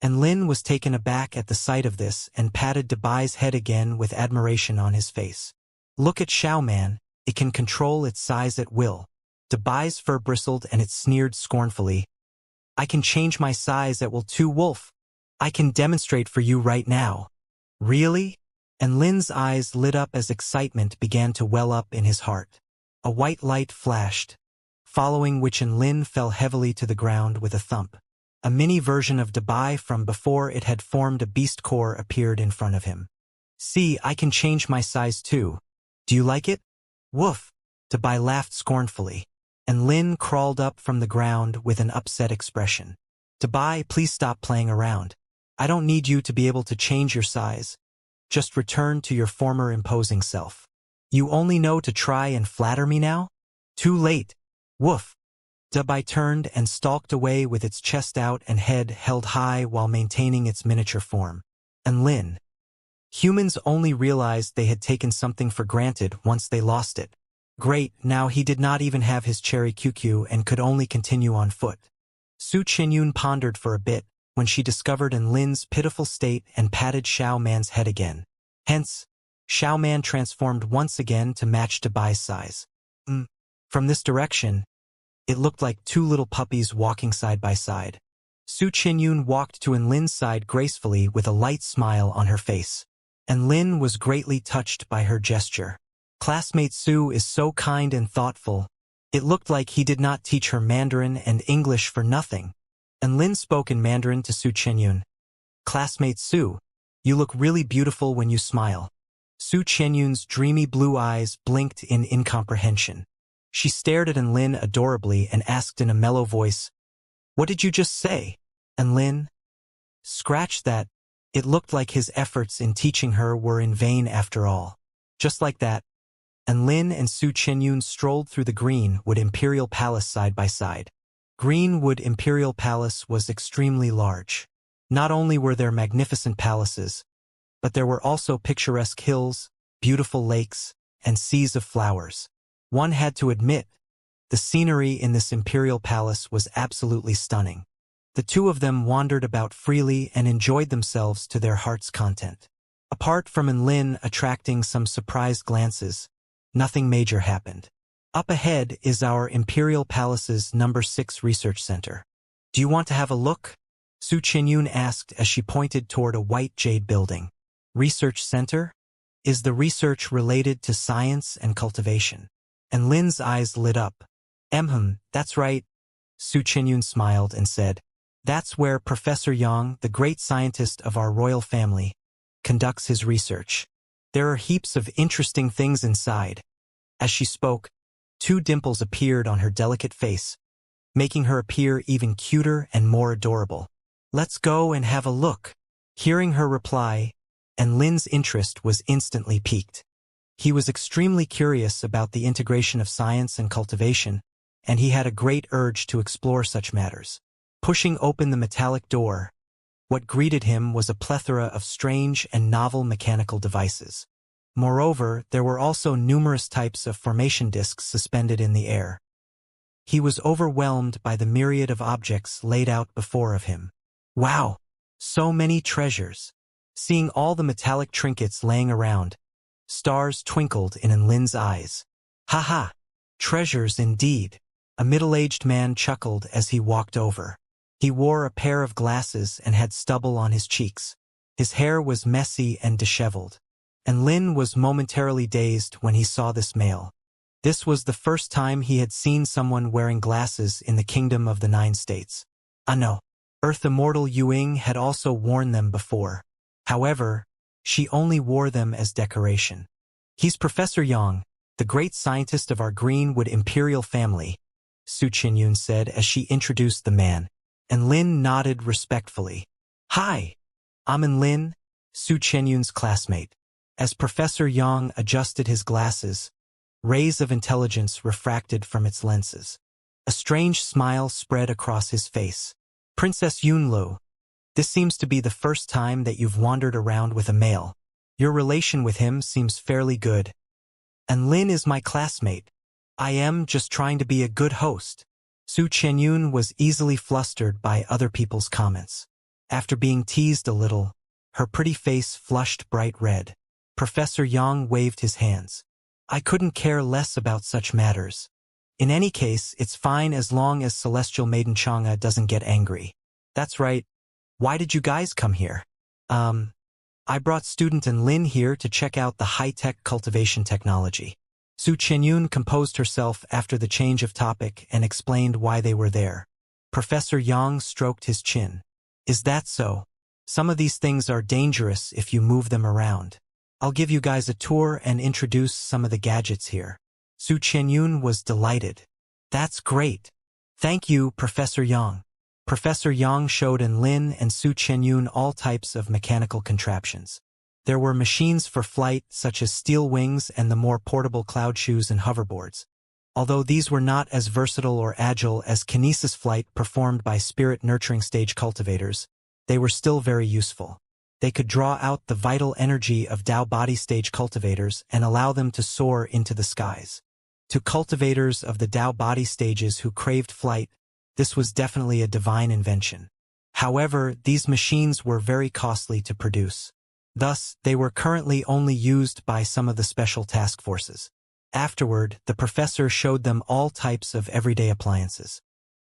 Lin was taken aback at the sight of this and patted Dabai's head again with admiration on his face. Look at Xiaoman, it can control its size at will. Dabai's fur bristled and it sneered scornfully. I can change my size at will too, wolf. I can demonstrate for you right now. Really? And Lin's eyes lit up as excitement began to well up in his heart. A white light flashed, following which Lin fell heavily to the ground with a thump. A mini version of Dabai from before it had formed a beast core appeared in front of him. See, I can change my size too. Do you like it? Woof! Dabai laughed scornfully, and Lin crawled up from the ground with an upset expression. Dabai, please stop playing around. I don't need you to be able to change your size. Just return to your former imposing self. You only know to try and flatter me now? Too late. Woof! Dabai turned and stalked away with its chest out and head held high while maintaining its miniature form. And Lin. Humans only realized they had taken something for granted once they lost it. Great, now he did not even have his cherry QQ and could only continue on foot. Su Qinyun pondered for a bit when she discovered Lin's pitiful state and patted Xiaoman's head again. Hence, Xiaoman transformed once again to match Dabai's size. From this direction, it looked like two little puppies walking side by side. Su Qinyun walked to Lin's side gracefully with a light smile on her face. And Lin was greatly touched by her gesture. Classmate Su is so kind and thoughtful. It looked like he did not teach her Mandarin and English for nothing. And Lin spoke in Mandarin to Su Qinyun. Classmate Su, you look really beautiful when you smile. Su Qinyun's dreamy blue eyes blinked in incomprehension. She stared at Lin adorably and asked in a mellow voice, What did you just say? And Lin? Scratch that. It looked like his efforts in teaching her were in vain after all. Just like that, Lin and Su Qinyun strolled through the Greenwood Imperial Palace side by side. Greenwood Imperial Palace was extremely large. Not only were there magnificent palaces, but there were also picturesque hills, beautiful lakes, and seas of flowers. One had to admit, the scenery in this imperial palace was absolutely stunning. The two of them wandered about freely and enjoyed themselves to their heart's content. Apart from Lin attracting some surprised glances, nothing major happened. Up ahead is our Imperial Palace's number 6 research center. Do you want to have a look? Su Qinyun asked as she pointed toward a white jade building. Research center? Is the research related to science and cultivation? And Lin's eyes lit up. That's right. Su Qinyun smiled and said, That's where Professor Yang, the great scientist of our royal family, conducts his research. There are heaps of interesting things inside. As she spoke, 2 dimples appeared on her delicate face, making her appear even cuter and more adorable. Let's go and have a look. Hearing her reply, Lin's interest was instantly piqued. He was extremely curious about the integration of science and cultivation, and he had a great urge to explore such matters. Pushing open the metallic door, what greeted him was a plethora of strange and novel mechanical devices. Moreover, there were also numerous types of formation discs suspended in the air. He was overwhelmed by the myriad of objects laid out before of him. Wow! So many treasures! Seeing all the metallic trinkets laying around, stars twinkled in Lin's eyes. Ha ha! Treasures indeed! A middle-aged man chuckled as he walked over. He wore a pair of glasses and had stubble on his cheeks. His hair was messy and disheveled. And Lin was momentarily dazed when he saw this male. This was the first time he had seen someone wearing glasses in the Kingdom of the 9 States. No. Earth Immortal Yuing had also worn them before. However, she only wore them as decoration. He's Professor Yang, the great scientist of our Greenwood Imperial family, Su Qinyun said as she introduced the man. and Lin nodded respectfully. Hi, I'm Lin, Su Chenyun's classmate. As Professor Yang adjusted his glasses, rays of intelligence refracted from its lenses. A strange smile spread across his face. Princess Yunlu, this seems to be the first time that you've wandered around with a male. Your relation with him seems fairly good. And Lin is my classmate. I am just trying to be a good host. Su Chenyun was easily flustered by other people's comments. After being teased a little, her pretty face flushed bright red. Professor Yang waved his hands. I couldn't care less about such matters. In any case, it's fine as long as Celestial Maiden Chang'e doesn't get angry. That's right. Why did you guys come here? I brought student and Lin here to check out the high-tech cultivation technology. Su Chenyun composed herself after the change of topic and explained why they were there. Professor Yang stroked his chin. Is that so? Some of these things are dangerous if you move them around. I'll give you guys a tour and introduce some of the gadgets here. Su Chenyun was delighted. That's great. Thank you, Professor Yang. Professor Yang showed Lin and Su Chenyun all types of mechanical contraptions. There were machines for flight, such as steel wings and the more portable cloud shoes and hoverboards. Although these were not as versatile or agile as kinesis flight performed by spirit nurturing stage cultivators, they were still very useful. They could draw out the vital energy of Tao body stage cultivators and allow them to soar into the skies. To cultivators of the Tao body stages who craved flight, this was definitely a divine invention. However, these machines were very costly to produce. Thus, they were currently only used by some of the special task forces. Afterward, the professor showed them all types of everyday appliances.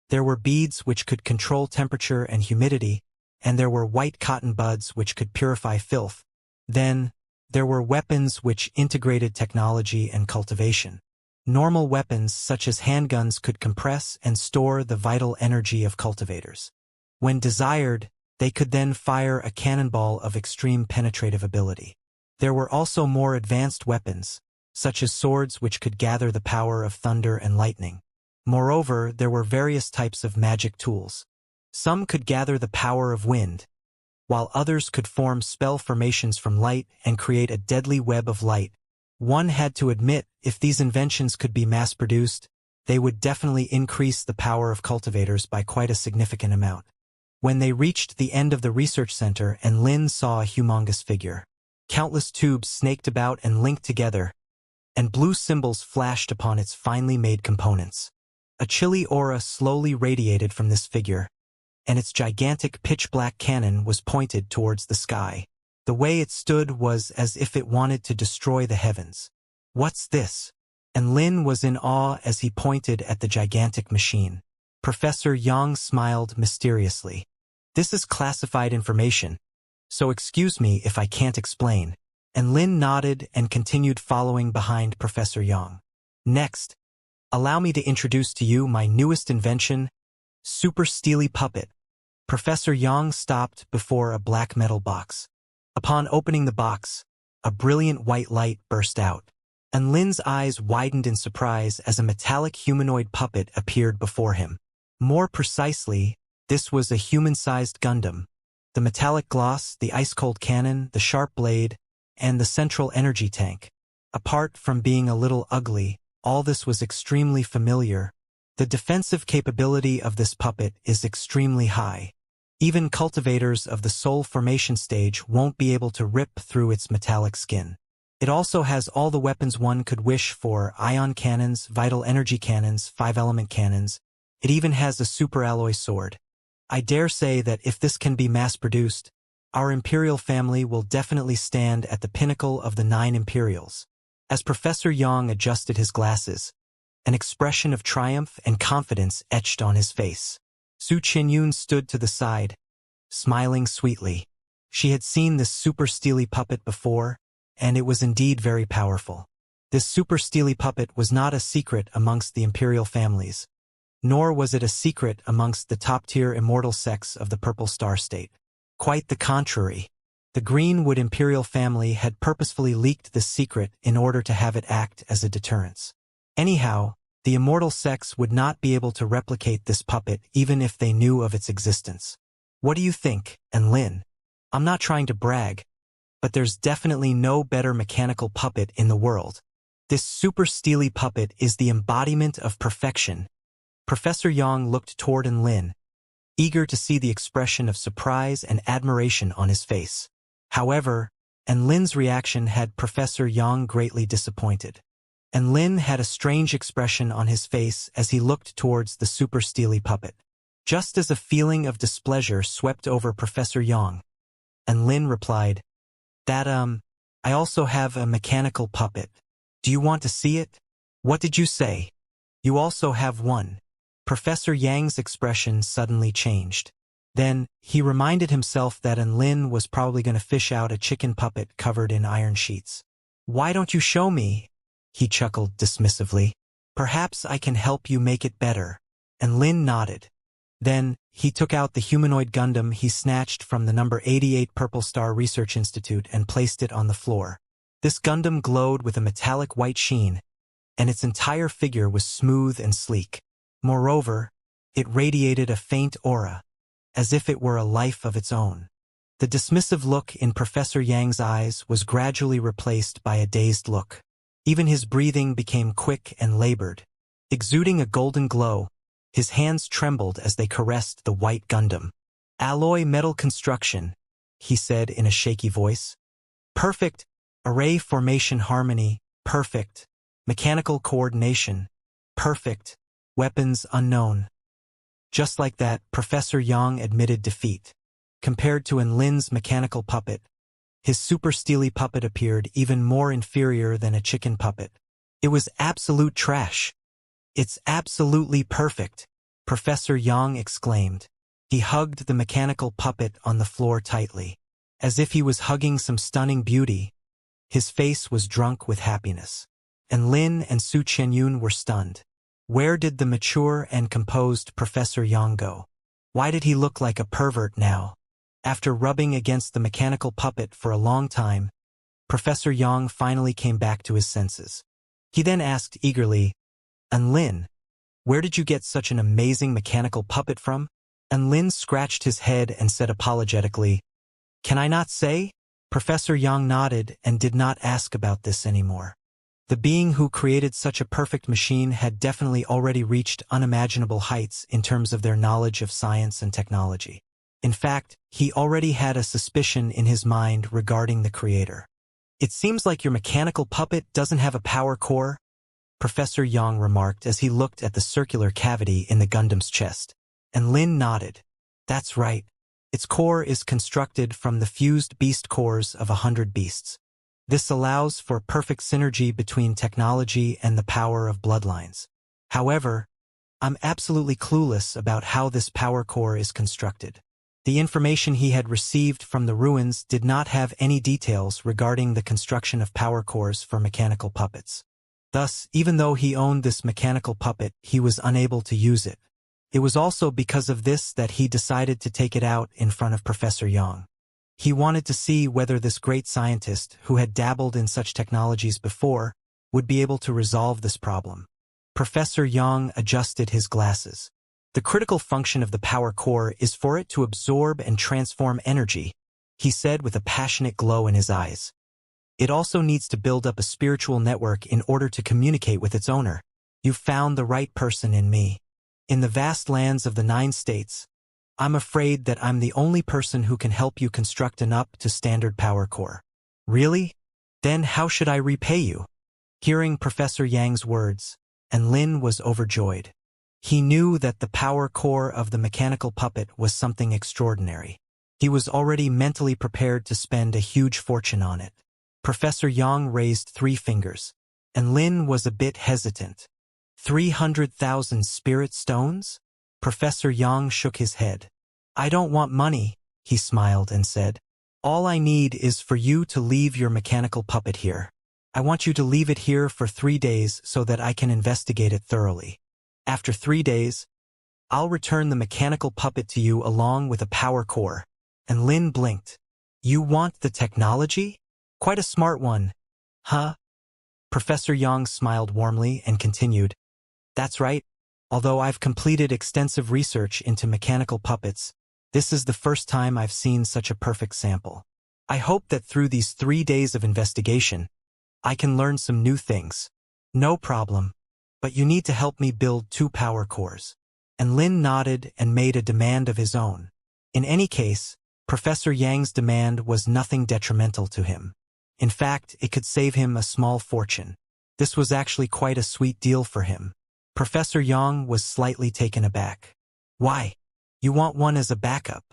There were beads which could control temperature and humidity, and there were white cotton buds which could purify filth. Then, there were weapons which integrated technology and cultivation. Normal weapons such as handguns could compress and store the vital energy of cultivators. When desired, they could then fire a cannonball of extreme penetrative ability. There were also more advanced weapons, such as swords which could gather the power of thunder and lightning. Moreover, there were various types of magic tools. Some could gather the power of wind, while others could form spell formations from light and create a deadly web of light. One had to admit, if these inventions could be mass-produced, they would definitely increase the power of cultivators by quite a significant amount. When they reached the end of the research center and Lin saw a humongous figure, countless tubes snaked about and linked together, and blue symbols flashed upon its finely made components. A chilly aura slowly radiated from this figure, and its gigantic pitch-black cannon was pointed towards the sky. The way it stood was as if it wanted to destroy the heavens. What's this? And Lin was in awe as he pointed at the gigantic machine. Professor Yang smiled mysteriously. This is classified information, so excuse me if I can't explain. And Lin nodded and continued following behind Professor Yang. Next, allow me to introduce to you my newest invention, Super Steely Puppet. Professor Yang stopped before a black metal box. Upon opening the box, a brilliant white light burst out, and Lin's eyes widened in surprise as a metallic humanoid puppet appeared before him. More precisely, this was a human-sized Gundam. The metallic gloss, the ice-cold cannon, the sharp blade, and the central energy tank. Apart from being a little ugly, all this was extremely familiar. The defensive capability of this puppet is extremely high. Even cultivators of the soul formation stage won't be able to rip through its metallic skin. It also has all the weapons one could wish for: ion cannons, vital energy cannons, 5-element cannons. It even has a superalloy sword. I dare say that if this can be mass-produced, our imperial family will definitely stand at the pinnacle of the 9 imperials. As Professor Yang adjusted his glasses, an expression of triumph and confidence etched on his face. Su Chenyun stood to the side, smiling sweetly. She had seen this super steely puppet before, and it was indeed very powerful. This super steely puppet was not a secret amongst the imperial families, nor was it a secret amongst the top-tier immortal sects of the Purple Star State. Quite the contrary. The Greenwood imperial family had purposefully leaked this secret in order to have it act as a deterrence. Anyhow, The immortal sex would not be able to replicate this puppet even if they knew of its existence. What do you think, Lin? I'm not trying to brag, but there's definitely no better mechanical puppet in the world. This super steely puppet is the embodiment of perfection. Professor Yang looked toward Lin, eager to see the expression of surprise and admiration on his face. However, Lin's reaction had Professor Yang greatly disappointed. Lin had a strange expression on his face as he looked towards the super steely puppet. Just as a feeling of displeasure swept over Professor Yang, Lin replied, I also have a mechanical puppet. Do you want to see it? What did you say? You also have one. Professor Yang's expression suddenly changed. Then, he reminded himself that Lin was probably going to fish out a chicken puppet covered in iron sheets. Why don't you show me? He chuckled dismissively. Perhaps I can help you make it better. Lin nodded. Then, he took out the humanoid Gundam he snatched from the number 88 Purple Star Research Institute and placed it on the floor. This Gundam glowed with a metallic white sheen, and its entire figure was smooth and sleek. Moreover, it radiated a faint aura, as if it were a life of its own. The dismissive look in Professor Yang's eyes was gradually replaced by a dazed look. Even his breathing became quick and labored. Exuding a golden glow, his hands trembled as they caressed the white Gundam. Alloy metal construction, he said in a shaky voice. Perfect. Array formation harmony, perfect. Mechanical coordination, perfect. Weapons unknown. Just like that, Professor Yang admitted defeat. Compared to Lin's mechanical puppet, his super steely puppet appeared even more inferior than a chicken puppet. It was absolute trash. It's absolutely perfect, Professor Yang exclaimed. He hugged the mechanical puppet on the floor tightly. As if he was hugging some stunning beauty, his face was drunk with happiness. Lin and Su Qianyun were stunned. Where did the mature and composed Professor Yang go? Why did he look like a pervert now? After rubbing against the mechanical puppet for a long time, Professor Yang finally came back to his senses. He then asked eagerly, Lin, where did you get such an amazing mechanical puppet from? Lin scratched his head and said apologetically, Can I not say? Professor Yang nodded and did not ask about this anymore. The being who created such a perfect machine had definitely already reached unimaginable heights in terms of their knowledge of science and technology. In fact, he already had a suspicion in his mind regarding the creator. It seems like your mechanical puppet doesn't have a power core, Professor Yang remarked as he looked at the circular cavity in the Gundam's chest. Lin nodded. That's right. Its core is constructed from the fused beast cores of 100 beasts. This allows for perfect synergy between technology and the power of bloodlines. However, I'm absolutely clueless about how this power core is constructed. The information he had received from the ruins did not have any details regarding the construction of power cores for mechanical puppets. Thus, even though he owned this mechanical puppet, he was unable to use it. It was also because of this that he decided to take it out in front of Professor Yang. He wanted to see whether this great scientist, who had dabbled in such technologies before, would be able to resolve this problem. Professor Yang adjusted his glasses. The critical function of the power core is for it to absorb and transform energy, he said with a passionate glow in his eyes. It also needs to build up a spiritual network in order to communicate with its owner. You've found the right person in me. In the vast lands of the 9 states, I'm afraid that I'm the only person who can help you construct an up-to-standard power core. Really? Then how should I repay you? Hearing Professor Yang's words, Lin was overjoyed. He knew that the power core of the mechanical puppet was something extraordinary. He was already mentally prepared to spend a huge fortune on it. Professor Yang raised 3 fingers, Lin was a bit hesitant. 300,000 spirit stones? Professor Yang shook his head. I don't want money, he smiled and said. All I need is for you to leave your mechanical puppet here. I want you to leave it here for 3 days so that I can investigate it thoroughly. After 3 days, I'll return the mechanical puppet to you along with a power core. Lin blinked. You want the technology? Quite a smart one. Huh? Professor Yang smiled warmly and continued. That's right. Although I've completed extensive research into mechanical puppets, this is the first time I've seen such a perfect sample. I hope that through these 3 days of investigation, I can learn some new things. No problem. But you need to help me build 2 power cores. And Lin nodded and made a demand of his own. In any case, Professor Yang's demand was nothing detrimental to him. In fact, it could save him a small fortune. This was actually quite a sweet deal for him. Professor Yang was slightly taken aback. Why? You want one as a backup?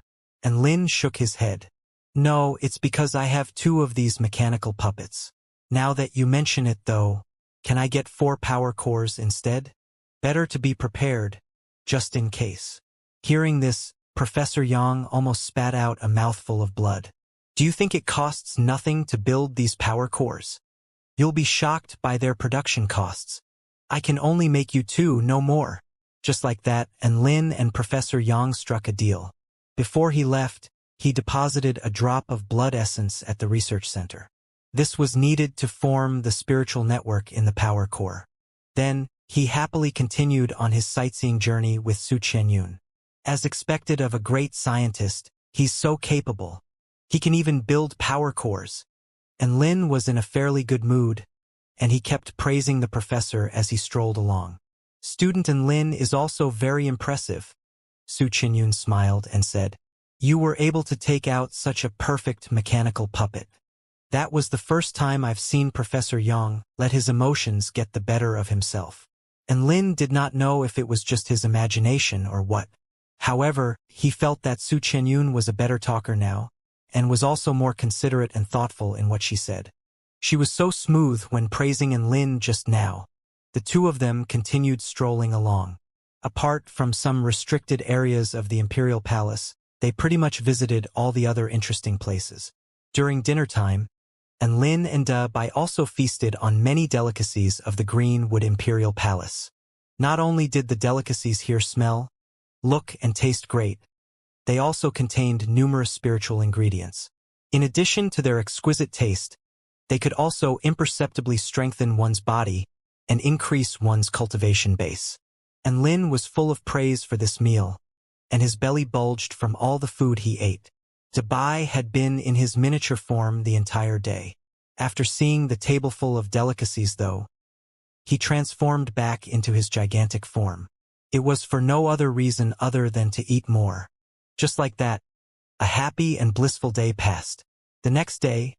And Lin shook his head. No, it's because I have 2 of these mechanical puppets. Now that you mention it though, can I get 4 power cores instead? Better to be prepared, just in case. Hearing this, Professor Yang almost spat out a mouthful of blood. Do you think it costs nothing to build these power cores? You'll be shocked by their production costs. I can only make you 2, no more. Just like that, and Lin and Professor Yang struck a deal. Before he left, he deposited a drop of blood essence at the research center. This was needed to form the spiritual network in the power core. Then, he happily continued on his sightseeing journey with Su Qianyun. As expected of a great scientist, he's so capable. He can even build power cores. And Lin was in a fairly good mood, and he kept praising the professor as he strolled along. Student and Lin is also very impressive. Su Qianyun smiled and said, You were able to take out such a perfect mechanical puppet. That was the first time I've seen Professor Yang let his emotions get the better of himself. And Lin did not know if it was just his imagination or what. However, he felt that Su Qianyun was a better talker now, and was also more considerate and thoughtful in what she said. She was so smooth when praising Lin just now. The 2 of them continued strolling along. Apart from some restricted areas of the Imperial Palace, they pretty much visited all the other interesting places. During dinner time, Lin and Bai also feasted on many delicacies of the Greenwood Imperial Palace. Not only did the delicacies here smell, look, and taste great, they also contained numerous spiritual ingredients. In addition to their exquisite taste, they could also imperceptibly strengthen one's body and increase one's cultivation base. And Lin was full of praise for this meal, and his belly bulged from all the food he ate. Bai had been in his miniature form the entire day. After seeing the tableful of delicacies though, he transformed back into his gigantic form. It was for no other reason other than to eat more. Just like that, a happy and blissful day passed. The next day,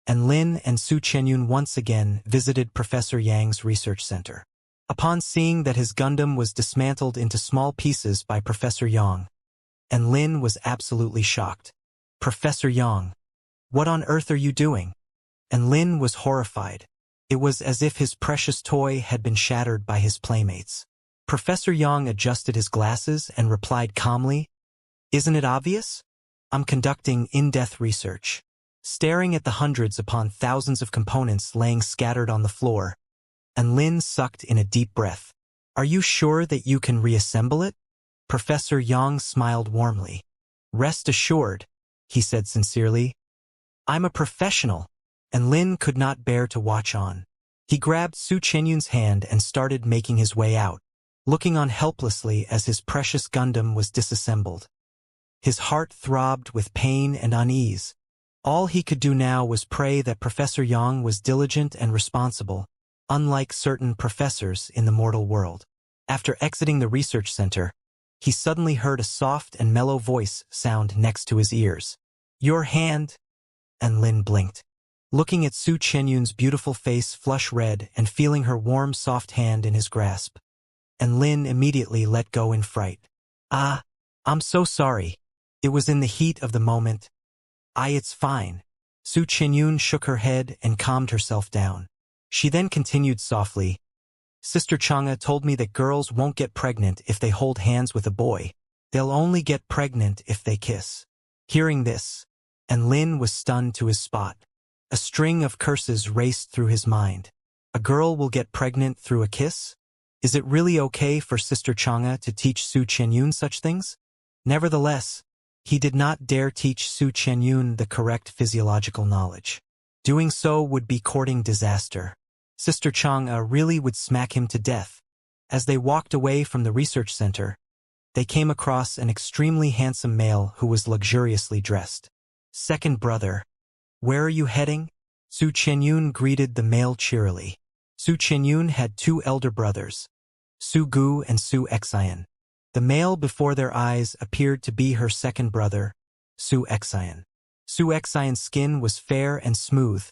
Lin and Su Qianyun once again visited Professor Yang's research center. Upon seeing that his Gundam was dismantled into small pieces by Professor Yang, Lin was absolutely shocked. Professor Yang, what on earth are you doing? And Lin was horrified. It was as if his precious toy had been shattered by his playmates. Professor Yang adjusted his glasses and replied calmly, Isn't it obvious? I'm conducting in-depth research. Staring at the hundreds upon thousands of components laying scattered on the floor, Lin sucked in a deep breath. Are you sure that you can reassemble it? Professor Yang smiled warmly. Rest assured, he said sincerely. I'm a professional. And Lin could not bear to watch on. He grabbed Su Qianyun's hand and started making his way out, looking on helplessly as his precious Gundam was disassembled. His heart throbbed with pain and unease. All he could do now was pray that Professor Yang was diligent and responsible, unlike certain professors in the mortal world. After exiting the research center, he suddenly heard a soft and mellow voice sound next to his ears. Your hand? And Lin blinked. Looking at Su Qianyun's beautiful face flush red and feeling her warm soft hand in his grasp. And Lin immediately let go in fright. Ah, I'm so sorry. It was in the heat of the moment. It's fine. Su Qianyun shook her head and calmed herself down. She then continued softly. Sister Xianxia told me that girls won't get pregnant if they hold hands with a boy. They'll only get pregnant if they kiss. Hearing this, Lin was stunned to his spot. A string of curses raced through his mind. A girl will get pregnant through a kiss? Is it really okay for Sister Xianxia to teach Su Qianyun such things? Nevertheless, he did not dare teach Su Qianyun the correct physiological knowledge. Doing so would be courting disaster. Sister Xianxia really would smack him to death. As they walked away from the research center, they came across an extremely handsome male who was luxuriously dressed. Second brother, where are you heading? Su Qianyun greeted the male cheerily. Su Qianyun had two elder brothers, Su Gu and Su Xian. The male before their eyes appeared to be her second brother, Su Xian. Su Xian's skin was fair and smooth,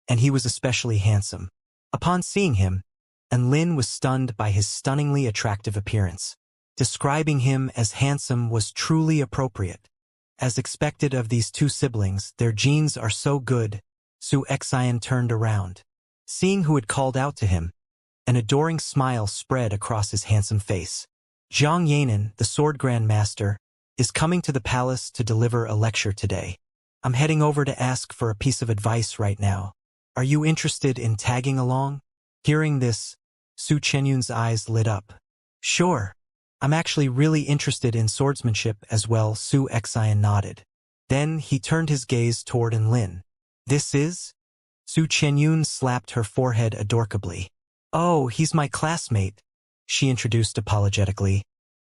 and he was especially handsome. Upon seeing him, Enlin was stunned by his stunningly attractive appearance. Describing him as handsome was truly appropriate. As expected of these two siblings, their genes are so good. Su Xian turned around. Seeing who had called out to him, an adoring smile spread across his handsome face. Zhang Yanan, the Sword Grand Master, is coming to the palace to deliver a lecture today. I'm heading over to ask for a piece of advice right now. Are you interested in tagging along? Hearing this, Su Qianyun's eyes lit up. Sure. I'm actually really interested in swordsmanship as well. Su Xian nodded. Then he turned his gaze toward Enlin. This is? Su Qianyun slapped her forehead adorably. Oh, he's my classmate, she introduced apologetically.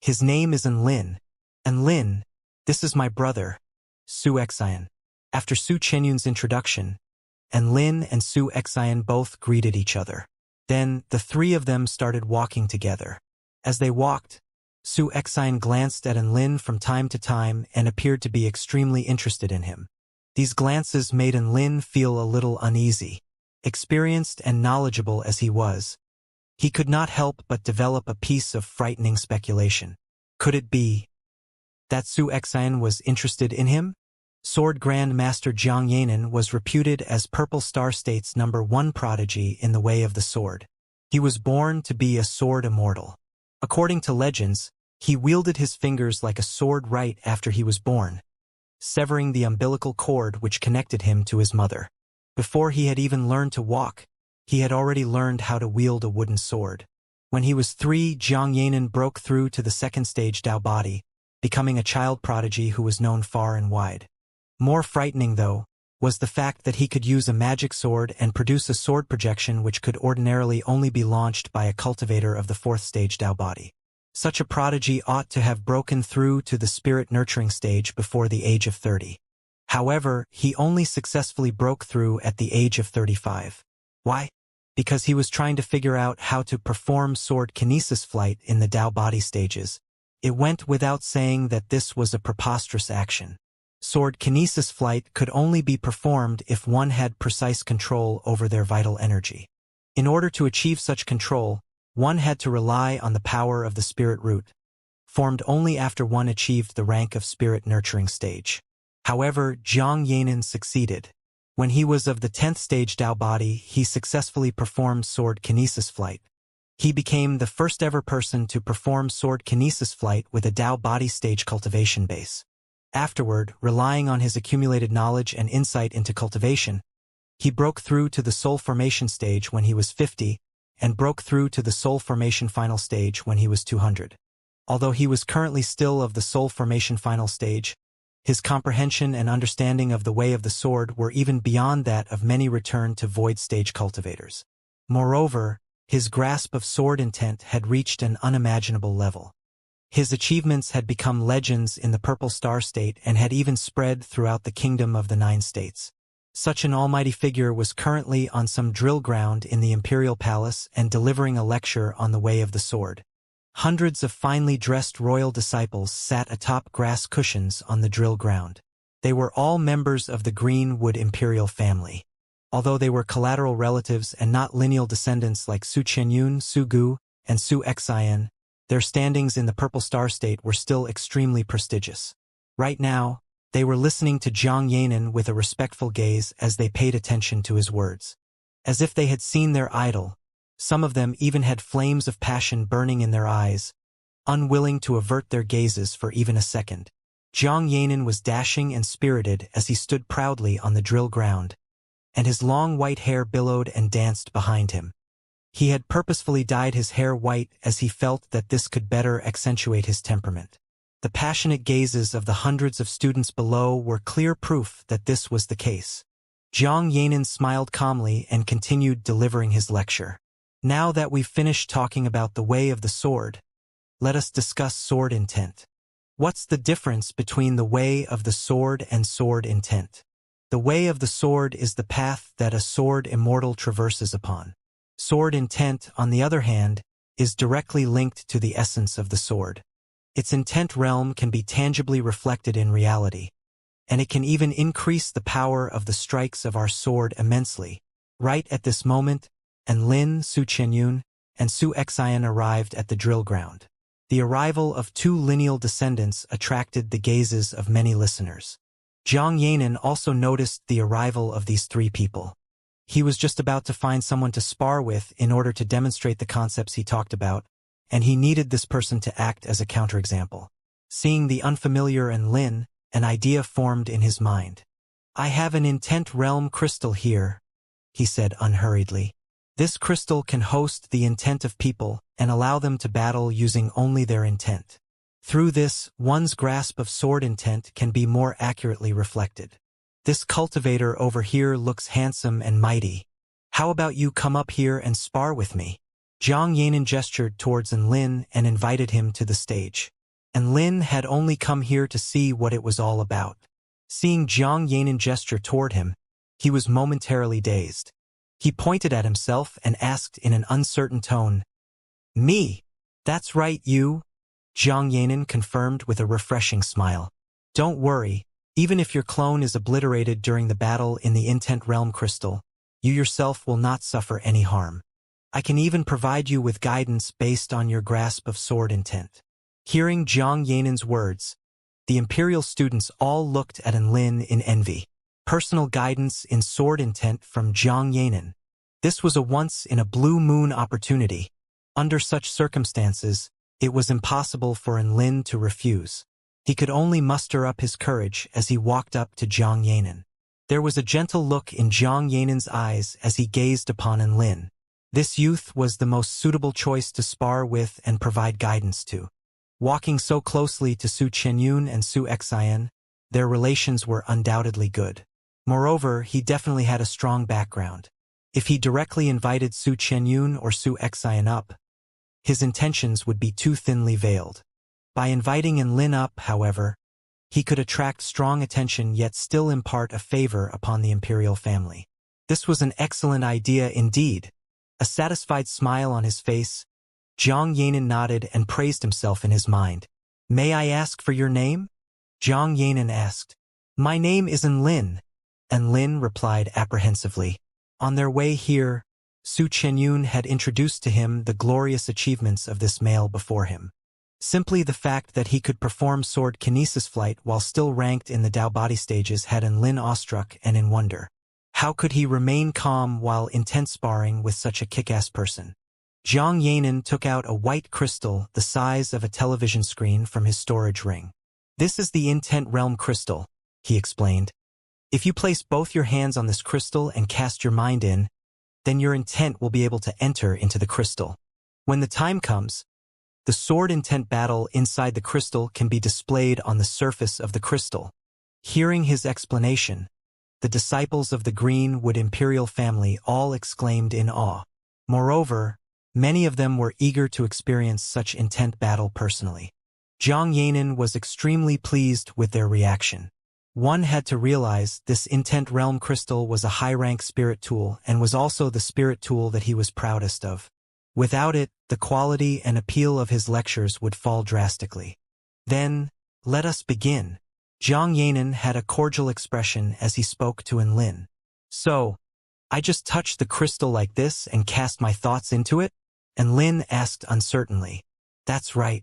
His name is Enlin. Enlin, this is my brother, Su Xian. After Su Qianyun's introduction, Enlin and Su Xian both greeted each other. Then the three of them started walking together. As they walked, Su Xian glanced at Enlin from time to time and appeared to be extremely interested in him. These glances made Enlin feel a little uneasy. Experienced and knowledgeable as he was, he could not help but develop a piece of frightening speculation. Could it be that Su Xian was interested in him? Sword Grand Master Zhang Yanan was reputed as Purple Star State's #1 prodigy in the way of the sword. He was born to be a sword immortal. According to legends, he wielded his fingers like a sword right after he was born, severing the umbilical cord which connected him to his mother. Before he had even learned to walk, he had already learned how to wield a wooden sword. When he was 3, Zhang Yanan broke through to the second stage Dao body, becoming a child prodigy who was known far and wide. More frightening, though, was the fact that he could use a magic sword and produce a sword projection which could ordinarily only be launched by a cultivator of the 4th stage Dao body. Such a prodigy ought to have broken through to the spirit nurturing stage before the age of 30. However, he only successfully broke through at the age of 35. Why? Because he was trying to figure out how to perform sword kinesis flight in the Dao body stages. It went without saying that this was a preposterous action. Sword kinesis flight could only be performed if one had precise control over their vital energy. In order to achieve such control, one had to rely on the power of the spirit root, formed only after one achieved the rank of spirit nurturing stage. However, Zhang Yanan succeeded. When he was of the 10th stage Dao body, he successfully performed sword kinesis flight. He became the first ever person to perform sword kinesis flight with a Dao body stage cultivation base. Afterward, relying on his accumulated knowledge and insight into cultivation, he broke through to the soul formation stage when he was 50, and broke through to the soul formation final stage when he was 200. Although he was currently still of the soul formation final stage, his comprehension and understanding of the way of the sword were even beyond that of many returned to void stage cultivators. Moreover, his grasp of sword intent had reached an unimaginable level. His achievements had become legends in the Purple Star State and had even spread throughout the Kingdom of the 9 States. Such an almighty figure was currently on some drill ground in the Imperial Palace and delivering a lecture on the way of the sword. Hundreds of finely dressed royal disciples sat atop grass cushions on the drill ground. They were all members of the Greenwood Imperial family. Although they were collateral relatives and not lineal descendants like Su Qianyun, Su Gu, and Su Xian, their standings in the Purple Star State were still extremely prestigious. Right now, they were listening to Zhang Yanan with a respectful gaze as they paid attention to his words. As if they had seen their idol, some of them even had flames of passion burning in their eyes, unwilling to avert their gazes for even a second. Zhang Yanan was dashing and spirited as he stood proudly on the drill ground, and his long white hair billowed and danced behind him. He had purposefully dyed his hair white as he felt that this could better accentuate his temperament. The passionate gazes of the hundreds of students below were clear proof that this was the case. Zhang Yanan smiled calmly and continued delivering his lecture. Now that we've finished talking about the way of the sword, let us discuss sword intent. What's the difference between the way of the sword and sword intent? The way of the sword is the path that a sword immortal traverses upon. Sword intent, on the other hand, is directly linked to the essence of the sword. Its intent realm can be tangibly reflected in reality, and it can even increase the power of the strikes of our sword immensely. Right at this moment, Enlin, Su Qianyun, and Su Xian arrived at the drill ground. The arrival of two lineal descendants attracted the gazes of many listeners. Jiang Yanin also noticed the arrival of these three people. He was just about to find someone to spar with in order to demonstrate the concepts he talked about, and he needed this person to act as a counterexample. Seeing the unfamiliar Enlin, an idea formed in his mind. "I have an intent realm crystal here," he said unhurriedly. "This crystal can host the intent of people and allow them to battle using only their intent. Through this, one's grasp of sword intent can be more accurately reflected. This cultivator over here looks handsome and mighty. How about you come up here and spar with me?" Jiang Yanin gestured towards Enlin and invited him to the stage. Enlin had only come here to see what it was all about. Seeing Jiang Yanin gesture toward him, he was momentarily dazed. He pointed at himself and asked in an uncertain tone, "Me? That's right, you?" Jiang Yanin confirmed with a refreshing smile. "Don't worry, even if your clone is obliterated during the battle in the intent realm crystal, you yourself will not suffer any harm. I can even provide you with guidance based on your grasp of sword intent." Hearing Jiang Yanin's words, the Imperial students all looked at Enlin in envy. Personal guidance in sword intent from Jiang Yanin. This was a once-in-a-blue-moon opportunity. Under such circumstances, it was impossible for Enlin to refuse. He could only muster up his courage as he walked up to Jiang Yanin. There was a gentle look in Jiang Yanin's eyes as he gazed upon Enlin. This youth was the most suitable choice to spar with and provide guidance to. Walking so closely to Su Qianyun and Su Xian, their relations were undoubtedly good. Moreover, he definitely had a strong background. If he directly invited Su Qianyun or Su Xian up, his intentions would be too thinly veiled. By inviting Enlin up, however, he could attract strong attention yet still impart a favor upon the imperial family. This was an excellent idea indeed. A satisfied smile on his face, Jiang Yanin nodded and praised himself in his mind. "May I ask for your name?" Jiang Yanin asked. "My name is Enlin," Enlin replied apprehensively. On their way here, Su Qianyun had introduced to him the glorious achievements of this male before him. Simply the fact that he could perform sword kinesis flight while still ranked in the Dao body stages had Enlin awestruck and in wonder. How could he remain calm while intense sparring with such a kick-ass person? Jiang Yanin took out a white crystal the size of a television screen from his storage ring. "This is the intent realm crystal," he explained. "If you place both your hands on this crystal and cast your mind in, then your intent will be able to enter into the crystal. When the time comes, the sword intent battle inside the crystal can be displayed on the surface of the crystal." Hearing his explanation, the disciples of the Greenwood imperial family all exclaimed in awe. Moreover, many of them were eager to experience such intent battle personally. Jiang Yanin was extremely pleased with their reaction. One had to realize this intent realm crystal was a high-rank spirit tool and was also the spirit tool that he was proudest of. Without it, the quality and appeal of his lectures would fall drastically. "Then, let us begin." Jiang Yanin had a cordial expression as he spoke to Enlin. "So, I just touch the crystal like this and cast my thoughts into it?" Enlin asked uncertainly. "That's right.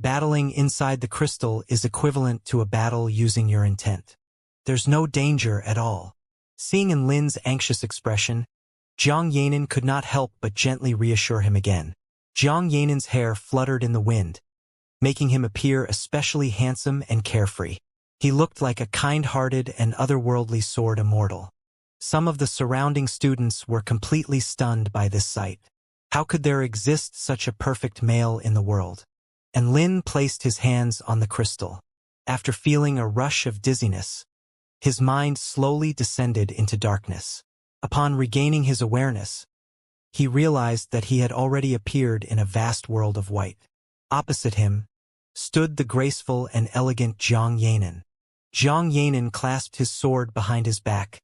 Battling inside the crystal is equivalent to a battle using your intent. There's no danger at all." Seeing Enlin's anxious expression, Jiang Yanin could not help but gently reassure him again. Jiang Yanin's hair fluttered in the wind, making him appear especially handsome and carefree. He looked like a kind-hearted and otherworldly sword immortal. Some of the surrounding students were completely stunned by this sight. How could there exist such a perfect male in the world? Enlin placed his hands on the crystal. After feeling a rush of dizziness, his mind slowly descended into darkness. Upon regaining his awareness, he realized that he had already appeared in a vast world of white. Opposite him stood the graceful and elegant Zhang Yanan. Zhang Yanan clasped his sword behind his back,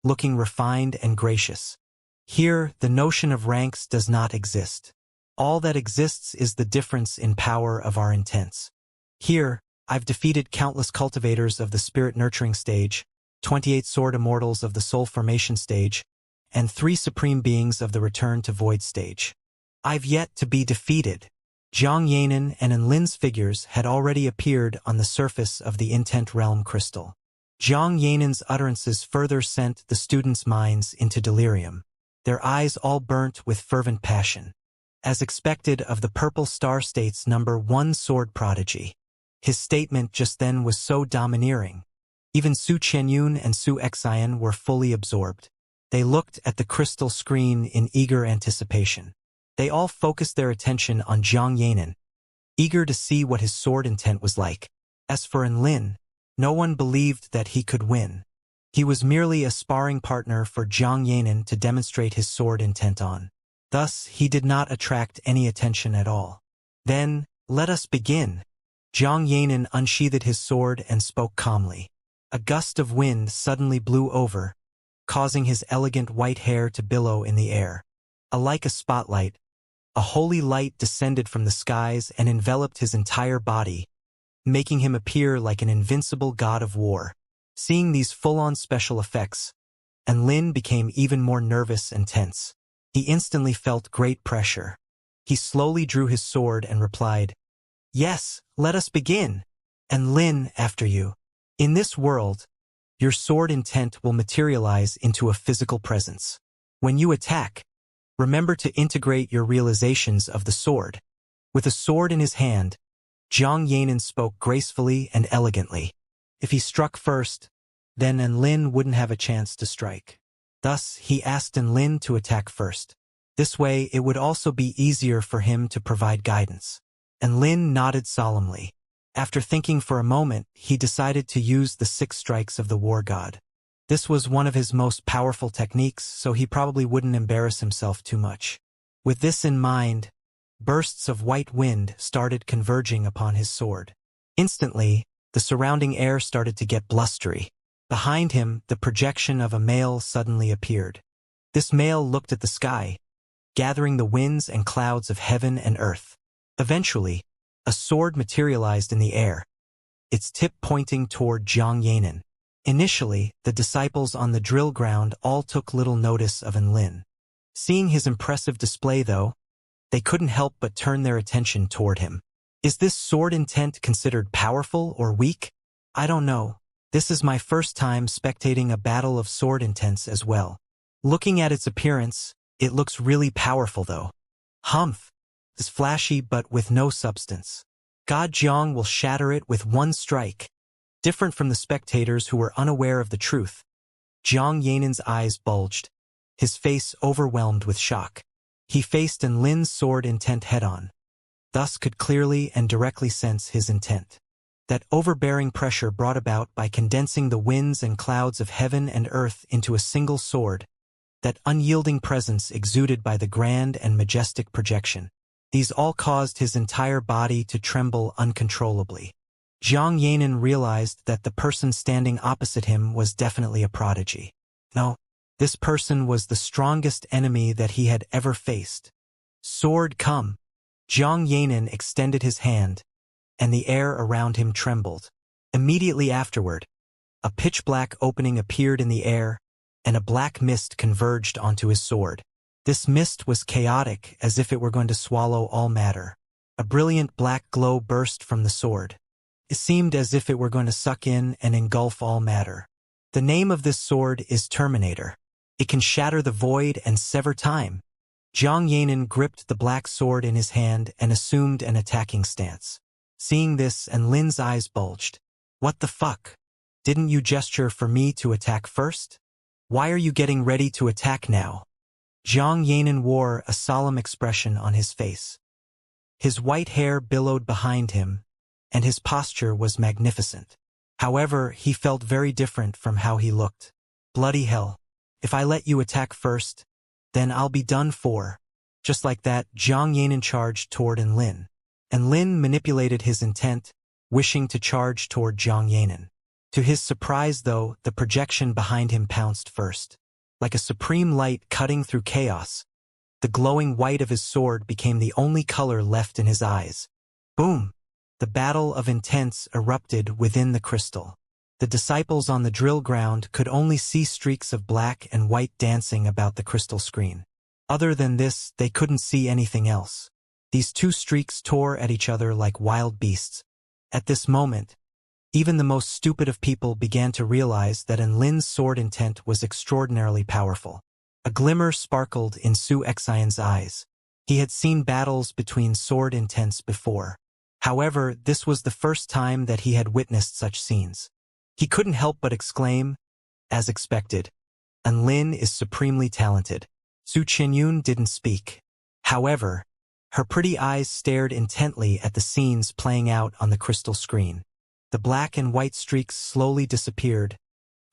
looking refined and gracious. Here, the notion of ranks does not exist. All that exists is the difference in power of our intents. Here, I've defeated countless cultivators of the spirit nurturing stage, 28 sword immortals of the soul formation stage, and 3 supreme beings of the return to void stage. I've yet to be defeated. Zhang Yanan and Enlin's figures had already appeared on the surface of the intent realm crystal. Zhang Yanan's utterances further sent the students' minds into delirium, their eyes all burnt with fervent passion. As expected of the Purple Star State's #1 sword prodigy, his statement just then was so domineering. Even Su Qianyun and Su Xian were fully absorbed. They looked at the crystal screen in eager anticipation. They all focused their attention on Zhang Yanan, eager to see what his sword intent was like. As for Enlin, no one believed that he could win. He was merely a sparring partner for Zhang Yanan to demonstrate his sword intent on. Thus, he did not attract any attention at all. Then, let us begin. Zhang Yanan unsheathed his sword and spoke calmly. A gust of wind suddenly blew over, causing his elegant white hair to billow in the air. Like a spotlight, a holy light descended from the skies and enveloped his entire body, making him appear like an invincible god of war. Seeing these full-on special effects, Enlin became even more nervous and tense. He instantly felt great pressure. He slowly drew his sword and replied, "Yes, let us begin. Enlin, after you. In this world, your sword intent will materialize into a physical presence. When you attack, remember to integrate your realizations of the sword." With a sword in his hand, Zhang Yanan spoke gracefully and elegantly. If he struck first, then Enlin wouldn't have a chance to strike. Thus, he asked Enlin to attack first. This way, it would also be easier for him to provide guidance. Enlin nodded solemnly. After thinking for a moment, he decided to use the 6 strikes of the war god. This was one of his most powerful techniques, so he probably wouldn't embarrass himself too much. With this in mind, bursts of white wind started converging upon his sword. Instantly, the surrounding air started to get blustery. Behind him, the projection of a male suddenly appeared. This male looked at the sky, gathering the winds and clouds of heaven and earth. Eventually, a sword materialized in the air, its tip pointing toward Zhang Yanan. Initially, the disciples on the drill ground all took little notice of Enlin. Seeing his impressive display, though, they couldn't help but turn their attention toward him. Is this sword intent considered powerful or weak? I don't know. This is my first time spectating a battle of sword intents as well. Looking at its appearance, it looks really powerful though. Humph! It's flashy but with no substance. God Jiang will shatter it with 1 strike. Different from the spectators who were unaware of the truth, Zhang Yanan's eyes bulged, his face overwhelmed with shock. He faced Enlin's sword intent head-on, thus could clearly and directly sense his intent. That overbearing pressure brought about by condensing the winds and clouds of heaven and earth into a single sword, that unyielding presence exuded by the grand and majestic projection. These all caused his entire body to tremble uncontrollably. Zhang Yanan realized that the person standing opposite him was definitely a prodigy. No, this person was the strongest enemy that he had ever faced. Sword come! Zhang Yanan extended his hand, and the air around him trembled. Immediately afterward, a pitch-black opening appeared in the air, and a black mist converged onto his sword. This mist was chaotic, as if it were going to swallow all matter. A brilliant black glow burst from the sword. It seemed as if it were going to suck in and engulf all matter. The name of this sword is Terminator. It can shatter the void and sever time. Zhang Yanan gripped the black sword in his hand and assumed an attacking stance. Seeing this, Enlin's eyes bulged. What the fuck? Didn't you gesture for me to attack first? Why are you getting ready to attack now? Zhang Yanan wore a solemn expression on his face. His white hair billowed behind him, and his posture was magnificent. However, he felt very different from how he looked. Bloody hell. If I let you attack first, then I'll be done for. Just like that, Jiang Yanan charged toward Enlin. Enlin manipulated his intent, wishing to charge toward Jiang Yanan. To his surprise, though, the projection behind him pounced first. Like a supreme light cutting through chaos, the glowing white of his sword became the only color left in his eyes. Boom! The battle of intents erupted within the crystal. The disciples on the drill ground could only see streaks of black and white dancing about the crystal screen. Other than this, they couldn't see anything else. These two streaks tore at each other like wild beasts. At this moment, even the most stupid of people began to realize that Enlin's sword intent was extraordinarily powerful. A glimmer sparkled in Su Xian's eyes. He had seen battles between sword intents before. However, this was the first time that he had witnessed such scenes. He couldn't help but exclaim, as expected, Enlin is supremely talented. Su Qinyun didn't speak. However, her pretty eyes stared intently at the scenes playing out on the crystal screen. The black and white streaks slowly disappeared,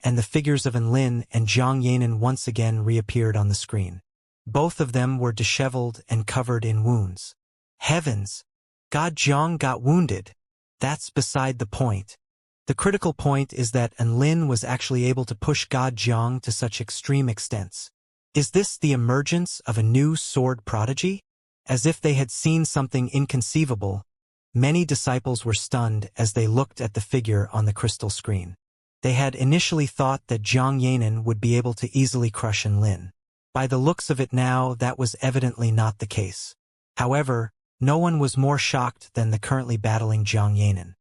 and the figures of Enlin and Jiang Yanan once again reappeared on the screen. Both of them were disheveled and covered in wounds. Heavens! God Jiang got wounded. That's beside the point. The critical point is that Enlin was actually able to push God Jiang to such extreme extents. Is this the emergence of a new sword prodigy? As if they had seen something inconceivable, many disciples were stunned as they looked at the figure on the crystal screen. They had initially thought that Jiang Yanan would be able to easily crush Enlin. By the looks of it now, that was evidently not the case. However, no one was more shocked than the currently battling Jiang Yanan.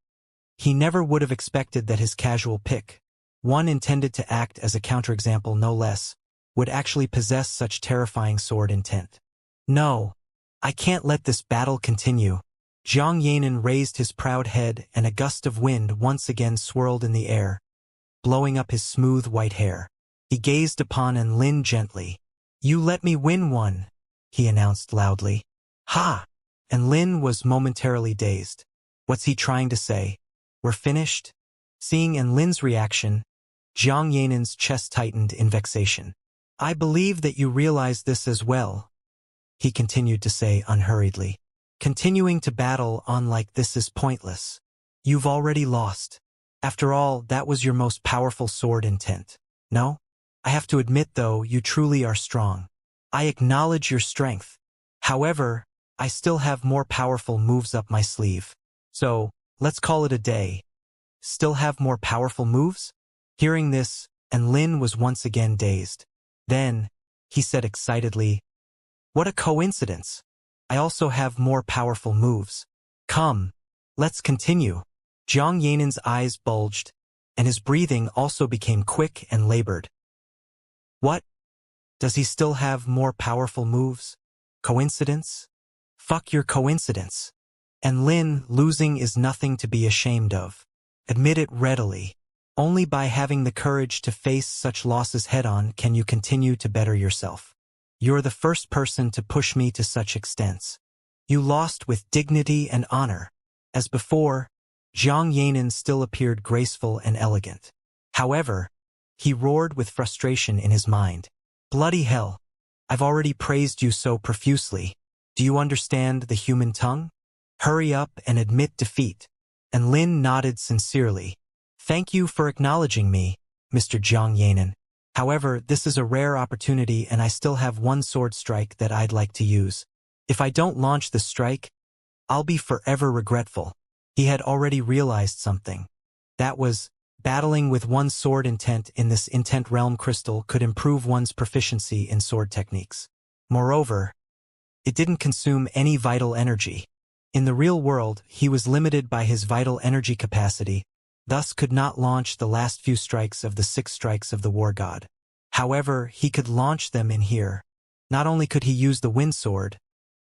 He never would have expected that his casual pick, one intended to act as a counterexample no less, would actually possess such terrifying sword intent. No, I can't let this battle continue. Jiang Yanan raised his proud head and a gust of wind once again swirled in the air, blowing up his smooth white hair. He gazed upon Enlin gently. You let me win one, he announced loudly. Ha! Enlin was momentarily dazed. What's he trying to say? We're finished? Seeing Enlin's reaction, Jiang Yanan's chest tightened in vexation. I believe that you realize this as well, he continued to say unhurriedly. Continuing to battle on like this is pointless. You've already lost. After all, that was your most powerful sword intent. No? I have to admit, though, you truly are strong. I acknowledge your strength. However, I still have more powerful moves up my sleeve. So, let's call it a day. Still have more powerful moves? Hearing this, Enlin was once again dazed. Then, he said excitedly, what a coincidence. I also have more powerful moves. Come, let's continue. Jiang Yanan's eyes bulged, and his breathing also became quick and labored. What? Does he still have more powerful moves? Coincidence? Fuck your coincidence. Enlin, losing is nothing to be ashamed of. Admit it readily. Only by having the courage to face such losses head-on can you continue to better yourself. You're the first person to push me to such extents. You lost with dignity and honor. As before, Jiang Yanan still appeared graceful and elegant. However, he roared with frustration in his mind. Bloody hell! I've already praised you so profusely. Do you understand the human tongue? Hurry up and admit defeat. Enlin nodded sincerely. Thank you for acknowledging me, Mr. Jiang Yanan. However, this is a rare opportunity and I still have one sword strike that I'd like to use. If I don't launch the strike, I'll be forever regretful. He had already realized something. That was, battling with one sword intent in this intent realm crystal could improve one's proficiency in sword techniques. Moreover, it didn't consume any vital energy. In the real world, he was limited by his vital energy capacity, thus could not launch the last few strikes of the 6 strikes of the war god. However, he could launch them in here. Not only could he use the wind sword,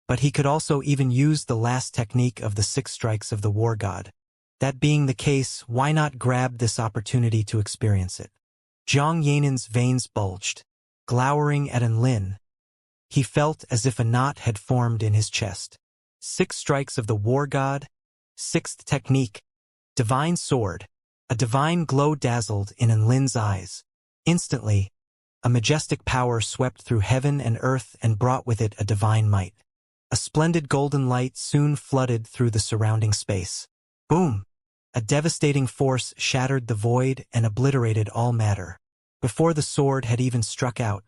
but he could also even use the last technique of the 6 strikes of the war god. That being the case, why not grab this opportunity to experience it? Jiang Yanan's veins bulged. Glowering at Enlin, he felt as if a knot had formed in his chest. 6 strikes of the war god, 6th technique, divine sword. A divine glow dazzled in Enlin's eyes. Instantly, A majestic power swept through heaven and earth and brought with it a divine might. A splendid golden light soon flooded through the surrounding space. Boom! A devastating force shattered the void and obliterated all matter. Before the sword had even struck out,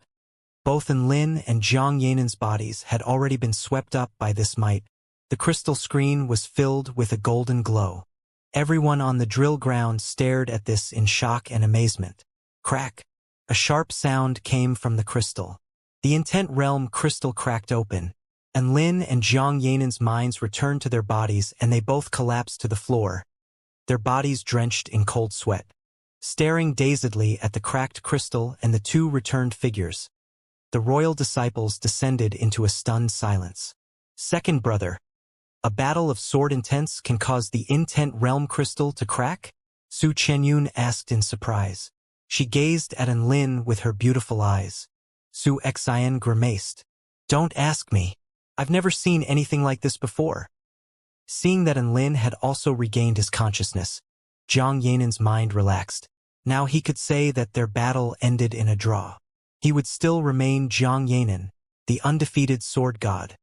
both Enlin and Jiang Yanan's bodies had already been swept up by this might. The crystal screen was filled with a golden glow. Everyone on the drill ground stared at this in shock and amazement. Crack! A sharp sound came from the crystal. The intent realm crystal cracked open. Enlin and Jiang Yanan's minds returned to their bodies and they both collapsed to the floor, their bodies drenched in cold sweat. Staring dazedly at the cracked crystal and the two returned figures, the royal disciples descended into a stunned silence. Second brother, a battle of sword intents can cause the intent realm crystal to crack? Su Chenyun asked in surprise. She gazed at Enlin with her beautiful eyes. Su Xian grimaced. Don't ask me. I've never seen anything like this before. Seeing that Enlin had also regained his consciousness, Jiang Yanan's mind relaxed. Now he could say that their battle ended in a draw. He would still remain Jiang Yanan, the undefeated sword god.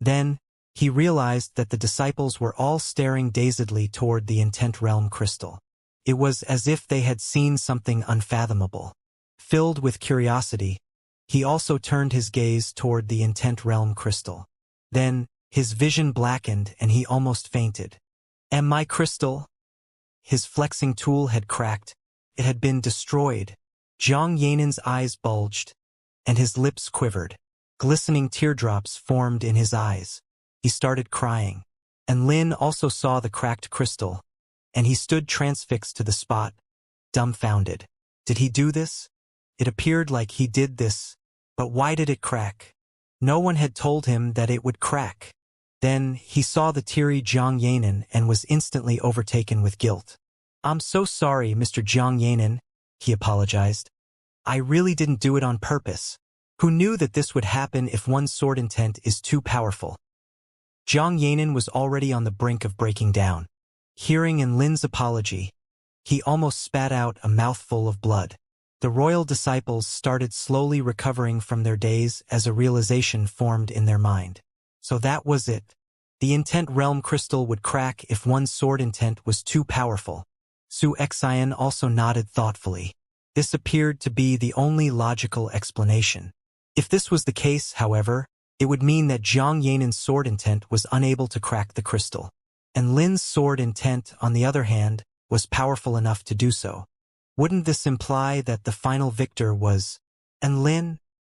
Then, he realized that the disciples were all staring dazedly toward the intent realm crystal. It was as if they had seen something unfathomable. Filled with curiosity, he also turned his gaze toward the intent realm crystal. Then, his vision blackened and he almost fainted. Am I crystal? His flexing tool had cracked. It had been destroyed. Jiang Yanan's eyes bulged, and his lips quivered. Glistening teardrops formed in his eyes. He started crying. And Lin also saw the cracked crystal, and he stood transfixed to the spot, dumbfounded. Did he do this? It appeared like he did this, but why did it crack? No one had told him that it would crack. Then, he saw the teary Jiang Yanan and was instantly overtaken with guilt. I'm so sorry, Mr. Jiang Yanan, he apologized. I really didn't do it on purpose. Who knew that this would happen if one's sword intent is too powerful? Jiang Yanan was already on the brink of breaking down. Hearing Enlin's apology, he almost spat out a mouthful of blood. The royal disciples started slowly recovering from their daze as a realization formed in their mind. So that was it. The intent realm crystal would crack if one's sword intent was too powerful. Su Xian also nodded thoughtfully. This appeared to be the only logical explanation. If this was the case, however, it would mean that Jiang Yanan's sword intent was unable to crack the crystal. And Lin's sword intent, on the other hand, was powerful enough to do so. Wouldn't this imply that the final victor was Enlin?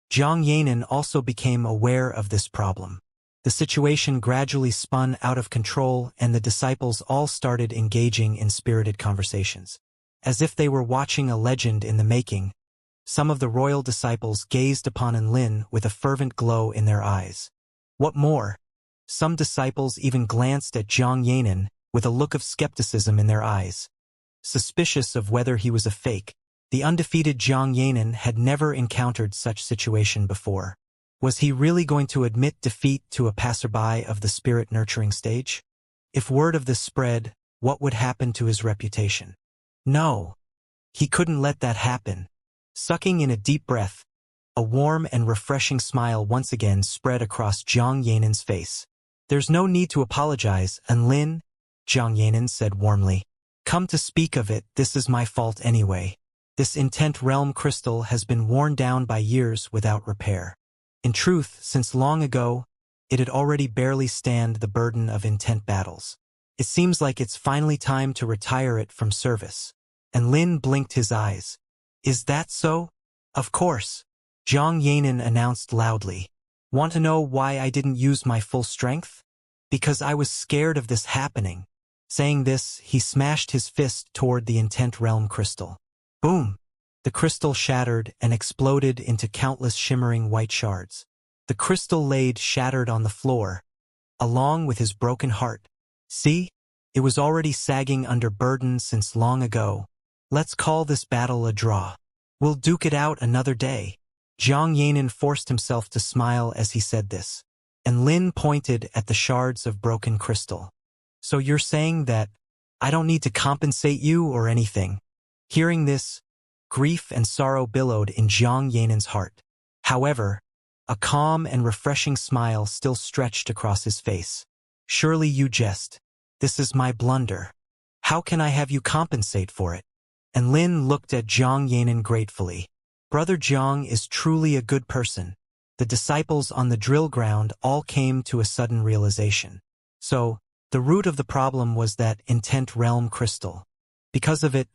Jiang Yanan also became aware of this problem. The situation gradually spun out of control and the disciples all started engaging in spirited conversations. As if they were watching a legend in the making, some of the royal disciples gazed upon Enlin with a fervent glow in their eyes. What more? Some disciples even glanced at Jiang Yanan with a look of skepticism in their eyes. Suspicious of whether he was a fake, the undefeated Jiang Yanan had never encountered such situation before. Was he really going to admit defeat to a passerby of the spirit-nurturing stage? If word of this spread, what would happen to his reputation? No. He couldn't let that happen. Sucking in a deep breath, a warm and refreshing smile once again spread across Jiang Yanan's face. There's no need to apologize, Enlin, Jiang Yanan said warmly. Come to speak of it, this is my fault anyway. This intent realm crystal has been worn down by years without repair. In truth, since long ago, it had already barely stand the burden of intent battles. It seems like it's finally time to retire it from service. And Lin blinked his eyes. Is that so? Of course. Jiang Yanan announced loudly. Want to know why I didn't use my full strength? Because I was scared of this happening. Saying this, he smashed his fist toward the intent realm crystal. Boom! The crystal shattered and exploded into countless shimmering white shards. The crystal laid shattered on the floor, along with his broken heart. See? It was already sagging under burden since long ago. Let's call this battle a draw. We'll duke it out another day. Jiang Yanan forced himself to smile as he said this. And Lin pointed at the shards of broken crystal. So you're saying that I don't need to compensate you or anything? Hearing this, Grief and sorrow billowed in Jiang Yanan's heart. However, a calm and refreshing smile still stretched across his face. Surely you jest. This is my blunder. How can I have you compensate for it? And Lin looked at Jiang Yanan gratefully. Brother Jiang is truly a good person. The disciples on the drill ground all came to a sudden realization. So, the root of the problem was that intent realm crystal. Because of it,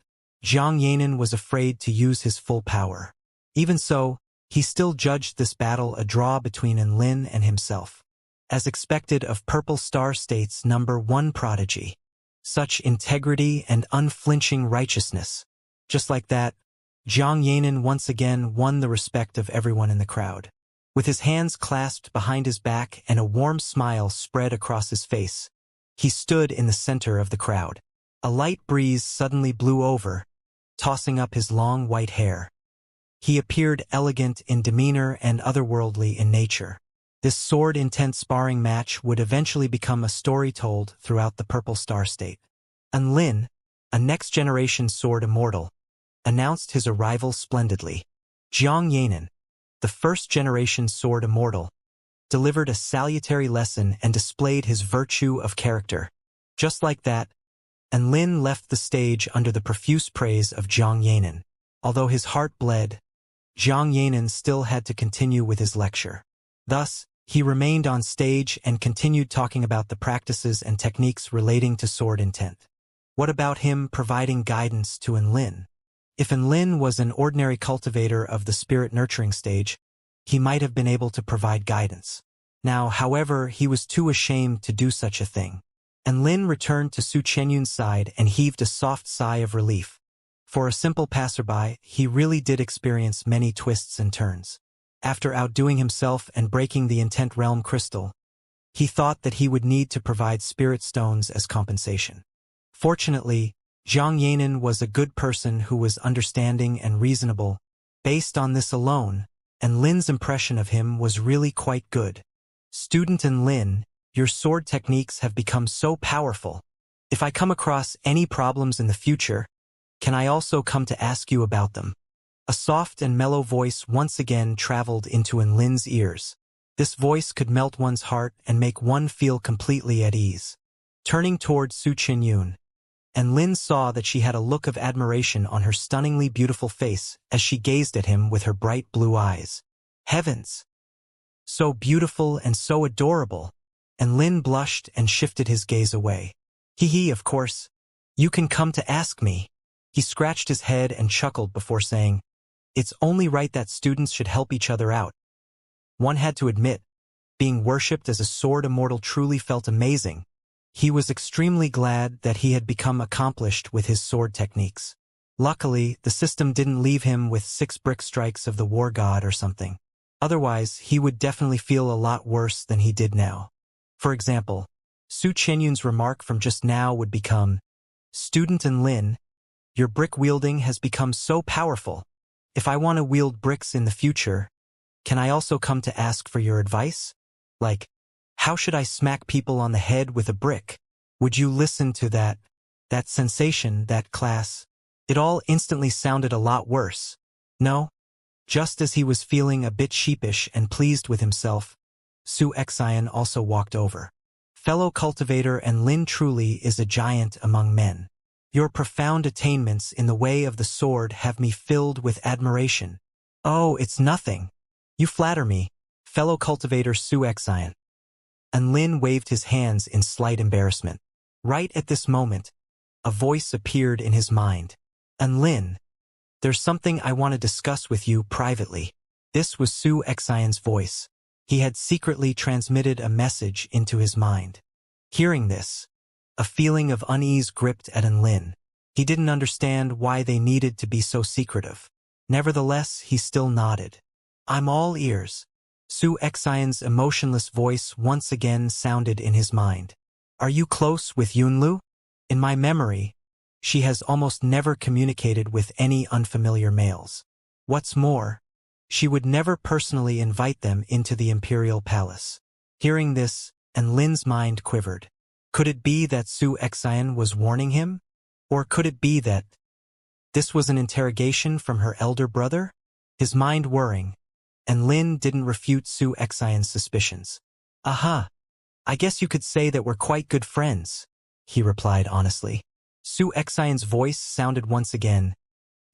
Jiang Yanan was afraid to use his full power. Even so, he still judged this battle a draw between Enlin and himself. As expected of Purple Star State's #1 prodigy. Such integrity and unflinching righteousness. Just like that, Jiang Yanan once again won the respect of everyone in the crowd. With his hands clasped behind his back and a warm smile spread across his face, he stood in the center of the crowd. A light breeze suddenly blew over, tossing up his long white hair. He appeared elegant in demeanor and otherworldly in nature. This sword-intense sparring match would eventually become a story told throughout the Purple Star State. Enlin, a next-generation sword immortal, announced his arrival splendidly. Jiang Yanan, the first-generation sword immortal, delivered a salutary lesson and displayed his virtue of character. Just like that, Enlin left the stage under the profuse praise of Jiang Yanan. Although his heart bled, Jiang Yanan still had to continue with his lecture. Thus, he remained on stage and continued talking about the practices and techniques relating to sword intent. What about him providing guidance to Enlin? If Enlin was an ordinary cultivator of the spirit nurturing stage, he might have been able to provide guidance. Now, however, he was too ashamed to do such a thing. Enlin returned to Su Chenyun's side and heaved a soft sigh of relief. For a simple passerby, he really did experience many twists and turns. After outdoing himself and breaking the intent realm crystal, he thought that he would need to provide spirit stones as compensation. Fortunately, Jiang Yanan was a good person who was understanding and reasonable. Based on this alone, Enlin's impression of him was really quite good. Student Enlin, your sword techniques have become so powerful. If I come across any problems in the future, can I also come to ask you about them? A soft and mellow voice once again traveled into Enlin's ears. This voice could melt one's heart and make one feel completely at ease. Turning toward Su Chenyun, Enlin saw that she had a look of admiration on her stunningly beautiful face as she gazed at him with her bright blue eyes. Heavens! So beautiful and so adorable. Enlin blushed and shifted his gaze away. Hee, of course. You can come to ask me. He scratched his head and chuckled before saying, it's only right that students should help each other out. One had to admit, being worshipped as a sword immortal truly felt amazing. He was extremely glad that he had become accomplished with his sword techniques. Luckily, the system didn't leave him with 6 brick strikes of the war god or something. Otherwise, he would definitely feel a lot worse than he did now. For example, Su Chenyun's remark from just now would become, Student Enlin, your brick wielding has become so powerful. If I want to wield bricks in the future, can I also come to ask for your advice? Like, how should I smack people on the head with a brick? Would you listen to that sensation, that class? It all instantly sounded a lot worse. No? Just as he was feeling a bit sheepish and pleased with himself, Su Xian also walked over. Fellow cultivator Enlin truly is a giant among men. Your profound attainments in the way of the sword have me filled with admiration. Oh, it's nothing. You flatter me, fellow cultivator Su Xian. Enlin waved his hands in slight embarrassment. Right at this moment, a voice appeared in his mind. Enlin, there's something I want to discuss with you privately. This was Su Xian's voice. He had secretly transmitted a message into his mind. Hearing this, a feeling of unease gripped at Enlin. He didn't understand why they needed to be so secretive. Nevertheless, he still nodded. I'm all ears. Su Xian's emotionless voice once again sounded in his mind. Are you close with Yunlu? In my memory, she has almost never communicated with any unfamiliar males. What's more, she would never personally invite them into the imperial palace. Hearing this, Enlin's mind quivered. Could it be that Su Xian was warning him? Or could it be that This was an interrogation from her elder brother? His mind whirring, and Lin didn't refute Su Xian's suspicions. Aha, I guess you could say that we're quite good friends, he replied honestly. Su Xian's voice sounded once again.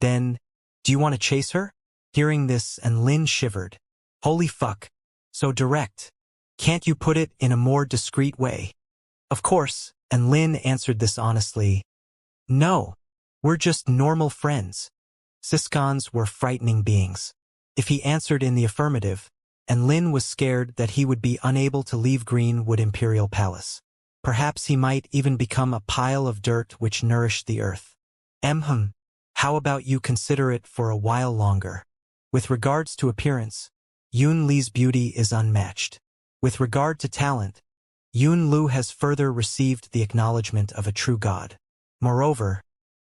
Then, do you want to chase her? Hearing this, and Lin shivered. Holy fuck, so direct. Can't you put it in a more discreet way? Of course, and Lin answered this honestly. No, we're just normal friends. Siskans were frightening beings. If he answered in the affirmative, and Lin was scared that he would be unable to leave Greenwood Imperial Palace. Perhaps he might even become a pile of dirt which nourished the earth. How about you consider it for a while longer? With regards to appearance, Yun Li's beauty is unmatched. With regard to talent, Yun Lu has further received the acknowledgement of a true god. Moreover,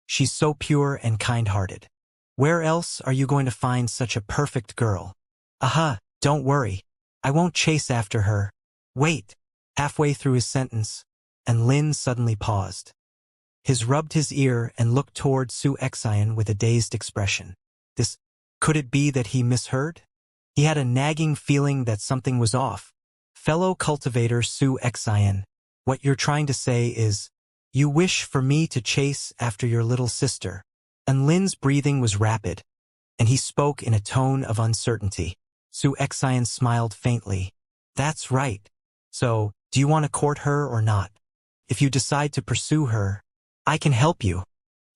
she's so pure and kind-hearted. Where else are you going to find such a perfect girl? Aha, don't worry. I won't chase after her. Wait. Halfway through his sentence, and Lin suddenly paused. His rubbed his ear and looked toward Su Xian with a dazed expression. Could it be that he misheard? He had a nagging feeling that something was off. Fellow cultivator Su Xian, what you're trying to say is, you wish for me to chase after your little sister. And Lin's breathing was rapid, and he spoke in a tone of uncertainty. Su Xian smiled faintly. That's right. So, do you want to court her or not? If you decide to pursue her, I can help you.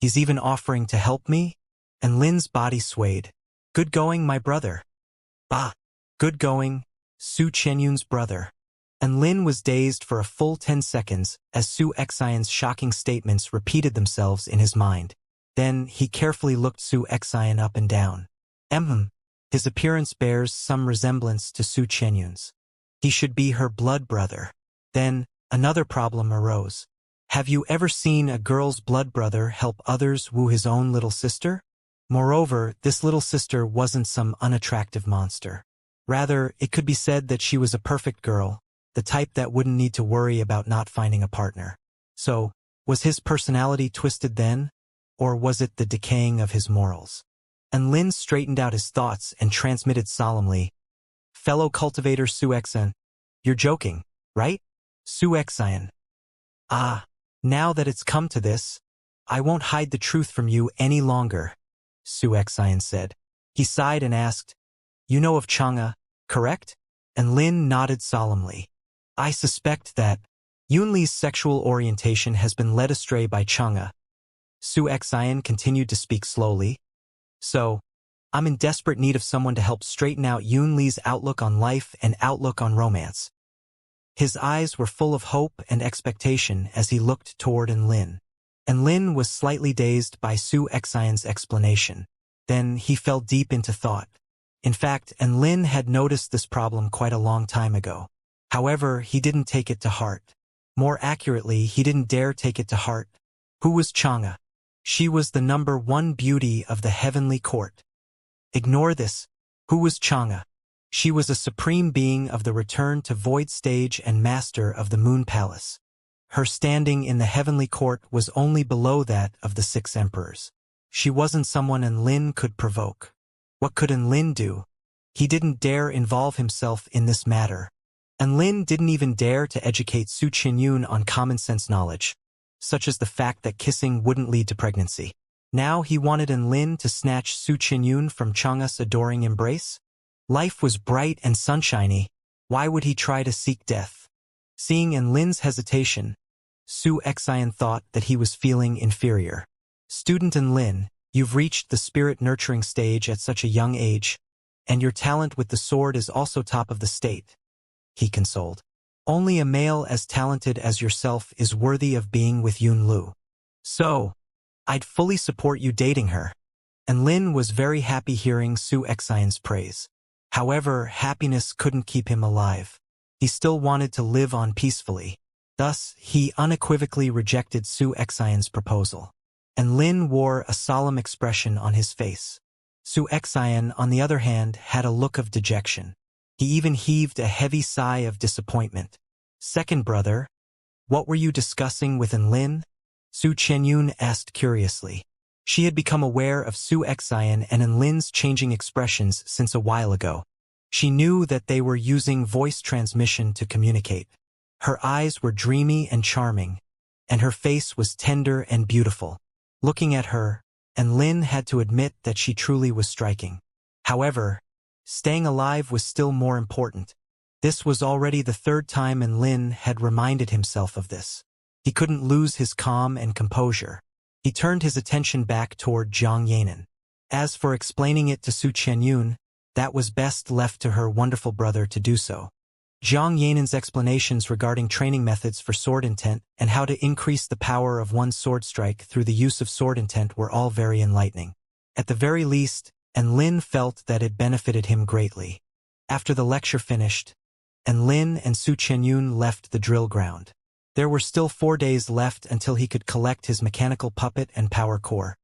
He's even offering to help me? And Lin's body swayed. Good going, my brother. Bah. Good going, Su Chenyun's brother. And Lin was dazed for a full 10 seconds as Su Xian's shocking statements repeated themselves in his mind. Then he carefully looked Su Xian up and down. His appearance bears some resemblance to Su Chenyun's. He should be her blood brother. Then, another problem arose. Have you ever seen a girl's blood brother help others woo his own little sister? Moreover, this little sister wasn't some unattractive monster. Rather, it could be said that she was a perfect girl, the type that wouldn't need to worry about not finding a partner. So, was his personality twisted then? Or was it the decaying of his morals? And Lin straightened out his thoughts and transmitted solemnly. Fellow cultivator Su Xian, you're joking, right? Su Xian. Ah, now that it's come to this, I won't hide the truth from you any longer, Su Xian said. He sighed and asked, you know of Xianxia, correct? And Lin nodded solemnly. I suspect that Yunli's sexual orientation has been led astray by Xianxia. Su Xian continued to speak slowly. So, I'm in desperate need of someone to help straighten out Yunli's outlook on life and outlook on romance. His eyes were full of hope and expectation as he looked toward Lin. And Lin was slightly dazed by Su Xian's explanation. Then he fell deep into thought. In fact, Lin had noticed this problem quite a long time ago. However, he didn't take it to heart. More accurately, he didn't dare take it to heart. Who was Xianxia? She was the #1 beauty of the heavenly court. Ignore this. Who was Xianxia? She was a supreme being of the return to void stage and master of the moon palace. Her standing in the heavenly court was only below that of the 6 emperors. She wasn't someone Lin could provoke. What could Lin do? He didn't dare involve himself in this matter. Lin didn't even dare to educate Su Chenyun on common-sense knowledge, such as the fact that kissing wouldn't lead to pregnancy. Now he wanted Lin to snatch Su Chenyun from Xianxia's adoring embrace? Life was bright and sunshiny. Why would he try to seek death? Seeing Lin's hesitation, Su Xian thought that he was feeling inferior. Student Lin, you've reached the spirit-nurturing stage at such a young age, and your talent with the sword is also top of the state, he consoled. Only a male as talented as yourself is worthy of being with Yun Lu. So, I'd fully support you dating her. And Lin was very happy hearing Su Xian's praise. However, happiness couldn't keep him alive. He still wanted to live on peacefully. Thus, he unequivocally rejected Su Xian's proposal. And Lin wore a solemn expression on his face. Su Xian, on the other hand, had a look of dejection. He even heaved a heavy sigh of disappointment. Second brother, what were you discussing with Lin? Su Chenyun asked curiously. She had become aware of Xianxia and Enlin's changing expressions since a while ago. She knew that they were using voice transmission to communicate. Her eyes were dreamy and charming, and her face was tender and beautiful. Looking at her, Enlin had to admit that she truly was striking. However, staying alive was still more important. This was already the third time Enlin had reminded himself of this. He couldn't lose his calm and composure. He turned his attention back toward Jiang Yanan. As for explaining it to Su Qianyun, that was best left to her wonderful brother to do so. Jiang Yanan's explanations regarding training methods for sword intent and how to increase the power of one's sword strike through the use of sword intent were all very enlightening. At the very least, Enlin felt that it benefited him greatly. After the lecture finished, Enlin and Su Qianyun left the drill ground. There were still 4 days left until he could collect his mechanical puppet and power core.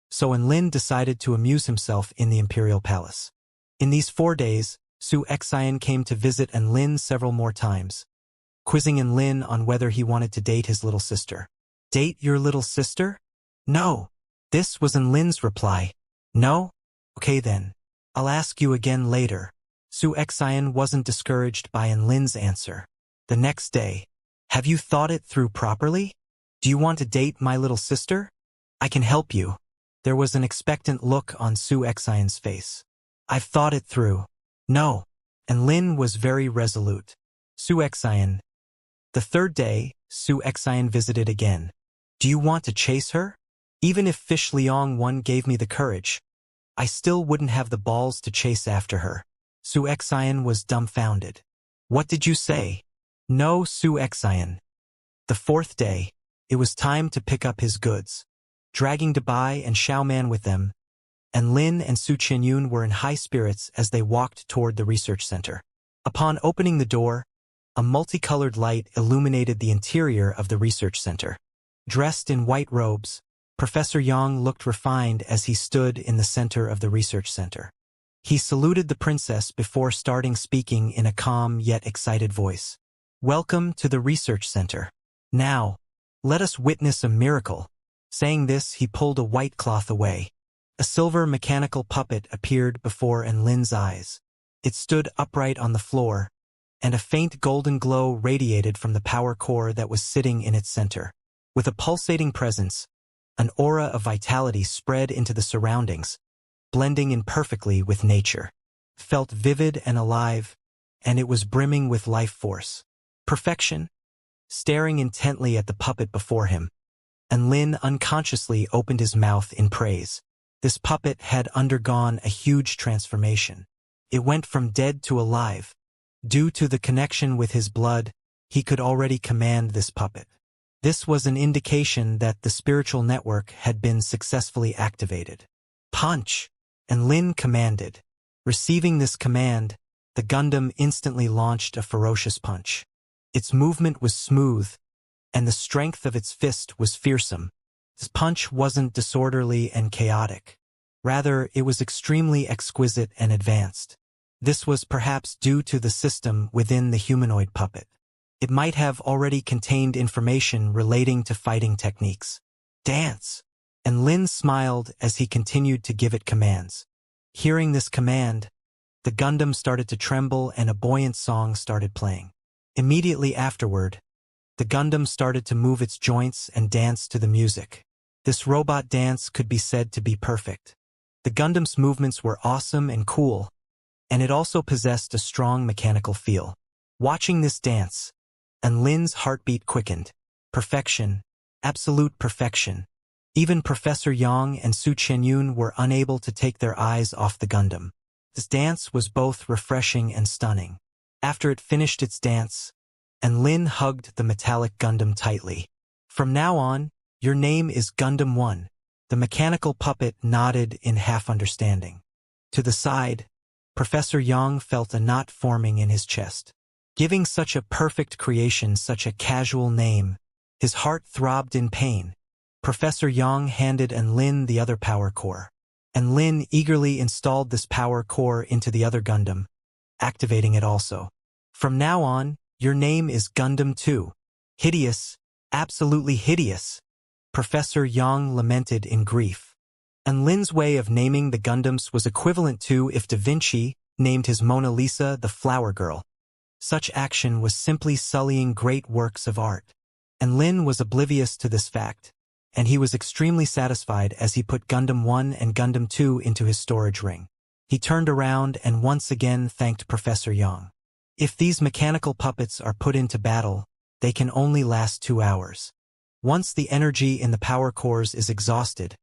So Enlin decided to amuse himself in the Imperial Palace. In these 4 days, Xianxia came to visit Enlin several more times, quizzing Enlin on whether he wanted to date his little sister. Date your little sister? No. This was Enlin's reply. No? Okay then. I'll ask you again later. Xianxia wasn't discouraged by Enlin's answer. The next day, have you thought it through properly? Do you want to date my little sister? I can help you. There was an expectant look on Xianxia's face. I've thought it through. No. Enlin was very resolute. Xianxia. The third day, Xianxia visited again. Do you want to chase her? Even if Fish Liang 1 gave me the courage, I still wouldn't have the balls to chase after her. Xianxia was dumbfounded. What did you say? No, Xianxia. The fourth day, it was time to pick up his goods. Dragging Dabai and Xiaoman with them, Enlin and Su Qianyun were in high spirits as they walked toward the research center. Upon opening the door, a multicolored light illuminated the interior of the research center. Dressed in white robes, Professor Yang looked refined as he stood in the center of the research center. He saluted the princess before starting speaking in a calm yet excited voice. Welcome to the research center. Now, let us witness a miracle. Saying this, he pulled a white cloth away. A silver mechanical puppet appeared before Enlin's eyes. It stood upright on the floor, and a faint golden glow radiated from the power core that was sitting in its center. With a pulsating presence, an aura of vitality spread into the surroundings, blending in perfectly with nature. Felt vivid and alive, and it was brimming with life force. Perfection. Staring intently at the puppet before him, Enlin unconsciously opened his mouth in praise. This puppet had undergone a huge transformation. It went from dead to alive. Due to the connection with his blood, he could already command this puppet. This was an indication that the spiritual network had been successfully activated. Punch! Enlin commanded. Receiving this command, the Gundam instantly launched a ferocious punch. Its movement was smooth, and the strength of its fist was fearsome. This punch wasn't disorderly and chaotic. Rather, it was extremely exquisite and advanced. This was perhaps due to the system within the humanoid puppet. It might have already contained information relating to fighting techniques. Dance! Enlin smiled as he continued to give it commands. Hearing this command, the Gundam started to tremble and a buoyant song started playing. Immediately afterward, the Gundam started to move its joints and dance to the music. This robot dance could be said to be perfect. The Gundam's movements were awesome and cool, and it also possessed a strong mechanical feel. Watching this dance, Enlin's heartbeat quickened. Perfection. Absolute perfection. Even Professor Yang and Su Qianyun were unable to take their eyes off the Gundam. This dance was both refreshing and stunning. After it finished its dance, Enlin hugged the metallic Gundam tightly. From now on, your name is Gundam 1. The mechanical puppet nodded in half understanding. To the side, Professor Yang felt a knot forming in his chest. Giving such a perfect creation such a casual name, his heart throbbed in pain. Professor Yang handed Enlin the other power core. Enlin eagerly installed this power core into the other Gundam, activating it also. From now on, your name is Gundam 2. Hideous, absolutely hideous. Professor Yang lamented in grief. And Lin's way of naming the Gundams was equivalent to if Da Vinci named his Mona Lisa the Flower Girl. Such action was simply sullying great works of art. And Lin was oblivious to this fact, and he was extremely satisfied as he put Gundam 1 and Gundam 2 into his storage ring. He turned around and once again thanked Professor Yang. If these mechanical puppets are put into battle, they can only last 2 hours. Once the energy in the power cores is exhausted,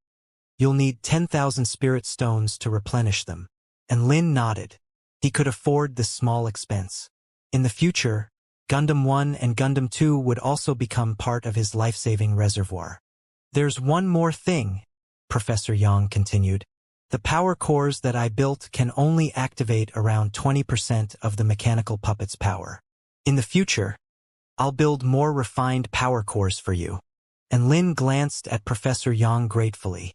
you'll need 10,000 spirit stones to replenish them. And Lin nodded. He could afford this small expense. In the future, Gundam 1 and Gundam 2 would also become part of his life-saving reservoir. There's one more thing, Professor Yang continued. The power cores that I built can only activate around 20% of the mechanical puppet's power. In the future, I'll build more refined power cores for you. And Lin glanced at Professor Yang gratefully.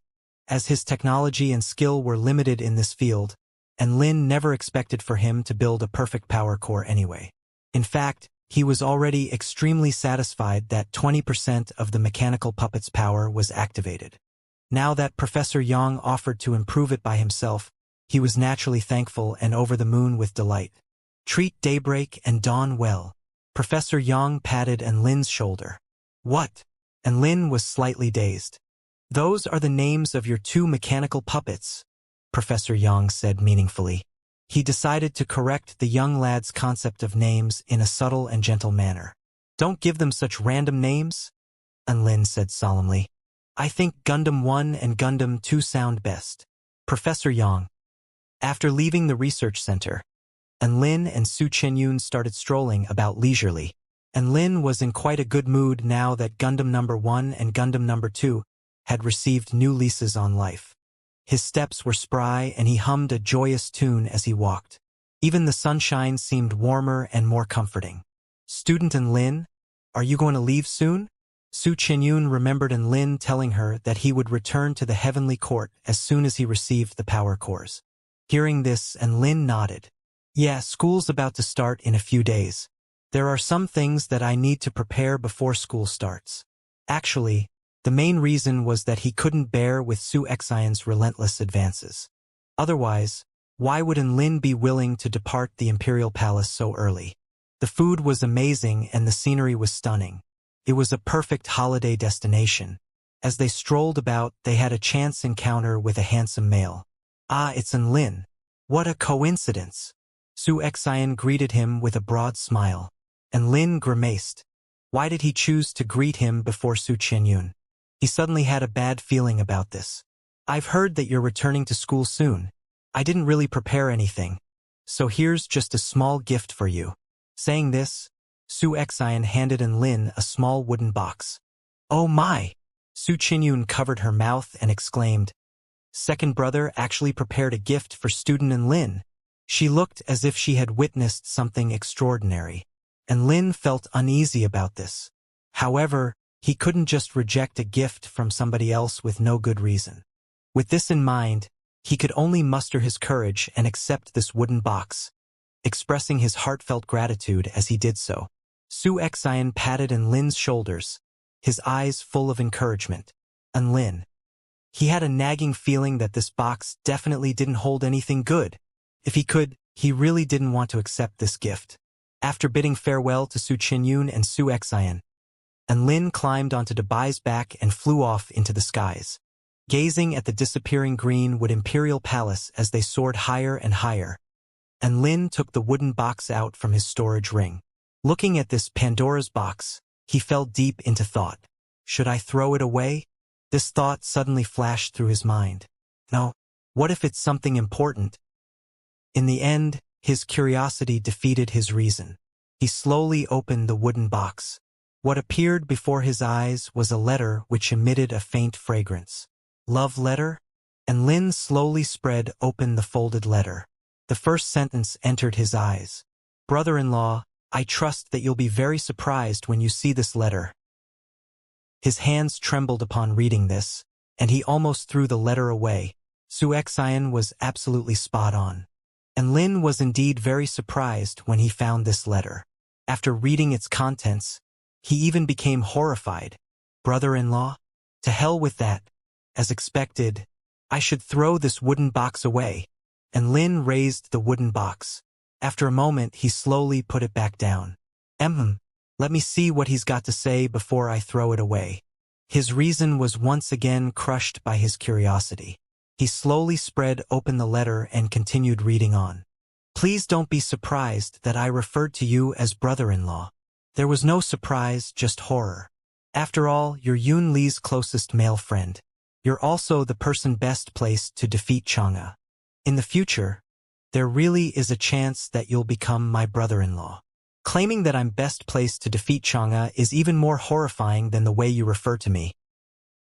As his technology and skill were limited in this field, and Lin never expected for him to build a perfect power core anyway. In fact, he was already extremely satisfied that 20% of the mechanical puppet's power was activated. Now that Professor Yang offered to improve it by himself, he was naturally thankful and over the moon with delight. Treat daybreak and dawn well. Professor Yang patted Lin's shoulder. What? And Lin was slightly dazed. Those are the names of your 2 mechanical puppets, Professor Yang said meaningfully. He decided to correct the young lad's concept of names in a subtle and gentle manner. Don't give them such random names, Lin said solemnly. I think Gundam 1 and Gundam 2 sound best. Professor Yang. After leaving the research center, Lin and Su Qinyun started strolling about leisurely. Lin was in quite a good mood now that Gundam number 1 and Gundam number 2 had received new leases on life. His steps were spry and he hummed a joyous tune as he walked. Even the sunshine seemed warmer and more comforting. Student Lin, are you going to leave soon? Su Qinyun remembered Lin telling her that he would return to the heavenly court as soon as he received the power cores. Hearing this, Lin nodded. Yeah, school's about to start in a few days. There are some things that I need to prepare before school starts. Actually, the main reason was that he couldn't bear with Su Xian's relentless advances. Otherwise, why would Lin be willing to depart the Imperial Palace so early? The food was amazing and the scenery was stunning. It was a perfect holiday destination. As they strolled about, they had a chance encounter with a handsome male. Ah, it's Lin. What a coincidence. Su Xian greeted him with a broad smile. And Lin grimaced. Why did he choose to greet him before Su Qinyun? He suddenly had a bad feeling about this. I've heard that you're returning to school soon. I didn't really prepare anything. So here's just a small gift for you. Saying this, Su Xian handed Lin a small wooden box. Oh my! Su Qinyun covered her mouth and exclaimed. Second brother actually prepared a gift for student Lin. She looked as if she had witnessed something extraordinary. And Lin felt uneasy about this. However, he couldn't just reject a gift from somebody else with no good reason. With this in mind, he could only muster his courage and accept this wooden box, expressing his heartfelt gratitude as he did so. Su Xian patted Lin's shoulders, his eyes full of encouragement. And Lin. He had a nagging feeling that this box definitely didn't hold anything good. If he could, he really didn't want to accept this gift. After bidding farewell to Su Qinyun and Su Xian, Lin climbed onto Debai's back and flew off into the skies, gazing at the disappearing Greenwood Imperial Palace as they soared higher and higher. And Lin took the wooden box out from his storage ring. Looking at this Pandora's box, he fell deep into thought. Should I throw it away? This thought suddenly flashed through his mind. No, what if it's something important? In the end, his curiosity defeated his reason. He slowly opened the wooden box. What appeared before his eyes was a letter which emitted a faint fragrance. Love letter? And Lin slowly spread open the folded letter. The first sentence entered his eyes. Brother-in-law, I trust that you'll be very surprised when you see this letter. His hands trembled upon reading this, and he almost threw the letter away. Su Xian was absolutely spot on. And Lin was indeed very surprised when he found this letter. After reading its contents, he even became horrified. Brother-in-law? To hell with that. As expected, I should throw this wooden box away. And Lin raised the wooden box. After a moment, he slowly put it back down. Let me see what he's got to say before I throw it away. His reason was once again crushed by his curiosity. He slowly spread open the letter and continued reading on. Please don't be surprised that I referred to you as brother-in-law. There was no surprise, just horror. After all, you're Yun Li's closest male friend. You're also the person best placed to defeat Xianxia. In the future, there really is a chance that you'll become my brother-in-law. Claiming that I'm best placed to defeat Xianxia is even more horrifying than the way you refer to me.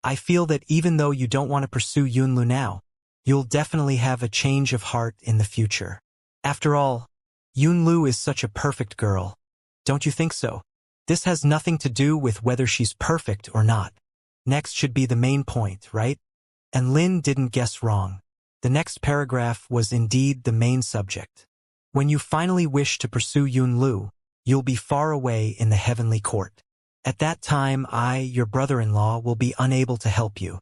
I feel that even though you don't want to pursue Yunlu now, you'll definitely have a change of heart in the future. After all, Yunlu is such a perfect girl. Don't you think so? This has nothing to do with whether she's perfect or not. Next should be the main point, right? And Lin didn't guess wrong. The next paragraph was indeed the main subject. When you finally wish to pursue Yunlu, you'll be far away in the heavenly court. At that time, I, your brother-in-law, will be unable to help you.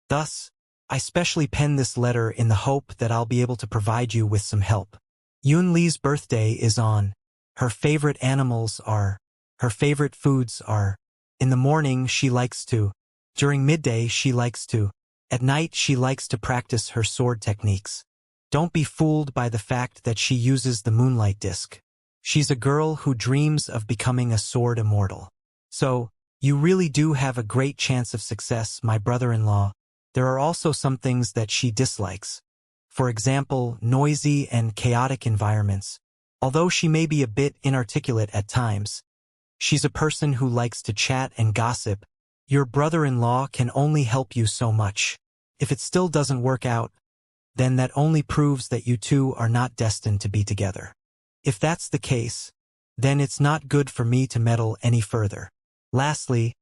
Thus, I specially penned this letter in the hope that I'll be able to provide you with some help. Yun Li's birthday is on. Her favorite animals are. Her favorite foods are. In the morning, she likes to. During midday, she likes to. At night, she likes to practice her sword techniques. Don't be fooled by the fact that she uses the moonlight disc. She's a girl who dreams of becoming a sword immortal. So, you really do have a great chance of success, my brother-in-law. There are also some things that she dislikes. For example, noisy and chaotic environments. Although she may be a bit inarticulate at times, she's a person who likes to chat and gossip. Your brother-in-law can only help you so much. If it still doesn't work out, then that only proves that you two are not destined to be together. If that's the case, then it's not good for me to meddle any further. Lastly,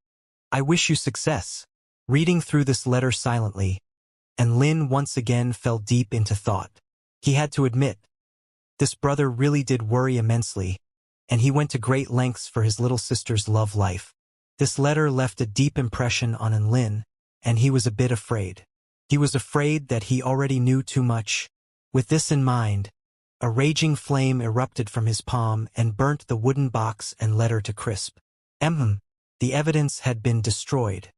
I wish you success. Reading through this letter silently, and Lin once again fell deep into thought. He had to admit, this brother really did worry immensely, and he went to great lengths for his little sister's love life. This letter left a deep impression on Lin, and he was a bit afraid. He was afraid that he already knew too much. With this in mind, a raging flame erupted from his palm and burnt the wooden box and letter to crisp. The evidence had been destroyed.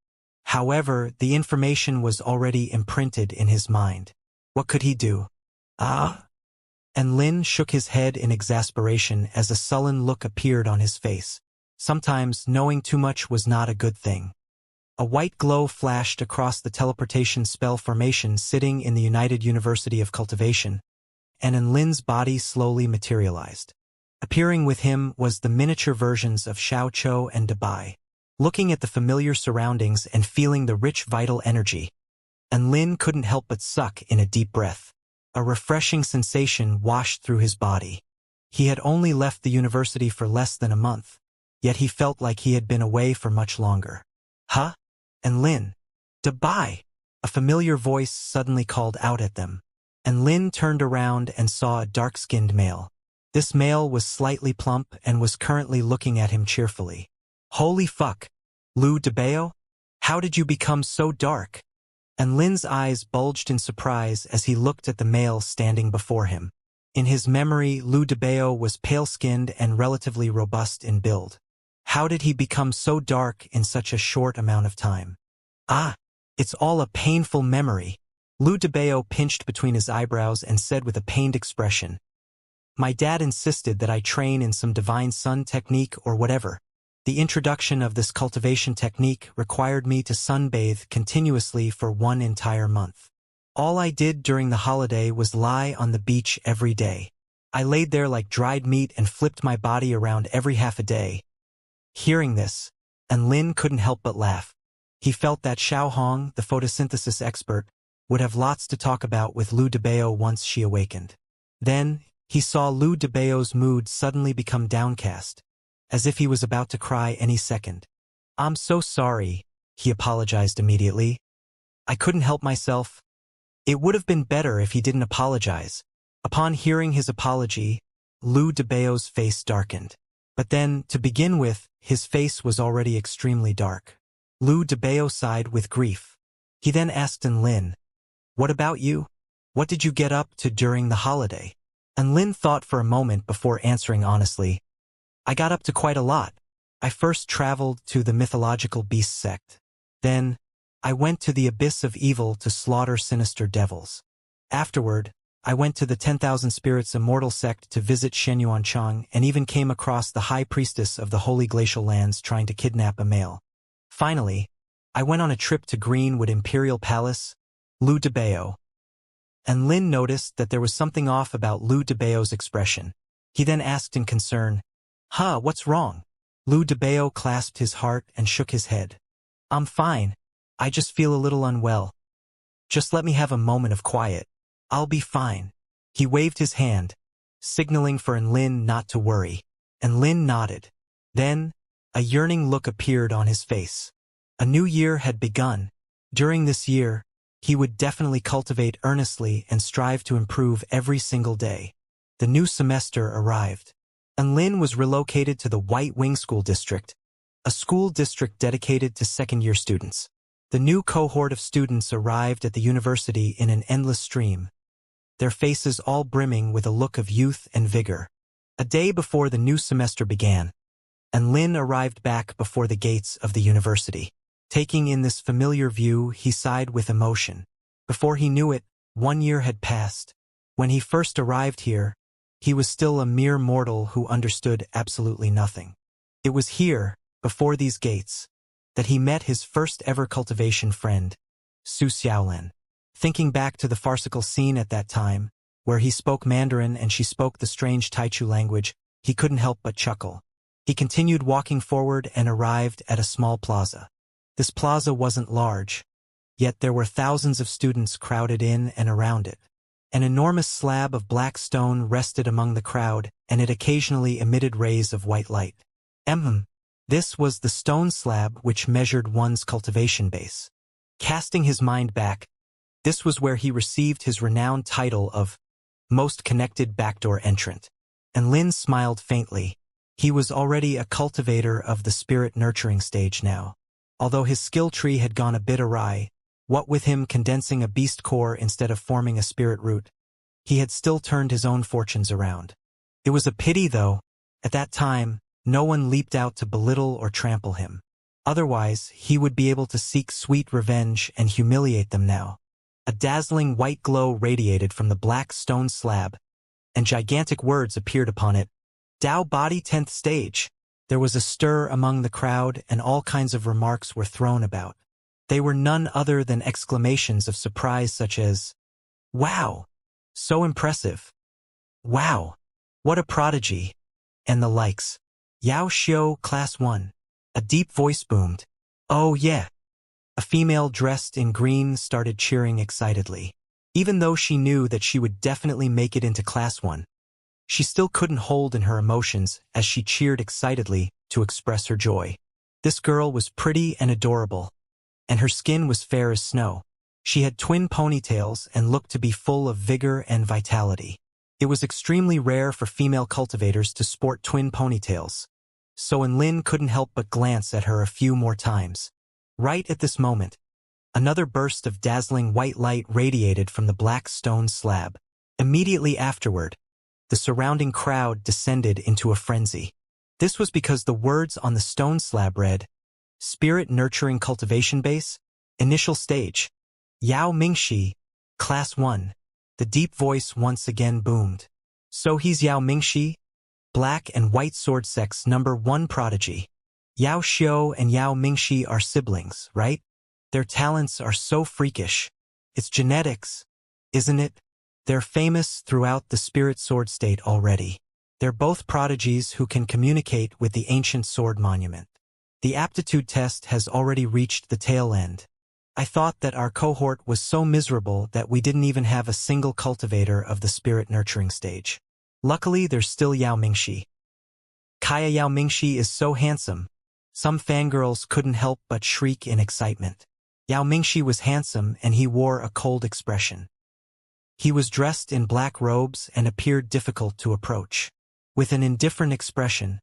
However, the information was already imprinted in his mind. What could he do? And Lin shook his head in exasperation as a sullen look appeared on his face. Sometimes knowing too much was not a good thing. A white glow flashed across the teleportation spell formation sitting in the United University of Cultivation, and Lin's body slowly materialized. Appearing with him was the miniature versions of Xiaoqiu and Dabai. Looking at the familiar surroundings and feeling the rich vital energy, Lin couldn't help but suck in a deep breath. A refreshing sensation washed through his body. He had only left the university for less than a month, yet he felt like he had been away for much longer. Huh? And Lin. Dabai! A familiar voice suddenly called out at them. And Lin turned around and saw a dark-skinned male. This male was slightly plump and was currently looking at him cheerfully. Holy fuck! Lu Dabao? How did you become so dark? And Lin's eyes bulged in surprise as he looked at the male standing before him. In his memory, Lu Dabao was pale-skinned and relatively robust in build. How did he become so dark in such a short amount of time? It's all a painful memory. Lu Dabao pinched between his eyebrows and said with a pained expression, My dad insisted that I train in some divine sun technique or whatever. The introduction of this cultivation technique required me to sunbathe continuously for 1 entire month. All I did during the holiday was lie on the beach every day. I laid there like dried meat and flipped my body around every half a day. Hearing this, Lin couldn't help but laugh. He felt that Xiao Hong, the photosynthesis expert, would have lots to talk about with Lu Dabao once she awakened. Then, he saw Lu Dabao's mood suddenly become downcast, as if he was about to cry any second. I'm so sorry, he apologized immediately. I couldn't help myself. It would have been better if he didn't apologize. Upon hearing his apology, Lu Dabao's face darkened. But then, to begin with, his face was already extremely dark. Lu Dabao sighed with grief. He then asked Lin, What about you? What did you get up to during the holiday? And Lin thought for a moment before answering honestly. I got up to quite a lot. I first traveled to the mythological beast sect. Then, I went to the abyss of evil to slaughter sinister devils. Afterward, I went to the 10,000 Spirits Immortal sect to visit Xianxia and even came across the high priestess of the holy glacial lands trying to kidnap a male. Finally, I went on a trip to Greenwood Imperial Palace, Lu Debao. And Lin noticed that there was something off about Lu Debao's expression. He then asked in concern, what's wrong? Lu Debao clasped his heart and shook his head. I'm fine. I just feel a little unwell. Just let me have a moment of quiet. I'll be fine. He waved his hand, signaling for Lin not to worry, and Lin nodded. Then, a yearning look appeared on his face. A new year had begun. During this year, he would definitely cultivate earnestly and strive to improve every single day. The new semester arrived. And Lin was relocated to the White Wing School District, a school district dedicated to second-year students. The new cohort of students arrived at the university in an endless stream, their faces all brimming with a look of youth and vigor. A day before the new semester began, and Lin arrived back before the gates of the university. Taking in this familiar view, he sighed with emotion. Before he knew it, 1 year had passed. When he first arrived here, he was still a mere mortal who understood absolutely nothing. It was here, before these gates, that he met his first-ever cultivation friend, Su Xiaolan. Thinking back to the farcical scene at that time, where he spoke Mandarin and she spoke the strange Taichu language, he couldn't help but chuckle. He continued walking forward and arrived at a small plaza. This plaza wasn't large, yet there were thousands of students crowded in and around it. An enormous slab of black stone rested among the crowd, and it occasionally emitted rays of white light. This was the stone slab which measured one's cultivation base. Casting his mind back, this was where he received his renowned title of Most Connected Backdoor Entrant. And Lin smiled faintly. He was already a cultivator of the spirit nurturing stage now. Although his skill tree had gone a bit awry, what with him condensing a beast core instead of forming a spirit root, he had still turned his own fortunes around. It was a pity, though, at that time, no one leaped out to belittle or trample him. Otherwise, he would be able to seek sweet revenge and humiliate them now. A dazzling white glow radiated from the black stone slab, and gigantic words appeared upon it. Dao Body 10th Stage. There was a stir among the crowd, and all kinds of remarks were thrown about. They were none other than exclamations of surprise such as, "Wow! So impressive! Wow! What a prodigy!" and the likes. Yao Xiao Class 1. A deep voice boomed. "Oh yeah!" A female dressed in green started cheering excitedly. Even though she knew that she would definitely make it into Class 1, she still couldn't hold in her emotions as she cheered excitedly to express her joy. This girl was pretty and adorable, and her skin was fair as snow. She had twin ponytails and looked to be full of vigor and vitality. It was extremely rare for female cultivators to sport twin ponytails, so Lin couldn't help but glance at her a few more times. Right at this moment, another burst of dazzling white light radiated from the black stone slab. Immediately afterward, the surrounding crowd descended into a frenzy. This was because the words on the stone slab read, Spirit Nurturing Cultivation Base, Initial Stage, Yao Mingxi, Class 1. The deep voice once again boomed. So he's Yao Mingxi, Black and White Sword Sect's #1 prodigy. Yao Xiao and Yao Mingxi are siblings, right? Their talents are so freakish. It's genetics, isn't it? They're famous throughout the Spirit Sword State already. They're both prodigies who can communicate with the ancient sword monument. The aptitude test has already reached the tail end. I thought that our cohort was so miserable that we didn't even have a single cultivator of the spirit nurturing stage. Luckily, there's still Yao Mingxi. Kaya Yao Mingxi is so handsome. Some fangirls couldn't help but shriek in excitement. Yao Mingxi was handsome and he wore a cold expression. He was dressed in black robes and appeared difficult to approach. With an indifferent expression,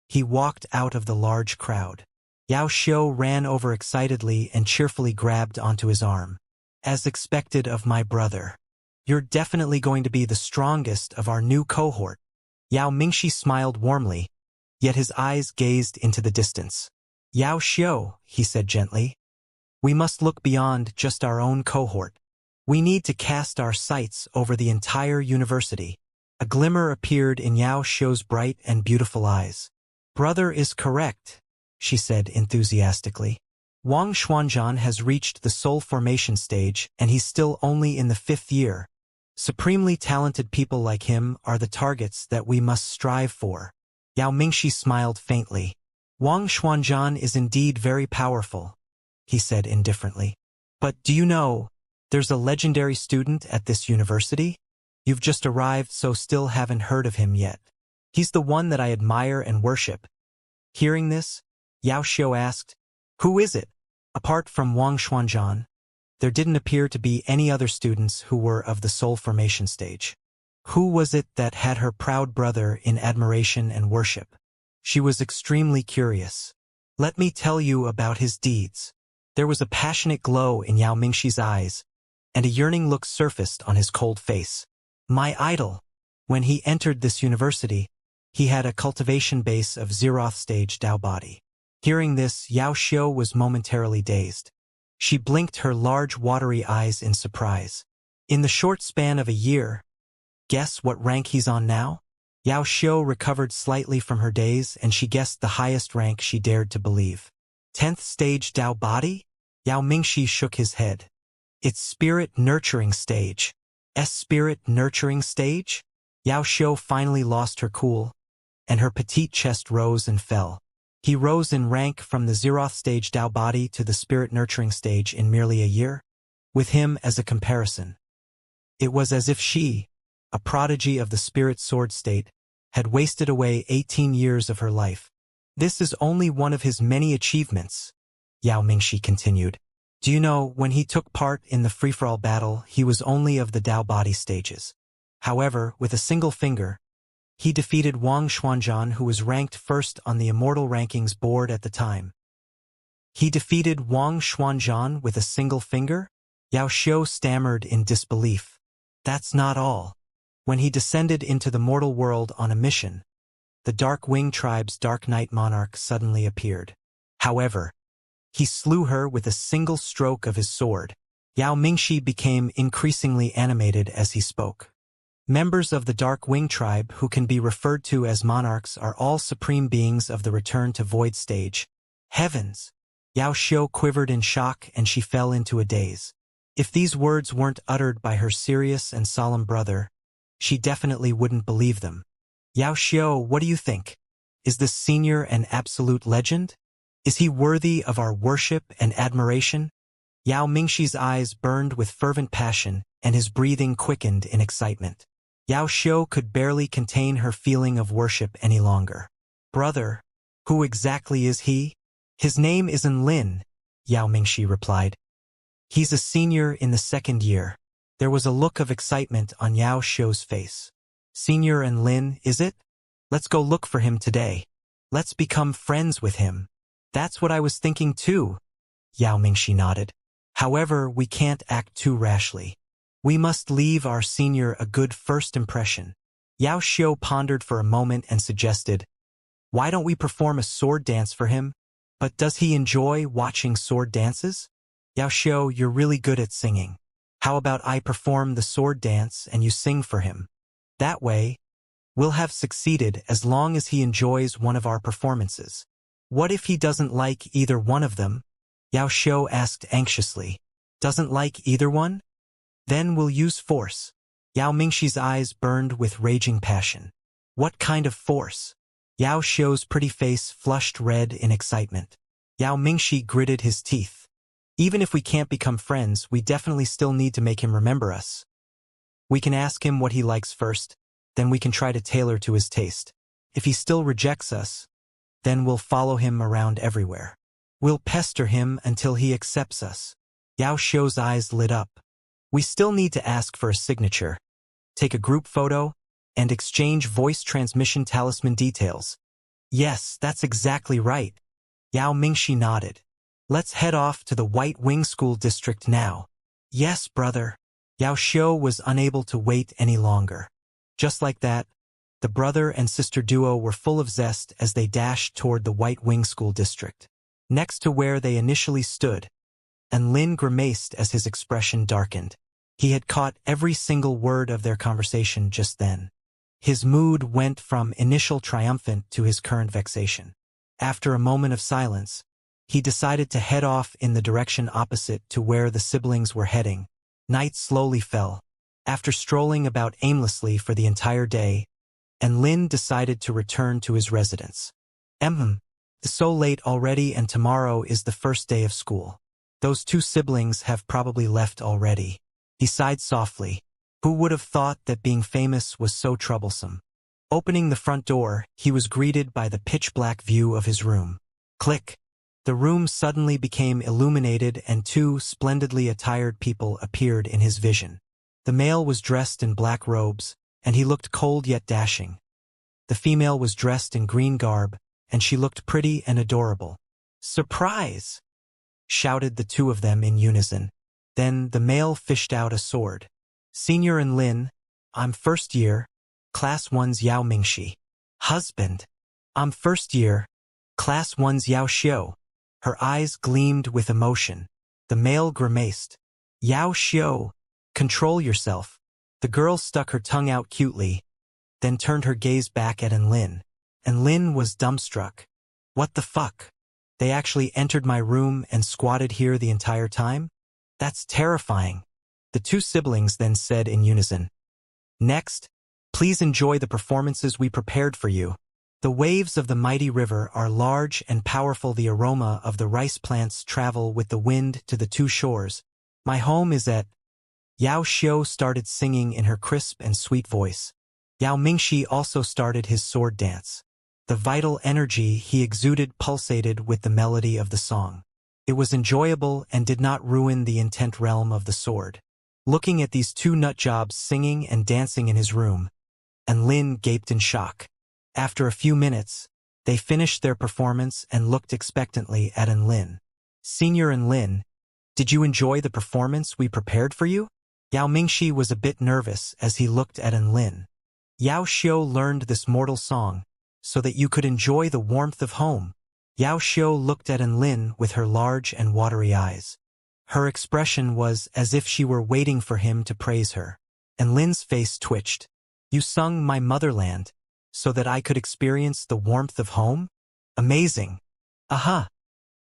he walked out of the large crowd. Yao Xiao ran over excitedly and cheerfully grabbed onto his arm. As expected of my brother. You're definitely going to be the strongest of our new cohort. Yao Mingshi smiled warmly, yet his eyes gazed into the distance. Yao Xiu, he said gently. We must look beyond just our own cohort. We need to cast our sights over the entire university. A glimmer appeared in Yao Xiu's bright and beautiful eyes. Brother is correct, she said enthusiastically. Wang Xuanzhan has reached the soul formation stage and he's still only in the 5th year. Supremely talented people like him are the targets that we must strive for. Yao Mingshi smiled faintly. Wang Xuanzhan is indeed very powerful, he said indifferently. But do you know, there's a legendary student at this university? You've just arrived so still haven't heard of him yet. He's the one that I admire and worship. Hearing this, Yao Xiu asked, Who is it? Apart from Wang Xuanzhan, there didn't appear to be any other students who were of the soul formation stage. Who was it that had her proud brother in admiration and worship? She was extremely curious. Let me tell you about his deeds. There was a passionate glow in Yao Mingshi's eyes, and a yearning look surfaced on his cold face. My idol. When he entered this university, he had a cultivation base of zeroth stage Dao body. Hearing this, Yao Xiu was momentarily dazed. She blinked her large watery eyes in surprise. In the short span of a year, guess what rank he's on now? Yao Xiu recovered slightly from her daze and she guessed the highest rank she dared to believe. 10th stage Dao body? Yao Mingshi shook his head. It's spirit nurturing stage. Spirit nurturing stage? Yao Xiu finally lost her cool, and her petite chest rose and fell. He rose in rank from the zeroth stage Dao body to the spirit nurturing stage in merely a year, with him as a comparison. It was as if she, a prodigy of the spirit sword state, had wasted away 18 years of her life. This is only one of his many achievements, Yao Mingshi continued. Do you know, when he took part in the free-for-all battle, he was only of the Dao body stages. However, with a single finger, he defeated Wang Xuanzhan, who was ranked first on the Immortal rankings board at the time. He defeated Wang Xuanzhan with a single finger? Yao Xiu stammered in disbelief. That's not all. When he descended into the mortal world on a mission, the Dark Wing tribe's Dark Knight monarch suddenly appeared. However, he slew her with a single stroke of his sword. Yao Mingshi became increasingly animated as he spoke. Members of the Dark Wing tribe who can be referred to as monarchs are all supreme beings of the return to void stage. Heavens! Yao Xiu quivered in shock and she fell into a daze. If these words weren't uttered by her serious and solemn brother, she definitely wouldn't believe them. Yao Xiu, what do you think? Is this senior an absolute legend? Is he worthy of our worship and admiration? Yao Mingshi's eyes burned with fervent passion and his breathing quickened in excitement. Yao Xiu could barely contain her feeling of worship any longer. Brother, who exactly is he? His name is Lin, Yao Mingshi replied. He's a senior in the 2nd year. There was a look of excitement on Yao Xiu's face. Senior Lin, is it? Let's go look for him today. Let's become friends with him. That's what I was thinking too, Yao Mingshi nodded. However, we can't act too rashly. We must leave our senior a good first impression. Yao Xiu pondered for a moment and suggested, why don't we perform a sword dance for him? But does he enjoy watching sword dances? Yao Xiu, you're really good at singing. How about I perform the sword dance and you sing for him? That way, we'll have succeeded as long as he enjoys one of our performances. What if he doesn't like either one of them? Yao Xiu asked anxiously. Doesn't like either one? Then we'll use force. Yao Mingshi's eyes burned with raging passion. What kind of force? Yao Xiu's pretty face flushed red in excitement. Yao Mingshi gritted his teeth. Even if we can't become friends, we definitely still need to make him remember us. We can ask him what he likes first, then we can try to tailor to his taste. If he still rejects us, then we'll follow him around everywhere. We'll pester him until he accepts us. Yao Xiu's eyes lit up. We still need to ask for a signature, take a group photo, and exchange voice transmission talisman details. Yes, that's exactly right. Yao Mingshi nodded. Let's head off to the White Wing School District now. Yes, brother. Yao Xiu was unable to wait any longer. Just like that, the brother and sister duo were full of zest as they dashed toward the White Wing School district. Next to where they initially stood, and Lin grimaced as his expression darkened. He had caught every single word of their conversation just then. His mood went from initial triumphant to his current vexation. After a moment of silence, he decided to head off in the direction opposite to where the siblings were heading. Night slowly fell. After strolling about aimlessly for the entire day, and Lin decided to return to his residence. It's so late already and tomorrow is the first day of school. Those two siblings have probably left already. He sighed softly. Who would have thought that being famous was so troublesome? Opening the front door, he was greeted by the pitch-black view of his room. Click! The room suddenly became illuminated and two splendidly attired people appeared in his vision. The male was dressed in black robes, and he looked cold yet dashing. The female was dressed in green garb, and she looked pretty and adorable. Surprise! Shouted the two of them in unison. Then the male fished out a sword. Senior and Lin, I'm first year, Class 1's Yao Mingxi. Husband, I'm first year, Class 1's Yao Xiu. Her eyes gleamed with emotion. The male grimaced. Yao Xiu, control yourself. The girl stuck her tongue out cutely, then turned her gaze back at Lin. And Lin was dumbstruck. What the fuck? They actually entered my room and squatted here the entire time? That's terrifying. The two siblings then said in unison. Next, please enjoy the performances we prepared for you. The waves of the mighty river are large and powerful. The aroma of the rice plants travel with the wind to the two shores. My home is at... Yao Xiu started singing in her crisp and sweet voice. Yao Mingxi also started his sword dance. The vital energy he exuded pulsated with the melody of the song. It was enjoyable and did not ruin the intent realm of the sword. Looking at these two nutjobs singing and dancing in his room, and Lin gaped in shock. After a few minutes, they finished their performance and looked expectantly at Lin. Senior Lin, did you enjoy the performance we prepared for you? Yao Mingxi was a bit nervous as he looked at Lin. Yao Xiu learned this mortal song, so that you could enjoy the warmth of home. Yao Xiu looked at Lin with her large and watery eyes. Her expression was as if she were waiting for him to praise her. And Lin's face twitched. You sung My Motherland, so that I could experience the warmth of home? Amazing. Aha.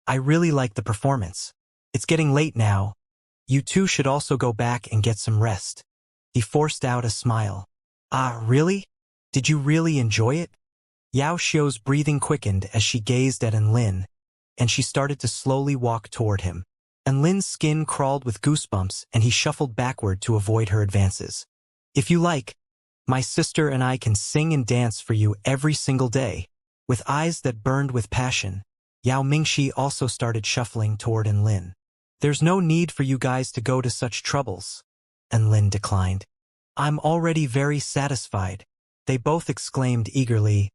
I really like the performance. It's getting late now. You two should also go back and get some rest. He forced out a smile. Ah, really? Did you really enjoy it? Yao Xiu's breathing quickened as she gazed at Lin, and she started to slowly walk toward him. Lin's skin crawled with goosebumps and he shuffled backward to avoid her advances. If you like, my sister and I can sing and dance for you every single day. With eyes that burned with passion, Yao Mingxi also started shuffling toward Lin. There's no need for you guys to go to such troubles. Lin declined. I'm already very satisfied. They both exclaimed eagerly.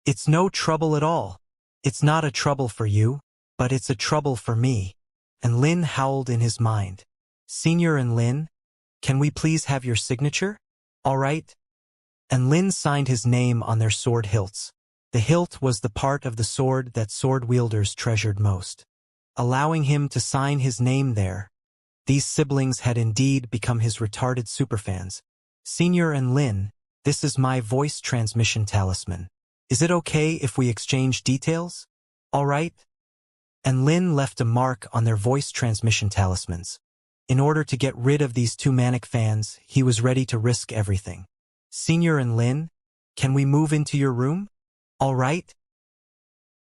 It's no trouble at all. It's not a trouble for you, but it's a trouble for me. And Lin howled in his mind. Senior Lin, can we please have your signature? All right. And Lin signed his name on their sword hilts. The hilt was the part of the sword that sword wielders treasured most. Allowing him to sign his name there, these siblings had indeed become his retarded superfans. Senior Lin, this is my voice transmission talisman. Is it okay if we exchange details? All right. And Lin left a mark on their voice transmission talismans. In order to get rid of these two manic fans, he was ready to risk everything. Senior Lin, can we move into your room? All right.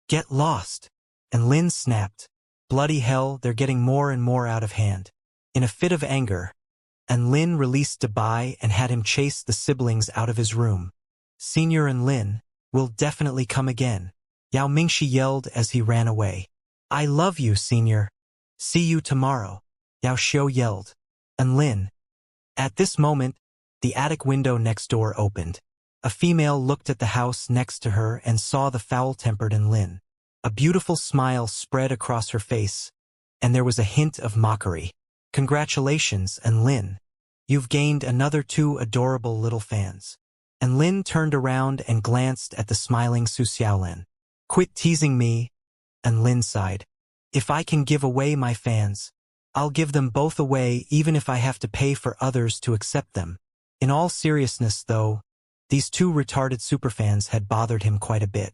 Get lost. And Lin snapped. Bloody hell, they're getting more and more out of hand. In a fit of anger, Lin released Dabai and had him chase the siblings out of his room. Senior Lin, we'll definitely come again. Yao Mingxi yelled as he ran away. I love you, Senior. See you tomorrow. Yao Xiu yelled. Lin. At this moment, the attic window next door opened. A female looked at the house next to her and saw the foul-tempered Lin. A beautiful smile spread across her face, and there was a hint of mockery. Congratulations, and Lin. You've gained another 2 adorable little fans. And Lin turned around and glanced at the smiling Su Xiaolin. Quit teasing me, and Lin sighed. If I can give away my fans, I'll give them both away even if I have to pay for others to accept them. In all seriousness, though, these 2 retarded superfans had bothered him quite a bit.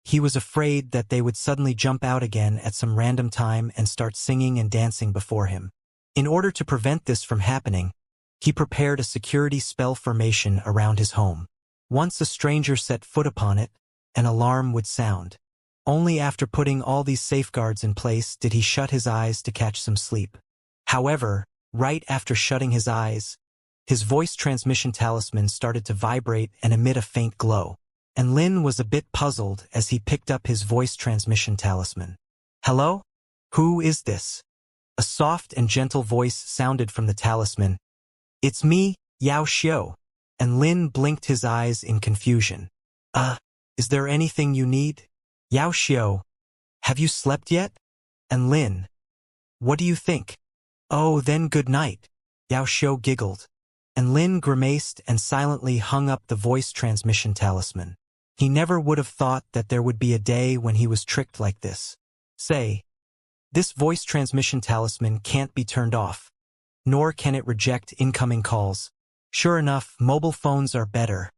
He was afraid that they would suddenly jump out again at some random time and start singing and dancing before him. In order to prevent this from happening, he prepared a security spell formation around his home. Once a stranger set foot upon it, an alarm would sound. Only after putting all these safeguards in place did he shut his eyes to catch some sleep. However, right after shutting his eyes, his voice transmission talisman started to vibrate and emit a faint glow, and Lin was a bit puzzled as he picked up his voice transmission talisman. Hello? Who is this? A soft and gentle voice sounded from the talisman. It's me, Yao Xiao. And Lin blinked his eyes in confusion. Is there anything you need? Yao Xiao, have you slept yet? And Lin, what do you think? Oh, then good night. Yao Xiao giggled. And Lin grimaced and silently hung up the voice transmission talisman. He never would have thought that there would be a day when he was tricked like this. Say, this voice transmission talisman can't be turned off, nor can it reject incoming calls. Sure enough, mobile phones are better.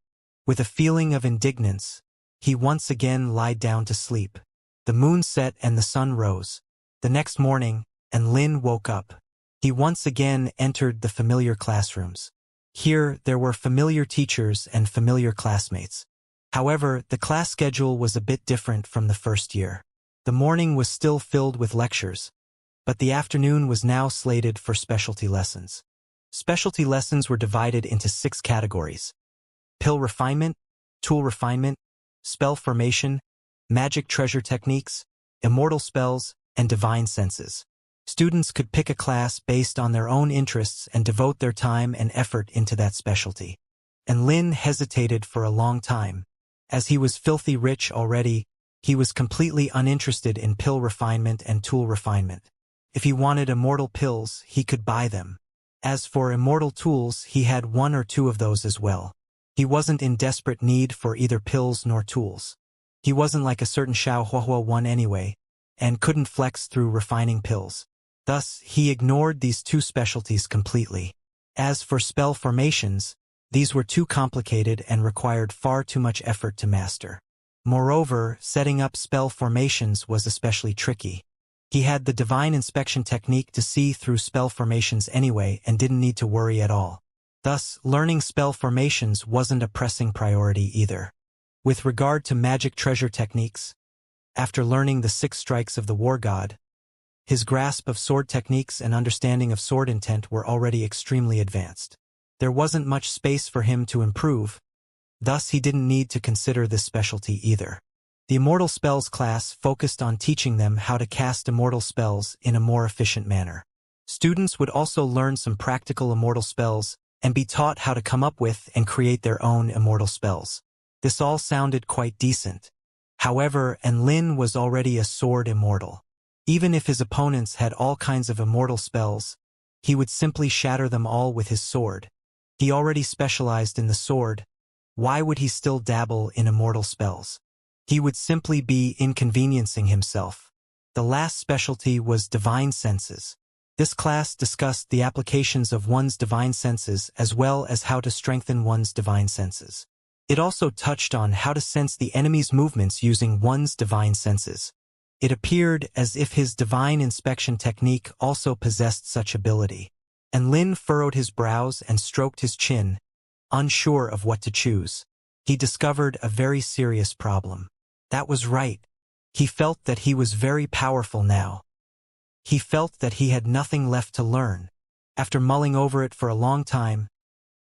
With a feeling of indignance, he once again lied down to sleep. The moon set and the sun rose. The next morning, and Lin woke up. He once again entered the familiar classrooms. Here, there were familiar teachers and familiar classmates. However, the class schedule was a bit different from the first year. The morning was still filled with lectures, but the afternoon was now slated for specialty lessons. Specialty lessons were divided into 6 categories: pill refinement, tool refinement, spell formation, magic treasure techniques, immortal spells, and divine senses. Students could pick a class based on their own interests and devote their time and effort into that specialty. And Lin hesitated for a long time. As he was filthy rich already, he was completely uninterested in pill refinement and tool refinement. If he wanted immortal pills, he could buy them. As for immortal tools, he had 1 or 2 of those as well. He wasn't in desperate need for either pills nor tools. He wasn't like a certain Xiao Huahua one anyway, and couldn't flex through refining pills. Thus, he ignored these 2 specialties completely. As for spell formations, these were too complicated and required far too much effort to master. Moreover, setting up spell formations was especially tricky. He had the divine inspection technique to see through spell formations anyway and didn't need to worry at all. Thus, learning spell formations wasn't a pressing priority either. With regard to magic treasure techniques, after learning the 6 strikes of the war god, his grasp of sword techniques and understanding of sword intent were already extremely advanced. There wasn't much space for him to improve, thus he didn't need to consider this specialty either. The Immortal Spells class focused on teaching them how to cast immortal spells in a more efficient manner. Students would also learn some practical immortal spells and be taught how to come up with and create their own immortal spells. This all sounded quite decent. However, Lin was already a sword immortal. Even if his opponents had all kinds of immortal spells, he would simply shatter them all with his sword. He already specialized in the sword. Why would he still dabble in immortal spells? He would simply be inconveniencing himself. The last specialty was divine senses. This class discussed the applications of one's divine senses as well as how to strengthen one's divine senses. It also touched on how to sense the enemy's movements using one's divine senses. It appeared as if his divine inspection technique also possessed such ability. And Lin furrowed his brows and stroked his chin, unsure of what to choose. He discovered a very serious problem. That was right. He felt that he was very powerful now. He felt that he had nothing left to learn. After mulling over it for a long time,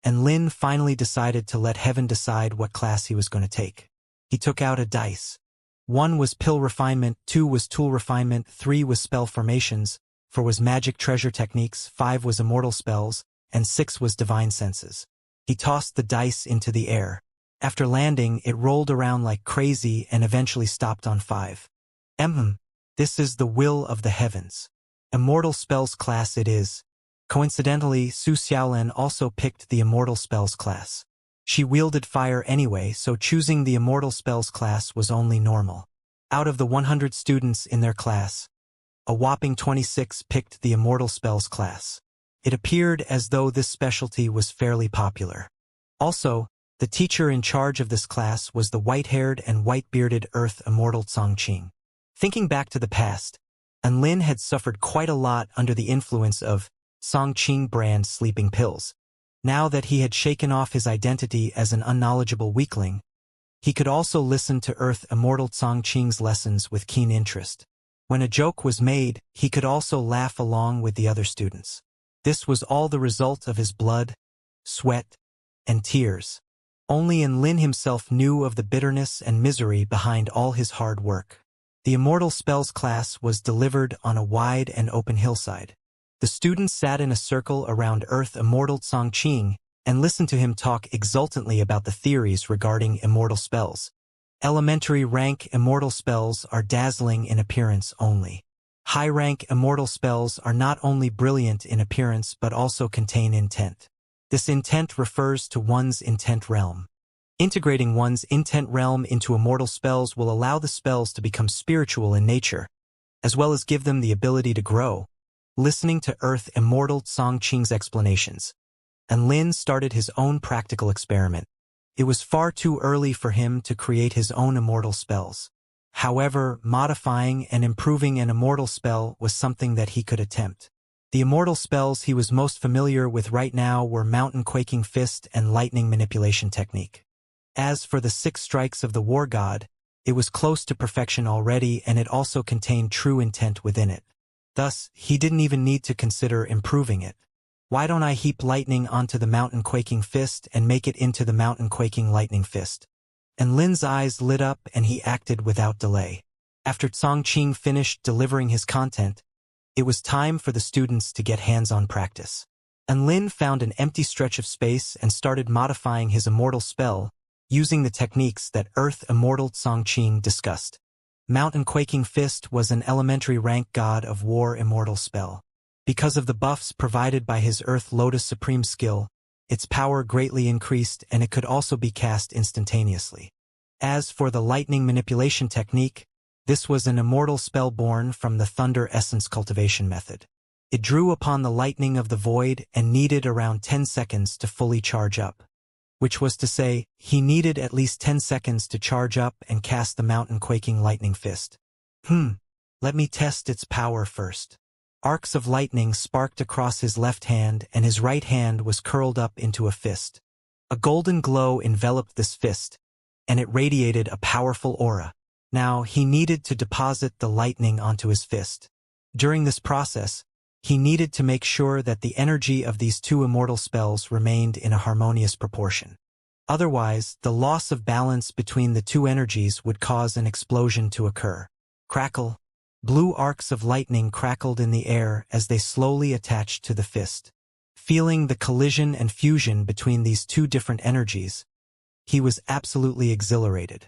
Lin finally decided to let heaven decide what class he was going to take. He took out a dice. 1 was pill refinement, 2 was tool refinement, 3 was spell formations, 4 was magic treasure techniques, 5 was immortal spells, and 6 was divine senses. He tossed the dice into the air. After landing, it rolled around like crazy and eventually stopped on 5. This is the will of the heavens. Immortal spells class it is. Coincidentally, Su Xiaolin also picked the Immortal Spells class. She wielded fire anyway, so choosing the Immortal Spells class was only normal. Out of the 100 students in their class, a whopping 26 picked the Immortal Spells class. It appeared as though this specialty was fairly popular. Also, the teacher in charge of this class was the white-haired and white-bearded Earth Immortal Chongqing. Thinking back to the past, Anlin had suffered quite a lot under the influence of Songqing brand sleeping pills. Now that he had shaken off his identity as an unknowledgeable weakling, he could also listen to Earth Immortal Chongqing's lessons with keen interest. When a joke was made, he could also laugh along with the other students. This was all the result of his blood, sweat, and tears. Only Anlin himself knew of the bitterness and misery behind all his hard work. The Immortal Spells class was delivered on a wide and open hillside. The students sat in a circle around Earth Immortal Chongqing and listened to him talk exultantly about the theories regarding immortal spells. Elementary rank immortal spells are dazzling in appearance only. High rank immortal spells are not only brilliant in appearance but also contain intent. This intent refers to one's intent realm. Integrating one's intent realm into immortal spells will allow the spells to become spiritual in nature, as well as give them the ability to grow. Listening to Earth Immortal Chongqing's explanations, Anlin started his own practical experiment. It was far too early for him to create his own immortal spells. However, modifying and improving an immortal spell was something that he could attempt. The immortal spells he was most familiar with right now were Mountain Quaking Fist and Lightning Manipulation Technique. As for the 6 strikes of the War God, it was close to perfection already, and it also contained true intent within it. Thus, he didn't even need to consider improving it. Why don't I heap lightning onto the Mountain Quaking Fist and make it into the Mountain Quaking Lightning Fist? And Lin's eyes lit up and he acted without delay. After Chongqing finished delivering his content, it was time for the students to get hands-on practice. And Lin found an empty stretch of space and started modifying his immortal spell using the techniques that Earth Immortal Chongqing discussed. Mountain Quaking Fist was an elementary rank god of war immortal spell. Because of the buffs provided by his Earth Lotus Supreme skill, its power greatly increased and it could also be cast instantaneously. As for the Lightning Manipulation Technique, this was an immortal spell born from the Thunder Essence Cultivation method. It drew upon the lightning of the void and needed around 10 seconds to fully charge up. Which was to say, he needed at least 10 seconds to charge up and cast the Mountain Quaking Lightning Fist. Let me test its power first. Arcs of lightning sparked across his left hand and his right hand was curled up into a fist. A golden glow enveloped this fist, and it radiated a powerful aura. Now, he needed to deposit the lightning onto his fist. During this process, he needed to make sure that the energy of these 2 immortal spells remained in a harmonious proportion. Otherwise, the loss of balance between the 2 energies would cause an explosion to occur. Crackle. Blue arcs of lightning crackled in the air as they slowly attached to the fist. Feeling the collision and fusion between these 2 different energies, he was absolutely exhilarated.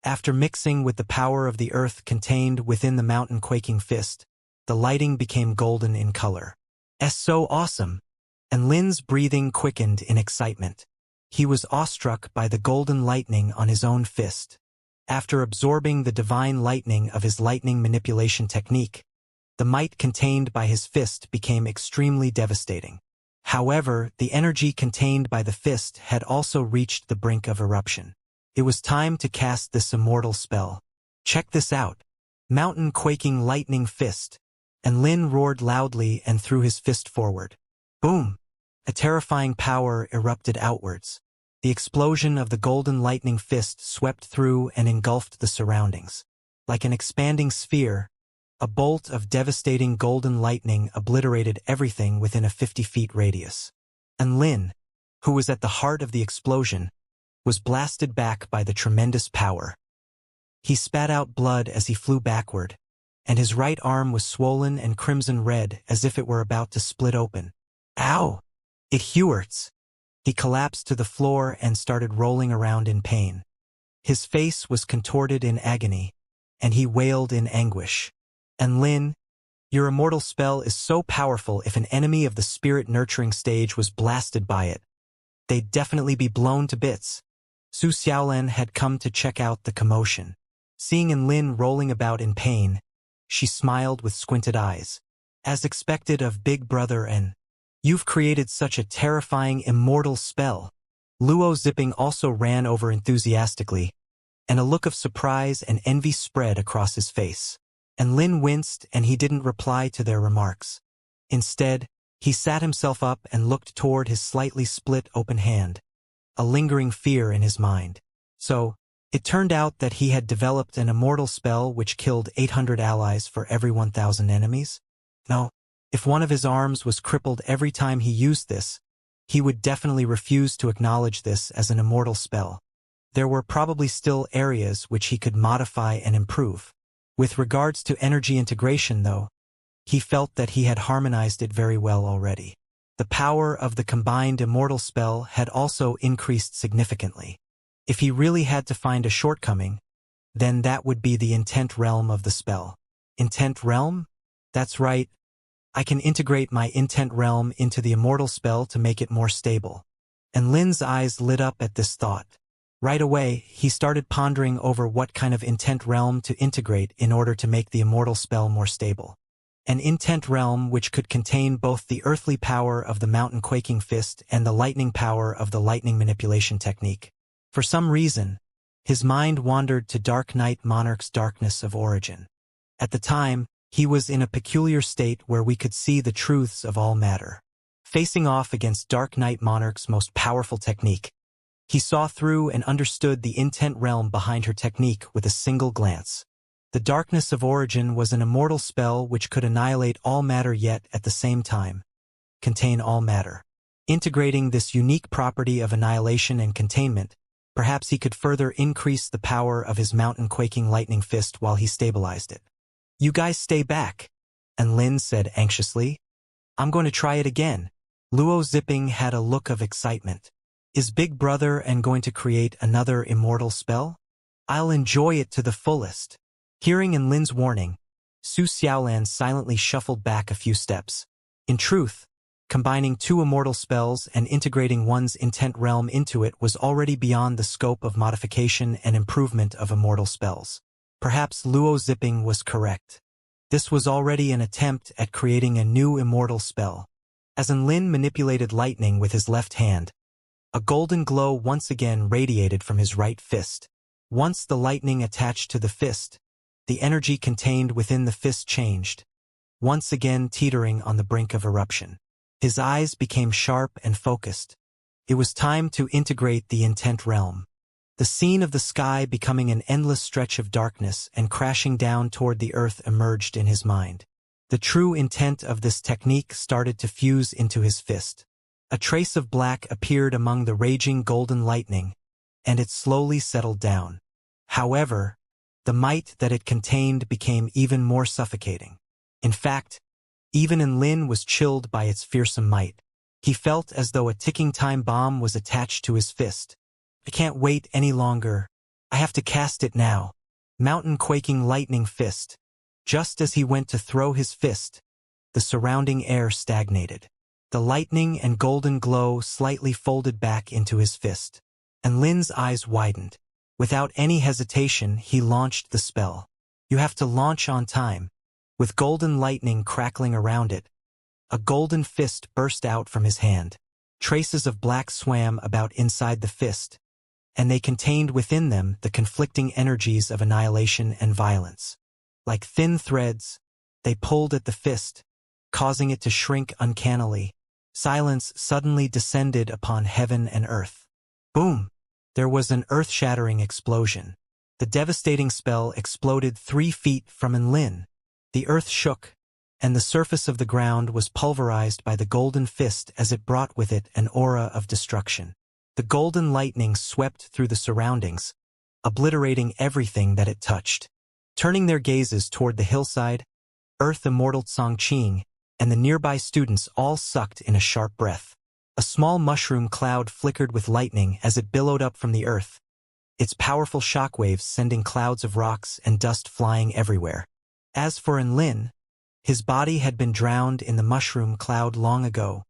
After mixing with the power of the earth contained within the Mountain Quaking Fist, the lighting became golden in color. So awesome! And Lin's breathing quickened in excitement. He was awestruck by the golden lightning on his own fist. After absorbing the divine lightning of his lightning manipulation technique, the might contained by his fist became extremely devastating. However, the energy contained by the fist had also reached the brink of eruption. It was time to cast this immortal spell. Check this out. Mountain Quaking Lightning Fist. And Lin roared loudly and threw his fist forward. Boom! A terrifying power erupted outwards. The explosion of the golden lightning fist swept through and engulfed the surroundings. Like an expanding sphere, a bolt of devastating golden lightning obliterated everything within a 50-feet radius. And Lin, who was at the heart of the explosion, was blasted back by the tremendous power. He spat out blood as he flew backward, and his right arm was swollen and crimson red as if it were about to split open. Ow! It hurts! He collapsed to the floor and started rolling around in pain. His face was contorted in agony, and he wailed in anguish. And Lin, Your immortal spell is so powerful if an enemy of the spirit nurturing stage was blasted by it. They'd definitely be blown to bits. Su Xiaolan had come to check out the commotion. Seeing Enlin rolling about in pain, she smiled with squinted eyes. As expected of Big Brother and, "You've created such a terrifying immortal spell." Luo Zipping also ran over enthusiastically, and a look of surprise and envy spread across his face. And Lin winced and he didn't reply to their remarks. Instead, he sat himself up and looked toward his slightly split open hand, a lingering fear in his mind. So, it turned out that he had developed an immortal spell which killed 800 allies for every 1,000 enemies? No, if one of his arms was crippled every time he used this, he would definitely refuse to acknowledge this as an immortal spell. There were probably still areas which he could modify and improve. With regards to energy integration, though, he felt that he had harmonized it very well already. The power of the combined immortal spell had also increased significantly. If he really had to find a shortcoming, then that would be the intent realm of the spell. Intent realm? That's right. I can integrate my intent realm into the immortal spell to make it more stable. And Lin's eyes lit up at this thought. Right away, he started pondering over what kind of intent realm to integrate in order to make the immortal spell more stable. An intent realm which could contain both the earthly power of the mountain quaking fist and the lightning power of the lightning manipulation technique. For some reason, his mind wandered to Dark Knight Monarch's darkness of origin. At the time, he was in a peculiar state where we could see the truths of all matter. Facing off against Dark Knight Monarch's most powerful technique, he saw through and understood the intent realm behind her technique with a single glance. The darkness of origin was an immortal spell which could annihilate all matter yet at the same time contain all matter. Integrating this unique property of annihilation and containment, perhaps he could further increase the power of his mountain-quaking lightning fist while he stabilized it. "You guys stay back," and Lin said anxiously. "I'm going to try it again." Luo Zipping had a look of excitement. Is Big Brother and going to create another immortal spell? I'll enjoy it to the fullest. Hearing in Lin's warning, Su Xiaolan silently shuffled back a few steps. In truth, combining two immortal spells and integrating one's intent realm into it was already beyond the scope of modification and improvement of immortal spells. Perhaps Luo Zipping was correct. This was already an attempt at creating a new immortal spell. As Lin manipulated lightning with his left hand, a golden glow once again radiated from his right fist. Once the lightning attached to the fist, the energy contained within the fist changed, once again teetering on the brink of eruption. His eyes became sharp and focused. It was time to integrate the intent realm. The scene of the sky becoming an endless stretch of darkness and crashing down toward the earth emerged in his mind. The true intent of this technique started to fuse into his fist. A trace of black appeared among the raging golden lightning, and it slowly settled down. However, the might that it contained became even more suffocating. In fact, even Lin was chilled by its fearsome might. He felt as though a ticking time bomb was attached to his fist. "I can't wait any longer. I have to cast it now." Mountain-quaking lightning fist. Just as he went to throw his fist, the surrounding air stagnated. The lightning and golden glow slightly folded back into his fist, and Lin's eyes widened. Without any hesitation, he launched the spell. You have to launch on time. With golden lightning crackling around it, a golden fist burst out from his hand. Traces of black swam about inside the fist, and they contained within them the conflicting energies of annihilation and violence. Like thin threads, they pulled at the fist, causing it to shrink uncannily. Silence suddenly descended upon heaven and earth. Boom! There was an earth-shattering explosion. The devastating spell exploded 3 feet from Lin. The earth shook, and the surface of the ground was pulverized by the golden fist as it brought with it an aura of destruction. The golden lightning swept through the surroundings, obliterating everything that it touched. Turning their gazes toward the hillside, Earth Immortal Tsongqing and the nearby students all sucked in a sharp breath. A small mushroom cloud flickered with lightning as it billowed up from the earth, its powerful shockwaves sending clouds of rocks and dust flying everywhere. As for Lin, His body had been drowned in the mushroom cloud long ago,